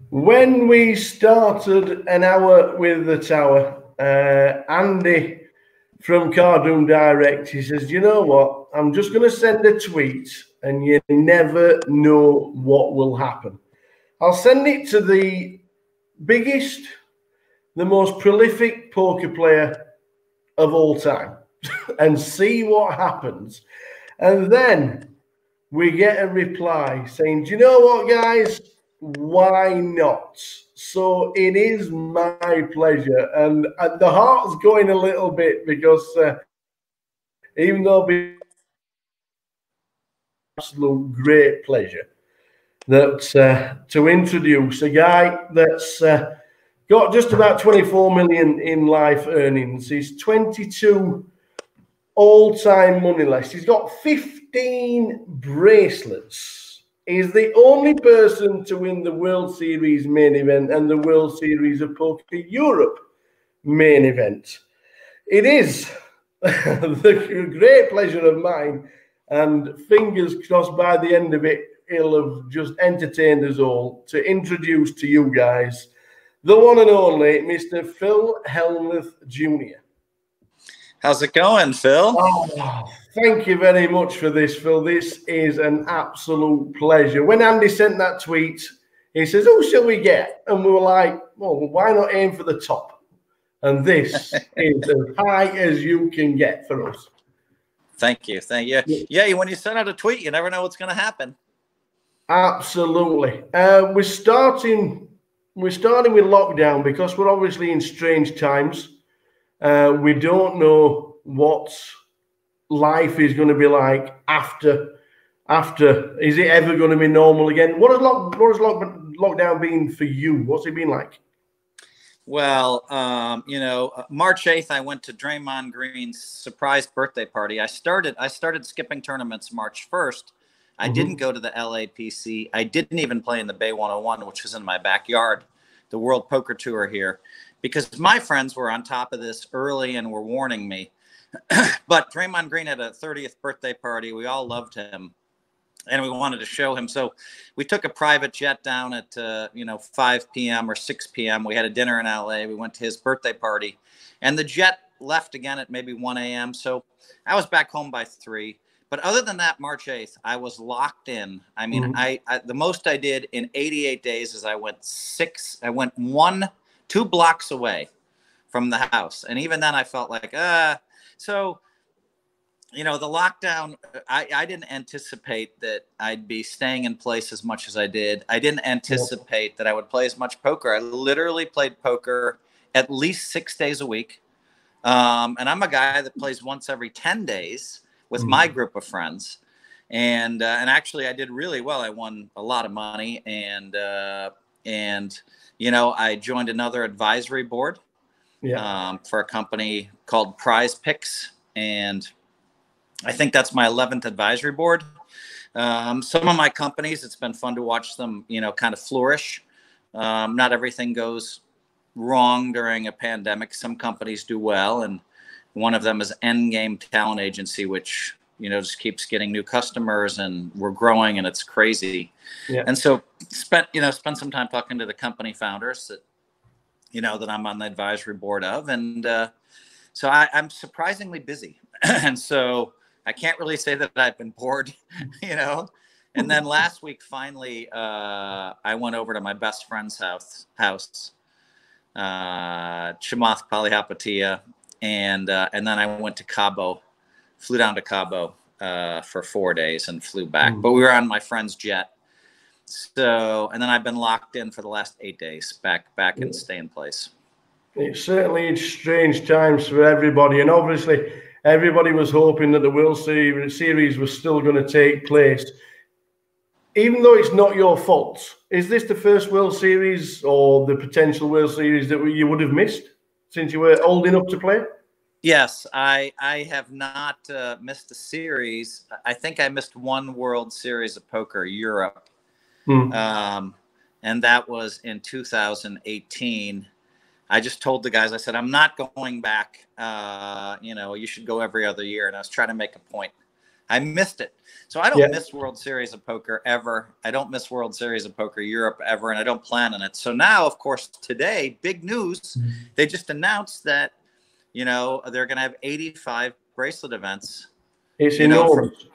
E: When we started an hour with the tower, Andy from Cardoon Direct, he says, you know what, I'm just going to send a tweet and you never know what will happen. I'll send it to the biggest, the most prolific poker player of all time and see what happens. And then we get a reply saying, do you know what, guys? Why not? So it is my pleasure. And the heart's going a little bit because even though it's absolute great pleasure that to introduce a guy that's got just about 24 million in life earnings. He's 22 all-time moneyless. He's got 15 bracelets. He's the only person to win the World Series main event and the World Series of Poker Europe main event. It is the great pleasure of mine, and fingers crossed by the end of it, he'll have just entertained us all to introduce to you guys the one and only Mr. Phil Helmuth Jr.
L: How's it going, Phil?
E: Oh, thank you very much for this, Phil. This is an absolute pleasure. When Andy sent that tweet, he says, who shall we get? And we were like, well, why not aim for the top? And this is as high as you can get for us.
L: Thank you. Thank you. Yeah, when you send out a tweet, you never know what's going to happen.
E: Absolutely. We're starting with lockdown because we're obviously in strange times. We don't know what life is going to be like after. Is it ever going to be normal again? What has lockdown been for you? What's it been like?
L: Well, March 8th, I went to Draymond Green's surprise birthday party. I started skipping tournaments March 1st. I didn't go to the LAPC. I didn't even play in the Bay 101, which was in my backyard, the World Poker Tour here, because my friends were on top of this early and were warning me. But Draymond Green had a 30th birthday party. We all loved him, and we wanted to show him. So we took a private jet down at 5 p.m. or 6 p.m. We had a dinner in LA. We went to his birthday party, and the jet left again at maybe 1 a.m. So I was back home by 3. But other than that, March 8th, I was locked in. I mean, I the most I did in 88 days is I went 2 blocks away from the house. And even then I felt like, so, the lockdown, I didn't anticipate that I'd be staying in place as much as I did. I didn't anticipate that I would play as much poker. I literally played poker at least 6 days a week. And I'm a guy that plays once every 10 days with my group of friends. And actually I did really well. I won a lot of money, and I joined another advisory board for a company called Prize Picks. And I think that's my 11th advisory board. Some of my companies, it's been fun to watch them, you know, kind of flourish. Not everything goes wrong during a pandemic. Some companies do well, and one of them is Endgame Talent Agency, which, you know, just keeps getting new customers, and we're growing, and it's crazy.
E: Yeah.
L: And so spent some time talking to the company founders that, you know, that I'm on the advisory board of, and so I'm surprisingly busy. And so I can't really say that I've been bored, you know. And then last week, finally, I went over to my best friend's house, Chamath Palihapitiya, and then I went to Cabo, flew down to Cabo for 4 days and flew back. But we were on my friend's jet. So, and then I've been locked in for the last 8 days, back and stay in place.
E: It's certainly strange times for everybody, and obviously everybody was hoping that the World Series was still going to take place. Even though it's not your fault, is this the first World Series or the potential World Series that you would have missed since you were old enough to play?
L: Yes, I have not missed a series. I think I missed one World Series of Poker, Europe. And that was in 2018. I just told the guys, I said, I'm not going back. You know, you should go every other year. And I was trying to make a point. I missed it. So I don't miss World Series of Poker ever. I don't miss World Series of Poker Europe ever, and I don't plan on it. So now, of course, today, big news. They just announced that, you know, they're going to have 85 bracelet events.
E: It's enormous.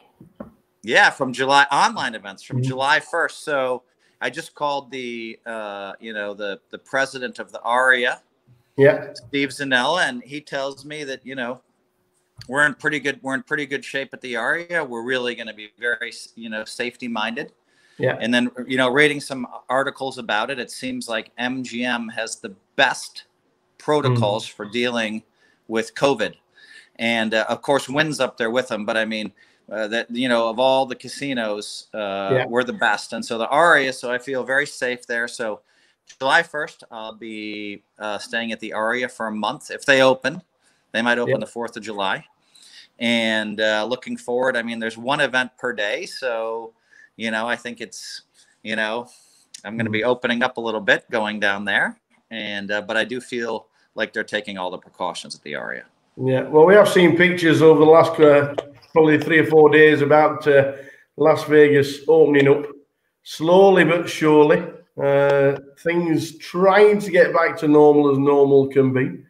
L: From July, online events from July 1st. So I just called the, you know, the president of the ARIA, Steve Zanella, and he tells me that, you know, we're in pretty good shape at the ARIA. We're really going to be very, you know, safety minded. Yeah. And then, you know, reading some articles about it, it seems like MGM has the best protocols for dealing with COVID. And of course, Wynn's up there with them. But I mean, that, you know, of all the casinos, we're the best. And so the ARIA, so I feel very safe there. So July 1st, I'll be staying at the ARIA for a month. If they open, they might open the 4th of July. And looking forward, I mean, there's one event per day. So, you know, I think it's, you know, I'm going to be opening up a little bit going down there. And but I do feel like they're taking all the precautions at the ARIA.
E: Yeah, well, we have seen pictures over the last probably 3 or 4 days about Las Vegas opening up slowly but surely. Things trying to get back to normal as normal can be.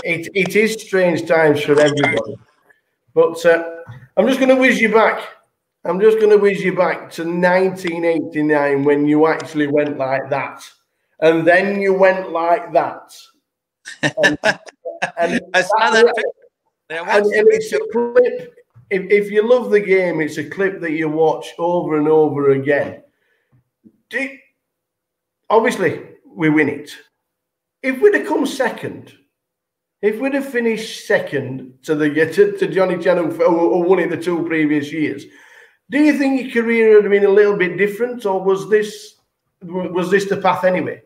E: It is strange times for everybody. But I'm just going to whiz you back. I'm just going to whiz you back to 1989 when you actually went like that. And then you went like that. And
L: I saw that picture.
E: And it's a clip. If you love the game, it's a clip that you watch over and over again. Obviously, we win it. If we'd have come second, if we'd have finished second to Johnny Chan, who won it the 2 previous years, do you think your career would have been a little bit different, or was this the path anyway?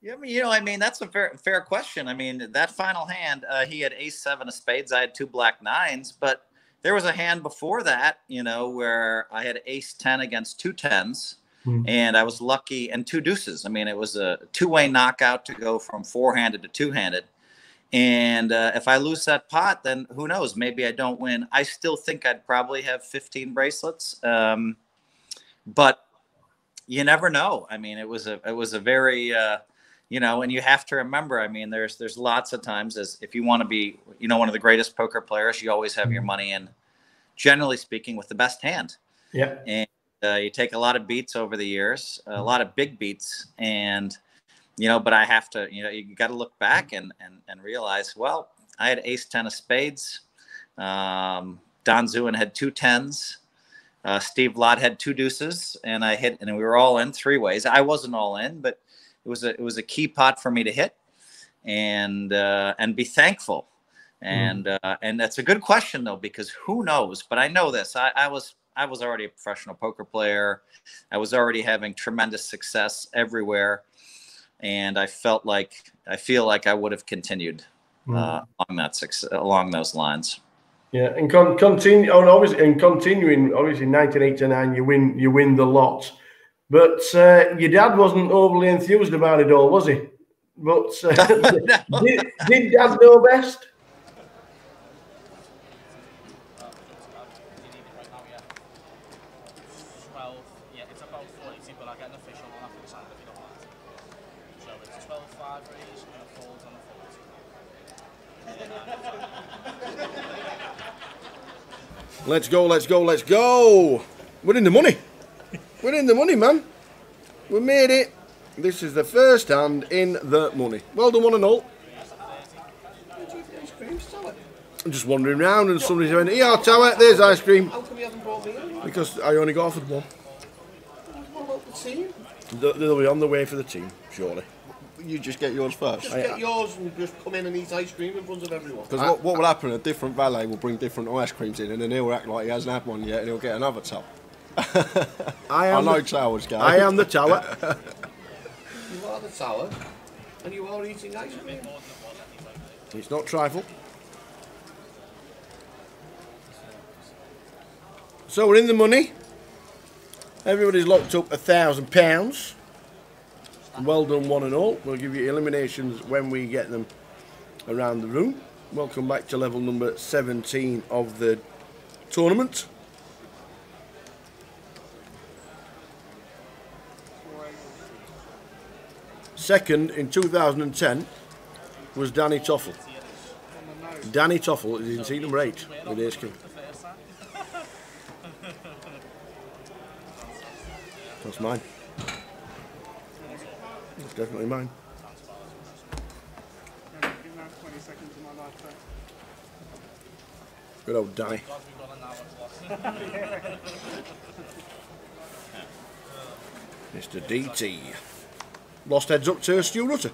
L: Yeah, you know, I mean, that's a fair question. I mean, that final hand, he had ace-7 of spades. I had 2 black nines, but there was a hand before that, you know, where I had ace-10 against 2 10s, and I was lucky, and 2 deuces. I mean, it was a 2-way knockout to go from 4-handed to 2-handed. And if I lose that pot, then who knows? Maybe I don't win. I still think I'd probably have 15 bracelets, but you never know. I mean, it was a very you know, and you have to remember, I mean, there's lots of times, as if you want to be, you know, one of the greatest poker players, you always have your money in, generally speaking, with the best hand.
E: Yeah.
L: And you take a lot of beats over the years, a lot of big beats, and, you know, but I have to, you know, you got to look back and realize, well, I had ace-10 of spades. Don Zuin had 2 10s. Steve Lott had 2 deuces, and I hit, and we were all in 3 ways. I wasn't all in, but it was a key pot for me to hit, and be thankful. And that's a good question though, because who knows? But I know this. I was already a professional poker player. I was already having tremendous success everywhere, and I feel like I would have continued along those lines.
E: Yeah, and continue. Oh, obviously, and continuing. Obviously, 1989, you win the lot. But your dad wasn't overly enthused about it all, was he? But did Dad know best?
C: Yeah, it's about 42, but I get an official one after the side if you don't mind. So it's 12.5 raise and it falls on a 40.
F: Let's go, let's go, let's go! We're in the money. We're in the money, man. We made it. This is the first hand in the money. Well done, one and all. I'm just wandering around and somebody's going, yeah, Tower, there's ice cream.
J: How come you haven't brought me in?
F: Because I only got offered one.
J: What about the team?
F: They'll be on the way for the team, surely.
G: You just get yours first.
J: Just get yours and just come in and eat ice cream in front of everyone.
G: Because what will happen, a different valet will bring different ice creams in and then he'll act like he hasn't had one yet and he'll get another tub. I know Tower's game.
F: I am the Tower.
J: You are the Tower and you are eating ice cream.
F: It's not trifle. So we're in the money. Everybody's locked up £1,000. Well done, one and all. We'll give you eliminations when we get them around the room. Welcome back to level number 17 of the tournament. Second in 2010 was Danny Toffel. Danny Toffel is in seat number 8 with Ace King. That's mine. That's definitely mine. Good old Danny. Mr. DT. Lost heads up to Stu Rutter.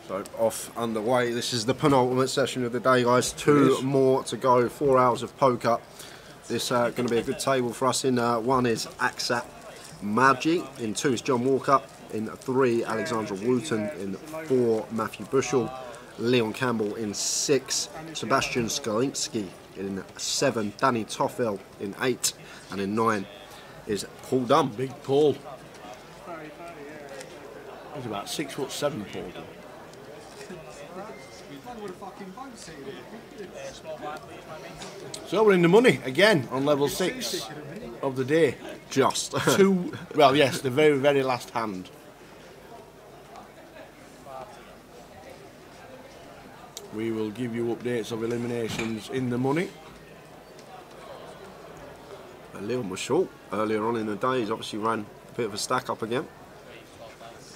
G: So off underway. This is the penultimate session of the day, guys. 2 more to go. 4 hours of poker. This going to be a good table for us. In 1 is Aksat Mavji. In 2 is John Walker. In 3, Alexandra Wooten. In 4, Matthew Bushell. Leon Campbell in 6. Sebastian Skalinski in 7. Danny Toffel in 8. And in 9 is Paul Dunn.
F: Big Paul. He's about 6'7", Paul Dunn. So we're in the money again on level 6 of the day.
G: Just
F: 2. Well, yes, the very, very last hand. We will give you updates of eliminations in the money.
G: Leon was short earlier on in the day. He's obviously ran a bit of a stack up again.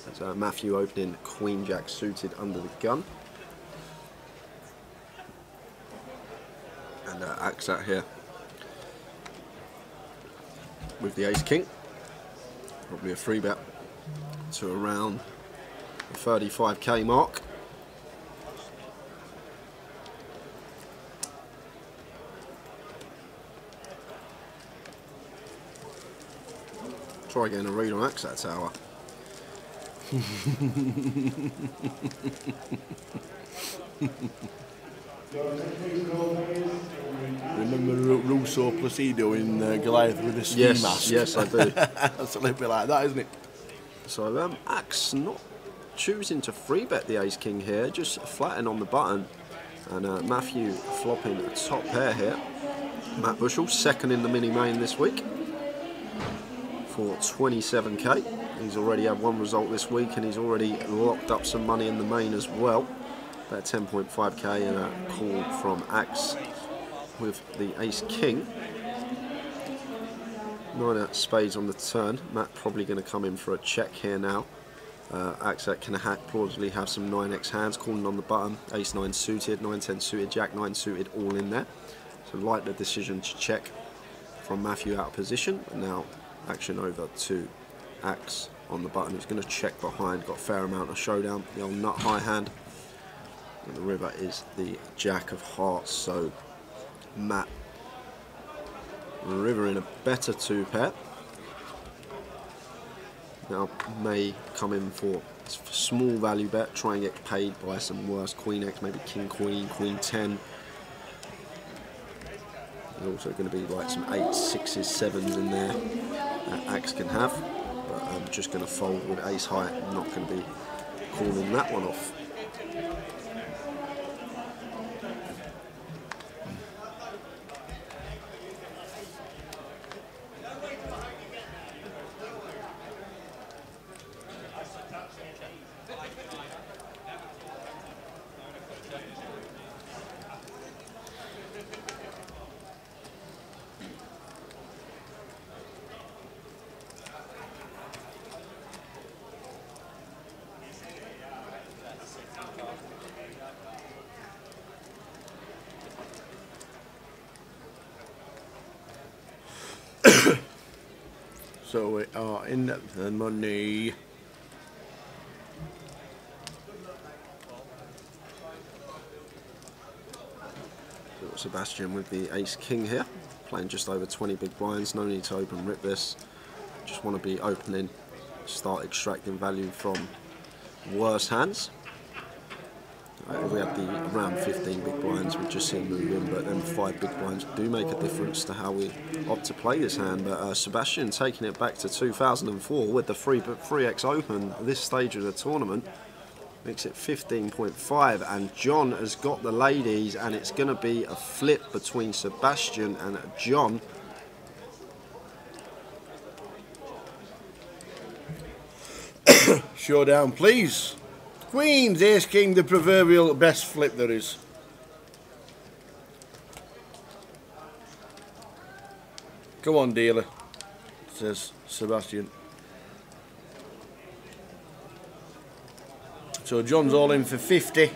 G: That's Matthew opening Queen Jack suited under the gun. And Aksat here with the Ace King. Probably a free bet to around the 35k mark. Try getting a read on Aksat Tower.
F: Remember Russo Placido in Goliath with the ski mask?
G: Yes, I do.
F: That's a little bit like that, isn't it?
G: So Axe not choosing to free bet the Ace King here, just flattening on the button, and Matthew flopping a top pair here. Matt Bushell, second in the mini main this week for 27k. He's already had one result this week and he's already locked up some money in the main as well. About 10.5k and a call from Axe with the Ace King. 9 out spades on the turn. Matt probably going to come in for a check here now. Axe can plausibly have some 9x hands, calling on the button. Ace 9 suited, 9-10 suited, Jack 9 suited, all in there. So like the decision to check from Matthew out of position. And now action over to Axe on the button. He's going to check behind, got a fair amount of showdown. The old nut high hand. And the river is the Jack of Hearts. So Matt River in a better 2-pair. Now may come in for a small value bet, try and get paid by some worse Queen X, maybe King Queen, Queen 10. There's also going to be like some 8s, 6s, 7s in there that Axe can have. But I'm just going to fold with Ace High. I'm not going to be calling that one off. So we are in the money. So Sebastian with the Ace King here, playing just over 20 big blinds. No need to open rip this. Just want to be opening, start extracting value from worse hands. If we had the around 15 big blinds, we'd just see him move in, but then 5 big blinds do make a difference to how we opt to play this hand. But Sebastian taking it back to 2004 with the 3x open at this stage of the tournament makes it 15.5, and John has got the ladies, and it's going to be a flip between Sebastian and John.
F: Showdown, please. Queens, Ace King, the proverbial best flip there is. Come on, dealer, says Sebastian. So John's all in for 50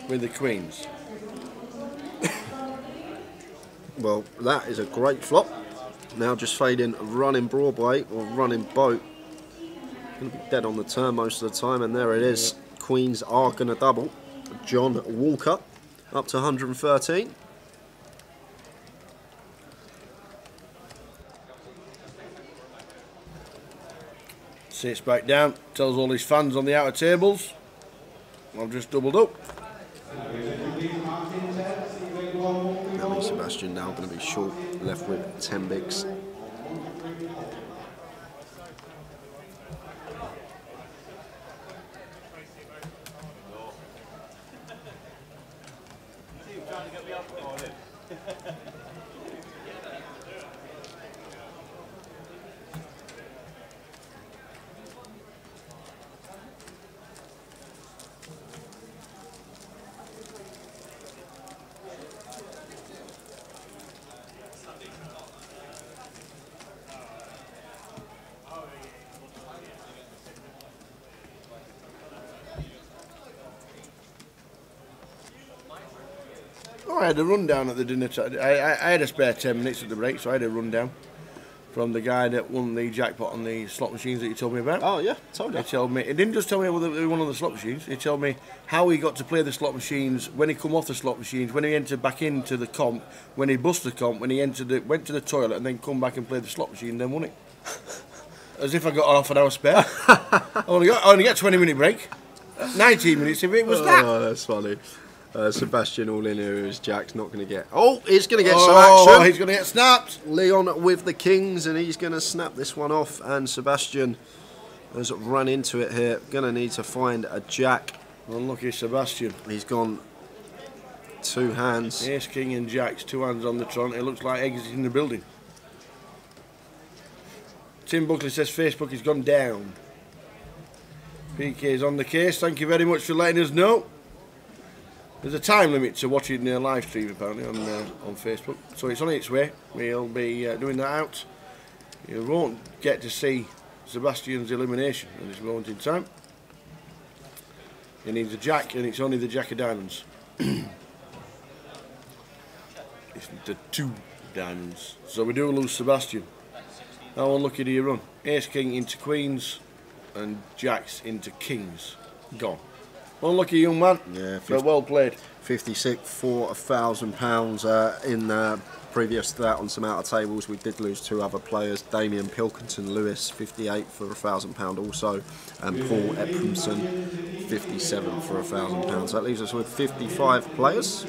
F: with the Queens.
G: Well, that is a great flop. Now just fading running Broadway or running boat. Going to be dead on the turn most of the time, and there it is. Queens are going to double. John Walker up to 113.
F: Sits back down, tells all his fans on the outer tables, I've just doubled up.
G: Now Sebastian now going to be short, left with 10 bigs.
F: I had a rundown at the dinner. I had a spare 10 minutes at the break, so I had a rundown from the guy that won the jackpot on the slot machines that you told me about.
G: Oh yeah, totally.
F: He told me. He didn't just tell me whether he won on the slot machines. He told me how he got to play the slot machines, when he come off the slot machines, when he entered back into the comp, when he bust the comp, when he entered, went to the toilet, and then come back and played the slot machine, and then won it. As if I got half an hour spare. I only got 20-minute break. 19 minutes if it was that.
G: Oh, that's funny. Sebastian all in here is Jack's not going to get. Oh, he's going to get some action.
F: He's going to get snapped.
G: Leon with the Kings, and he's going to snap this one off. And Sebastian has run into it here. Going to need to find a Jack.
F: Unlucky Sebastian.
G: He's gone 2 hands.
F: Ace, king and jacks, 2 hands on the tron. It looks like exiting the building. Tim Buckley says Facebook has gone down. PK's on the case. Thank you very much for letting us know. There's a time limit to watching the live stream apparently on Facebook, so it's on its way. We'll be doing that out. You won't get to see Sebastian's elimination at this moment in time. He needs a jack, and it's only the jack of diamonds. It's the 2 diamonds. So we do lose Sebastian. How unlucky do you run? Ace king into queens, and jacks into kings. Gone. Unlucky young man.
G: Yeah,
F: but well played.
G: 56 for £1,000 in previous to that on some outer tables. We did lose 2 other players. Damien Pilkington Lewis, 58 for £1,000 also, and Paul Eprimson, 57 for £1,000. So that leaves us with 55 players.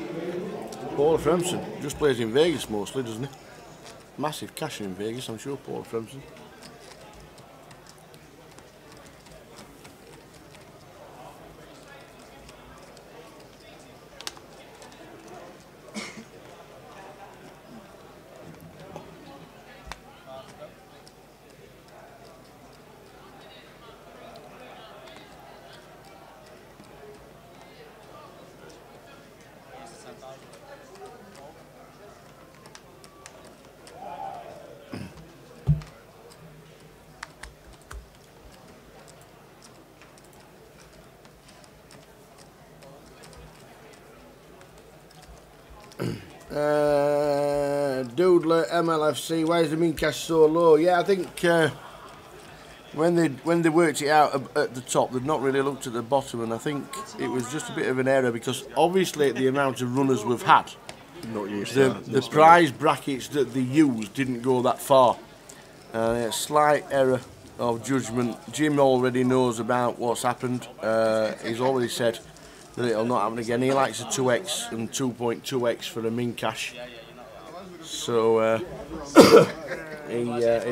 F: Paul Eprimson just plays in Vegas mostly, doesn't he? Massive cash in Vegas, I'm sure, Paul Eprimson. Doodler MLFC, why is the mean cash so low? Yeah, I think when they worked it out at the top, they'd not really looked at the bottom, and I think it was just a bit of an error because obviously the amount of runners we've had,
G: not used
F: the prize brackets that they used didn't go that far. A slight error of judgment. Jim already knows about what's happened. He's already said that it'll not happen again. He likes a 2x and 2.2x for a min cash. So he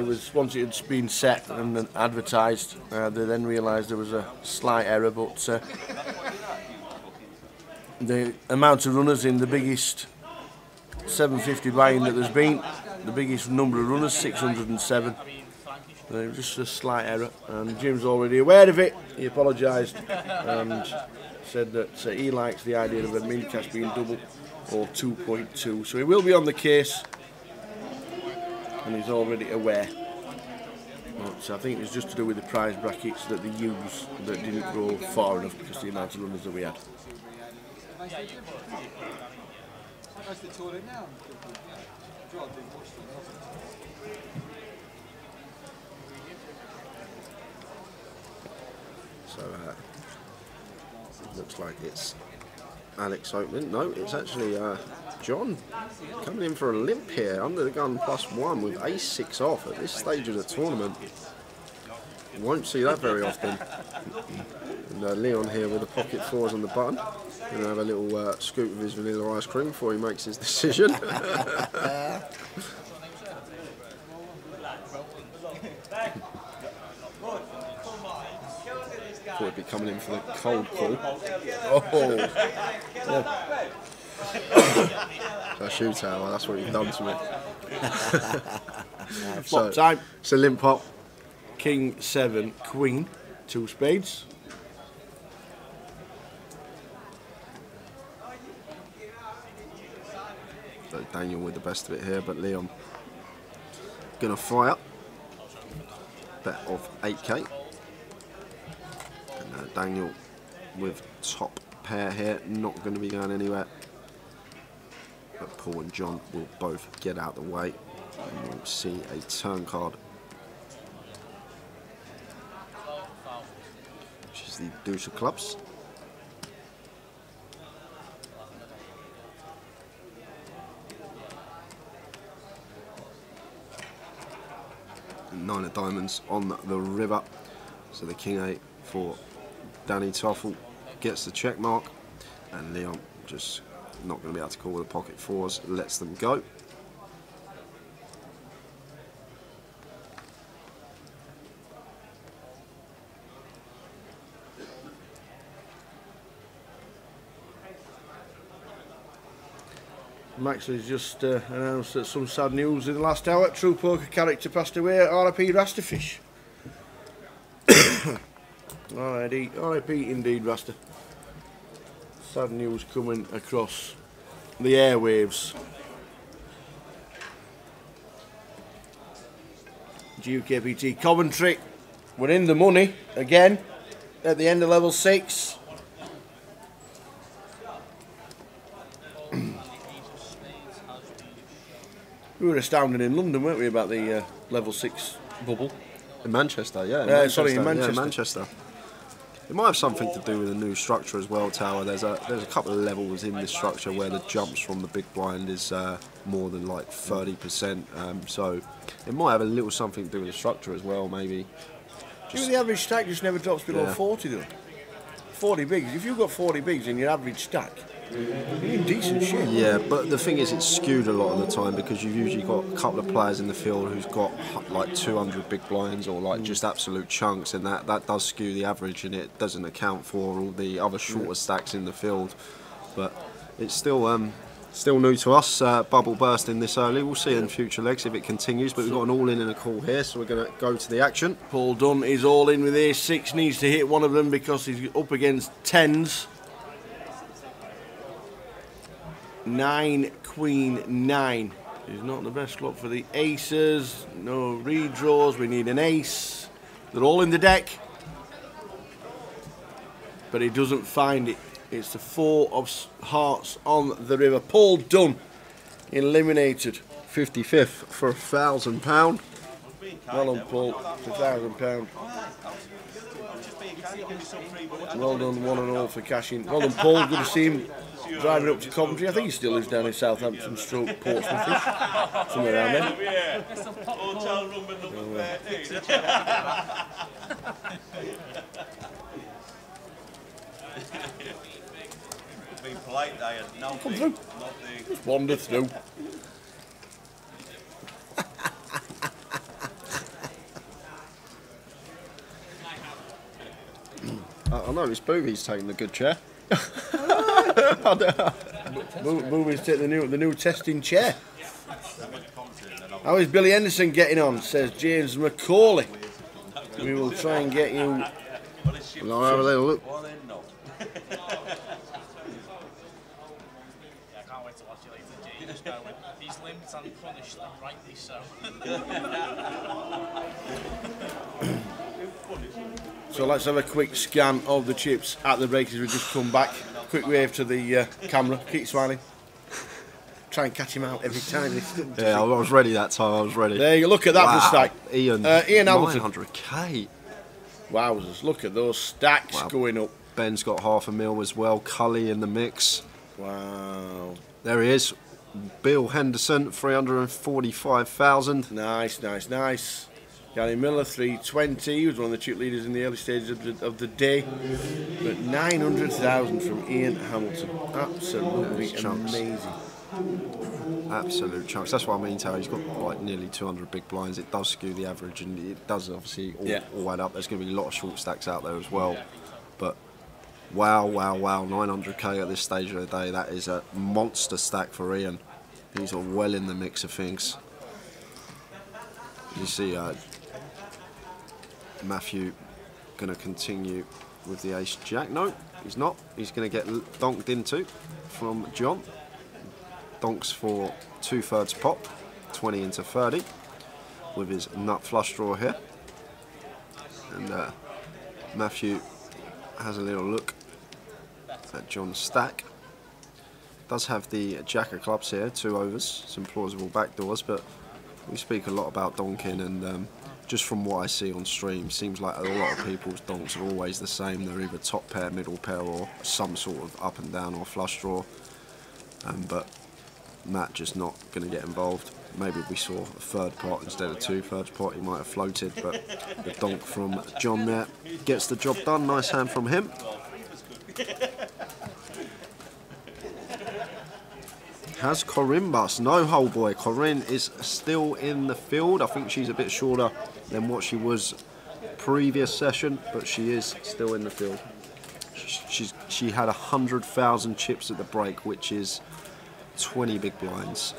F: was, once it had been set and advertised, they then realised there was a slight error, but the amount of runners in the biggest 750 buy-in that there's been, the biggest number of runners, 607. Just a slight error, and Jim's already aware of it. He apologised and said that he likes the idea of a min cash being double or 2.2, so he will be on the case, and he's already aware. But I think it's just to do with the prize brackets that they use that didn't go far enough because of the amount of runners that we had.
G: So looks like it's Alex opening. No, it's actually John coming in for a limp here, under the gun +1 with ace-6 off at this stage of the tournament. You won't see that very often. And Leon here with the pocket 4s on the button. Gonna have a little scoop of his vanilla ice cream before he makes his decision. Thought he'd be coming in for the cold call. Oh! So shootout, well, that's what you've done to me.
F: Flop time.
G: So limp pop.
F: King 7, Queen, 2 spades.
G: So Daniel with the best of it here, but Leon gonna fire. Bet of 8k. And Daniel with top pair here, not going to be going anywhere. But Paul and John will both get out the way, and we'll see a turn card, which is the deuce of clubs. And 9 of diamonds on the river. So the king 8 for Danny Toffel gets the check mark, and Leon just not going to be able to call with the pocket 4s, lets them go.
F: Max has just announced that some sad news in the last hour. True poker character passed away at RIP Rasterfish. RIP indeed, Raster. Sad news coming across the airwaves. GUKPT Coventry. We're in the money again at the end of level 6. We were astounded in London, weren't we, about the level 6 bubble?
G: In Manchester, yeah.
F: Sorry, in Manchester.
G: Yeah, Manchester. It might have something to do with the new structure as well, Tower. There's a couple of levels in this structure where the jumps from the big blind is more than like 30%. So it might have a little something to do with the structure as well, maybe.
F: The average stack just never drops below 40 though. 40 bigs. If you've got 40 bigs in your average stack, you're in decent shape.
G: Yeah, but the thing is, it's skewed a lot of the time because you've usually got a couple of players in the field who's got like 200 big blinds or like just absolute chunks, and that does skew the average, and it doesn't account for all the other shorter stacks in the field. But it's still new to us. Bubble bursting this early. We'll see in future legs if it continues. But we've got an all-in and a call here, so we're going to go to the action.
F: Paul Dunn is all in with ace-6. Needs to hit one of them because he's up against 10s. 9, Queen, 9 is not the best luck for the aces. No redraws. We need an ace. They're all in the deck, but he doesn't find it. It's the 4 of hearts on the river. Paul Dunn eliminated.
G: 55th for £1,000.
F: Well done, Paul, for £1,000. Well done, 1 and all for cashing. Well done, Paul. Good to see him driving up to Coventry. I think he still lives down in Southampton, stroke Portsmouth, somewhere around there.
A: Hotel room with number 13. Being polite, I had nothing.
F: Come through. Just wander through.
G: I know, it's Booby's taking the good chair.
F: Booby's taking the new testing chair. How is Billy Henderson getting on, says James Macaulay. We will try and get you...
G: I'll have a little look.
C: He's limped and punished, and rightly so.
F: So let's have a quick scan of the chips at the break as we just come back. Quick wave to the camera. Keep smiling. Try and catch him out every time.
G: Yeah, I was ready that time. I was ready.
F: There you look at that for stack.
G: Ian
F: Hamilton.
G: 900k.
F: Wowzers! Look at those stacks going up.
G: Ben's got $500,000 as well. Cully in the mix.
F: Wow.
G: There he is. Bill Henderson, 345,000.
F: Nice, nice, nice. Gary Miller, 320. He was one of the chip leaders in the early stages of the day. But 900,000 from Ian Hamilton. Absolutely amazing.
G: Absolute chunks. That's what I mean, Terry. He's got like nearly 200 big blinds. It does skew the average, and it does obviously all add up. There's going to be a lot of short stacks out there as well. But wow, 900k at this stage of the day. That is a monster stack for Ian. He's well in the mix of things. You see Matthew going to continue with the ace jack. No, he's not. He's going to get donked into from John. Donks for 2/3 pot, 20 into 30 with his nut flush draw here. And Matthew has a little look at John's stack. Does have the jack of clubs here, 2 overs, some plausible backdoors, but we speak a lot about donking, and just from what I see on stream, seems like a lot of people's donks are always the same. They're either top pair, middle pair, or some sort of up and down or flush draw. But Matt just not going to get involved. Maybe if we saw a 3rd pot instead of 2/3 pot, he might have floated, but the donk from John there gets the job done. Nice hand from him. Has Corinne bust? No, whole boy. Corinne is still in the field. I think she's a bit shorter than what she was previous session, but she is still in the field. She had 100,000 chips at the break, which is 20 big blinds.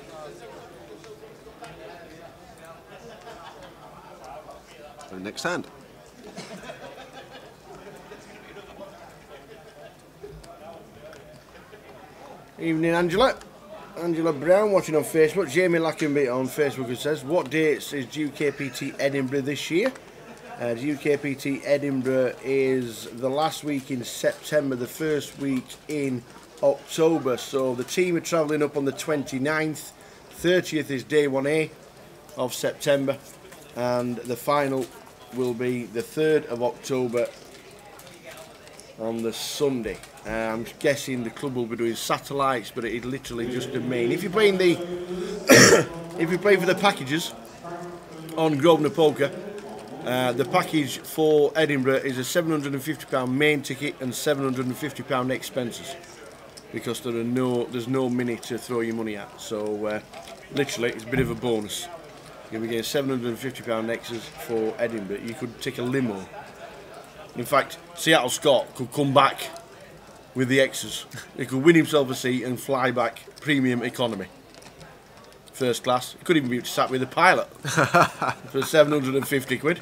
G: So next hand.
F: Evening, Angela. Angela Brown watching on Facebook. Jamie Lackenby on Facebook who says, what dates is GUKPT Edinburgh this year? GUKPT Edinburgh is the last week in September, the first week in October. So the team are travelling up on the 29th. 30th is day 1A of September. And the final will be the 3rd of October on the Sunday. I'm guessing the club will be doing satellites, but it is literally just the main. If you're playing the, if you're playing for the packages on Grosvenor Poker, the package for Edinburgh is a £750 main ticket and £750 expenses, because there's no minute to throw your money at. So literally, it's a bit of a bonus. You'll be getting £750 extras for Edinburgh. You could take a limo. In fact, Seattle Scott could come back with the extras. He could win himself a seat and fly back premium economy. First class. He could even be sat with a pilot for 750 quid.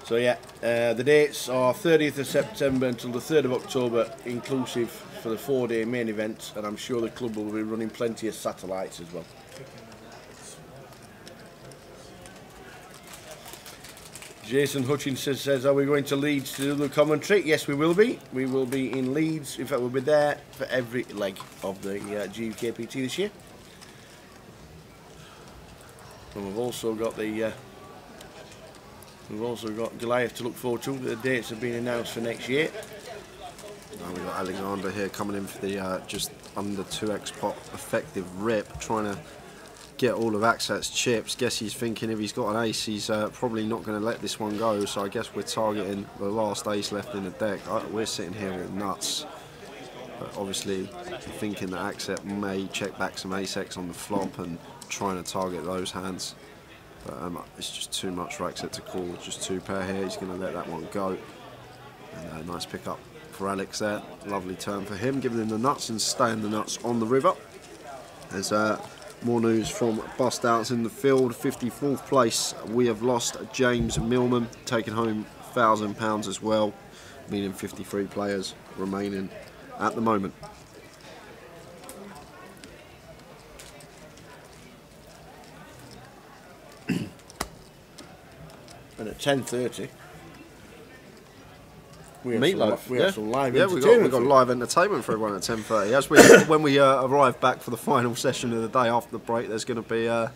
F: So yeah, the dates are 30th of September until the 3rd of October, inclusive for the 4-day main event, and I'm sure the club will be running plenty of satellites as well. Jason Hutchinson says, are we going to Leeds to do the commentary? Yes, we will be. We will be in Leeds. In fact, we'll be there for every leg of the GUKPT this year. And we've also got Goliath to look forward to. The dates have been announced for next year.
G: Now we've got Alexander here coming in for the just under 2x pot effective rip, trying to get all of Axat's chips. Guess he's thinking if he's got an ace, he's probably not going to let this one go. So I guess we're targeting the last ace left in the deck. We're sitting here with nuts. But obviously thinking that Axat may check back some ace-x on the flop and trying to target those hands. But it's just too much for Axat to call. Just 2 pair here. He's going to let that one go. And a nice pick up for Alex there. Lovely turn for him, giving him the nuts and staying the nuts on the river. There's more news from bust outs in the field. 54th place, we have lost James Millman, taking home £1,000 as well, meaning 53 players remaining at the moment.
F: And at 10:30 we
G: have
F: some live
G: entertainment. We've got live entertainment for everyone at 10:30. As when we arrive back for the final session of the day after the break, there's going to be a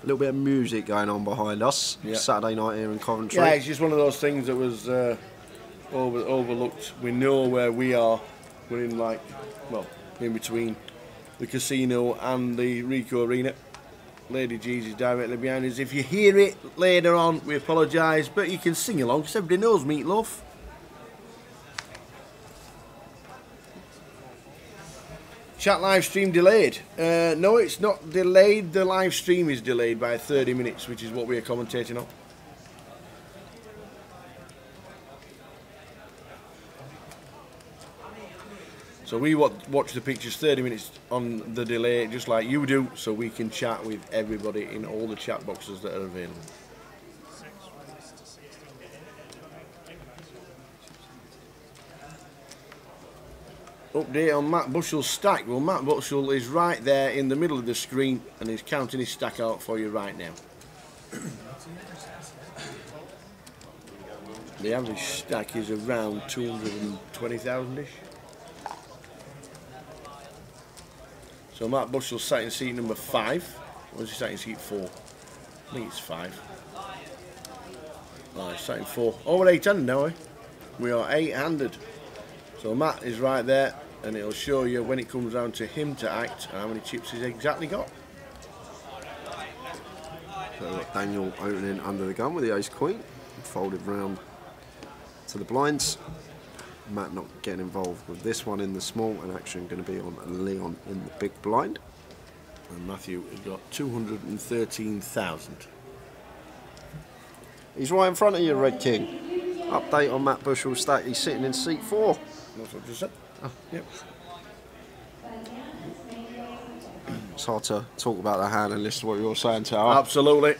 G: little bit of music going on behind us. Yeah. Saturday night here in Coventry.
F: Yeah, it's just one of those things that was overlooked. We know where we are. We're in in between the casino and the Rico Arena. Lady G's is directly behind us. If you hear it later on, we apologise, but you can sing along because everybody knows Meatloaf. Chat live stream delayed. No, it's not delayed. The live stream is delayed by 30 minutes, which is what we are commentating on. So we watch the pictures 30 minutes on the delay, just like you do, so we can chat with everybody in all the chat boxes that are available. Update on Matt Bushell's stack. Well, Matt Bushell is right there in the middle of the screen and he's counting his stack out for you right now. The average stack is around 220,000-ish. So Matt Bushell's sat in seat number 5. Or is he sat in seat 4? I think it's 5. Oh, he's sat in 4. Oh, we're 8-handed now, eh? We are 8-handed. So Matt is right there, and it'll show you when it comes down to him to act and how many chips he's exactly got.
G: So Daniel opening under the gun with the ace-queen, folded round to the blinds. Matt not getting involved with this one in the small, and action going to be on Leon in the big blind.
F: And Matthew has got 213,000.
G: He's right in front of you, Red King. Update on Matt Bushell's stack. He's sitting in seat 4.
F: That's what you said.
G: Oh.
F: Yep.
G: It's hard to talk about the hand and listen to what you're saying, Tower.
F: Absolutely.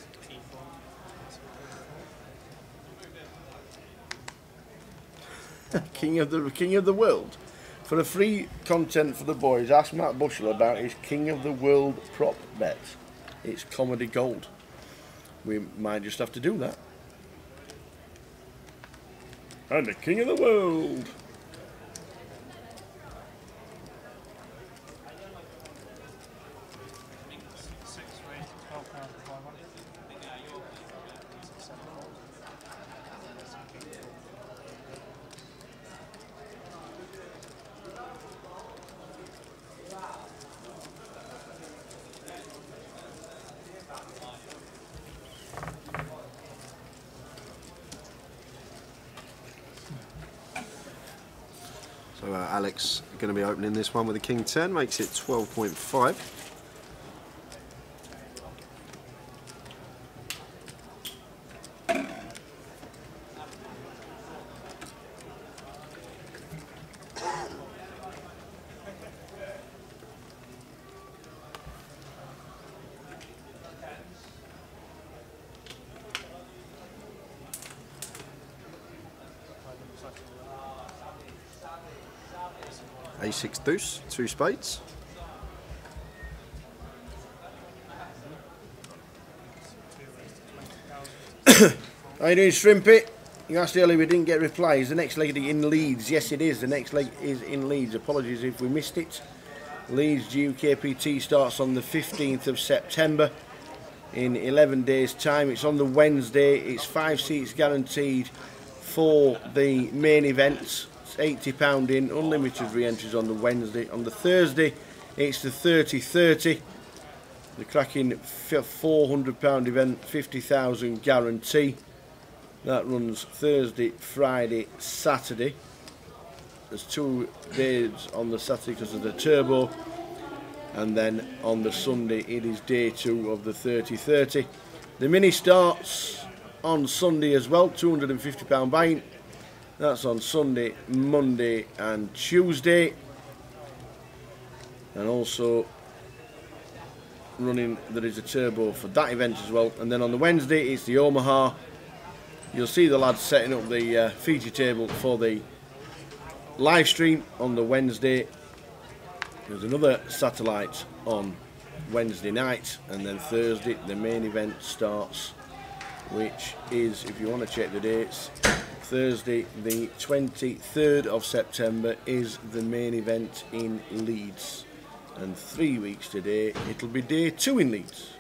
F: King of the world. For the free content for the boys, ask Matt Bushell about his King of the World prop bet. It's comedy gold. We might just have to do that. And the King of the World.
G: So Alex going to be opening this one with a King 10, makes it 12.5. A6 deuce, 2 spades.
F: How you doing, Shrimpy? You asked earlier, we didn't get replies. The next leg in Leeds. Yes, it is. The next leg is in Leeds. Apologies if we missed it. Leeds GUKPT starts on the 15th of September in 11 days' time. It's on the Wednesday. It's 5 seats guaranteed for the main events. £80 in, unlimited re-entries on the Wednesday. On the Thursday, it's the 30-30, the cracking £400 event, 50,000 guarantee. That runs Thursday, Friday, Saturday. There's 2 days on the Saturday because of the turbo, and then on the Sunday it is day 2 of the 30-30. The mini starts on Sunday as well, £250 buy-in. That's on Sunday, Monday and Tuesday. And also running, there is a turbo for that event as well. And then on the Wednesday, it's the Omaha. You'll see the lads setting up the feature table for the live stream on the Wednesday. There's another satellite on Wednesday night. And then Thursday, the main event starts, which is, if you want to check the dates, Thursday the 23rd of September is the main event in Leeds, and 3 weeks today it'll be day 2 in Leeds.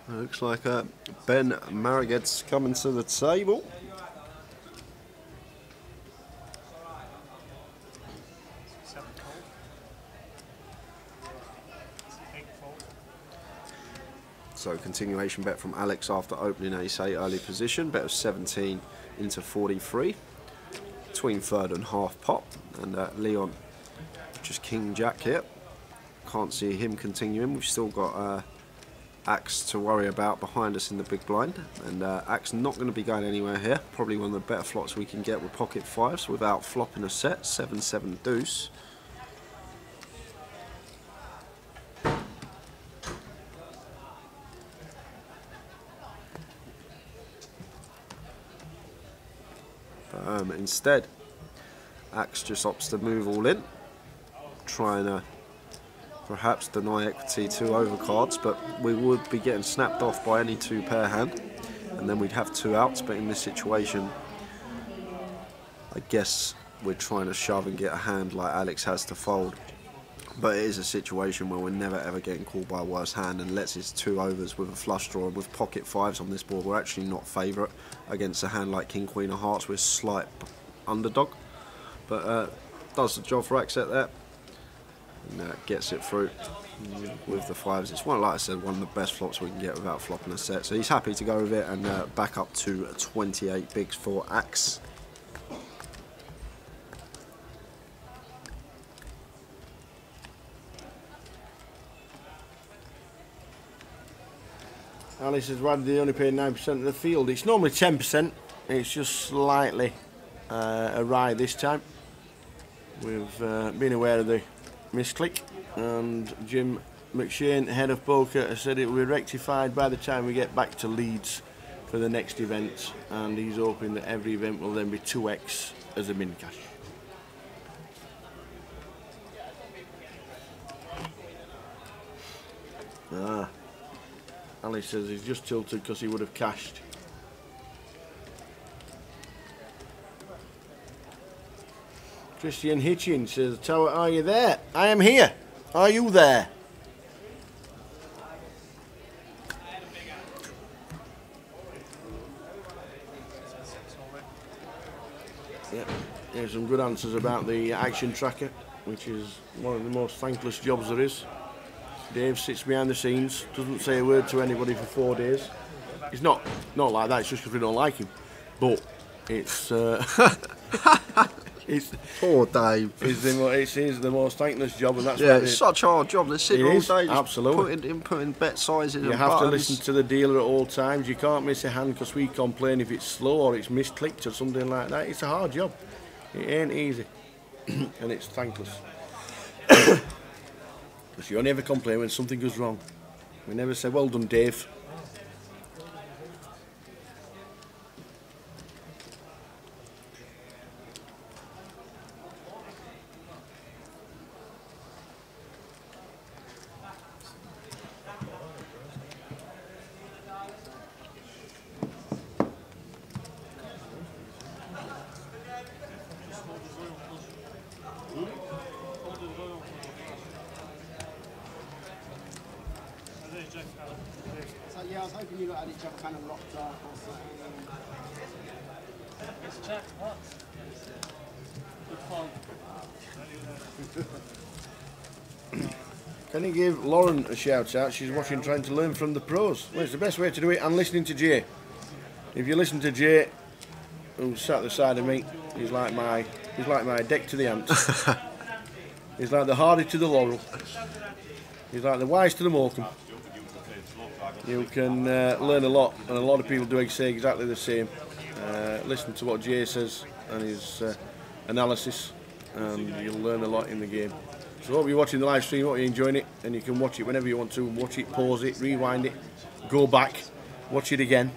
G: Looks like Ben Marriget's coming to the table. So continuation bet from Alex after opening ace-8 early position, bet of 17 into 43, between third and half pot, and Leon just king-jack here. Can't see him continuing. We've still got Axe to worry about behind us in the big blind, and Axe not going to be going anywhere here. Probably one of the better flops we can get with pocket 5s without flopping a set, 7-7 deuce. Instead, Axe just opts to move all in, trying to perhaps deny equity 2 overcards, but we would be getting snapped off by any 2 pair hand, and then we'd have 2 outs. But in this situation, I guess we're trying to shove and get a hand like Alex has to fold. But it is a situation where we're never ever getting called by a worse hand, and lets his 2 overs with a flush draw, and with pocket 5s on this board, we're actually not favourite against a hand like King Queen of Hearts. We're slight underdog, but does the job for Axe at that, and gets it through with the 5s. It's one, like I said, one of the best flops we can get without flopping a set. So he's happy to go with it, and back up to 28 bigs for Axe.
F: Alice has rather they only pay 9% of the field. It's normally 10%. It's just slightly awry this time. We've been aware of the misclick, and Jim McShane, head of poker, has said it will be rectified by the time we get back to Leeds for the next event, and he's hoping that every event will then be 2x as a min cash. Ali says he's just tilted because he would have cashed. Christian Hitchin says, Tower, are you there? I am here. Are you there? Yep. Here's some good answers about the action tracker, which is one of the most thankless jobs there is. Dave sits behind the scenes, doesn't say a word to anybody for 4 days. It's not like that, it's just because we don't like him. But it's it's
G: poor Dave.
F: It's the most thankless job, and that's
G: it's such a hard job. They're sitting all day
F: absolutely
G: putting bet sizes.
F: You have to listen to the dealer at all times. You can't miss a hand because we complain if it's slow or it's misclicked or something like that. It's a hard job. It ain't easy, and it's thankless. Because you only ever complain when something goes wrong. We never say, well done, Dave.
M: Yeah, I was hoping you had each other kind of locked up or something.
A: It's Jack, what? Good fun.
F: Can you give Lauren a shout out? She's watching, trying to learn from the pros. Well, it's the best way to do it, and listening to Jay. If you listen to Jay, who's sat at the side of me, he's like my deck to the ant. He's like the Hardy to the Laurel. He's like the Wise to the Morecambe. You can learn a lot, and a lot of people do say exactly the same. Listen to what Jay says and his analysis, and you'll learn a lot in the game. So I hope you're watching the live stream, hope you're enjoying it, and you can watch it whenever you want to. Watch it, pause it, rewind it, go back, watch it again.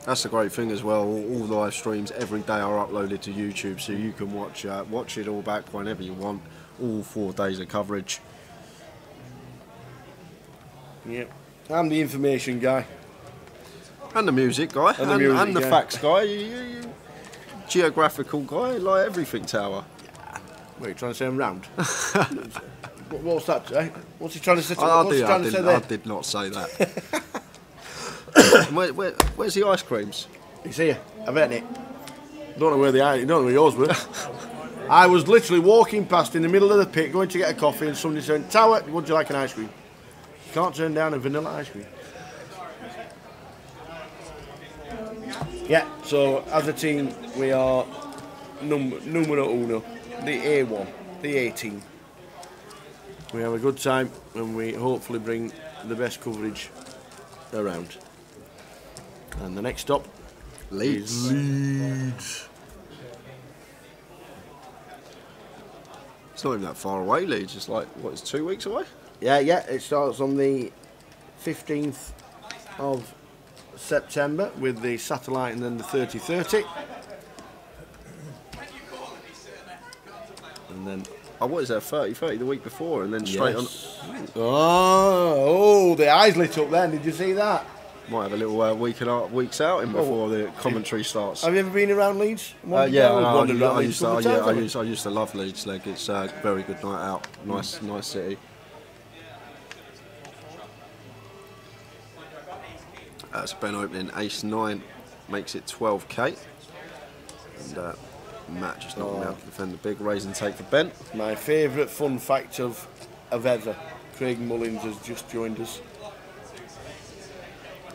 G: That's the great thing as well. All the live streams every day are uploaded to YouTube, so you can watch it all back whenever you want. All 4 days of coverage.
F: Yep. I'm the information guy.
G: And the music guy. And the facts guy. You geographical guy, like everything, Tower.
F: Yeah. What are you trying to say I'm round? What's that, eh? What's he trying to say?
G: I did not say that. Where's the ice creams?
F: It's here. I've eaten it. Don't know where they are. Don't know where yours were. I was literally walking past in the middle of the pit, going to get a coffee, and somebody said, Tower, would you like an ice cream? Can't turn down a vanilla ice cream. Yeah, so as a team we are numero uno, the A1, the A team. We have a good time and we hopefully bring the best coverage around. And the next stop
G: Leeds.
F: is Leeds.
G: It's not even that far away, Leeds. It's like, what, it's 2 weeks away?
F: Yeah, it starts on the 15th of September with the satellite, and then the 30-30. And then...
G: Oh, what is that, 30-30 the week before, and then straight on...
F: Oh, the eyes lit up then, did you see that?
G: Might have a little weeks out in before the commentary starts.
F: Have you ever been around Leeds?
G: I used to love Leeds. Like, it's a very good night out. Nice city. That's Ben opening ace-9, makes it 12k. And Matt just not allowed to defend the big raise and take for Ben.
F: My favourite fun fact of ever, Craig Mullins has just joined us.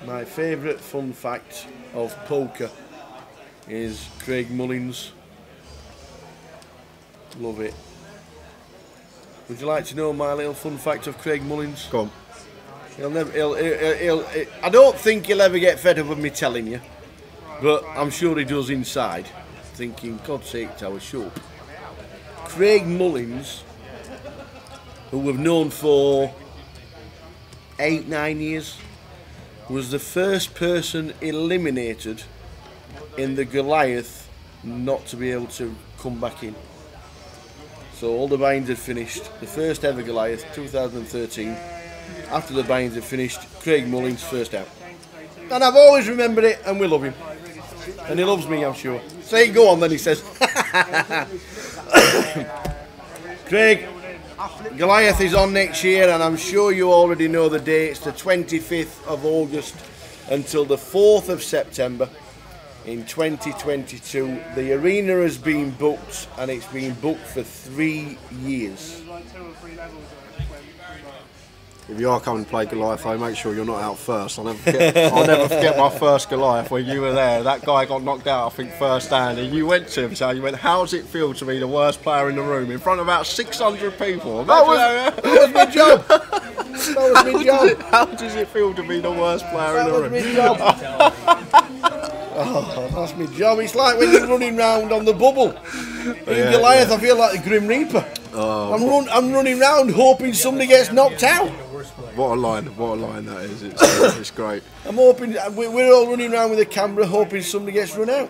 F: My favourite fun fact of poker is Craig Mullins. Love it. Would you like to know my little fun fact of Craig Mullins?
G: Go on.
F: I don't think he'll ever get fed up with me telling you, but I'm sure he does inside, thinking, God's sake, Tower, shut up. Craig Mullins, who we've known for 8-9 years, was the first person eliminated in the Goliath not to be able to come back in. So all the binds had finished. The first ever Goliath, 2013. After the binds had finished, Craig Mullins first out. And I've always remembered it, and we love him. And he loves me, I'm sure. Say, go on then, he says. Craig, Goliath is on next year, and I'm sure you already know the dates, the 25th of August until the 4th of September in 2022. The arena has been booked, and it's been booked for 3 years.
G: If you are coming to play Goliath, though, make sure you're not out first. I'll never forget my first Goliath when you were there. That guy got knocked out, I think, first hand, and you went to him, so you went, how does it feel to be the worst player in the room in front of about 600 people?
F: That was my job. That was my job.
G: How does it feel to be the worst player in the room?
F: That was my job. Oh, that's my job. It's like when you're running round on the bubble. In Goliath, I feel like the Grim Reaper.
G: Oh,
F: I'm running round hoping somebody gets knocked out.
G: What a line that is. It's great.
F: I'm hoping, we're all running around with a camera hoping somebody gets run out.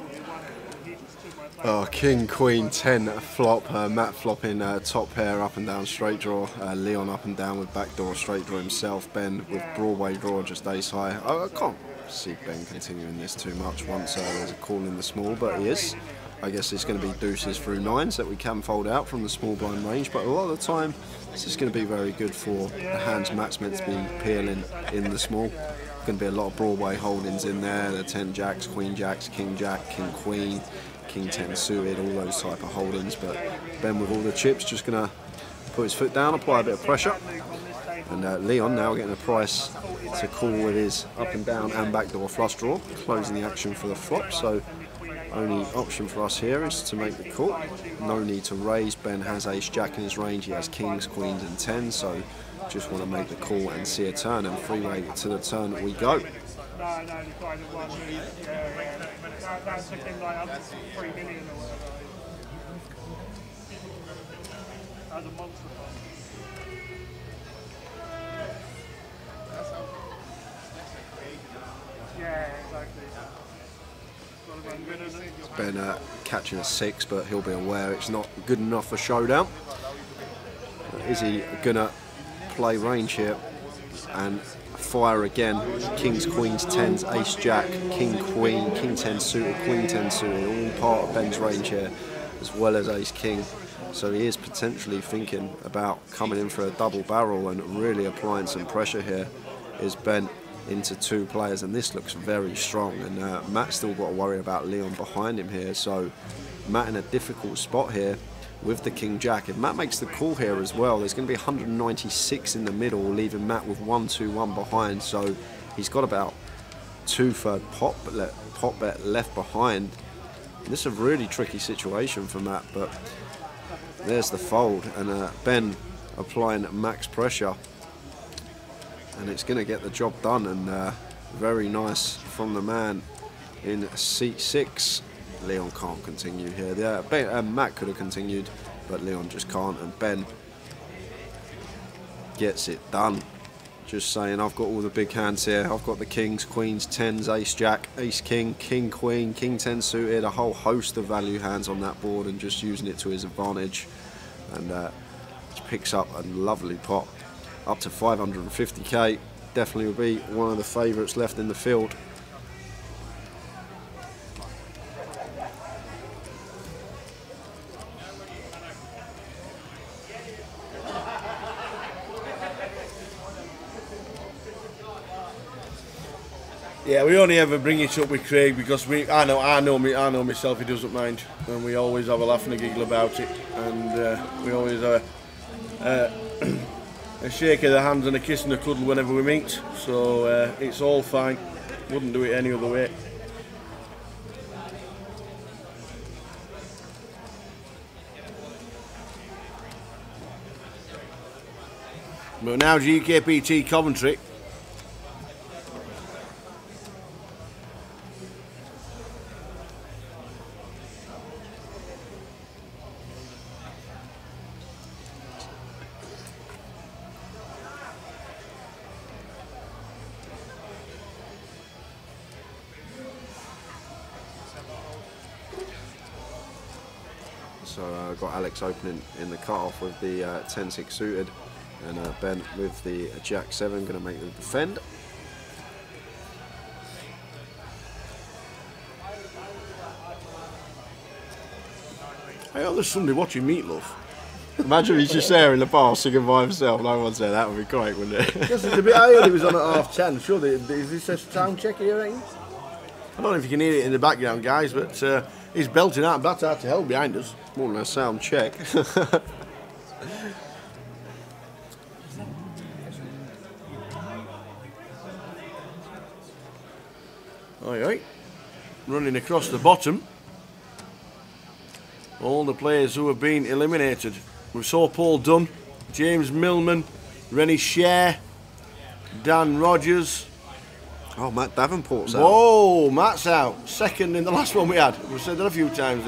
G: Oh, King, Queen, 10 flop. Matt flopping top pair up and down straight draw. Leon up and down with backdoor straight draw himself. Ben with Broadway draw just ace high. I can't see Ben continuing this too much once there's a call in the small, but he is. I guess it's going to be deuces through nines that we can fold out from the small blind range, but a lot of the time this is going to be very good for the hands Matt's meant to be peeling in the small. Going to be a lot of Broadway holdings in there, the 10 jacks, queen jacks, king jack, king queen, king 10 suited, all those type of holdings, but Ben with all the chips just going to put his foot down, apply a bit of pressure, and Leon now getting a price to call with his up and down and backdoor flush draw, closing the action for the flop. So only option for us here is to make the call. No need to raise. Ben has ace jack in his range. He has kings, queens and 10. So just want to make the call and see a turn, and freeway to the turn we go. Ben catching a 6, but he'll be aware it's not good enough for showdown. Is he gonna play range here and fire again? Kings, queens, 10s, ace jack, king, queen, king 10 suited, queen 10 suited, all part of Ben's range here, as well as ace king. So he is potentially thinking about coming in for a double barrel and really applying some pressure here. Is Ben into two players, and this looks very strong, and Matt's still got to worry about Leon behind him here, so Matt in a difficult spot here with the king jack. If Matt makes the call here as well, there's going to be 196 in the middle, leaving Matt with 1-2-1 behind, so he's got about 2/3 pot bet left behind. This is a really tricky situation for Matt, but there's the fold, and Ben applying max pressure, and it's going to get the job done, and very nice from the man in seat 6. Leon can't continue here. Matt could have continued, but Leon just can't, and Ben gets it done. Just saying, I've got all the big hands here. I've got the kings, queens, 10s, ace jack, ace king, king queen, king 10 suited, a whole host of value hands on that board, and just using it to his advantage, and just picks up a lovely pot. Up to 550k, definitely will be one of the favourites left in the field.
F: Yeah, we only ever bring it up with Craig because I know myself, he doesn't mind, and we always have a laugh and a giggle about it, and we always have a shake of the hands and a kiss and a cuddle whenever we meet, so it's all fine. Wouldn't do it any other way. But now GUKPT Coventry.
G: So got Alex opening in the cut-off with the 10-6 suited, and Ben with the Jack 7 going to make the defend.
F: Hey, on this Sunday watching Meatloaf.
G: Imagine he's just there in the bar singing by himself. No one's there. That would be great, wouldn't it?
F: Yes, it's a bit. I heard he was on at 10:30. Sure, is this a sound check here? I don't know if you can hear it in the background, guys, but he's belting out Bat Out to Hell behind us.
G: More than a sound check.
F: Aye. Running across the bottom. All the players who have been eliminated. We saw Paul Dunn, James Millman, Rennie Share, Dan Rogers.
G: Oh, Matt Davenport's out.
F: Whoa, Matt's out. Second in the last one we had. We've said that a few times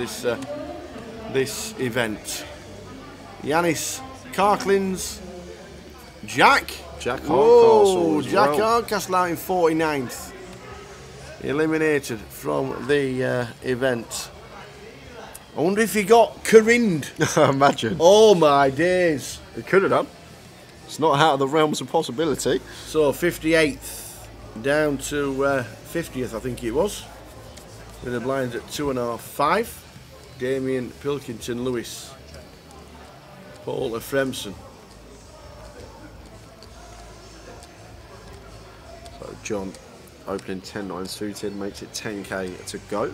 F: this event. Yanis Carclins, Jack
G: Hardcastle.
F: Jack Hardcastle out in 49th. Eliminated from the event. I wonder if he got careened.
G: Imagine.
F: Oh my days.
G: He could have done. It's not out of the realms of possibility.
F: So 58th down to 50th, I think it was. With the blinds at 2.5, 5. Damien Pilkington Lewis. Paul Fremson.
G: So John opening 10-9 suited, makes it 10k to go.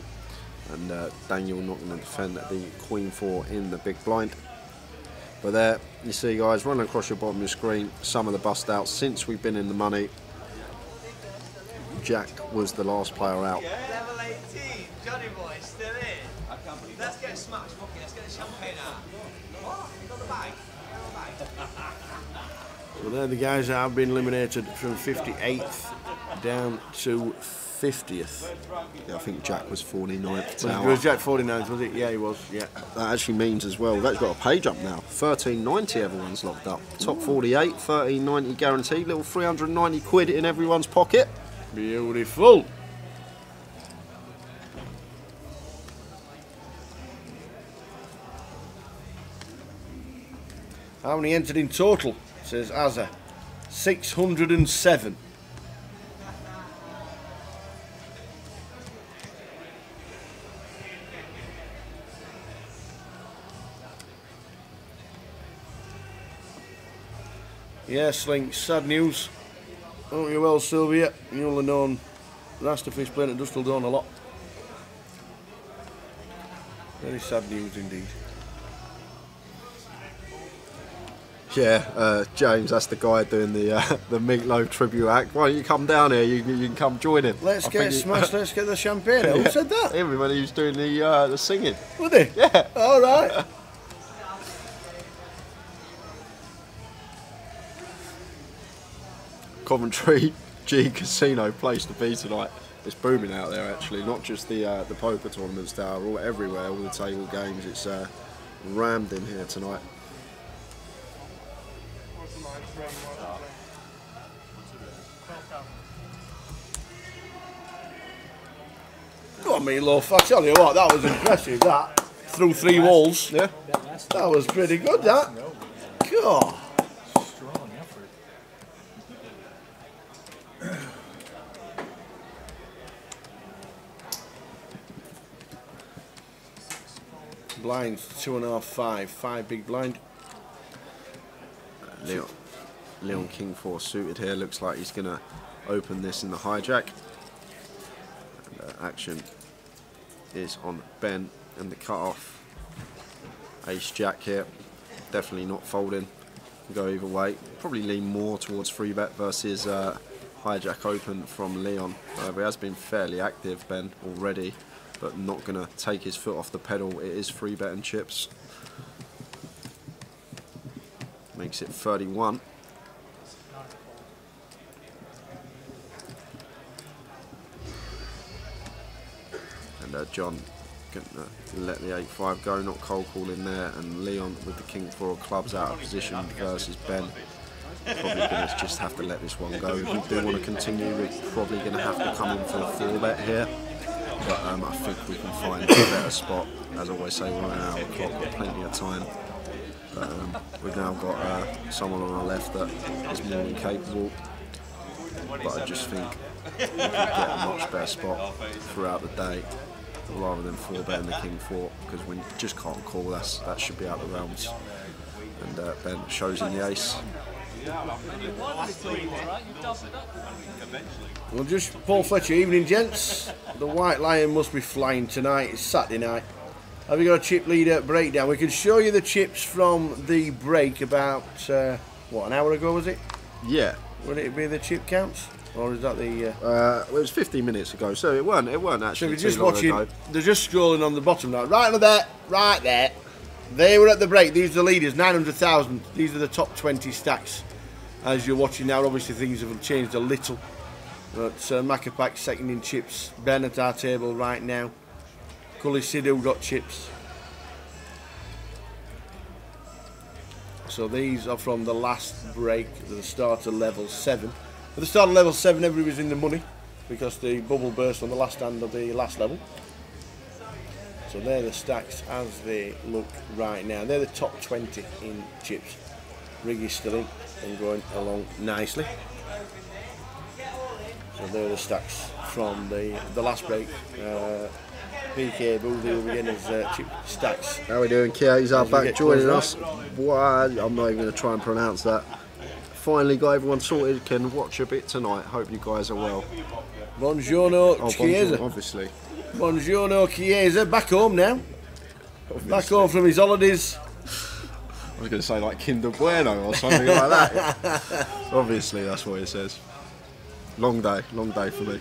G: And Daniel not going to defend the Queen 4 in the big blind. But there, you see guys, running across your bottom of your screen, some of the bust outs since we've been in the money. Jack was the last player out.
N: Level 18, Johnny boy, still in. Let's get smashed, fuck it, let's get the champagne out. What? You got the bag?
F: So they're the guys that have been eliminated from 58th down to 50th.
G: Yeah, I think Jack was 49th.
F: Was Jack 49th, was it? Yeah, he was, yeah.
G: That actually means as well, we've actually got a page up now. 1390 everyone's locked up. Top 48, 1390 guaranteed. Little 390 quid in everyone's pocket.
F: Beautiful. How many entered in total? Says Azza. 607. Yes, Link, sad news. Hope you well, Sylvia. You'll have known Rastafish playing at Dusseldon a lot. Very sad news indeed.
G: Yeah, James, that's the guy doing the Meatloaf tribute act. Why don't you come down here? You can come join him.
F: Let's get smashed. Let's get the champagne. Who said that?
G: Everybody who's doing the singing.
F: Were they?
G: Yeah.
F: All right.
G: Coventry G Casino place to be tonight. It's booming out there actually, not just the poker tournaments that are all everywhere, all the table games. It's rammed in here tonight.
F: Go on, Meatloaf. I tell you what, that was impressive. That through 3 walls.
G: Yeah.
F: That was pretty good. That. God.
K: Strong effort.
F: Blinds 2.5, 5. 5 big blind.
G: Leon King 4 suited here. Looks like he's going to open this in the hijack. And, action is on Ben and the cut-off. Ace Jack here. Definitely not folding. Go either way. Probably lean more towards 3-bet versus hijack open from Leon. However, he has been fairly active, Ben, already, but not going to take his foot off the pedal. It is 3-bet and chips. Makes it 31. And John gonna let the 8-5 go, not cold call in there, and Leon with the King 4 of clubs out of position versus Ben. Probably gonna just have to let this one go. If we do want to continue, we're probably gonna have to come in for a 4-bet here. but I think we can find a better spot. As I always say, we're on an hour clock, got plenty of time. But we've now got someone on our left that is more than capable. But I just think we could get a much better spot throughout the day, rather than 4-betting the King 4, because we just can't call. That should be out of the realms. And Ben shows in the ace.
F: Well, just Paul Fletcher, evening gents. The White Lion must be flying tonight. It's Saturday night. Have you got a chip leader breakdown? We can show you the chips from the break about, what, an hour ago was it?
G: Yeah.
F: Would it be the chip counts? Or is that the...
G: it was 15 minutes ago, so it weren't actually
F: so if you're
G: too
F: just
G: long
F: watching,
G: ago.
F: they're just scrolling on the bottom now. Right under there, right there. They were at the break. These are the leaders, 900,000. These are the top 20 stacks. As you're watching now, obviously things have changed a little. But Macapac second in chips. Ben at our table right now. Cully Sidhu got chips. So these are from the last break, the start of level 7. At the start of level 7, everybody was in the money because the bubble burst on the last hand of the last level. So they're the stacks as they look right now. They're the top 20 in chips. Riggy's still in and going along nicely. So they're the stacks from the last break. PK Bull will be getting his chip stacks.
G: How are we doing, Kia? He's back joining us. Why, I'm not even going to try and pronounce that. Finally got everyone sorted, can watch a bit tonight. Hope you guys are well.
F: Buongiorno, Chiesa.
G: Obviously.
F: Buongiorno, Chiesa. Back home now. Obviously. Back home from his holidays.
G: I was going to say like Kinder Bueno or something like that. Obviously, that's what it says. Long day for me.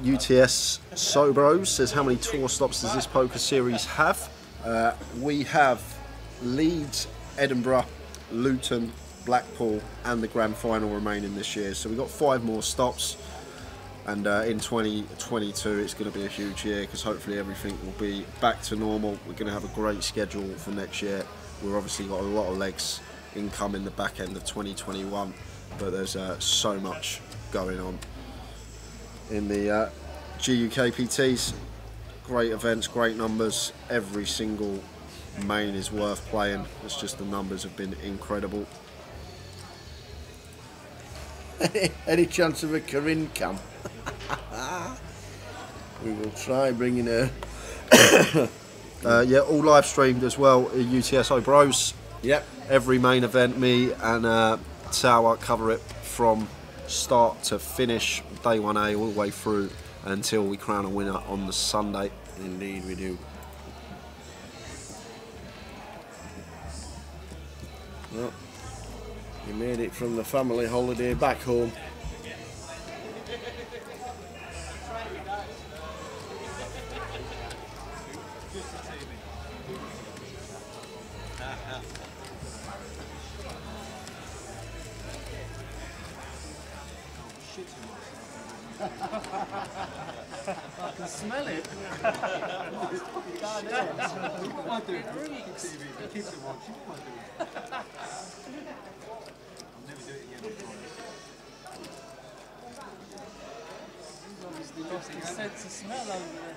G: UTS Sobros says, how many tour stops does this poker series have? We have Leeds, Edinburgh, Luton, Blackpool and the grand final remaining this year. So we've got 5 more stops, and in 2022 it's going to be a huge year because hopefully everything will be back to normal. We're going to have a great schedule for next year. We've obviously got a lot of legs income in the back end of 2021, but there's so much going on in the GUKPTs. Great events, great numbers. Every single main is worth playing. It's just the numbers have been incredible.
F: Any chance of a Corinne cam? We will try bringing her.
G: Yeah, all live streamed as well. UTSO Bros.
F: Yep.
G: Every main event, me and Tower cover it from start to finish, day 1A all the way through until we crown a winner on the Sunday.
F: Indeed we do. Well, you made it from the family holiday back home.
M: I can smell it. What am I doing? The kids are watching. What am I doing? I'll never do it again, I promise. Obviously lost his sense of smell over there.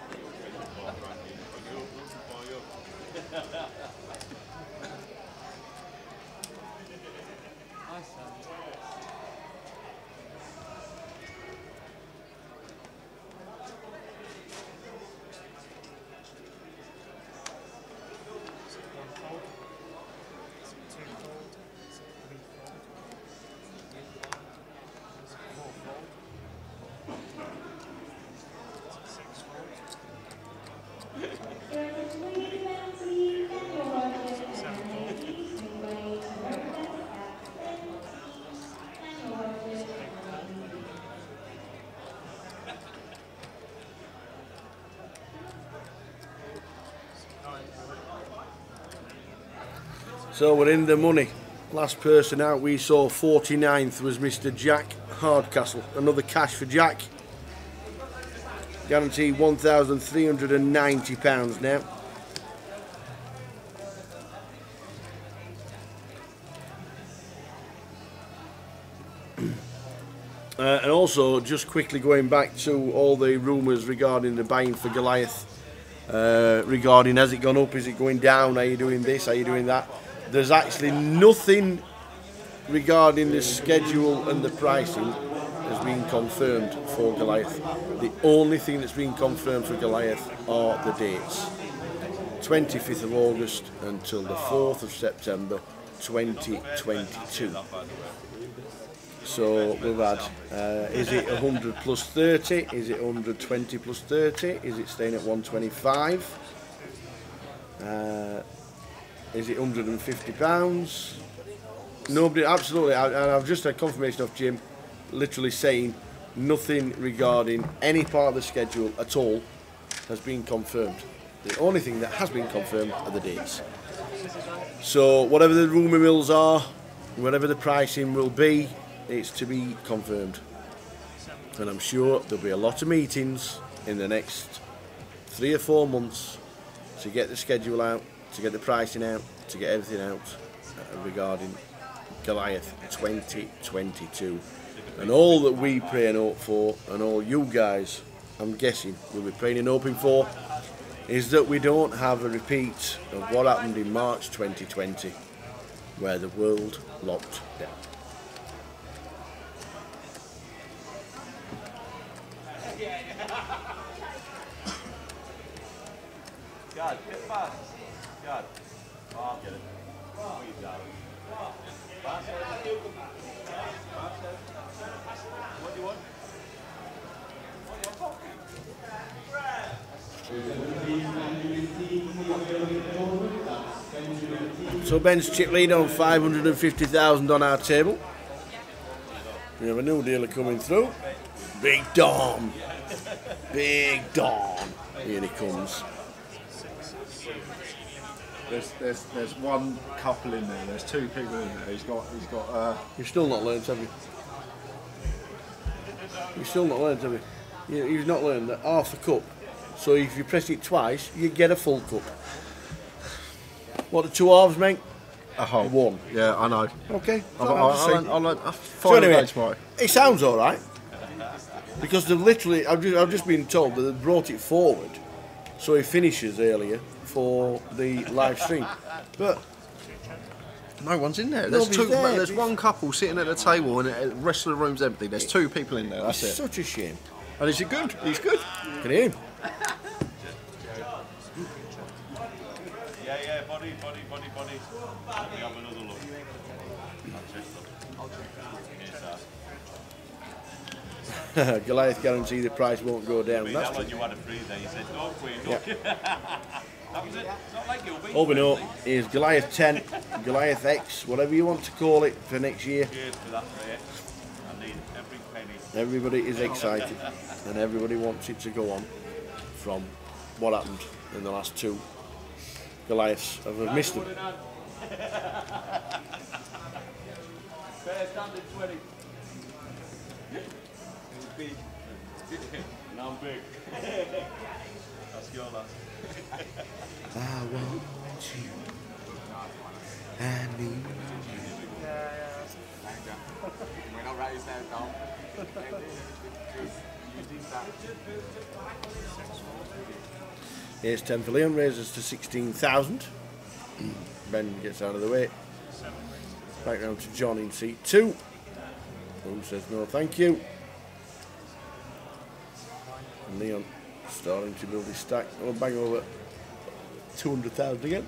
F: So we're in the money. Last person out we saw 49th was Mr. Jack Hardcastle. Another cash for Jack. Guaranteed £1,390 now. And also, just quickly going back to all the rumours regarding the buying for Goliath, regarding has it gone up, is it going down, are you doing this, are you doing that? There's actually nothing regarding the schedule and the pricing has been confirmed for Goliath. The only thing that's been confirmed for Goliath are the dates. 25th of August until the 4th of September 2022. So we've had, is it 100 plus 30? Is it 120 plus 30? Is it staying at 125? Is it £150? Nobody, absolutely, and I've just had confirmation of Jim literally saying nothing regarding any part of the schedule at all has been confirmed. The only thing that has been confirmed are the dates. So whatever the rumour mills are, whatever the pricing will be, it's to be confirmed. And I'm sure there'll be a lot of meetings in the next 3 or 4 months to get the schedule out, to get the pricing out, to get everything out regarding Goliath 2022. And all that we pray and hope for, and all you guys, I'm guessing, will be praying and hoping for, is that we don't have a repeat of what happened in March 2020, where the world locked down.
N: God, get fast. God. Oh, I'll get it. Oh, you got it. What do you want?
F: So Ben's chip lead on 550,000 on our table. We have a new dealer coming through. Big Dom. Big Dom. Here he comes.
O: There's one couple in there. There's 2 people in there. He's got.
F: You've still not learned, have you? You've still not learned, have you? You've not learned that half a cup. So if you press it twice, you get a full cup. What are 2 halves, mate?
O: A whole.
F: 1.
O: Yeah, I know.
F: Okay.
O: I'll learn
F: So anyway, it sounds all right because they've literally. I've just been told that they've brought it forward, so he finishes earlier for the live stream. But
O: no one's in there. There's
F: nobody's there.
O: There's one couple sitting at the table, and the rest of the room's empty. There's 2 people in there. That's it.
F: Such a shame.
O: And is he good? He's good.
F: Can hear him.
N: Yeah, body. Let me have another look.
F: Goliath guarantee the price won't go down.
N: That's when you had a free there, you said, don't quit.
F: Yeah.
N: That was it. It's not like you'll be.
F: All we know is Goliath 10, Goliath X, whatever you want to call it for next year.
N: Cheers for that, mate. I need every penny.
F: Everybody is excited and everybody wants it to go on from what happened in the last 2 Goliaths. I've missed them.
N: Fair standard 20. Big. Now I'm big. That's your last.
F: I want you. I need you.
P: We're not writing that down.
F: Here's 10 for Leon, raises to 16,000. Ben gets out of the way. Back round to John in seat 2. Who says no thank you. And Leon starting to build his stack. Oh, bang over 200,000 again.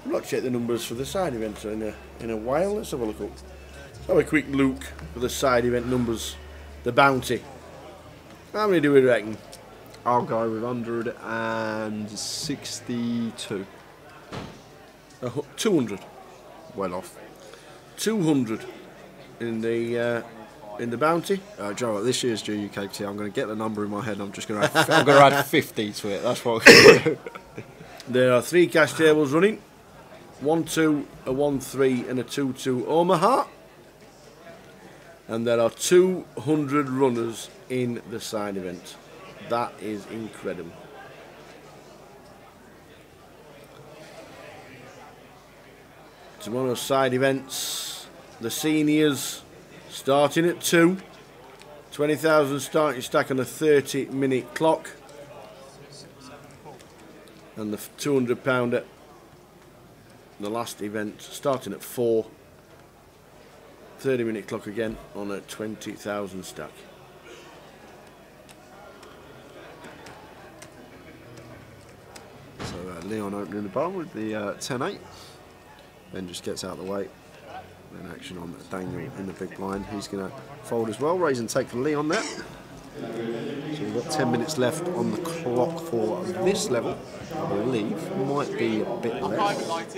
F: I've not checked the numbers for the side event in a while. Let's have a look up. Let's have a quick look for the side event numbers. The bounty. How many do we reckon?
O: I'll go with 162.
F: 200.
O: Well off.
F: 200 in the bounty.
O: Do you know what? This year's GUKPT, I'm going to get the number in my head. I'm just going to add 50 to it. That's what.
F: There are 3 cash tables running. 1-2, a 1-3, and a 2-2 Omaha. And there are 200 runners in the side event. That is incredible. Tomorrow's side events, the seniors starting at 2. 20,000 starting stack on a 30-minute clock. And the 200 pounder, the last event, starting at 4. 30-minute clock again on a 20,000 stack.
G: So Leon opening the bar with the 10-8. Then just gets out of the way. Then action on Daniel in the big blind. He's going to fold as well. Raise and take for Leon there. So we've got 10 minutes left on the clock for this level. I believe might be a bit less.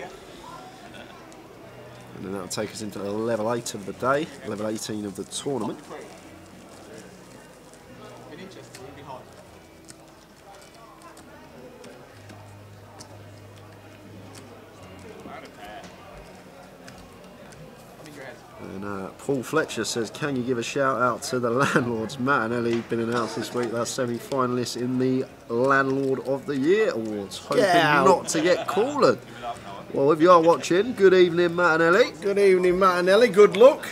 G: And then that'll take us into level 8 of the day, level 18 of the tournament. And Paul Fletcher says, can you give a shout out to the landlords? Matt and Ellie been announced this week. They're semi-finalists in the Landlord of the Year Awards. Hoping not to get cooler. Well, if you are watching, good evening, Matt and Ellie.
F: Good evening, Matt and Ellie. Good luck.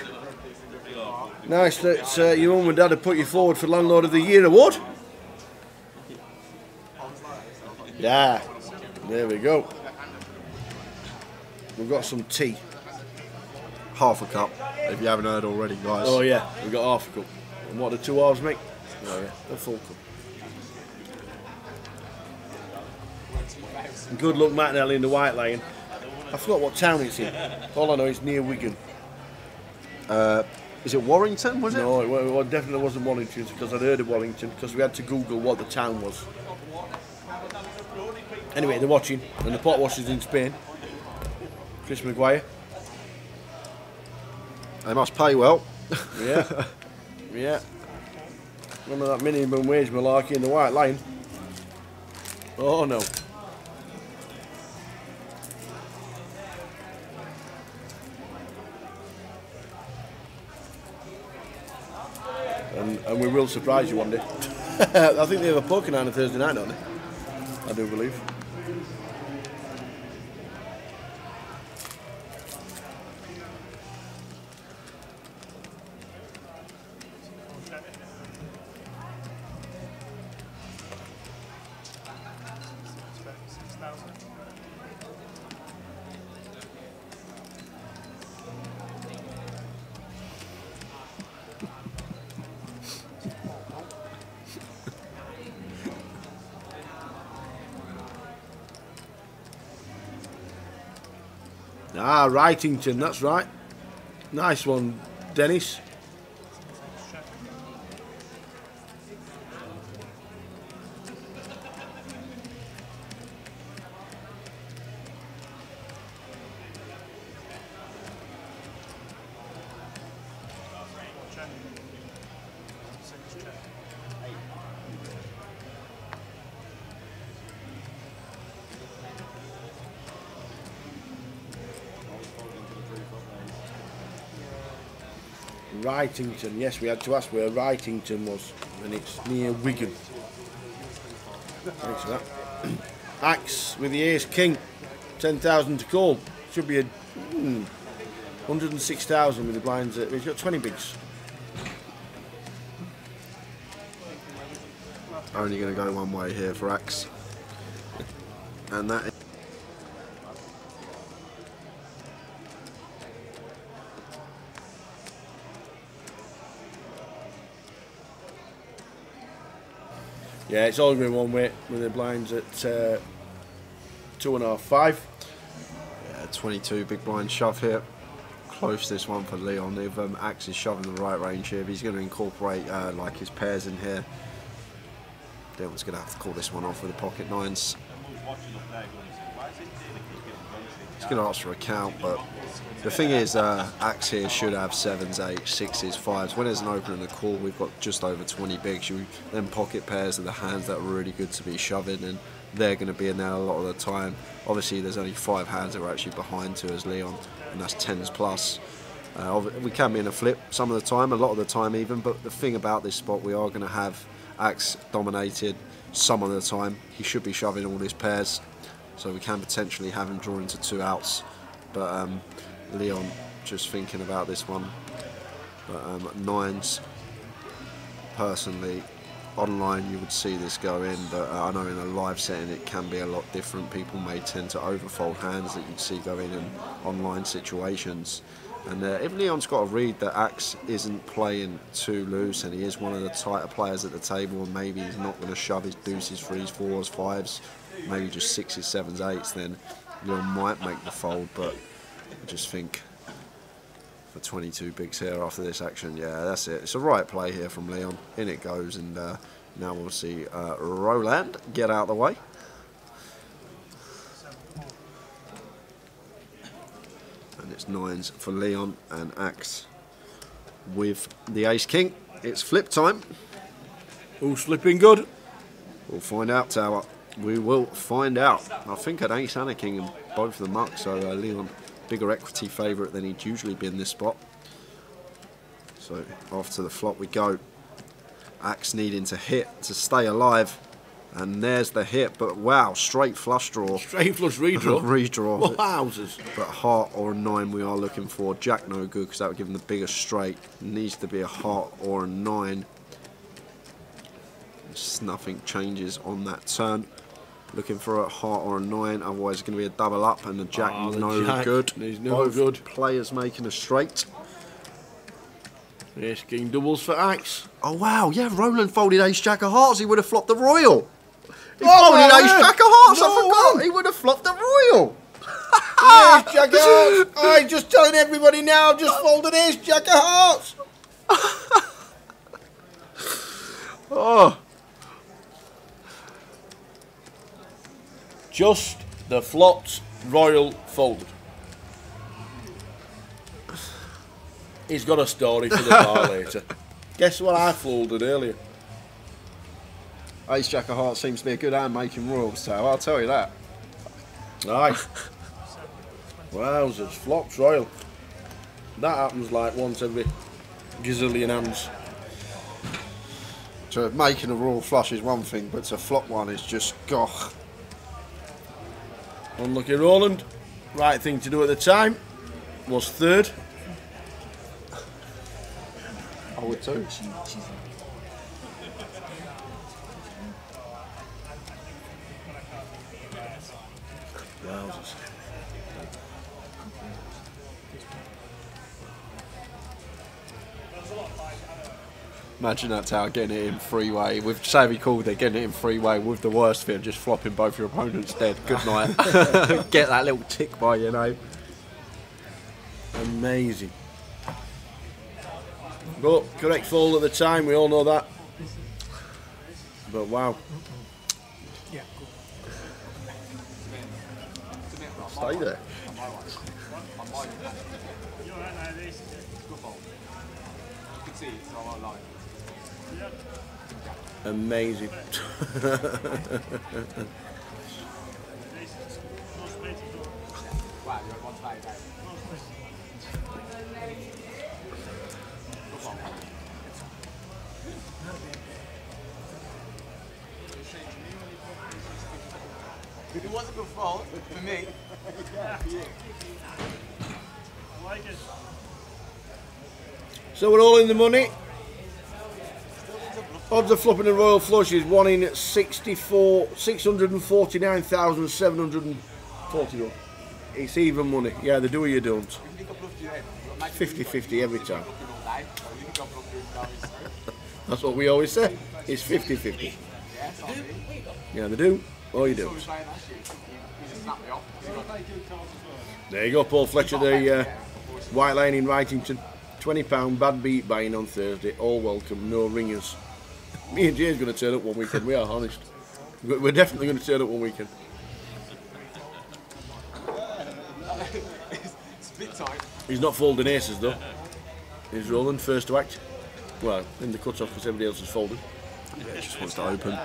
F: Nice that your mum and dad have put you forward for Landlord of the Year award. Yeah, there we go. We've got some tea.
G: Half a cup, if you haven't heard already, guys.
F: Oh yeah, we've got half a cup. And what are the 2 halves, mate? Oh yeah, a full cup. And good luck, Matt and Ellie, in the White Lion. I forgot what town it's in. All I know is near Wigan.
G: Is it Warrington, was it?
F: No, it definitely wasn't Warrington, because I'd heard of Warrington, because we had to Google what the town was. Anyway, they're watching, and the pot washers in Spain. Chris Maguire.
G: They must pay well.
F: Yeah. Yeah. None of that minimum wage malarkey in the White Lion. Oh no. And we will surprise you one day. I think they have a poker night on a Thursday night, don't they? I do believe. Ah, Wrightington, that's right. Nice one, Dennis. Wrightington, yes, we had to ask where Wrightington was, and it's near Wigan. Thanks for that. Axe with the ace king, 10,000 to call. Should be a 106,000 with the blinds. He's got 20 bigs.
G: Only going to go one way here for Axe, and that is
F: yeah, it's all going one way with the blinds at 2.5, 5.
G: Yeah, 22 big blind shove here. Close this one for Leon. If Axe is shoving the right range here, if he's going to incorporate like his pairs in here, Leon's going to have to call this one off with the pocket nines. He's going to ask for a count, but the thing is, Axe here should have 7s, 8s, 6s, 5s. When there's an open and a call, we've got just over 20 bigs. Then pocket pairs are the hands that are really good to be shoving, and they're going to be in there a lot of the time. Obviously, there's only 5 hands that are actually behind 2 as Leon, and that's 10s plus. We can be in a flip some of the time, a lot of the time even, but the thing about this spot, we are going to have Axe dominated some of the time. He should be shoving all his pairs, so we can potentially have him draw into 2 outs but Leon just thinking about this one. But nines, personally, online you would see this go in, but I know in a live setting it can be a lot different. People may tend to overfold hands that you'd see go in online situations. And if Leon's got to read that Axe isn't playing too loose and he is one of the tighter players at the table, and maybe he's not going to shove his deuces, threes, fours, fives, maybe just sixes, sevens, eights, then Leon might make the fold. But I just think for 22 bigs here after this action, yeah, that's it. It's a right play here from Leon. In it goes, and now we'll see Roland get out of the way. And it's nines for Leon and Axe with the ace-king. It's flip time.
F: Who's flipping good?
G: We'll find out, Tower. We will find out. I think an ace and a king in both of the mucks, so Leon, bigger equity favourite than he'd usually be in this spot. So off to the flop we go. Axe needing to hit to stay alive. And there's the hit, but wow, straight flush draw.
F: Straight flush redraw?
G: Redraw.
F: Wowzers.
G: But heart or a 9 we are looking for. Jack no good, because that would give him the bigger straight. Needs to be a heart or a 9. Just nothing changes on that turn. Looking for a heart or a 9, otherwise it's going to be a double up, and the Jack no
F: Jack.
G: good.
F: He's no
G: Both
F: good.
G: Players making a straight.
F: Ace king doubles for Axe.
G: Oh wow, yeah, Roland folded ace jack of hearts, he would have flopped the royal. He folded ace jack of hearts, I forgot, he would have flopped the royal.
F: Ace jack of hearts. I'm just telling everybody now, I've just folded ace jack of hearts.
G: Oh.
F: Just the flopped royal folded. He's got a story for the bar later. Guess what I folded earlier?
G: Ace jack of hearts seems to be a good hand making royals, so I'll tell you that.
F: Aye. Wowzers, flops royal. That happens like once every gazillion hands.
G: So making a royal flush is one thing, but to flop one is just gosh.
F: Unlucky Roland. Right thing to do at the time was third.
G: I would too.
F: Wowzers.
G: Imagine that Tower getting it in freeway with Savvy called it, getting it in freeway with the worst fit, just flopping both your opponents dead. Good night. Get that little tick by your name.
F: Amazing. But correct fold at the time, we all know that. But wow.
K: Yeah.
G: Stay there.
F: Amazing.
N: It was a good fold for me.
A: Yeah, for you. I like it.
F: So we're all in the money. Odds of flopping a royal flush is 1 in 649,741. It's even money. Yeah, they do or you don't. 50-50 every time. That's what we always say. It's 50-50. Yeah, they do or you don't. There you go, Paul Fletcher, the White Lane in Wrightington. £20 bad beat buying on Thursday. All welcome, no ringers. Me and Jay's going to turn up one weekend, we are honest. We're definitely going to turn up one weekend.
N: It's a bit tight.
F: He's not folding aces though. He's Roland, first to act. Well, in the cut-off because everybody else has folded.
G: Yeah, just wants to open.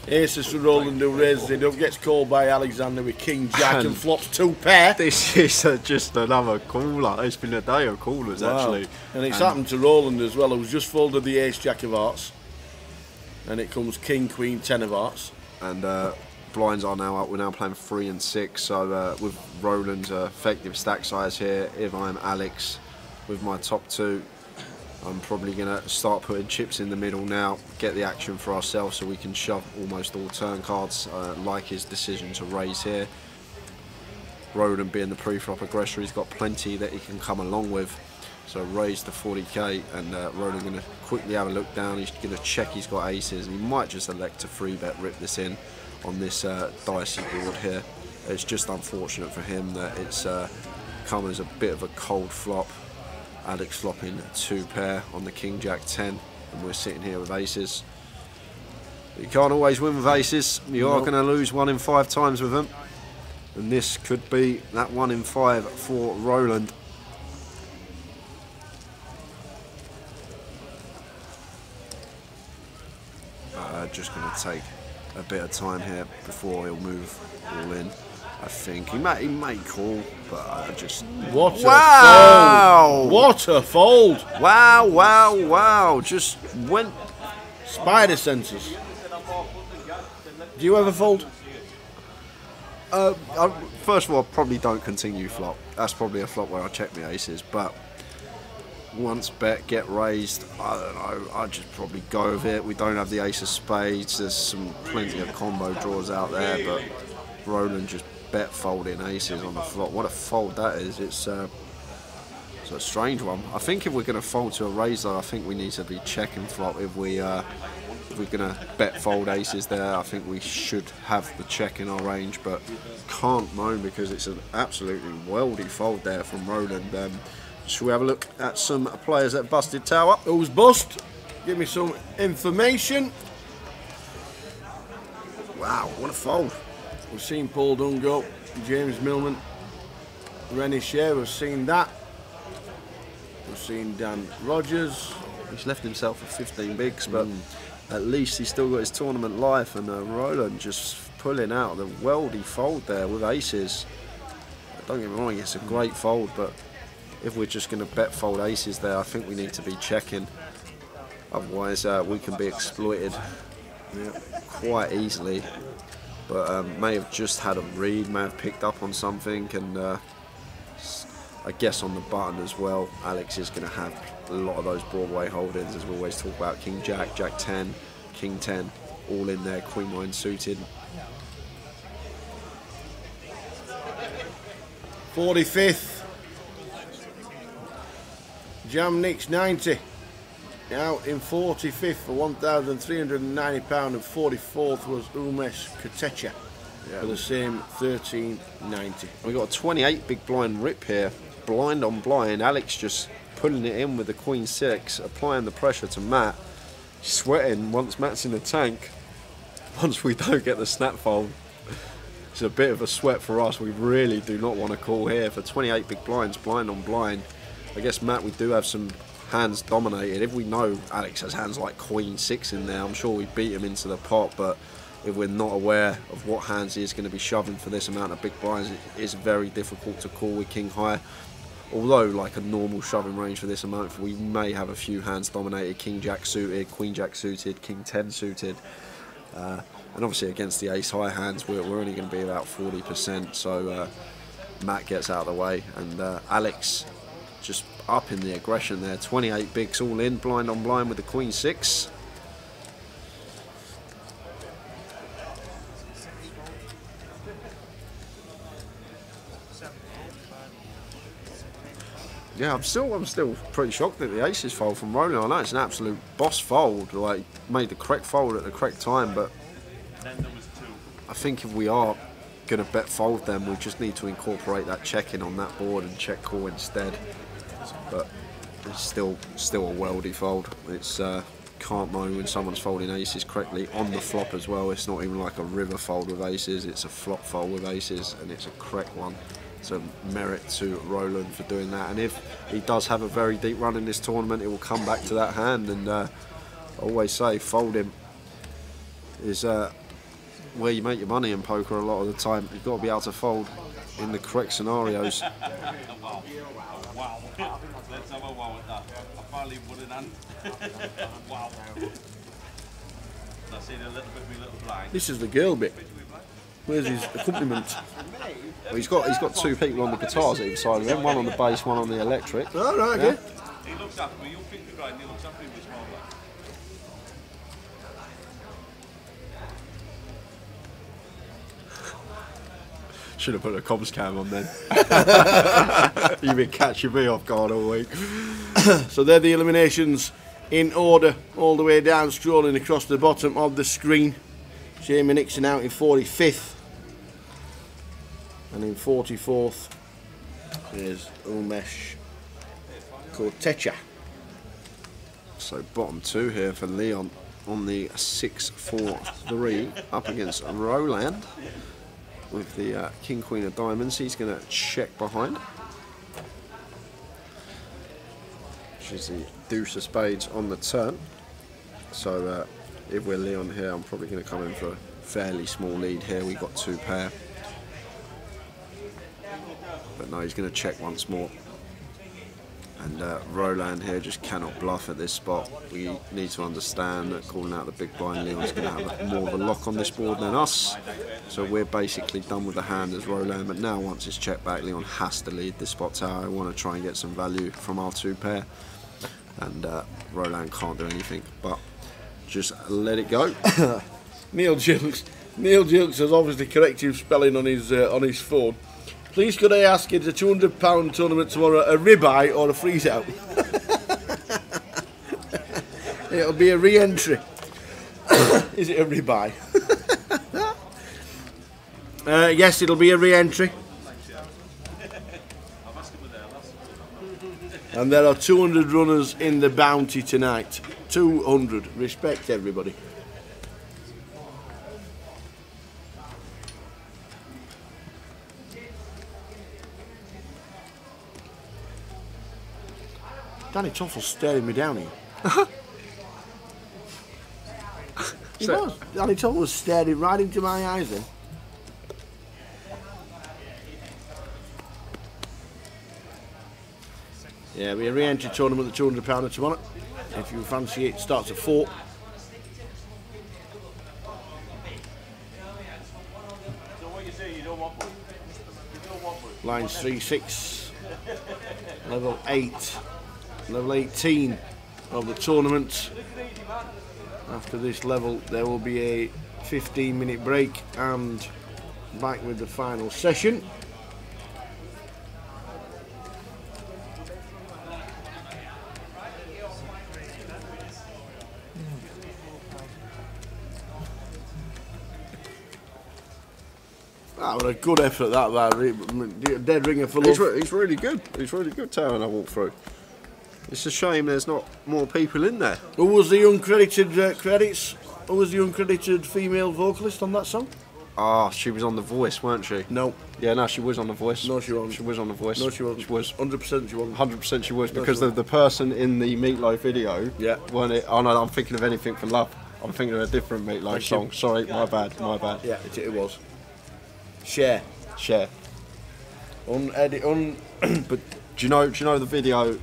F: Aces for Roland who raises it up, gets called by Alexander with King Jack and flops 2 pair.
O: This is just another caller. It's been a day of callers actually.
F: And it's happened to Roland as well, who's just folded the Ace Jack of Hearts. And it comes King Queen 10 of Hearts.
O: And blinds are now up. We're now playing 3 and 6. So with Roland's effective stack size here, if I'm Alex with my top 2, I'm probably going to start putting chips in the middle now, get the action for ourselves so we can shove almost all turn cards, like his decision to raise here. Roland being the pre-flop aggressor, he's got plenty that he can come along with. So raise to 40k, and Roland going to quickly have a look down. He's going to check he's got aces, and he might just elect to 3-bet rip this in on this dicey board here. It's just unfortunate for him that it's come as a bit of a cold flop. Alex flopping 2 pair on the King Jack 10, and we're sitting here with aces. You can't always win with aces. You are going to lose 1 in 5 times with them, and this could be that 1 in 5 for Roland. Just going to take a bit of time here before he'll move all in. I think he may call, but I just...
F: What a fold! What a fold!
O: Wow, wow, wow! Just went...
F: Spider senses. Do you ever fold?
O: First of all, I probably don't continue flop. That's probably a flop where I check my aces, but once bet, get raised, I don't know, I'd just probably go with it. We don't have the ace of spades. There's plenty of combo draws out there, but Roland just bet folding aces on the flop. What a fold that is. It's a strange one. I think if we're going to fold to a raise though, I think we need to be checking flop. If we're going to bet fold aces there, I think we should have the check in our range, but can't moan because it's an absolutely weldy fold there from Roland. Shall we have a look at some players that busted tower?
F: Who's bust? Give me some information.
O: Wow, what a fold.
F: We've seen Paul Dungo, James Millman, Rennie Shea, we've seen that. We've seen Dan Rogers.
O: He's left himself with 15 bigs, but at least he's still got his tournament life, and Roland just pulling out the weldy fold there with aces. Don't get me wrong, it's a great fold, but if we're just going to bet fold aces there, I think we need to be checking. Otherwise, we can be exploited quite easily. But may have just had a read, may have picked up on something, and I guess on the button as well, Alex is going to have a lot of those Broadway holdings, as we always talk about. King Jack, Jack 10, King 10, all in there, Queen 9 suited.
F: 45th. Jam Nicks 90, out in 45th for £1,390, and 44th was Umesh Katecha for the same 1390.
O: We got a 28 big blind rip here, blind on blind. Alex just pulling it in with the Queen 6, applying the pressure to Matt, sweating once Matt's in the tank. Once we don't get the snap fold, it's a bit of a sweat for us. We really do not want to call here for 28 big blinds, blind on blind. I guess, Matt, we do have some hands dominated. If we know Alex has hands like Queen 6 in there, I'm sure we beat him into the pot, but if we're not aware of what hands he is going to be shoving for this amount of big blinds, it is very difficult to call with King High. Although, like a normal shoving range for this amount, we may have a few hands dominated. King Jack suited, Queen Jack suited, King 10 suited. And obviously against the Ace High hands, we're only going to be about 40%, so Matt gets out of the way, and Alex just up in the aggression there. 28 bigs all in, blind on blind with the Queen 6. Yeah, I'm still pretty shocked at the aces fold from Roland. I know it's an absolute boss fold, like made the correct fold at the correct time, but I think if we are going to bet fold them, we just need to incorporate that check in on that board and check call instead. But it's still a weldy fold. It's can't moan when someone's folding aces correctly on the flop as well. It's not even like a river fold with aces, it's a flop fold with aces, and it's a correct one. So merit to Roland for doing that, and if he does have a very deep run in this tournament, it will come back to that hand, and I always say folding is where you make your money in poker a lot of the time. You've got to be able to fold in the correct scenarios.
Q: Wow. Let's have a wow at that. I finally put it on. Wow. I see a little bit of my little blind.
F: This is the girl bit. Where's his accompaniment?
O: Well, he's got two people on the guitars either side of him, one on the bass, one on the electric.
F: Oh, right, okay.
Q: He looks after me, you'll pick the grind, he looks after me with small blind.
O: Should have put a comms cam on then. You've been catching me off guard all week.
F: So they're the eliminations in order, all the way down, scrolling across the bottom of the screen. Jamie Nixon out in 45th. And in 44th is Umesh Kotecha.
O: So bottom two here for Leon on the 6-4-3 up against Roland with the King Queen of Diamonds. He's going to check behind. Which is the Deuce of Spades on the turn. So if we're Leon here, I'm probably going to come in for a fairly small lead here. We've got two pair. But no, he's going to check once more. And Roland here just cannot bluff at this spot. We need to understand that calling out the big blind, Leon's going to have more of a lock on this board than us. So we're basically done with the hand as Roland. But now once it's checked back, Leon has to lead this spot tower. I want to try and get some value from our two pair. And Roland can't do anything but just let it go.
F: Neil Jilks has obviously corrective spelling on his phone. Please could I ask, is a £200 tournament tomorrow a ribeye or a freeze out? It'll be a re-entry. Is it a ribeye? Yes, it'll be a re-entry. And there are 200 runners in the bounty tonight. 200. Respect everybody. Danny Toffle's staring me down here. He was. Danny Toffle was staring right into my eyes then. Yeah, we a re-entry tournament, the £200 tomorrow. If you fancy it, starts at 4.
Q: So what you say, you don't want one? You don't want one?
F: Lines 3, 6, level 8, level 18 of the tournament. After this level, there will be a 15-minute break and back with the final session. That was a good effort, that dead ringer for love.
O: He's really good. He's really good, Taran, I walk through. It's a shame there's not more people in there.
F: Who was the uncredited credits? Who was the uncredited female vocalist on that song?
O: Ah, she was on The Voice, weren't she?
F: No.
O: Yeah, no, she was on The Voice.
F: No, she wasn't.
O: She was on The Voice.
F: No, she wasn't.
O: She was.
F: 100% she wasn't.
O: 100% she was,
F: No,
O: because
F: she
O: the person in the Meatloaf video,
F: yeah,
O: weren't it? Oh no, I'm thinking of Anything for Love. I'm thinking of a different Meatloaf song. Sorry, my bad, my bad.
F: Yeah, it was. Share.
O: But do you know the video?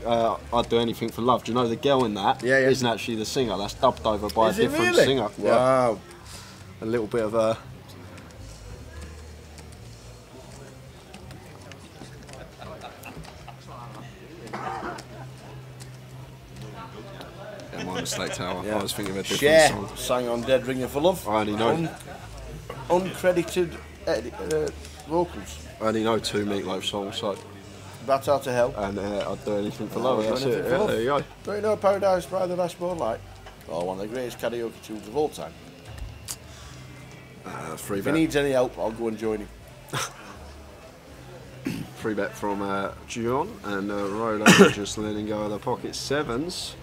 O: I'd Do Anything for Love. Do you know the girl in that?
F: Yeah.
O: Isn't actually the singer. That's dubbed over by
F: Is
O: a
F: it
O: different
F: really?
O: singer.
F: Wow.
O: Yeah. A little bit of a. Yeah, my mistake, Tower.
F: Yeah.
O: I was thinking of a different
F: Share
O: song.
F: sang on Dead Ringer for Love.
O: I only know.
F: Uncredited vocals.
O: I only know 2 Meatloaf songs, so.
F: Bat Out of Hell.
O: And I'd Do Anything for Love. That's it.
F: For
O: Yeah,
F: love.
O: there you go.
F: Don't you know Paradise by the Dashboard Light? Oh, one of the greatest karaoke tunes of all time.
O: Free
F: If
O: bet.
F: he needs any help, I'll go and join him.
O: Free bet from John and Roland just letting go of the pocket sevens.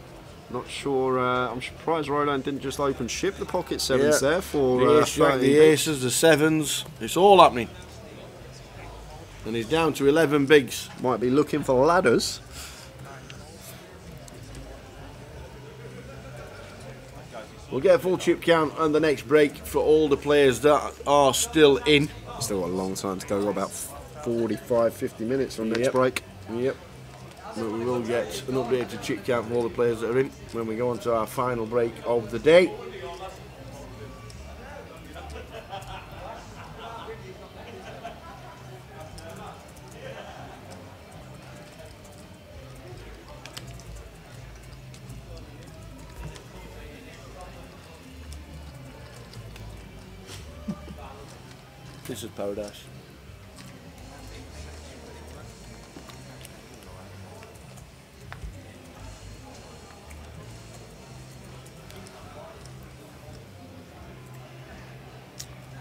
O: Not sure. I'm surprised Roland didn't just open ship the pocket sevens there for
F: the ace jack, the aces, the sevens. It's all happening. And he's down to 11 bigs.
O: Might be looking for ladders.
F: We'll get a full chip count and the next break for all the players that are still in.
O: Still got a long time to go, got about 45-50 minutes on next break.
F: Yep. But we will get an updated chip count for all the players that are in when we go on to our final break of the day. This is paradise.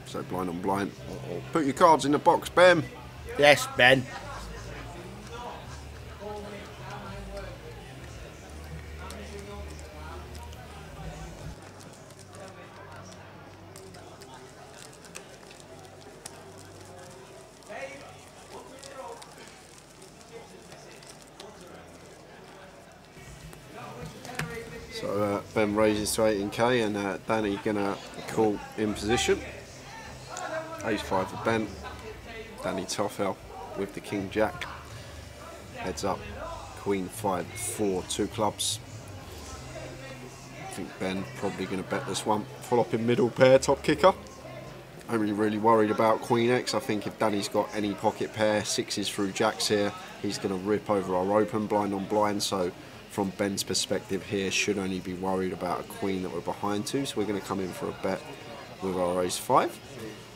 O: So blind on blind. Put your cards in the box, Ben.
F: Yes, Ben.
O: So Ben raises to 18k and Danny gonna call in position. Ace 5 for Ben. Danny Toffel with the King Jack. Heads up. Queen 5 4, 2 clubs. I think Ben probably going to bet this one. Flopping middle pair, top kicker. I'm really worried about Queen X. I think if Danny's got any pocket pair, 6s through jacks here, he's going to rip over our open blind on blind. So from Ben's perspective here, should only be worried about a queen that we're behind to. So we're going to come in for a bet with our Ace 5.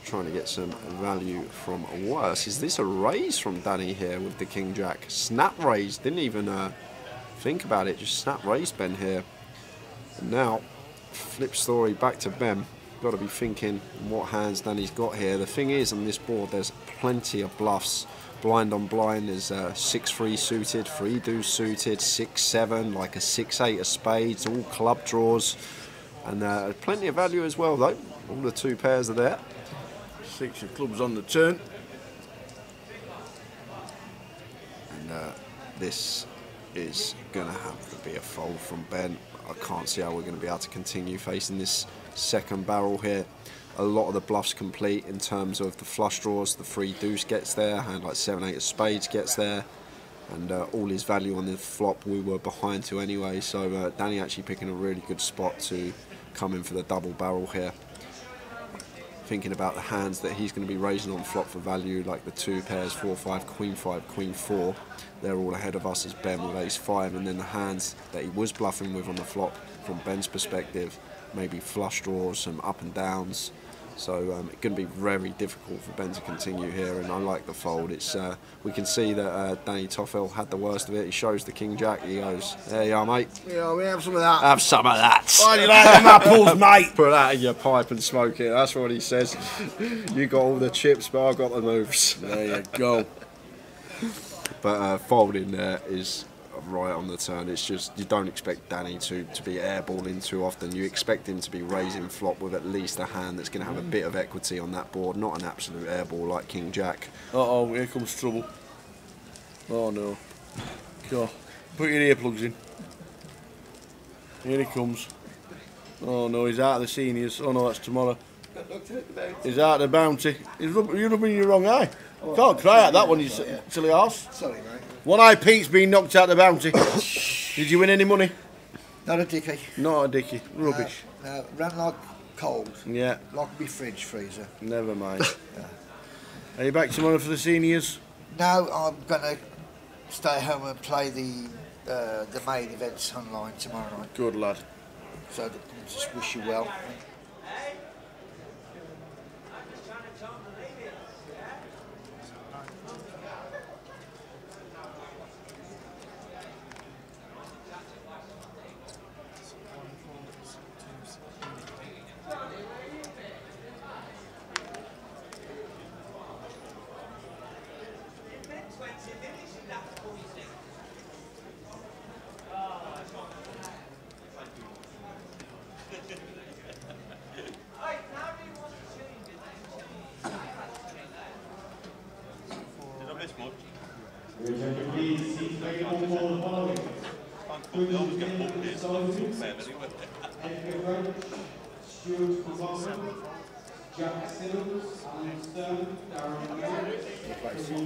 O: Trying to get some value from worse. Is this a raise from Danny here with the King Jack? Snap raise, didn't even think about it, just snap raised Ben here. And now, flip story back to Ben. Got to be thinking what hands Danny's got here. The thing is, on this board, there's plenty of bluffs. Blind on blind is 6-3 suited, 3 deuce suited, 6-7, like a 6-8 of spades, all club draws. And plenty of value as well, though. All the 2 pairs are there.
F: 6 of clubs on the turn.
O: And this is going to have to be a fold from Ben. I can't see how we're going to be able to continue facing this second barrel here. A lot of the bluffs complete in terms of the flush draws. The 3 deuce gets there, hand like 7-8 of spades gets there. And all his value on the flop we were behind to anyway. So Danny actually picking a really good spot to come in for the double barrel here. Thinking about the hands that he's going to be raising on flop for value, like the 2 pairs, 4-5, Queen 5, Queen 4. They're all ahead of us as Ben with Ace 5, and then the hands that he was bluffing with on the flop, from Ben's perspective, maybe flush draws, some up and downs. So it's going to be very difficult for Ben to continue here, and I like the fold. It's we can see that Danny Toffel had the worst of it. He shows the King Jack. He goes, "There you are, mate.
F: Yeah, we have some of that.
O: Have some of that.
F: Why do you like them apples, mate?
O: Put that in your pipe and smoke it." That's what he says. You got all the chips, but I got the moves.
F: There you go.
O: But folding there is right on the turn. It's just, you don't expect Danny to be airballing too often. You expect him to be raising flop with at least a hand that's going to have a bit of equity on that board, not an absolute airball like King Jack.
F: Uh-oh, here comes trouble. Oh no. Go. Put your earplugs in. Here he comes. Oh no, he's out of the seniors. Oh no, that's tomorrow. He's out of the bounty. You're rubbing your wrong eye. Can't cry at that one, you silly arse.
R: Sorry, mate.
F: One eye Pete's been knocked out of the bounty. Did you win any money?
R: Not a dickie.
F: Not a dickie. Rubbish.
R: No, ran like cold.
F: Yeah.
R: Like my fridge freezer.
F: Never mind. Are you back tomorrow for the seniors?
R: No, I'm going to stay home and play the main events online tomorrow night.
F: Good lad.
R: So just wish you well.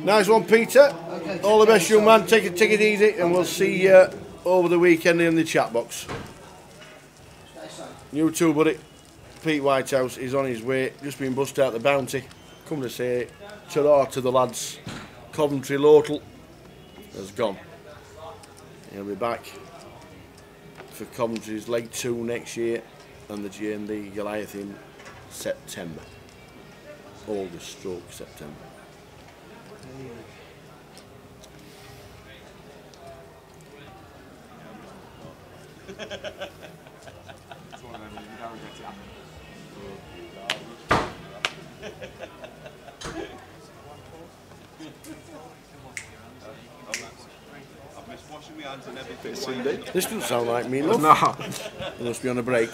F: Nice one, Peter. All the best, young man. Take it easy, and we'll see you over the weekend in the chat box. You too, buddy. Pete Whitehouse is on his way. Just been bussed out the bounty. Come to say ta-ra to the lads. Coventry Local has gone. He'll be back for Coventry's Leg 2 next year, and the G&D Goliath in September. August/September. This doesn't sound like me, love.
O: No.
F: It must be on a break.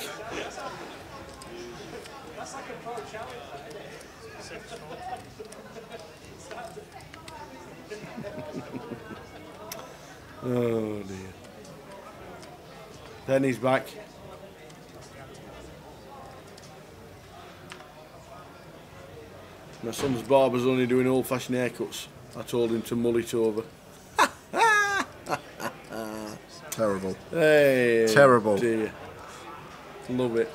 F: Oh dear. Then he's back. My son's barber's only doing old-fashioned haircuts. I told him to mull it over.
O: Terrible.
F: Hey,
O: terrible.
F: Dear. Love it.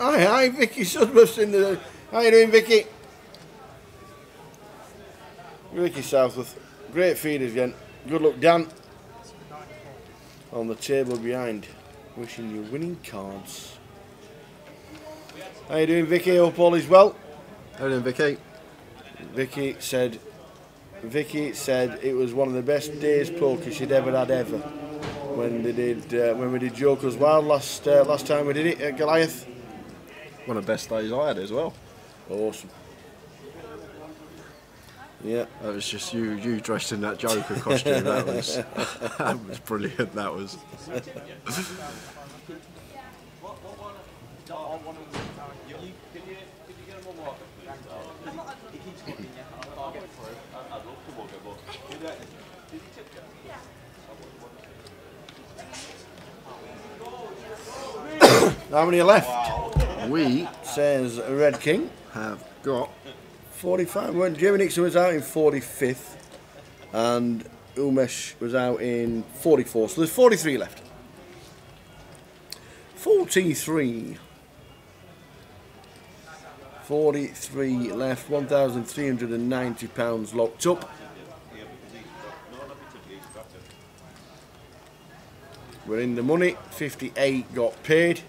F: Hi, Vicky Sudworth's in the. How you doing, Vicky? Vicky Southworth. Great feeders again. Good luck, Dan. On the table behind. Wishing you winning cards. How you doing, Vicky? Hope all is well.
O: How you doing, Vicky?
F: Vicky said it was one of the best days poker she'd ever had ever. When they did when we did Jokers Wild last time we did it at Goliath.
O: One of the best days I had as well.
F: Awesome. Yeah,
O: that was just you dressed in that Joker costume. That was brilliant. That was.
F: How many are left?
O: We,
F: says Red King,
O: have got
F: 45. Well, Jamie Nixon was out in 45th, and Umesh was out in 44. So there's 43 left. 43 left. £1,390 locked up. We're in the money. 58 got paid.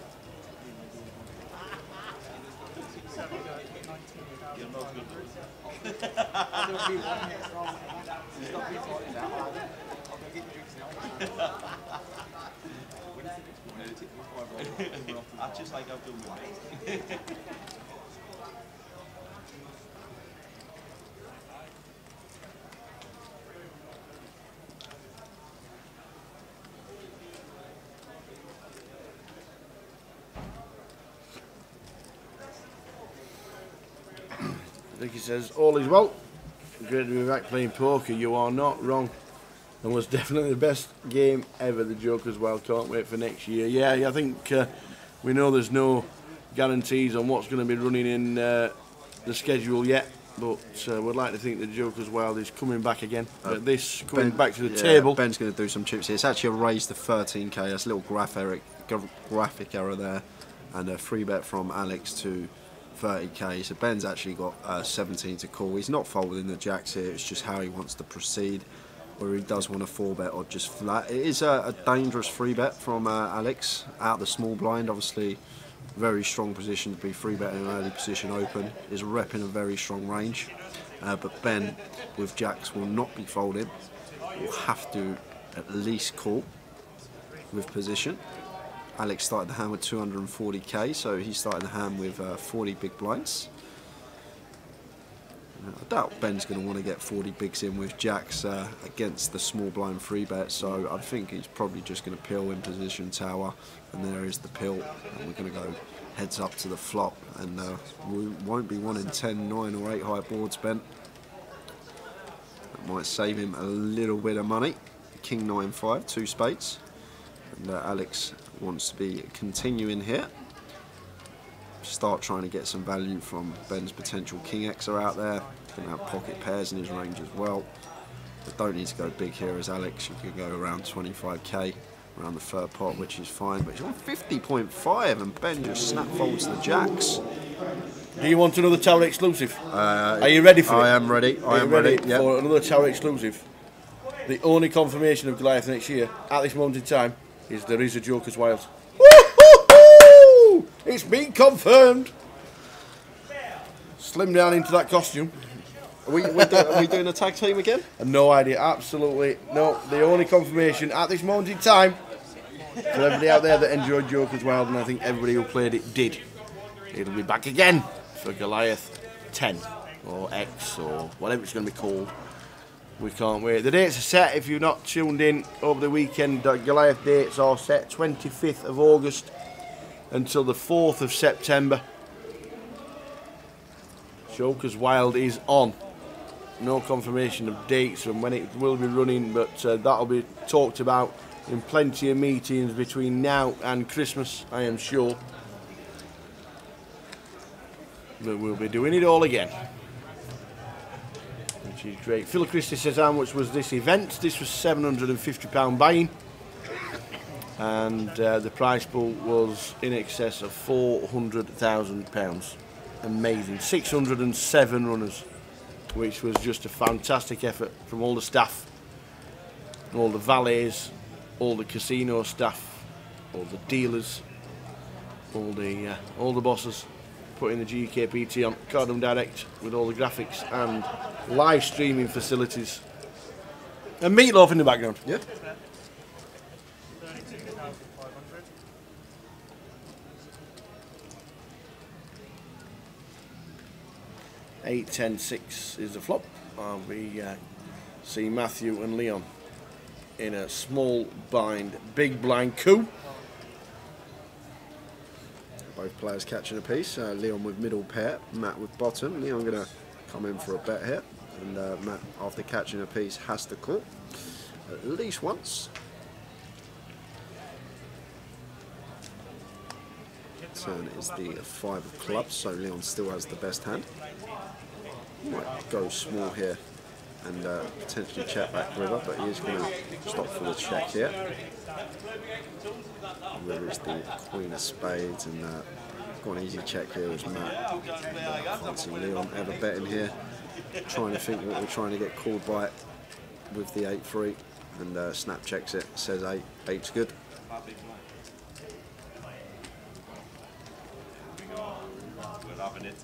Q: I just like I've done with it.
F: Ricky says, all is well. Great to be back playing poker. You are not wrong. And was definitely the best game ever, the Jokers Wild. Can't wait for next year. Yeah, I think we know there's no guarantees on what's going to be running in the schedule yet, but we'd like to think the Jokers Wild is coming back again. This coming back to the table.
O: Ben's going to do some chips here. It's actually a raise to 13k. That's a little graphic error there, and a free bet from Alex to 30k. So Ben's actually got 17 to call. He's not folding the jacks here. It's just how he wants to proceed. Where he does want a 4-bet or just flat. It is a dangerous 3-bet from Alex out the small blind. Obviously, very strong position to be 3-betting an early position open. Is repping a very strong range. But Ben with jacks will not be folded. Will have to at least call with position. Alex started the hand with 240k, so he started the hand with 40 big blinds. I doubt Ben's going to want to get 40 bigs in with jacks against the small blind 3-bet, so I think he's probably just going to pill in position tower, and there is the pill, and we're going to go heads up to the flop, and we won't be wanting 10, 9 or 8 high boards, Ben. That might save him a little bit of money. King 9-5, 2 spades, and Alex wants to be continuing here. Start trying to get some value from Ben's potential King Xer out there. Can have pocket pairs in his range as well. But don't need to go big here as Alex. You could go around 25k around the third pot, which is fine. But he's on 50.5 and Ben just snap folds the jacks.
F: Do you want another tower exclusive? Are you ready for it?
O: I am ready. I am ready
F: for another tower exclusive. The only confirmation of Goliath next year at this moment in time is there is a Joker's Wild. It's been confirmed. Slim down into that costume.
O: Are we doing a tag team again?
F: No idea, absolutely. No, the only confirmation at this moment in time for everybody out there that enjoyed Joker's Wild, and I think everybody who played it did. It'll be back again for Goliath 10 or X or whatever it's going to be called. We can't wait. The dates are set. If you're not tuned in over the weekend, Goliath dates are set 25th of August until the 4th of September. Joker's Wild is on. No confirmation of dates and when it will be running, but that'll be talked about in plenty of meetings between now and Christmas, I am sure. But we'll be doing it all again, which is great. Phil Christie says, how much was this event? This was £750 buying. And the prize pool was in excess of £400,000. Amazing. 607 runners, which was just a fantastic effort from all the staff, all the valets, all the casino staff, all the dealers, all the bosses, putting the GUKPT on Cardham Direct with all the graphics and live streaming facilities. And Meatloaf in the background.
O: Yeah.
F: 8, 10, 6 is the flop. We see Matthew and Leon in a small blind, big blind coup.
O: Both players catching a piece. Leon with middle pair, Matt with bottom. Leon going to come in for a bet here, and Matt, after catching a piece, has to call at least once. Turn is the 5 of clubs, so Leon still has the best hand. Might go small here and potentially check back river, but he is going to stop for the check here. River is the Queen of Spades, and got an easy check here as Matt. Can't see Leon ever betting here. Trying to think what we're trying to get called by with the 8-3, and snap checks it, says 8. 8's good.
Q: We're having it.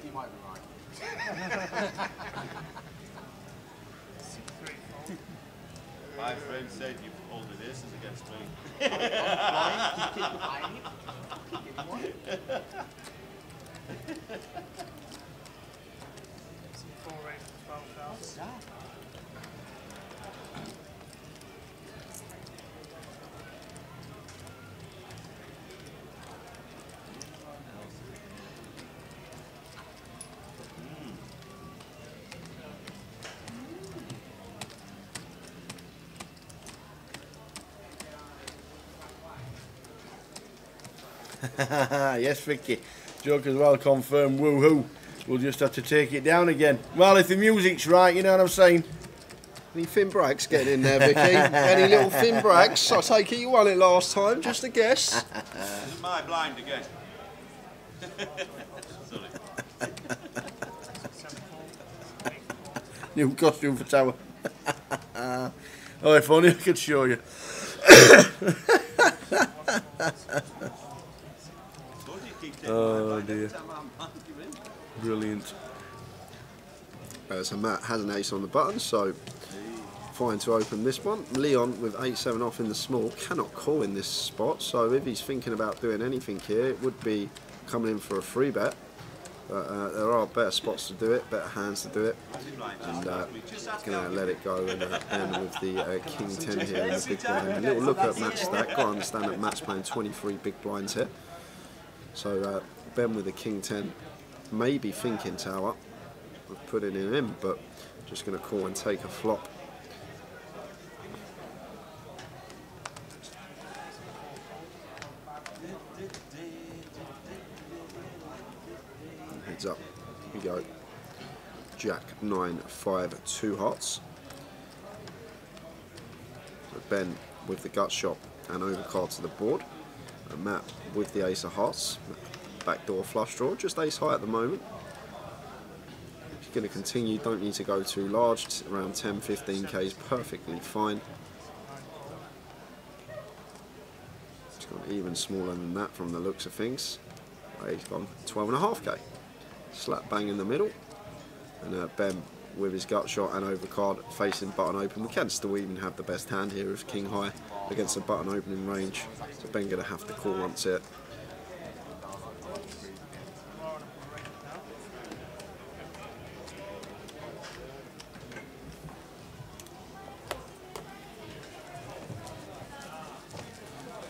P: You might be right.
Q: My friend said you pulled the aces against me.
F: Yes, Vicky. Joker's Wild confirmed. Woohoo! We'll just have to take it down again. Well, if the music's right, you know what I'm saying.
O: Any Finn Braggs getting in there, Vicky? Any little Finn Braggs? I take it you won it last time, just a guess.
Q: This is my blind again. Sorry.
F: New costume for Tower. Oh, if only I could show you. Oh dear. Brilliant.
G: So Matt has an ace on the button, so fine to open this one. Leon with 8-7 off in the small cannot call in this spot, so if he's thinking about doing anything here, it would be coming in for a free bet. But there are better spots to do it, better hands to do it, and going to let it go and end with the King 10 here in the big blind. A little look at Matt's stack. Got to understand that Matt's playing 23 big blinds here. So Ben with the King 10 may be thinking tower of putting it in, but just going to call and take a flop. Heads up, here we go. Jack 9 5 2 hearts. So Ben with the gut shot and overcard to the board. And Matt with the ace of hearts. Backdoor flush draw, just ace high at the moment. If you're going to continue, don't need to go too large. Around 10-15k is perfectly fine. It's gone even smaller than that from the looks of things. He's gone 12.5k. Slap bang in the middle, and Ben with his gut shot and overcard facing button open. We can still even have the best hand here of king high against a button opening range, so Ben going to have to call once here.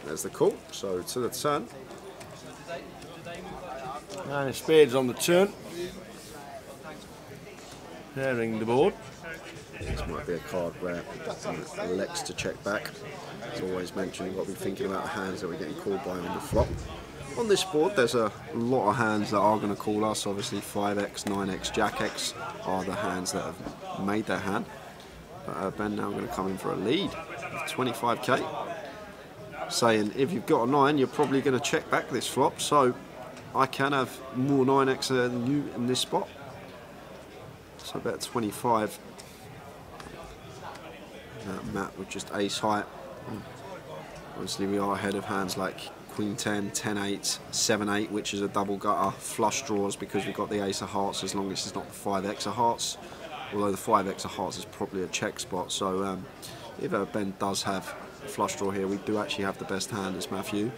G: There's the call, so to the turn.
F: 9 of spades on the turn. Pairing the board.
G: This might be a card where elects to check back. As always mentioned, you've got to be thinking about the hands that we're getting called by on the flop. On this board, there's a lot of hands that are going to call us. Obviously, 5x, 9x, Jack X are the hands that have made their hand. But Ben now going to come in for a lead of 25k. Saying if you've got a 9, you're probably going to check back this flop. So I can have more 9x than you in this spot. So about 25. Matt with just ace high. Obviously we are ahead of hands like Queen 10, 10-8, 7-8, which is a double gutter, flush draws because we've got the ace of hearts as long as it's not the 5x of hearts. Although the 5x of hearts is probably a check spot. So if Ben does have a flush draw here, we do actually have the best hand as Matthew,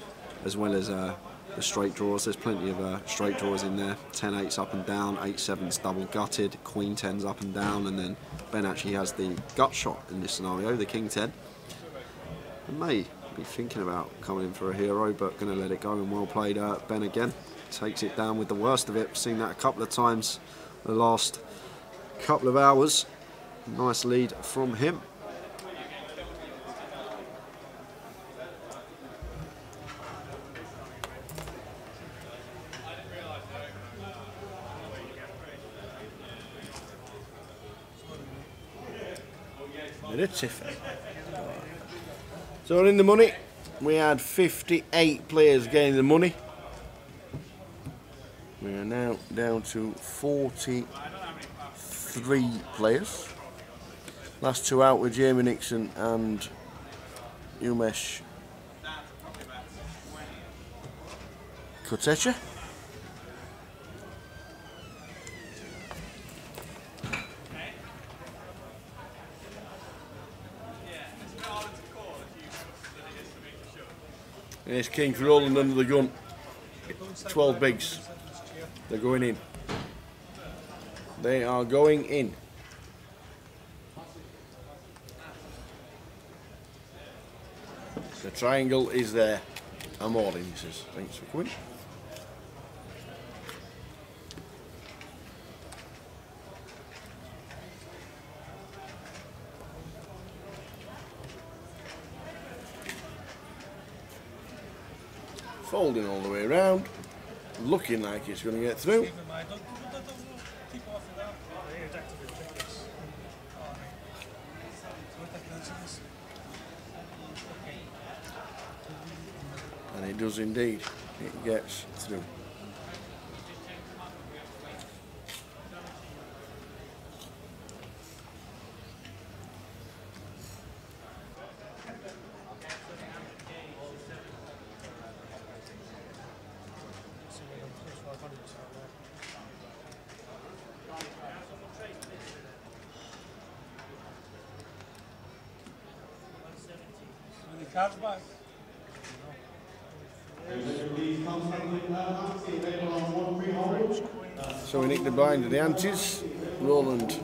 G: as well as the straight draws. There's plenty of straight draws in there. 10-8's up and down, 8-7's double gutted, Queen 10's up and down, and then Ben actually has the gut shot in this scenario, the King 10. I may be thinking about coming in for a hero, but going to let it go, and well played. Ben again takes it down with the worst of it. We've seen that a couple of times the last couple of hours. Nice lead from him.
F: It's iffy. So in the money, we had 58 players getting the money. We are now down to 43 players. Last two out were Jamie Nixon and Umesh Kotecha. And it's King for rolling under the gun. 12 bigs. They're going in. They are going in. The triangle is there. I'm all in, he says. Thanks for coming. Folding all the way around, looking like it's going to get through. And it does indeed, it gets through.
H: The car's back.
F: So we nicked the blind of the antes. Roland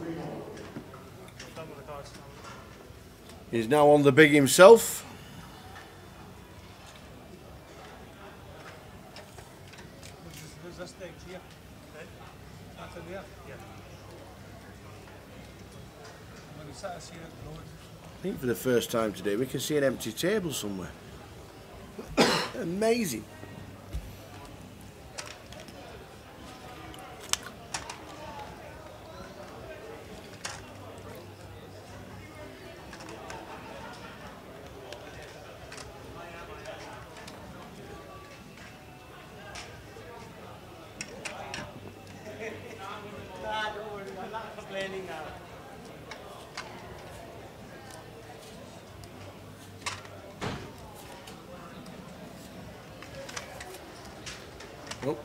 F: is now on the big himself.
H: Where's this stage here? That's in there? Yeah. I'm going to sit us here at the road.
F: I think for the first time today we can see an empty table somewhere. Amazing.
H: Nah, don't worry, I'm not complaining now.
F: Oh.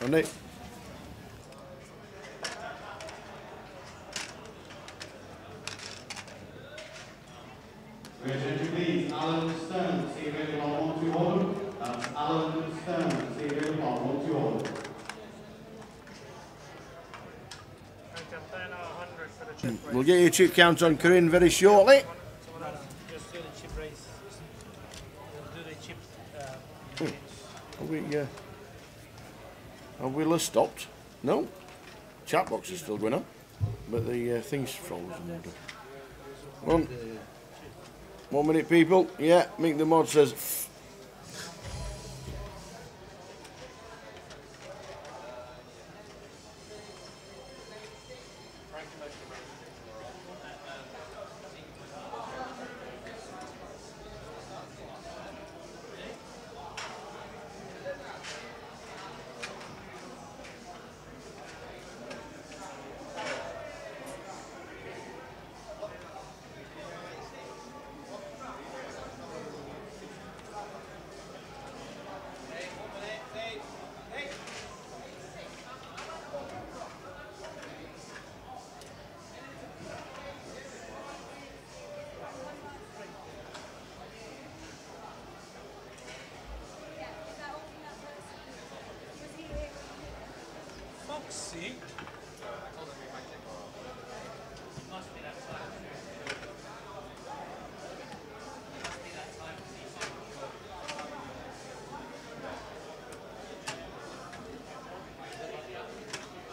F: On it.
S: Please, Alan Stone, see available on 1 2 order. That's Alan Stone, see available on 1 2 order.
F: We'll get your chip count on Corinne very shortly.
H: Just do the chip race. Do the chip.
F: Have we stopped? No. Chat box is still going on, but the thing's frozen. 1 minute, people. Yeah, Mick the Mod says.
H: See?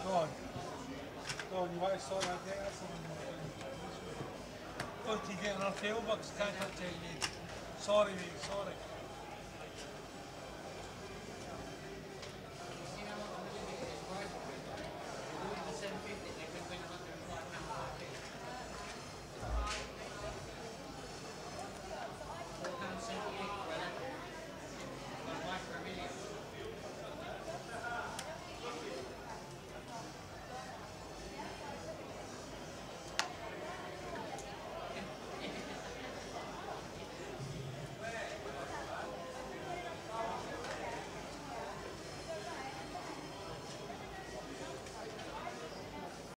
H: Go on, you want to sort that thing? That's something. Go to get in our tailbox, can't tell you. Sorry, mate, sorry.